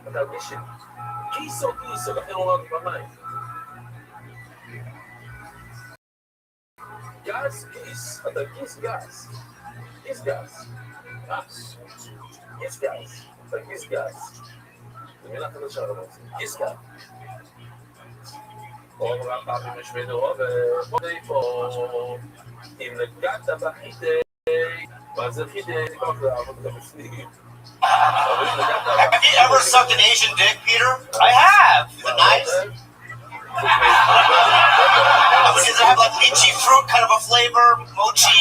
אתה מרגיש קיסו, לכן אומרתי במים. גז, קיס, אתה קיס גז. קיס גז. קיס גז. אתה קיס גז. זה מילה חדשה על המוצאים. קיס גז. או רבי משמדו ובודי פה. אם נגעת בחידי, מה זה חידי? זה כבר לעבוד בפסנים. Have you ever sucked an Asian dick, Peter? I have. Is it nice? Does it have like lychee fruit kind of a flavor? Mochi?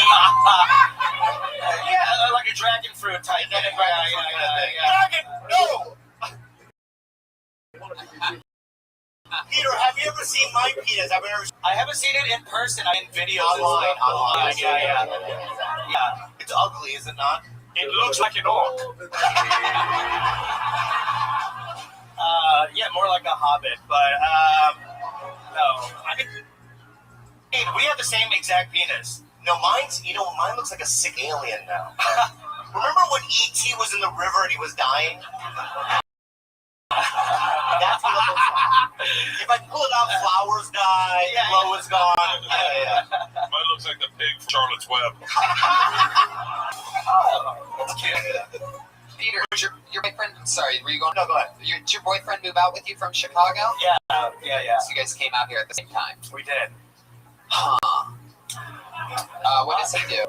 Yeah, like a dragon fruit type. Dragon! No! Peter, have you ever seen my penis? I haven't seen it in person. I'm in videos. Online. Yeah. It's ugly, is it not? It looks like an orc. Yeah, more like a hobbit, but no. We have the same exact penis. No, mine looks like a sick alien now. Remember when E.T. was in the river and he was dying? That's what it looks like. If I pull it out, flowers die, glow is gone. Mine looks like the pig from Charlotte's Web. That's cute. Peter, your boyfriend, sorry, were you going? No, go ahead. Did your boyfriend move out with you from Chicago? Yeah. So you guys came out here at the same time? We did. Huh. What does he do?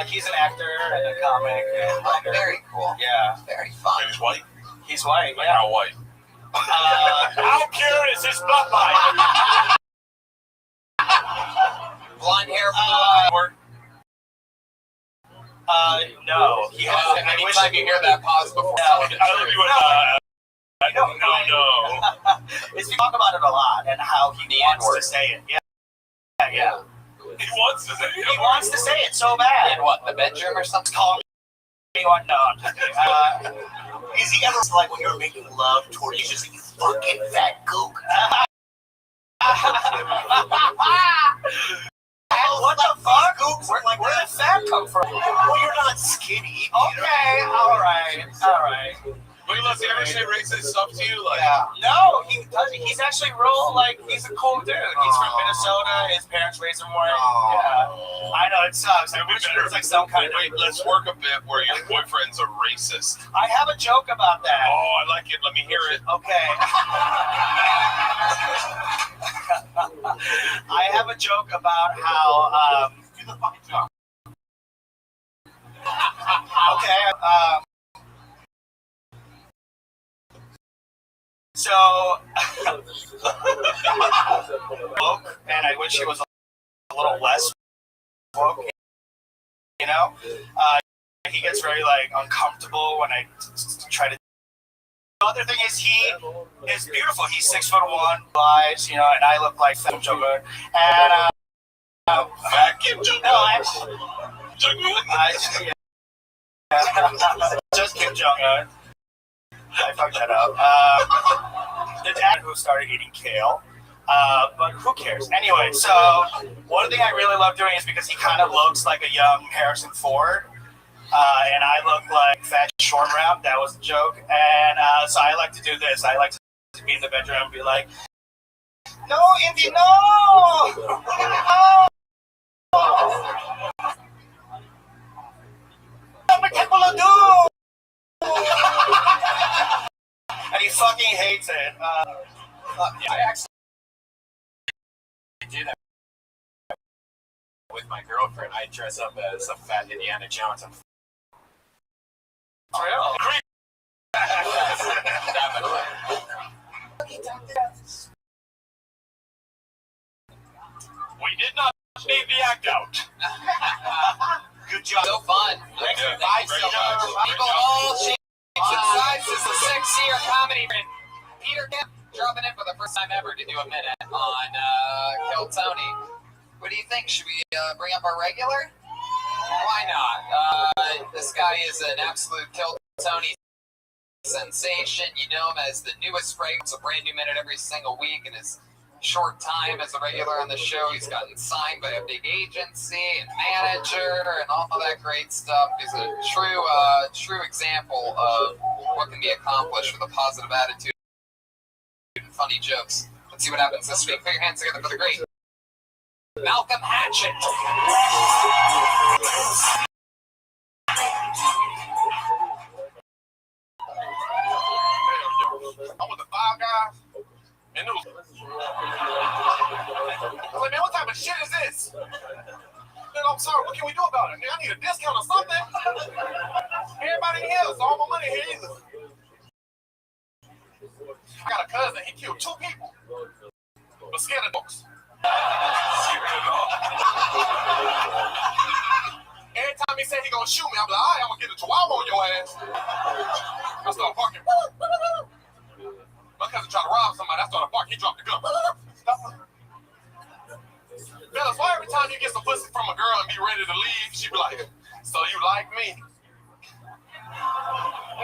He's an actor and a comic and writer. Very cool. Yeah. Very fun. And he's white? He's white, Like yeah. how white? How pure is his butt bite? Blonde hair, blue No. He has. anytime you hear that pause before telling the I truth. don't know. It's we talk about it a lot and how he wants to say it. Yeah. He wants to say it. He wants to say it so bad. In what, the bedroom or something? Call me what? No. Is he ever like when you're making love toward you, just like, you fucking fat gook? What the fuck? Where did fat come from? Well, you're not skinny. Okay, all right. Wait, does he ever say racist stuff to you? Like, No, he doesn't. He's actually real, like, he's a cool dude. He's from Minnesota. His parents raised him right. Yeah. I know, it sucks. I wish there was, like, some kind of... Wait, let's work a bit where your boyfriend's a racist. I have a joke about that. Oh, I like it. Let me hear it. Okay. I have a joke about how, Do the fucking job. okay, so, woke, and I wish he was a little less woke, you know? He gets very, like, uncomfortable when I try to... The other thing is he is beautiful. He's 6'1", eyes, you know, and I look like Kim Jong-un. And, Fat Kim Jong-un. Just Kim Jong-un. I fucked that up. The dad who started eating kale. But who cares? Anyway, so one thing I really love doing is because he kind of looks like a young Harrison Ford. And I look like Fat Short Round. That was the joke. And so I like to do this. I like to be in the bedroom and be like, no, Indy, no! And he fucking hates it. I actually do that with my girlfriend. I dress up as a fat Indiana Jones. Real. We did not leave the act out. Good job. So fun. Thank you so much. People all shapes and sizes. The sexier comedy. Peter Kemp dropping in for the first time ever to do a minute on Kill Tony. What do you think? Should we bring up our regular? Why not? This guy is an absolute Kill Tony sensation. You know him as the newest fragrance, a brand new minute every single week. In his short time as a regular on the show, he's gotten signed by a big agency and manager and all that great stuff. He's a true example of what can be accomplished with a positive attitude and funny jokes. Let's see what happens this week. Put your hands together for the great Malcolm Hatchett. I'm with the five guys, and it was. I was like, man, what type of shit is this? Man, I'm sorry, what can we do about it? Man, I need a discount or something. Everybody in here, so all my money here either. I got a cousin, he killed 2 people, but scared of dogs. Every time he said he gonna shoot me, I'm like, all right, I'm gonna get a chihuahua on your ass. I started barking. My cousin tried to rob somebody. I started barking. He dropped the gun. Fellas, why every time you get some pussy from a girl and be ready to leave, she be like, so you like me?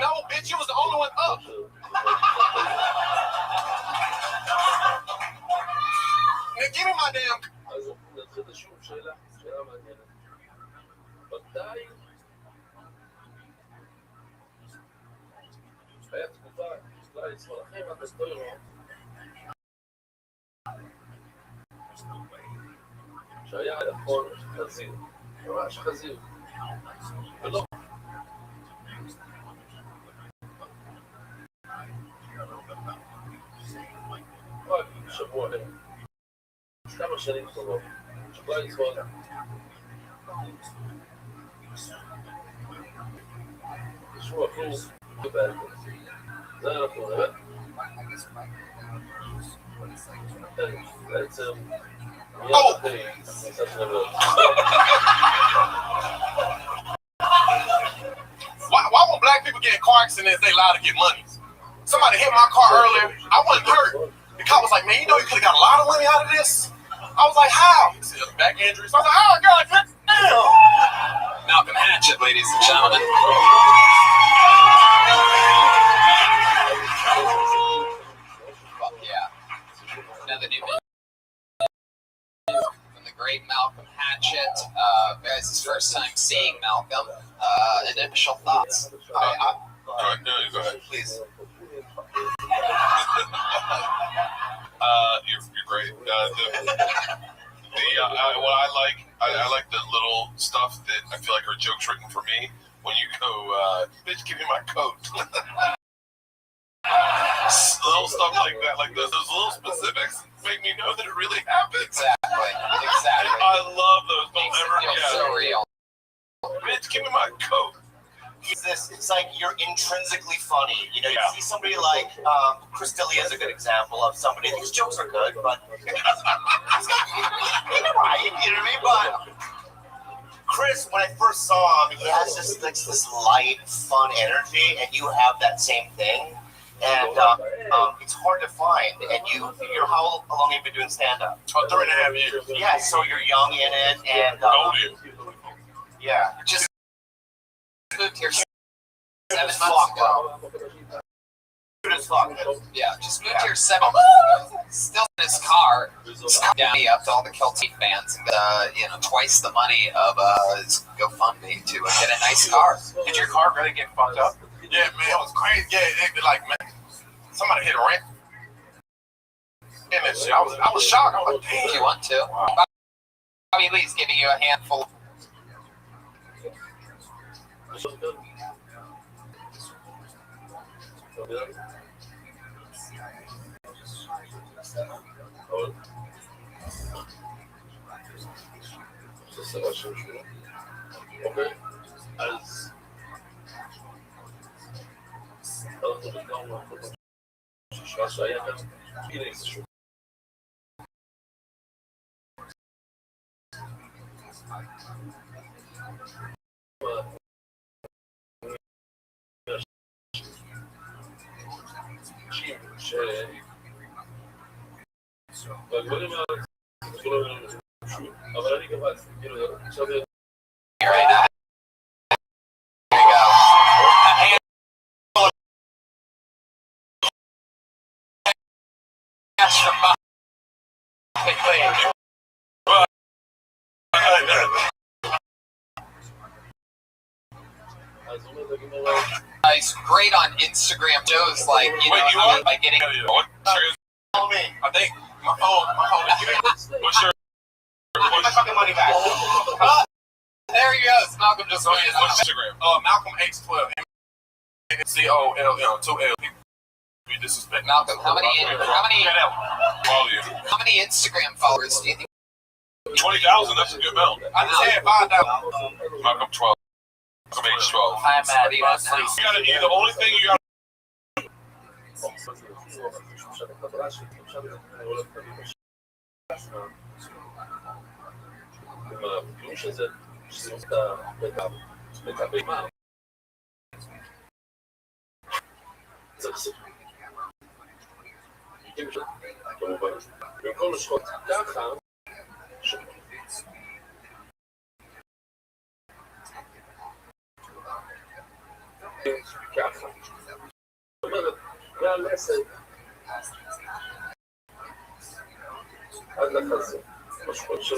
No, bitch, you was the only one up. Now give me my damn... אז נתחיל שוב שאלה מעניינת. מתי היצמחים התסטוירו שהיה יכול חזיר, ממש חזיר, ולא רק שבוע כמה שנים טובות, שבוע לצפות שבוע קורס זה אנחנו נראה בעצם Why won't black people get in car accidents? They allowed to get money. Somebody hit my car earlier. I wasn't hurt. The cop was like, "Man, you know you could have got a lot of money out of this." I was like, "How?" He said, "Back injuries." I was like, "Oh God, damn!" Malcolm Hatchett, ladies and gentlemen. Fuck yeah. Another new from the great Malcolm Hatchett. Guys' first time seeing Malcolm. Initial thoughts. Go ahead. Please. You're great. What I like the little stuff that I feel like are jokes written for me. When you go, bitch, give me my coat. Little stuff like that, like those little specifics, make me know that it really happened. Exactly. I love those. Don't ever It's so real. Bitch, give me my coat. It's like you're intrinsically funny. You know, you see somebody like Chris D'Elia is a good example of somebody whose jokes are good, but he's right, you know what I mean? But Chris, when I first saw him, he has this light, fun energy, and you have that same thing. And it's hard to find. And you're how long have you been doing stand-up? 3.5 years. Yeah, so you're young in it, and yeah, just moved here 7 months ago. Yeah, just moved here 7 months ago. Still in his car. Down up to all the Celtic fans and twice the money of his GoFundMe to get a nice car. Did your car really get fucked up? Yeah, man, it was crazy. Yeah, it'd be like, man, somebody hit a ramp. And that shit, I was shocked. I was like, damn. If you want to. Bobby Lee's giving you a handful. אוקיי, אז אנחנו בגלל מה שהיה כאן, הנה איזשהו והדברים אבל אני גם כאילו עכשיו He's great on Instagram shows, like, by getting. Follow me. I think my phone. What's your fucking money back? There he goes. Malcolm just went. What's Instagram? Malcolm H12. MCOLL 2L. You disrespect Malcolm. How many Instagram followers do you think? 20,000. That's a good amount. I just had 5,000. Malcolm 12. Malcolm H12. I'm at You gotta. The only thing you got. שזה את הבימה צריך סיפור כמובן במקום לשחוט ככה ככה זאת אומרת מהלסת עד לחזה משחוט של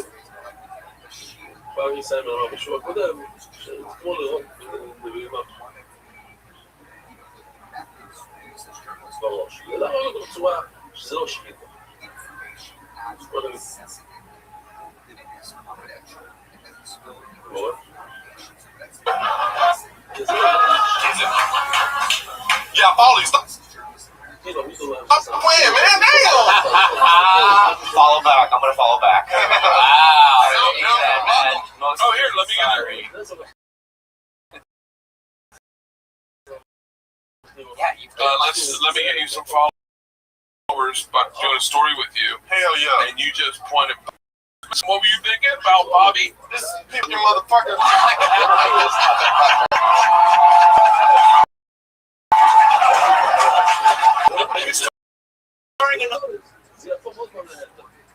פעם ניסיים אמר בשבוע הקודם, שכמו לראות בבימה. בראש. ולהראות אותו בצורה שזה לא שלי. Yeah, Paulie, stop playing, man. Damn. Follow back. I'm gonna follow back. Wow. Oh, here, let me get it. Yeah, let me get you some followers by doing a story with you. Hell yeah. And you just pointed. What were you thinking about, Bobby? This fucking motherfucker.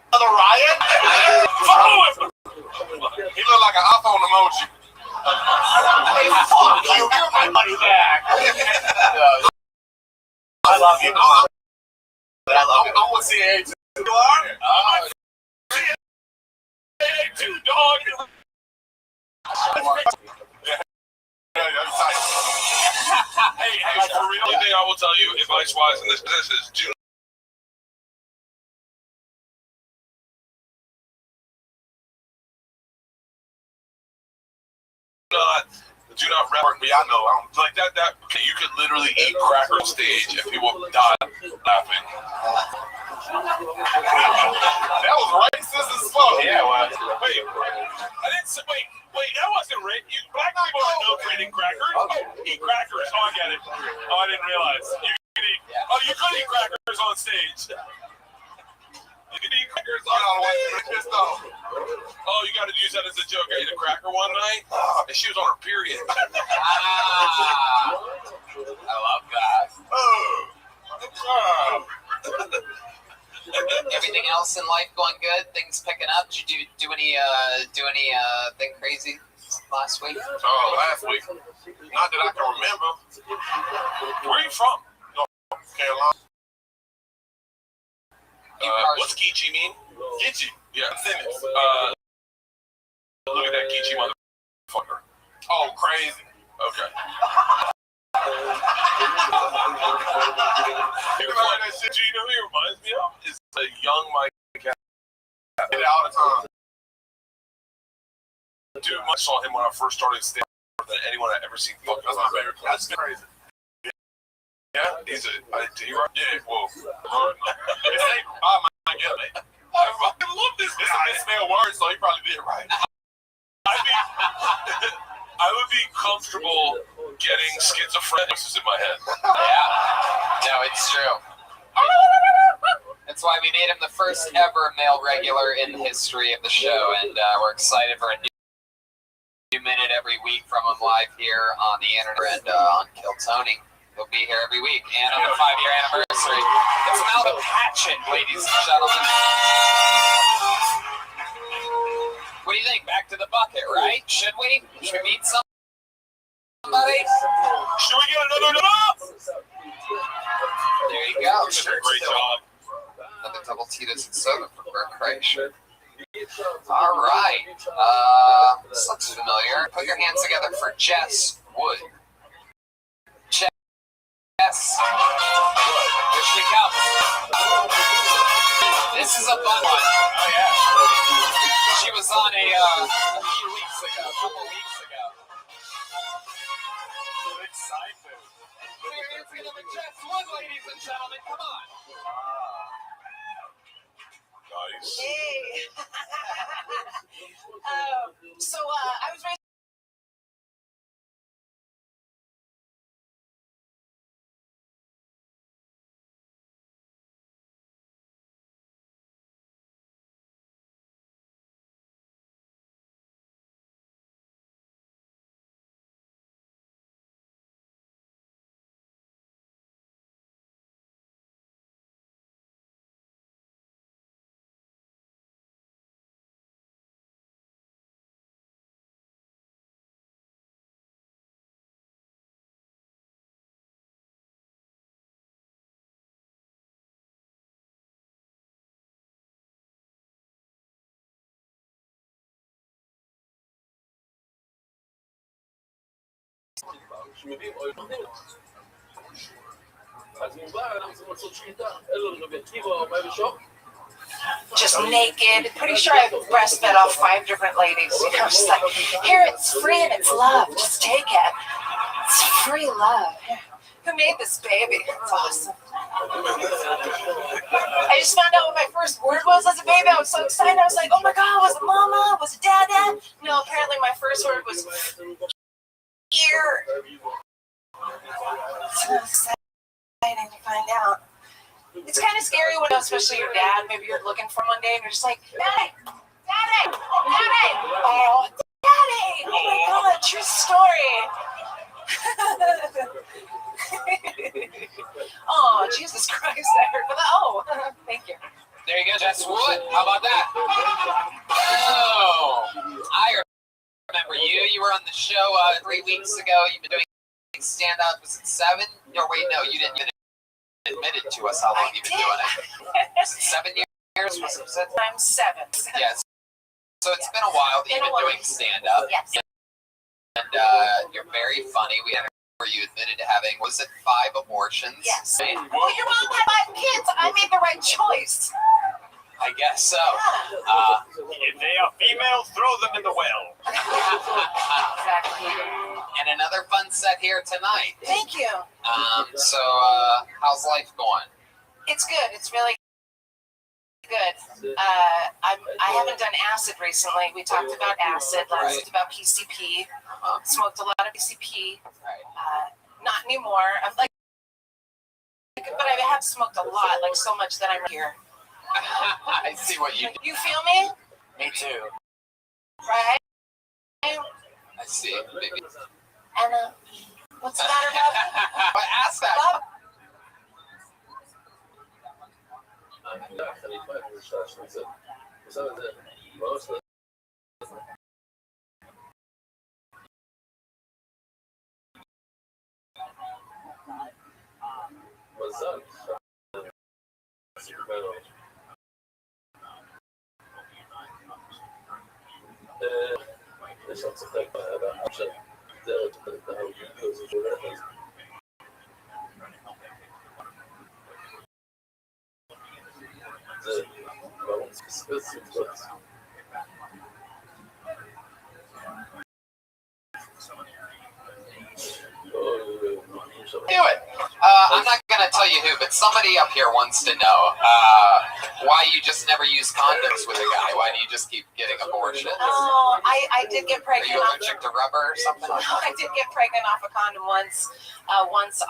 Another riot? Follow him. He looked like an iPhone emoji. Hey, fuck you! Give my money back. I love you. I'm with CA too. You are? CA too, dog. Hey, for real, the thing I will tell you, advice-wise in this business is do not report me. I know. Like that. Okay, you could literally eat cracker on stage and people die laughing. That was racist as fuck. Yeah, it was. Wait, I didn't say. Wait, that wasn't racist. Black people are no eating crackers. Oh, eat crackers. Oh, I get it. Oh, I didn't realize. You could eat. Oh, you could eat crackers on stage. You could eat crackers on stage. Oh, you got to use that as a joke. I ate a cracker one night, and she was on her period. I love that. Everything else in life going good? Things picking up? Did you do any thing crazy last week? Oh, last week. Not that I can remember. Where are you from? North Carolina. What's Geechee mean? Geechee. Yeah. Look at that Geechee motherfucker. Oh, crazy. Okay. You know that shit. Do you know who he reminds me of? Is a young Mike. Did it all the time. Dude, I saw him when I first started stand more than anyone I've ever seen. Fuck, That's my favorite class. That's crazy. Yeah, he's a D-Rock. Yeah, whoa. I love this guy. I smell words, so he probably did it right. I would be comfortable getting schizophrenic voices in my head. Yeah. No, it's true. That's why we made him the first ever male regular in the history of the show, and we're excited for a new minute every week from him live here on the internet and on Kill Tony. He'll be here every week, and on the 5-year anniversary. It's Malcolm Hatchet, ladies and gentlemen. What do you think? Back to the bucket, right? Should we? Should we meet somebody? Should we get another number? There you go. Great job. Another double Tito's and soda for Bert Kreischer. All right. This looks familiar. Put your hands together for Jess Wood. Jess. Here she comes. This is a fun one. Oh, yeah. She was on a few weeks ago, a couple weeks ago. Good side food. Put your hands together for Jess Wood, ladies and gentlemen. Come on. Nice. Hey. So I was raised. אז אם בא, אנחנו צריכים לעשות שחיטה. אין לו רבי עקיבא, מה בשוק? Just naked. Pretty sure I breastfed off 5 different ladies. You know, just like, here, it's free and it's love. Just take it. It's free love. Who made this baby? It's awesome. I just found out what my first word was as a baby. I was so excited. I was like, oh my God, was it mama? Was it dada? No, apparently my first word was ear. So exciting to find out. It's kind of scary when, especially your dad, maybe you're looking for him one day and you're just like, Daddy, Daddy, Daddy, oh, Daddy, oh my God, true story. Oh, Jesus Christ, I heard that. Oh, thank you. There you go, Jess Wood. How about that? Oh, I remember you. You were on the show 3 weeks ago. You've been doing stand-up. Was it 7? No, wait, no, you didn't admitted to us how long you've been doing it. Was it 7 years? Was it? I'm 7. Yes. So it's been a while that you've been doing stand-up. Yes. And you're very funny. We had where you admitted to having, was it 5 abortions? Yes. Well, your mom had 5 kids. I made the right choice. I guess so. If they are females, throw them in the well. Exactly. And another fun set here tonight. Thank you. So how's life going? It's good. It's really good. I haven't done acid recently. We talked about acid. Last about PCP. Smoked a lot of PCP. Not anymore. I'm like, but I have smoked a lot, like so much that I'm here. I see what you do. You feel me? Me too. Right? I see. Maybe. And what's the matter, Bob? I asked that. Do it. I'm not going to tell you who, but somebody up here wants to know why you just never use condoms with a guy. Why do you just keep getting abortions? Oh, I did get pregnant. Are you allergic to rubber or something? No, I did get pregnant off a condom once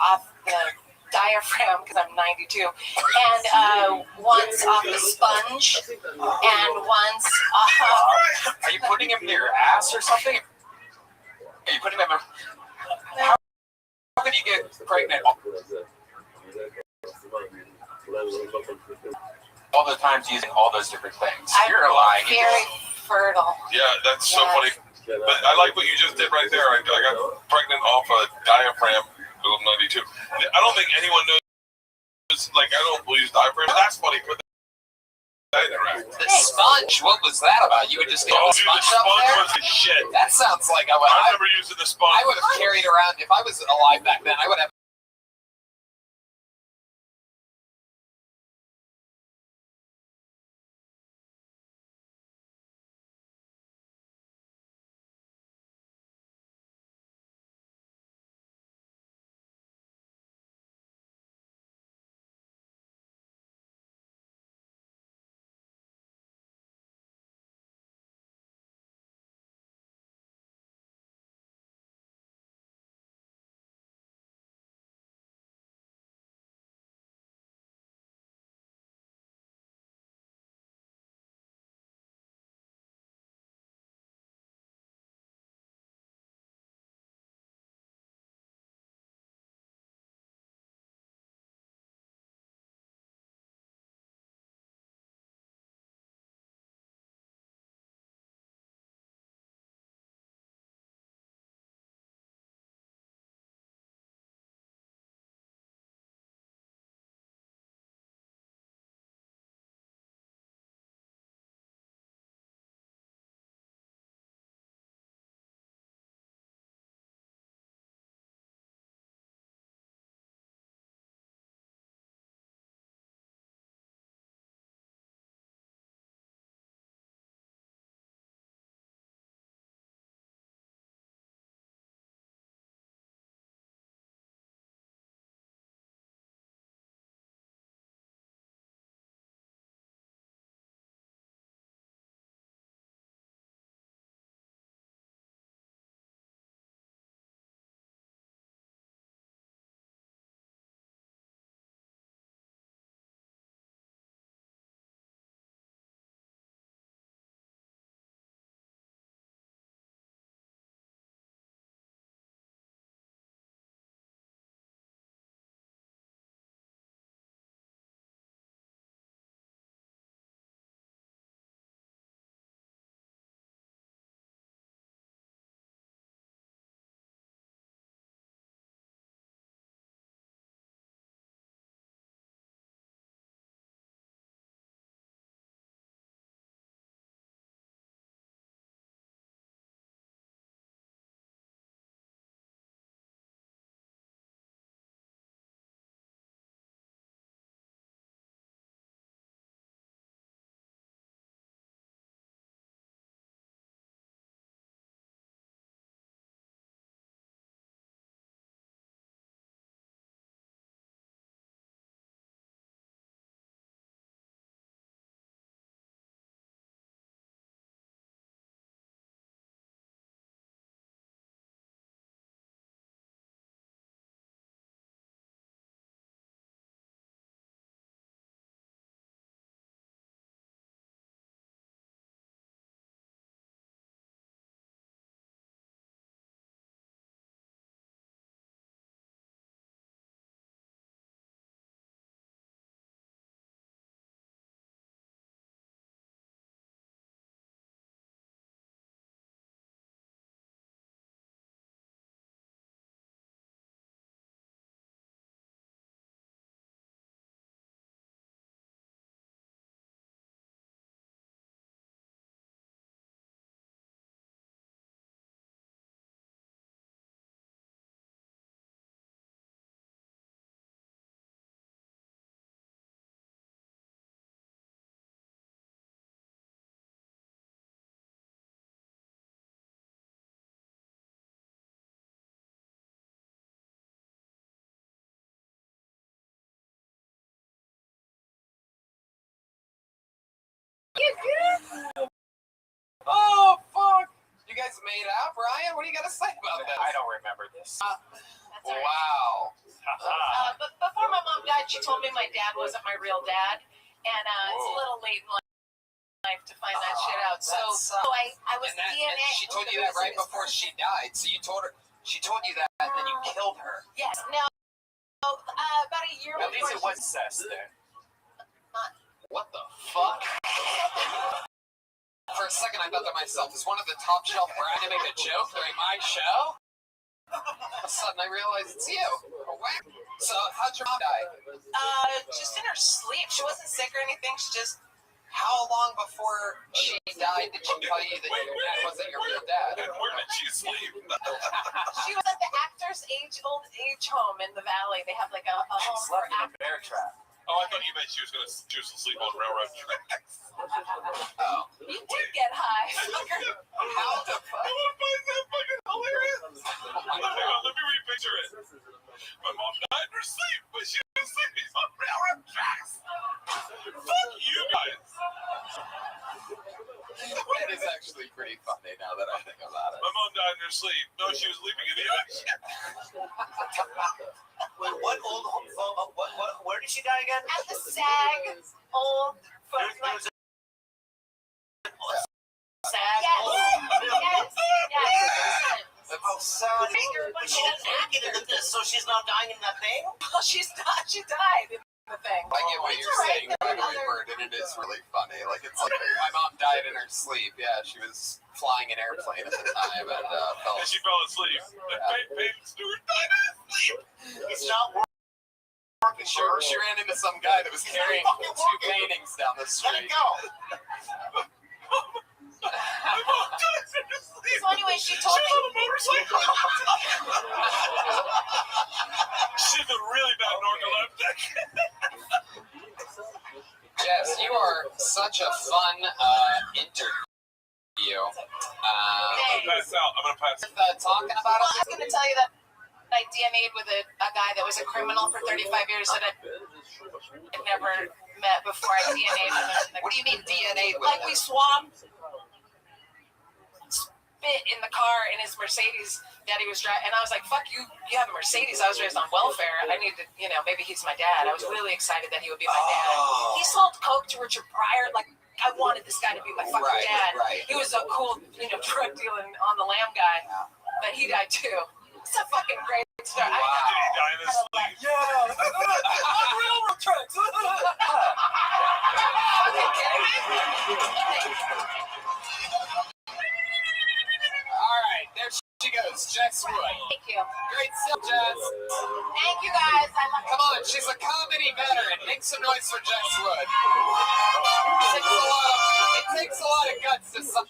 off the diaphragm because I'm 92, and once off the sponge, and once off. Are you putting him near your ass or something? Are you putting him in? How can you get pregnant all the times using all those different things? You're lying. Very fertile. Yeah, that's so funny. But I like what you just did right there. I got pregnant off a diaphragm. I'm 92. I don't think anyone knows. Like, I don't use diaphragm. That's funny. But the sponge, what was that about? You would just get the sponge up there? Was the shit. That sounds like I remember using the sponge. I would have carried around, if I was alive back then, I would have Ryan, what do you got to say about this? I don't remember this. Wow. But before my mom died, she told me my dad wasn't my real dad, and it's a little late in life to find that shit out. So I was DNA. And she told you that right before she died. So she told you that, and then you killed her. Yes. Now, about a year At least it before. was incest then. What the fuck? For a second, I thought to myself, is one of the top shelf trying to make a joke during my show? All of a sudden, I realized it's you. So, how'd your mom die? Just in her sleep. She wasn't sick or anything. She just. How long before she died did she tell you that your dad wasn't your real dad? And where did she sleep? She was at the Actors Old Age Home in the Valley. They have like a home for actors. Bear trap. Oh, I thought you meant she was asleep on railroad tracks. Oh. You did get high. How the fuck? I want to find that fucking hilarious. Hang on, let me repicture it. My mom died in her sleep, but she was sleeping on railroad tracks. Fuck you guys. That is actually pretty funny now that I think about it. My mom died in her sleep. No, she was leaving in the ocean. Wait, what old home? Where did she die again? At the SAG old folks like. SAG. Yes. Oh, sorry. But she didn't make it into this, so she's not dying in that thing? Well, she's not. She died in the thing. I get what you're saying, Bird, and it is really funny. Like, it's like my mom died in her sleep. Yeah, she was flying an airplane at the time and fell And she fell asleep. Peyton Stewart died in his sleep. It's not working. She ran into some guy that was carrying 2 paintings down the street. Let it go. So anyway, she told me. She's on a motorcycle. She's a really bad narcoleptic. Jess, you are such a fun interview. I'm gonna pass out. Talking about I was going to tell you that I DNA'd with a guy that was a criminal for 35 years that I'd never met before I DNA'd with him. What do you mean DNA'd with Like him? we swapped spit in the car in his Mercedes that he was driving, and I was like, "Fuck you! You have a Mercedes." I was raised on welfare. I need to, maybe he's my dad. I was really excited that he would be my dad. He sold coke to Richard Pryor. Like I wanted this guy to be my fucking dad. Right. He was a cool, drug dealing on the lam guy, but he died too. It's a fucking great story. Wow. Did he die in his sleep? Yeah. On railroad tracks. Okay, kidding me? All right, there she goes, Jess Wood. Thank you. Great stuff, Jess. Thank you guys. I love Come on, she's a comedy veteran. Make some noise for Jess Wood. It takes a lot of guts to some.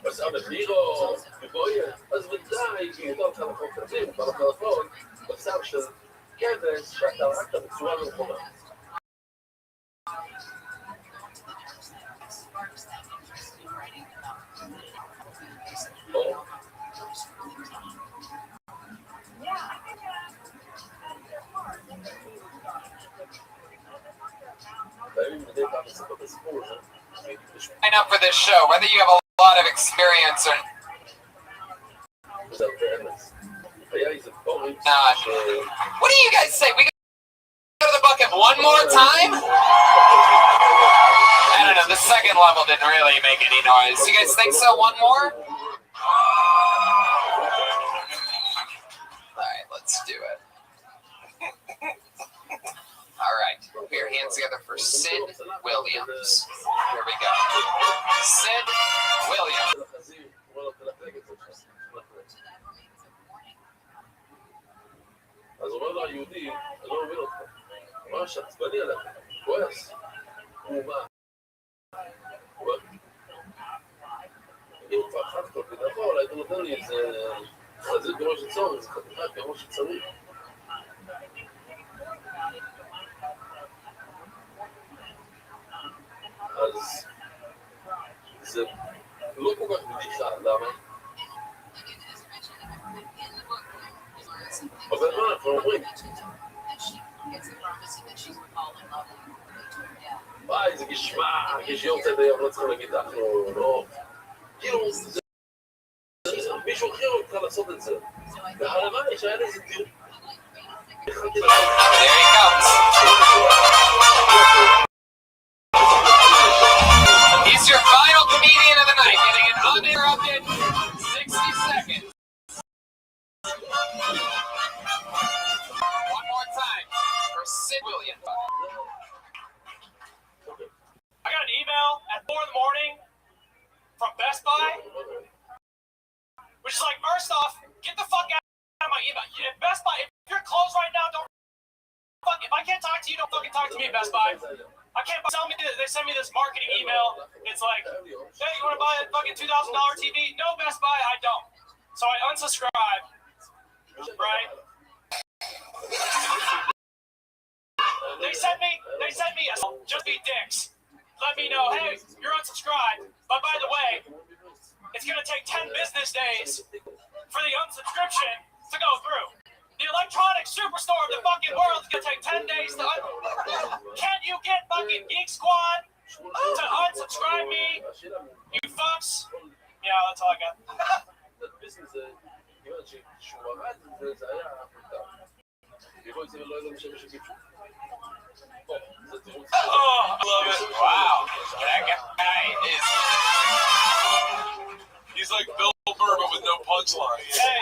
אז המחירו, ובואי, אז ודאי, כי יותר כמה חוקרים, במחלפון, בשר של כבש, שאתה הרגת בצורה לא נכונה. Sign up for this show, whether you have a lot of experience or not. What do you guys say? We go to the bucket one more time? I don't know, the second level didn't really make any noise. You guys think so? One more? Alright, let's do it. Alright, put your hands together for Sid Williams. Here we go. Sid Williams. אז אומר לו היהודי, אני לא מבין אותך. ממש עצבני עליך, כועס. הוא מה? אם כבר אחת כל כדבור, היית נותן לי איזה חזית בראש הצור, איזה חתיכה כמו שצריך. אז אומרים. וואי, זה גשמה, כשיוצא ביום לא צריכים להגיד אנחנו, לא... כאילו, מישהו הכיר אותך לעשות את זה. והלוואי שהיה לי איזה דיון. He's your final comedian of the night, getting an uninterrupted 60 seconds. One more time for Sid Williams. I got an email at 4 in the morning from Best Buy, which is like, first off, get the fuck out of my email. If Best Buy, if you're closed right now, don't fuck. If I can't talk to you, don't fucking talk to me, Best Buy. I can't tell me this. They send me this marketing email. It's like, hey, you want to buy a fucking $2,000 TV? No, Best Buy, I don't. So I unsubscribe. Right? They sent me a just be dicks. Let me know, hey, you're unsubscribed. But by the way, it's gonna take 10 business days for the unsubscription to go through. The electronic superstore of the fucking world is gonna take 10 days to Can you get fucking Geek Squad to unsubscribe me? You fucks? Yeah, that's all I got. Oh, I love it. Wow. That guy is... He's like Bill Burr, but with no punchline. Hey.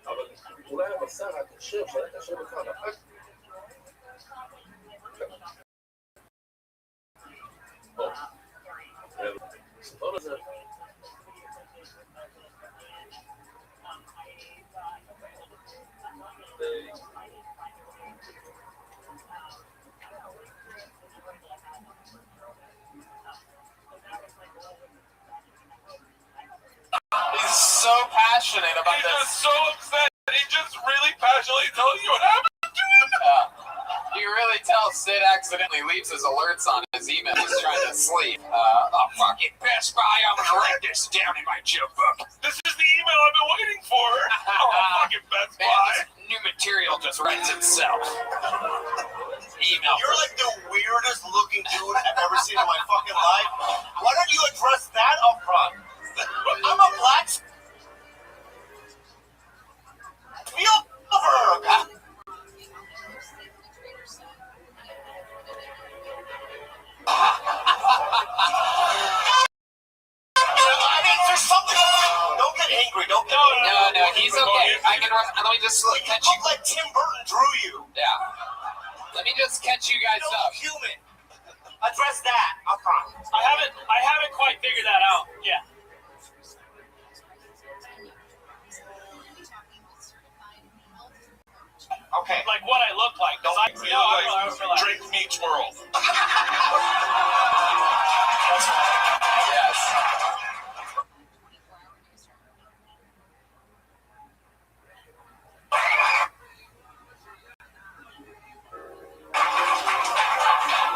אבל אולי הבשר הכשר שהיה קשה בך על החג ספור לזה He's so passionate about He's this. just so upset. He's just really passionately telling you what happened to him. You really tell Sid accidentally leaves his alerts on his email. He's trying to sleep. Oh, fucking Best Buy, I'm gonna write this down in my joke book. This is the email I've been waiting for. Fucking Best Buy. Man, this new material just writes itself. Email. You're like the weirdest looking dude I've ever seen in my fucking life. Why don't you address that up front? I'm a black Spielberg. I mean, there's something. Don't get angry. Don't get angry. No, he's okay. I can. Let me just catch you. Look like Tim Burton drew you. Yeah. Let me just catch you guys up. Human. Address that up front. I haven't quite figured that out. Yeah. Okay. Like what I look like. Don't I like Drake meets World. Yes.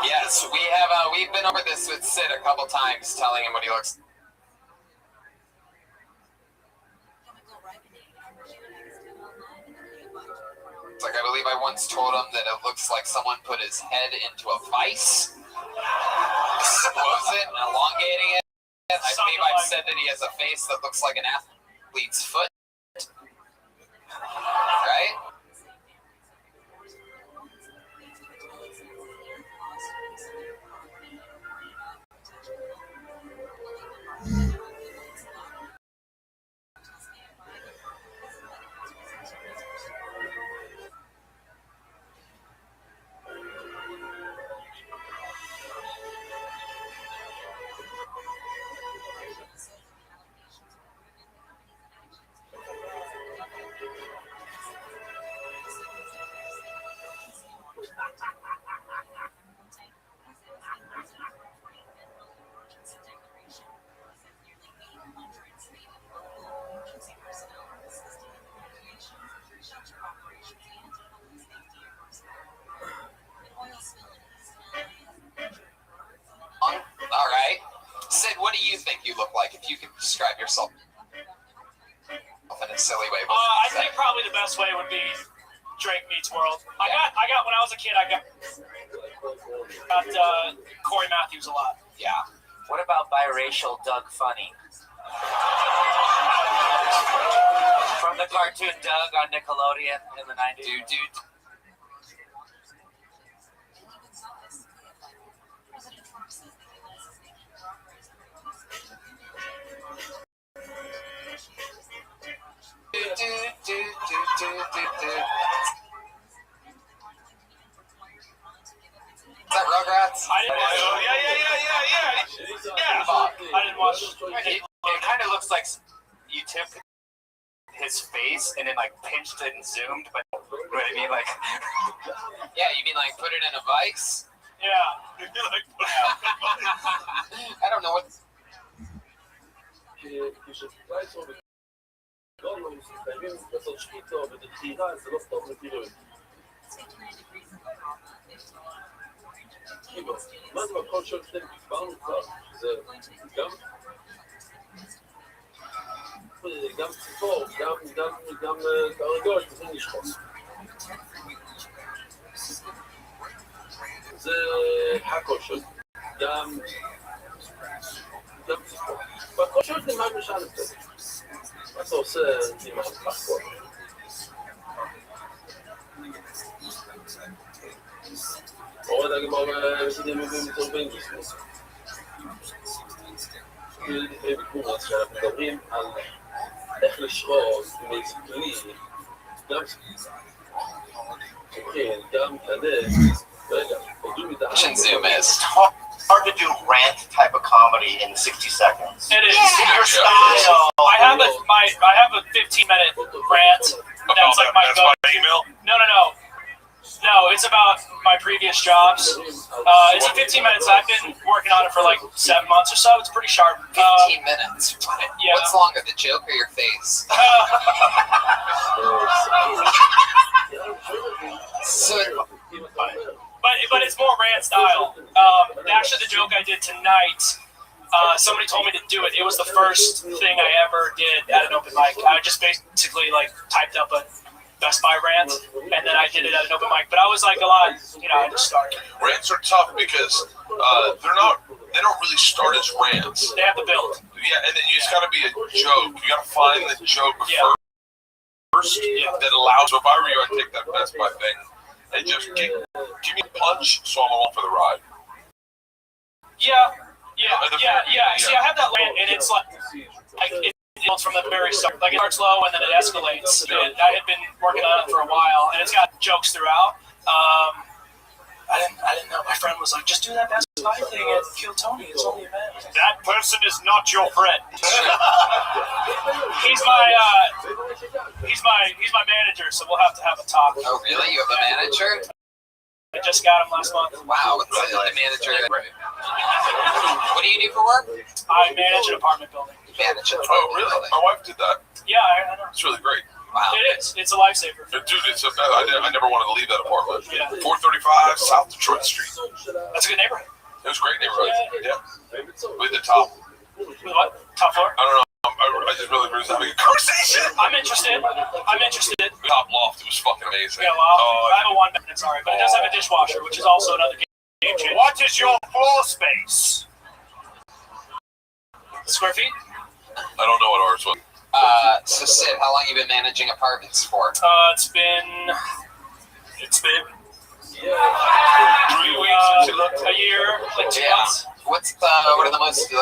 Yes, we've been over this with Sid a couple times, telling him what he looks. It's like I believe I once told him that it looks like someone put his head into a vice, expose it and elongating it. I believe I've said that he has a face that looks like an athlete's foot. Right? think you look like if you could describe yourself in a silly way? I think probably the best way would be Drake meets World. I got when I was a kid. I got Corey Matthews a lot. Yeah. What about biracial Doug Funny? From the cartoon Doug on Nickelodeon in the 90s. Dude. Is that Rugrats? I didn't watch. Yeah. I didn't watch. It kind of looks like you took his face and then like pinched it and zoomed, but you know what I mean? Like, yeah, you mean like put it in a vice? Yeah. I don't know what. מה זה בכל שעות שאתם דיברנו כבר? זה גם ציפור, גם קרגול, צריכים לשחוט. זה הקושר, גם ציפור. בכל שעות זה משהו שאני עושה. מה אתה עושה עם החפות? עוד הגמר מסידים ובמצור באינגליסמוס. ביקורס שאנחנו מדברים על איך לשחוט עם איזה כלי, גם כזה, רגע, עודו מדי. Zoom is. Hard to do rant type of comedy in 60 seconds. It is. Yeah. Your style. I have a 15-minute rant. That's like my email. No, it's about my previous jobs. It's a 15 minutes. I've been working on it for like 7 months or so. It's pretty sharp. 15 minutes? Yeah. What's longer, the joke or your face? But it's more rant style. Actually, the joke I did tonight, somebody told me to do it. It was the first thing I ever did at an open mic. I just basically like typed up a Best Buy rant, and then I did it at an open mic. But I was like I just started. Rants are tough because they don't really start as rants. They have to build. Yeah, and then it's got to be a joke. You got to find the joke first that allows. So if I were you, I'd take that Best Buy thing and just give me a punch, so I'm along for the ride. Yeah. See, I have that rant, and it's like it builds from the very start. Like it starts low and then it escalates. And I had been working on it for a while, and it's got jokes throughout. I didn't know. My friend was like, "Just do that Best Buy thing and kill Tony. It's only a man." That person is not your friend. He's my manager, so we'll have to have a talk. Oh, really? You have a manager? I just got him last month. Wow, what's a manager? What do you do for work? I manage an apartment building. Oh, really? My wife did that. Yeah, I know. It's really great. Wow. It is. It's a lifesaver. Dude, it's a bad. I never wanted to leave that apartment. Yeah. 435 South Detroit Street. That's a good neighborhood. It was a great neighborhood. Yeah. With the top. With what? Top floor? I don't know. I just really was having a conversation. I'm interested. The top loft, it was fucking amazing. Yeah, well, I have a one bed, it's alright, but it does have a dishwasher, which is also another game changer. What is your floor space? Square feet? I don't know what ours was. So Sid, how long have you been managing apartments for? It's been 3 weeks, a year, like 2 months. What are the most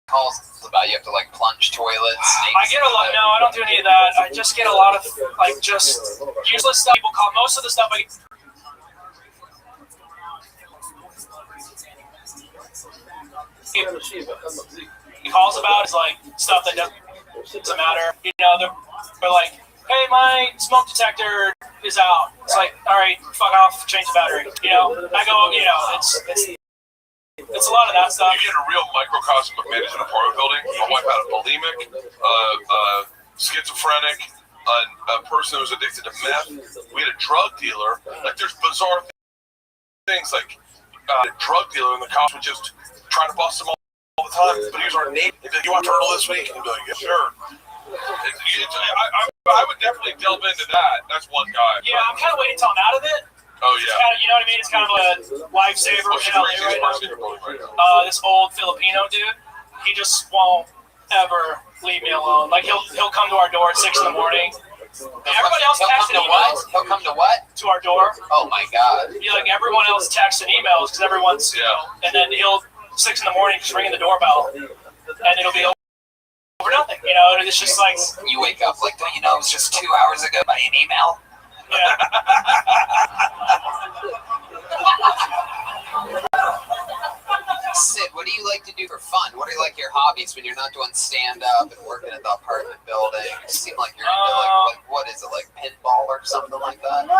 calls about? You have to like plunge toilets. I get a lot. No, I don't do any of that. I just get a lot of like just useless stuff. People call most of the stuff I get. He calls about is like stuff that doesn't matter. You know, they're like, "Hey, my smoke detector is out." It's like, all right, fuck off, change the battery. You know, I go, it's a lot of that stuff. You get a real microcosm of managing an apartment building. My wife had a bulimic, schizophrenic, a person who was addicted to meth. We had a drug dealer. Like, there's bizarre things like a drug dealer, and the cops would just try to bust them all the the time, but he was our neighbor. He'd be like, you want turtle this week? And he'd be like, yeah, sure. I would definitely delve into that. That's one guy. Yeah, I'm kind of waiting until I'm out of it. Oh, yeah. Kind of, you know what I mean? It's kind of a lifesaver. What's the craziest person you're going right now? This old Filipino dude, he just won't ever leave me alone. Like, he'll come to our door at 6 in the morning. And everybody else texts and emails. He'll come to what? To our door. Oh my God. Like everyone else texts and emails because everyone's, you know, and then he'll 6 in the morning just ringing the doorbell, and it'll be over nothing. You know, and it's just like you wake up like, don't you know, it was just 2 hours ago by an email. Yeah. Sid, what do you like to do for fun? What are like your hobbies when you're not doing stand-up and working at the apartment building? You seem like you're into like what is it, like pinball or something like that? No.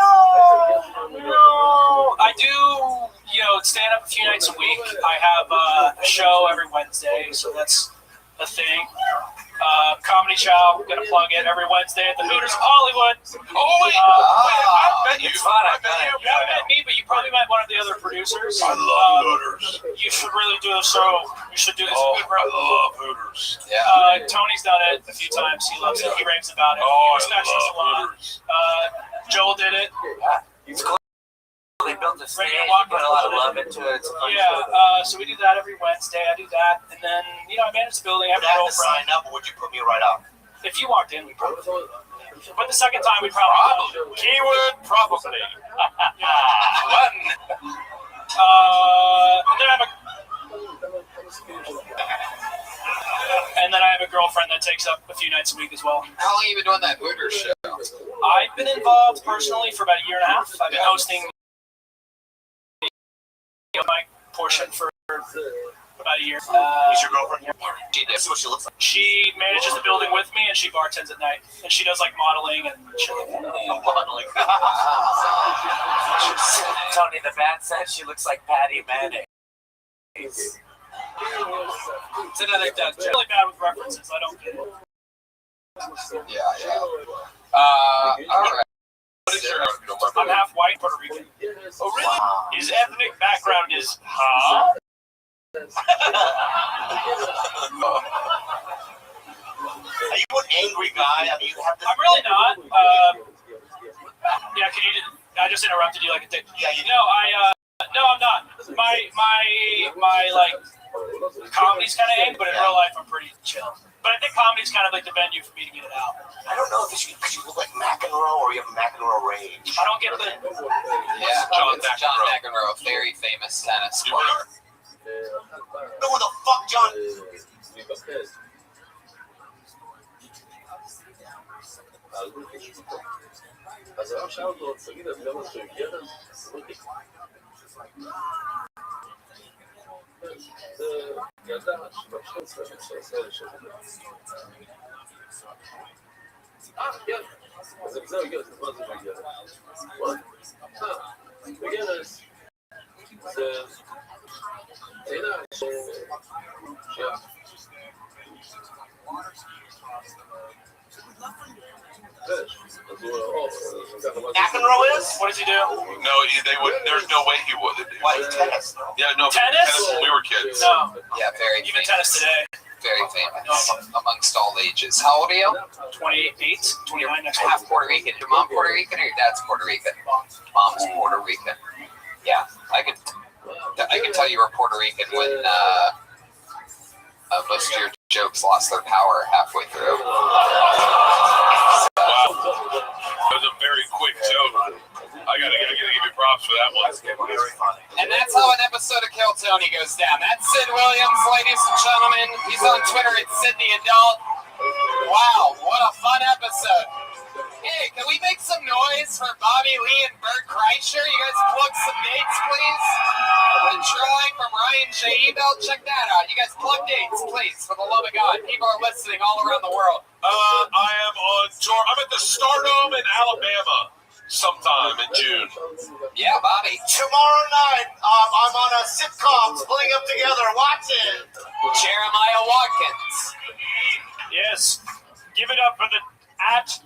I do, you know, stand up a few nights a week. I have a show every Wednesday, so that's a thing. Comedy Chow, gonna plug it every Wednesday at the Hooters of Hollywood. Oh wait, I've met you. I met you. You haven't met me, but you probably met one of the other producers. I love Hooters. You should really do a show. You should do this. I love Hooters. Yeah. Tony's done it a few times. He loves it. He raves about it. Oh, he respects us a lot. Joel did it. It's cool. They built a stage, put a lot of love into it. So we do that every Wednesday. I do that, and then you know I manage the building. I have a girlfriend. Sign up, or would you put me right out? If you walked in, we probably would. But the second time, we probably would. Keyword probably. One. And then I have a girlfriend that takes up a few nights a week as well. How long have you been doing that Hooters show? I've been involved personally for about a year and a half. I've been hosting my portion for about a year. Is your girlfriend here? She does. See what she looks like. She manages the building with me, and she bartends at night. And she does like modeling and shit like that. Modeling. Tony, the band said she looks like Patty Mayonnaise. It's another Doug. I'm really bad with references. I don't get it. Yeah. All right. What is your? I'm half white Puerto Rican. Oh really? Wow. His ethnic background is Are you an angry guy? I mean, you have this. I'm really not. Yeah, can you? I just interrupted you like a dick. Yeah, you know. No, I'm not. My like comedy's kind of angry, but in real life I'm pretty chill. But I think comedy's kind of like the venue for me to get it out. I don't know if it's because you look like McEnroe or you have McEnroe range. I don't get the. Yeah, John McEnroe, very famous tennis player. Know who the fuck John? McEnroe is? What does he do? No, they would. There's no way he would. Why? Tennis. Yeah, no. Tennis when we were kids. No. Yeah, very Even famous. tennis today. Very famous amongst all ages. How old are you? 28, 29 next Half Puerto Rican. Your mom Puerto Rican or your dad's Puerto Rican? Mom's Puerto Rican. Yeah, I could tell you were Puerto Rican when most of your jokes lost their power halfway through. Wow, that was a very quick joke. I gotta give you props for that one. Very funny. And that's how an episode of Kill Tony goes down. That's Sid Williams, ladies and gentlemen. He's on Twitter at Sydney Adult. Wow, what a fun episode. Hey, can we make some noise for Bobby Lee and Bert Kreischer? You guys plug some dates, please. The Troy from Ryan J. Ebel, check that out. You guys plug dates, please, for the love of God. People are listening all around the world. I am on tour. I'm at the Stardome in Alabama sometime in June. Yeah, Bobby. Tomorrow night, I'm on a sitcom, Pulling Up Together. Watch it. Jeremiah Watkins. Yes. Give it up for the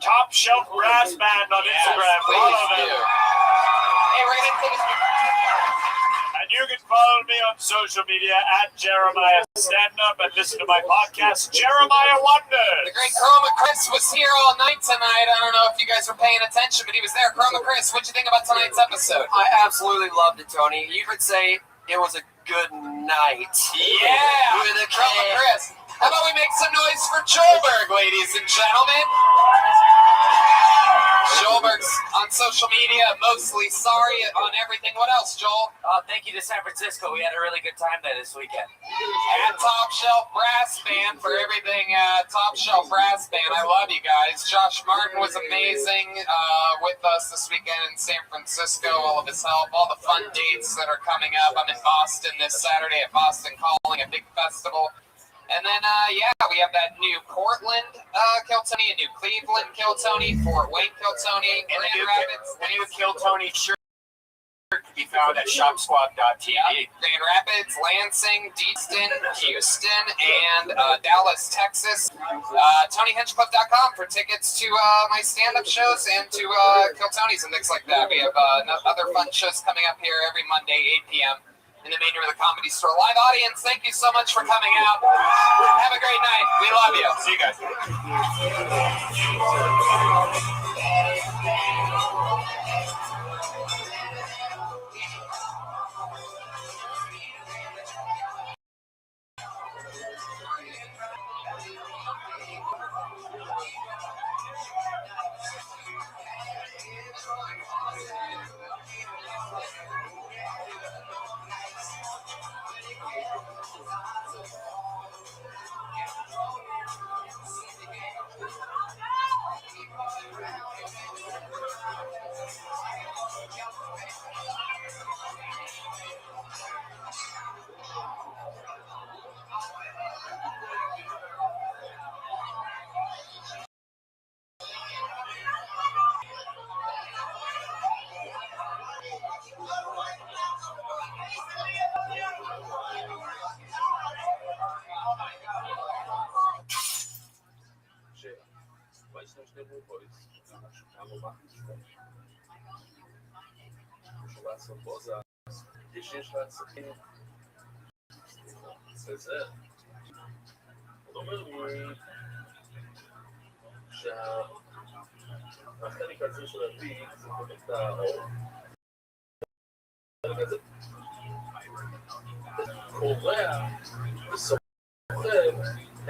@Top Shelf Brass Band on Instagram. Please Follow do. them. Hey, we're gonna take a... I And you can follow me on social media at Jeremiah Stand Up and listen to my podcast, Jeremiah Wonders. The great Chroma Chris was here all night tonight. I don't know if you guys were paying attention, but he was there. Chroma Chris, what'd you think about tonight's episode? I absolutely loved it, Tony. You could say it was a good night. Yeah, with the Chroma Chris. How about we make some noise for Joelberg, ladies and gentlemen? Joelberg's on social media, mostly sorry on everything. What else, Joel? Thank you to San Francisco. We had a really good time there this weekend. And Top Shelf Brass Band for everything. Top Shelf Brass Band, I love you guys. Josh Martin was amazing with us this weekend in San Francisco. All of his help, all the fun dates that are coming up. I'm in Boston this Saturday at Boston Calling, a big festival. And then, we have that new Portland Kill Tony, a new Cleveland Kill Tony, Fort Wayne Kill Tony, and Grand Rapids. The new Kill Tony shirt can be found at shopsquad.tv. Grand Rapids, Lansing, Deaston, Houston, and Dallas, Texas. TonyHinchcliffe.com for tickets to my stand-up shows and to Kill Tonys and things like that. We have other fun shows coming up here every Monday, 8 p.m. in the main room of the Comedy Store. Live audience, thank you so much for coming out. Have a great night. We love you. See you guys. שיש לעסקים וזה אומר לי שהחלק הזה של הביג זה באמת האור החלק הזה קורע וסוחב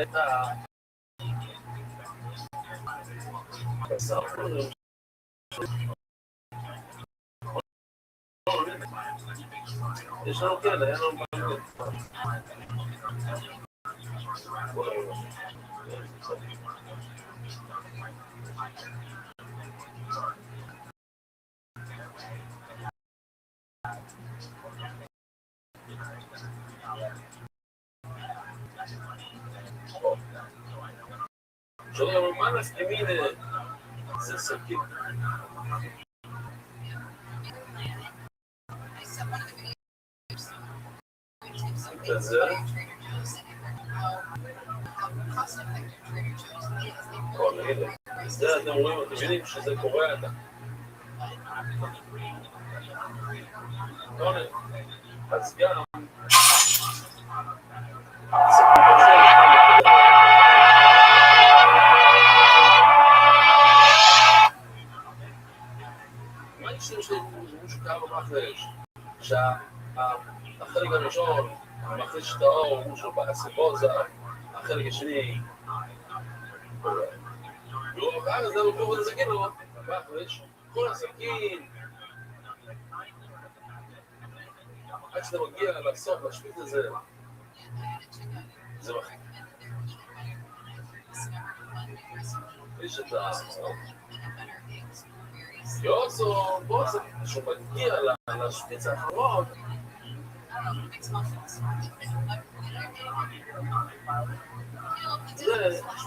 את הסרטון יש לנו כאלה, היה לנו פעמים Giorno romano stimine senza chi זה אתם רואים, אתם יודעים שזה קורה אתה אז גם מה יש לנו משהו קרה במחרש שהחלק הראשון מחליש את האור, הוא שהוא באסבוזה, החלק השני ואז זה הוא קורא לסכין לו מחליש, כל הסכין עד שאתה מגיע לסוף, לשפיט הזה זה מחליט יש את יוסו, בוא זה שהוא מגיע לשפיץ האחרון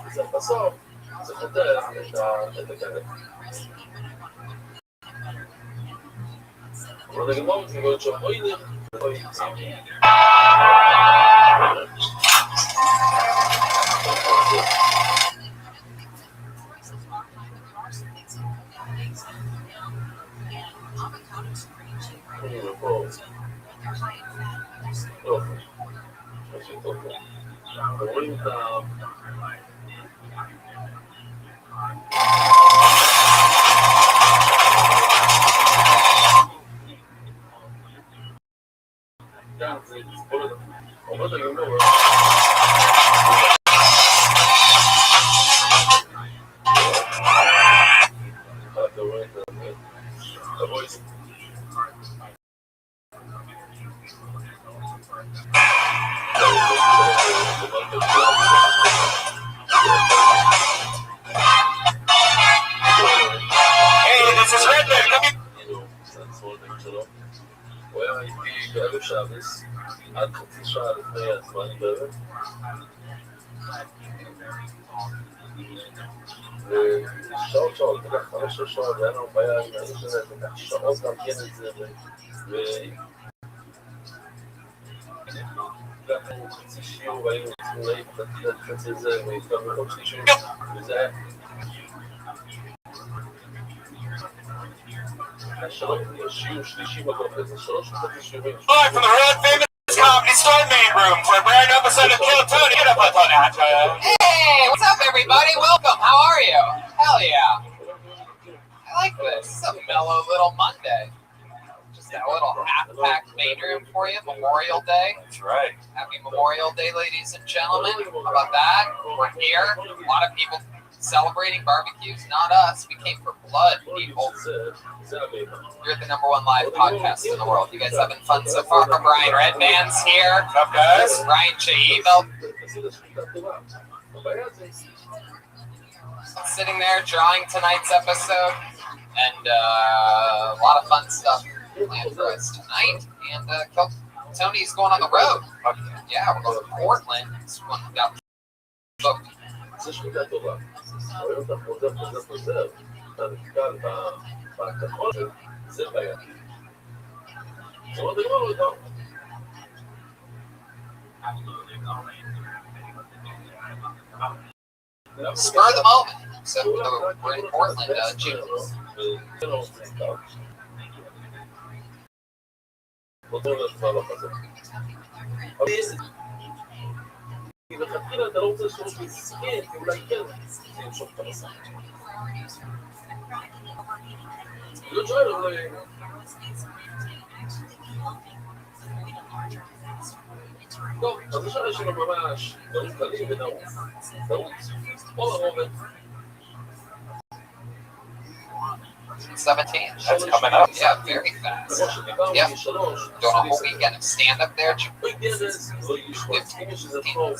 זה בסוף, זה חותר את הכלב. אבל נגמור, נגמור שם, אוי נראה, אוי נראה. רואים את ה... Hey, this is Redman. הוא היה איתי בערב שבס, עד חצי שעה לפני הזמן בערב. ושעות, לקח 5 שעות, והיה לנו בעיה עם האינטרנט, לקח שעות גם כן את זה, לקחנו חצי שיעור, והיינו צריכים להעיף חצי זה, והתקרנו עוד שלישים, וזה היה... Live from the Red Famous Comedy Store main room for a brand new episode of Kill Tony. Get up on that. Hey, what's up, everybody? Welcome. How are you? Hell yeah. I like this. It's a mellow little Monday. Just a little half-packed main room for you. Memorial Day. That's right. Happy Memorial Day, ladies and gentlemen. How about that? We're here. A lot of people celebrating barbecues, not us. We came for blood, people. You're the #1 live podcast in the world. You guys having fun so far? Brian Redman's here. What's up, guys? Ryan Chaibel. Sitting there drawing tonight's episode. And a lot of fun stuff planned for us tonight. And Tony's going on the road. Yeah, we're going to Portland. This one got booked. זה שמידה טובה. רואים אותך חוזר, אתה נתקל בכחול, זה בעיה. זה מאוד דבר אותו. Spur of the moment. So we're in Portland, June. כי בכתחילה אתה לא רוצה לשמוש מסכן, כי אולי כן זה ימשוך את המסע. לא שואל, אולי... טוב, אז השאלה שלנו ממש דברים קלים ונעוץ. או הרובד. 17. That's coming up. Yeah, very fast. Yep. Doing a whole weekend of stand-up there. 15th,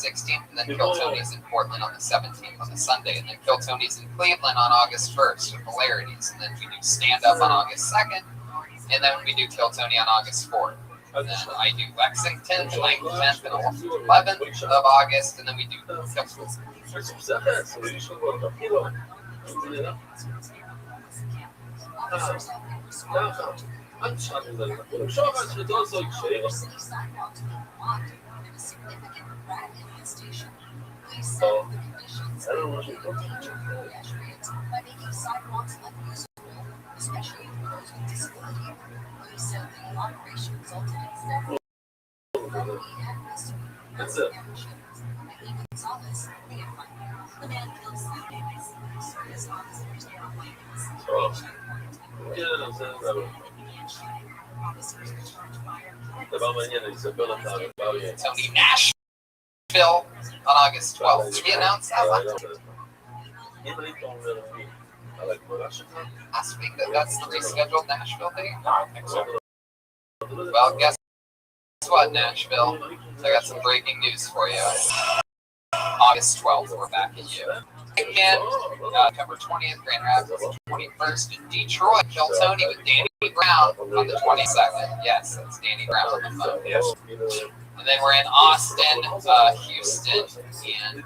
16th, and then Kill Tony's in Portland on the 17th on the Sunday, and then Kill Tony's in Cleveland on August 1st with Hilarities, and then we do stand-up on August 2nd, and then we do Kill Tony on August 4th. And then I do Lexington, the 9th, 10th, and 11th of August, and then we do Kill That's it. Tony Nashville on August 12th. Did we announce that last week that that's the rescheduled Nashville date? No, I think so. Well, guess what, Nashville? I got some breaking news for you. August 12th, we're back at you. Again, September 20th, Grand Rapids, 21st in Detroit. Kill Tony with Danny Brown on the 22nd. Yes, that's Danny Brown on the phone. Yes. And then we're in Austin, Houston, and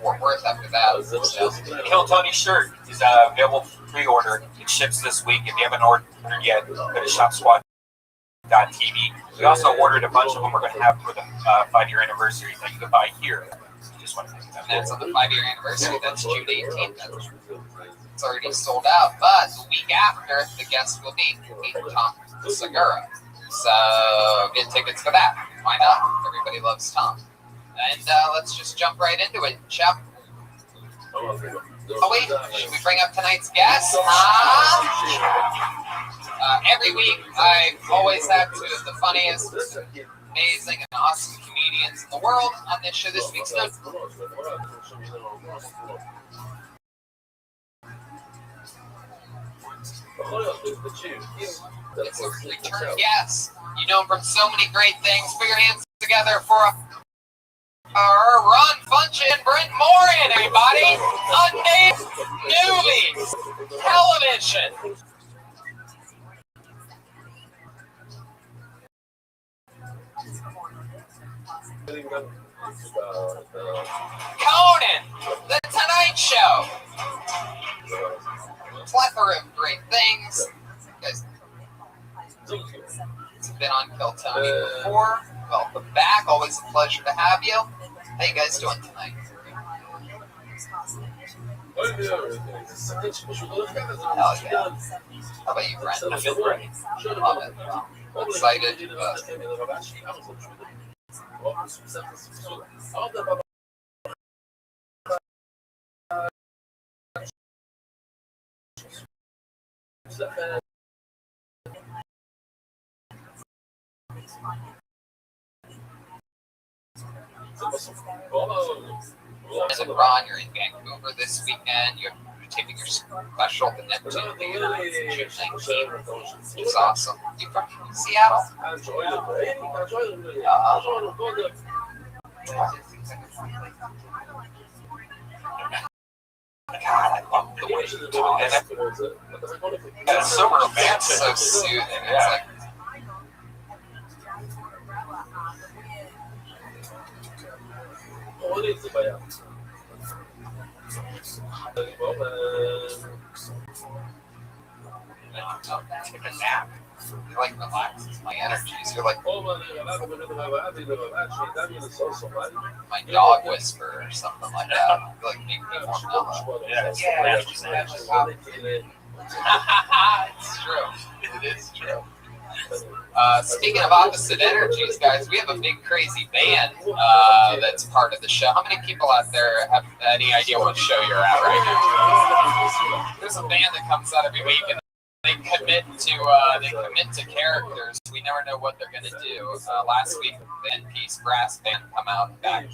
Fort Worth after that. So. Kill Tony shirt is available for pre-order. It ships this week. If you haven't ordered yet, go to shopsquad.tv. We also ordered a bunch of them we're going to have for the 5-year anniversary that you can buy here. Just want to think about that's on the 5-year anniversary. That's June 18th. it's already sold out. But the week after, the guest will be Tom Segura. So get tickets for that. Why not? Everybody loves Tom. And let's just jump right into it, Chef. Oh wait, should we bring up tonight's guest? Every week, I always have two of the funniest, amazing, and awesome comedians in the world on this show. This week's no. It's a return guest. You know him from so many great things. Put your hands together for Ron Funchen and Brent Morin, everybody. Unnamed Movies Television. Conan, The Tonight Show. Plethora of great things. You guys have been on Kill Tony before. Welcome back. Always a pleasure to have you. How you guys doing tonight? Hell yeah. How about you, Brent? I feel great. Love it. I'm excited. And Ron, you're in Vancouver this weekend. You're taping your special, the Neptune Theater, June 19th. It's awesome. You from Seattle? God, I love the way you talk. It's so romantic, so soothing. It's like. Take a nap. It like relaxes my energies. You're like my dog whisper or something like that. You like make me more mellow. Yeah, it's true. It is true. Speaking of opposite energies, guys, we have a big crazy band that's part of the show. How many people out there have any idea what show you're at right now? There's a band that comes out every week and they commit to characters. We never know what they're gonna do. Last week, the N-Piece Brass Band come out and back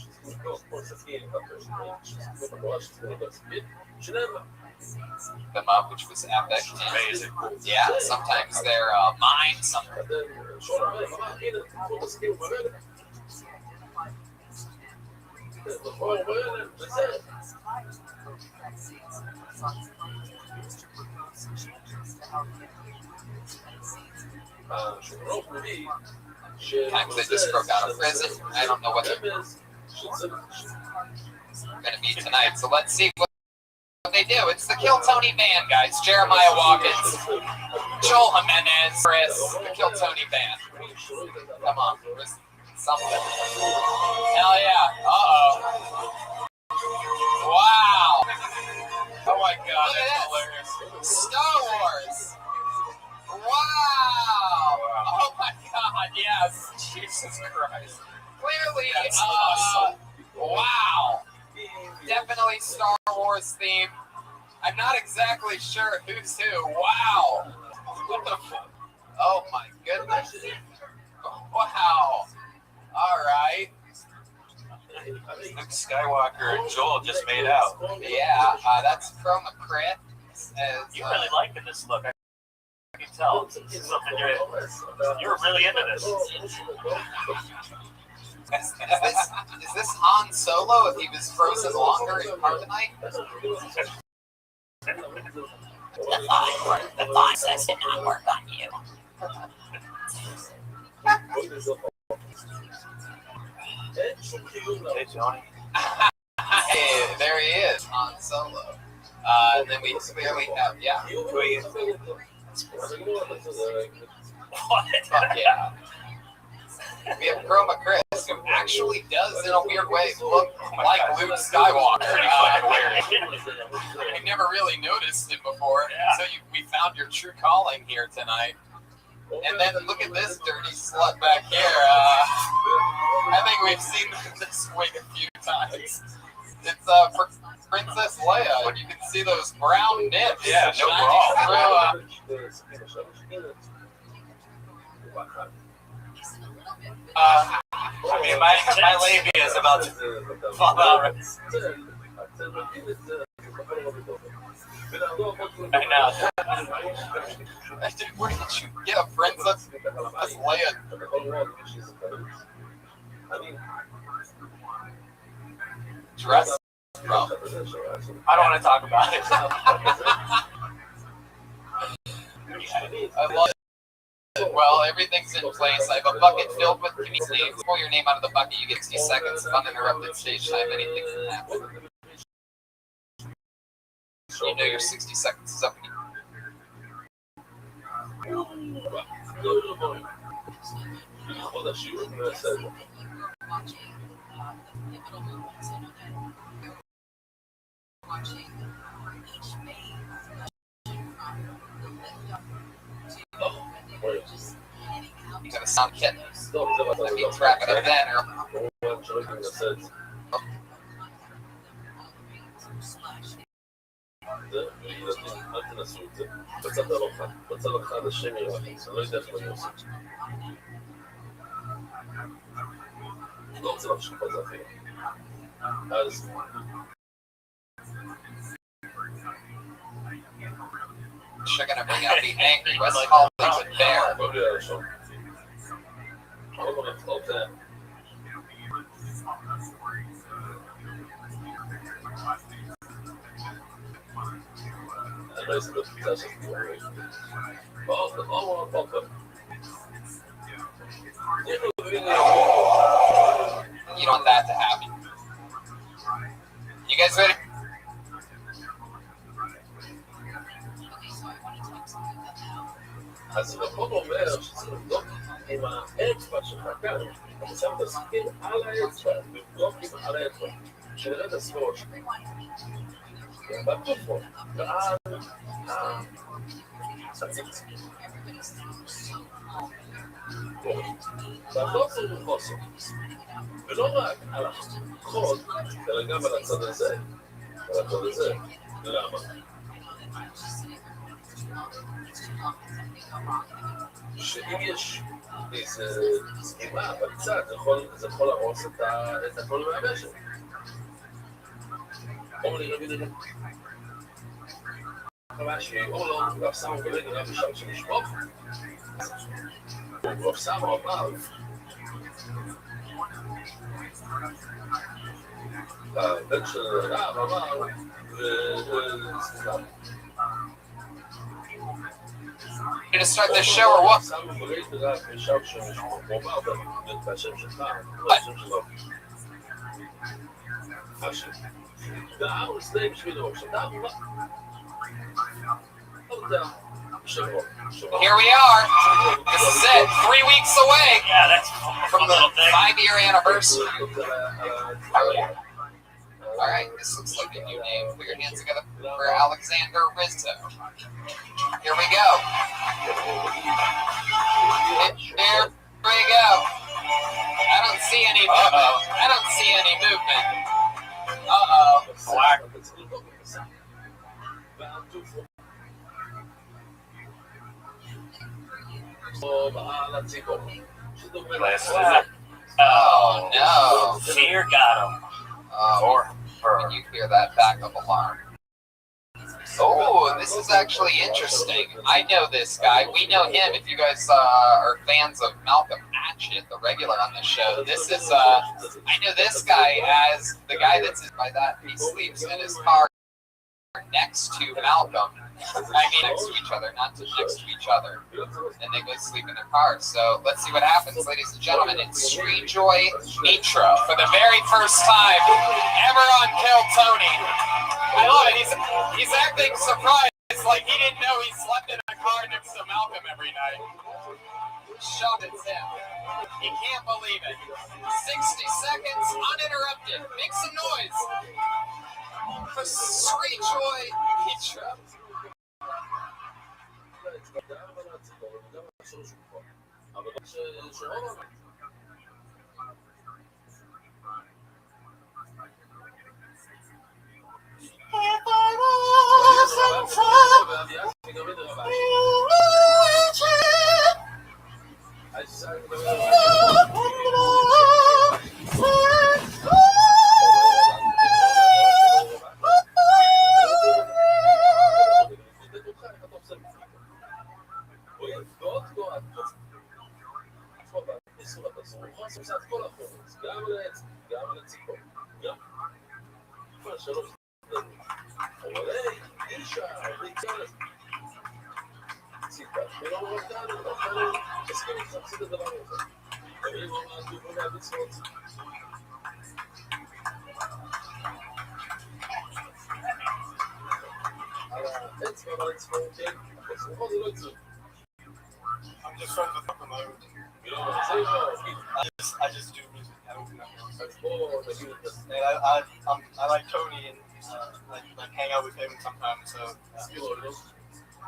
them up, which was epic. Amazing. Yeah, sometimes they're mine, sometimes. Times they just broke out of prison. I don't know what they're going to be tonight, so let's see what they do. It's the Kill Tony Band, guys. Jeremiah Watkins, Joel Jimenez, Chris, the Kill Tony Band. Come on, Chris. Something. Hell yeah. Uh-oh. Wow. Oh my God, that's hilarious. Star Wars. Wow. Oh my God, yes. Jesus Christ. Clearly, awesome. Wow. Definitely Star Wars theme. I'm not exactly sure who's who. Wow. What the fuck? Oh my goodness. Wow. All right. Luke Skywalker and Joel just made out. Yeah, that's Chroma Crit. You're really liking this look. I can tell. This is something you're really into this. Is this Han Solo if he was frozen longer in Carbonite? The process did not work on you. Hey, Johnny. Hey, there he is, Han Solo. And then we clearly have, yeah. Fuck yeah. We have Chroma Chris. costume actually does, in a weird way, look like Luke Skywalker. I never really noticed it before, so we found your true calling here tonight. And then look at this dirty slut back here. I think we've seen this wig a few times. It's for Princess Leia, and you can see those brown nips. Yeah, no problem. I mean, my labia is about to fall out. I know. Where did you get a Princess Leia? Dress from? I don't want to talk about it. I love it. Well, everything's in place. I have a bucket filled with community. Pull your name out of the bucket. You get 60 seconds of uninterrupted stage time. Anything can happen. You know your 60 seconds is up. You got a sound kit. That means wrap it up then, or she's gonna bring out the angry West Hollywood bear. You don't want that to happen. You guys ready? אז החוק אומר שצריך לבדוק עם האצבע שלך כאן, אתה שם את הסכין על האצבע, לבדוק על האצבע, שנראה את הספורט שלך. בטופו, ועל הציץ. והחוסר הוא חוסר. ולא רק על החוד, אלא גם על הצד הזה, על הצד הזה. למה? שאם יש איזה סגימה בצד, זה יכול להרוס את הכל מהמשק. או נראה בדיוק. משהו, או לא, רב סמו בלגן, רב שם שמשפוך. רב סמו אמר, הבן של רב אמר, You gonna start this show or what? Here we are. This is it. 3 weeks away. Yeah, that's from the 5-year anniversary. Oh, yeah. All right, this looks like a new name. Put your hands together for Alexander Rizzo. Here we go. Here we go. I don't see any movement. I don't see any movement. Uh-oh. Black. Oh, no. Fear got him. Can you hear that backup alarm? Oh, this is actually interesting. I know this guy. We know him. If you guys are fans of Malcolm Hatchett, the regular on the show, this is, I know this guy as the guy that's by that. He sleeps in his car next to Malcolm. I mean, next to each other, not next to each other. And they go sleep in their cars. So let's see what happens, ladies and gentlemen. It's Streetjoy Mitra for the very first time ever on Kill Tony. I love it. He's acting surprised, like he didn't know he slept in a car next to Malcolm every night. Shove it, Tim. He can't believe it. 60 seconds uninterrupted. Make some noise for Sweet Joy Mitra. I'm just friends with them. I just do music. I don't do nothing else. And I like Tony and like hang out with him sometimes. So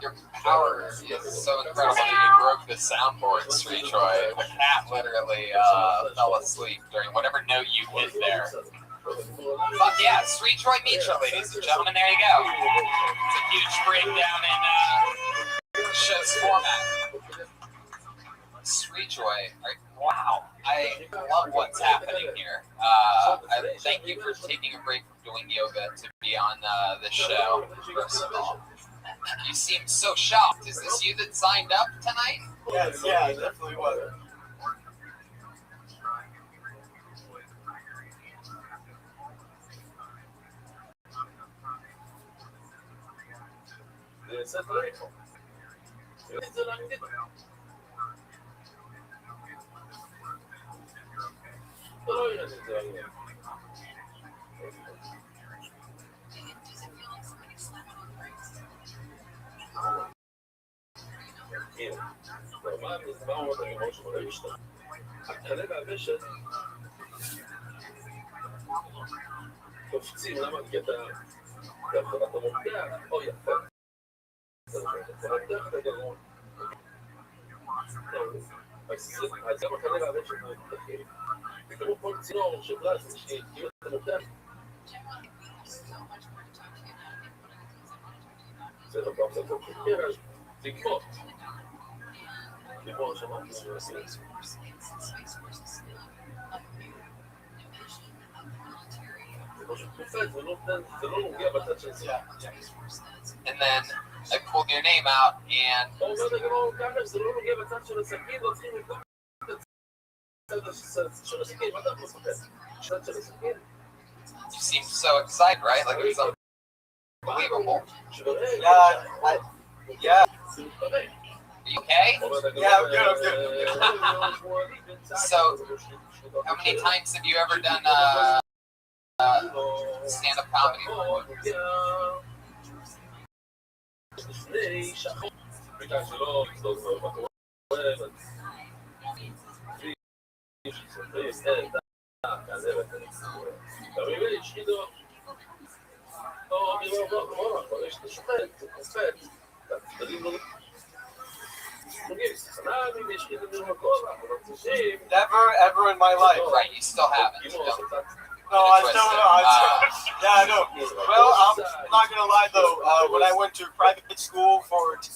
Your power is so incredible. You broke the soundboard, Sweet Troy. The cat literally fell asleep during whatever note you hit there. Fuck yeah, Sweet Troy Mitra, ladies and gentlemen. There you go. It's a huge breakdown in show's format. Sweet Joy, wow, I love what's happening here. I thank you for taking a break from doing yoga to be on this show, first of all. You seem so shocked. Is this you that signed up tonight? yes, yeah, it definitely was. קופצים, למה? כי אתה מותח, או יפה. אתה מותח את הגרון. אז גם הקנה והבן שלנו מותחים. פתאום כל צינור שבלז, כאילו אתה מותח. זה לא פעם זה טוב של קרש, לגמור. לגמור שמעתי שעושים את זה. And then I pulled your name out and you seem so excited, right? Like it was unbelievable. Yeah. Are you okay? Yeah, I'm good. So, how many times have you ever done stand-up comedy? Never, ever in my life. Right, you still haven't. No, I still know. Yeah, I know. Well, I'm not gonna lie though. When I went to private school for 10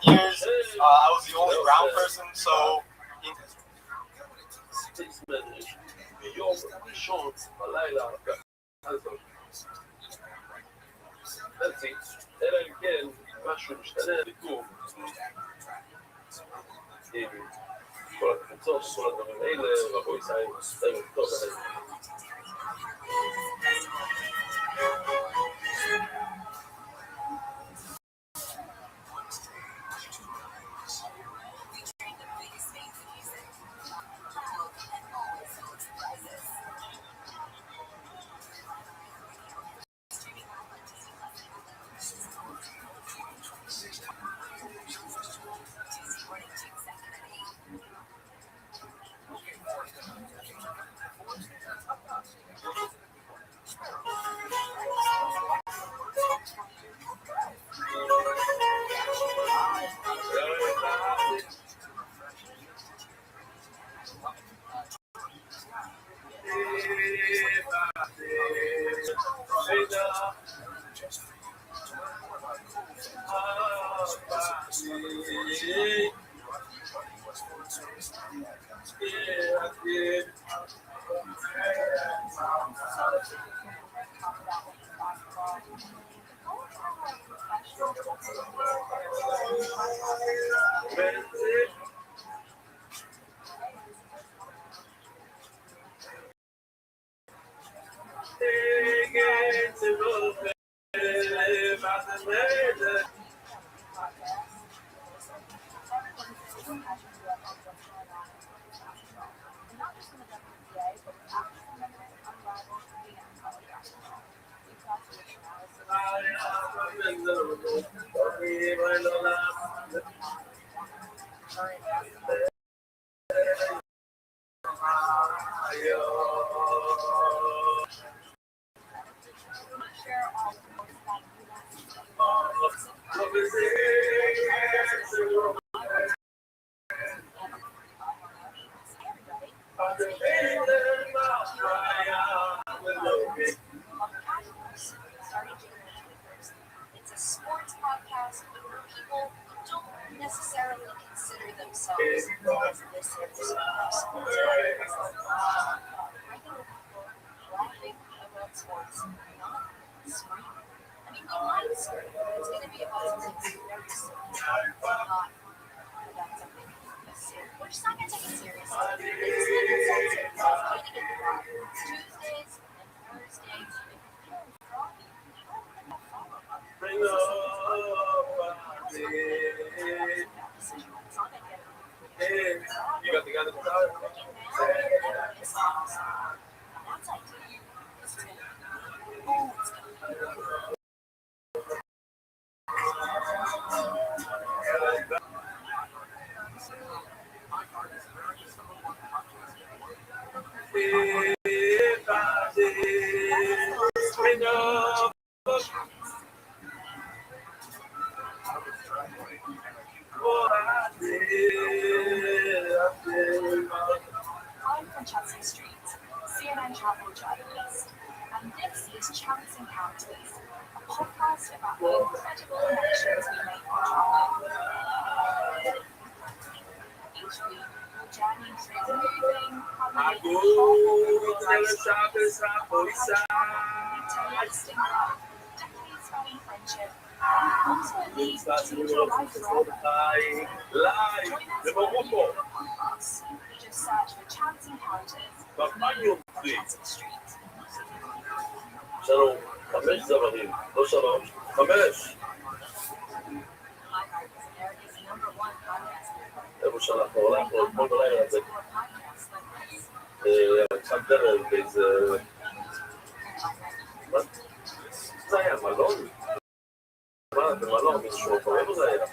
years, I was the only brown person. So. כל הקבוצות, כל הדברים האלה, רבו ישראל, סתם טוב. It's a sports podcast where people don't necessarily consider themselves as listeners of sports. Regular people laughing about sports, not screaming. I mean, you might scream, but it's going to be about something very serious, not about something serious. We're just not going to take it seriously. It's not going to take it seriously. It's going to get wrong. Tuesdays and Thursdays, if you're feeling froggy, You got the guy at the top? I'm Francesca Street, CNN travel journalist, and this is Chance Encounters, a podcast about the incredible connections we make on travel. Each week, we'll journey through the moving, lasting love, decades-spanning friendship, and also leads to your life forever. Join us wherever you get podcasts. Just search for Chance Encounters. Francesca Street. שלום, 5 זמרים, לא 3, 5. איפה שאנחנו הולכנו, אתמול בלילה הזה. קצת דרך באיזה... מה? זה היה מלון? מה, במלון, באיזשהו מקום, איפה זה היה?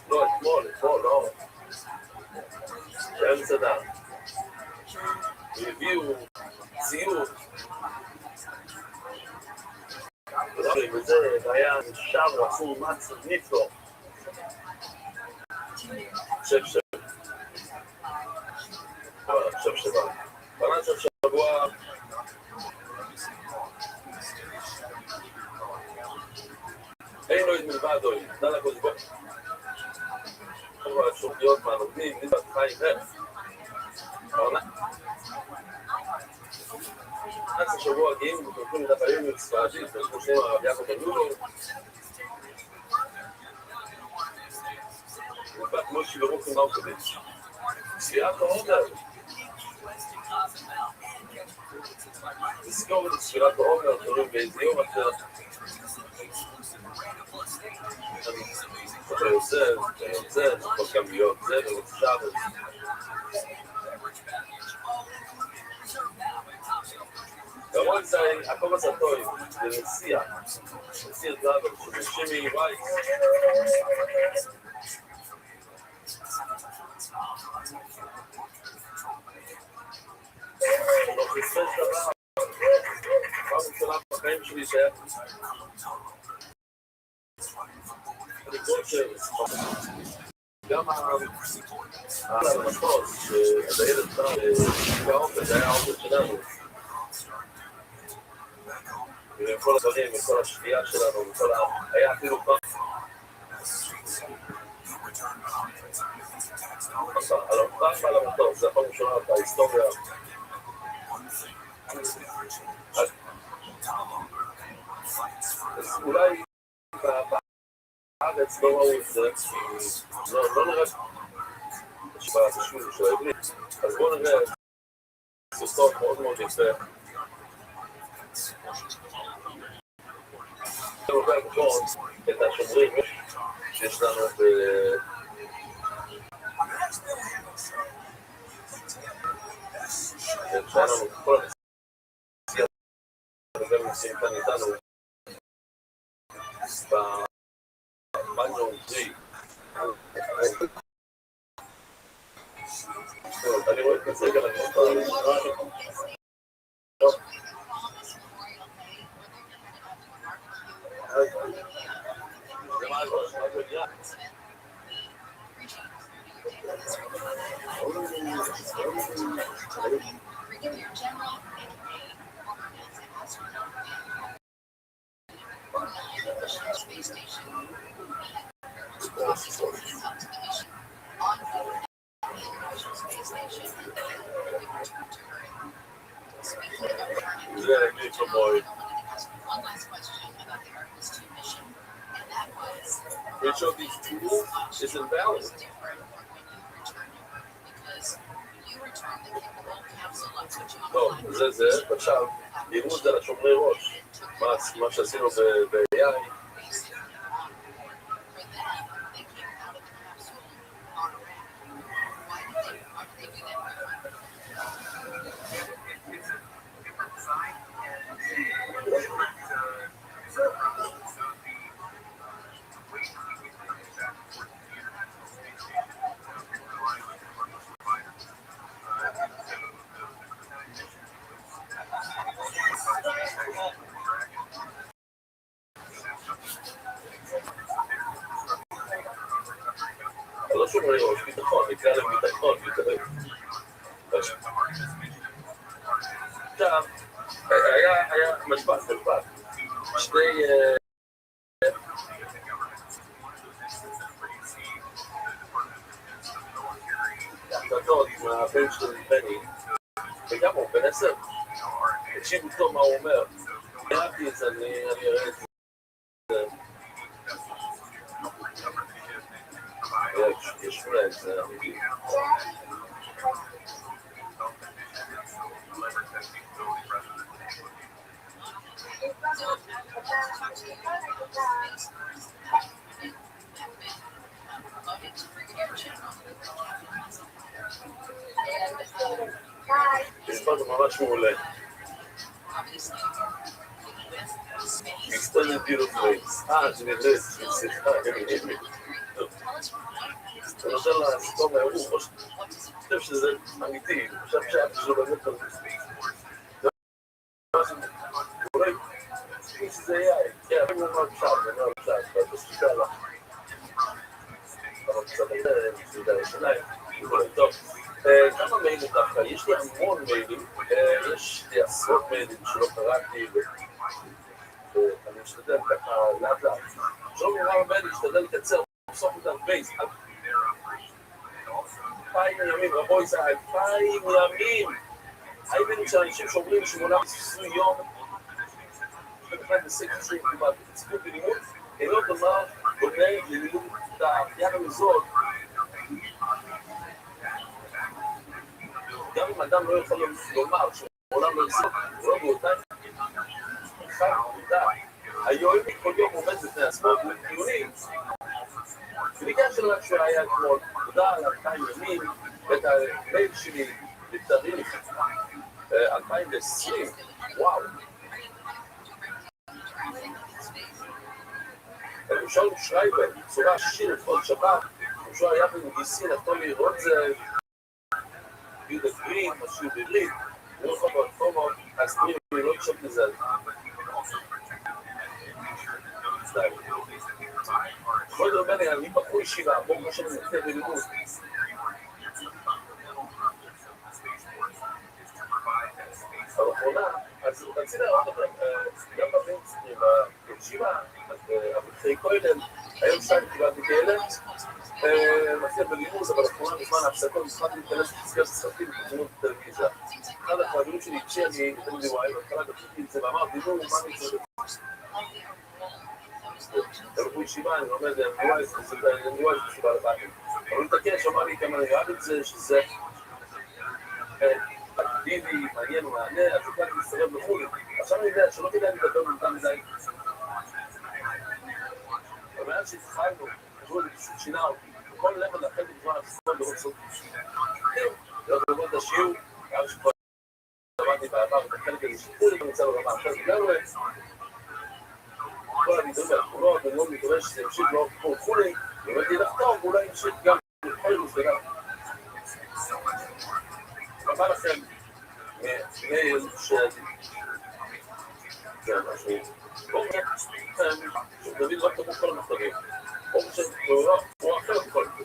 לא, אתמול, לא. שהיה מסעדה. והביאו ציוד. וזה היה שר עצור מצ נפלא. חושב שבא. בנה של שבוע אין לו את מלבדו, נתן לה כוזבו. אבל שוריות מהנותנים, נתת חיים עונה. עד השבוע הגאים ותומכים לדף היום מספרדית, ושמו שם הרב יעקב בנולו. ובת מושי ורוחי מלכוביץ'. ספירת העומר. תזכור את ספירת העומר, תורים באיזה יום אחר. אתה יוצא, יכול גם להיות זה ולצ'אב. כמובן זה הכל מסתוי, זה נסיע דאבל, שבשימי וייס. לא חספש דבר, פעם מצלם בחיים שלי שהיה. אני חושב גם המטוס, שהילד כאופן, זה היה האופן שלנו. וכל הדברים, וכל השפיעה שלנו, היה אפילו פעם על המטח ועל המטח, זה הפעם ראשונה בהיסטוריה. אז אולי בארץ לא ראו את זה, לא נראה בשיעור של העברית, אז בואו נראה סרטון מאוד מאוד יפה. זה עובר נכון את השומרים שיש לנו שהיה לנו כל הנסיעה וגם נמצאים כאן איתנו בבנג'ו ג'י. אני רואה את זה גם אני which of these tools is invalid? טוב, זה, עכשיו, לימוד זה לשומרי ראש. מה שעשינו ב-AI. לא שומרי ראש, ביטחון, נקרא להם ביטחון, עכשיו, היה משפט, שתי החלטות מהבן של בני, וגם הוא בן 10, תקשיבו טוב מה הוא אומר, קראתי את זה, אני אראה את זה. יש אולי את זה, מספר זה ממש מעולה. Extended beautifully. זה נדלת, סליחה, אני נותן לסתום מהאירוע, אני חושב שזה אמיתי, אני חושב שזה באמת אולי שזה יהיה, כן, אני אומר עכשיו, בסליחה לך. אבל קצת זה השניים, טוב. כמה מיילים דווקא? יש לי המון מיילים, יש לי עשרות מיילים שלא קראתי, ואני משתדל ככה לאט לאט. שלום רב בני, משתדל לקצר, בסוף אותם בייס. 2,000 ימים, רבוי זה 2,000 ימים. האם שאנשים שאומרים שמונה מספסוי יום, ובכלל בסקר שלי כמעט, בצפות בלימוד, אינו דבר דומה ללימוד יד המזון. גם אם אדם לא יכול לומר שמעולם לא יסוד, הוא לא באותה אחד עובדה. היום כל יום עומד בפני עצמו בדיונים, ובגלל שלא שהוא היה אתמול, תודה על 2,000 ימים, ואת המייל שלי בתאריך 2020, וואו. אפשר שרייבר, צורה שיר כל שבת, אפשר היה בנגיסי, נתון לראות זה, יהודה גרין, משהו בעברית, לא יכול בפלטפורמות, אז תראי, אני לא חושב לזה. כל דבר בני, אני בחור ישיבה, בואו מה שאני מוצא בלימוד. האחרונה, אז רציתי לראות אותם, גם במיינסטרים, בישיבה, אז אחרי קודם, היום שתיים קיבלתי כאלה, מצליח בלימוד, אבל לאחרונה בזמן ההפסקות התחלתי להיכנס לפסקי סרטים ותמונות טלוויזיה. אחד החברים שלי הקשיח לי, נתן לי וואי, והתחלה דחיתי את זה ואמרתי, נו, מה אני צריך? הלכו ישיבה, אני לומד, אני רואה איזה סיבה לבית. אבל הוא מתעקש, אמר לי כמה אני אוהב את זה, שזה אקטיבי, מעניין ומענה, אז החלטתי להסתרב לחו"ל. עכשיו אני יודע שלא כדאי לדבר מנתה מדי. אבל מאז שהתחלנו, חשבו לי, פשוט שינה אותי. כל לבד אחרי בזמן הפסקות ברוצות. לא ללמוד את השיעור, גם שכבר למדתי בעבר, את החלק הזה שיפור לי במצב הרמה אחרת לגמרי. כל המידעים והתכונות, אני מאוד מקווה שזה ימשיך לאור כמו וכולי, ובאתי לחתום, ואולי ימשיך גם לכל מפגע. אמר לכם, מייל שעדי. זה משהו. בואו נראה, שדוד לא כתבו כל המכתבים. בואו הוא אחר בכל זה.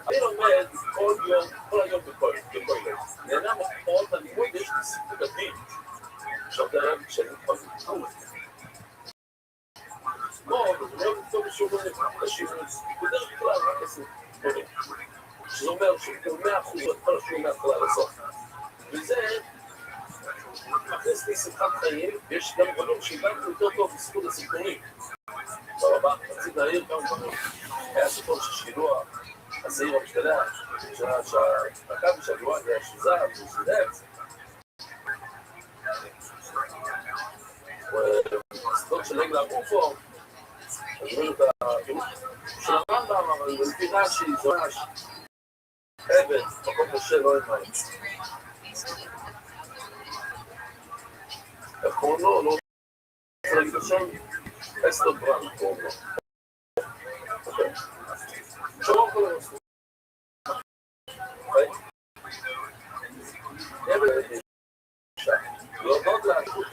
אני לומד כל יום, כל היום בכל יום. נהנה מאוד הלימוד, יש לי סיפור דתי. עכשיו דרך כשאני כבר סיפור. לא, זה לא למצוא בשביל חשיבות. בדרך כלל רק עשו דברים. שזה אומר שכל 100% את כל השיעור מהתחלה לסוף. וזה מכניס לי שמחת חיים, ויש גם דברים שהבנתי יותר טוב בזכות הסיפורים. ברבה, רציתי להעיר כמה דברים. היה סיפור של שילוח, השעיר המשתלח, שהקו שהגרוע זה היה שזר, ושזץ. סיפור של עגל הגופו, אז אומרים את הפירוש של הרמב"ם, אבל לפי רש"י, זה ממש עבד, מקום קשה, לא אין מים. איך קוראים לו? לא רוצה להגיד השם? אסטר ברנד קוראים לו. אוקיי? שלום כל הרסות. אוקיי? עבד, להודות להכות.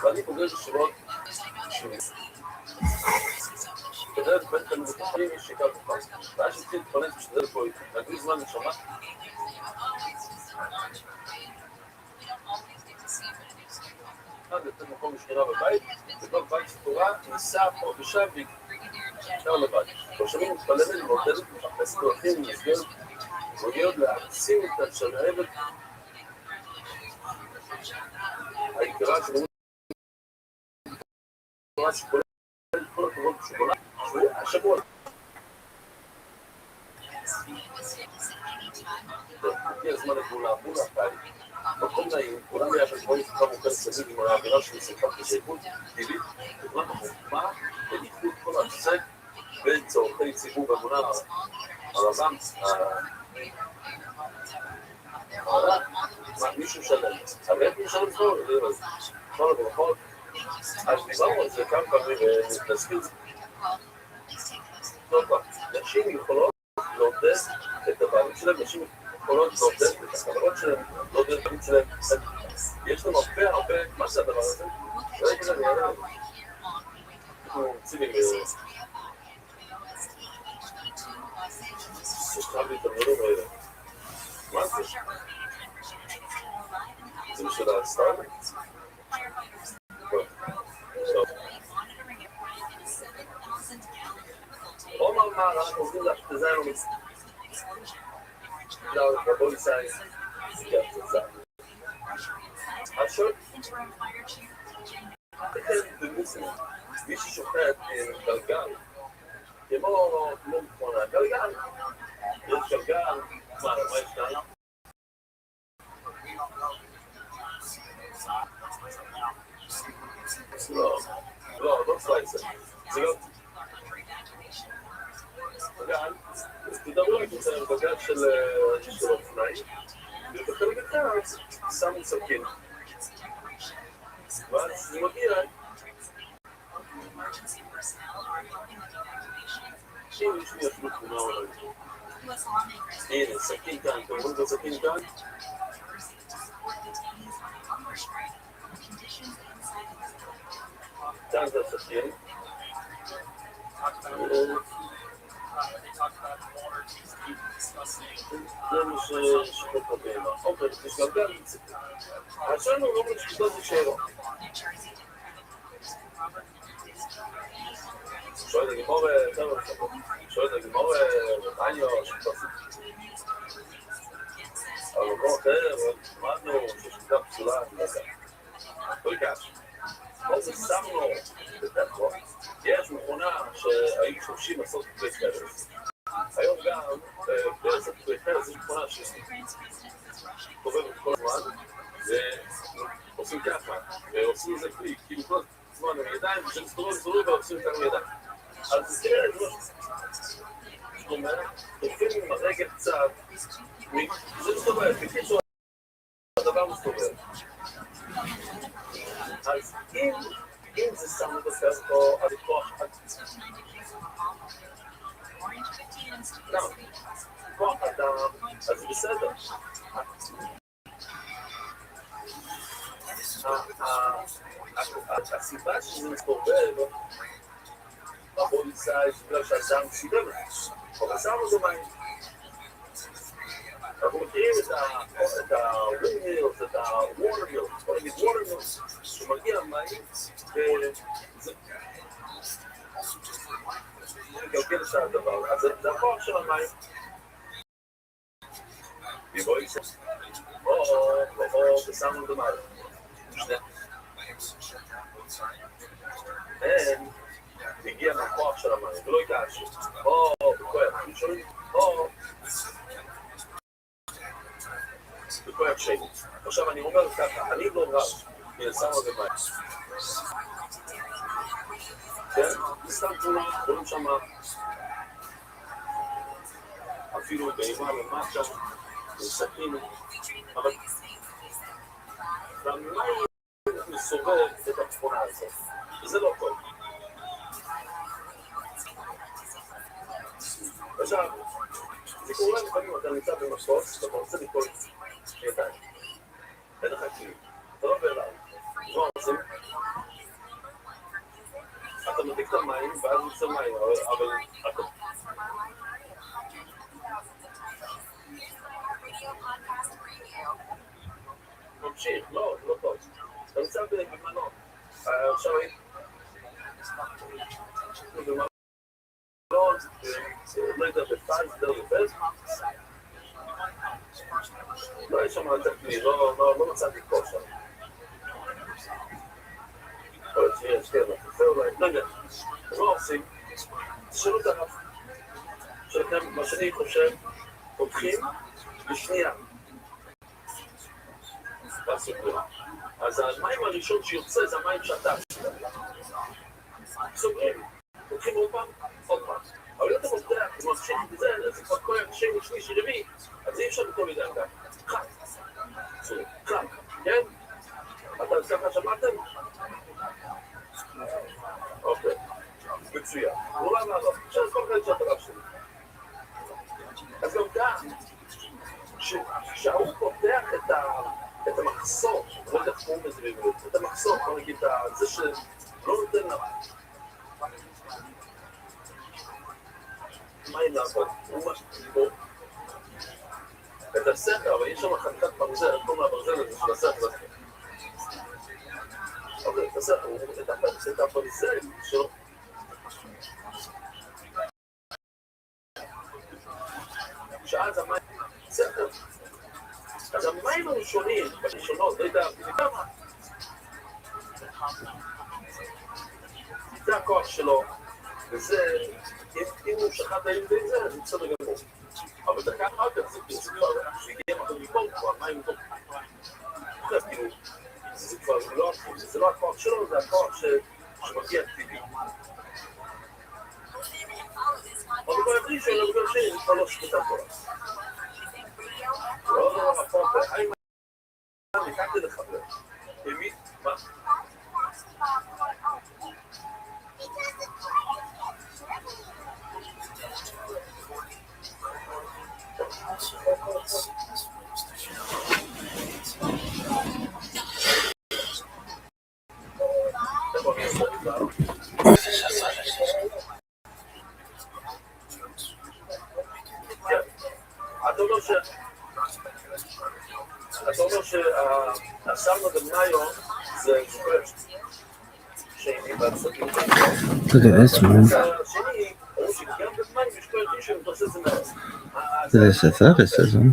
ואני פוגש ישיבות כדאי לבן כאן ובטחים יש שיקה בטחם ואז שהתחיל להתפנס בשדל פה להגביל זמן לשמה לתת מקום משכירה בבית וכל בית שתורה ניסה פה ושם ונשאר לבית תושבים מתפללת ועודדת מחפש דרכים ומסגרת ועוד להעצים את השלהבת העיקרה שמורים שכוללת כל הכבוד בשבולה השבוע הגיע הזמן לגבולה, מול הפעלים מקום נעים, כולם ביחד כמו יפתחה מוכר סביב עם האווירה של שיחה ושייכות טבעית בזמן החוכמה וניחוד כל העסק בין צורכי ציבור והמונה הרבם מישהו שלם אבל איך משלם זו? כל הברכות אז דיברנו על זה כמה פעמים ונזכיר עוד פעם, נשים יכולות לעודד את הבעלים שלהם, נשים יכולות לעודד את החברות שלהם, לעודד את הבעלים שלהם יש לנו הרבה, מה זה הדבר הזה? רגע, אני יודע אנחנו ציבים יש חייב לי את הדברים האלה מה זה? זה בשביל הסטאר? עומר אמר, אנחנו עובדים להפתזה לנו רבוי סייס כהפתזה עכשיו מי ששוחט גלגל כמו מכונה גלגל יש גלגל מה יש כאן? לא סלייסר זה גם גלגל תדברו לי את הגלגל של אופניים ובחלק אחר שמו סכין ואז זה מגיע אם יש לי אפילו תמונה אולי הנה סכין כאן, אתם רואים את הסכין כאן? כאן זה הסכין זה מה שקורה. אוקיי, תשגלגל. עכשיו הוא לא משקידות בשאלות. שואל הגמור, שואל הגמור, רטניו, שתעשו. אבל לא אחר, למדנו ששקידה פסולה, לא יקש. אז שמנו בתחו. יש מכונה שהיו משתמשים לעשות כלי חרס. היום גם בעצם כלי חרס יש מכונה שכובבת כל הזמן ועושים ככה, ועושים לזה כלי, כאילו כל הזמן עם ידיים, כשמסתובב ועושים ככה עם ידיים. אז תראה, זאת אומרת, תופעים עם הרגל קצת, זה מסתובב, בקיצור הדבר מסתובב. אז אם זה שם לבשר פה על כוח כוח אדם, אז זה בסדר. הסיבה שזה מסתובב בפוליסה היא בגלל שהאדם סיבב אבל שמו זה מים. אנחנו מכירים את הווינמילס, את הווטרמילס, בוא נגיד ווטרמילס, שמגיע מים וזה מגלגל את הדבר. אז זה הכוח של המים. מבוא איסה. ושמנו את המים. אין הגיע מהכוח של המים, ולא יקש. בכוח, שומעים? בכוח שני. עכשיו אני אומר ככה, אני לא רב, אני שם על זה מים. כן? סתם תמונה, קוראים שם אפילו באימה למטה, מסכים, אבל והמים מסובב את התמונה הזאת, וזה לא טוב. עכשיו, זה קורה לפעמים, אתה נמצא במסוס, אתה רוצה ליפול ידיים. אין לך כלי, אתה לא בעליו. מה עושים? אתה מדליק את המים, ואז יוצא מים, אבל אתה... ממשיך, לא, זה לא טוב. אתה נמצא במנות. עכשיו במנות, לא יודע, בפייס, זה לא בפייס. לא יש שם את הכלי, לא מצאתי כל שם. אבל יש כאלה, זה אולי, לא יודע. מה עושים? תשאלו את הרב שלכם, מה שאני חושב, הולכים בשנייה. אז המים הראשון שיוצא זה המים שאתה סוגרים, הולכים עוד פעם. אבל אם אתה מפתח, אתה ממשיך את זה, זה כבר כל שני, שלישי, רביעי, אז אי אפשר בכל מידה ככה. חק, כן? אתה ככה שמעתם? אוקיי, מצוין. אולי מה לא, עכשיו כל כאלה שאתה רב שלי. אז גם כאן, כשהוא פותח את המחסור, לא יודע איך קוראים לזה בעברית, את המחסור, בוא נגיד, זה שלא נותן לה מים לעבוד, הוא משהו את הסכר, אבל יש שם חתיכת ברזל, כל מהברזל הזה של הסכר. אוקיי, את הסכר, הוא את הברזל שלו. שאז המים, סכר. אז המים הראשונים, בראשונות, לא יודע, כמה? זה הכוח שלו, וזה, אם הוא שחט היום די זה, זה בסדר גמור. אבל דקה אחר כך, זה כבר, שהגיע מקום מפה, כבר המים מפה. כאילו, זה כבר לא הכוח שלו, זה הכוח שמגיע טבעי. אבל בעברי שלו, בגלל זה כבר לא שחטה פה. לא, הפוך, אני נקעתי לחבר. במי? מה? אתה אומר שהסרנו במאיו זה זוכר שני בעסקים. Look at this one. This is athleticism.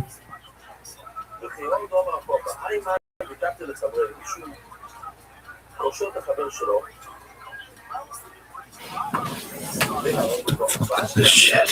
Fuck is this shit?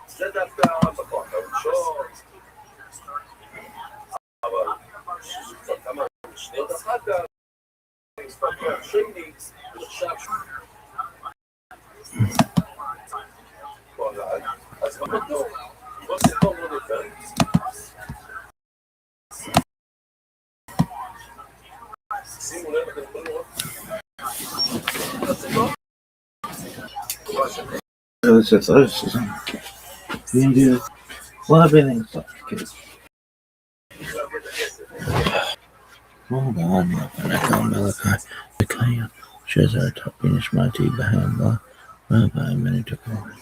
זה דווקא בכוח הראשון, אבל כמה שניות אחר כך, מספר שני, נחשב אז בטוח, בוא סיפור מאוד יפה. שימו לב, אתם יכולים לראות. It's athleticism. You can do well, everything's complicated. Hold on, Lepanaka, Malachi, Micaiah, Shazar, Topinish, Mati, Bahamba, Rabbi, Minutakorat.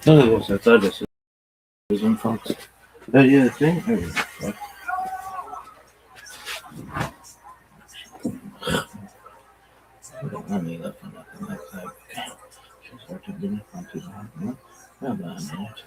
Look at this, athleticism, folks. Oh, yeah, the thing? Let me look on that like that. She's hard to be up onto the hard. Rabbi, Minutakorat.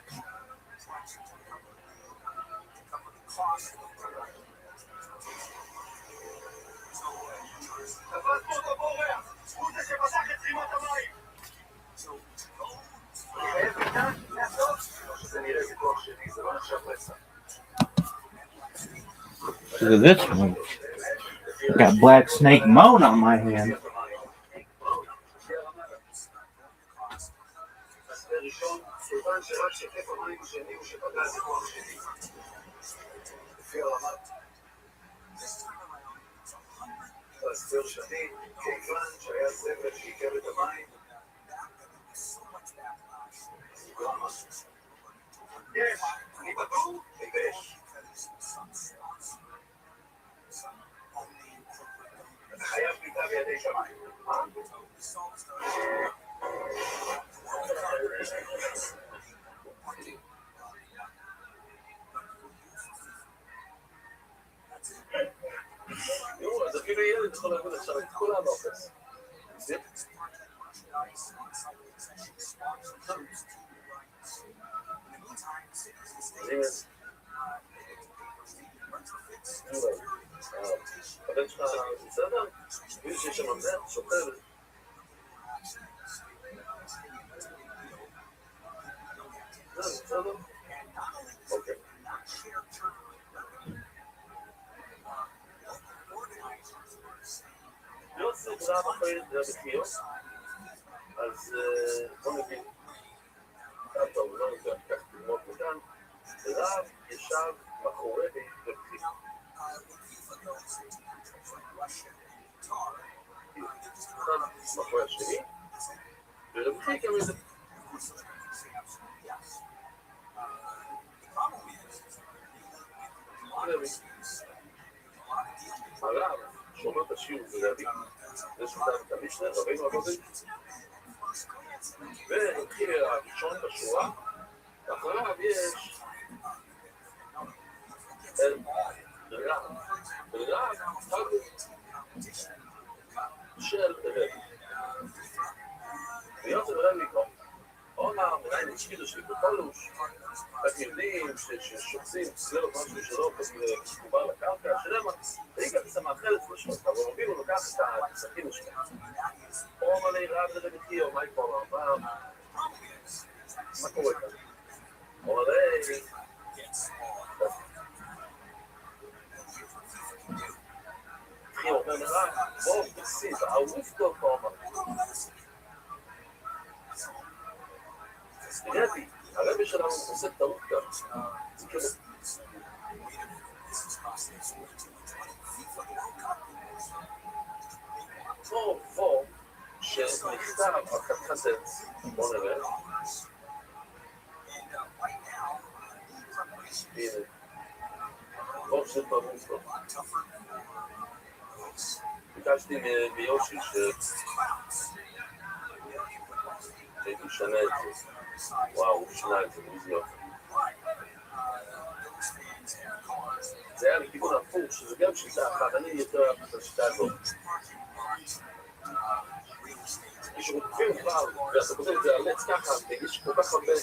Look at this one. I got black snake moan on my hand. אז אפילו ילד יכול להבין עכשיו את כל המאופס. הבן שלך בסדר? מישהו שיש שם ממזר, שוקר. בסדר? אוקיי. יוסי רב אחרי רבי קיו, אז בוא נגיד, טוב, לא נגיד כך תלמוד מכאן, רב ישב מאחורי רבי קיו. מאחורי השני, ורבי קיו איזה הרב שומר את השיעור ברבי, זה שותף את המשנה, רבינו הרבי, והתחיל הראשון בשורה, ואחריו יש ונראה של רבי. ויוצא רבי אומר, מנהל השקידו שלי בפולוש, אתם יודעים ששוחסים סללות משהו שלא מחובר לקרקע, שלמה, והיא גם קצת מאחלת לשלושה, אבל רבינו לוקח את הסכין שלו. הוא אומר לי, רב לרביתי, או מה יקרה, מה קורה כאן? הוא אומר, היי, הוא אומר לרב, בוא, תקשיב, הערוף טוב, הוא אומר. תראי, הרבי שלנו עושה טעות כאן. פה שנכתב הקחזץ, בוא נראה. הנה. פה שפרמוס פה. ביקשתי מיושי שהייתי משנה את זה. וואו, הוא שנה את זה, מוזיות. זה היה לכיוון הפוך, שזה גם שיטה אחת, אני יותר אוהב את השיטה הזאת. כשרודפים כבר, ואתה כותב את זה על עץ ככה, ויש כל כך הרבה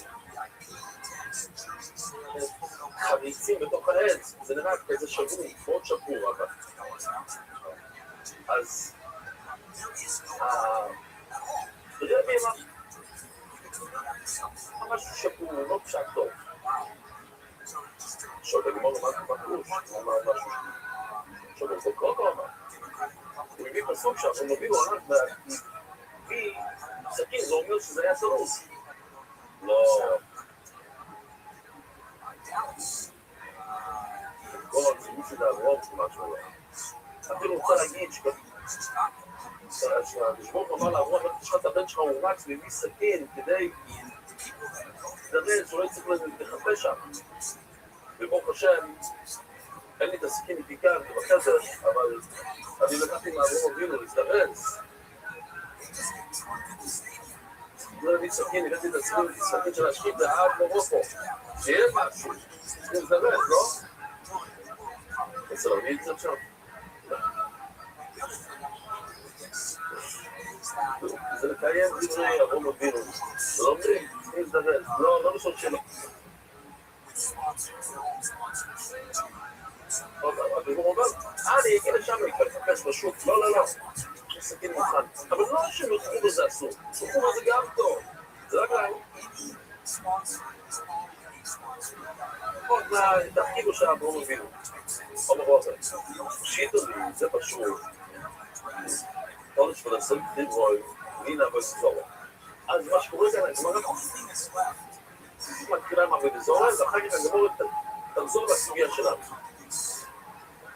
חריצים בתוך העץ, זה נראה כזה שבור, מאוד שבור, אבל. אז, רבי משהו שבור, לא פשט טוב. עכשיו לגמור לו משהו בקרוש, הוא אמר משהו שבור בקרות, הוא אמר. הוא מביא פסוק שם, הוא מביא לו ענק מביא סכין, זה אומר שזה היה סרוס. לא. כל הציבור של העברות הוא משהו. אפילו רוצה להגיד שהשבור אמר לעברות, יש לך את הבן שלך, הוא רץ מביא סכין כדי לדרס, הוא לא יצטרך לחפש שם. וברוך השם, אין לי את הסכין איתי כאן, בחדר, אבל אני לקחתי מעבור אבינו להזדרס. לא להביא סכין, הבאתי את הסכין של השכין ועד מורוקו. שיהיה משהו, צריכים להזדרס, לא? רוצה להביא את זה עכשיו? זה לקיים דברי אברהם אבינו. זה לא אומרים, צריכים להזדרס, לא לשאול שלא. הוא אומר, אני אגיע לשם, אני לחפש בשוק, לא, יש סכין מוכן, אבל לא שמחכים בזה אסור, סוכום הזה גם טוב, זה רק להם. עוד תחכיבו שאברהם אבינו, אומר רוטר, שיטו לי, זה פשוט, חודש ולעשות דברוי, נינה וסזורה. אז מה שקורה כאן, אני אומר, מתחילה עם אבידזורה, ואחר כך הגמור תחזור לסוגיה שלנו.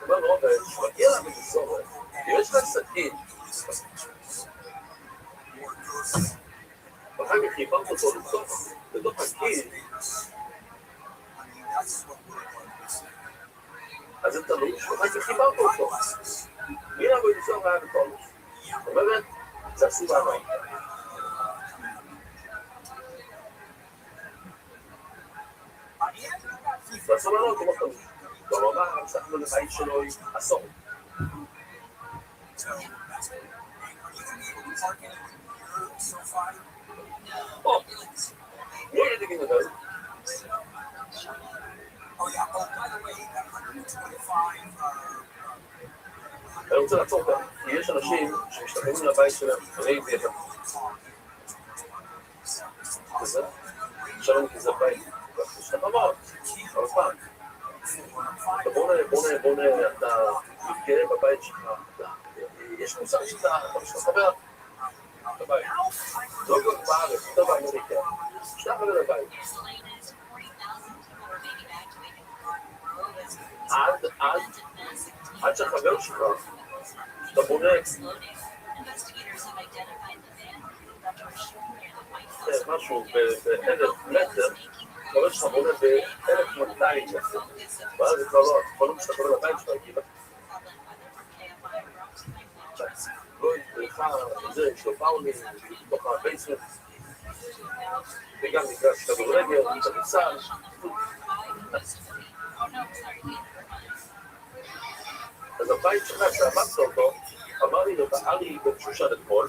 אומר רוטר, שמגיע לאבידזורה, יש לך סכין, ואחר כך חיפרת אותו לתוך הקיר, אז זה תלוש, ואחר כך חיפרת אותו. הנה אבידזורה היה בתולוש. זאת אומרת, זה הסיבה הבאה. ואסור לנו כמו תלוש. הוא אמר, המשכנו לבית שלו עשור. לא ידעים את זה. אני רוצה לעצור כאן, כי יש אנשים שמשתכנים לבית שלהם, אני הייתי אחד. כזה? עכשיו אני כזה בית. יש לך אמרת, אבל פעם. בוא נראה, אתה מתגאה בבית שלך. יש מושג שאתה חבר בבית. לא גם בארץ, אתה באמריקה. שאתה חבר לבית. עד שהחבר שלך, אתה בונה משהו ב-1,000 מטר, חבר שלך בונה ב-1,200 מטר. ואז זה כבר לא, אתה כבר לא משתחרר לבית שלך, כי לא יתבריכה, יש לו פאולים, בתוך הבייסמנט, וגם נקרא כדורגל, כדורסל. אז הבית שלך שעבדת אותו, אמר לי ארי בן שושן אתמול,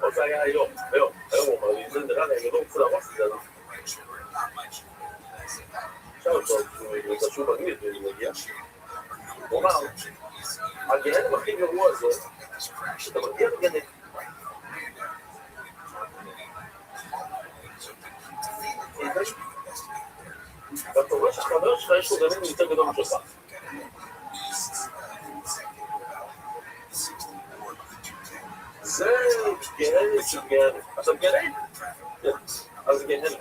או זה היה היום הוא אמר לי, זה נראה לי, אני לא רוצה להרוס את זה, עכשיו אותו, הוא חשוב מגניב, הוא מגיע, הוא אמר, הגהנם הכי גרוע זה, שאתה מגיע לגהנם, ואתה רואה שהחבר שלך יש לו גהנם יותר גדול משלך. זה גהנם של גהנם. אתה גהנם? כן, אז גהנם.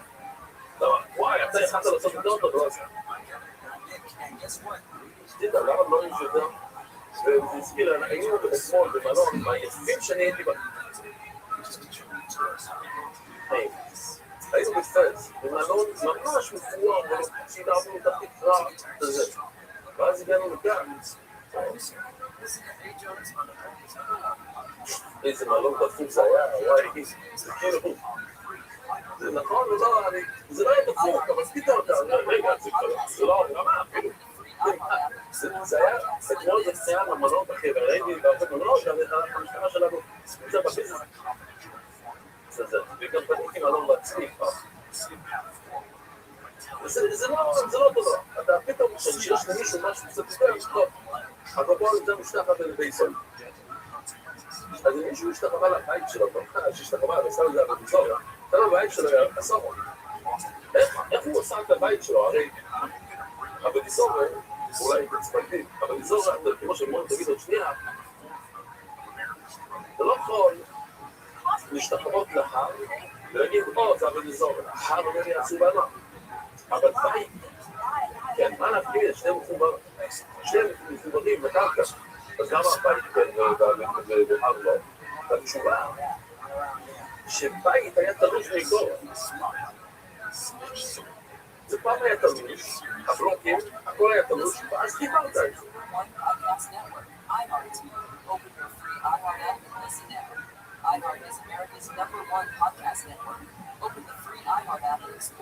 וואי, אתה יכולת לעשות יותר טוב, לא עשה. תדע, למה לא יש יותר? וזה הזכיר, היינו אתמול במלון, ביפים שאני הייתי בה. היינו בפס, במלון ממש מפואר, סידרנו את התקרה וזה. ואז הגענו לכאן. איזה מלון דפוק זה היה, וואי, זה כאילו, זה נכון, זה לא היה דפוק, אבל פתאום אתה, רגע, זה לא רמה אפילו. זה היה, אתמול זה היה למלון אחר, ראיתי בהרבה מלון, שהמשטרה שלנו נמצא בביזנס. זה, וגם פניתי מלון בעצמי כבר. זה לא טוב, אתה פתאום שיש למישהו משהו קצת יותר, טוב, אבל בואו נמצא משתחת בישראל. אז אם מישהו השתחווה לבית שלו, שהשתחווה ועשה לזה בביזוריה, אתה לא בבית שלו עשור. איך הוא עושה את הבית שלו? הרי הבביזוריה, אולי בצפתית, הבביזוריה, כמו שמואל תגיד עוד שנייה, אתה לא יכול להשתחוות להר ולהגיד, זה הבביזוריה, ההר לא יעשו בנו. אבל בית, כן, מה להפקיד? שניהם מחוברים בקרקע. אז למה הבית והר לא? והתשובה, שבית היה תלוש מגור. זה פעם היה תלוש, הבלוקים, הכל היה תלוש, ואז חיברת את זה.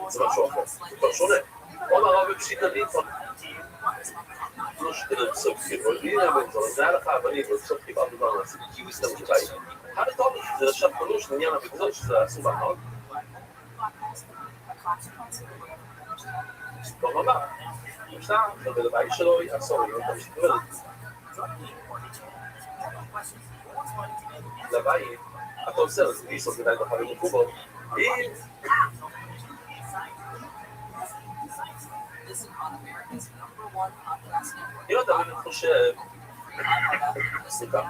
זה משהו אחר, זה כבר שונה. עוד הרב בפשיטני כבר לא שתדע בסוף חיבור, הנה הבנזון, זה היה לך הבנים, ובסוף חיברת דבר לעשות, כי הוא הסתמך בית. אחד טוב, זה עכשיו תלוש, לעניין הבנזון, שזה עשו בהנות. טוב הבא, עכשיו, ולבית שלו יעשור, אם אתה משתקבל. לבית, אתה עושה, אז ניסו כדאי בחרים לחובות, אם אתה באמת חושב, סליחה,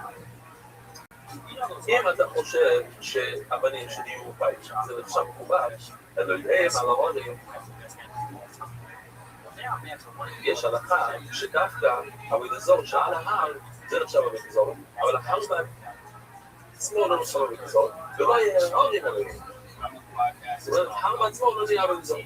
אם אתה חושב שהבנים שלי יהיו בית, זה נחשב מכובד, אלא הם על ההורים, יש הלכה שדווקא הבית-אזור שעל ההר, זה נחשב הבית-אזור, אבל ההר בעצמו לא נחשב הבית-אזור, ולא יהיה ההורים עליהם. זאת אומרת, ההר בעצמו לא נהיה הבית-אזור.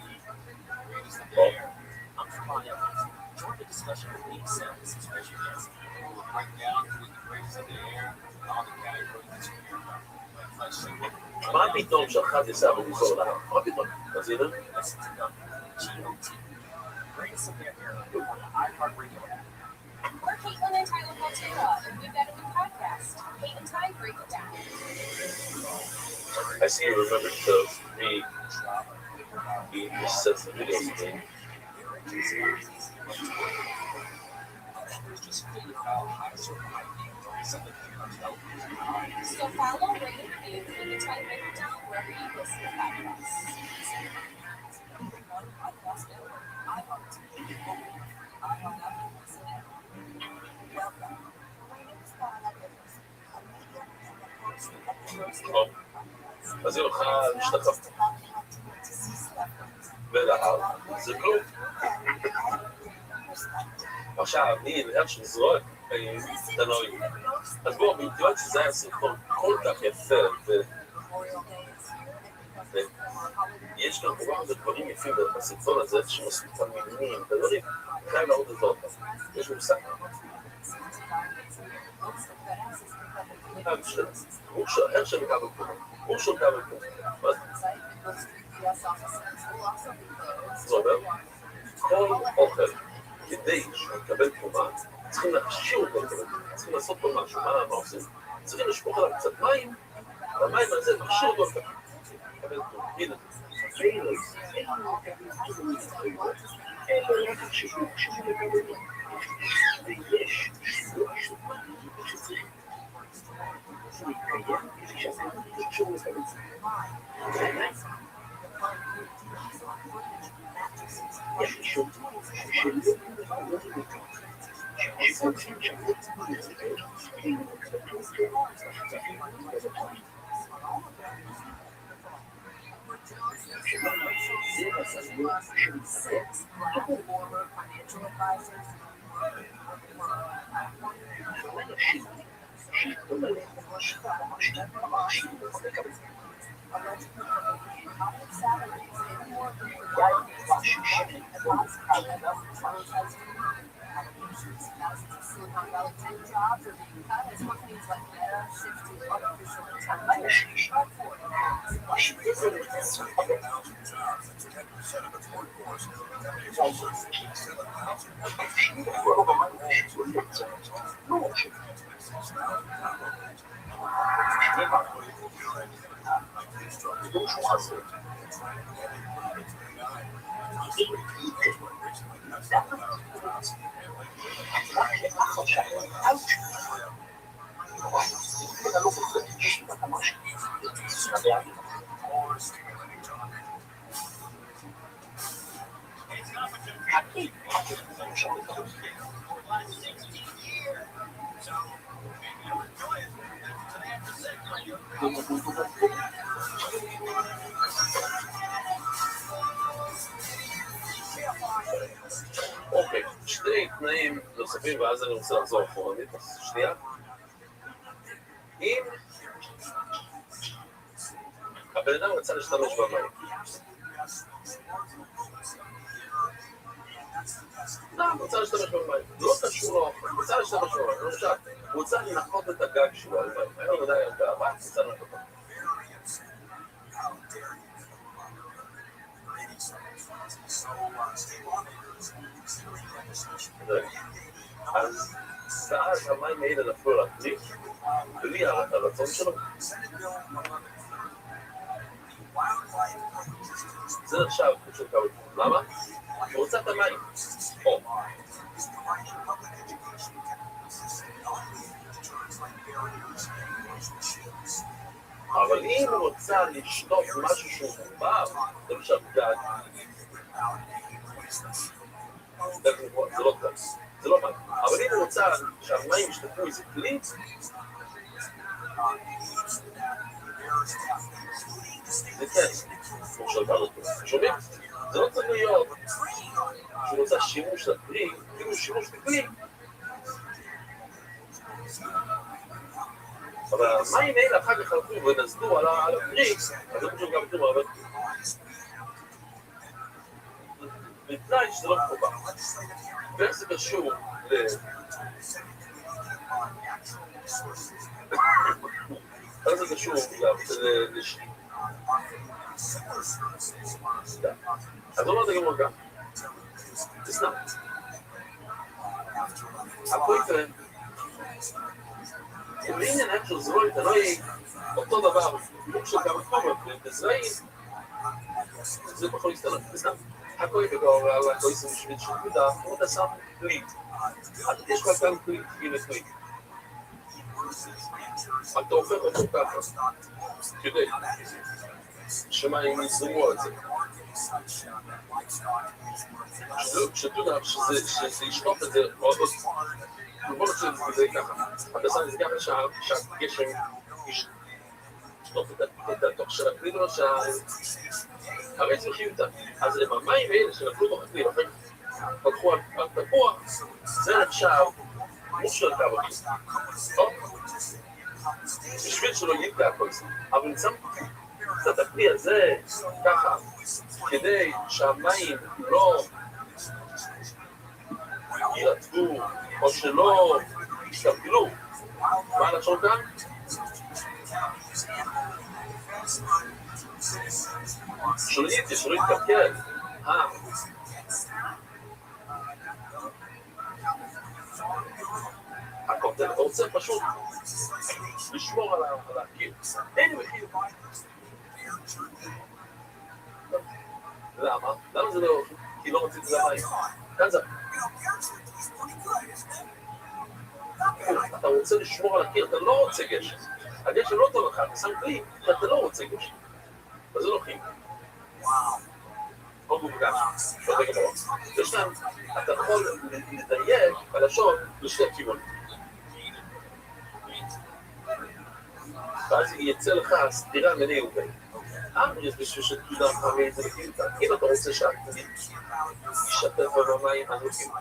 מה פתאום שאחת יסע בגזור להר? מה פתאום? אז הנה? We're Caitlin and Tyler Montero, and we've got a new podcast, Kate and Ty Break It Down. I see you remember to read the sets of videos again. So follow, rate, and review Kate and Ty Break It Down wherever you listen to podcasts. אז היא הולכה להשתתף ולהר, זה כלום. עכשיו, איך שזרוק, תלוי. אז בואו, מכיוון שזה היה סרטון כל כך יפה, ויש גם כל כך דברים יפים בסרטון הזה, שמוסיף תלמידים, ודברים, חייב להראות את זה עוד פעם. יש מושג. איך שאני קבל פה, הוא שום קבל פה. מה זה? זה עובר? כל אוכל, כדי שהוא יקבל תרומה, צריכים להכשיר אותו, צריכים לעשות כל משהו. מה עושים? צריכים לשפוך עליו קצת מים, והמים הזה מכשיר אותו לקבל תרומה. הנה. ויש שידוע של מים שצריך להתקיים כפי שהסרט קשור לקבל את זה. יש אישור שלא שרוצים שבוע להסתכל כאילו זה הסביבה שמתסרט ואנשים שיכתוב עליהם ממש לקבל את זה. אוקיי, שני תנאים נוספים ואז אני רוצה לחזור אחורנית, שנייה. אם הבן אדם רצה להשתמש במים, הוא רוצה להשתמש במים, לא קשור לו, הוא רוצה להשתמש במים, למשל, הוא רוצה לנחות את הגג שלו על מים, היה לו ודאי על גב, הוא רוצה לנחות אותו. אז המים האלה נפלו על הפרי, בלי הרצון שלו. זה נחשב של קו. למה? הוא רוצה את המים. אבל אם הוא רוצה לשטוף משהו שהוא מורבר, למשל גג, זה לא גג, זה לא מים. אבל אם הוא רוצה שהמים ישטפו איזה כלי, זה כן, הוא שלבר אותו, שומעים? זה לא צריך להיות שהוא רוצה שימוש לכלי, כאילו שימוש לכלי. אבל המים האלה אחר כך הלכו ונסדו על הפרי, אז זה פשוט גם כלום, אבל בתנאי שזה לא מחובר. ואיך זה קשור איך זה קשור לשני? אז לא נדע גם רגע. תסנע. הכל יקרה. בעניין איך של זרועית, לא יהיה אותו דבר, כמו של כמה חומר, בזרעים, זה יכול להסתלם. תסנע. הכל יקרה, הכל יקרה בשביל שמידה, כמו אתה שם כלי. יש כבר כאן כלי, הנה כלי. אתה הופך אותו ככה, כדי שמים יזרמו על זה. שתודה שזה ישטוף את זה, בוא נוצא את זה ככה. אתה שם את זה ככה שהגשם ישטוף את התוך של הכלי, לא הרי צריכים אותה. אז עם המים האלה שנפלו בתוך הכלי, פתחו על תפוח, זה נחשב מושל כבוד. בשביל שלא יבקע הכל זה. אבל נצם את הכלי הזה ככה, כדי שהמים לא יירטבו או שלא ישתפלו. מה נחשוב כאן? שלא יתקלקל. לשמור על הקיר. אין מחיר. למה? למה זה לא הולכים? כי לא רציתי למים. כאן זה... אתה רוצה לשמור על הקיר, אתה לא רוצה גשם. הגשם לא טוב לך, אתה שם כלי, אתה לא רוצה גשם. אז זה לא כימי. או מובגש, שודק המוח. יש להם, אתה יכול לדייק בלשון לשתי כיוונים. ואז יצא לך סתירה מיני ובין. יש בשביל שתדע פעמי את זה לכימתה. אם אתה רוצה שהכלי ישתף במים, אז לא כימתה.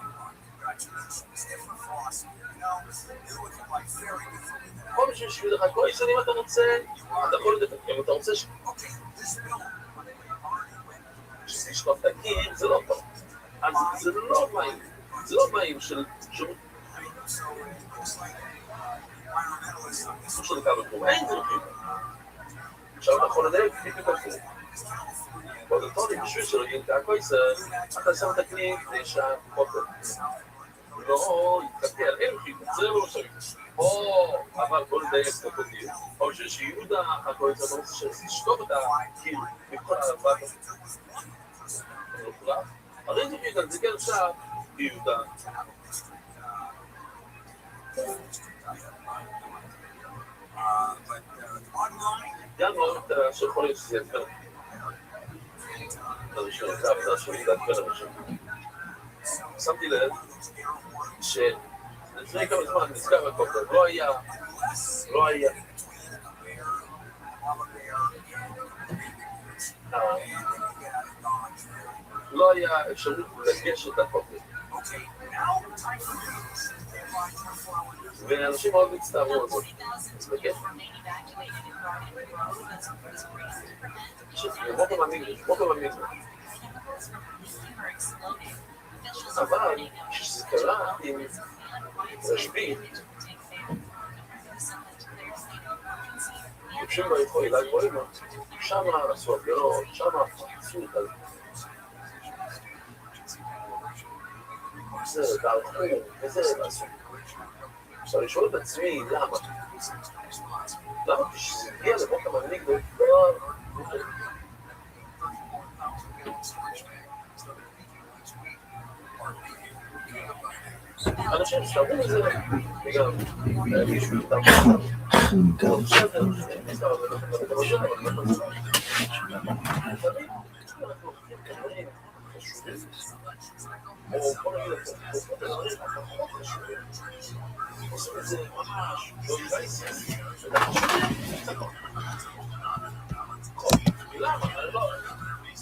כל מי שישביל לך כויסן, אם אתה רוצה, אתה יכול לדעת, אם אתה רוצה שתשטוף את הקיר, זה לא טוב. אז זה לא מים, זה לא מים של סוג של קו בתחום, אין זה לוקחים. עכשיו אתה יכול לדעת כפי כפי. ועוד אותו לי בשביל שלא יגיד כויסן, אתה שם את הקיר כדי שהפוטר. לא, יתקטע, אין לוקחים, זה לא משהו. או, אבל בוא נדייק את הקיר. או שיהודה הכויסן לא רוצה שתשטוף את הקיר מכל העבר. הרי זה בגלל, זה כן עכשיו, יהודה. גם לא יותר שיכול להיות שזה יתפר. הראשון, זה העבודה שלי, זה התפר הראשון. שמתי לב שלפני כמה זמן נזכר בקופטר, לא היה. לא היה אפשרות לגשת לקופטר. ואנשים מאוד מצטערו על זאת. אז בגלל. בוקר מאמין. אבל כשזה קרה עם רשבי, יושבים ברחוב אליי רואים, שם עשו הפגנות, שם עשו את זה. זה דרכו, וזה לעשו. עכשיו, אני שואל את עצמי, למה? למה כשזה הגיע לבוקר מאמין כבר... אנשים שתראו מזה, וגם מישהו איתם. או כל מיני דברים פחות חשובים. עושים את זה ממש לא יבייסס. למה?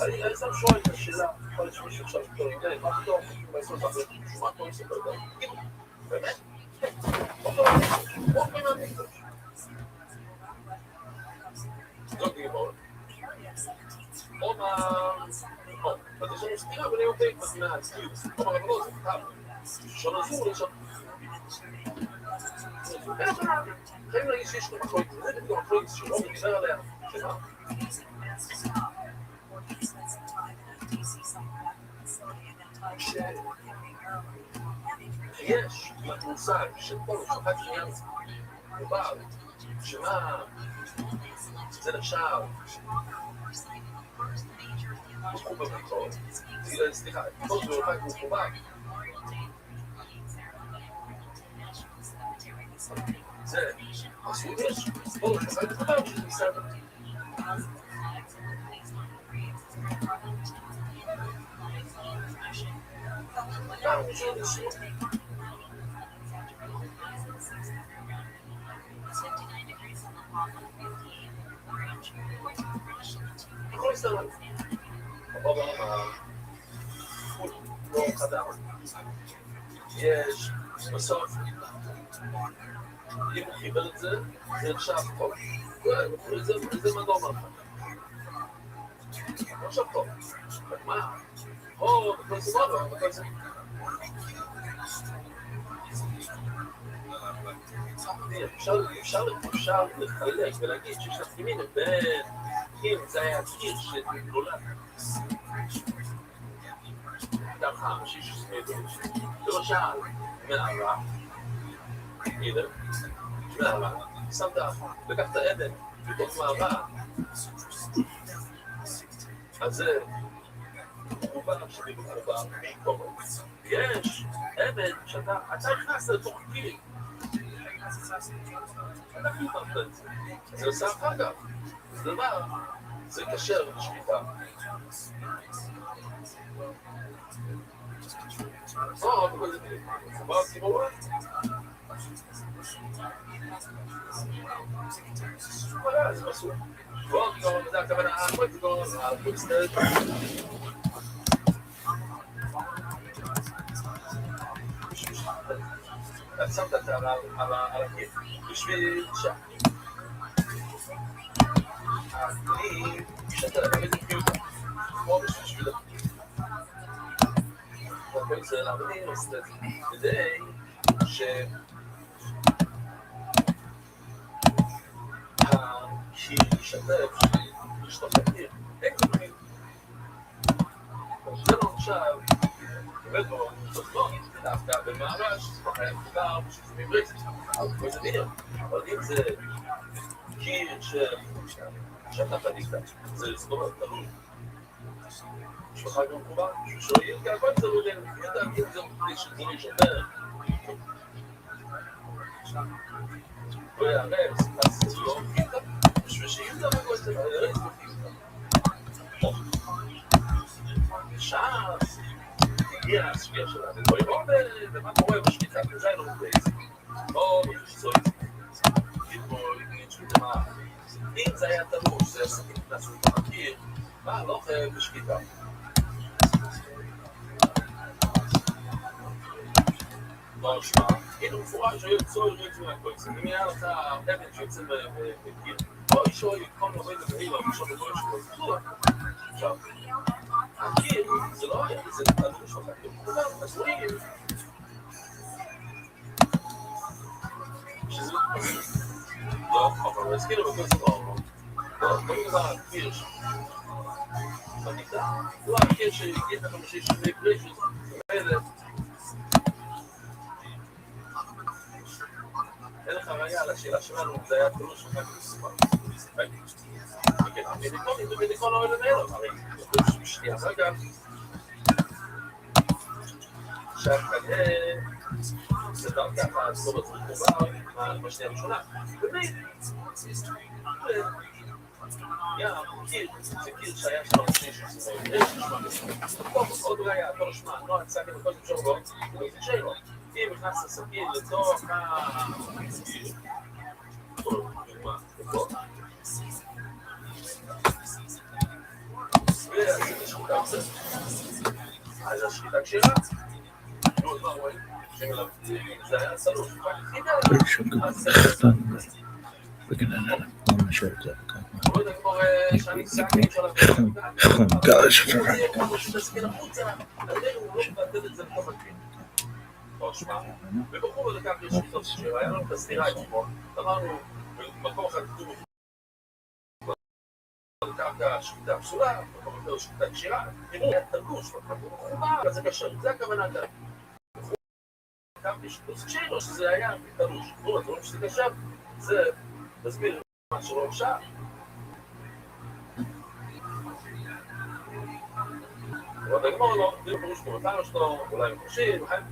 אני שם שואל את השאלה, יכול להיות שמישהו עכשיו פתאום יודע, מה פתאום? בעצות אחרי שומע כל ספר דברים. באמת? אוקיי מהמקדוש. לא תהיה בעולם. או מה... אז יש לנו סתירה בני אוקיי, מזמינה הצטיות. או מה, אבל לא, זה קטב. שונה זור לשם. חייבים להגיד שיש לו מחלוקת. זה בדיוק מחלוקת שלא מדבר עליה. שמה? יש מושג של כל שוחק שנייה מובר, שמה זה נחשב מחוב במחוב, סליחה, כל שוחק מובר זה אסור יש, כל שוחק מובר שזה בסדר בכל הסתרון אבל הוא לא חדם יש בסוף אם הוא חיבר את זה זה נחשב טוב זה מה לא אומר לך לא נחשב טוב מה? או בכל סבבה בכל סבבה אפשר לחלק ולהגיד שיש להסכימים בין אם זה היה קיר שנולד ככה שיש סמידו למשל מערה מערה שמת, לקחת אבן בתוך מערה, אז זה תגובה שבתגובה בעיקרון. יש אבן שאתה הכנסת לתוך קיר. אתה חיפרת את זה. זה עושה אחר כך. זה דבר, זה קשר לשפיטה. או, בכל זה מילים. זה בא סיבורה? זה מסור. בוא, זה הכוונה, בוא, זה אתה שמת את זה על הקיר, בשביל שם. אני שאתה לקבל את הפיוטה, כמו בשביל הקיר. וכל זה להבנים עושה את זה, כדי שהקיר ישתף, לשתוף את הקיר. אין כלומר. אז זה לא עכשיו, קבל בו, תוכנות, דווקא במערש, זה לא חייב כבר, שזה מברית, אבל כל זה נראה. אבל אם זה קיר שאתה פנית, זה סגורת תלוי. יש לך גם חובה, ששואלים, כי הכל זה לא יודע, לפי דעתי זה מפני שזה לא ישתר. לא יערב, אז זה לא פיתה, בשביל שאם זה מגו את זה, יראה את זה פיתה. שאז, הגיע הסוגיה שלה, ומה קורה בשקיטה, וזה לא מפני את זה. או בשביל אם זה היה תלוש, זה עסקים כנסו את המכיר, מה לא חייב בשקיטה. לא נשמע, כאילו מפורש שיוצאו יוצאו מהכל, אם היה לך אבן שיוצא בקיר, או אישו יקום עובד לבעיר, או אישו בבוא שלו, זכות. עכשיו, הקיר זה לא היה, זה תלוש אותה, אז רואים שזה לא, אבל הזכירו בכל ספור, לא, כל דבר הקיר בניתה, הוא הקיר שהגיע את החמשי שני פרישות, ואלה אין לך ראייה על השאלה שלנו, זה היה תלוש אותה כספה. וכן, המדיקון לא אלה מאלו, הרי שנייה, רגע, עכשיו כנראה, זה דבר ככה, אז לא בצריך דבר, בשנייה הראשונה. באמת, זה קיר שהיה שם לפני שספור, עוד ראייה, לא נשמע, לא הצגת בכל זה משור בו, זה שאלו. אם נכנס לסכין לתוך הקיר, כל דוגמה, ופה, ואז זה שחיטה עושה. אז השחיטה כשרה, לא, מה רואים? זה היה סלוש, אז זה היה וכן הלאה, לא משהו את זה. רואים כמו שאני סעקים של ובחור לקח לשחיטות שהיה לנו את הסתירה אתמול, אמרנו, במקום אחד כתוב לקח שחיטה פסולה, במקום אחר שחיטה כשרה, תראו, היה תלוש, אבל זה קשר, זה הכוונה כאן. לקח לשחיטות כשרה, שזה היה תלוש, בואו, אתם רואים שזה קשר, זה מסביר מה שלא אפשר. אבל נגמור לו, דין פירוש קורתנו שלו, אולי מפרשים, וכן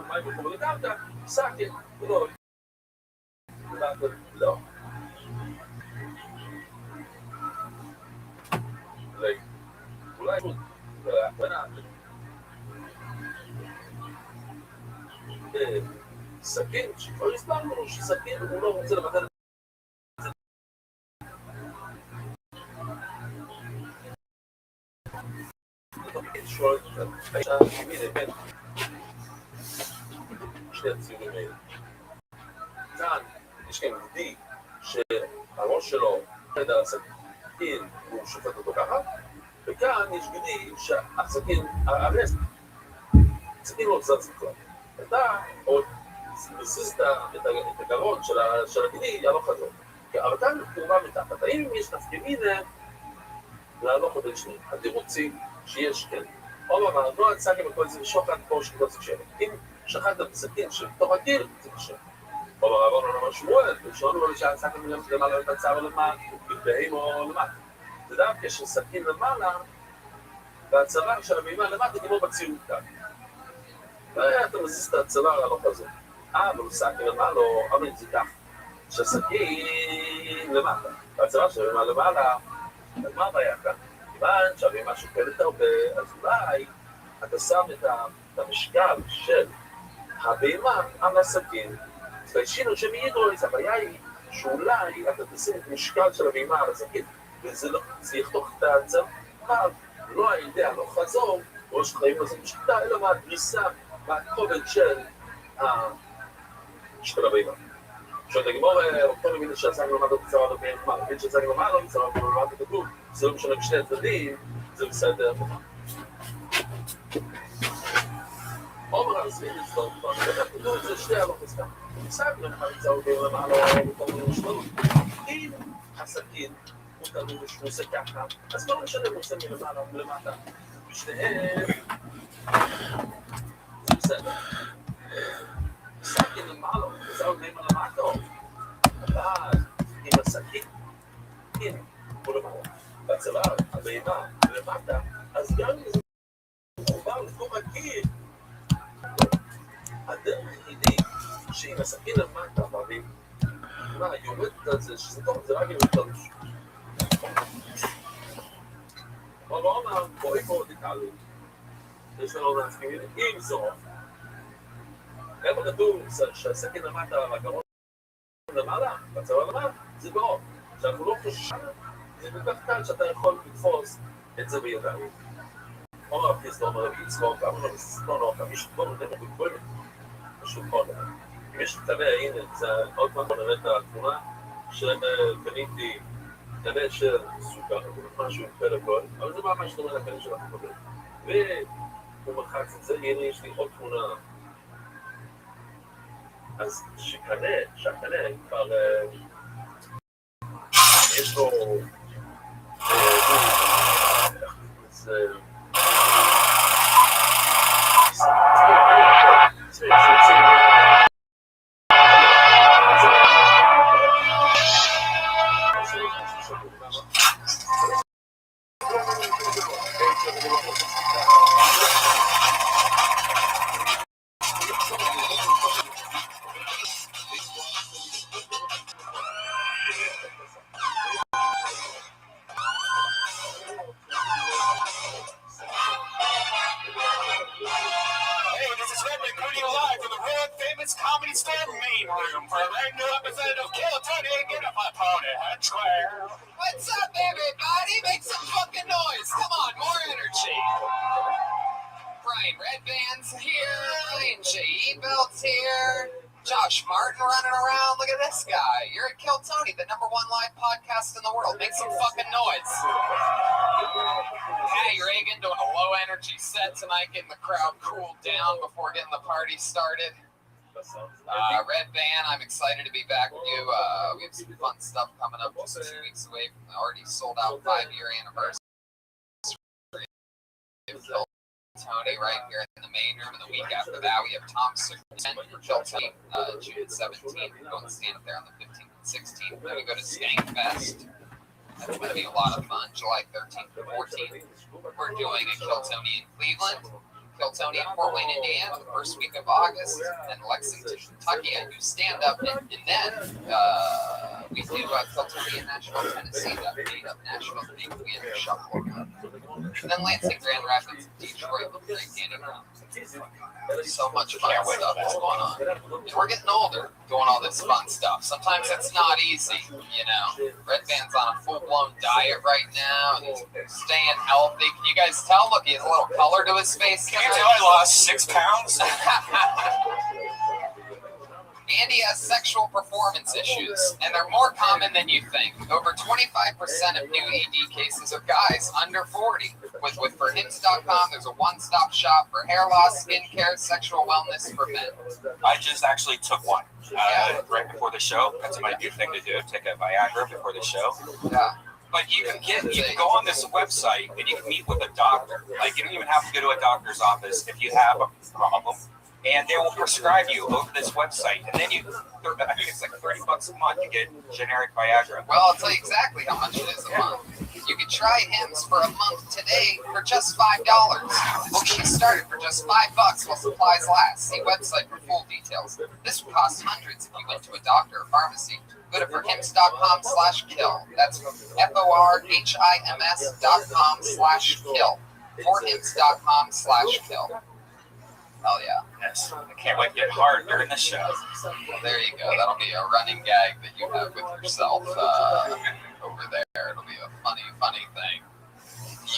מים בחור לקרקע, סעקת, ולא. לא. אולי עוד, להכוונה. סכין, שכבר הסברנו לו שסכין הוא לא רוצה לבטל את זה. שואל, האישה הנה, כן. שני הציורים האלה. כאן יש כאן גדי שהראש שלו עומד על הסכין והוא שופט אותו ככה, וכאן יש גדי שהסכין, הרסט, הסכין לא זז בכלל. אתה עוד מזיז את הגרון של הגדי, יהלוך חזור. אבל כאן תאורה מתחת. האם יש נפקמינה להלוך עוד שני? התירוצים שיש כן. או אמר, לא הצגים וכל זה שוחד פה שקידות זה כשם. אם שחדת בסכין שבתוך הגיל, זה כשם. אבל רבנו אמר שמואל, ושאלנו לו שהסכין למעלה את הצער למעלה, בהימו למטה. זה דווקא שסכין למעלה, והצוואר של הבהמה למטה כמו בציור כאן. ואתה מזיז את הצוואר הלוך הזה. אבל סכין למעלה, אבל זה כך, שהסכין למטה, והצוואר של הבהמה למעלה, אז מה הבעיה כאן? כיוון שהבהמה שוקלת הרבה, אז אולי אתה שם את המשקל של הבהמה על הסכין, והשינו שמיידרויס, הבעיה היא שאולי אתה תשים את המשקל של הבהמה על הסכין, וזה יחתוך את הצוואר, אבל לא הידיעה, לא חזור, ראש חיים לזה משקטה, אלא מהדריסה, מהכובד של הבהמה. שואלת הגמור, אותו מבין שעסק למד את הצוואר לבהמה, מבין שעסק למד את הצוואר לבהמה, זה כתוב, זה לא משנה בשני הצדדים, זה בסדר. אומר על זה, זה שתי הלוך הסתם. משחק למד את הצוואר לבהמה, לא מתארים משמעות. אם הסכין הוא תלוי ושמוסה ככה, אז לא משנה מוסה מלמעלה ולמטה. בשניהם, זה בסדר. סכין למעלה, זה עוד נעים על המטו. אבל אם הסכין, הנה, הוא למעלה, והצוואר, הבהמה, למטה, אז גם אם זה מחובר לתוך הקיר, הדרך היחידי שאם הסכין למטה, והבהמה יורדת על זה, שזה טוב, זה רק אם תלוש. אבל לא אומר, בואי מאוד התעלו. יש לנו להסכים, אם זו, איפה כתוב שהסכין למטה והגרון למעלה, והצוואר למעלה, זה ברור. שאנחנו לא חושבים, זה כל כך קל שאתה יכול לתפוס את זה בידיים. אומר הפריסטור, אומר רבי יצחוק, אמר לו בססטון, או כמישהו כבר נותן לו בגבולת. פשוט מאוד. אם יש תווה, הנה, זה עוד פעם נראה את התמונה, שבניתי תווה של סוכר, משהו פלא כל, אבל זה ממש דומה לפלא של החבר. והוא מחץ את זה, הנה יש לי עוד תמונה. אז שהקנה כבר יש לו What's up, everybody? Make some fucking noise. Come on, more energy. Brian Redband's here. Ryan J.E. Belt's here. Josh Martin running around. Look at this guy. You're at Kill Tony, the #1 live podcast in the world. Make some fucking noise. Patty Reagan doing a low energy set tonight, getting the crowd cooled down before getting the party started. Red Band, I'm excited to be back with you. We have some fun stuff coming up just 2 weeks away from the already sold out 5-year anniversary of Kill Tony right here in the main room. And the week after that, we have Tom Sugden for Kill Tony, June 17th. We're going to stand up there on the 15th and 16th. Then we go to Skankfest. That's going to be a lot of fun. July 13th and 14th. We're doing a Kill Tony in Cleveland. Kill Tony in Fort Wayne, Indiana, the first week of August, and Lexington, Kentucky. I do stand up, and then we do Kill Tony in Nashville, Tennessee, that made up Nashville big theater shuffle. And then Lansing, Grand Rapids, Detroit, with Great Candy Ground. So much fun stuff that's going on. And we're getting older doing all this fun stuff. Sometimes it's not easy, you know. Red Band's on a full-blown diet right now, and he's staying healthy. Can you guys tell? Look, he has a little color to his face. Can you tell I lost 6 pounds? Andy has sexual performance issues, and they're more common than you think. Over 25% of new ED cases are guys under 40. With forhims.com, there's a one-stop shop for hair loss, skincare, sexual wellness for men. I just actually took one right before the show. That's my new thing to do, take a Viagra before the show. Yeah. But you can go on this website and you can meet with a doctor. Like, you don't even have to go to a doctor's office if you have a problem. and they will prescribe you over this website, and then I think it's like $30 a month to get generic Viagra. Well, I'll tell you exactly how much it is a month. You can try Hims for a month today for just $5. We'll get you started for just $5 while supplies last. See website for full details. This would cost hundreds if you went to a doctor or pharmacy. Go to forhims.com/kill. That's forhims.com/kill. forhims.com/kill. Hell yeah. Yes. I can't wait to get hard during the show. There you go. That'll be a running gag that you have with yourself over there. It'll be a funny thing.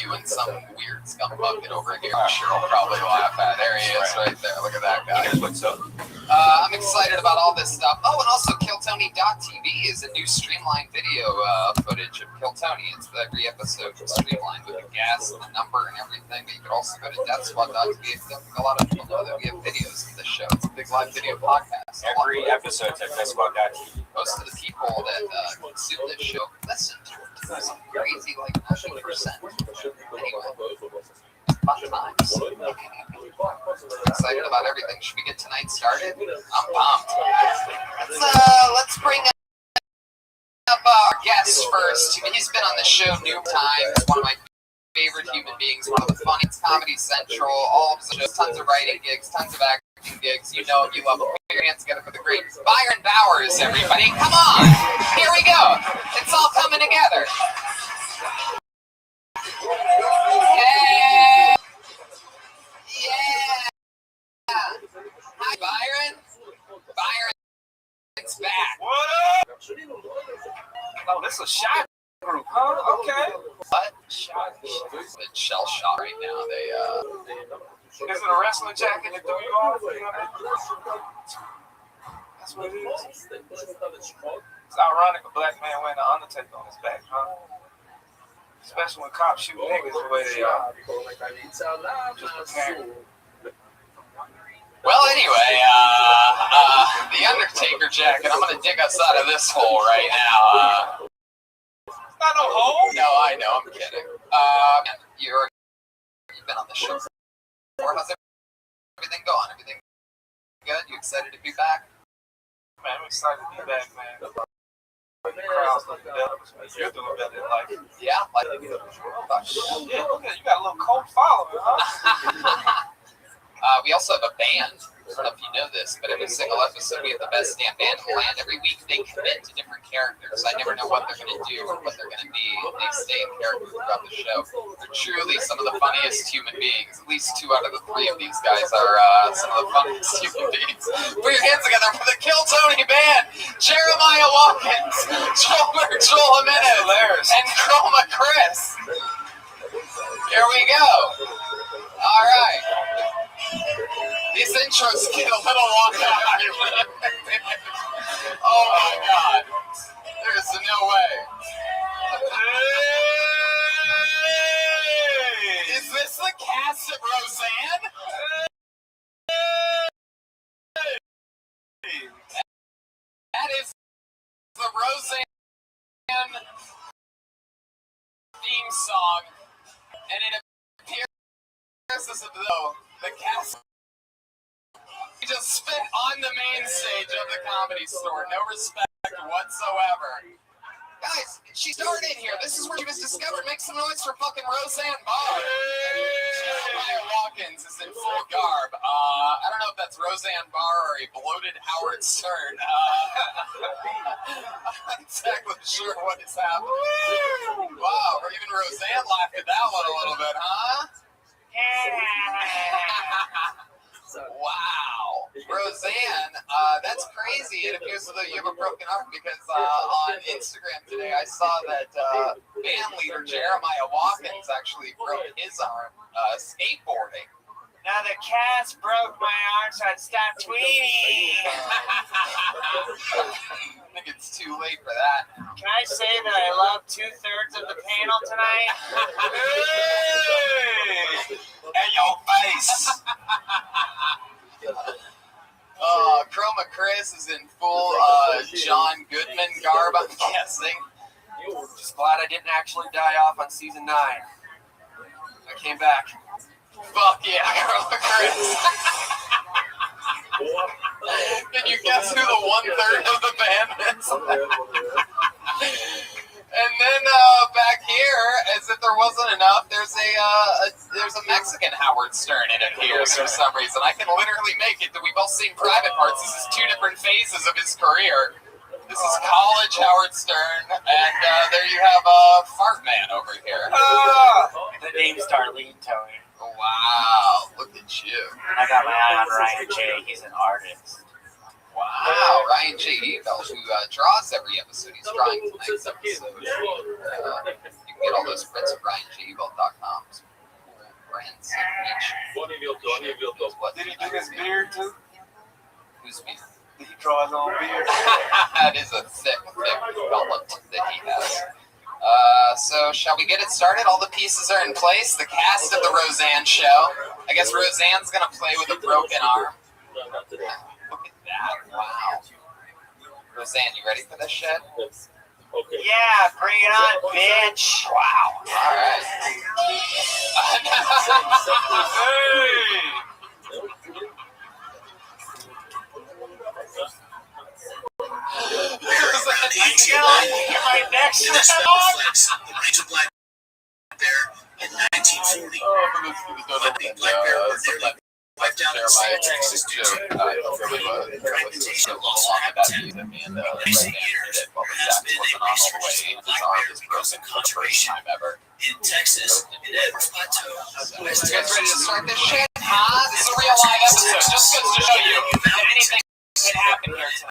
You and some weird scumbucket over here, I'm sure will probably laugh at. There he is right there. Look at that guy. What's up? I'm excited about all this stuff. Oh, and also KillTony.tv is a new streamlined video footage of Kill Tony. It's every episode streamlined with the gas and the number and everything. But you could also go to DeathSquad.tv. I think a lot of people know that we have videos of this show. It's a big live video podcast. Every episode's at DeathSquad.tv. Most of the people that consume this show listen to it. Some crazy, like 90%. Anyway, fun times. Excited about everything. Should we get tonight started? I'm pumped. Let's bring up our guest first. He's been on the show new times. One of my favorite human beings. One of the funniest. Comedy Central. All of the shows. Tons of writing gigs. Tons of acting gigs. You know him. You love him. Put your hands together for the great Byron Bowers, everybody. Come on. Here we go. It's all coming together. Yeah. Yeah. Hi, Byron. Byron's back. What up? Oh, this is a shot group, huh? Okay. What? Shot. It's shell shock right now. They Is it a wrestling jacket that threw you off? That's what it is. It's ironic a black man wearing an Undertaker on his back, huh? Especially when cops shoot niggas the way they are. Just preparing. Well, anyway, the Undertaker jacket. I'm gonna dig us out of this hole right now. It's not no hole. No, I know. I'm kidding. You've been on the show before. How's everything going? Everything good? You excited to be back? Man, I'm excited to be back, man. The crowd's looking better. You're doing better in life. Yeah, like Yeah, look at you got a little cult following, huh? we also have a band. I don't know if you know this, but every single episode we have the best damn band in the land. Every week they commit to different characters. I never know what they're going to do or what they're going to be. They stay in character throughout the show. They're truly some of the funniest human beings. At least 2 out of the 3 of these guys are some of the funniest human beings. Put your hands together for the Kill Tony band. Jeremiah Watkins, Joel Jimenez, and Chroma Chris. Here we go. All right. These intros get a little long. Oh my God. There's no way. Hey! Is this the cast of Roseanne? Hey! That is the Roseanne theme song. And it appears as though the cast just spit on the main stage of the Comedy Store. No respect whatsoever. Guys, she started here. This is where she was discovered. Make some noise for fucking Roseanne Barr. Jeremiah Watkins is in full garb. I don't know if that's Roseanne Barr or a bloated Howard Stern. I'm not exactly sure what is happening. Wow, or even Roseanne laughed at that one a little bit, huh? Wow. Roseanne, that's crazy. It appears as though you have a broken arm because on Instagram today I saw that band leader Jeremiah Watkins actually broke his arm skateboarding. Now the cast broke my arm, so I'd stop tweeting. I think it's too late for that. Can I say that I love 2/3 of the panel tonight? Hey! And your face! Chroma Chris is in full John Goodman garb, I'm guessing. Just glad I didn't actually die off on season 9. I came back. Fuck yeah, Chroma Chris. Can you guess who the 1/3 of the band is? And then back here, as if there wasn't enough, there's a Mexican Howard Stern in it here for some reason. I can literally make it. We've all seen Private Parts. This is 2 different phases of his career. This is college Howard Stern, and there you have Fart Man over here. The name's Darlene, Tony. Wow, look at you. I got my eye on Ryan J. He's an artist. Wow, Ryan J. Ebel, who draws every episode. He's drawing tonight's episode. You can get all those prints at RyanJebel.com. Brands. Did he do his beard too? Whose beard? Did he draw his own beard? That is a thick pellet that he has. So shall we get it started? All the pieces are in place. The cast of the Roseanne show. I guess Roseanne's gonna play with a broken arm. Look at that! Wow. Roseanne, you ready for this shit? Okay. Yeah, bring it on, bitch. Wow. All right. My next The Rachel Black Bear in 1940. But the Black Bear were nearly wiped out in San Texas due to fragmentation of loss of habitat. In recent years, there has been a resurgence of black bear because of conservation in Texas and Edwards Plateau. You guys ready to start this shit? Huh? This is a real live episode. Just goes to show you that anything could happen here tonight.